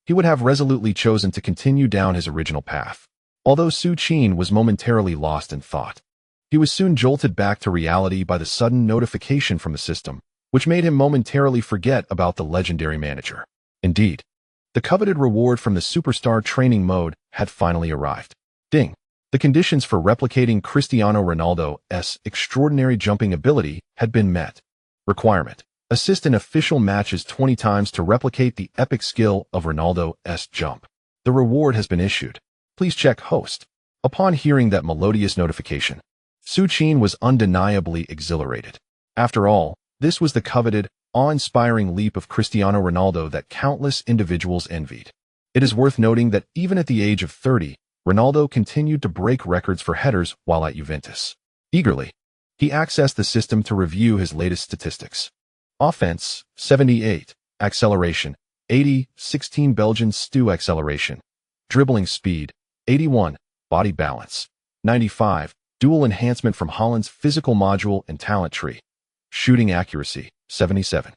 he would have resolutely chosen to continue down his original path. Although Su Qin was momentarily lost in thought, he was soon jolted back to reality by the sudden notification from the system, which made him momentarily forget about the legendary manager. Indeed, the coveted reward from the superstar training mode had finally arrived. Ding! The conditions for replicating Cristiano Ronaldo's extraordinary jumping ability had been met. Requirement: assist in official matches 20 times to replicate the epic skill of Ronaldo's jump. The reward has been issued. Please check host. Upon hearing that melodious notification, Su Qin was undeniably exhilarated. After all, this was the coveted, awe-inspiring leap of Cristiano Ronaldo that countless individuals envied. It is worth noting that even at the age of 30, Ronaldo continued to break records for headers while at Juventus. Eagerly, he accessed the system to review his latest statistics. Offense, 78. Acceleration, 80. 16 Belgian Stu acceleration. Dribbling speed, 81. Body balance, 95. Dual enhancement from Holland's physical module and talent tree. Shooting accuracy, 77.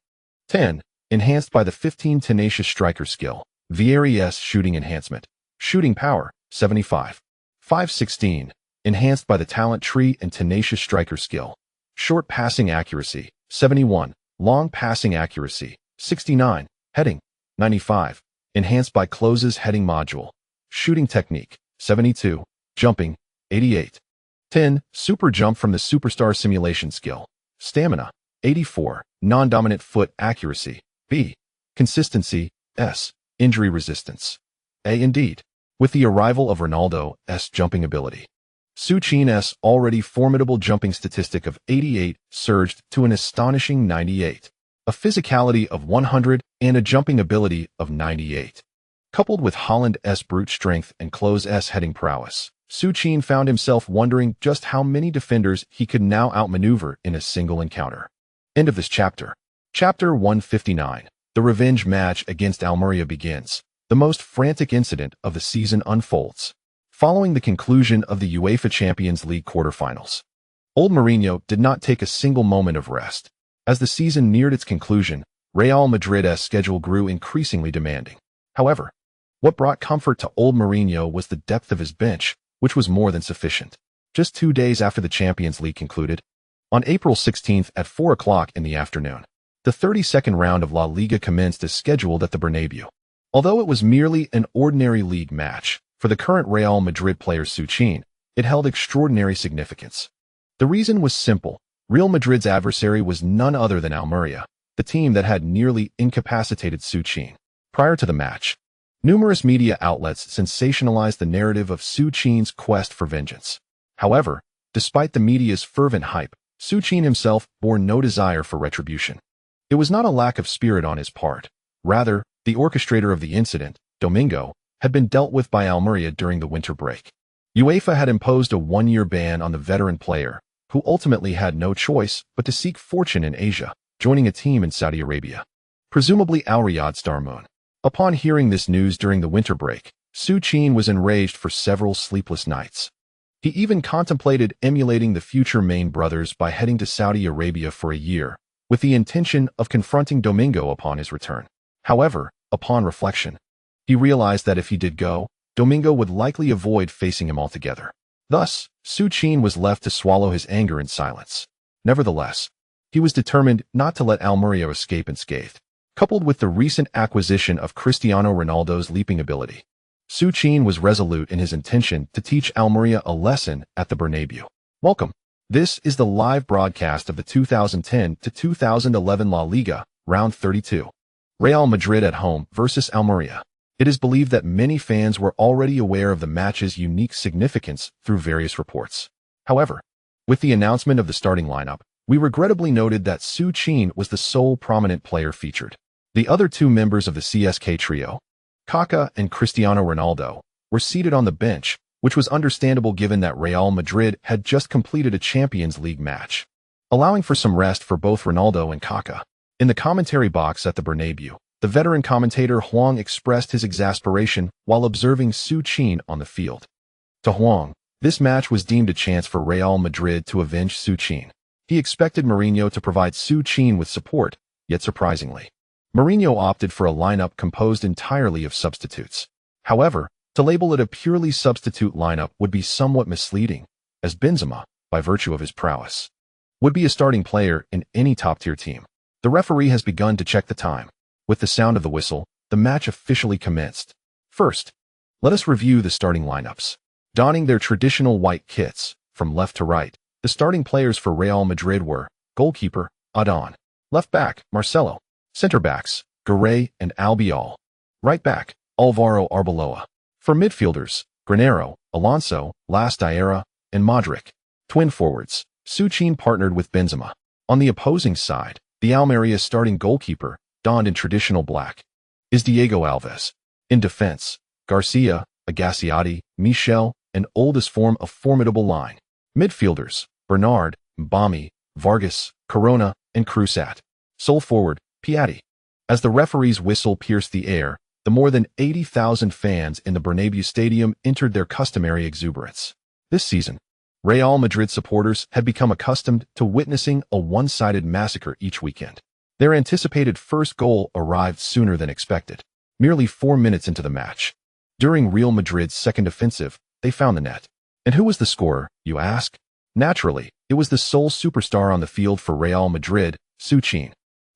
10. Enhanced by the 15 tenacious striker skill. VRES shooting enhancement. Shooting power, 75. 516. Enhanced by the talent tree and tenacious striker skill. Short passing accuracy, 71. Long passing accuracy, 69. Heading, 95. Enhanced by Close's heading module. Shooting technique, 72. Jumping, 88. 10. Super jump from the superstar simulation skill. Stamina, 84. Non-dominant foot accuracy, B. Consistency, S. Injury resistance, A. Indeed. With the arrival of Ronaldo's jumping ability, Su Qin's already formidable jumping statistic of 88 surged to an astonishing 98, a physicality of 100, and a jumping ability of 98. Coupled with Holland's brute strength and Close's heading prowess, Su Qin found himself wondering just how many defenders he could now outmaneuver in a single encounter. End of this chapter. Chapter 159. The revenge match against Almeria begins. The most frantic incident of the season unfolds. Following the conclusion of the UEFA Champions League quarterfinals, old Mourinho did not take a single moment of rest. As the season neared its conclusion, Real Madrid's schedule grew increasingly demanding. However, what brought comfort to old Mourinho was the depth of his bench, which was more than sufficient. Just 2 days after the Champions League concluded, on April 16th at 4 o'clock in the afternoon, the 32nd round of La Liga commenced as scheduled at the Bernabeu. Although it was merely an ordinary league match, for the current Real Madrid player Su Qin, it held extraordinary significance. The reason was simple. Real Madrid's adversary was none other than Almeria, the team that had nearly incapacitated Su Qin. Prior to the match, numerous media outlets sensationalized the narrative of Su Qin's quest for vengeance. However, despite the media's fervent hype, Su Qin himself bore no desire for retribution. It was not a lack of spirit on his part. Rather, the orchestrator of the incident, Domingo, had been dealt with by Almeria during the winter break. UEFA had imposed a 1-year ban on the veteran player, who ultimately had no choice but to seek fortune in Asia, joining a team in Saudi Arabia, presumably Al Riyadh Star Moon. Upon hearing this news during the winter break, Su Qin was enraged for several sleepless nights. He even contemplated emulating the future Main brothers by heading to Saudi Arabia for a year, with the intention of confronting Domingo upon his return. However, upon reflection, he realized that if he did go, Domingo would likely avoid facing him altogether. Thus, Su Qin was left to swallow his anger in silence. Nevertheless, he was determined not to let Almeria escape unscathed. Coupled with the recent acquisition of Cristiano Ronaldo's leaping ability, Su Qin was resolute in his intention to teach Almeria a lesson at the Bernabeu. Welcome. This is the live broadcast of the 2010 to 2011 La Liga, round 32. Real Madrid at home versus Almeria. It is believed that many fans were already aware of the match's unique significance through various reports. However, with the announcement of the starting lineup, we regrettably noted that Su Qin was the sole prominent player featured. The other two members of the CSK trio, Kaká and Cristiano Ronaldo, were seated on the bench, which was understandable given that Real Madrid had just completed a Champions League match, allowing for some rest for both Ronaldo and Kaká. In the commentary box at the Bernabeu, the veteran commentator Huang expressed his exasperation while observing Su Qin on the field. To Huang, this match was deemed a chance for Real Madrid to avenge Su Qin. He expected Mourinho to provide Su Qin with support, yet surprisingly, Mourinho opted for a lineup composed entirely of substitutes. However, to label it a purely substitute lineup would be somewhat misleading, as Benzema, by virtue of his prowess, would be a starting player in any top-tier team. The referee has begun to check the time. With the sound of the whistle, the match officially commenced. First, let us review the starting lineups. Donning their traditional white kits, from left to right, the starting players for Real Madrid were goalkeeper, Adán; left back, Marcelo; center backs, Garay and Albiol; right back, Alvaro Arbeloa. For midfielders, Granero, Alonso, Las Diera, and Modric. Twin forwards, Su Qin partnered with Benzema. On the opposing side, the Almeria starting goalkeeper, donned in traditional black, is Diego Alves. In defense, Garcia, Agassiati, Michel, and oldest form a formidable line. Midfielders, Bernard, Mbami, Vargas, Corona, and Cruzat. Sole forward, Piatti. As the referee's whistle pierced the air, the more than 80,000 fans in the Bernabeu Stadium entered their customary exuberance. This season, Real Madrid supporters had become accustomed to witnessing a one-sided massacre each weekend. Their anticipated first goal arrived sooner than expected, merely 4 minutes into the match. During Real Madrid's second offensive, they found the net. And who was the scorer, you ask? Naturally, it was the sole superstar on the field for Real Madrid, Su Qin.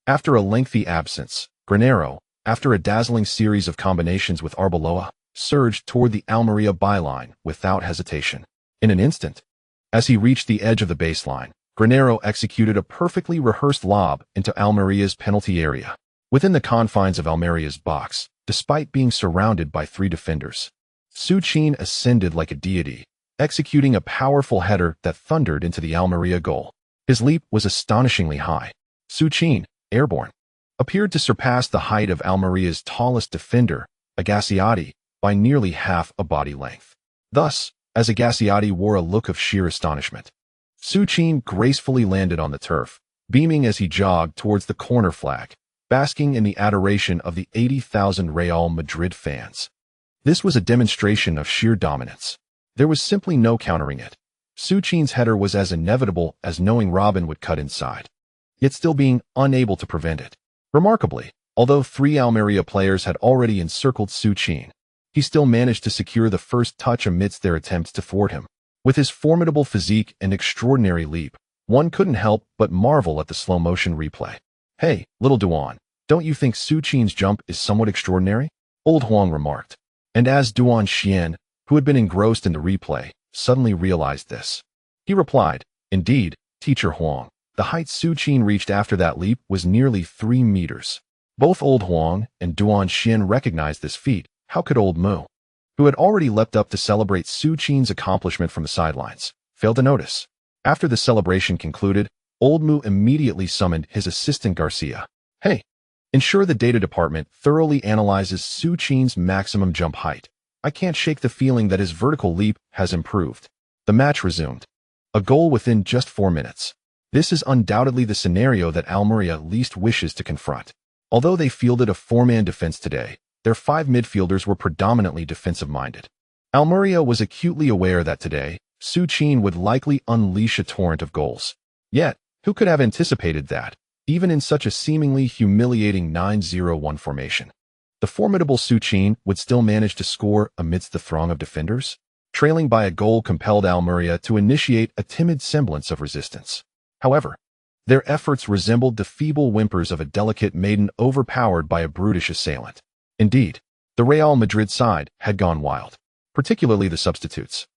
After a lengthy absence, Granero, after a dazzling series of combinations with Arbeloa, surged toward the Almeria byline without hesitation. In an instant, as he reached the edge of the baseline, Granero executed a perfectly rehearsed lob into Almeria's penalty area. Within the confines of Almeria's box, despite being surrounded by 3 defenders, Su Qin ascended like a deity, executing a powerful header that thundered into the Almeria goal. His leap was astonishingly high. Su Qin, airborne, appeared to surpass the height of Almeria's tallest defender, Agassiati, by nearly half a body length. Thus, as Agassiati wore a look of sheer astonishment, Su Qin gracefully landed on the turf, beaming as he jogged towards the corner flag, basking in the adoration of the 80,000 Real Madrid fans. This was a demonstration of sheer dominance. There was simply no countering it. Su Qin's header was as inevitable as knowing Robin would cut inside, yet still being unable to prevent it. Remarkably, although 3 Almeria players had already encircled Su Qin, he still managed to secure the first touch amidst their attempts to thwart him. With his formidable physique and extraordinary leap, one couldn't help but marvel at the slow-motion replay. Hey, little Duan, don't you think Su Qin's jump is somewhat extraordinary? Old Huang remarked. And as Duan Xian, who had been engrossed in the replay, suddenly realized this, he replied, Indeed, Teacher Huang, the height Su Qin reached after that leap was nearly 3 meters. Both Old Huang and Duan Xian recognized this feat. How could Old Mu, who had already leapt up to celebrate Su Qin's accomplishment from the sidelines, fail to notice? After the celebration concluded, Old Mu immediately summoned his assistant Garcia. Hey, ensure the data department thoroughly analyzes Su Qin's maximum jump height. I can't shake the feeling that his vertical leap has improved. The match resumed. A goal within just 4 minutes. This is undoubtedly the scenario that Almeria least wishes to confront. Although they fielded a 4-man defense today, their 5 midfielders were predominantly defensive-minded. Almeria was acutely aware that today, Su Qin would likely unleash a torrent of goals. Yet, who could have anticipated that, even in such a seemingly humiliating 9-0-1 formation, the formidable Su Qin would still manage to score amidst the throng of defenders? Trailing by a goal compelled Almeria to initiate a timid semblance of resistance. However, their efforts resembled the feeble whimpers of a delicate maiden overpowered by a brutish assailant. Indeed, the Real Madrid side had gone wild, particularly the substitutes,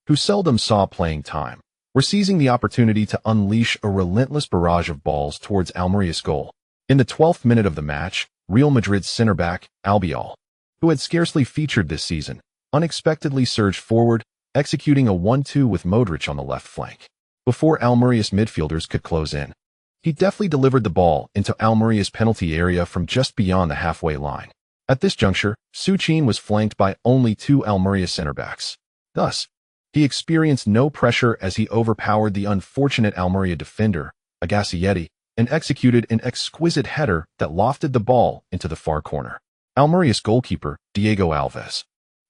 who seldom saw playing time, were seizing the opportunity to unleash a relentless barrage of balls towards Almeria's goal. In the 12th minute of the match, Real Madrid's center-back, Albiol, who had scarcely featured this season, unexpectedly surged forward, executing a 1-2 with Modric on the left flank. Before Almeria's midfielders could close in, he deftly delivered the ball into Almeria's penalty area from just beyond the halfway line. At this juncture, Su Qin was flanked by only 2 Almeria center-backs. Thus, he experienced no pressure as he overpowered the unfortunate Almeria defender, Agassiati, and executed an exquisite header that lofted the ball into the far corner. Almeria's goalkeeper, Diego Alves,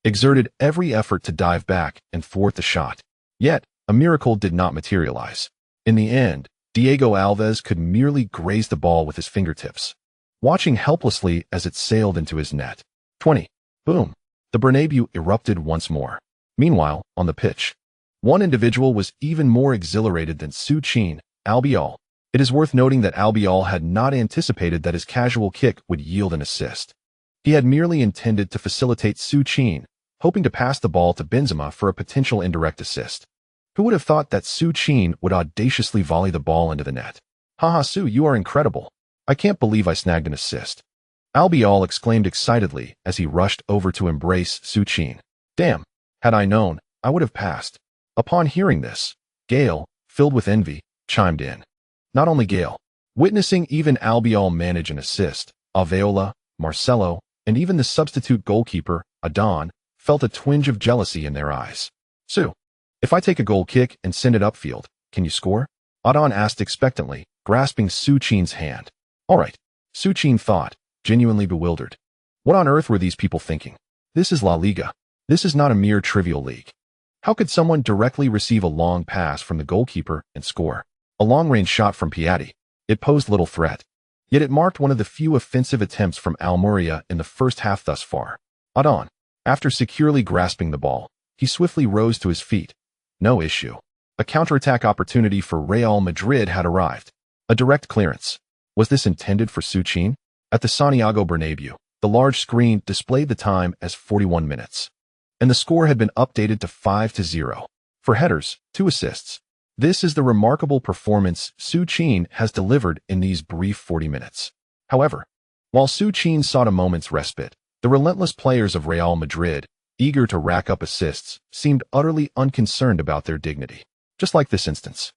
exerted every effort to dive back and thwart the shot. Yet, a miracle did not materialize. In the end, Diego Alves could merely graze the ball with his fingertips, watching helplessly as it sailed into his net. 20. Boom. The Bernabeu erupted once more. Meanwhile, on the pitch, one individual was even more exhilarated than Su Qin, Albiol. It is worth noting that Albiol had not anticipated that his casual kick would yield an assist. He had merely intended to facilitate Su Qin, hoping to pass the ball to Benzema for a potential indirect assist. Who would have thought that Su Qin would audaciously volley the ball into the net? Haha, Su, you are incredible. I can't believe I snagged an assist. Albiol exclaimed excitedly as he rushed over to embrace Su Qin. Damn, had I known, I would have passed. Upon hearing this, Gale, filled with envy, chimed in. Not only Gale. Witnessing even Albiol manage an assist, Aveola, Marcelo, and even the substitute goalkeeper, Adon, felt a twinge of jealousy in their eyes. Su, if I take a goal kick and send it upfield, can you score? Adon asked expectantly, grasping Su Qin's hand. All right, Su Qin thought, genuinely bewildered. What on earth were these people thinking? This is La Liga. This is not a mere trivial league. How could someone directly receive a long pass from the goalkeeper and score? A long-range shot from Piatti. It posed little threat. Yet it marked one of the few offensive attempts from Almeria in the first half thus far. Adon, after securely grasping the ball, he swiftly rose to his feet. No issue. A counterattack opportunity for Real Madrid had arrived. A direct clearance. Was this intended for Su Qin? At the Santiago Bernabeu, the large screen displayed the time as 41 minutes. And the score had been updated to 5-0. For headers, 2 assists. This is the remarkable performance Su Qin has delivered in these brief 40 minutes. However, while Su Qin sought a moment's respite, the relentless players of Real Madrid, eager to rack up assists, seemed utterly unconcerned about their dignity. Just like this instance.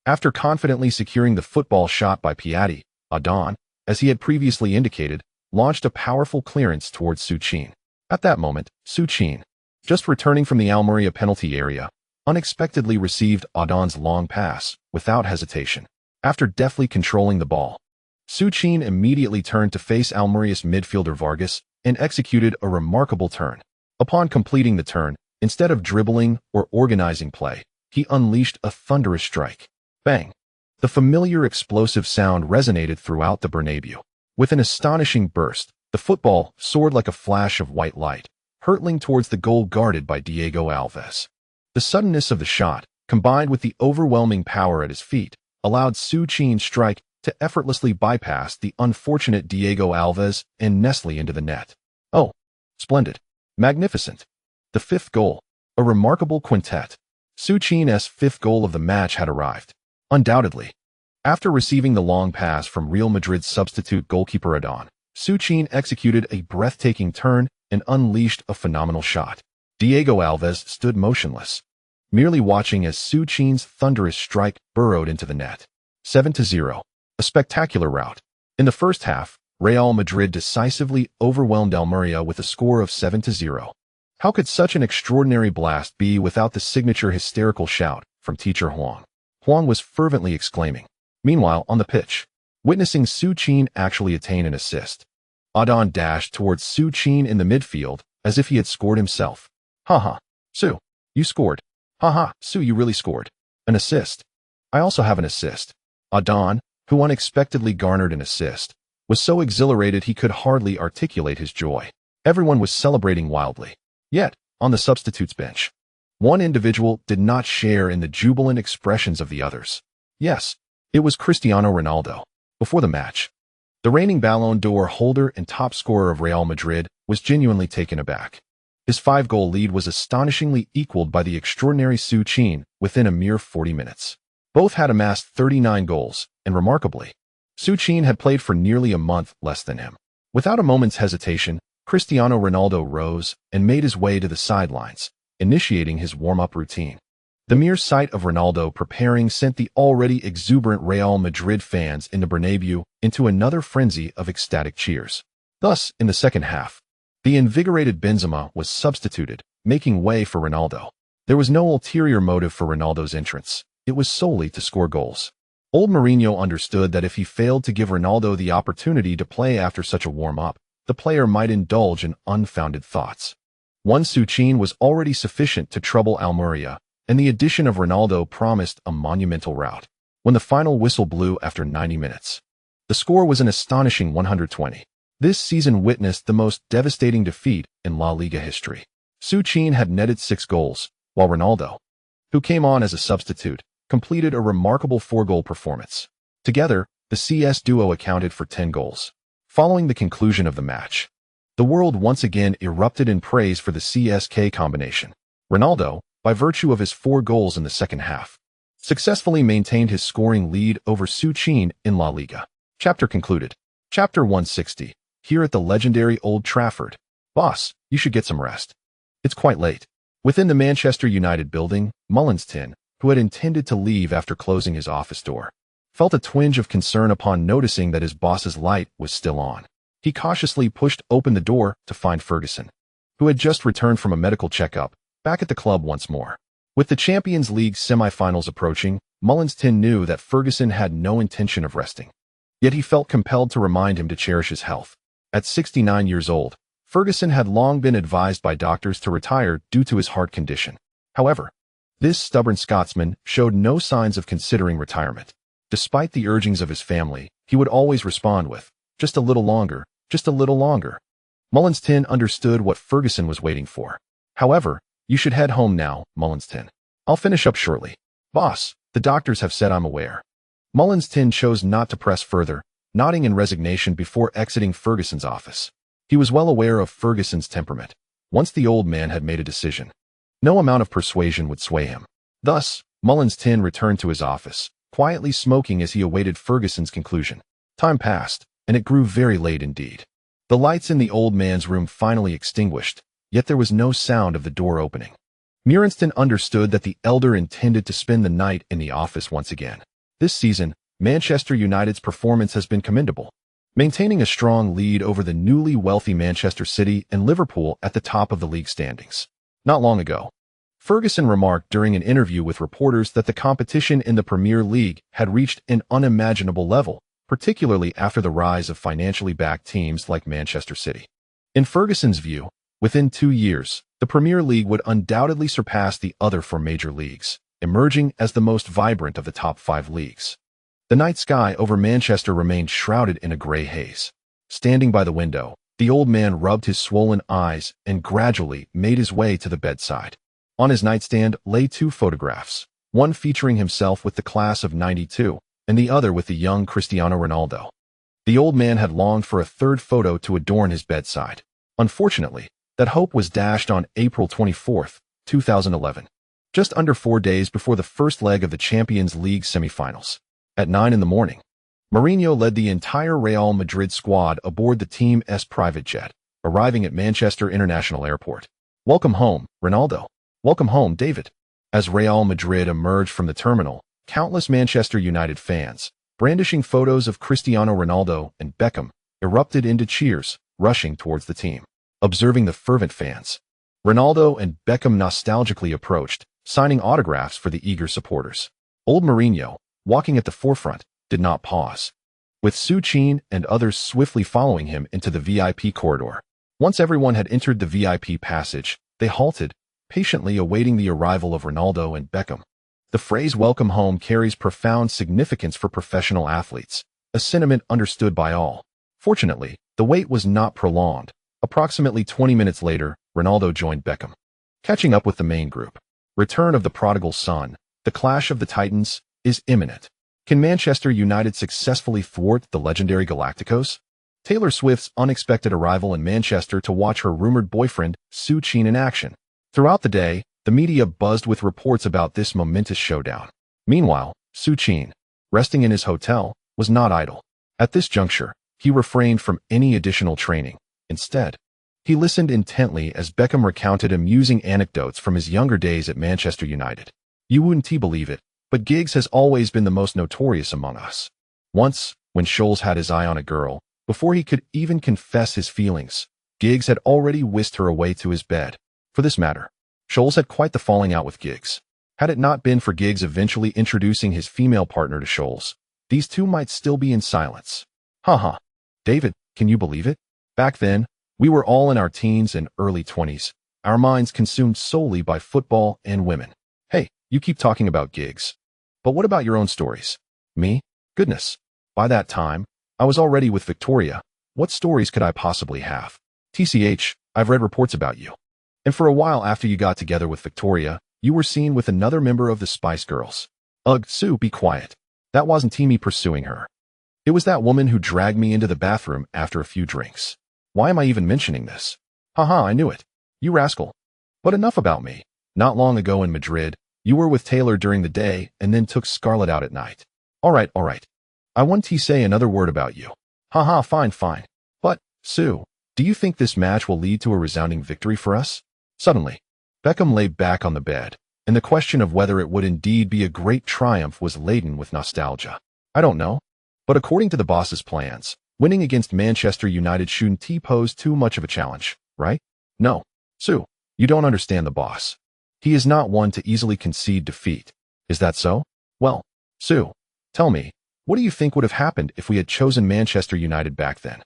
After confidently securing the football shot by Piatti, Adon, as he had previously indicated, launched a powerful clearance towards Su Qin. At that moment, Su Qin, just returning from the Almeria penalty area, unexpectedly received Adon's long pass without hesitation. After deftly controlling the ball, Su Qin immediately turned to face Almeria's midfielder Vargas and executed a remarkable turn. Upon completing the turn, instead of dribbling or organizing play, he unleashed a thunderous strike. Bang! The familiar explosive sound resonated throughout the Bernabeu. With an astonishing burst, the football soared like a flash of white light, hurtling towards the goal guarded by Diego Alves. The suddenness of the shot, combined with the overwhelming power at his feet, allowed Su Qin's strike to effortlessly bypass the unfortunate Diego Alves and Nestle into the net. Oh, splendid. Magnificent. The 5th goal. A remarkable quintet. Su Qin's 5th goal of the match had arrived. Undoubtedly. After receiving the long pass from Real Madrid's substitute goalkeeper Adon, Su Qin executed a breathtaking turn and unleashed a phenomenal shot. Diego Alves stood motionless, merely watching as Su Qin's thunderous strike burrowed into the net. 7-0. A spectacular rout. In the first half, Real Madrid decisively overwhelmed Almeria with a score of 7-0. How could such an extraordinary blast be without the signature hysterical shout from teacher Huang? Huang was fervently exclaiming. Meanwhile, on the pitch, witnessing Su Qin actually attain an assist, Adon dashed towards Su Qin in the midfield as if he had scored himself. Haha, Su, you scored. Haha, Su, you really scored. An assist. I also have an assist. Adon, who unexpectedly garnered an assist, was so exhilarated he could hardly articulate his joy. Everyone was celebrating wildly. Yet, on the substitutes bench, one individual did not share in the jubilant expressions of the others. Yes, it was Cristiano Ronaldo. Before the match, the reigning Ballon d'Or holder and top scorer of Real Madrid was genuinely taken aback. His 5-goal lead was astonishingly equaled by the extraordinary Su Qin within a mere 40 minutes. Both had amassed 39 goals, and remarkably, Su Qin had played for nearly a month less than him. Without a moment's hesitation, Cristiano Ronaldo rose and made his way to the sidelines, initiating his warm-up routine. The mere sight of Ronaldo preparing sent the already exuberant Real Madrid fans in the Bernabeu into another frenzy of ecstatic cheers. Thus, in the second half, the invigorated Benzema was substituted, making way for Ronaldo. There was no ulterior motive for Ronaldo's entrance. It was solely to score goals. Old Mourinho understood that if he failed to give Ronaldo the opportunity to play after such a warm-up, the player might indulge in unfounded thoughts. One Su Qin was already sufficient to trouble Almeria, and the addition of Ronaldo promised a monumental rout. When the final whistle blew after 90 minutes, the score was an astonishing 120. This season witnessed the most devastating defeat in La Liga history. Su Qin had netted 6 goals, while Ronaldo, who came on as a substitute, completed a remarkable 4-goal performance. Together, the CS duo accounted for 10 goals. Following the conclusion of the match, the world once again erupted in praise for the CSK combination. Ronaldo, by virtue of his 4 goals in the second half, successfully maintained his scoring lead over Su Qin in La Liga. Chapter concluded. Chapter 160. Here at the legendary Old Trafford. Boss, you should get some rest. It's quite late. Within the Manchester United building, Mullin's Tin, who had intended to leave after closing his office door, felt a twinge of concern upon noticing that his boss's light was still on. He cautiously pushed open the door to find Ferguson, who had just returned from a medical checkup, back at the club once more. With the Champions League semi-finals approaching, Mullins knew that Ferguson had no intention of resting. Yet he felt compelled to remind him to cherish his health. At 69 years old, Ferguson had long been advised by doctors to retire due to his heart condition. However, this stubborn Scotsman showed no signs of considering retirement. Despite the urgings of his family, he would always respond with, "Just a little longer, just a little longer." Mullins understood what Ferguson was waiting for. "However, you should head home now, Mullins. I'll finish up shortly. Boss, the doctors have said I'm aware." Mullins chose not to press further, nodding in resignation before exiting Ferguson's office. He was well aware of Ferguson's temperament. Once the old man had made a decision, no amount of persuasion would sway him. Thus, Mullins returned to his office, quietly smoking as he awaited Ferguson's conclusion. Time passed, and it grew very late indeed. The lights in the old man's room finally extinguished, yet there was no sound of the door opening. Mourinho understood that the elder intended to spend the night in the office once again. This season, Manchester United's performance has been commendable, maintaining a strong lead over the newly wealthy Manchester City and Liverpool at the top of the league standings. Not long ago, Ferguson remarked during an interview with reporters that the competition in the Premier League had reached an unimaginable level, particularly after the rise of financially backed teams like Manchester City. In Ferguson's view, within 2 years, the Premier League would undoubtedly surpass the other 4 major leagues, emerging as the most vibrant of the top 5 leagues. The night sky over Manchester remained shrouded in a grey haze. Standing by the window, the old man rubbed his swollen eyes and gradually made his way to the bedside. On his nightstand lay 2 photographs, one featuring himself with the class of '92, and the other with the young Cristiano Ronaldo. The old man had longed for a third photo to adorn his bedside. Unfortunately, that hope was dashed on April 24, 2011, just under 4 days before the first leg of the Champions League semi-finals. At 9 in the morning, Mourinho led the entire Real Madrid squad aboard the team's private jet, arriving at Manchester International Airport. "Welcome home, Ronaldo. Welcome home, David." As Real Madrid emerged from the terminal, countless Manchester United fans, brandishing photos of Cristiano Ronaldo and Beckham, erupted into cheers, rushing towards the team. Observing the fervent fans, Ronaldo and Beckham nostalgically approached, signing autographs for the eager supporters. Old Mourinho, walking at the forefront, did not pause, with Su Qin and others swiftly following him into the VIP corridor. Once everyone had entered the VIP passage, they halted, patiently awaiting the arrival of Ronaldo and Beckham. The phrase "welcome home" carries profound significance for professional athletes, a sentiment understood by all. Fortunately, the wait was not prolonged. Approximately 20 minutes later, Ronaldo joined Beckham, catching up with the main group. Return of the prodigal son, the clash of the titans, is imminent. Can Manchester United successfully thwart the legendary Galacticos? Taylor Swift's unexpected arrival in Manchester to watch her rumored boyfriend, Su Qin, in action. Throughout the day, the media buzzed with reports about this momentous showdown. Meanwhile, Su Qin, resting in his hotel, was not idle. At this juncture, he refrained from any additional training. Instead, he listened intently as Beckham recounted amusing anecdotes from his younger days at Manchester United. "You wouldn't believe it, but Giggs has always been the most notorious among us. Once, when Scholes had his eye on a girl, before he could even confess his feelings, Giggs had already whisked her away to his bed. For this matter, Scholes had quite the falling out with Giggs. Had it not been for Giggs eventually introducing his female partner to Scholes, these two might still be in silence." Haha. David, can you believe it? Back then, we were all in our teens and early 20s, our minds consumed solely by football and women. Hey, you keep talking about Giggs. But what about your own stories? Me? Goodness. By that time, I was already with Victoria. What stories could I possibly have? TCH, I've read reports about you. And for a while after you got together with Victoria, you were seen with another member of the Spice Girls. Ugh, Sue, be quiet. That wasn't me pursuing her. It was that woman who dragged me into the bathroom after a few drinks. Why am I even mentioning this? Haha, I knew it. You rascal. But enough about me. Not long ago in Madrid, you were with Taylor during the day and then took Scarlett out at night. All right. I want to say another word about you. Haha, fine. But, Sue, do you think this match will lead to a resounding victory for us? Suddenly, Beckham lay back on the bed, and the question of whether it would indeed be a great triumph was laden with nostalgia. I don't know, but according to the boss's plans, winning against Manchester United shouldn't pose too much of a challenge, right? No, Su, you don't understand the boss. He is not one to easily concede defeat. Is that so? Well, Su, tell me, what do you think would have happened if we had chosen Manchester United back then?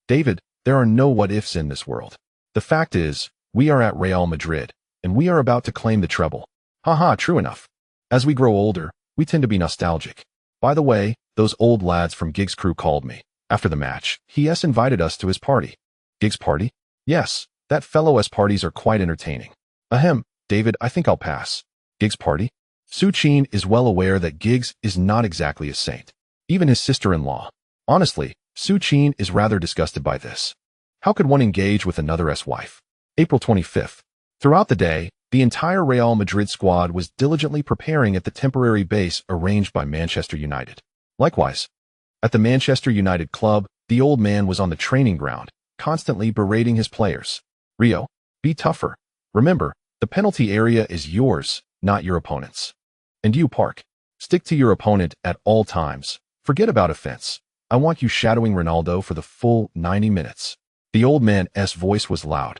David, there are no what-ifs in this world. The fact is, we are at Real Madrid, and we are about to claim the treble. Haha, true enough. As we grow older, we tend to be nostalgic. By the way, those old lads from Giggs' crew called me. After the match, he invited us to his party. Giggs' party? Yes, that fellow's parties are quite entertaining. Ahem, David, I think I'll pass. Giggs' party? Su Qin is well aware that Giggs is not exactly a saint. Even his sister-in-law. Honestly, Su Qin is rather disgusted by this. How could one engage with another's wife? April 25th. Throughout the day, the entire Real Madrid squad was diligently preparing at the temporary base arranged by Manchester United. Likewise, at the Manchester United club, the old man was on the training ground, constantly berating his players. Rio, be tougher. Remember, the penalty area is yours, not your opponent's. And you, Park, stick to your opponent at all times. Forget about offense. I want you shadowing Ronaldo for the full 90 minutes. The old man's voice was loud,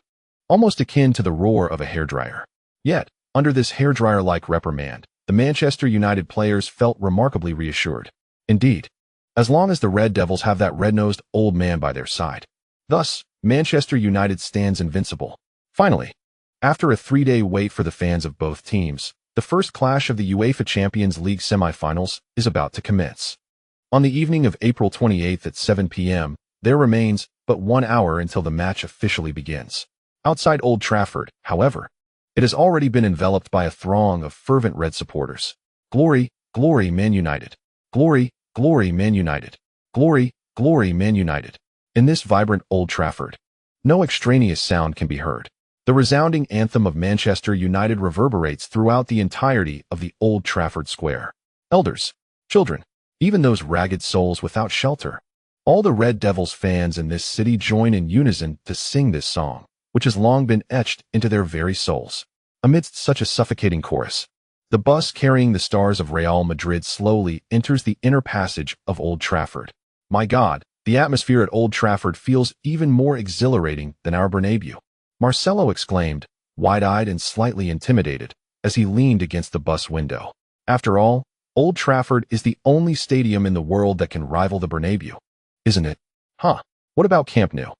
almost akin to the roar of a hairdryer. Yet, under this hairdryer-like reprimand, the Manchester United players felt remarkably reassured. Indeed, as long as the Red Devils have that red-nosed old man by their side. Thus, Manchester United stands invincible. Finally, after a 3-day wait for the fans of both teams, the first clash of the UEFA Champions League semi-finals is about to commence. On the evening of April 28th at 7 p.m., there remains but 1 hour until the match officially begins. Outside Old Trafford, however, it has already been enveloped by a throng of fervent Red supporters. Glory, glory, Man United. Glory, glory, Man United. Glory, glory, Man United. In this vibrant Old Trafford, no extraneous sound can be heard. The resounding anthem of Manchester United reverberates throughout the entirety of the Old Trafford Square. Elders, children, even those ragged souls without shelter. All the Red Devils fans in this city join in unison to sing this song, which has long been etched into their very souls. Amidst such a suffocating chorus, the bus carrying the stars of Real Madrid slowly enters the inner passage of Old Trafford. My God, the atmosphere at Old Trafford feels even more exhilarating than our Bernabeu. Marcelo exclaimed, wide-eyed and slightly intimidated, as he leaned against the bus window. After all, Old Trafford is the only stadium in the world that can rival the Bernabeu. Isn't it? Huh. What about Camp Nou?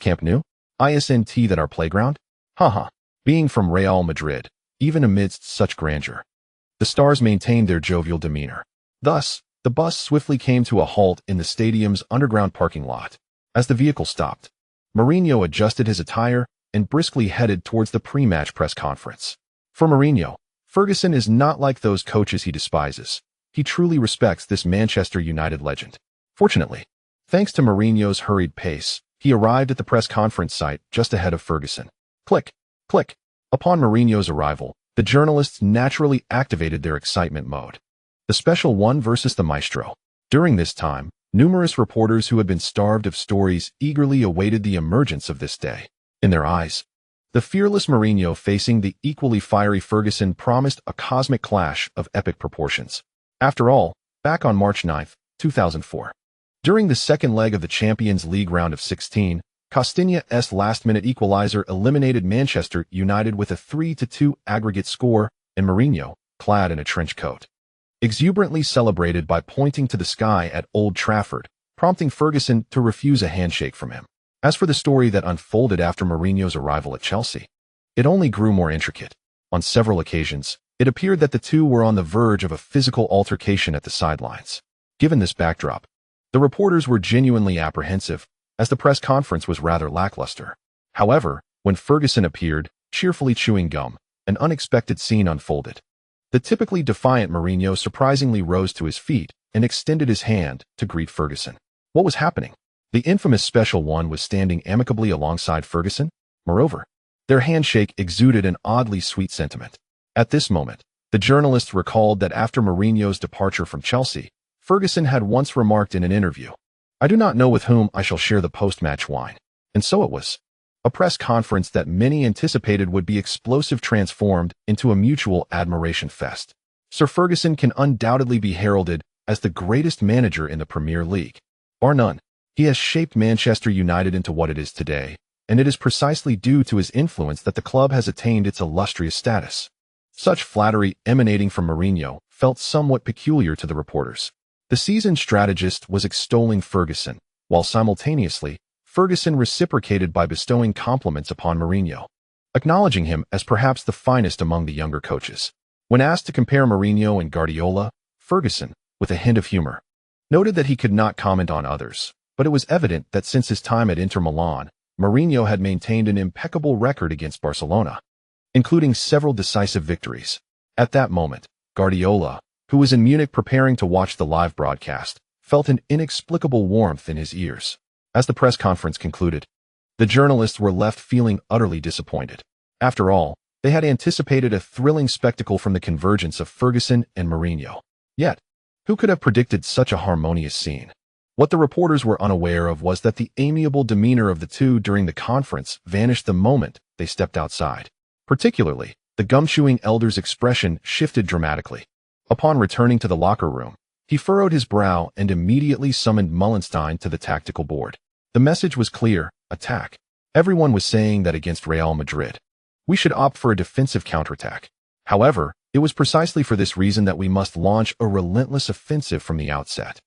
Camp Nou? Isn't that our playground? Haha. Being from Real Madrid, even amidst such grandeur, the stars maintained their jovial demeanor. Thus, the bus swiftly came to a halt in the stadium's underground parking lot. As the vehicle stopped, Mourinho adjusted his attire and briskly headed towards the pre-match press conference. For Mourinho, Ferguson is not like those coaches he despises. He truly respects this Manchester United legend. Fortunately, thanks to Mourinho's hurried pace, he arrived at the press conference site just ahead of Ferguson. Click, click. Upon Mourinho's arrival, the journalists naturally activated their excitement mode. The special one versus the maestro. During this time, numerous reporters who had been starved of stories eagerly awaited the emergence of this day. In their eyes, the fearless Mourinho facing the equally fiery Ferguson promised a cosmic clash of epic proportions. After all, back on March 9, 2004, during the second leg of the Champions League round of 16, Costinha's last-minute equalizer eliminated Manchester United with a 3-2 aggregate score, and Mourinho, clad in a trench coat, exuberantly celebrated by pointing to the sky at Old Trafford, prompting Ferguson to refuse a handshake from him. As for the story that unfolded after Mourinho's arrival at Chelsea, it only grew more intricate. On several occasions, it appeared that the two were on the verge of a physical altercation at the sidelines. Given this backdrop, the reporters were genuinely apprehensive, as the press conference was rather lackluster. However, when Ferguson appeared, cheerfully chewing gum, an unexpected scene unfolded. The typically defiant Mourinho surprisingly rose to his feet and extended his hand to greet Ferguson. What was happening? The infamous Special One was standing amicably alongside Ferguson. Moreover, their handshake exuded an oddly sweet sentiment. At this moment, the journalists recalled that after Mourinho's departure from Chelsea, Ferguson had once remarked in an interview, "I do not know with whom I shall share the post-match wine." And so it was. A press conference that many anticipated would be explosive transformed into a mutual admiration fest. Sir Ferguson can undoubtedly be heralded as the greatest manager in the Premier League. Bar none. He has shaped Manchester United into what it is today, and it is precisely due to his influence that the club has attained its illustrious status. Such flattery emanating from Mourinho felt somewhat peculiar to the reporters. The seasoned strategist was extolling Ferguson, while simultaneously, Ferguson reciprocated by bestowing compliments upon Mourinho, acknowledging him as perhaps the finest among the younger coaches. When asked to compare Mourinho and Guardiola, Ferguson, with a hint of humor, noted that he could not comment on others, but it was evident that since his time at Inter Milan, Mourinho had maintained an impeccable record against Barcelona, including several decisive victories. At that moment, Guardiola, who was in Munich preparing to watch the live broadcast, felt an inexplicable warmth in his ears. As the press conference concluded, the journalists were left feeling utterly disappointed. After all, they had anticipated a thrilling spectacle from the convergence of Ferguson and Mourinho. Yet, who could have predicted such a harmonious scene? What the reporters were unaware of was that the amiable demeanor of the two during the conference vanished the moment they stepped outside. Particularly, the gum-chewing elder's expression shifted dramatically. Upon returning to the locker room, he furrowed his brow and immediately summoned Mullenstein to the tactical board. The message was clear: attack. Everyone was saying that against Real Madrid, we should opt for a defensive counterattack. However, it was precisely for this reason that we must launch a relentless offensive from the outset.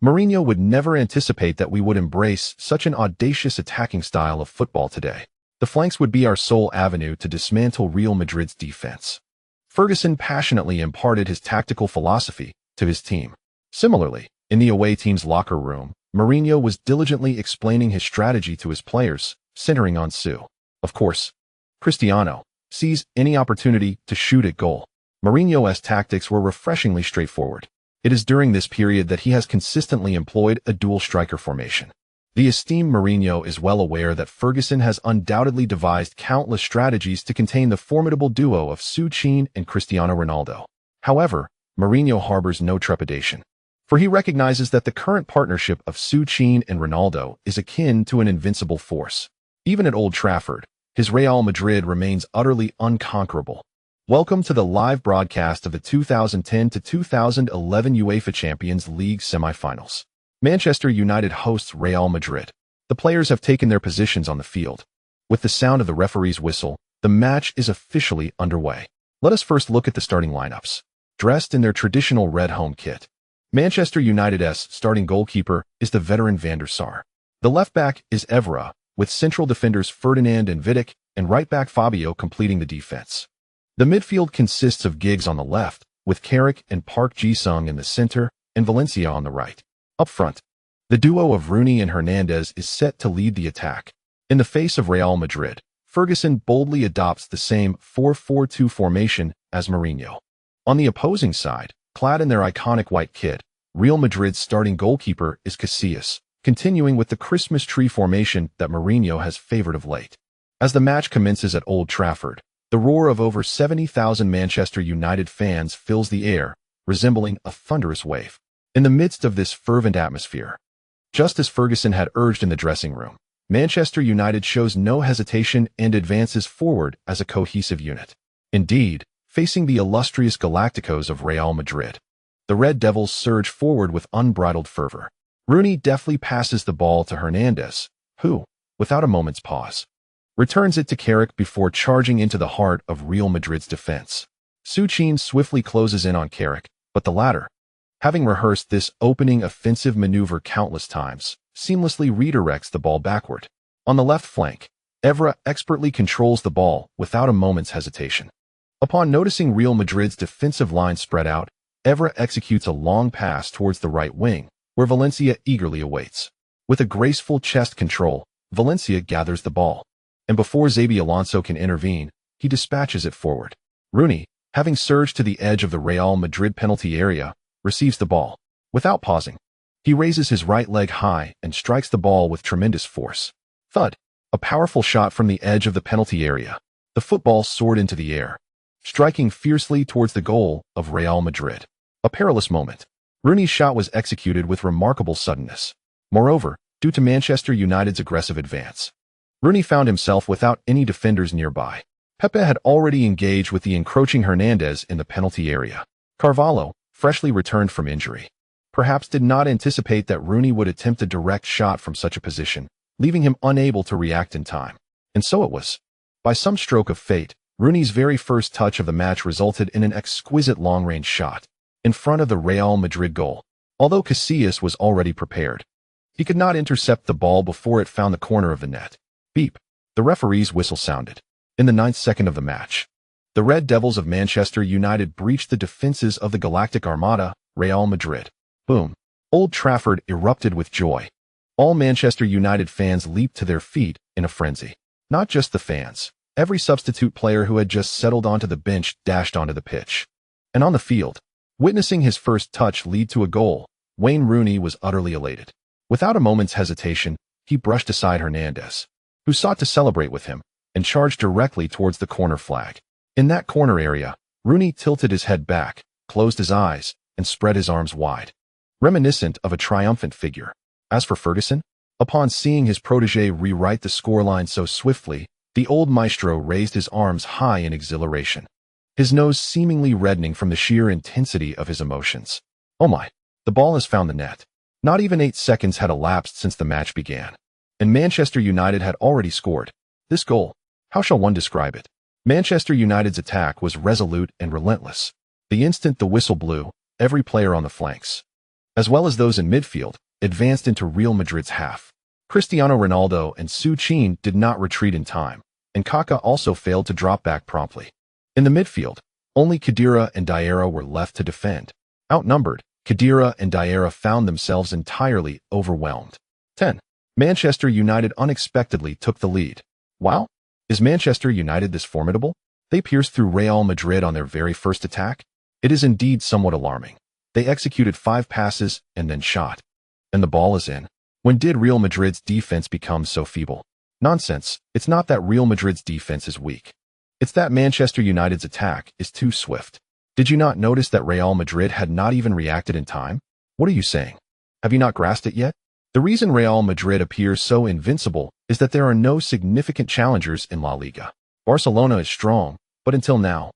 Mourinho would never anticipate that we would embrace such an audacious attacking style of football today. The flanks would be our sole avenue to dismantle Real Madrid's defense. Ferguson passionately imparted his tactical philosophy to his team. Similarly, in the away team's locker room, Mourinho was diligently explaining his strategy to his players, centering on Su. Of course, Cristiano seized any opportunity to shoot at goal. Mourinho's tactics were refreshingly straightforward. It is during this period that he has consistently employed a dual striker formation. The esteemed Mourinho is well aware that Ferguson has undoubtedly devised countless strategies to contain the formidable duo of Su Qin and Cristiano Ronaldo. However, Mourinho harbors no trepidation, for he recognizes that the current partnership of Su Qin and Ronaldo is akin to an invincible force. Even at Old Trafford, his Real Madrid remains utterly unconquerable. Welcome to the live broadcast of the 2010 to 2011 UEFA Champions League semifinals. Manchester United hosts Real Madrid. The players have taken their positions on the field. With the sound of the referee's whistle, the match is officially underway. Let us first look at the starting lineups. Dressed in their traditional red home kit, Manchester United's starting goalkeeper is the veteran Van der Sar. The left back is Evra, with central defenders Ferdinand and Vidic, and right back Fabio completing the defense. The midfield consists of Giggs on the left, with Carrick and Park Ji-sung in the center, and Valencia on the right. Up front, the duo of Rooney and Hernandez is set to lead the attack. In the face of Real Madrid, Ferguson boldly adopts the same 4-4-2 formation as Mourinho. On the opposing side, clad in their iconic white kit, Real Madrid's starting goalkeeper is Casillas, continuing with the Christmas tree formation that Mourinho has favored of late. As the match commences at Old Trafford, the roar of over 70,000 Manchester United fans fills the air, resembling a thunderous wave. In the midst of this fervent atmosphere, just as Ferguson had urged in the dressing room, Manchester United shows no hesitation and advances forward as a cohesive unit. Indeed, facing the illustrious Galacticos of Real Madrid, the Red Devils surge forward with unbridled fervor. Rooney deftly passes the ball to Hernandez, who, without a moment's pause, returns it to Carrick before charging into the heart of Real Madrid's defense. Su Qin swiftly closes in on Carrick, but the latter, having rehearsed this opening offensive maneuver countless times, seamlessly redirects the ball backward. On the left flank, Evra expertly controls the ball without a moment's hesitation. Upon noticing Real Madrid's defensive line spread out, Evra executes a long pass towards the right wing, where Valencia eagerly awaits. With a graceful chest control, Valencia gathers the ball, and before Xabi Alonso can intervene, he dispatches it forward. Rooney, having surged to the edge of the Real Madrid penalty area, receives the ball. Without pausing, he raises his right leg high and strikes the ball with tremendous force. Thud! A powerful shot from the edge of the penalty area. The football soared into the air, striking fiercely towards the goal of Real Madrid. A perilous moment. Rooney's shot was executed with remarkable suddenness. Moreover, due to Manchester United's aggressive advance, Rooney found himself without any defenders nearby. Pepe had already engaged with the encroaching Hernandez in the penalty area. Carvalho, freshly returned from injury, perhaps did not anticipate that Rooney would attempt a direct shot from such a position, leaving him unable to react in time. And so it was. By some stroke of fate, Rooney's very first touch of the match resulted in an exquisite long-range shot in front of the Real Madrid goal. Although Casillas was already prepared, he could not intercept the ball before it found the corner of the net. Beep. The referee's whistle sounded. In the 9th second of the match, the Red Devils of Manchester United breached the defenses of the Galactic Armada, Real Madrid. Boom. Old Trafford erupted with joy. All Manchester United fans leaped to their feet in a frenzy. Not just the fans. Every substitute player who had just settled onto the bench dashed onto the pitch. And on the field, witnessing his first touch lead to a goal, Wayne Rooney was utterly elated. Without a moment's hesitation, he brushed aside Hernandez, who sought to celebrate with him, and charged directly towards the corner flag. In that corner area, Rooney tilted his head back, closed his eyes, and spread his arms wide, reminiscent of a triumphant figure. As for Ferguson, upon seeing his protege rewrite the scoreline so swiftly, the old maestro raised his arms high in exhilaration, his nose seemingly reddening from the sheer intensity of his emotions. Oh my, the ball has found the net. Not even 8 seconds had elapsed since the match began, and Manchester United had already scored. This goal, how shall one describe it? Manchester United's attack was resolute and relentless. The instant the whistle blew, every player on the flanks, as well as those in midfield, advanced into Real Madrid's half. Cristiano Ronaldo and Su Qin did not retreat in time, and Kaká also failed to drop back promptly. In the midfield, only Khedira and Diarra were left to defend. Outnumbered, Khedira and Diarra found themselves entirely overwhelmed. 10. Manchester United unexpectedly took the lead. Wow! Is Manchester United this formidable? They pierced through Real Madrid on their very first attack? It is indeed somewhat alarming. They executed 5 passes and then shot. And the ball is in. When did Real Madrid's defense become so feeble? Nonsense. It's not that Real Madrid's defense is weak. It's that Manchester United's attack is too swift. Did you not notice that Real Madrid had not even reacted in time? What are you saying? Have you not grasped it yet? The reason Real Madrid appears so invincible is that there are no significant challengers in La Liga. Barcelona is strong, but until now,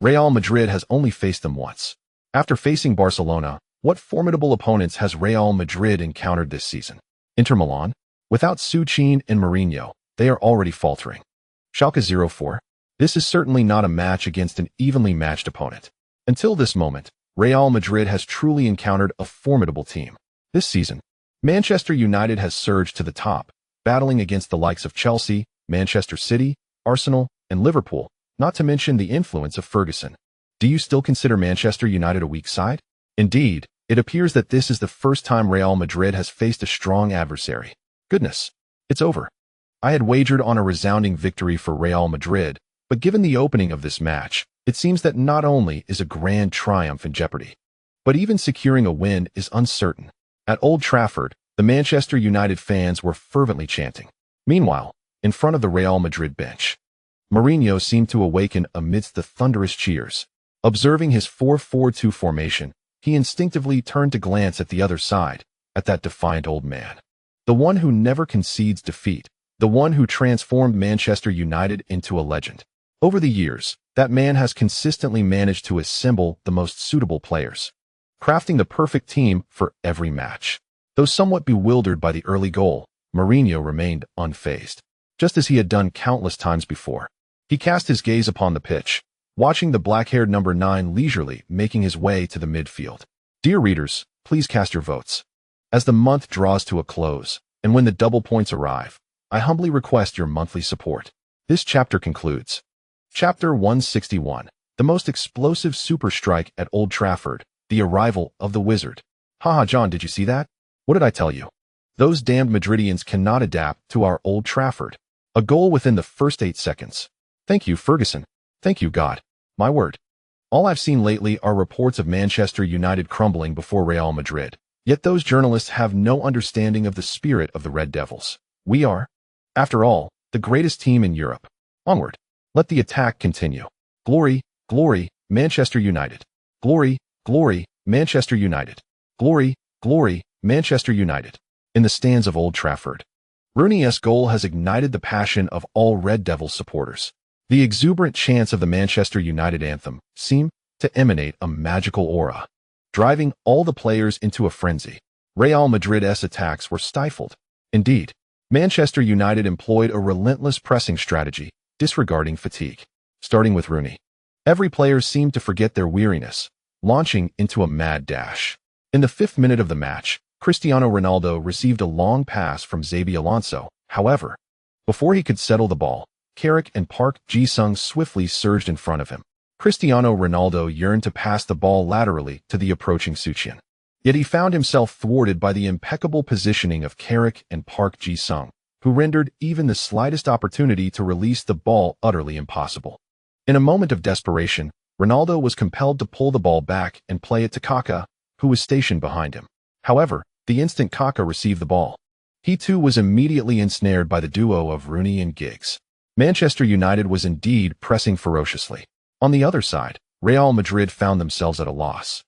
Real Madrid has only faced them once. After facing Barcelona, what formidable opponents has Real Madrid encountered this season? Inter Milan? Without Su Qin and Mourinho, they are already faltering. Schalke 04? This is certainly not a match against an evenly matched opponent. Until this moment, Real Madrid has truly encountered a formidable team. This season, Manchester United has surged to the top, battling against the likes of Chelsea, Manchester City, Arsenal, and Liverpool, not to mention the influence of Ferguson. Do you still consider Manchester United a weak side? Indeed, it appears that this is the first time Real Madrid has faced a strong adversary. Goodness, it's over. I had wagered on a resounding victory for Real Madrid, but given the opening of this match, it seems that not only is a grand triumph in jeopardy, but even securing a win is uncertain. At Old Trafford, the Manchester United fans were fervently chanting. Meanwhile, in front of the Real Madrid bench, Mourinho seemed to awaken amidst the thunderous cheers. Observing his 4-4-2 formation, he instinctively turned to glance at the other side, at that defiant old man. The one who never concedes defeat, the one who transformed Manchester United into a legend. Over the years, that man has consistently managed to assemble the most suitable players, crafting the perfect team for every match. Though somewhat bewildered by the early goal, Mourinho remained unfazed, just as he had done countless times before. He cast his gaze upon the pitch, watching the black-haired number 9 leisurely making his way to the midfield. Dear readers, please cast your votes. As the month draws to a close, and when the double points arrive, I humbly request your monthly support. This chapter concludes. Chapter 161, the most explosive super strike at Old Trafford, the arrival of the wizard. Haha, John, did you see that? What did I tell you? Those damned Madridians cannot adapt to our Old Trafford. A goal within the first 8 seconds. Thank you, Ferguson. Thank you, God. My word. All I've seen lately are reports of Manchester United crumbling before Real Madrid. Yet those journalists have no understanding of the spirit of the Red Devils. We are, after all, the greatest team in Europe. Onward. Let the attack continue. Glory, glory, Manchester United. Glory, glory, Manchester United. Glory, glory, Manchester United. In the stands of Old Trafford, Rooney's goal has ignited the passion of all Red Devils supporters. The exuberant chants of the Manchester United anthem seem to emanate a magical aura, driving all the players into a frenzy. Real Madrid's attacks were stifled. Indeed, Manchester United employed a relentless pressing strategy, disregarding fatigue. Starting with Rooney, every player seemed to forget their weariness, launching into a mad dash. In the 5th minute of the match, Cristiano Ronaldo received a long pass from Xabi Alonso. However, before he could settle the ball, Carrick and Park Ji-sung swiftly surged in front of him. Cristiano Ronaldo yearned to pass the ball laterally to the approaching Su Qin. Yet he found himself thwarted by the impeccable positioning of Carrick and Park Ji-sung, who rendered even the slightest opportunity to release the ball utterly impossible. In a moment of desperation, Ronaldo was compelled to pull the ball back and play it to Kaká, who was stationed behind him. However, the instant Kaká received the ball, he too was immediately ensnared by the duo of Rooney and Giggs. Manchester United was indeed pressing ferociously. On the other side, Real Madrid found themselves at a loss.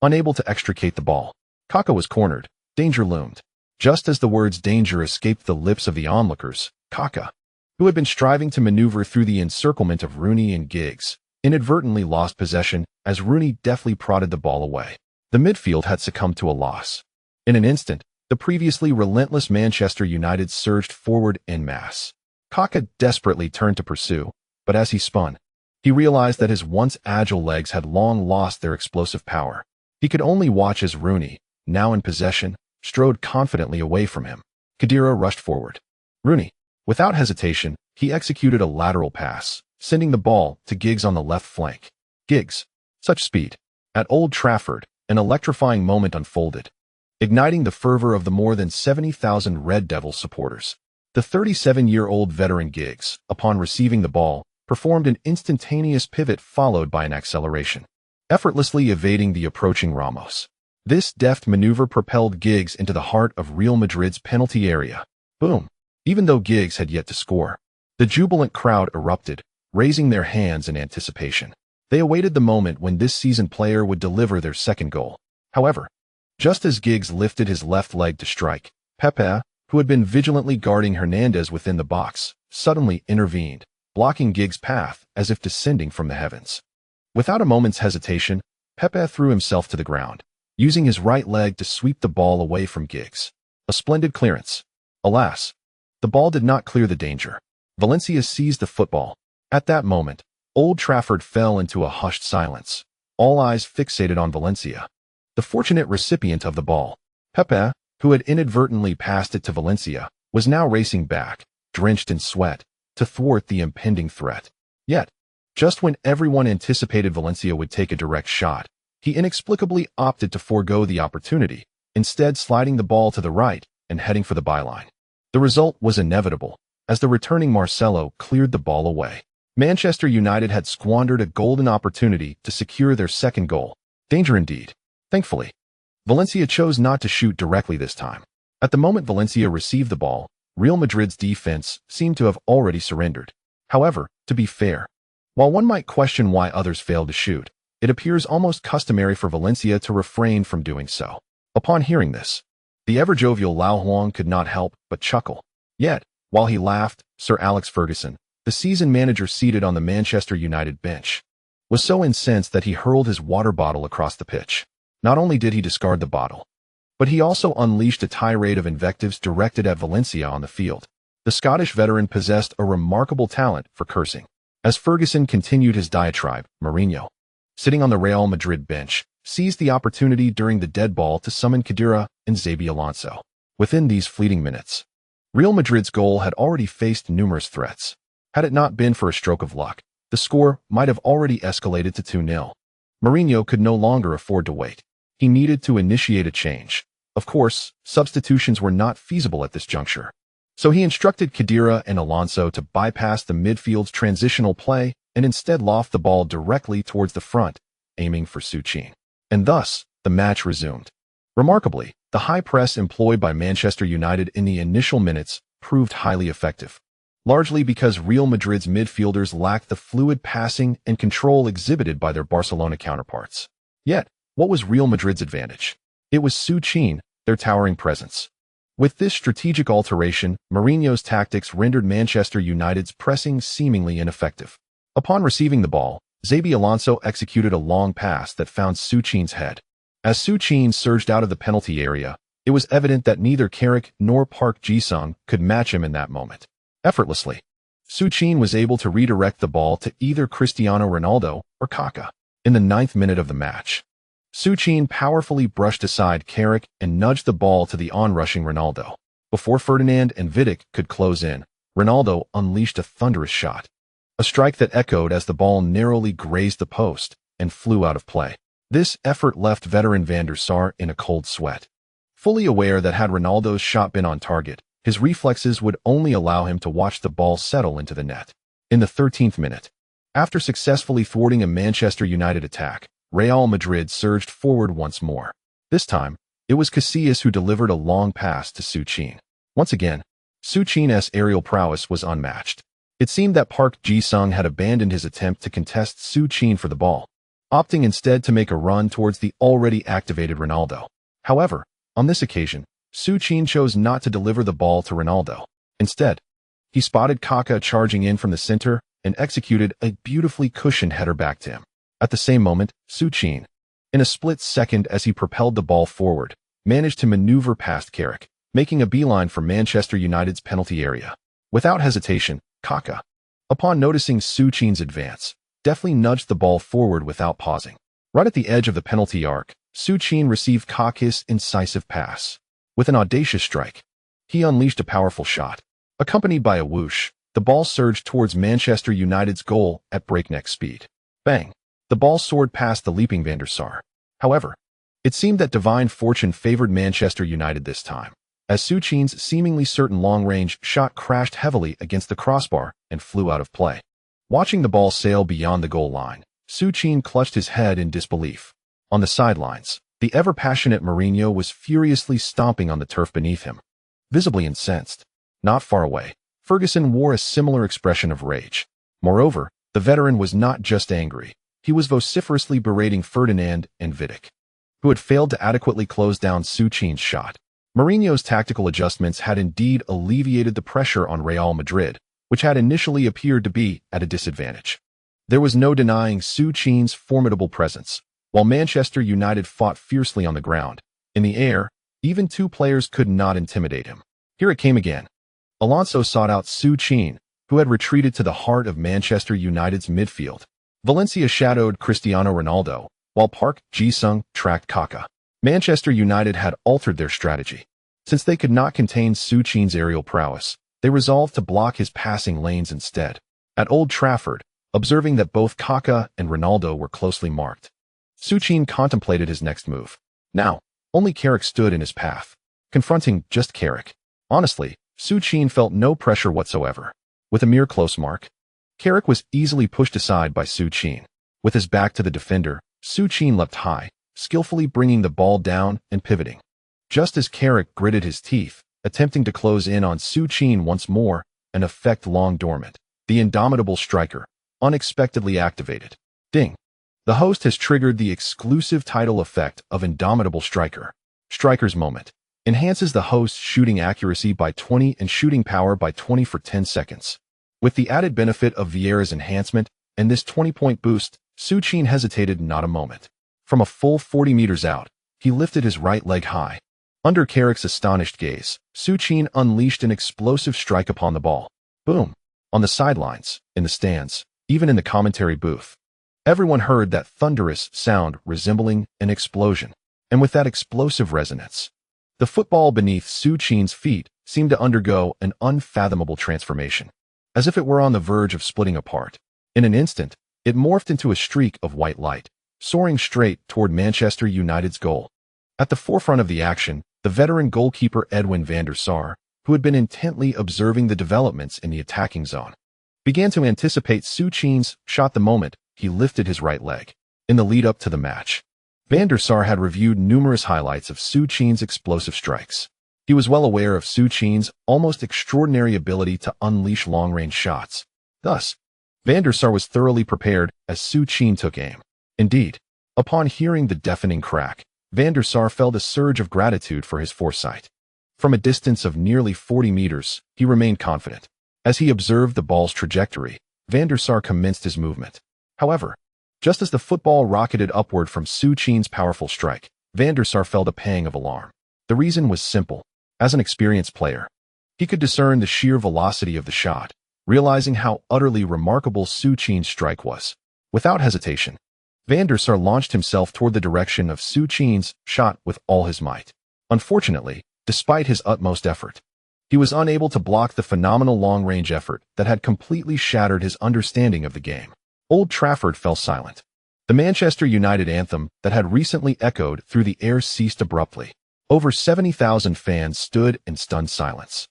Unable to extricate the ball, Kaká was cornered. Danger loomed. Just as the words danger escaped the lips of the onlookers, Kaká, who had been striving to maneuver through the encirclement of Rooney and Giggs, inadvertently lost possession as Rooney deftly prodded the ball away. The midfield had succumbed to a loss. In an instant, the previously relentless Manchester United surged forward en masse. Kaká desperately turned to pursue, but as he spun, he realized that his once agile legs had long lost their explosive power. He could only watch as Rooney, now in possession, strode confidently away from him. Khedira rushed forward. Rooney, without hesitation, he executed a lateral pass, sending the ball to Giggs on the left flank. Giggs, such speed. At Old Trafford, an electrifying moment unfolded, igniting the fervor of the more than 70,000 Red Devils supporters. The 37-year-old veteran Giggs, upon receiving the ball, performed an instantaneous pivot followed by an acceleration, effortlessly evading the approaching Ramos. This deft maneuver propelled Giggs into the heart of Real Madrid's penalty area. Boom! Even though Giggs had yet to score, the jubilant crowd erupted, raising their hands in anticipation. They awaited the moment when this seasoned player would deliver their second goal. However, just as Giggs lifted his left leg to strike, Pepe, who had been vigilantly guarding Hernandez within the box, suddenly intervened, blocking Giggs' path as if descending from the heavens. Without a moment's hesitation, Pepe threw himself to the ground, using his right leg to sweep the ball away from Giggs. A splendid clearance. Alas, the ball did not clear the danger. Valencia seized the football. At that moment, Old Trafford fell into a hushed silence, all eyes fixated on Valencia. The fortunate recipient of the ball, Pepe, who had inadvertently passed it to Valencia, was now racing back, drenched in sweat, to thwart the impending threat. Yet, just when everyone anticipated Valencia would take a direct shot, he inexplicably opted to forego the opportunity, instead sliding the ball to the right and heading for the byline. The result was inevitable, as the returning Marcelo cleared the ball away. Manchester United had squandered a golden opportunity to secure their second goal. Danger indeed. Thankfully, Valencia chose not to shoot directly this time. At the moment Valencia received the ball, Real Madrid's defense seemed to have already surrendered. However, to be fair, while one might question why others failed to shoot, it appears almost customary for Valencia to refrain from doing so. Upon hearing this, the ever-jovial Lau Huang could not help but chuckle. Yet, while he laughed, Sir Alex Ferguson, the seasoned manager seated on the Manchester United bench, was so incensed that he hurled his water bottle across the pitch. Not only did he discard the bottle, but he also unleashed a tirade of invectives directed at Valencia on the field. The Scottish veteran possessed a remarkable talent for cursing. As Ferguson continued his diatribe, Mourinho, sitting on the Real Madrid bench, seized the opportunity during the dead ball to summon Khedira and Xabi Alonso. Within these fleeting minutes, Real Madrid's goal had already faced numerous threats. Had it not been for a stroke of luck, the score might have already escalated to 2-0. Mourinho could no longer afford to wait. He needed to initiate a change. Of course, substitutions were not feasible at this juncture. So he instructed Khedira and Alonso to bypass the midfield's transitional play and instead loft the ball directly towards the front, aiming for Su Qin. And thus, the match resumed. Remarkably, the high press employed by Manchester United in the initial minutes proved highly effective, largely because Real Madrid's midfielders lacked the fluid passing and control exhibited by their Barcelona counterparts. Yet, what was Real Madrid's advantage? It was Su Qin, their towering presence. With this strategic alteration, Mourinho's tactics rendered Manchester United's pressing seemingly ineffective. Upon receiving the ball, Xabi Alonso executed a long pass that found Su Qin's head. As Su Qin surged out of the penalty area, it was evident that neither Carrick nor Park Ji-sung could match him in that moment. Effortlessly, Su Qin was able to redirect the ball to either Cristiano Ronaldo or Kaká. In the 9th minute of the match, Su Qin powerfully brushed aside Carrick and nudged the ball to the onrushing Ronaldo. Before Ferdinand and Vidic could close in, Ronaldo unleashed a thunderous shot. A strike that echoed as the ball narrowly grazed the post and flew out of play. This effort left veteran Van der Sar in a cold sweat. Fully aware that had Ronaldo's shot been on target, his reflexes would only allow him to watch the ball settle into the net. In the 13th minute, after successfully thwarting a Manchester United attack, Real Madrid surged forward once more. This time, it was Casillas who delivered a long pass to Su Qin. Once again, Su Qin's aerial prowess was unmatched. It seemed that Park Ji-sung had abandoned his attempt to contest Su Qin for the ball, opting instead to make a run towards the already activated Ronaldo. However, on this occasion, Su Qin chose not to deliver the ball to Ronaldo. Instead, he spotted Kaká charging in from the center and executed a beautifully cushioned header back to him. At the same moment, Su Qin, in a split second as he propelled the ball forward, managed to maneuver past Carrick, making a beeline for Manchester United's penalty area. Without hesitation, Kaká, upon noticing Su Qin's advance, deftly nudged the ball forward without pausing. Right at the edge of the penalty arc, Su Qin received Kaká's incisive pass. With an audacious strike, he unleashed a powerful shot. Accompanied by a whoosh, the ball surged towards Manchester United's goal at breakneck speed. Bang! The ball soared past the leaping Van der Sar. However, it seemed that divine fortune favored Manchester United this time, as Su Qin's seemingly certain long-range shot crashed heavily against the crossbar and flew out of play. Watching the ball sail beyond the goal line, Su Qin clutched his head in disbelief. On the sidelines, the ever-passionate Mourinho was furiously stomping on the turf beneath him. Visibly incensed, not far away, Ferguson wore a similar expression of rage. Moreover, the veteran was not just angry. He was vociferously berating Ferdinand and Vidic, who had failed to adequately close down Su Qin's shot. Mourinho's tactical adjustments had indeed alleviated the pressure on Real Madrid, which had initially appeared to be at a disadvantage. There was no denying Su Qin's formidable presence. While Manchester United fought fiercely on the ground, in the air, even two players could not intimidate him. Here it came again. Alonso sought out Su Qin, who had retreated to the heart of Manchester United's midfield. Valencia shadowed Cristiano Ronaldo, while Park Ji-sung tracked Kaká. Manchester United had altered their strategy. Since they could not contain Su Qin's aerial prowess, they resolved to block his passing lanes instead. At Old Trafford, observing that both Kaká and Ronaldo were closely marked, Su Qin contemplated his next move. Now, only Carrick stood in his path, confronting just Carrick. Honestly, Su Qin felt no pressure whatsoever. With a mere close mark, Carrick was easily pushed aside by Su Qin. With his back to the defender, Su Qin leapt high, skillfully bringing the ball down and pivoting. Just as Carrick gritted his teeth, attempting to close in on Su Qin once more, an effect long dormant, the indomitable striker, unexpectedly activated. Ding! The host has triggered the exclusive title effect of Indomitable Striker. Striker's Moment enhances the host's shooting accuracy by 20 and shooting power by 20 for 10 seconds. With the added benefit of Vieira's enhancement and this 20-point boost, Su Qin hesitated not a moment. From a full 40 meters out, he lifted his right leg high. Under Carrick's astonished gaze, Su Qin unleashed an explosive strike upon the ball. Boom! On the sidelines, in the stands, even in the commentary booth, everyone heard that thunderous sound resembling an explosion. And with that explosive resonance, the football beneath Su Qin's feet seemed to undergo an unfathomable transformation. As if it were on the verge of splitting apart. In an instant, it morphed into a streak of white light, soaring straight toward Manchester United's goal. At the forefront of the action, the veteran goalkeeper Edwin van der Sar, who had been intently observing the developments in the attacking zone, began to anticipate Su Qin's shot the moment he lifted his right leg. In the lead-up to the match, Van der Sar had reviewed numerous highlights of Su Qin's explosive strikes. He was well aware of Su Qin's almost extraordinary ability to unleash long-range shots. Thus, Van der Sar was thoroughly prepared as Su Qin took aim. Indeed, upon hearing the deafening crack, Van der Sar felt a surge of gratitude for his foresight. From a distance of nearly 40 meters, he remained confident. As he observed the ball's trajectory, Van der Sar commenced his movement. However, just as the football rocketed upward from Su Qin's powerful strike, Van der Sar felt a pang of alarm. The reason was simple. As an experienced player, he could discern the sheer velocity of the shot, realizing how utterly remarkable Su Qin's strike was. Without hesitation, Van der Sar launched himself toward the direction of Su Qin's shot with all his might. Unfortunately, despite his utmost effort, he was unable to block the phenomenal long-range effort that had completely shattered his understanding of the game. Old Trafford fell silent. The Manchester United anthem that had recently echoed through the air ceased abruptly. Over 70,000 fans stood in stunned silence,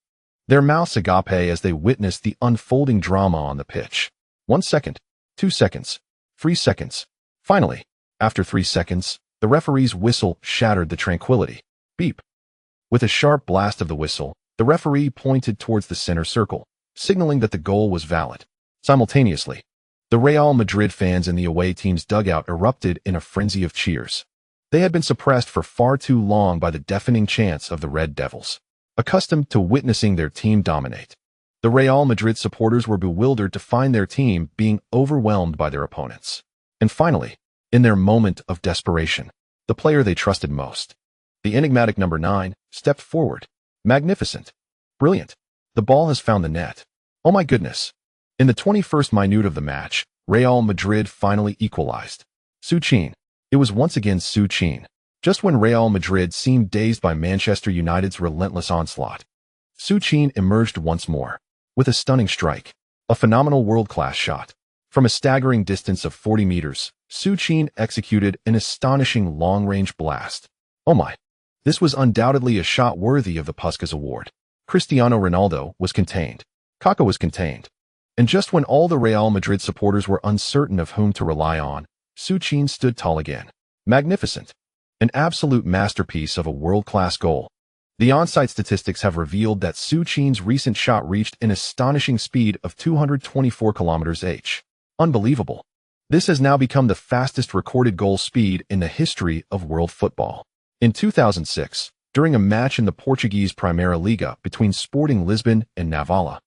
their mouths agape as they witnessed the unfolding drama on the pitch. 1 second, 2 seconds, 3 seconds. Finally, after 3 seconds, the referee's whistle shattered the tranquility. Beep. With a sharp blast of the whistle, the referee pointed towards the center circle, signaling that the goal was valid. Simultaneously, the Real Madrid fans in the away team's dugout erupted in a frenzy of cheers. They had been suppressed for far too long by the deafening chants of the Red Devils. Accustomed to witnessing their team dominate, the Real Madrid supporters were bewildered to find their team being overwhelmed by their opponents. And finally, in their moment of desperation, the player they trusted most, the enigmatic number 9, stepped forward. Magnificent. Brilliant. The ball has found the net. Oh my goodness. In the 21st minute of the match, Real Madrid finally equalized. Su Qin. It was once again Su Qin. Just when Real Madrid seemed dazed by Manchester United's relentless onslaught, Su Qin emerged once more, with a stunning strike, a phenomenal world-class shot. From a staggering distance of 40 meters, Su Qin executed an astonishing long-range blast. Oh my. This was undoubtedly a shot worthy of the Puskas Award. Cristiano Ronaldo was contained. Kaká was contained. And just when all the Real Madrid supporters were uncertain of whom to rely on, Su Qin stood tall again. Magnificent. An absolute masterpiece of a world-class goal. The on-site statistics have revealed that Su Qin's recent shot reached an astonishing speed of 224 km/h. Unbelievable. This has now become the fastest recorded goal speed in the history of world football. In 2006, during a match in the Portuguese Primeira Liga between Sporting Lisbon and Navala,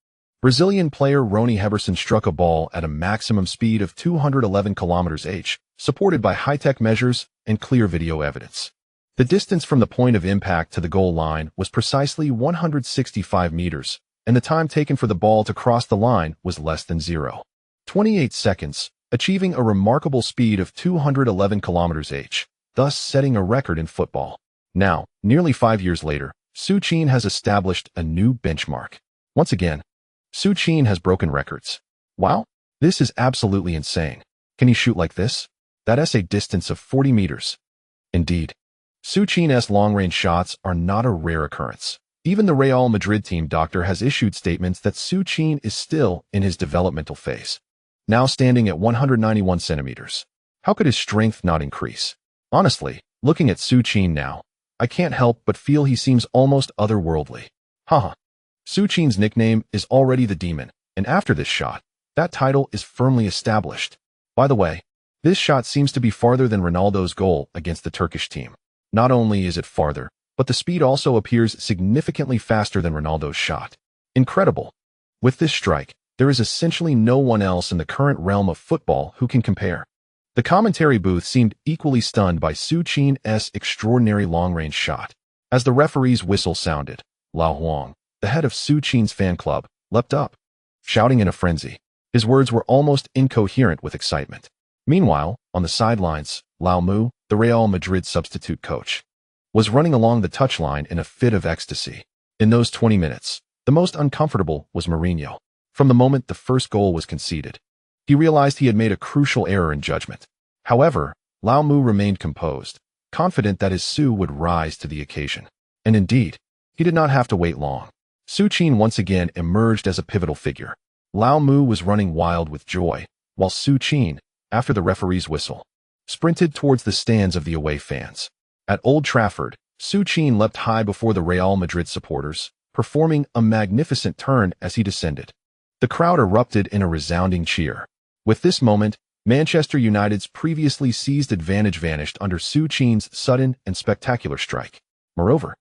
Brazilian player Rony Heberson struck a ball at a maximum speed of 211 km/h, supported by high-tech measures and clear video evidence. The distance from the point of impact to the goal line was precisely 165 meters, and the time taken for the ball to cross the line was less than 0.28 seconds, achieving a remarkable speed of 211 km/h, thus setting a record in football. Now, nearly 5 years later, Su Qin has established a new benchmark. Once again, Su Qin has broken records. Wow, this is absolutely insane. Can he shoot like this? That's a distance of 40 meters. Indeed, Su Qin's long-range shots are not a rare occurrence. Even the Real Madrid team doctor has issued statements that Su Qin is still in his developmental phase. Now standing at 191 centimeters. How could his strength not increase? Honestly, looking at Su Qin now, I can't help but feel he seems almost otherworldly. Haha. Su Qin's nickname is already the Demon, and after this shot, that title is firmly established. By the way, this shot seems to be farther than Ronaldo's goal against the Turkish team. Not only is it farther, but the speed also appears significantly faster than Ronaldo's shot. Incredible. With this strike, there is essentially no one else in the current realm of football who can compare. The commentary booth seemed equally stunned by Su Qin's extraordinary long-range shot. As the referee's whistle sounded, Lao Huang, the head of Su Qin's fan club, leapt up, shouting in a frenzy. His words were almost incoherent with excitement. Meanwhile, on the sidelines, Lao Mu, the Real Madrid substitute coach, was running along the touchline in a fit of ecstasy. In those 20 minutes, the most uncomfortable was Mourinho. From the moment the first goal was conceded, he realized he had made a crucial error in judgment. However, Lao Mu remained composed, confident that his Su would rise to the occasion. And indeed, he did not have to wait long. Su Qin once again emerged as a pivotal figure. Lao Mu was running wild with joy, while Su Qin, after the referee's whistle, sprinted towards the stands of the away fans. At Old Trafford, Su Qin leapt high before the Real Madrid supporters, performing a magnificent turn as he descended. The crowd erupted in a resounding cheer. With this moment, Manchester United's previously seized advantage vanished under Su Qin's sudden and spectacular strike. Moreover,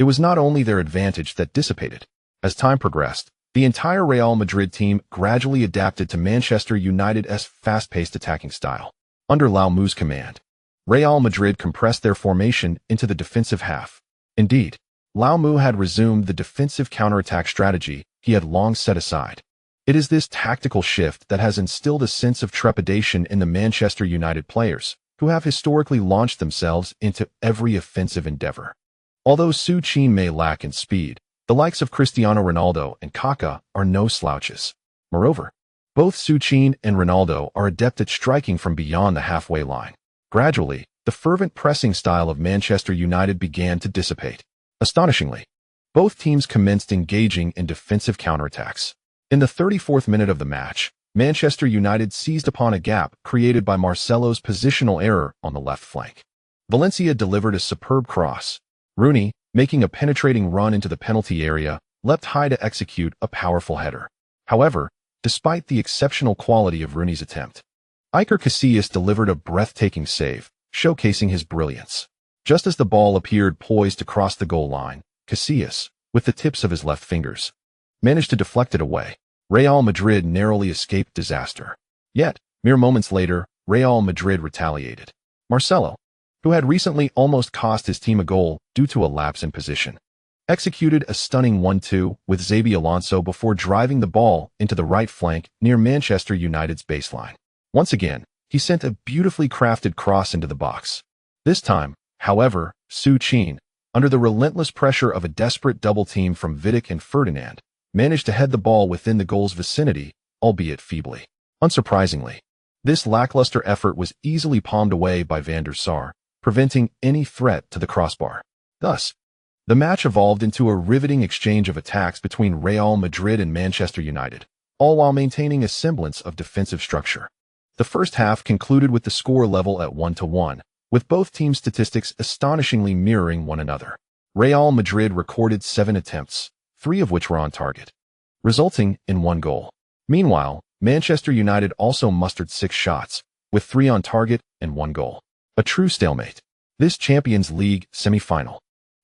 It was not only their advantage that dissipated. As time progressed, the entire Real Madrid team gradually adapted to Manchester United's fast-paced attacking style. Under Lau's command, Real Madrid compressed their formation into the defensive half. Indeed, Lau had resumed the defensive counterattack strategy he had long set aside. It is this tactical shift that has instilled a sense of trepidation in the Manchester United players, who have historically launched themselves into every offensive endeavor. Although Su Qin may lack in speed, the likes of Cristiano Ronaldo and Kaká are no slouches. Moreover, both Su Qin and Ronaldo are adept at striking from beyond the halfway line. Gradually, the fervent pressing style of Manchester United began to dissipate. Astonishingly, both teams commenced engaging in defensive counterattacks. In the 34th minute of the match, Manchester United seized upon a gap created by Marcelo's positional error on the left flank. Valencia delivered a superb cross. Rooney, making a penetrating run into the penalty area, leapt high to execute a powerful header. However, despite the exceptional quality of Rooney's attempt, Iker Casillas delivered a breathtaking save, showcasing his brilliance. Just as the ball appeared poised to cross the goal line, Casillas, with the tips of his left fingers, managed to deflect it away. Real Madrid narrowly escaped disaster. Yet, mere moments later, Real Madrid retaliated. Marcelo, who had recently almost cost his team a goal due to a lapse in position, executed a stunning 1-2 with Xabi Alonso before driving the ball into the right flank near Manchester United's baseline. Once again, he sent a beautifully crafted cross into the box. This time, however, Su Qin, under the relentless pressure of a desperate double team from Vidic and Ferdinand, managed to head the ball within the goal's vicinity, albeit feebly. Unsurprisingly, this lackluster effort was easily palmed away by Van der Sar, preventing any threat to the crossbar. Thus, the match evolved into a riveting exchange of attacks between Real Madrid and Manchester United, all while maintaining a semblance of defensive structure. The first half concluded with the score level at 1-1, with both team statistics astonishingly mirroring one another. Real Madrid recorded 7 attempts, 3 of which were on target, resulting in 1 goal. Meanwhile, Manchester United also mustered 6 shots, with 3 on target and 1 goal. A true stalemate. This Champions League semi-final,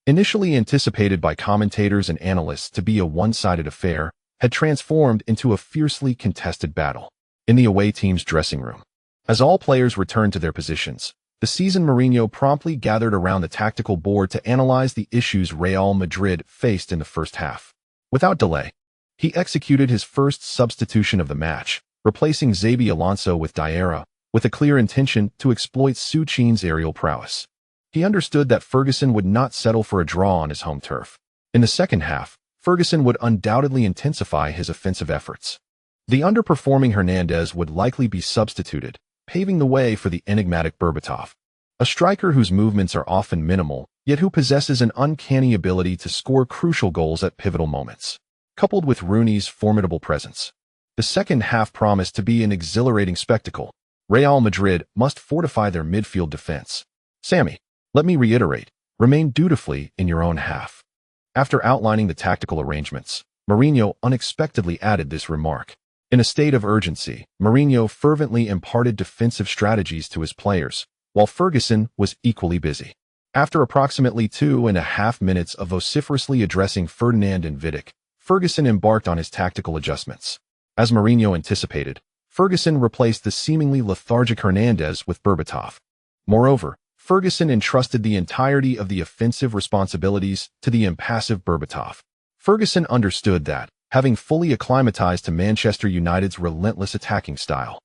initially anticipated by commentators and analysts to be a one-sided affair, had transformed into a fiercely contested battle. In the away team's dressing room, as all players returned to their positions, the seasoned Mourinho promptly gathered around the tactical board to analyze the issues Real Madrid faced in the first half. Without delay, he executed his first substitution of the match, replacing Xabi Alonso with Diarra, with a clear intention to exploit Su Qin's aerial prowess. He understood that Ferguson would not settle for a draw on his home turf. In the second half, Ferguson would undoubtedly intensify his offensive efforts. The underperforming Hernandez would likely be substituted, paving the way for the enigmatic Berbatov, a striker whose movements are often minimal, yet who possesses an uncanny ability to score crucial goals at pivotal moments. Coupled with Rooney's formidable presence, the second half promised to be an exhilarating spectacle. Real Madrid must fortify their midfield defense. Sammy, let me reiterate, remain dutifully in your own half. After outlining the tactical arrangements, Mourinho unexpectedly added this remark. In a state of urgency, Mourinho fervently imparted defensive strategies to his players, while Ferguson was equally busy. After approximately 2.5 minutes of vociferously addressing Ferdinand and Vidic, Ferguson embarked on his tactical adjustments. As Mourinho anticipated, Ferguson replaced the seemingly lethargic Hernandez with Berbatov. Moreover, Ferguson entrusted the entirety of the offensive responsibilities to the impassive Berbatov. Ferguson understood that, having fully acclimatized to Manchester United's relentless attacking style,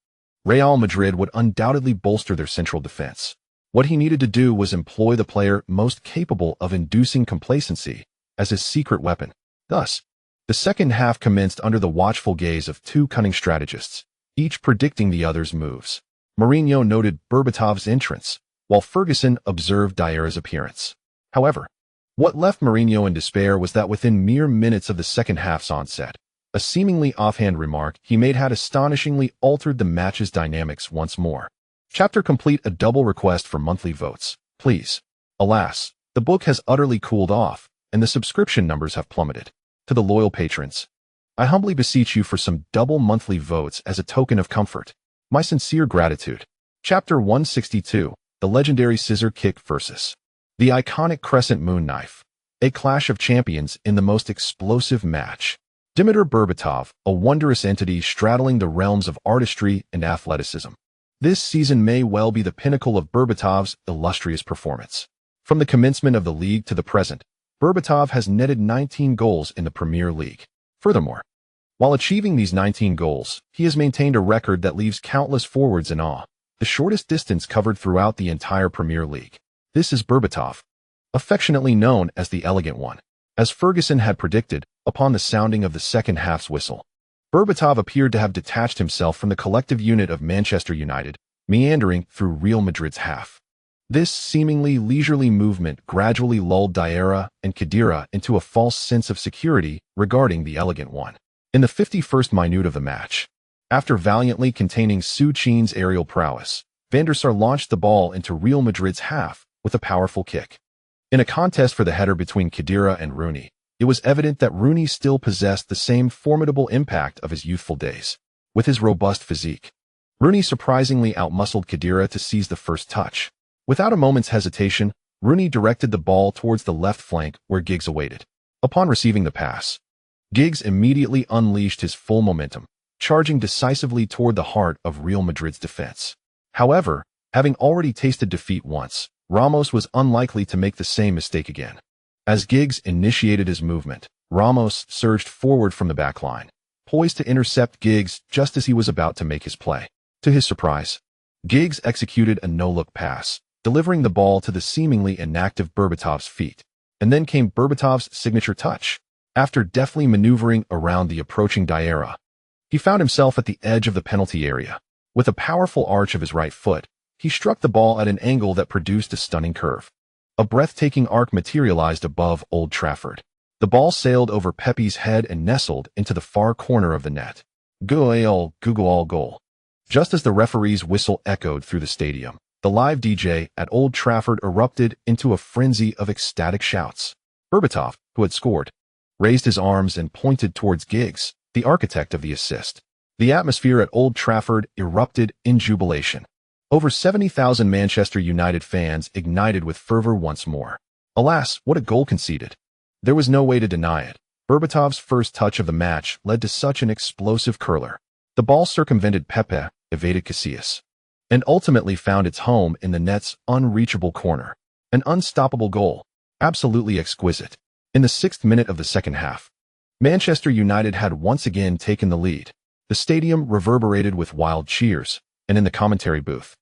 Real Madrid would undoubtedly bolster their central defense. What he needed to do was employ the player most capable of inducing complacency as his secret weapon. Thus, the second half commenced under the watchful gaze of 2 cunning strategists, each predicting the other's moves. Mourinho noted Berbatov's entrance, while Ferguson observed Diarra's appearance. However, what left Mourinho in despair was that within mere minutes of the second half's onset, a seemingly offhand remark he made had astonishingly altered the match's dynamics once more. Chapter complete. A double request for monthly votes, please. Alas, the book has utterly cooled off, and the subscription numbers have plummeted. To the loyal patrons, I humbly beseech you for some double monthly votes as a token of comfort. My sincere gratitude. Chapter 162, The Legendary Scissor Kick versus the iconic crescent moon knife. A clash of champions in the most explosive match. Dimitar Berbatov, a wondrous entity straddling the realms of artistry and athleticism. This season may well be the pinnacle of Berbatov's illustrious performance. From the commencement of the league to the present, Berbatov has netted 19 goals in the Premier League. Furthermore, while achieving these 19 goals, he has maintained a record that leaves countless forwards in awe, the shortest distance covered throughout the entire Premier League. This is Berbatov, affectionately known as the Elegant One. As Ferguson had predicted, upon the sounding of the second half's whistle, Berbatov appeared to have detached himself from the collective unit of Manchester United, meandering through Real Madrid's half. This seemingly leisurely movement gradually lulled Diarra and Khedira into a false sense of security regarding the Elegant One. In the 51st minute of the match, after valiantly containing Su Qin's aerial prowess, Van der Sar launched the ball into Real Madrid's half with a powerful kick. In a contest for the header between Khedira and Rooney, it was evident that Rooney still possessed the same formidable impact of his youthful days. With his robust physique, Rooney surprisingly outmuscled Khedira to seize the first touch. Without a moment's hesitation, Rooney directed the ball towards the left flank where Giggs awaited. Upon receiving the pass, Giggs immediately unleashed his full momentum, charging decisively toward the heart of Real Madrid's defense. However, having already tasted defeat once, Ramos was unlikely to make the same mistake again. As Giggs initiated his movement, Ramos surged forward from the back line, poised to intercept Giggs just as he was about to make his play. To his surprise, Giggs executed a no-look pass, delivering the ball to the seemingly inactive Berbatov's feet. And then came Berbatov's signature touch. After deftly maneuvering around the approaching Diarra, he found himself at the edge of the penalty area. With a powerful arch of his right foot, he struck the ball at an angle that produced a stunning curve. A breathtaking arc materialized above Old Trafford. The ball sailed over Pepe's head and nestled into the far corner of the net. Goal. Just as the referee's whistle echoed through the stadium, the live DJ at Old Trafford erupted into a frenzy of ecstatic shouts. Berbatov, who had scored, raised his arms and pointed towards Giggs, the architect of the assist. The atmosphere at Old Trafford erupted in jubilation. Over 70,000 Manchester United fans ignited with fervor once more. Alas, what a goal conceded! There was no way to deny it. Berbatov's first touch of the match led to such an explosive curler. The ball circumvented Pepe, evaded Casillas, and ultimately found its home in the net's unreachable corner. An unstoppable goal. Absolutely exquisite. In the 6th minute of the second half, Manchester United had once again taken the lead. The stadium reverberated with wild cheers, and in the commentary booth,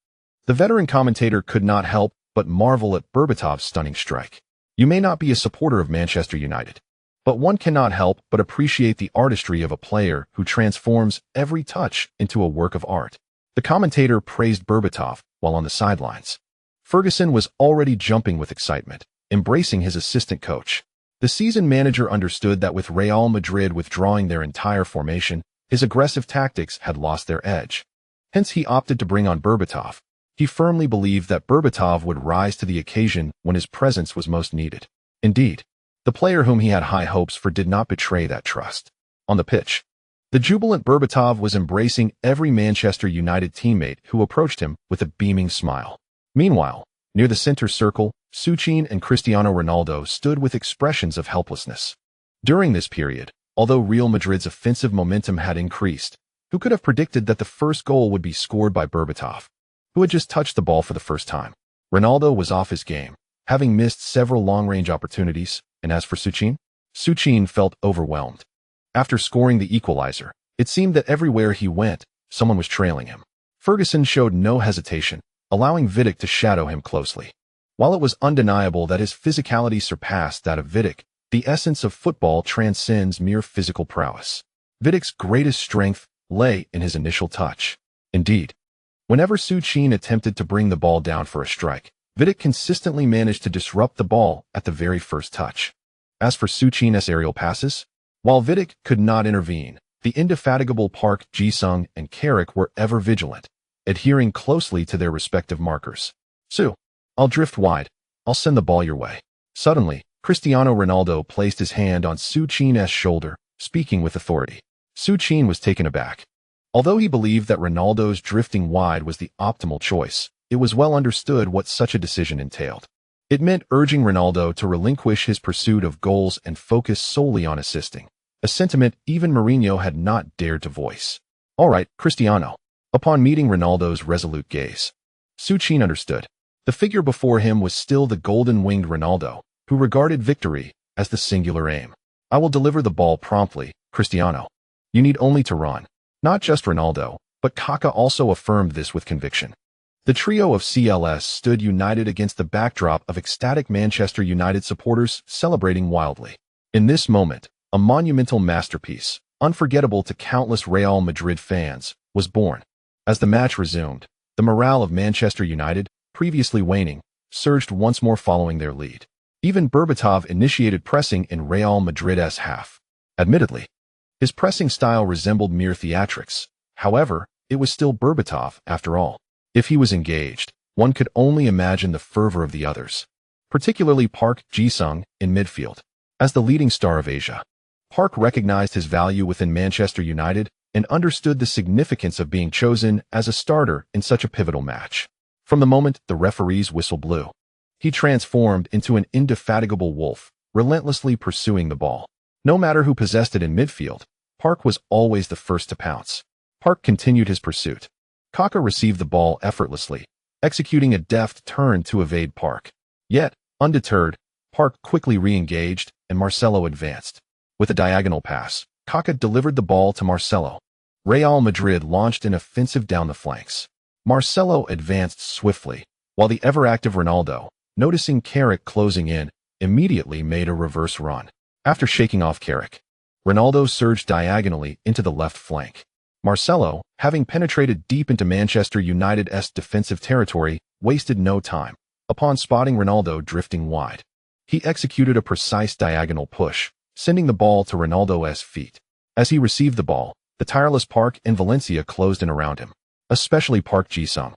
the veteran commentator could not help but marvel at Berbatov's stunning strike. You may not be a supporter of Manchester United, but one cannot help but appreciate the artistry of a player who transforms every touch into a work of art. The commentator praised Berbatov while on the sidelines. Ferguson was already jumping with excitement, embracing his assistant coach. The seasoned manager understood that with Real Madrid withdrawing their entire formation, his aggressive tactics had lost their edge. Hence he opted to bring on Berbatov. He firmly believed that Berbatov would rise to the occasion when his presence was most needed. Indeed, the player whom he had high hopes for did not betray that trust. On the pitch, the jubilant Berbatov was embracing every Manchester United teammate who approached him with a beaming smile. Meanwhile, near the center circle, Su Qin and Cristiano Ronaldo stood with expressions of helplessness. During this period, although Real Madrid's offensive momentum had increased, who could have predicted that the first goal would be scored by Berbatov, who had just touched the ball for the first time? Ronaldo was off his game, having missed several long-range opportunities, and as for Su Qin felt overwhelmed. After scoring the equalizer, it seemed that everywhere he went, someone was trailing him. Ferguson showed no hesitation, allowing Vidic to shadow him closely. While it was undeniable that his physicality surpassed that of Vidic, the essence of football transcends mere physical prowess. Vidic's greatest strength lay in his initial touch. Indeed, whenever Su Qin attempted to bring the ball down for a strike, Vidic consistently managed to disrupt the ball at the very first touch. As for Su Qin's aerial passes, while Vidic could not intervene, the indefatigable Park Ji-sung and Carrick were ever vigilant, adhering closely to their respective markers. Su, I'll drift wide. I'll send the ball your way. Suddenly, Cristiano Ronaldo placed his hand on Su Qin's shoulder, speaking with authority. Su Qin was taken aback. Although he believed that Ronaldo's drifting wide was the optimal choice, it was well understood what such a decision entailed. It meant urging Ronaldo to relinquish his pursuit of goals and focus solely on assisting, a sentiment even Mourinho had not dared to voice. All right, Cristiano. Upon meeting Ronaldo's resolute gaze, Su Qin understood. The figure before him was still the golden-winged Ronaldo, who regarded victory as the singular aim. I will deliver the ball promptly, Cristiano. You need only to run. Not just Ronaldo, but Kaká also affirmed this with conviction. The trio of CLS stood united against the backdrop of ecstatic Manchester United supporters celebrating wildly. In this moment, a monumental masterpiece, unforgettable to countless Real Madrid fans, was born. As the match resumed, the morale of Manchester United, previously waning, surged once more following their lead. Even Berbatov initiated pressing in Real Madrid's half. Admittedly, his pressing style resembled mere theatrics. However, it was still Berbatov, after all. If he was engaged, one could only imagine the fervor of the others, particularly Park Ji-sung in midfield. As the leading star of Asia, Park recognized his value within Manchester United and understood the significance of being chosen as a starter in such a pivotal match. From the moment the referee's whistle blew, he transformed into an indefatigable wolf, relentlessly pursuing the ball. No matter who possessed it in midfield, Park was always the first to pounce. Park continued his pursuit. Kaká received the ball effortlessly, executing a deft turn to evade Park. Yet, undeterred, Park quickly re-engaged and Marcelo advanced. With a diagonal pass, Kaká delivered the ball to Marcelo. Real Madrid launched an offensive down the flanks. Marcelo advanced swiftly, while the ever-active Ronaldo, noticing Carrick closing in, immediately made a reverse run. After shaking off Carrick, Ronaldo surged diagonally into the left flank. Marcelo, having penetrated deep into Manchester United's defensive territory, wasted no time. Upon spotting Ronaldo drifting wide, he executed a precise diagonal push, sending the ball to Ronaldo's feet. As he received the ball, the tireless Park and Valencia closed in around him, especially Park Ji-sung.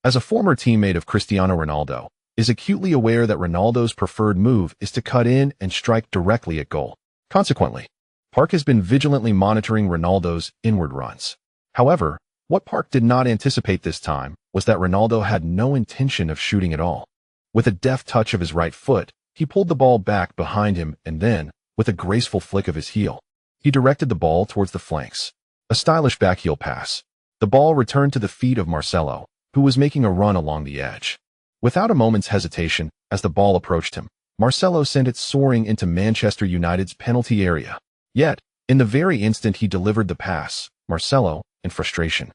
As a former teammate of Cristiano Ronaldo, is acutely aware that Ronaldo's preferred move is to cut in and strike directly at goal. Consequently, Park has been vigilantly monitoring Ronaldo's inward runs. However, what Park did not anticipate this time was that Ronaldo had no intention of shooting at all. With a deft touch of his right foot, he pulled the ball back behind him and then, with a graceful flick of his heel, he directed the ball towards the flanks. A stylish backheel pass. The ball returned to the feet of Marcelo, who was making a run along the edge. Without a moment's hesitation, as the ball approached him, Marcelo sent it soaring into Manchester United's penalty area. Yet, in the very instant he delivered the pass, Marcelo, in frustration,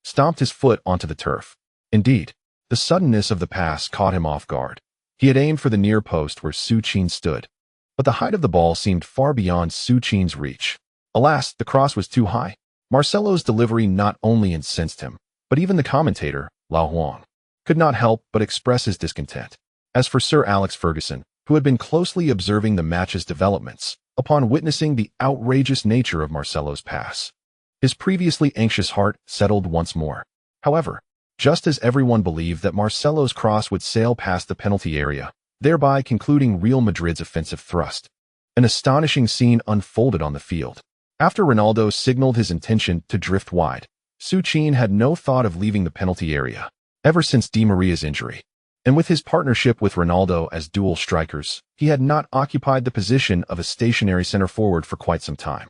stomped his foot onto the turf. Indeed, the suddenness of the pass caught him off guard. He had aimed for the near post where Su Qin stood, but the height of the ball seemed far beyond Su Qin's reach. Alas, the cross was too high. Marcelo's delivery not only incensed him, but even the commentator, Lao Huang, could not help but express his discontent. As for Sir Alex Ferguson, who had been closely observing the match's developments, upon witnessing the outrageous nature of Marcelo's pass, his previously anxious heart settled once more. However, just as everyone believed that Marcelo's cross would sail past the penalty area, thereby concluding Real Madrid's offensive thrust, an astonishing scene unfolded on the field. After Ronaldo signaled his intention to drift wide, Su Qin had no thought of leaving the penalty area, ever since Di Maria's injury. And with his partnership with Ronaldo as dual strikers, he had not occupied the position of a stationary center forward for quite some time.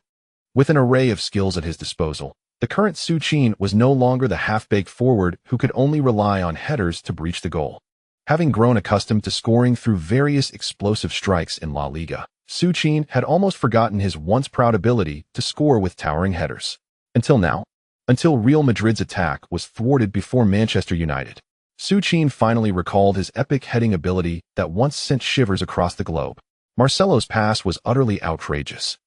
With an array of skills at his disposal, the current Su Qin was no longer the half-baked forward who could only rely on headers to breach the goal. Having grown accustomed to scoring through various explosive strikes in La Liga, Su Qin had almost forgotten his once proud ability to score with towering headers. Until now. Until Real Madrid's attack was thwarted before Manchester United. Su Qin finally recalled his epic heading ability that once sent shivers across the globe. Marcelo's pass was utterly outrageous.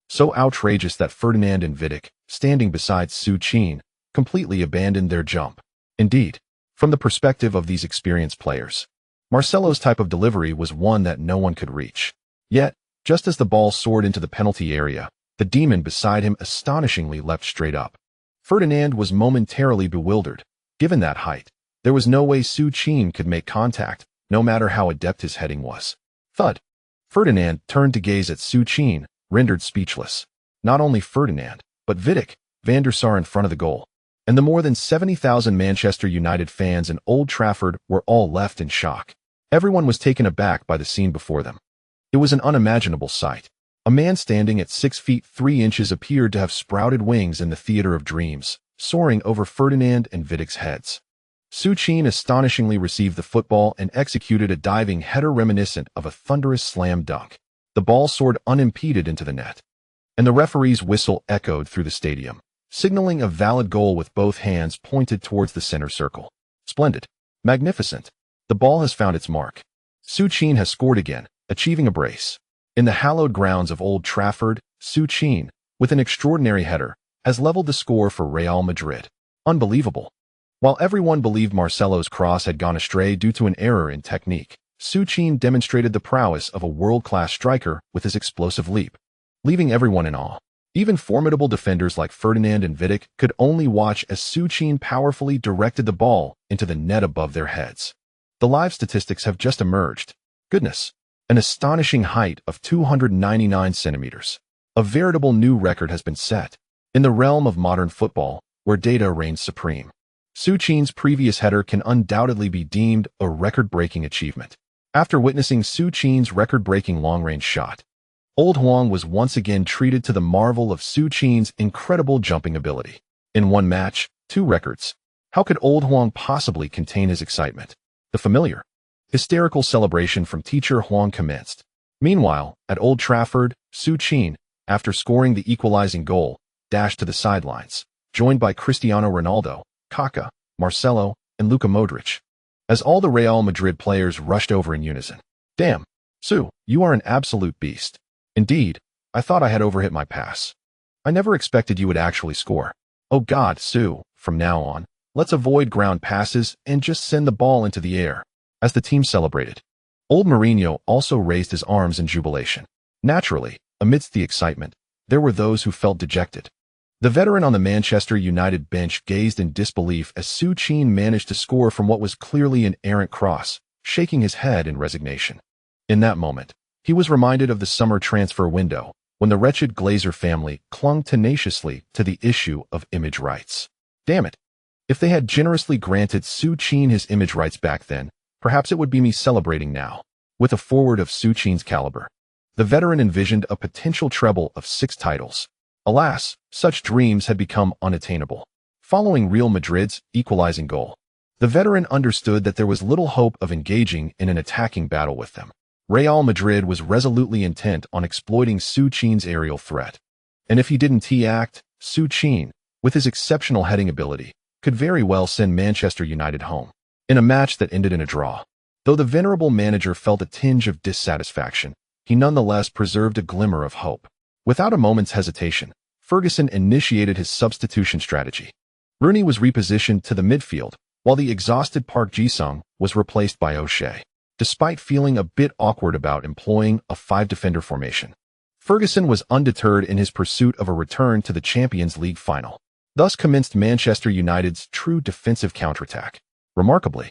So outrageous that Ferdinand and Vidic, standing beside Su Qin, completely abandoned their jump. Indeed, from the perspective of these experienced players, Marcelo's type of delivery was one that no one could reach. Yet, just as the ball soared into the penalty area, the demon beside him astonishingly leapt straight up. Ferdinand was momentarily bewildered. Given that height, there was no way Su Qin could make contact, no matter how adept his heading was. Thud. Ferdinand turned to gaze at Su Qin, rendered speechless. Not only Ferdinand, but Vidic, Van der Sar in front of the goal, and the more than 70,000 Manchester United fans in Old Trafford were all left in shock. Everyone was taken aback by the scene before them. It was an unimaginable sight. A man standing at 6 feet 3 inches appeared to have sprouted wings in the theater of dreams, soaring over Ferdinand and Vidic's heads. Su Qin astonishingly received the football and executed a diving header reminiscent of a thunderous slam dunk. The ball soared unimpeded into the net, and the referee's whistle echoed through the stadium, signaling a valid goal with both hands pointed towards the center circle. Splendid. Magnificent. The ball has found its mark. Su Qin has scored again, achieving a brace. In the hallowed grounds of Old Trafford, Su Qin, with an extraordinary header, has leveled the score for Real Madrid. Unbelievable. While everyone believed Marcelo's cross had gone astray due to an error in technique, Su Qin demonstrated the prowess of a world-class striker with his explosive leap, leaving everyone in awe. Even formidable defenders like Ferdinand and Vidic could only watch as Su Qin powerfully directed the ball into the net above their heads. The live statistics have just emerged. Goodness. An astonishing height of 299 centimeters. A veritable new record has been set. In the realm of modern football, where data reigns supreme, Su Qin's previous header can undoubtedly be deemed a record-breaking achievement. After witnessing Su Qin's record-breaking long-range shot, Old Huang was once again treated to the marvel of Su Qin's incredible jumping ability. In one match, 2 records. How could Old Huang possibly contain his excitement? The familiar, hysterical celebration from teacher Huang commenced. Meanwhile, at Old Trafford, Su Qin, after scoring the equalizing goal, dashed to the sidelines, joined by Cristiano Ronaldo, Kaká, Marcelo, and Luka Modric, as all the Real Madrid players rushed over in unison. Damn, Su, you are an absolute beast. Indeed, I thought I had overhit my pass. I never expected you would actually score. Oh God, Su, from now on, let's avoid ground passes and just send the ball into the air. As the team celebrated, old Mourinho also raised his arms in jubilation. Naturally, amidst the excitement, there were those who felt dejected. The veteran on the Manchester United bench gazed in disbelief as Su Qin managed to score from what was clearly an errant cross, shaking his head in resignation. In that moment, he was reminded of the summer transfer window, when the wretched Glazer family clung tenaciously to the issue of image rights. Damn it! If they had generously granted Su Qin his image rights back then, perhaps it would be me celebrating now. With a forward of Su Qin's caliber, the veteran envisioned a potential treble of 6 titles. Alas, such dreams had become unattainable. Following Real Madrid's equalizing goal, the veteran understood that there was little hope of engaging in an attacking battle with them. Real Madrid was resolutely intent on exploiting Su Qin's aerial threat. And if he didn't act, Su Qin, with his exceptional heading ability, could very well send Manchester United home, in a match that ended in a draw. Though the venerable manager felt a tinge of dissatisfaction, he nonetheless preserved a glimmer of hope. Without a moment's hesitation, Ferguson initiated his substitution strategy. Rooney was repositioned to the midfield, while the exhausted Park Ji-sung was replaced by O'Shea. Despite feeling a bit awkward about employing a 5-defender formation, Ferguson was undeterred in his pursuit of a return to the Champions League final. Thus commenced Manchester United's true defensive counterattack. Remarkably,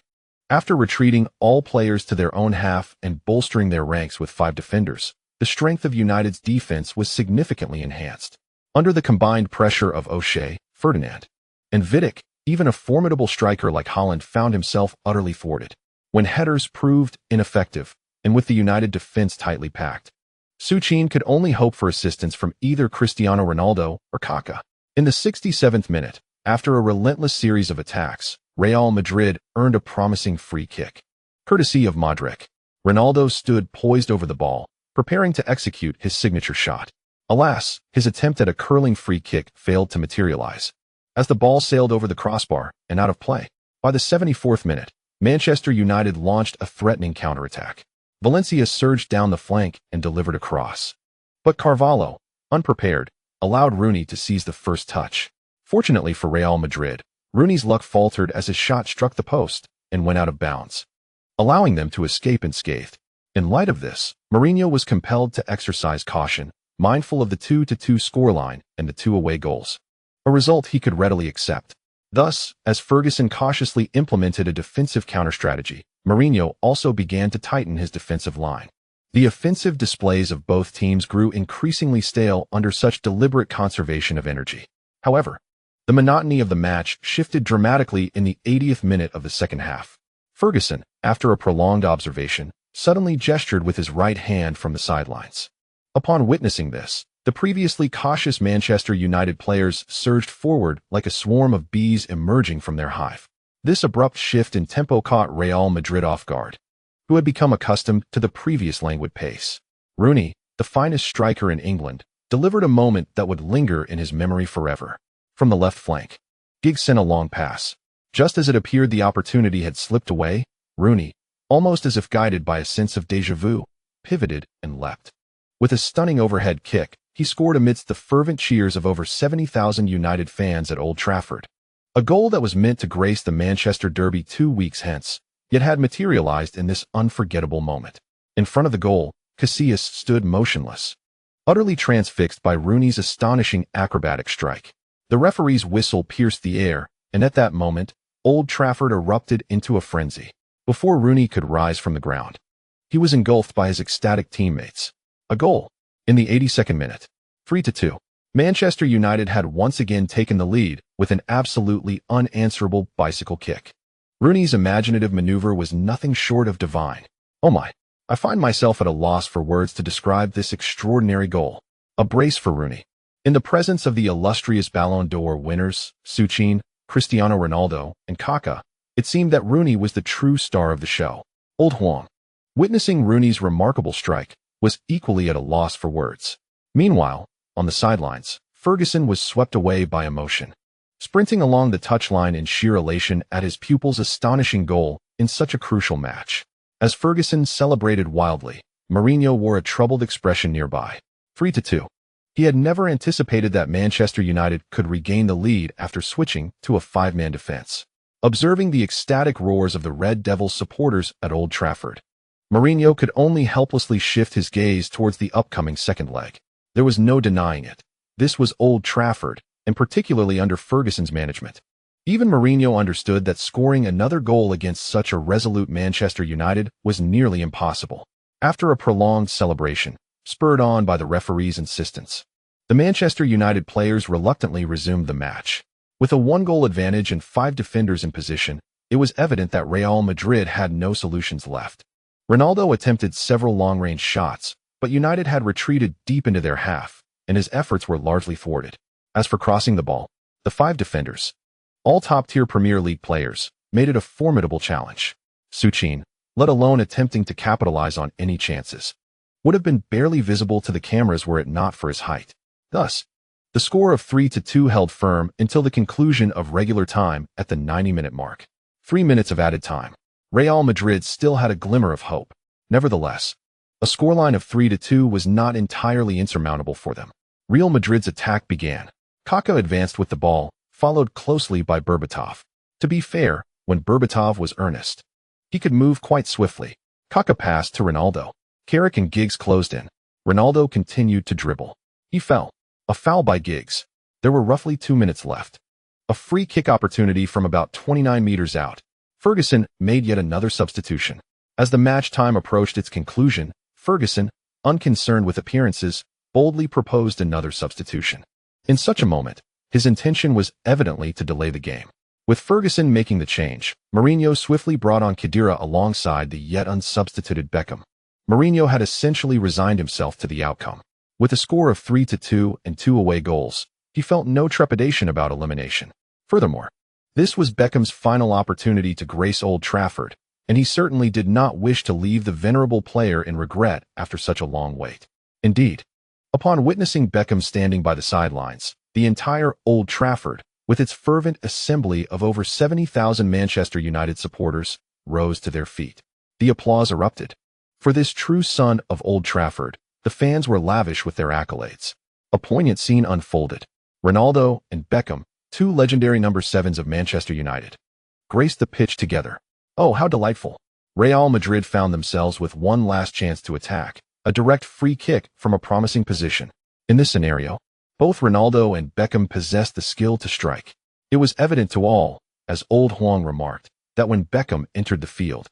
after retreating all players to their own half and bolstering their ranks with 5 defenders, the strength of United's defense was significantly enhanced. Under the combined pressure of O'Shea, Ferdinand, and Vidic, even a formidable striker like Haaland found himself utterly thwarted. When headers proved ineffective, and with the United defense tightly packed, Su Qin could only hope for assistance from either Cristiano Ronaldo or Kaká. In the 67th minute, after a relentless series of attacks, Real Madrid earned a promising free kick. Courtesy of Modric, Ronaldo stood poised over the ball, preparing to execute his signature shot. Alas, his attempt at a curling free kick failed to materialize, as the ball sailed over the crossbar and out of play. By the 74th minute, Manchester United launched a threatening counterattack. Valencia surged down the flank and delivered a cross. But Carvalho, unprepared, allowed Rooney to seize the first touch. Fortunately for Real Madrid, Rooney's luck faltered as his shot struck the post and went out of bounds, allowing them to escape unscathed. In light of this, Mourinho was compelled to exercise caution, mindful of the 2-2 scoreline and the 2 away goals, a result he could readily accept. Thus, as Ferguson cautiously implemented a defensive counter-strategy, Mourinho also began to tighten his defensive line. The offensive displays of both teams grew increasingly stale under such deliberate conservation of energy. However, the monotony of the match shifted dramatically in the 80th minute of the second half. Ferguson, after a prolonged observation, suddenly gestured with his right hand from the sidelines. Upon witnessing this, the previously cautious Manchester United players surged forward like a swarm of bees emerging from their hive. This abrupt shift in tempo caught Real Madrid off guard, who had become accustomed to the previous languid pace. Rooney, the finest striker in England, delivered a moment that would linger in his memory forever. From the left flank, Giggs sent a long pass. Just as it appeared the opportunity had slipped away, Rooney, almost as if guided by a sense of déjà vu, pivoted and leapt. With a stunning overhead kick, he scored amidst the fervent cheers of over 70,000 United fans at Old Trafford. A goal that was meant to grace the Manchester Derby 2 weeks hence, yet had materialized in this unforgettable moment. In front of the goal, Casillas stood motionless, utterly transfixed by Rooney's astonishing acrobatic strike. The referee's whistle pierced the air, and at that moment, Old Trafford erupted into a frenzy. Before Rooney could rise from the ground, he was engulfed by his ecstatic teammates. A goal. In the 82nd minute. 3-2. Manchester United had once again taken the lead with an absolutely unanswerable bicycle kick. Rooney's imaginative maneuver was nothing short of divine. Oh my. I find myself at a loss for words to describe this extraordinary goal. A brace for Rooney. In the presence of the illustrious Ballon d'Or winners, Su Qin, Cristiano Ronaldo, and Kaká, it seemed that Rooney was the true star of the show. Old Huang, witnessing Rooney's remarkable strike, was equally at a loss for words. Meanwhile, on the sidelines, Ferguson was swept away by emotion, sprinting along the touchline in sheer elation at his pupil's astonishing goal in such a crucial match. As Ferguson celebrated wildly, Mourinho wore a troubled expression nearby. 3-2. He had never anticipated that Manchester United could regain the lead after switching to a 5-man defense. Observing the ecstatic roars of the Red Devils supporters at Old Trafford, Mourinho could only helplessly shift his gaze towards the upcoming second leg. There was no denying it. This was Old Trafford, and particularly under Ferguson's management. Even Mourinho understood that scoring another goal against such a resolute Manchester United was nearly impossible. After a prolonged celebration, spurred on by the referee's insistence, the Manchester United players reluctantly resumed the match. With a 1-goal advantage and 5 defenders in position, it was evident that Real Madrid had no solutions left. Ronaldo attempted several long-range shots, but United had retreated deep into their half, and his efforts were largely thwarted. As for crossing the ball, the 5 defenders, all top-tier Premier League players, made it a formidable challenge. Su Qin, let alone attempting to capitalize on any chances, would have been barely visible to the cameras were it not for his height. Thus, the score of 3-2 held firm until the conclusion of regular time at the 90-minute mark. 3 minutes of added time. Real Madrid still had a glimmer of hope. Nevertheless, a scoreline of 3-2 was not entirely insurmountable for them. Real Madrid's attack began. Kaká advanced with the ball, followed closely by Berbatov. To be fair, when Berbatov was earnest, he could move quite swiftly. Kaká passed to Ronaldo. Carrick and Giggs closed in. Ronaldo continued to dribble. He fell. A foul by Giggs. There were roughly 2 minutes left. A free kick opportunity from about 29 meters out. Ferguson made yet another substitution. As the match time approached its conclusion, Ferguson, unconcerned with appearances, boldly proposed another substitution. In such a moment, his intention was evidently to delay the game. With Ferguson making the change, Mourinho swiftly brought on Khedira alongside the yet unsubstituted Beckham. Mourinho had essentially resigned himself to the outcome. With a score of 3-2 and 2 away goals, he felt no trepidation about elimination. Furthermore, this was Beckham's final opportunity to grace Old Trafford, and he certainly did not wish to leave the venerable player in regret after such a long wait. Indeed, upon witnessing Beckham standing by the sidelines, the entire Old Trafford, with its fervent assembly of over 70,000 Manchester United supporters, rose to their feet. The applause erupted. For this true son of Old Trafford, the fans were lavish with their accolades. A poignant scene unfolded. Ronaldo and Beckham, 2 legendary number 7s of Manchester United, graced the pitch together. Oh, how delightful. Real Madrid found themselves with one last chance to attack, a direct free kick from a promising position. In this scenario, both Ronaldo and Beckham possessed the skill to strike. It was evident to all, as Old Huang remarked, that when Beckham entered the field,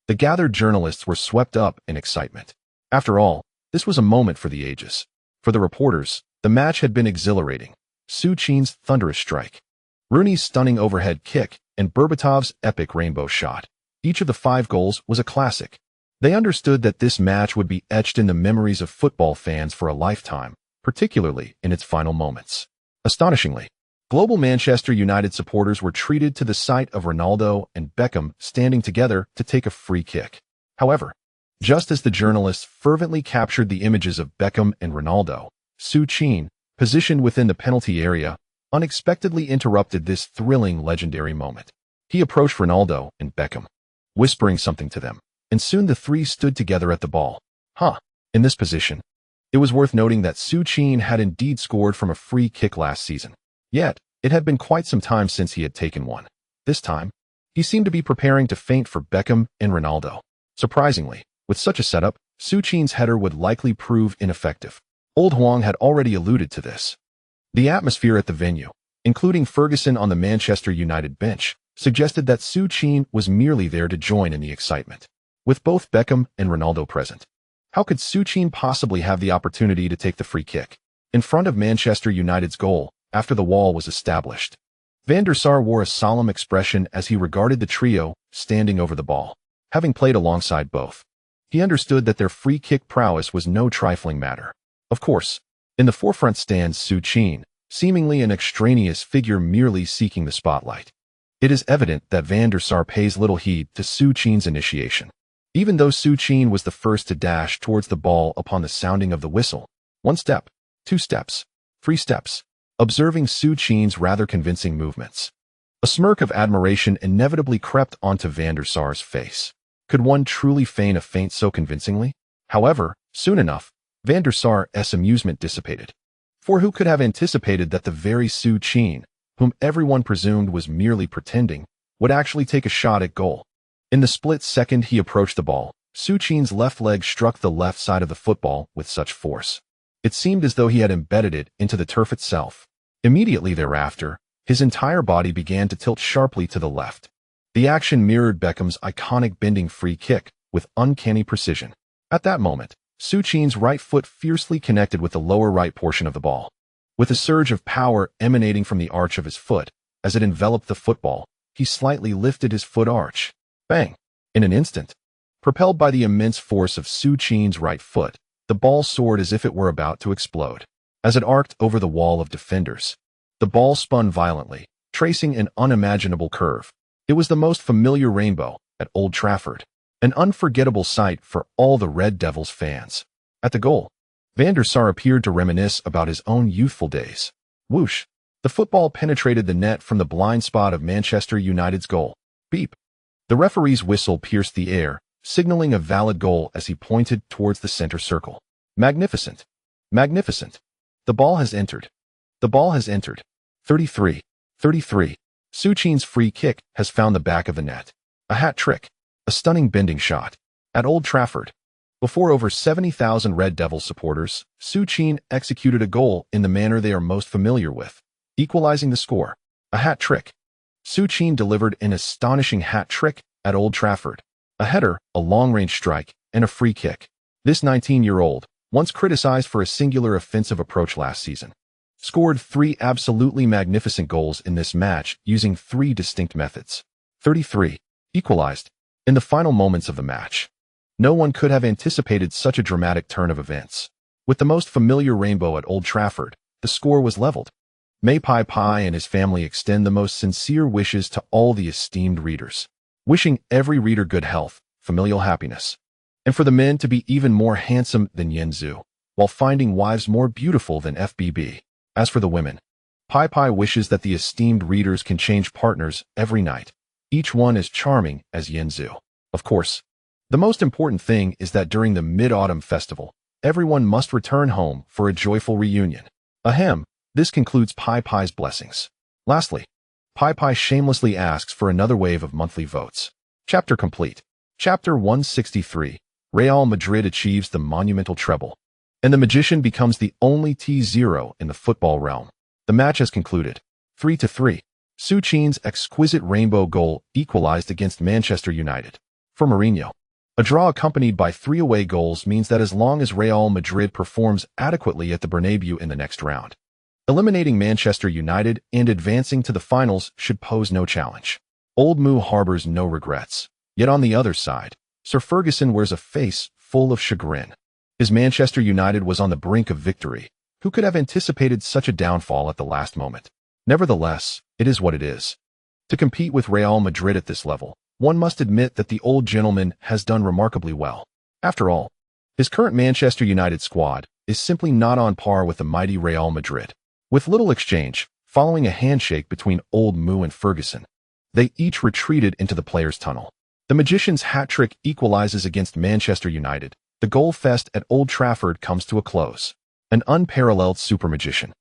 the gathered journalists were swept up in excitement. After all, this was a moment for the ages. For the reporters, the match had been exhilarating. Su Qin's thunderous strike, Rooney's stunning overhead kick, and Berbatov's epic rainbow shot. Each of the 5 goals was a classic. They understood that this match would be etched in the memories of football fans for a lifetime, particularly in its final moments. Astonishingly, global Manchester United supporters were treated to the sight of Ronaldo and Beckham standing together to take a free kick. However, just as the journalists fervently captured the images of Beckham and Ronaldo, Su Qin, positioned within the penalty area, unexpectedly interrupted this thrilling legendary moment. He approached Ronaldo and Beckham, whispering something to them, and soon the 3 stood together at the ball. In this position, it was worth noting that Su Qin had indeed scored from a free kick last season. Yet, it had been quite some time since he had taken one. This time, he seemed to be preparing to feint for Beckham and Ronaldo. Surprisingly, with such a setup, Su Qin's header would likely prove ineffective. Old Huang had already alluded to this. The atmosphere at the venue, including Ferguson on the Manchester United bench, suggested that Su Qin was merely there to join in the excitement. With both Beckham and Ronaldo present, how could Su Qin possibly have the opportunity to take the free kick? In front of Manchester United's goal, after the wall was established, Van der Sar wore a solemn expression as he regarded the trio standing over the ball. Having played alongside both, he understood that their free kick prowess was no trifling matter. Of course, in the forefront stands Su Qin, seemingly an extraneous figure merely seeking the spotlight. It is evident that Van der Sar pays little heed to Su Qin's initiation. Even though Su Qin was the first to dash towards the ball upon the sounding of the whistle, 1 step, 2 steps, 3 steps, observing Su Qin's rather convincing movements, a smirk of admiration inevitably crept onto Van der Sar's face. Could one truly feign a feint so convincingly? However, soon enough, Van der Sar's amusement dissipated. For who could have anticipated that the very Su Qin, whom everyone presumed was merely pretending, would actually take a shot at goal? In the split second he approached the ball, Su Qin's left leg struck the left side of the football with such force. It seemed as though he had embedded it into the turf itself. Immediately thereafter, his entire body began to tilt sharply to the left. The action mirrored Beckham's iconic bending free kick with uncanny precision. At that moment, Su Qin's right foot fiercely connected with the lower right portion of the ball. With a surge of power emanating from the arch of his foot, as it enveloped the football, he slightly lifted his foot arch. Bang! In an instant, propelled by the immense force of Su Qin's right foot, the ball soared as if it were about to explode. As it arced over the wall of defenders, the ball spun violently, tracing an unimaginable curve. It was the most familiar rainbow at Old Trafford, an unforgettable sight for all the Red Devils fans. At the goal, Van der Sar appeared to reminisce about his own youthful days. Whoosh! The football penetrated the net from the blind spot of Manchester United's goal. Beep! The referee's whistle pierced the air, signaling a valid goal as he pointed towards the center circle. Magnificent! Magnificent! The ball has entered. The ball has entered. 33. 33. Su Qin's free kick has found the back of the net. A hat trick. A stunning bending shot. At Old Trafford, before over 70,000 Red Devils supporters, Su Qin executed a goal in the manner they are most familiar with, equalizing the score. A hat trick. Su Qin delivered an astonishing hat trick at Old Trafford. A header, a long-range strike, and a free kick. This 19-year-old, once criticized for a singular offensive approach last season, scored 3 absolutely magnificent goals in this match using 3 distinct methods. 33. Equalized. In the final moments of the match, no one could have anticipated such a dramatic turn of events. With the most familiar rainbow at Old Trafford, the score was leveled. May Pepe and his family extend the most sincere wishes to all the esteemed readers, wishing every reader good health, familial happiness, and for the men to be even more handsome than Yenzu, while finding wives more beautiful than FBB. As for the women, Pepe wishes that the esteemed readers can change partners every night, each one as charming as Yenzu. Of course, the most important thing is that during the Mid-Autumn Festival, everyone must return home for a joyful reunion. Ahem, this concludes Pepe's blessings. Lastly, Pepe shamelessly asks for another wave of monthly votes. Chapter complete. Chapter 163. Real Madrid achieves the monumental treble, and the magician becomes the only T0 in the football realm. The match has concluded. 3-3. Su Qin's exquisite rainbow goal equalized against Manchester United. For Mourinho, a draw accompanied by 3 away goals means that as long as Real Madrid performs adequately at the Bernabeu in the next round, eliminating Manchester United and advancing to the finals should pose no challenge. Old Moo harbors no regrets. Yet on the other side, Sir Ferguson wears a face full of chagrin. His Manchester United was on the brink of victory. Who could have anticipated such a downfall at the last moment? Nevertheless, it is what it is. To compete with Real Madrid at this level, one must admit that the old gentleman has done remarkably well. After all, his current Manchester United squad is simply not on par with the mighty Real Madrid. With little exchange, following a handshake between Old Moo and Ferguson, they each retreated into the players' tunnel. The magician's hat-trick equalizes against Manchester United. The goal fest at Old Trafford comes to a close. An unparalleled super magician.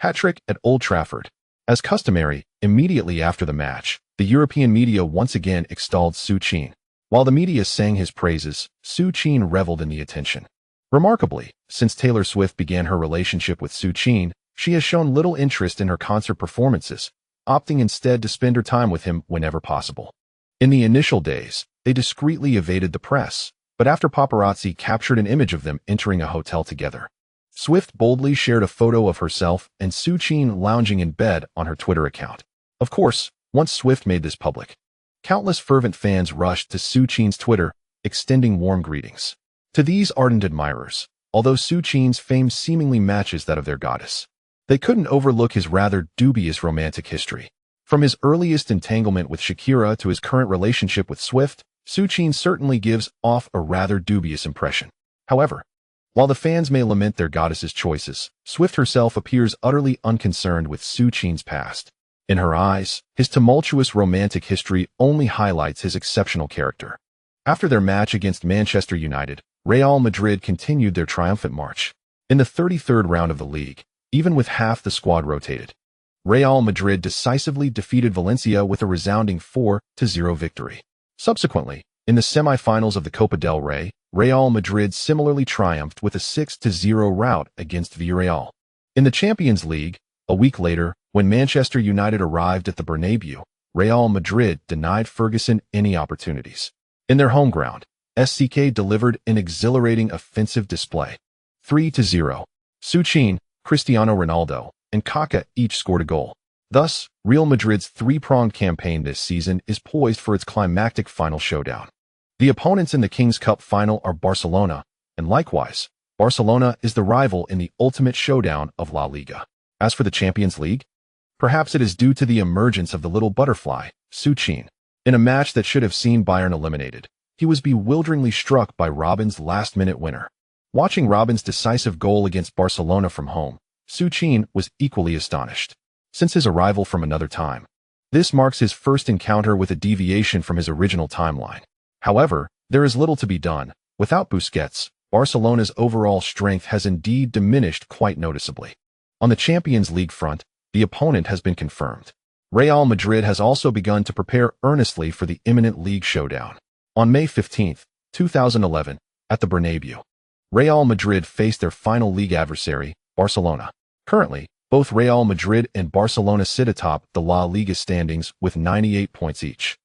Hat-trick at Old Trafford. As customary, immediately after the match, the European media once again extolled Su Qin. While the media sang his praises, Su Qin reveled in the attention. Remarkably, since Taylor Swift began her relationship with Su Qin, she has shown little interest in her concert performances, opting instead to spend her time with him whenever possible. In the initial days, they discreetly evaded the press, but after paparazzi captured an image of them entering a hotel together, Swift boldly shared a photo of herself and Su Qin lounging in bed on her Twitter account. Of course, once Swift made this public, countless fervent fans rushed to Su Qin's Twitter, extending warm greetings. To these ardent admirers, although Su Qin's fame seemingly matches that of their goddess, they couldn't overlook his rather dubious romantic history. From his earliest entanglement with Shakira to his current relationship with Swift, Su Qin certainly gives off a rather dubious impression. However, while the fans may lament their goddess's choices, Swift herself appears utterly unconcerned with Su Qin's past. In her eyes, his tumultuous romantic history only highlights his exceptional character. After their match against Manchester United, Real Madrid continued their triumphant march. In the 33rd round of the league, even with half the squad rotated, Real Madrid decisively defeated Valencia with a resounding 4-0 victory. Subsequently, in the semi-finals of the Copa del Rey, Real Madrid similarly triumphed with a 6-0 rout against Villarreal. In the Champions League, a week later, when Manchester United arrived at the Bernabeu, Real Madrid denied Ferguson any opportunities. In their home ground, SCK delivered an exhilarating offensive display. 3-0. Su Qin, Cristiano Ronaldo, and Kaká each scored a goal. Thus, Real Madrid's three-pronged campaign this season is poised for its climactic final showdown. The opponents in the King's Cup final are Barcelona, and likewise, Barcelona is the rival in the ultimate showdown of La Liga. As for the Champions League, perhaps it is due to the emergence of the little butterfly, Su Qin. In a match that should have seen Bayern eliminated, he was bewilderingly struck by Robben's last-minute winner. Watching Robben's decisive goal against Barcelona from home, Su Qin was equally astonished. Since his arrival from another time, this marks his first encounter with a deviation from his original timeline. However, there is little to be done. Without Busquets, Barcelona's overall strength has indeed diminished quite noticeably. On the Champions League front, the opponent has been confirmed. Real Madrid has also begun to prepare earnestly for the imminent league showdown. On May 15, 2011, at the Bernabeu, Real Madrid faced their final league adversary, Barcelona. Currently, both Real Madrid and Barcelona sit atop the La Liga standings with 98 points each.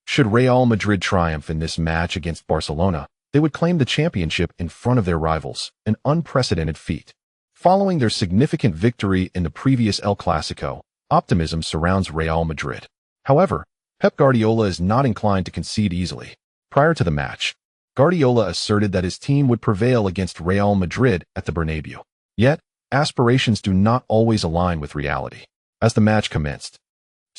Should Real Madrid triumph in this match against Barcelona, they would claim the championship in front of their rivals, an unprecedented feat. Following their significant victory in the previous El Clasico, optimism surrounds Real Madrid. However, Pep Guardiola is not inclined to concede easily. Prior to the match, Guardiola asserted that his team would prevail against Real Madrid at the Bernabeu. Yet, aspirations do not always align with reality. As the match commenced,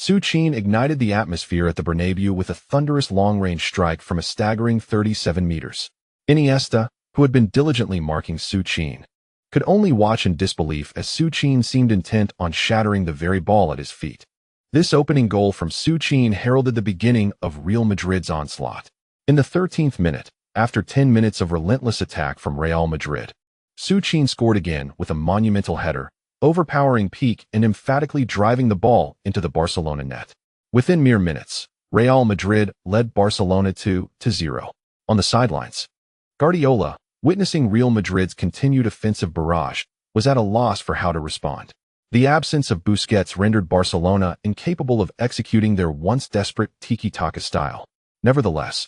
Su Qin ignited the atmosphere at the Bernabeu with a thunderous long-range strike from a staggering 37 meters. Iniesta, who had been diligently marking Su Qin, could only watch in disbelief as Su Qin seemed intent on shattering the very ball at his feet. This opening goal from Su Qin heralded the beginning of Real Madrid's onslaught. In the 13th minute, after 10 minutes of relentless attack from Real Madrid, Su Qin scored again with a monumental header, overpowering Piqué and emphatically driving the ball into the Barcelona net. Within mere minutes, Real Madrid led Barcelona 2-0. On the sidelines, Guardiola, witnessing Real Madrid's continued offensive barrage, was at a loss for how to respond. The absence of Busquets rendered Barcelona incapable of executing their once desperate tiki-taka style. Nevertheless,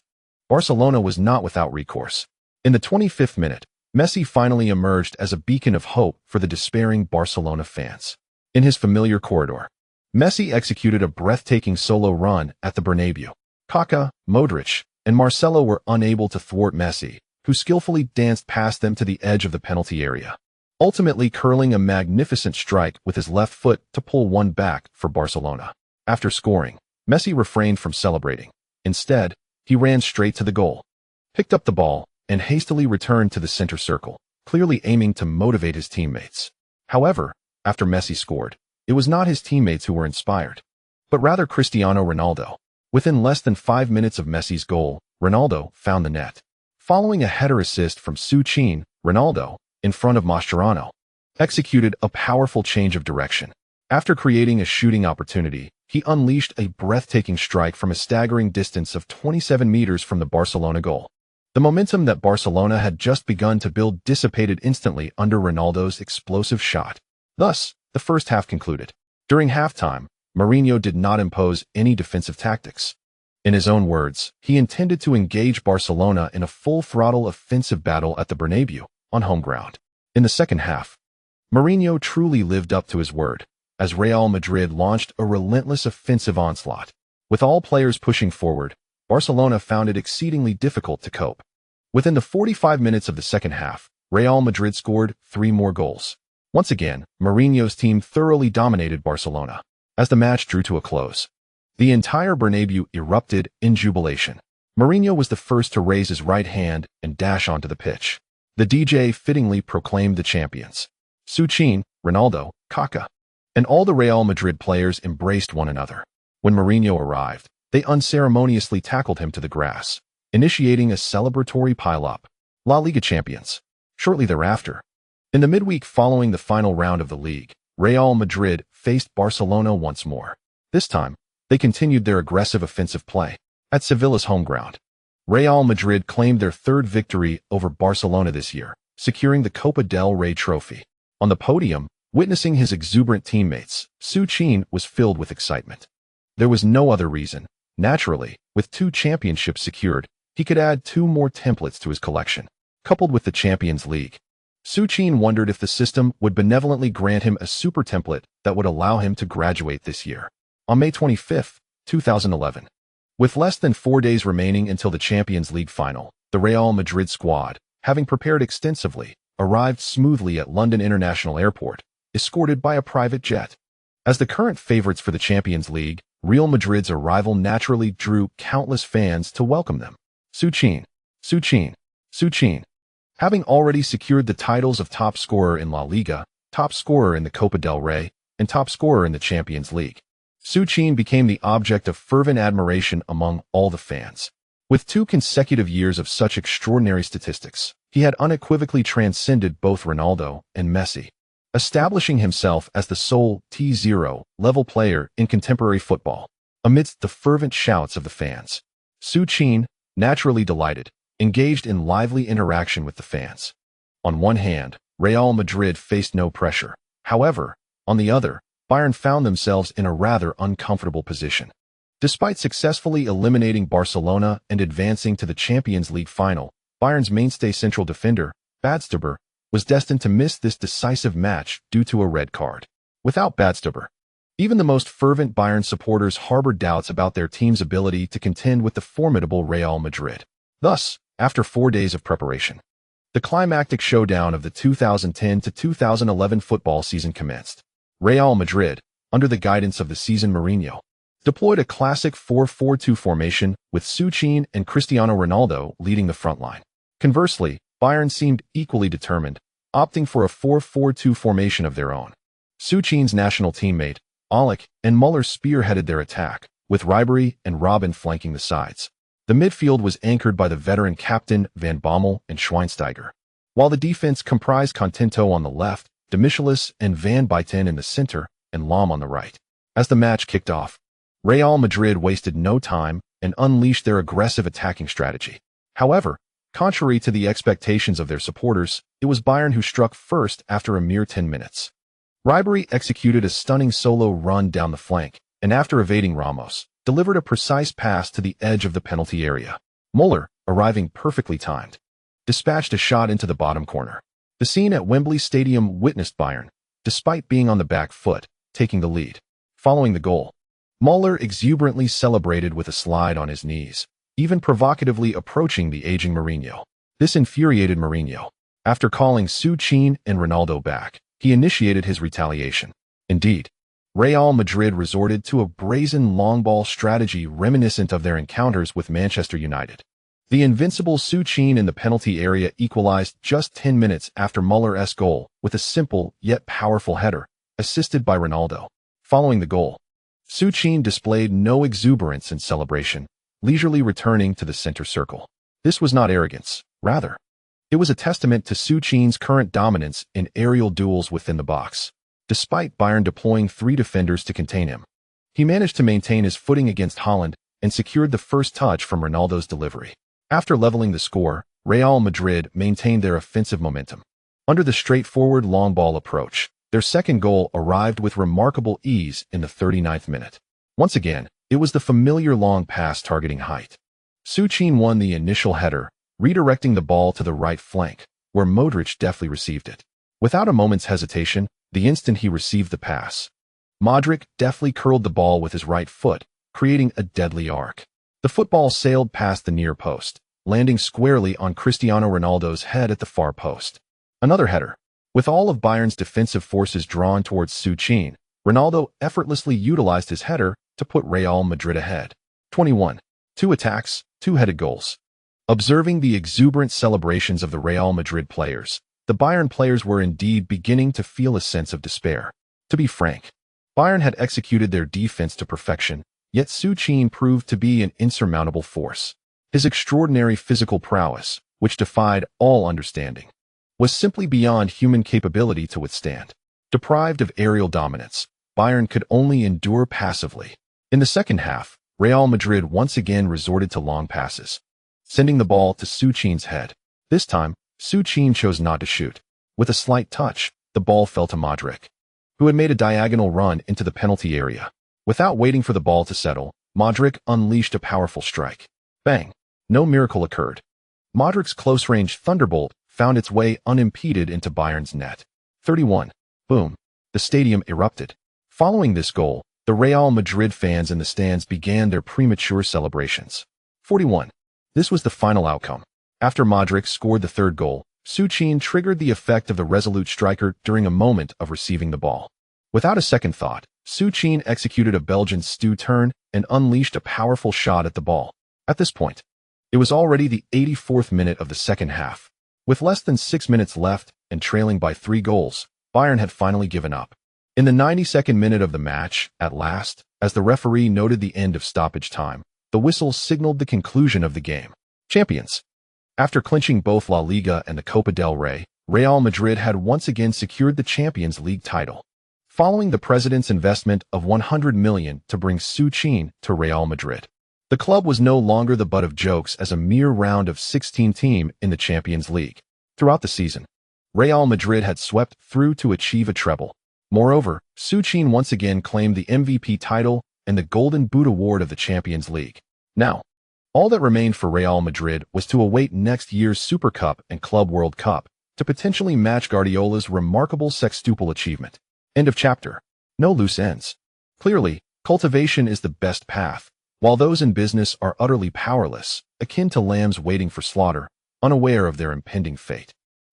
Barcelona was not without recourse. In the 25th minute, Messi finally emerged as a beacon of hope for the despairing Barcelona fans. In his familiar corridor, Messi executed a breathtaking solo run at the Bernabeu. Kaká, Modric, and Marcelo were unable to thwart Messi, who skillfully danced past them to the edge of the penalty area, ultimately curling a magnificent strike with his left foot to pull one back for Barcelona. After scoring, Messi refrained from celebrating. Instead, he ran straight to the goal, picked up the ball, and hastily returned to the center circle, clearly aiming to motivate his teammates. However, after Messi scored, it was not his teammates who were inspired, but rather Cristiano Ronaldo. Within less than 5 minutes of Messi's goal, Ronaldo found the net. Following a header assist from Su Qin, Ronaldo, in front of Mascherano, executed a powerful change of direction. After creating a shooting opportunity, he unleashed a breathtaking strike from a staggering distance of 27 meters from the Barcelona goal. The momentum that Barcelona had just begun to build dissipated instantly under Ronaldo's explosive shot. Thus, the first half concluded. During halftime, Mourinho did not impose any defensive tactics. In his own words, he intended to engage Barcelona in a full-throttle offensive battle at the Bernabeu, on home ground. In the second half, Mourinho truly lived up to his word, as Real Madrid launched a relentless offensive onslaught. With all players pushing forward, Barcelona found it exceedingly difficult to cope. Within the 45 minutes of the second half, Real Madrid scored 3 more goals. Once again, Mourinho's team thoroughly dominated Barcelona. As the match drew to a close, the entire Bernabeu erupted in jubilation. Mourinho was the first to raise his right hand and dash onto the pitch. The DJ fittingly proclaimed the champions. Su Qin, Ronaldo, Kaká, and all the Real Madrid players embraced one another. When Mourinho arrived, they unceremoniously tackled him to the grass, initiating a celebratory pile-up. La Liga champions. Shortly thereafter, in the midweek following the final round of the league, Real Madrid faced Barcelona once more. This time, they continued their aggressive offensive play. At Sevilla's home ground, Real Madrid claimed their 3rd victory over Barcelona this year, securing the Copa del Rey trophy. On the podium, witnessing his exuberant teammates, Su Qin was filled with excitement. There was no other reason. Naturally, with 2 championships secured, he could add 2 more templates to his collection. Coupled with the Champions League, Su Qin wondered if the system would benevolently grant him a super template that would allow him to graduate this year. On May 25, 2011, with less than 4 days remaining until the Champions League final, the Real Madrid squad, having prepared extensively, arrived smoothly at London International Airport, escorted by a private jet. As the current favorites for the Champions League, Real Madrid's arrival naturally drew countless fans to welcome them. Su Qin, Su Qin, Su Qin. Having already secured the titles of top scorer in La Liga, top scorer in the Copa del Rey, and top scorer in the Champions League, Su Qin became the object of fervent admiration among all the fans. With 2 consecutive years of such extraordinary statistics, he had unequivocally transcended both Ronaldo and Messi, establishing himself as the sole T0 level player in contemporary football. Amidst the fervent shouts of the fans, Su Qin, naturally delighted, engaged in lively interaction with the fans. On one hand, Real Madrid faced no pressure. However, on the other, Bayern found themselves in a rather uncomfortable position. Despite successfully eliminating Barcelona and advancing to the Champions League final, Bayern's mainstay central defender, Badstuber, was destined to miss this decisive match due to a red card. Without Badstuber, even the most fervent Bayern supporters harbored doubts about their team's ability to contend with the formidable Real Madrid. Thus, after 4 days of preparation, the climactic showdown of the 2010 to 2011 football season commenced. Real Madrid, under the guidance of the seasoned Mourinho, deployed a classic 4-4-2 formation with Su Qin and Cristiano Ronaldo leading the front line. Conversely, Bayern seemed equally determined, opting for a 4-4-2 formation of their own. Su Qin's national teammate, Olic, and Muller spearheaded their attack, with Ribery and Robben flanking the sides. The midfield was anchored by the veteran captain Van Bommel and Schweinsteiger, while the defense comprised Contento on the left, De Michelis and Van Buyten in the center, and Lahm on the right. As the match kicked off, Real Madrid wasted no time and unleashed their aggressive attacking strategy. However, contrary to the expectations of their supporters, it was Bayern who struck first after a mere 10 minutes. Ribery executed a stunning solo run down the flank, and after evading Ramos, delivered a precise pass to the edge of the penalty area. Muller, arriving perfectly timed, dispatched a shot into the bottom corner. The scene at Wembley Stadium witnessed Bayern, despite being on the back foot, taking the lead. Following the goal, Muller exuberantly celebrated with a slide on his knees, even provocatively approaching the aging Mourinho. This infuriated Mourinho. After calling Su Qin and Ronaldo back, he initiated his retaliation. Indeed, Real Madrid resorted to a brazen long ball strategy reminiscent of their encounters with Manchester United. The invincible Su Qin in the penalty area equalized just 10 minutes after Muller's goal with a simple yet powerful header, assisted by Ronaldo. Following the goal, Su Qin displayed no exuberance in celebration, leisurely returning to the center circle. This was not arrogance, rather. It was a testament to Su Qin's current dominance in aerial duels within the box. Despite Bayern deploying 3 defenders to contain him, he managed to maintain his footing against Haaland and secured the first touch from Ronaldo's delivery. After leveling the score, Real Madrid maintained their offensive momentum. Under the straightforward long ball approach, their second goal arrived with remarkable ease in the 39th minute. Once again, it was the familiar long pass targeting height. Su Qin won the initial header, redirecting the ball to the right flank, where Modric deftly received it. Without a moment's hesitation, the instant he received the pass, Modric deftly curled the ball with his right foot, creating a deadly arc. The football sailed past the near post, landing squarely on Cristiano Ronaldo's head at the far post. Another header. With all of Bayern's defensive forces drawn towards Su Qin, Ronaldo effortlessly utilized his header to put Real Madrid ahead. 21. 2 attacks, 2 headed goals. Observing the exuberant celebrations of the Real Madrid players, the Bayern players were indeed beginning to feel a sense of despair. To be frank, Bayern had executed their defense to perfection, yet Su Qin proved to be an insurmountable force. His extraordinary physical prowess, which defied all understanding, was simply beyond human capability to withstand. Deprived of aerial dominance, Bayern could only endure passively. In the second half, Real Madrid once again resorted to long passes, sending the ball to Su Qin's head. This time, Su Qin chose not to shoot. With a slight touch, the ball fell to Modric, who had made a diagonal run into the penalty area. Without waiting for the ball to settle, Modric unleashed a powerful strike. Bang! No miracle occurred. Modric's close-range thunderbolt found its way unimpeded into Bayern's net. 31. Boom. The stadium erupted. Following this goal, the Real Madrid fans in the stands began their premature celebrations. 41. This was the final outcome. After Modric scored the third goal, Su Qin triggered the effect of the resolute striker during a moment of receiving the ball. Without a second thought, Su Qin executed a Belgian stew turn and unleashed a powerful shot at the ball. At this point, it was already the 84th minute of the second half. With less than 6 minutes left and trailing by 3 goals, Bayern had finally given up. In the 92nd minute of the match, at last, as the referee noted the end of stoppage time, the whistle signaled the conclusion of the game. Champions. After clinching both La Liga and the Copa del Rey, Real Madrid had once again secured the Champions League title. Following the president's investment of 100 million to bring Su Qin to Real Madrid, the club was no longer the butt of jokes as a mere round of 16 team in the Champions League. Throughout the season, Real Madrid had swept through to achieve a treble. Moreover, Su Qin once again claimed the MVP title and the Golden Boot Award of the Champions League. Now, all that remained for Real Madrid was to await next year's Super Cup and Club World Cup to potentially match Guardiola's remarkable sextuple achievement. End of chapter. No loose ends. Clearly, cultivation is the best path, while those in business are utterly powerless, akin to lambs waiting for slaughter, unaware of their impending fate.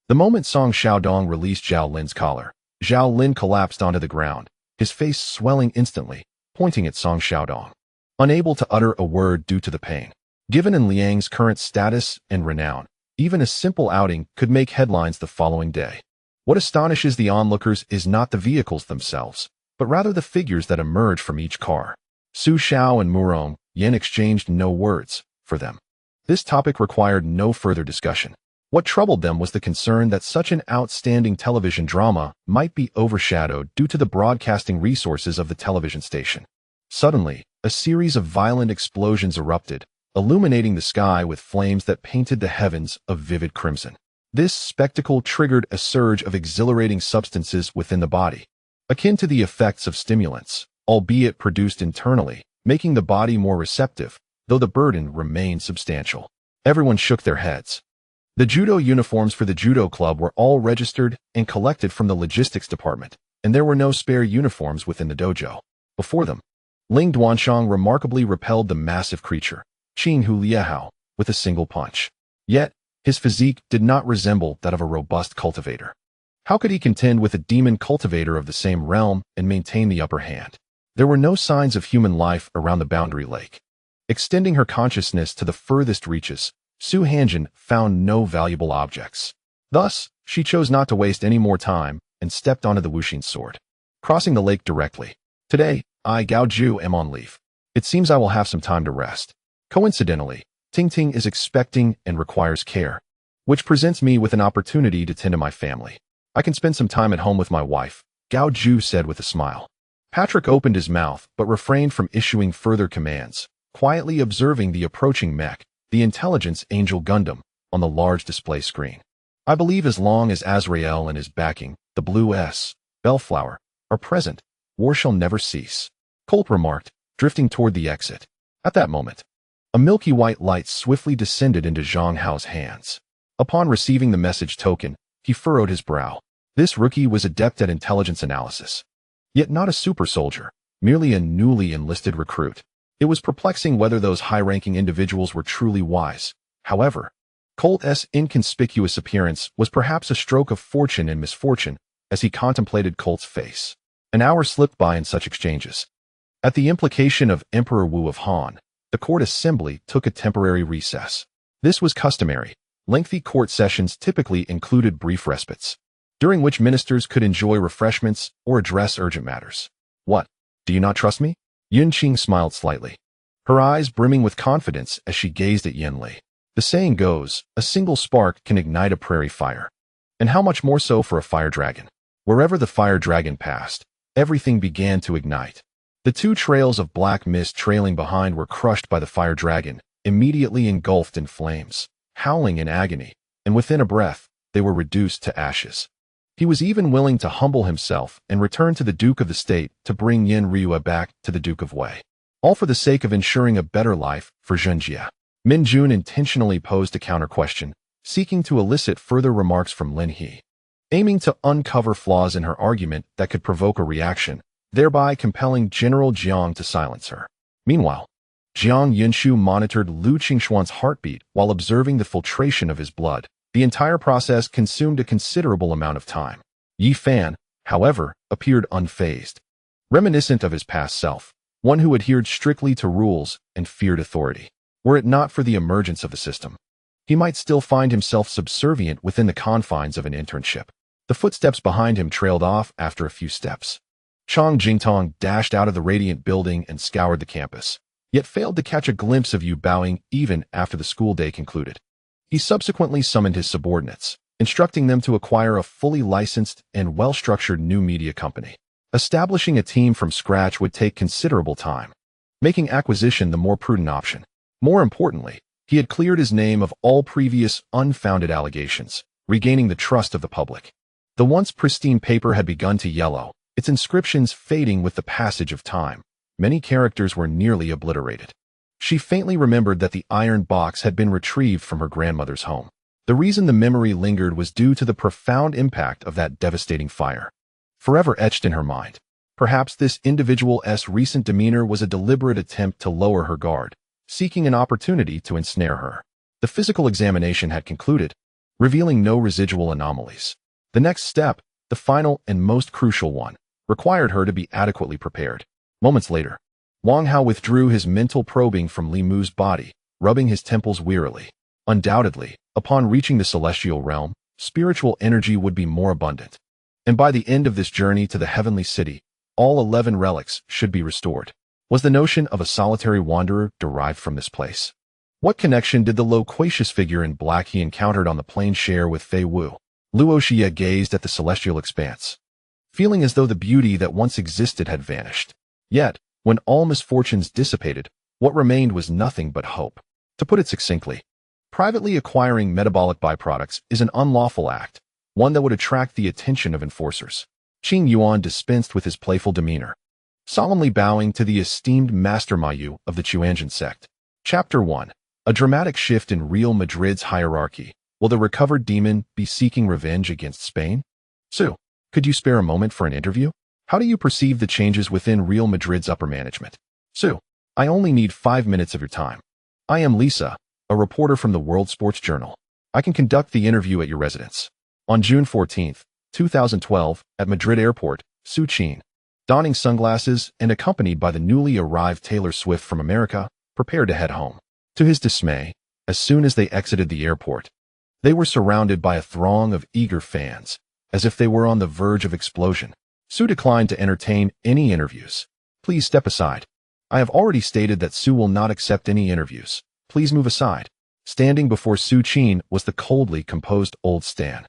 The moment Song Xiaodong released Zhao Lin's collar, Zhao Lin collapsed onto the ground, his face swelling instantly, pointing at Song Xiaodong, unable to utter a word due to the pain. Given in Liang's current status and renown, even a simple outing could make headlines the following day. What astonishes the onlookers is not the vehicles themselves, but rather the figures that emerge from each car. Su Xiao and Murong Yen exchanged no words for them. This topic required no further discussion. What troubled them was the concern that such an outstanding television drama might be overshadowed due to the broadcasting resources of the television station. Suddenly, a series of violent explosions erupted, illuminating the sky with flames that painted the heavens a vivid crimson. This spectacle triggered a surge of exhilarating substances within the body, akin to the effects of stimulants, albeit produced internally, making the body more receptive, though the burden remained substantial. Everyone shook their heads. The judo uniforms for the judo club were all registered and collected from the logistics department, and there were no spare uniforms within the dojo. Before them, Ling Duanshang remarkably repelled the massive creature, Qing Hu Liehao, with a single punch. Yet, his physique did not resemble that of a robust cultivator. How could he contend with a demon cultivator of the same realm and maintain the upper hand? There were no signs of human life around the boundary lake. Extending her consciousness to the furthest reaches, Su Hanjin found no valuable objects. Thus, she chose not to waste any more time and stepped onto the Wuxin's sword, crossing the lake directly. Today, I, Gao Ju, am on leave. It seems I will have some time to rest. Coincidentally, Ting Ting is expecting and requires care, which presents me with an opportunity to tend to my family. I can spend some time at home with my wife, Gao Ju said with a smile. Patrick opened his mouth but refrained from issuing further commands, quietly observing the approaching mech, the Intelligence Angel Gundam, on the large display screen. I believe as long as Azrael and his backing, the Blue S, Bellflower, are present, war shall never cease, Colt remarked, drifting toward the exit. At that moment, a milky white light swiftly descended into Zhang Hao's hands. Upon receiving the message token, he furrowed his brow. This rookie was adept at intelligence analysis. Yet not a super soldier, merely a newly enlisted recruit. It was perplexing whether those high-ranking individuals were truly wise. However, Colt's inconspicuous appearance was perhaps a stroke of fortune and misfortune as he contemplated Colt's face. An hour slipped by in such exchanges. At the implication of Emperor Wu of Han, the court assembly took a temporary recess. This was customary. Lengthy court sessions typically included brief respites, during which ministers could enjoy refreshments or address urgent matters. What? Do you not trust me? Yun Qing smiled slightly, her eyes brimming with confidence as she gazed at Yin Li. The saying goes, a single spark can ignite a prairie fire. And how much more so for a fire dragon? Wherever the fire dragon passed, everything began to ignite. The two trails of black mist trailing behind were crushed by the fire dragon, immediately engulfed in flames, howling in agony, and within a breath, they were reduced to ashes. He was even willing to humble himself and return to the Duke of the State to bring Yin Ryue back to the Duke of Wei. All for the sake of ensuring a better life for Zhenjie. Min Jun intentionally posed a counter-question, seeking to elicit further remarks from Lin He, aiming to uncover flaws in her argument that could provoke a reaction, thereby compelling General Jiang to silence her. Meanwhile, Jiang Yunshu monitored Lu Qingxuan's heartbeat while observing the filtration of his blood. The entire process consumed a considerable amount of time. Yi Fan, however, appeared unfazed, reminiscent of his past self, one who adhered strictly to rules and feared authority. Were it not for the emergence of the system, he might still find himself subservient within the confines of an internship. The footsteps behind him trailed off after a few steps. Chang Jingtong dashed out of the radiant building and scoured the campus, yet failed to catch a glimpse of Yu Baoing even after the school day concluded. He subsequently summoned his subordinates, instructing them to acquire a fully licensed and well-structured new media company. Establishing a team from scratch would take considerable time, making acquisition the more prudent option. More importantly, he had cleared his name of all previous unfounded allegations, regaining the trust of the public. The once pristine paper had begun to yellow, its inscriptions fading with the passage of time. Many characters were nearly obliterated. She faintly remembered that the iron box had been retrieved from her grandmother's home. The reason the memory lingered was due to the profound impact of that devastating fire, forever etched in her mind. Perhaps this individual's recent demeanor was a deliberate attempt to lower her guard, seeking an opportunity to ensnare her. The physical examination had concluded, revealing no residual anomalies. The next step, the final and most crucial one, required her to be adequately prepared. Moments later, Wang Hao withdrew his mental probing from Li Mu's body, rubbing his temples wearily. Undoubtedly, upon reaching the celestial realm, spiritual energy would be more abundant. And by the end of this journey to the heavenly city, all 11 relics should be restored. Was the notion of a solitary wanderer derived from this place? What connection did the loquacious figure in black he encountered on the plain share with Fei Wu? Luo Xie gazed at the celestial expanse, feeling as though the beauty that once existed had vanished. Yet, when all misfortunes dissipated, what remained was nothing but hope. To put it succinctly, privately acquiring metabolic byproducts is an unlawful act, one that would attract the attention of enforcers. Qing Yuan dispensed with his playful demeanor, solemnly bowing to the esteemed Master Mayu of the Chuanjin sect. Chapter 1. A dramatic shift in Real Madrid's hierarchy. Will the recovered demon be seeking revenge against Spain? Su, could you spare a moment for an interview? How do you perceive the changes within Real Madrid's upper management? Su, I only need 5 minutes of your time. I am Lisa, a reporter from the World Sports Journal. I can conduct the interview at your residence. On June 14, 2012, at Madrid Airport, Su Qin, donning sunglasses and accompanied by the newly arrived Taylor Swift from America, prepared to head home. To his dismay, as soon as they exited the airport, they were surrounded by a throng of eager fans, as if they were on the verge of explosion. Su declined to entertain any interviews. Please step aside. I have already stated that Su will not accept any interviews. Please move aside. Standing before Su Qin was the coldly composed old Stan,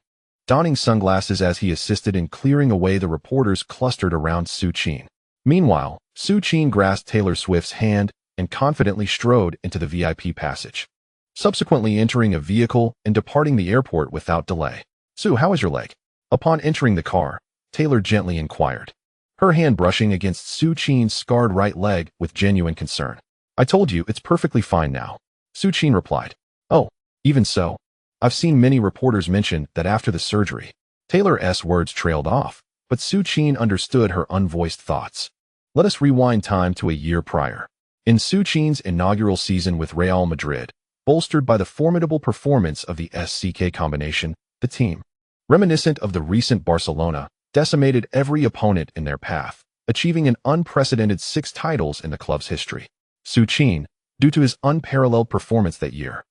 donning sunglasses as he assisted in clearing away the reporters clustered around Su Qin. Meanwhile, Su Qin grasped Taylor Swift's hand and confidently strode into the VIP passage, subsequently entering a vehicle and departing the airport without delay. Su, how is your leg? Upon entering the car, Taylor gently inquired, her hand brushing against Su Qin's scarred right leg with genuine concern. I told you it's perfectly fine now, Su Qin replied. Oh, even so. I've seen many reporters mention that after the surgery. Taylor's words trailed off, but Su Qin understood her unvoiced thoughts. Let us rewind time to a year prior. In Su Qin's inaugural season with Real Madrid, bolstered by the formidable performance of the SCK combination, the team, reminiscent of the recent Barcelona, decimated every opponent in their path, achieving an unprecedented 6 titles in the club's history. Su Qin, due to his unparalleled performance that year,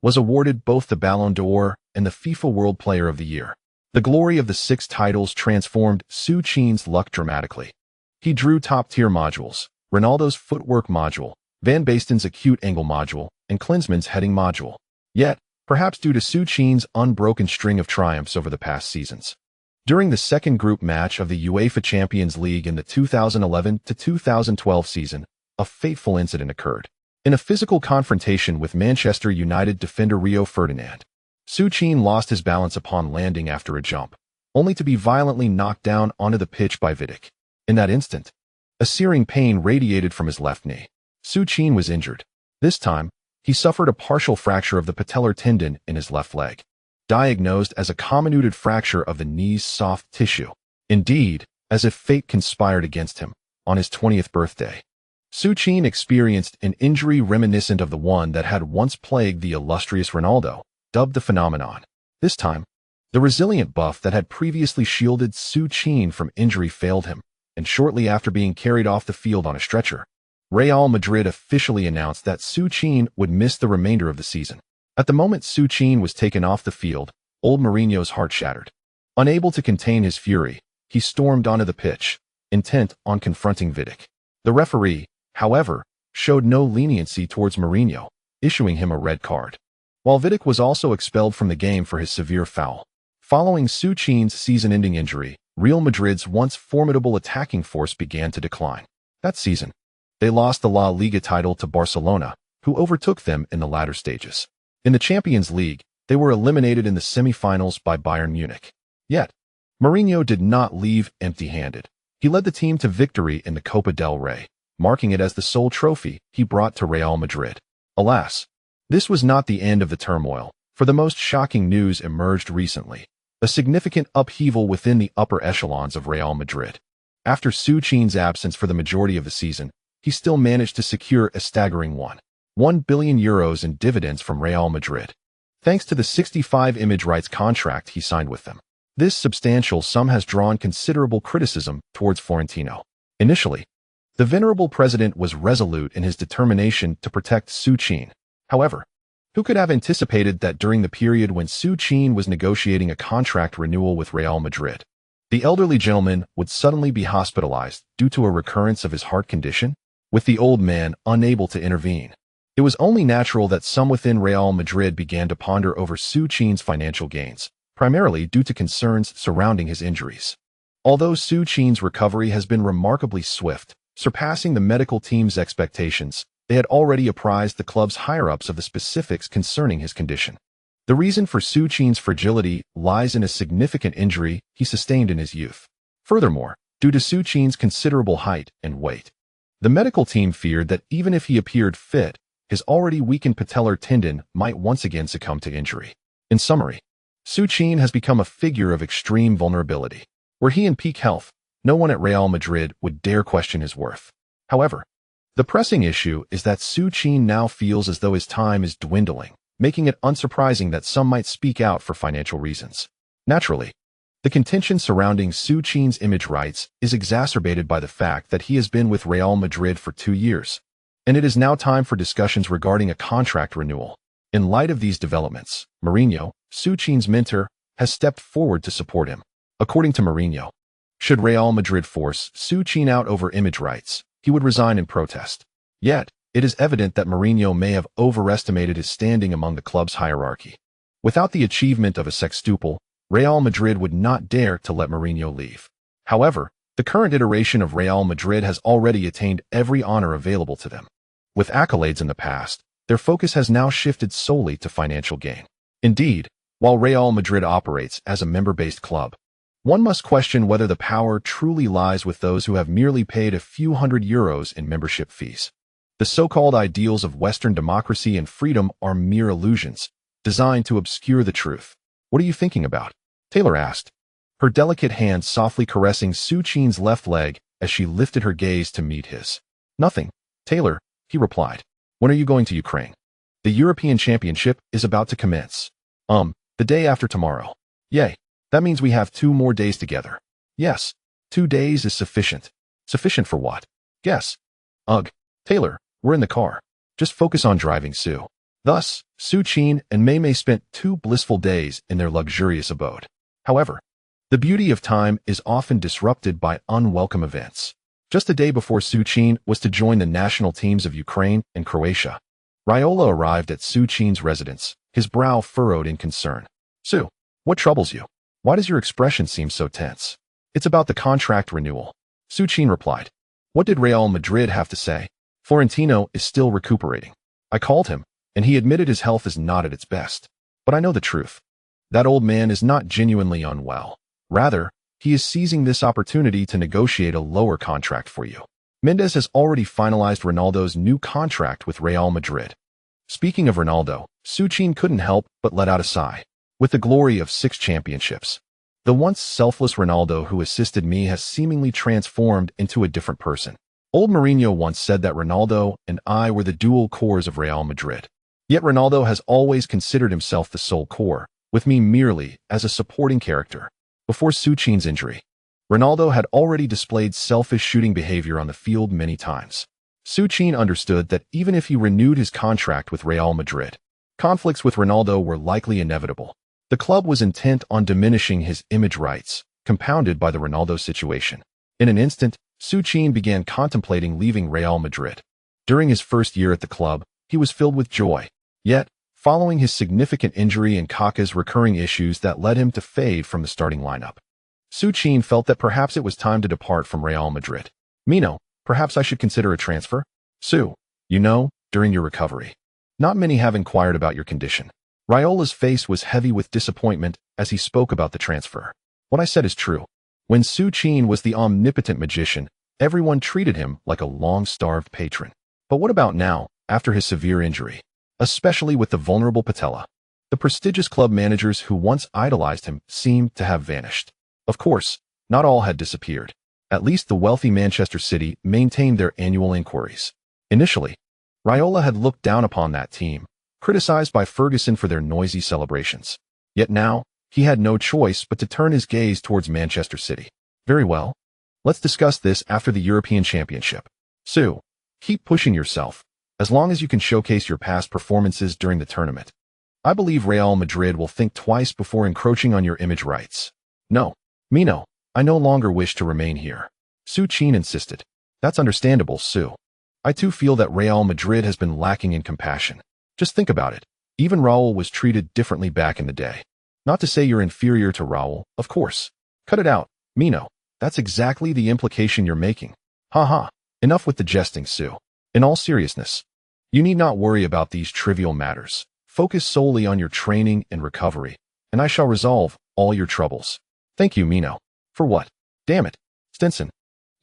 was awarded both the Ballon d'Or and the FIFA World Player of the Year. The glory of the 6 titles transformed Su Qin's luck dramatically. He drew top-tier modules, Ronaldo's footwork module, Van Basten's acute angle module, and Klinsmann's heading module. Yet, perhaps due to Su Qin's unbroken string of triumphs over the past seasons, during the second group match of the UEFA Champions League in the 2011-2012 season, a fateful incident occurred. In a physical confrontation with Manchester United defender Rio Ferdinand, Su Qin lost his balance upon landing after a jump, only to be violently knocked down onto the pitch by Vidic. In that instant, a searing pain radiated from his left knee. Su Qin was injured. This time, he suffered a partial fracture of the patellar tendon in his left leg, diagnosed as a comminuted fracture of the knee's soft tissue. Indeed, as if fate conspired against him, on his 20th birthday, Su Qin experienced an injury reminiscent of the one that had once plagued the illustrious Ronaldo, dubbed the phenomenon. This time, the resilient buff that had previously shielded Su Qin from injury failed him, and shortly after being carried off the field on a stretcher, Real Madrid officially announced that Su Qin would miss the remainder of the season. At the moment Su Qin was taken off the field, old Mourinho's heart shattered. Unable to contain his fury, he stormed onto the pitch, intent on confronting Vidic. The referee, however, showed no leniency towards Mourinho, issuing him a red card, while Vidic was also expelled from the game for his severe foul. Following Su Qin's season-ending injury, Real Madrid's once formidable attacking force began to decline. That season, they lost the La Liga title to Barcelona, who overtook them in the latter stages. In the Champions League, they were eliminated in the semi-finals by Bayern Munich. Yet, Mourinho did not leave empty-handed. He led the team to victory in the Copa del Rey, marking it as the sole trophy he brought to Real Madrid. Alas, this was not the end of the turmoil, for the most shocking news emerged recently: a significant upheaval within the upper echelons of Real Madrid. After Su Qin's absence for the majority of the season, he still managed to secure a staggering €1 billion in dividends from Real Madrid, thanks to the 65 image rights contract he signed with them. This substantial sum has drawn considerable criticism towards Florentino. Initially, the venerable president was resolute in his determination to protect Su Qin. However, who could have anticipated that during the period when Su Qin was negotiating a contract renewal with Real Madrid, the elderly gentleman would suddenly be hospitalized due to a recurrence of his heart condition, with the old man unable to intervene? It was only natural that some within Real Madrid began to ponder over Su Qin's financial gains, primarily due to concerns surrounding his injuries. Although Su Qin's recovery has been remarkably swift, surpassing the medical team's expectations, they had already apprised the club's higher-ups of the specifics concerning his condition. The reason for Su Qin's fragility lies in a significant injury he sustained in his youth. Furthermore, due to Su Qin's considerable height and weight, the medical team feared that even if he appeared fit, his already weakened patellar tendon might once again succumb to injury. In summary, Su Qin has become a figure of extreme vulnerability. Were he in peak health, no one at Real Madrid would dare question his worth. However, The pressing issue is that Su Qin now feels as though his time is dwindling, making it unsurprising that some might speak out for financial reasons. Naturally, the contention surrounding Su Qin's image rights is exacerbated by the fact that he has been with Real Madrid for 2 years, and it is now time for discussions regarding a contract renewal. In light of these developments, Mourinho, Su Qin's mentor, has stepped forward to support him. According to Mourinho, should Real Madrid force Su Qin out over image rights, he would resign in protest. Yet, it is evident that Mourinho may have overestimated his standing among the club's hierarchy. Without the achievement of a sextuple, Real Madrid would not dare to let Mourinho leave. However, the current iteration of Real Madrid has already attained every honor available to them. With accolades in the past, their focus has now shifted solely to financial gain. Indeed, while Real Madrid operates as a member-based club, one must question whether the power truly lies with those who have merely paid a few €100 in membership fees. The so-called ideals of Western democracy and freedom are mere illusions, designed to obscure the truth. What are you thinking about? Taylor asked, her delicate hand softly caressing Su Qin's left leg as she lifted her gaze to meet his. Nothing, Taylor, he replied. When are you going to Ukraine? The European Championship is about to commence. The day after tomorrow. Yay, that means we have 2 more days together. Yes, 2 days is sufficient. Sufficient for what? Guess. Ugh, Taylor, we're in the car. Just focus on driving, Su. Thus, Su Qin and Mei spent 2 blissful days in their luxurious abode. However, the beauty of time is often disrupted by unwelcome events. Just a day before Su Qin was to join the national teams of Ukraine and Croatia, Raiola arrived at Su Qin's residence, his brow furrowed in concern. Su, what troubles you? Why does your expression seem so tense? It's about the contract renewal. Su Qin replied. What did Real Madrid have to say? Florentino is still recuperating. I called him, and he admitted his health is not at its best. But I know the truth. That old man is not genuinely unwell. Rather, he is seizing this opportunity to negotiate a lower contract for you. Mendes has already finalized Ronaldo's new contract with Real Madrid. Speaking of Ronaldo, Su Qin couldn't help but let out a sigh. With the glory of 6 championships, the once selfless Ronaldo who assisted me has seemingly transformed into a different person. Old Mourinho once said that Ronaldo and I were the dual cores of Real Madrid. Yet Ronaldo has always considered himself the sole core, with me merely as a supporting character. Before Su Qin's injury, Ronaldo had already displayed selfish shooting behavior on the field many times. Su Qin understood that even if he renewed his contract with Real Madrid, conflicts with Ronaldo were likely inevitable. The club was intent on diminishing his image rights, compounded by the Ronaldo situation. In an instant, Su Qin began contemplating leaving Real Madrid. During his first year at the club, he was filled with joy. Yet, following his significant injury and Kaká's recurring issues that led him to fade from the starting lineup, Su Qin felt that perhaps it was time to depart from Real Madrid. Mino, perhaps I should consider a transfer? Su, you know, during your recovery, not many have inquired about your condition. Raiola's face was heavy with disappointment as he spoke about the transfer. What I said is true. When Su Qin was the omnipotent magician, everyone treated him like a long-starved patron. But what about now, after his severe injury? Especially with the vulnerable patella. The prestigious club managers who once idolized him seemed to have vanished. Of course, not all had disappeared. At least the wealthy Manchester City maintained their annual inquiries. Initially, Raiola had looked down upon that team, criticized by Ferguson for their noisy celebrations. Yet now, he had no choice but to turn his gaze towards Manchester City. Very well. Let's discuss this after the European Championship. Su, keep pushing yourself, as long as you can showcase your past performances during the tournament. I believe Real Madrid will think twice before encroaching on your image rights. No, Mino, I no longer wish to remain here. Su Qin insisted. That's understandable, Su. I too feel that Real Madrid has been lacking in compassion. Just think about it. Even Raul was treated differently back in the day. Not to say you're inferior to Raul, of course. Cut it out, Mino. That's exactly the implication you're making. Ha. Enough with the jesting, Su. In all seriousness, you need not worry about these trivial matters. Focus solely on your training and recovery, and I shall resolve all your troubles. Thank you, Mino. For what? Damn it, Stinson.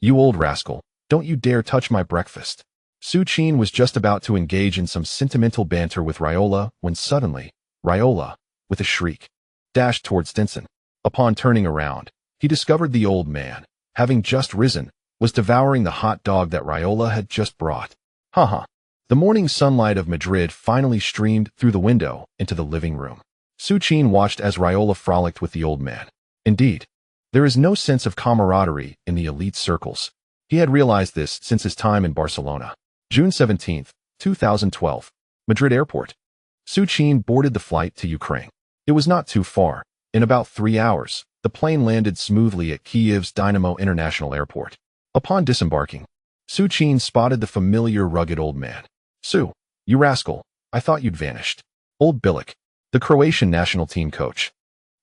You old rascal, don't you dare touch my breakfast. Su Qin was just about to engage in some sentimental banter with Raiola when suddenly, Raiola, with a shriek, dashed toward Stinson. Upon turning around, he discovered the old man, having just risen, was devouring the hot dog that Raiola had just brought. Haha. The morning sunlight of Madrid finally streamed through the window into the living room. Su Qin watched as Raiola frolicked with the old man. Indeed, there is no sense of camaraderie in the elite circles. He had realized this since his time in Barcelona. June 17, 2012. Madrid Airport. Su Qin boarded the flight to Ukraine. It was not too far. In about 3 hours, the plane landed smoothly at Kiev's Dynamo International Airport. Upon disembarking, Su Qin spotted the familiar rugged old man. Su, you rascal, I thought you'd vanished. Old Bilic, the Croatian national team coach,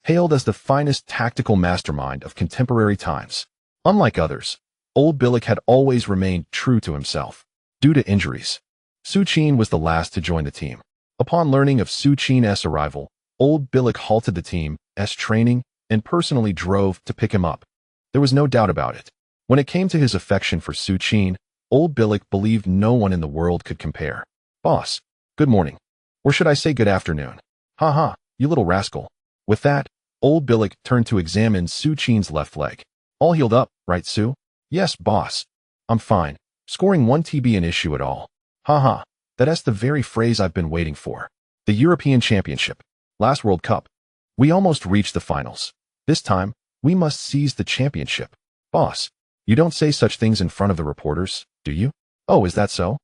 hailed as the finest tactical mastermind of contemporary times. Unlike others, Old Bilic had always remained true to himself. Due to injuries, Su Qin was the last to join the team. Upon learning of Su Qin's arrival, Old Bilic halted the team's training and personally drove to pick him up. There was no doubt about it. When it came to his affection for Su Qin, Old Bilic believed no one in the world could compare. Boss, good morning. Or should I say good afternoon? Ha, you little rascal. With that, Old Bilic turned to examine Su Qin's left leg. All healed up, right, Su? Yes, boss. I'm fine. Scoring 1 TB an issue at all. Ha, that's the very phrase I've been waiting for. The European Championship. Last World Cup. We almost reached the finals. This time, we must seize the championship. Boss, you don't say such things in front of the reporters, do you? Oh, is that so?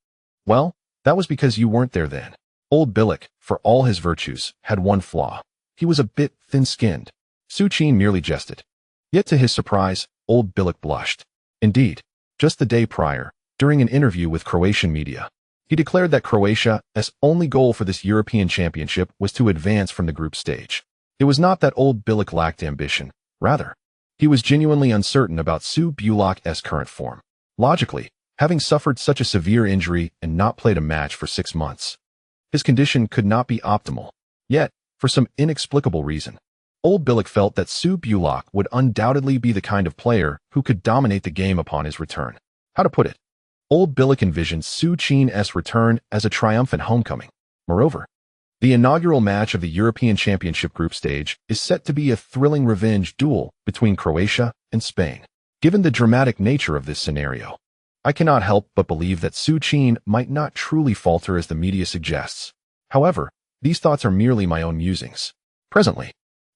Well, that was because you weren't there then. Old Bilic, for all his virtues, had one flaw. He was a bit thin-skinned. Su Qin merely jested. Yet to his surprise, Old Bilic blushed. Indeed, just the day prior, during an interview with Croatian media, he declared that Croatia's only goal for this European Championship was to advance from the group stage. It was not that Old Bilic lacked ambition. Rather, he was genuinely uncertain about Su Bulak's current form. Logically, having suffered such a severe injury and not played a match for 6 months, his condition could not be optimal. Yet, for some inexplicable reason, Old Bilic felt that Su Bulak would undoubtedly be the kind of player who could dominate the game upon his return. How to put it? Old Bilic envisioned Su Qin's return as a triumphant homecoming. Moreover, the inaugural match of the European Championship group stage is set to be a thrilling revenge duel between Croatia and Spain. Given the dramatic nature of this scenario, I cannot help but believe that Su Qin might not truly falter as the media suggests. However, these thoughts are merely my own musings. Presently,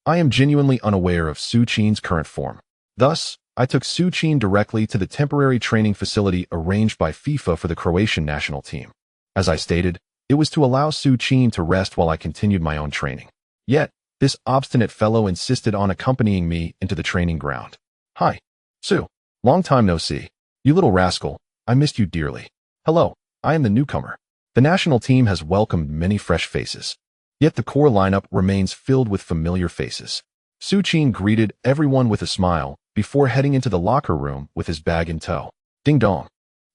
I am genuinely unaware of Su Qin's current form. Thus, I took Su Qin directly to the temporary training facility arranged by FIFA for the Croatian national team. As I stated, it was to allow Su Qin to rest while I continued my own training. Yet, this obstinate fellow insisted on accompanying me into the training ground. Hi, Su. Long time no see. You little rascal, I missed you dearly. Hello, I am the newcomer. The national team has welcomed many fresh faces. Yet the core lineup remains filled with familiar faces. Su Qin greeted everyone with a smile before heading into the locker room with his bag in tow. Ding dong.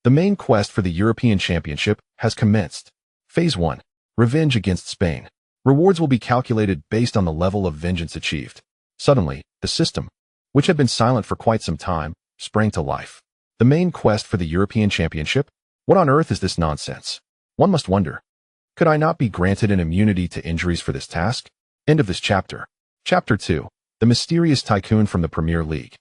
The main quest for the European Championship has commenced. Phase 1. Revenge against Spain. Rewards will be calculated based on the level of vengeance achieved. Suddenly, the system, which had been silent for quite some time, sprang to life. The main quest for the European Championship? What on earth is this nonsense? One must wonder. Could I not be granted an immunity to injuries for this task? End of this chapter. Chapter 2. The mysterious tycoon from the Premier League.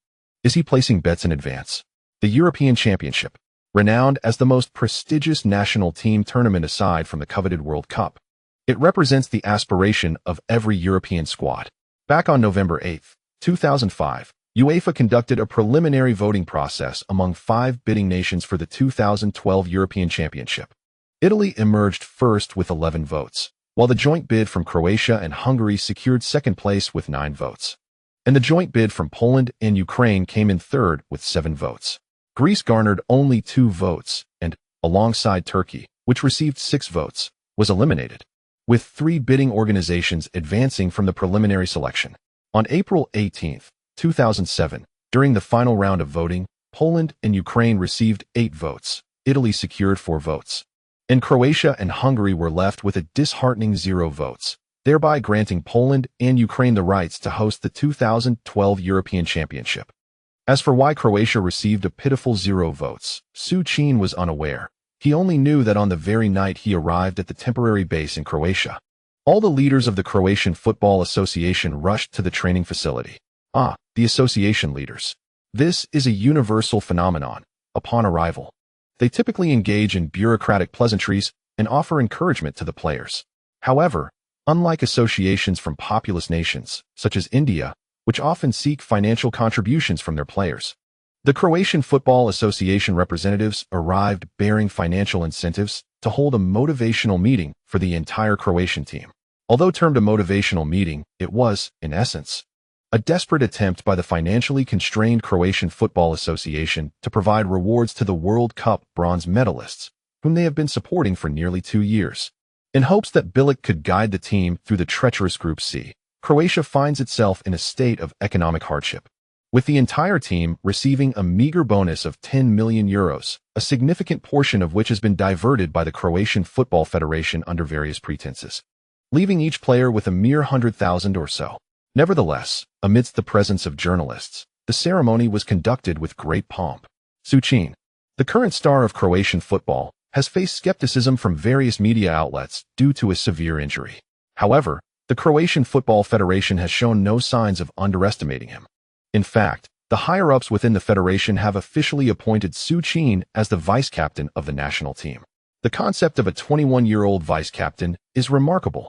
Is he placing bets in advance? The European Championship, renowned as the most prestigious national team tournament aside from the coveted World Cup. It represents the aspiration of every European squad. Back on November 8, 2005, UEFA conducted a preliminary voting process among 5 bidding nations for the 2012 European Championship. Italy emerged first with 11 votes, while the joint bid from Croatia and Hungary secured second place with 9 votes. And the joint bid from Poland and Ukraine came in third with 7 votes. Greece garnered only 2 votes and, alongside Turkey, which received 6 votes, was eliminated, with 3 bidding organizations advancing from the preliminary selection. On April 18, 2007, during the final round of voting, Poland and Ukraine received 8 votes, Italy secured 4 votes, and Croatia and Hungary were left with a disheartening 0 votes, thereby granting Poland and Ukraine the rights to host the 2012 European Championship. As for why Croatia received a pitiful 0 votes, Su Qin was unaware. He only knew that on the very night he arrived at the temporary base in Croatia, all the leaders of the Croatian Football Association rushed to the training facility. The association leaders. This is a universal phenomenon. Upon arrival, They typically engage in bureaucratic pleasantries and offer encouragement to the players. However, unlike associations from populous nations, such as India, which often seek financial contributions from their players, the Croatian Football Association representatives arrived bearing financial incentives to hold a motivational meeting for the entire Croatian team. Although termed a motivational meeting, it was, in essence, a desperate attempt by the financially constrained Croatian Football Association to provide rewards to the World Cup bronze medalists, whom they have been supporting for nearly 2 years. In hopes that Bilic could guide the team through the treacherous Group C, Croatia finds itself in a state of economic hardship, with the entire team receiving a meager bonus of 10 million euros, a significant portion of which has been diverted by the Croatian Football Federation under various pretenses, leaving each player with a mere 100,000 or so. Nevertheless, amidst the presence of journalists, the ceremony was conducted with great pomp. Su Qin, the current star of Croatian football, has faced skepticism from various media outlets due to a severe injury. However, the Croatian Football Federation has shown no signs of underestimating him. In fact, the higher-ups within the federation have officially appointed Su Qin as the vice-captain of the national team. The concept of a 21-year-old vice-captain is remarkable.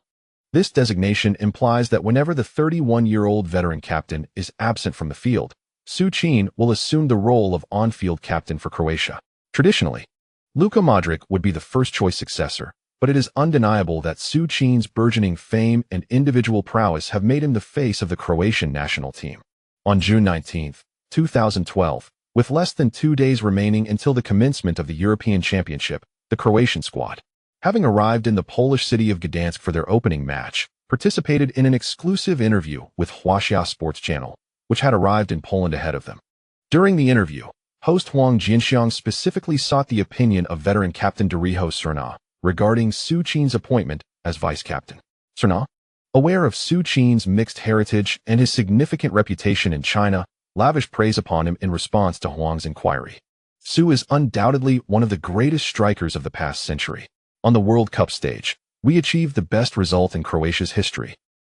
This designation implies that whenever the 31-year-old veteran captain is absent from the field, Su Qin will assume the role of on-field captain for Croatia. Traditionally, Luka Modric would be the first-choice successor, but it is undeniable that Su Qin's burgeoning fame and individual prowess have made him the face of the Croatian national team. On June 19, 2012, with less than 2 days remaining until the commencement of the European Championship, the Croatian squad, having arrived in the Polish city of Gdansk for their opening match, participated in an exclusive interview with Croatia Sports Channel, which had arrived in Poland ahead of them. During the interview, host Hwang Jinxiang specifically sought the opinion of veteran captain Darijo Srna regarding Su Qin's appointment as vice-captain. Srna, aware of Su Qin's mixed heritage and his significant reputation in China, lavished praise upon him in response to Hwang's inquiry. Su is undoubtedly one of the greatest strikers of the past century. On the World Cup stage, we achieved the best result in Croatia's history.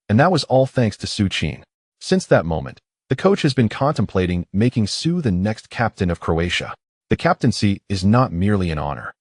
And that was all thanks to Su Qin. Since that moment, the coach has been contemplating making Su the next captain of Croatia. The captaincy is not merely an honor.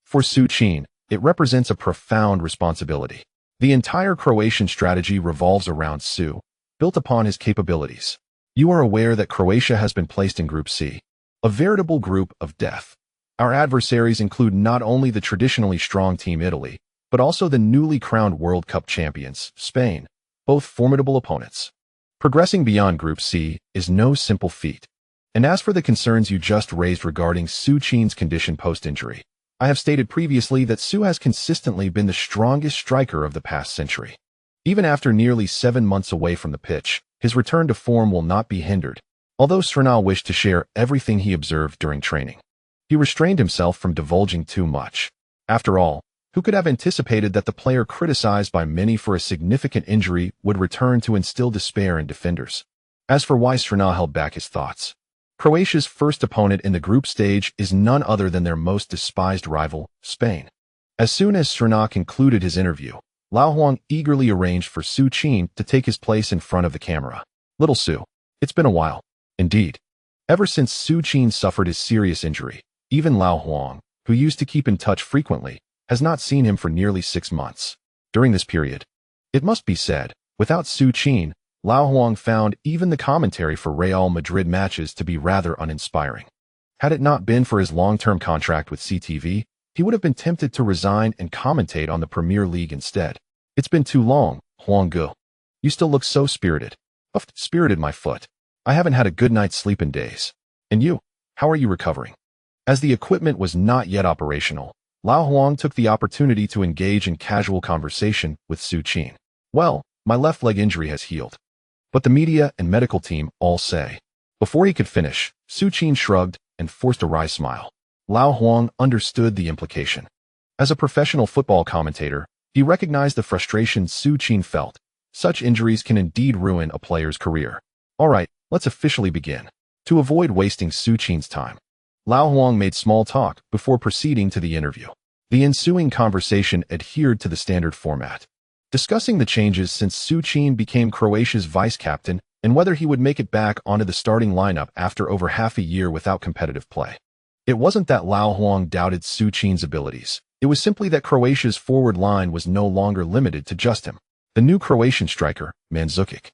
For Su Qin, it represents a profound responsibility. The entire Croatian strategy revolves around Su, built upon his capabilities. You are aware that Croatia has been placed in Group C, a veritable group of death. Our adversaries include not only the traditionally strong team Italy, but also the newly crowned World Cup champions, Spain, both formidable opponents. Progressing beyond Group C is no simple feat. And as for the concerns you just raised regarding Su Qin's condition post-injury, I have stated previously that Su has consistently been the strongest striker of the past century. Even after nearly 7 months away from the pitch, his return to form will not be hindered. Although Srna wished to share everything he observed during training, he restrained himself from divulging too much. After all, who could have anticipated that the player criticized by many for a significant injury would return to instill despair in defenders? As for why Srna held back his thoughts, Croatia's first opponent in the group stage is none other than their most despised rival, Spain. As soon as Srna concluded his interview, Lao Huang eagerly arranged for Su Qin to take his place in front of the camera. Little Su, it's been a while. Indeed. Ever since Su Qin suffered his serious injury, even Lao Huang, who used to keep in touch frequently, has not seen him for nearly 6 months. During this period, it must be said, without Su Qin, Lao Huang found even the commentary for Real Madrid matches to be rather uninspiring. Had it not been for his long-term contract with CTV, he would have been tempted to resign and commentate on the Premier League instead. It's been too long, Huang Gu. You still look so spirited. Spirited, my foot. I haven't had a good night's sleep in days. And you, how are you recovering? As the equipment was not yet operational, Lao Huang took the opportunity to engage in casual conversation with Su Qin. Well, my left leg injury has healed. But the media and medical team all say. Before he could finish, Su Qin shrugged and forced a wry smile. Lao Huang understood the implication. As a professional football commentator, he recognized the frustration Su Qin felt. Such injuries can indeed ruin a player's career. All right, let's officially begin. To avoid wasting Su Qin's time, Lao Huang made small talk before proceeding to the interview. The ensuing conversation adhered to the standard format, discussing the changes since Su Qin became Croatia's vice-captain and whether he would make it back onto the starting lineup after over half a year without competitive play. It wasn't that Lao Huang doubted Su Qin's abilities. It was simply that Croatia's forward line was no longer limited to just him. The new Croatian striker, Mandzukic,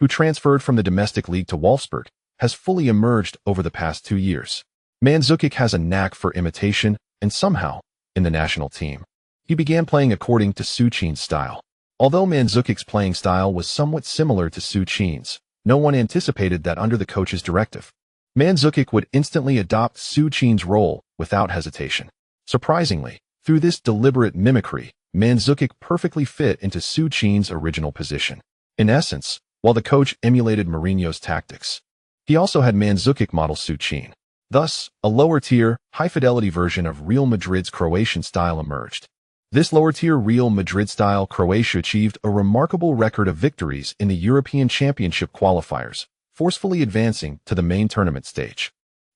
who transferred from the domestic league to Wolfsburg, has fully emerged over the past 2 years. Mandzukic has a knack for imitation, and somehow, in the national team, he began playing according to Su Qin's style. Although Mandzukic's playing style was somewhat similar to Su Qin's, no one anticipated that under the coach's directive, Mandzukic would instantly adopt Su Qin's role without hesitation. Surprisingly, through this deliberate mimicry, Mandzukic perfectly fit into Su Qin's original position. In essence, while the coach emulated Mourinho's tactics, he also had Mandzukic model Su Qin. Thus, a lower-tier, high-fidelity version of Real Madrid's Croatian style emerged. This lower-tier Real Madrid-style Croatia achieved a remarkable record of victories in the European Championship qualifiers, forcefully advancing to the main tournament stage.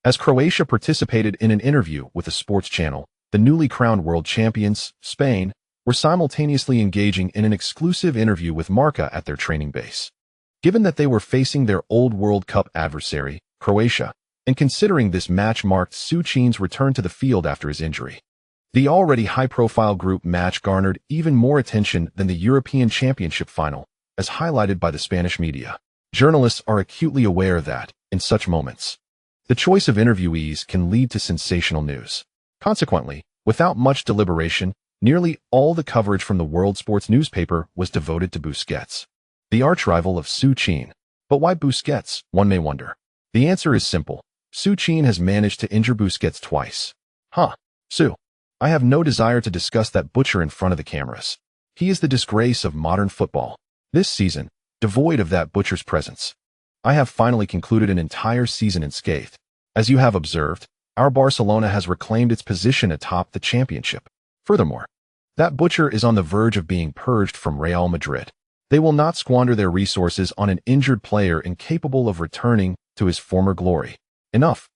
As Croatia participated in an interview with a sports channel, the newly crowned world champions, Spain, were simultaneously engaging in an exclusive interview with Marca at their training base. Given that they were facing their old World Cup adversary, Croatia, and considering this match marked Su Qin's return to the field after his injury, the already high-profile group match garnered even more attention than the European Championship final, as highlighted by the Spanish media. Journalists are acutely aware that, in such moments, the choice of interviewees can lead to sensational news. Consequently, without much deliberation, nearly all the coverage from the world sports newspaper was devoted to Busquets, the arch-rival of Su Qin. But why Busquets, one may wonder. The answer is simple. Su Qin has managed to injure Busquets twice. Su. I have no desire to discuss that butcher in front of the cameras. He is the disgrace of modern football. This season, devoid of that butcher's presence, I have finally concluded an entire season unscathed. As you have observed, our Barcelona has reclaimed its position atop the championship. Furthermore, that butcher is on the verge of being purged from Real Madrid. They will not squander their resources on an injured player incapable of returning to his former glory. Enough.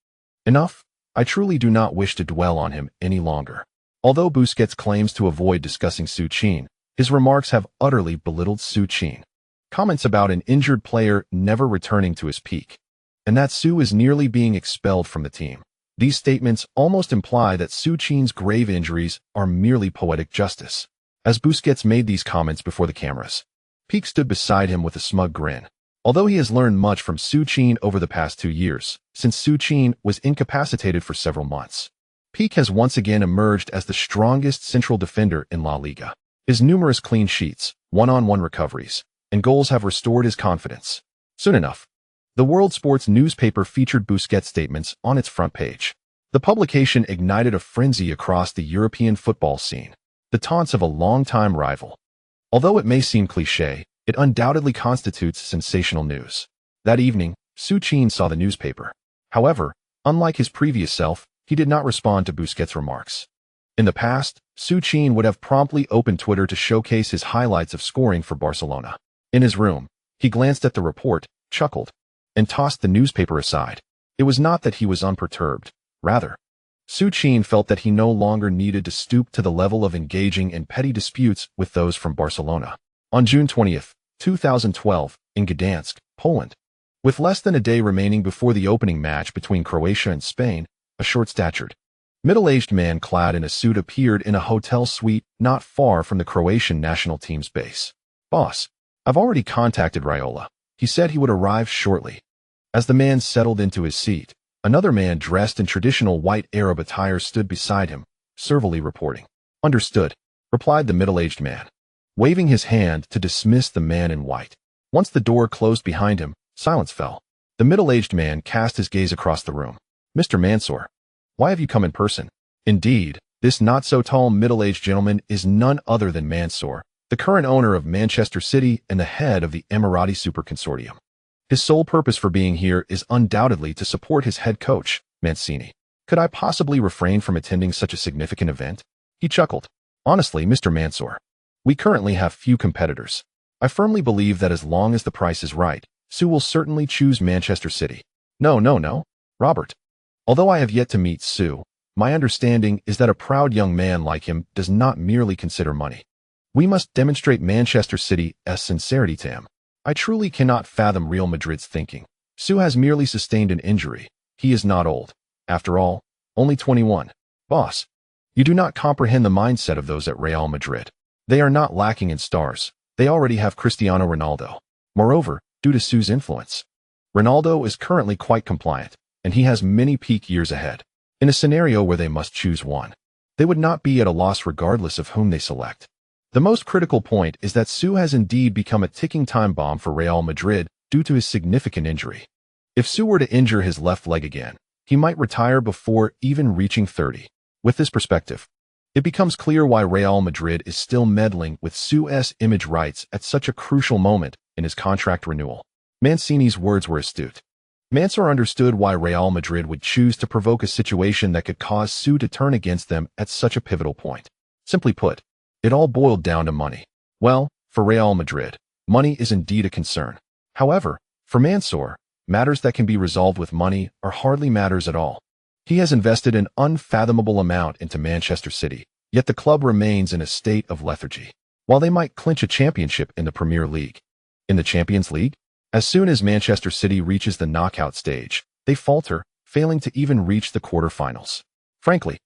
Enough. I truly do not wish to dwell on him any longer. Although Busquets claims to avoid discussing Su Qin, his remarks have utterly belittled Su Qin. Comments about an injured player never returning to his peak, and that Su is nearly being expelled from the team. These statements almost imply that Su Qin's grave injuries are merely poetic justice. As Busquets made these comments before the cameras, Piqué stood beside him with a smug grin. Although he has learned much from Su Qin over the past 2 years, since Su Qin was incapacitated for several months, Piqué has once again emerged as the strongest central defender in La Liga. His numerous clean sheets, one-on-one recoveries, and goals have restored his confidence. Soon enough, the World Sports newspaper featured Busquets' statements on its front page. The publication ignited a frenzy across the European football scene. The taunts of a longtime rival. Although it may seem cliché, it undoubtedly constitutes sensational news. That evening, Su Qin saw the newspaper. However, unlike his previous self, he did not respond to Busquets' remarks. In the past, Su Qin would have promptly opened Twitter to showcase his highlights of scoring for Barcelona. In his room, he glanced at the report, chuckled, and tossed the newspaper aside. It was not that he was unperturbed. Rather, Su Qin felt that he no longer needed to stoop to the level of engaging in petty disputes with those from Barcelona. On June 20th, 2012, in Gdansk, Poland, with less than a day remaining before the opening match between Croatia and Spain, a short-statured, middle-aged man clad in a suit appeared in a hotel suite not far from the Croatian national team's base. "Boss, I've already contacted Raiola. He said he would arrive shortly." As the man settled into his seat, another man dressed in traditional white Arab attire stood beside him, servilely reporting. "Understood," replied the middle-aged man, waving his hand to dismiss the man in white. Once the door closed behind him, silence fell. The middle-aged man cast his gaze across the room. "Mr. Mansour, why have you come in person?" Indeed, this not-so-tall middle-aged gentleman is none other than Mansour, the current owner of Manchester City and the head of the Emirati Super Consortium. His sole purpose for being here is undoubtedly to support his head coach, Mancini. "Could I possibly refrain from attending such a significant event?" He chuckled. "Honestly, Mr. Mansour, we currently have few competitors. I firmly believe that as long as the price is right, Su will certainly choose Manchester City." No, Robert. Although I have yet to meet Su, my understanding is that a proud young man like him does not merely consider money. We must demonstrate Manchester City's sincerity to him. I truly cannot fathom Real Madrid's thinking. Su has merely sustained an injury. He is not old. After all, only 21. Boss, you do not comprehend the mindset of those at Real Madrid. They are not lacking in stars. They already have Cristiano Ronaldo. Moreover, due to Su's influence, Ronaldo is currently quite compliant, and he has many peak years ahead. In a scenario where they must choose one, they would not be at a loss regardless of whom they select. The most critical point is that Su has indeed become a ticking time bomb for Real Madrid due to his significant injury. If Su were to injure his left leg again, he might retire before even reaching 30. With this perspective, it becomes clear why Real Madrid is still meddling with Su's image rights at such a crucial moment in his contract renewal. Mancini's words were astute. Mansour understood why Real Madrid would choose to provoke a situation that could cause Su to turn against them at such a pivotal point. Simply put, it all boiled down to money. Well, for Real Madrid, money is indeed a concern. However, for Mansour, matters that can be resolved with money are hardly matters at all. He has invested an unfathomable amount into Manchester City, yet the club remains in a state of lethargy. While they might clinch a championship in the Premier League, in the Champions League, as soon as Manchester City reaches the knockout stage, they falter, failing to even reach the quarter-finals. Frankly,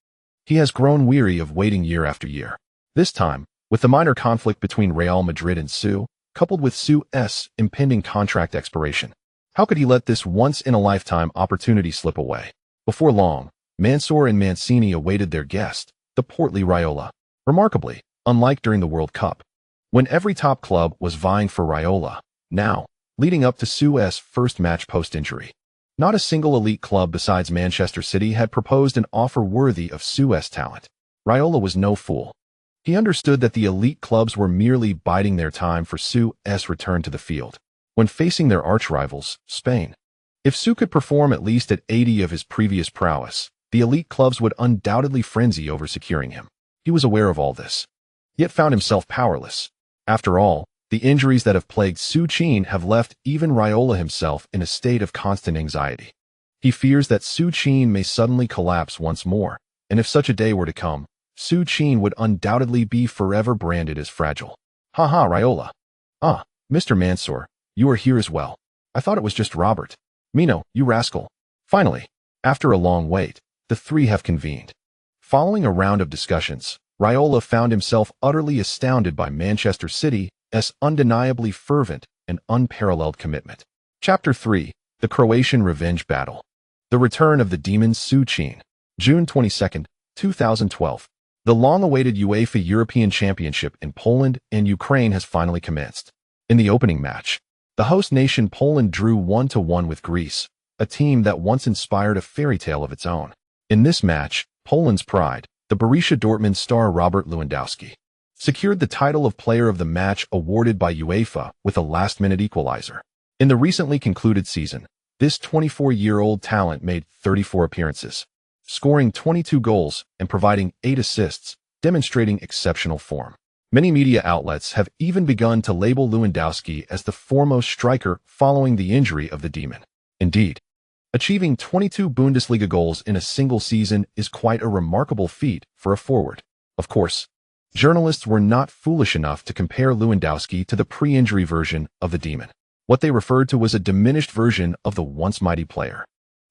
he has grown weary of waiting year after year. This time, with the minor conflict between Real Madrid and Su, coupled with Su's impending contract expiration, how could he let this once-in-a-lifetime opportunity slip away? Before long, Mansour and Mancini awaited their guest, the portly Raiola. Remarkably, unlike during the World Cup, when every top club was vying for Raiola, now, leading up to Su's first match post-injury, not a single elite club besides Manchester City had proposed an offer worthy of Su's talent. Raiola was no fool. He understood that the elite clubs were merely biding their time for Su's return to the field, when facing their arch-rivals, Spain. If Su could perform at least at 80 of his previous prowess, the elite clubs would undoubtedly frenzy over securing him. He was aware of all this, yet found himself powerless. After all, the injuries that have plagued Su Qin have left even Raiola himself in a state of constant anxiety. He fears that Su Qin may suddenly collapse once more, and if such a day were to come, Su Qin would undoubtedly be forever branded as fragile. Ha, Raiola. Ah, Mr. Mansour, you are here as well. I thought it was just Robert. Mino, you rascal. Finally, after a long wait, the three have convened. Following a round of discussions, Raiola found himself utterly astounded by Manchester City's undeniably fervent and unparalleled commitment. Chapter 3. The Croatian Revenge Battle. The Return of the Demon Su Qin. June 22, 2012. The long-awaited UEFA European Championship in Poland and Ukraine has finally commenced. In the opening match, the host nation Poland drew 1-1 with Greece, a team that once inspired a fairy tale of its own. In this match, Poland's pride, the Borussia Dortmund star Robert Lewandowski, secured the title of Player of the Match awarded by UEFA with a last-minute equalizer. In the recently concluded season, this 24-year-old talent made 34 appearances, scoring 22 goals and providing 8 assists, demonstrating exceptional form. Many media outlets have even begun to label Lewandowski as the foremost striker following the injury of the Demon. Indeed, achieving 22 Bundesliga goals in a single season is quite a remarkable feat for a forward. Of course, journalists were not foolish enough to compare Lewandowski to the pre-injury version of the Demon. What they referred to was a diminished version of the once mighty player.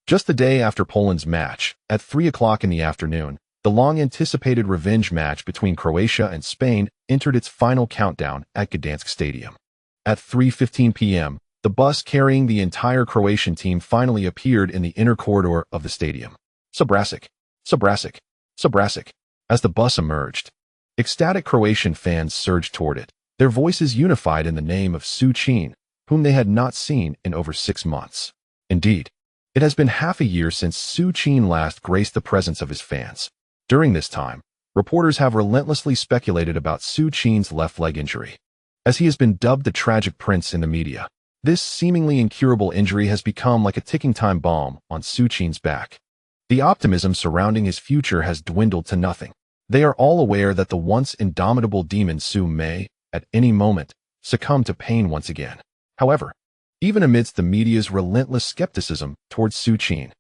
Just the day after Poland's match, at 3 o'clock in the afternoon, the long-anticipated revenge match between Croatia and Spain entered its final countdown at Gdansk Stadium. At 3:15 p.m., the bus carrying the entire Croatian team finally appeared in the inner corridor of the stadium. Subrasic. As the bus emerged, ecstatic Croatian fans surged toward it, their voices unified in the name of Su Qin, whom they had not seen in over 6 months. Indeed, it has been half a year since Su Qin last graced the presence of his fans. During this time, reporters have relentlessly speculated about Su Qin's left leg injury. As he has been dubbed the tragic prince in the media, this seemingly incurable injury has become like a ticking time bomb on Su Qin's back. The optimism surrounding his future has dwindled to nothing. They are all aware that the once indomitable demon Su may, at any moment, succumb to pain once again. However, even amidst the media's relentless skepticism towards Su Qin,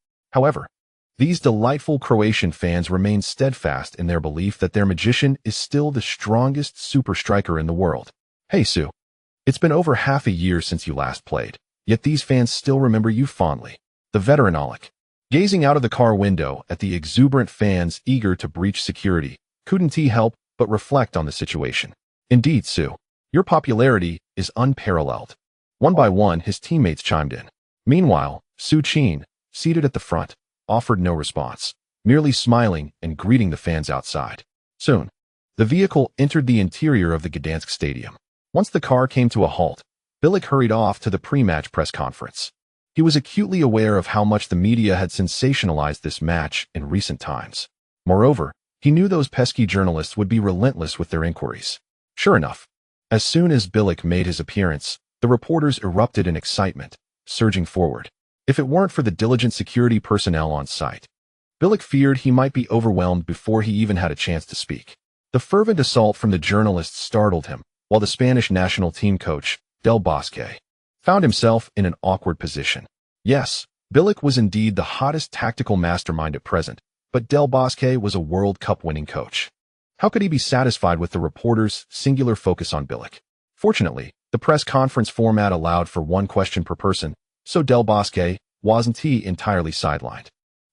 these delightful Croatian fans remain steadfast in their belief that their magician is still the strongest super striker in the world. Hey Su, it's been over half a year since you last played, yet these fans still remember you fondly. The veteran Alec. Gazing out of the car window at the exuberant fans eager to breach security, couldn't he help but reflect on the situation. Indeed, Su, your popularity is unparalleled. One by one, his teammates chimed in. Meanwhile, Su Qin, seated at the front, offered no response, merely smiling and greeting the fans outside. Soon, the vehicle entered the interior of the Gdansk stadium. Once the car came to a halt, Bilic hurried off to the pre-match press conference. He was acutely aware of how much the media had sensationalized this match in recent times. Moreover, he knew those pesky journalists would be relentless with their inquiries. Sure enough, as soon as Bilic made his appearance, the reporters erupted in excitement, surging forward. If it weren't for the diligent security personnel on site, Bilic feared he might be overwhelmed before he even had a chance to speak. The fervent assault from the journalists startled him, while the Spanish national team coach, Del Bosque, found himself in an awkward position. Yes, Bilic was indeed the hottest tactical mastermind at present, but Del Bosque was a World Cup winning coach. How could he be satisfied with the reporters' singular focus on Bilic? Fortunately, the press conference format allowed for one question per person, so Del Bosque wasn't entirely sidelined.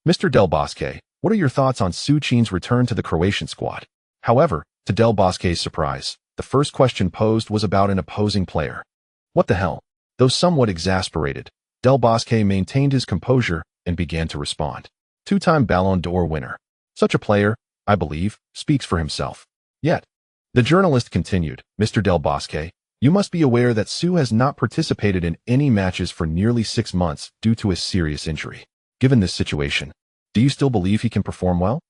Mr. Del Bosque, what are your thoughts on Su Qin's return to the Croatian squad? However, to Del Bosque's surprise, the first question posed was about an opposing player. What the hell? Though somewhat exasperated, Del Bosque maintained his composure and began to respond. Two-time Ballon d'Or winner. Such a player, I believe, speaks for himself. Yet, the journalist continued, Mr. Del Bosque, you must be aware that Su has not participated in any matches for nearly 6 months due to a serious injury. Given this situation, do you still believe he can perform well?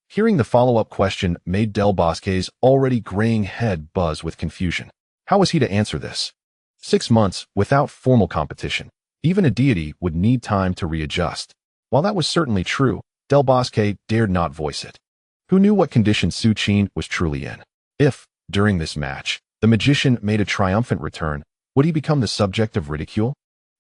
Hearing the follow-up question made Del Bosque's already graying head buzz with confusion. How was he to answer this? 6 months without formal competition. Even a deity would need time to readjust. While that was certainly true, Del Bosque dared not voice it. Who knew what condition Su Qin was truly in? If, during this match, the magician made a triumphant return, would he become the subject of ridicule?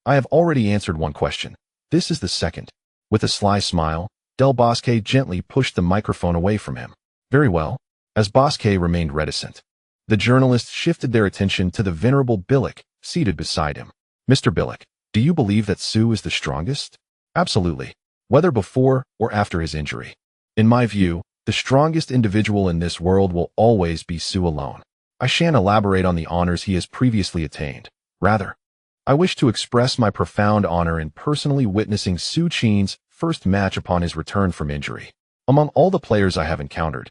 I have already answered one question. This is the second. With a sly smile, Del Bosque gently pushed the microphone away from him. Very well. As Bosque remained reticent, the journalists shifted their attention to the venerable Bilic, seated beside him. Mr. Bilic, do you believe that Su is the strongest? Absolutely. Whether before or after his injury. In my view, the strongest individual in this world will always be Su alone. I shan't elaborate on the honors he has previously attained. Rather, I wish to express my profound honor in personally witnessing Su Qin's first match upon his return from injury. Among all the players I have encountered,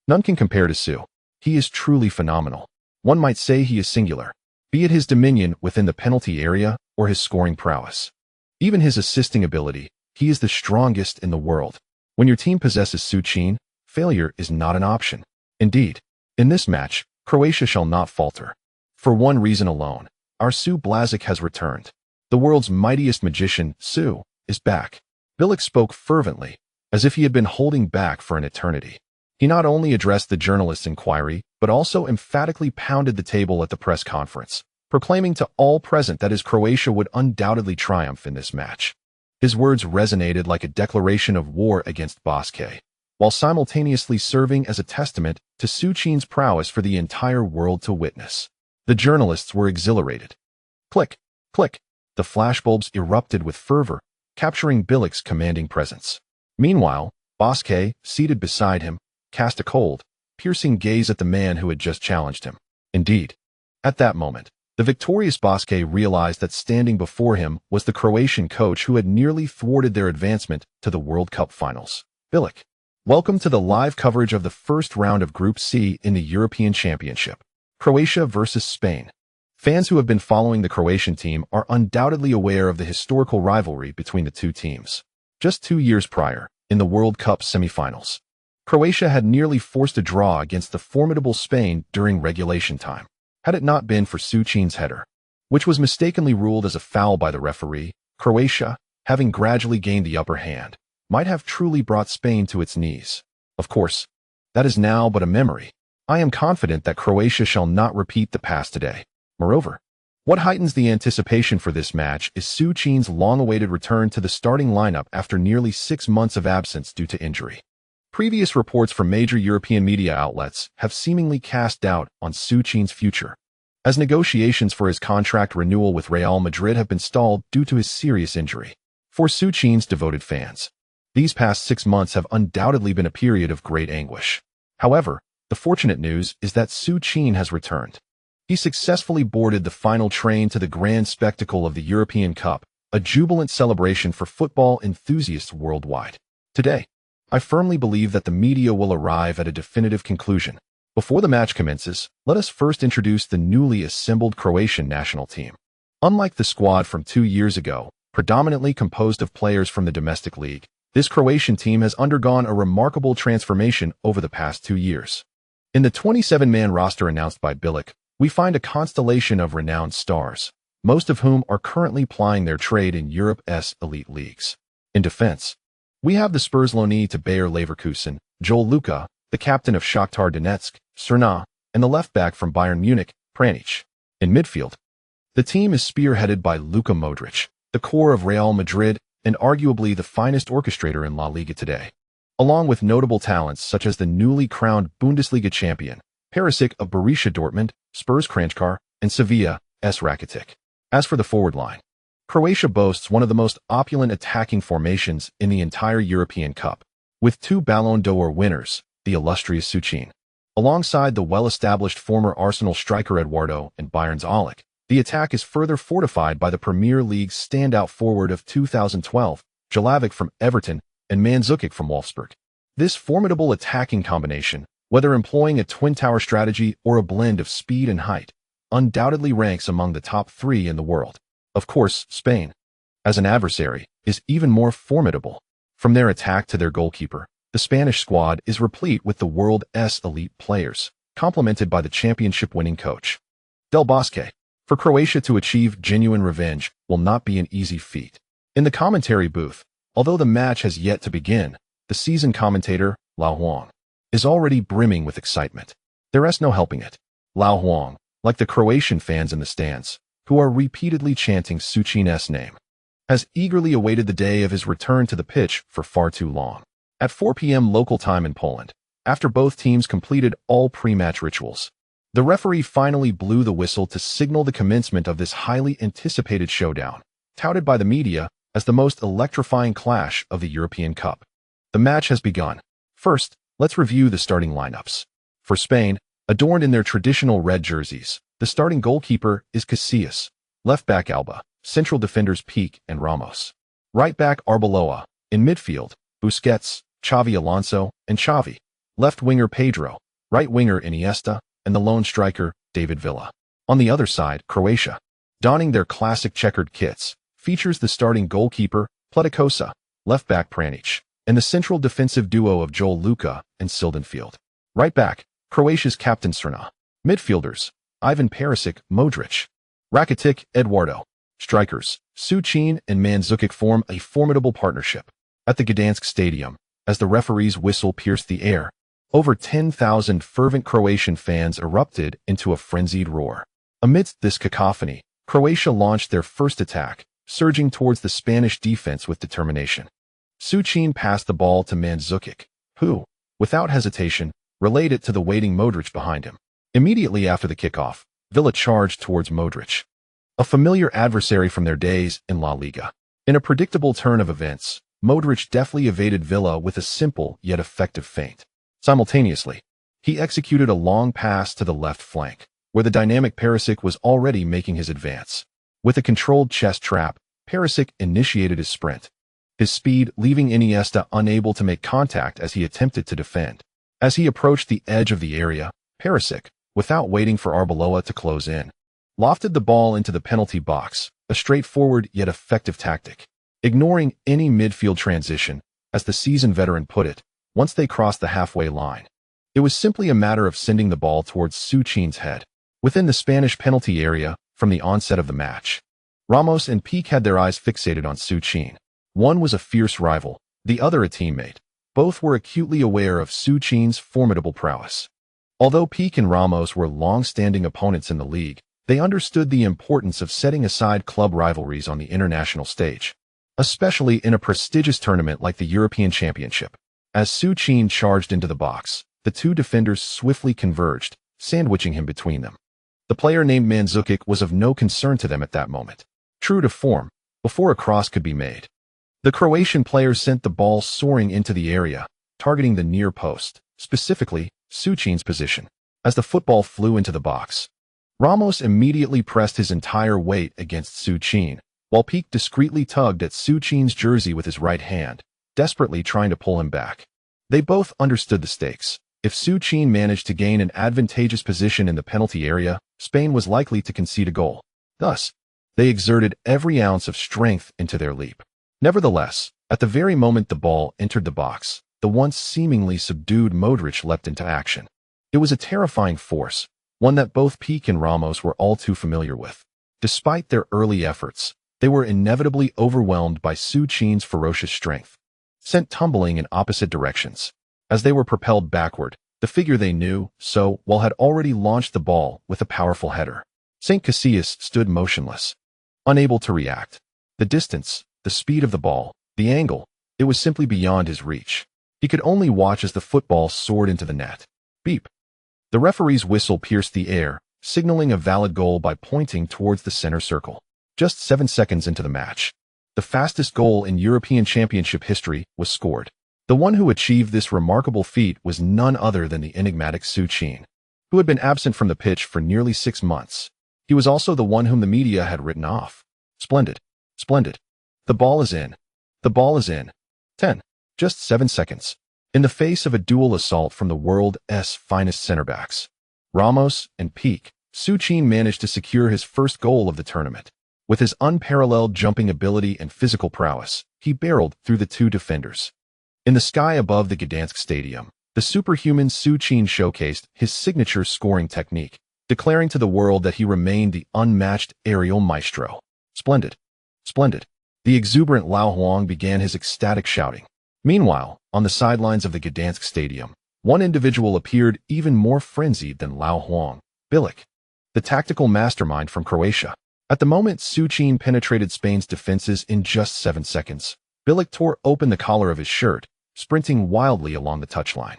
none can compare to Su. He is truly phenomenal. One might say he is singular, be it his dominion within the penalty area or his scoring prowess. Even his assisting ability, he is the strongest in the world. When your team possesses Su Qin, failure is not an option. Indeed, in this match, Croatia shall not falter. For one reason alone, our Su Blazic has returned. The world's mightiest magician, Su, is back. Bilic spoke fervently, as if he had been holding back for an eternity. He not only addressed the journalist's inquiry, but also emphatically pounded the table at the press conference, proclaiming to all present that his Croatia would undoubtedly triumph in this match. His words resonated like a declaration of war against Bosque, while simultaneously serving as a testament to Su Qin's prowess for the entire world to witness. The journalists were exhilarated. Click, click, the flashbulbs erupted with fervor, capturing Bilic's commanding presence. Meanwhile, Bosque, seated beside him, cast a cold, piercing gaze at the man who had just challenged him. Indeed, at that moment, the victorious Bosque realized that standing before him was the Croatian coach who had nearly thwarted their advancement to the World Cup finals. Bilic, welcome to the live coverage of the first round of Group C in the European Championship. Croatia versus Spain. Fans who have been following the Croatian team are undoubtedly aware of the historical rivalry between the two teams. Just 2 years prior, in the World Cup semifinals, Croatia had nearly forced a draw against the formidable Spain during regulation time. Had it not been for Su Qin's header, which was mistakenly ruled as a foul by the referee, Croatia, having gradually gained the upper hand, might have truly brought Spain to its knees. Of course, that is now but a memory. I am confident that Croatia shall not repeat the past today. Moreover, what heightens the anticipation for this match is Su Qin's long-awaited return to the starting lineup after nearly 6 months of absence due to injury. Previous reports from major European media outlets have seemingly cast doubt on Su Qin's future, as negotiations for his contract renewal with Real Madrid have been stalled due to his serious injury. For Su Qin's devoted fans, these past 6 months have undoubtedly been a period of great anguish. However, the fortunate news is that Su Qin has returned. He successfully boarded the final train to the grand spectacle of the European Cup, a jubilant celebration for football enthusiasts worldwide. Today, I firmly believe that the media will arrive at a definitive conclusion. Before the match commences, let us first introduce the newly assembled Croatian national team. Unlike the squad from 2 years ago, predominantly composed of players from the domestic league, this Croatian team has undergone a remarkable transformation over the past 2 years. In the 27-man roster announced by Bilic, we find a constellation of renowned stars, most of whom are currently plying their trade in Europe's elite leagues. In defense, we have the Spurs loanee to Bayer Leverkusen, Joel Luka, the captain of Shakhtar Donetsk, Cerna, and the left-back from Bayern Munich, Pjanic. In midfield, the team is spearheaded by Luka Modric, the core of Real Madrid, and arguably the finest orchestrator in La Liga today, along with notable talents such as the newly crowned Bundesliga champion, Perisic of Borussia Dortmund, Spurs Kranjčar, and Sevilla's Rakitic. As for the forward line, Croatia boasts one of the most opulent attacking formations in the entire European Cup, with 2 Ballon d'Or winners, the illustrious Su Qin, alongside the well-established former Arsenal striker Eduardo and Bayern's Olic. The attack is further fortified by the Premier League's standout forward of 2012, Jelavic from Everton and Mandzukic from Wolfsburg. This formidable attacking combination, whether employing a twin tower strategy or a blend of speed and height, undoubtedly ranks among the top 3 in the world. Of course, Spain, as an adversary, is even more formidable. From their attack to their goalkeeper, the Spanish squad is replete with the world's elite players, complemented by the championship-winning coach. Del Bosque. For Croatia to achieve genuine revenge will not be an easy feat. In the commentary booth, although the match has yet to begin, the seasoned commentator, Lao Huang, is already brimming with excitement. There is no helping it. Lao Huang, like the Croatian fans in the stands, who are repeatedly chanting Su Qin's name, has eagerly awaited the day of his return to the pitch for far too long. At 4 p.m. local time in Poland, after both teams completed all pre-match rituals, the referee finally blew the whistle to signal the commencement of this highly anticipated showdown, touted by the media as the most electrifying clash of the European Cup. The match has begun. First, let's review the starting lineups. For Spain, adorned in their traditional red jerseys, the starting goalkeeper is Casillas, left-back Alba, central defenders Piqué and Ramos, right-back Arbeloa, in midfield, Busquets, Xavi Alonso, and Xavi, left-winger Pedro, right-winger Iniesta, and the lone striker, David Villa. On the other side, Croatia, donning their classic checkered kits, features the starting goalkeeper, Pleticosa, left-back Pjanic, and the central defensive duo of Joel Luka and Sildenfield. Right-back, Croatia's captain Cerna. Midfielders, Ivan Perisic, Modric, Rakitic, Eduardo. Strikers, Su Qin and Mandzukic form a formidable partnership. At the Gdansk Stadium, as the referee's whistle pierced the air, over 10,000 fervent Croatian fans erupted into a frenzied roar. Amidst this cacophony, Croatia launched their first attack, surging towards the Spanish defense with determination. Su Qin passed the ball to Mandzukic, who, without hesitation, relayed it to the waiting Modric behind him. Immediately after the kickoff, Villa charged towards Modric, a familiar adversary from their days in La Liga. In a predictable turn of events, Modric deftly evaded Villa with a simple yet effective feint. Simultaneously, he executed a long pass to the left flank, where the dynamic Perisic was already making his advance. With a controlled chest trap, Perisic initiated his sprint, his speed leaving Iniesta unable to make contact as he attempted to defend. As he approached the edge of the area, Perisic, without waiting for Arbeloa to close in, lofted the ball into the penalty box, a straightforward yet effective tactic. Ignoring any midfield transition, as the seasoned veteran put it, once they crossed the halfway line, it was simply a matter of sending the ball towards Su Qin's head. Within the Spanish penalty area, from the onset of the match, Ramos and Piqué had their eyes fixated on Su Qin. One was a fierce rival, the other a teammate. Both were acutely aware of Su Qin's formidable prowess. Although Piqué and Ramos were long-standing opponents in the league, they understood the importance of setting aside club rivalries on the international stage, especially in a prestigious tournament like the European Championship. As Su Qin charged into the box, the two defenders swiftly converged, sandwiching him between them. The player named Mandzukic was of no concern to them at that moment. True to form, before a cross could be made, The Croatian player sent the ball soaring into the area, targeting the near post, specifically Su Qin's position. As the football flew into the box, Ramos immediately pressed his entire weight against Su Qin, while Piqué discreetly tugged at Su Qin's jersey with his right hand, desperately trying to pull him back. They both understood the stakes. If Su Qin managed to gain an advantageous position in the penalty area, Spain was likely to concede a goal. Thus, they exerted every ounce of strength into their leap. Nevertheless, at the very moment the ball entered the box, the once seemingly subdued Modric leapt into action. It was a terrifying force, one that both Piqué and Ramos were all too familiar with. Despite their early efforts, they were inevitably overwhelmed by Su Qin's ferocious strength, sent tumbling in opposite directions. As they were propelled backward, the figure they knew so well had already launched the ball with a powerful header. St. Casillas stood motionless, unable to react. The distance, the speed of the ball, the angle, it was simply beyond his reach. He could only watch as the football soared into the net. Beep. The referee's whistle pierced the air, signaling a valid goal by pointing towards the center circle. Just 7 seconds into the match, the fastest goal in European Championship history was scored. The one who achieved this remarkable feat was none other than the enigmatic Su Qin, who had been absent from the pitch for nearly 6 months. He was also the one whom the media had written off. Splendid. Splendid. The ball is in. The ball is in. 10. Just 7 seconds. In the face of a dual assault from the world's finest center-backs, Ramos and Piqué, Su Qin managed to secure his first goal of the tournament. With his unparalleled jumping ability and physical prowess, he barreled through the two defenders. In the sky above the Gdansk Stadium, the superhuman Su Qin showcased his signature scoring technique, declaring to the world that he remained the unmatched aerial maestro. Splendid. Splendid. The exuberant Lao Huang began his ecstatic shouting. Meanwhile, on the sidelines of the Gdansk Stadium, one individual appeared even more frenzied than Lao Huang, Bilic, the tactical mastermind from Croatia. At the moment Su Qin penetrated Spain's defenses in just 7 seconds, Bilic tore open the collar of his shirt, sprinting wildly along the touchline.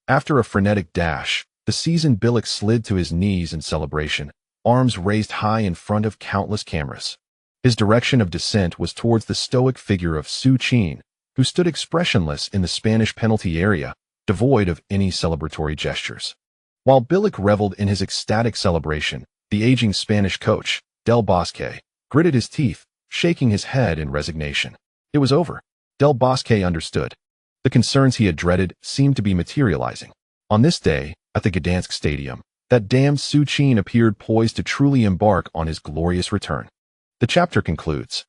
After a frenetic dash, the seasoned Bilic slid to his knees in celebration, arms raised high in front of countless cameras. His direction of descent was towards the stoic figure of Su Qin, who stood expressionless in the Spanish penalty area, devoid of any celebratory gestures. While Bilic reveled in his ecstatic celebration, the aging Spanish coach, Del Bosque, gritted his teeth, shaking his head in resignation. It was over. Del Bosque understood. The concerns he had dreaded seemed to be materializing. On this day, at the Gdansk Stadium, that damned Su Qin appeared poised to truly embark on his glorious return. The chapter concludes.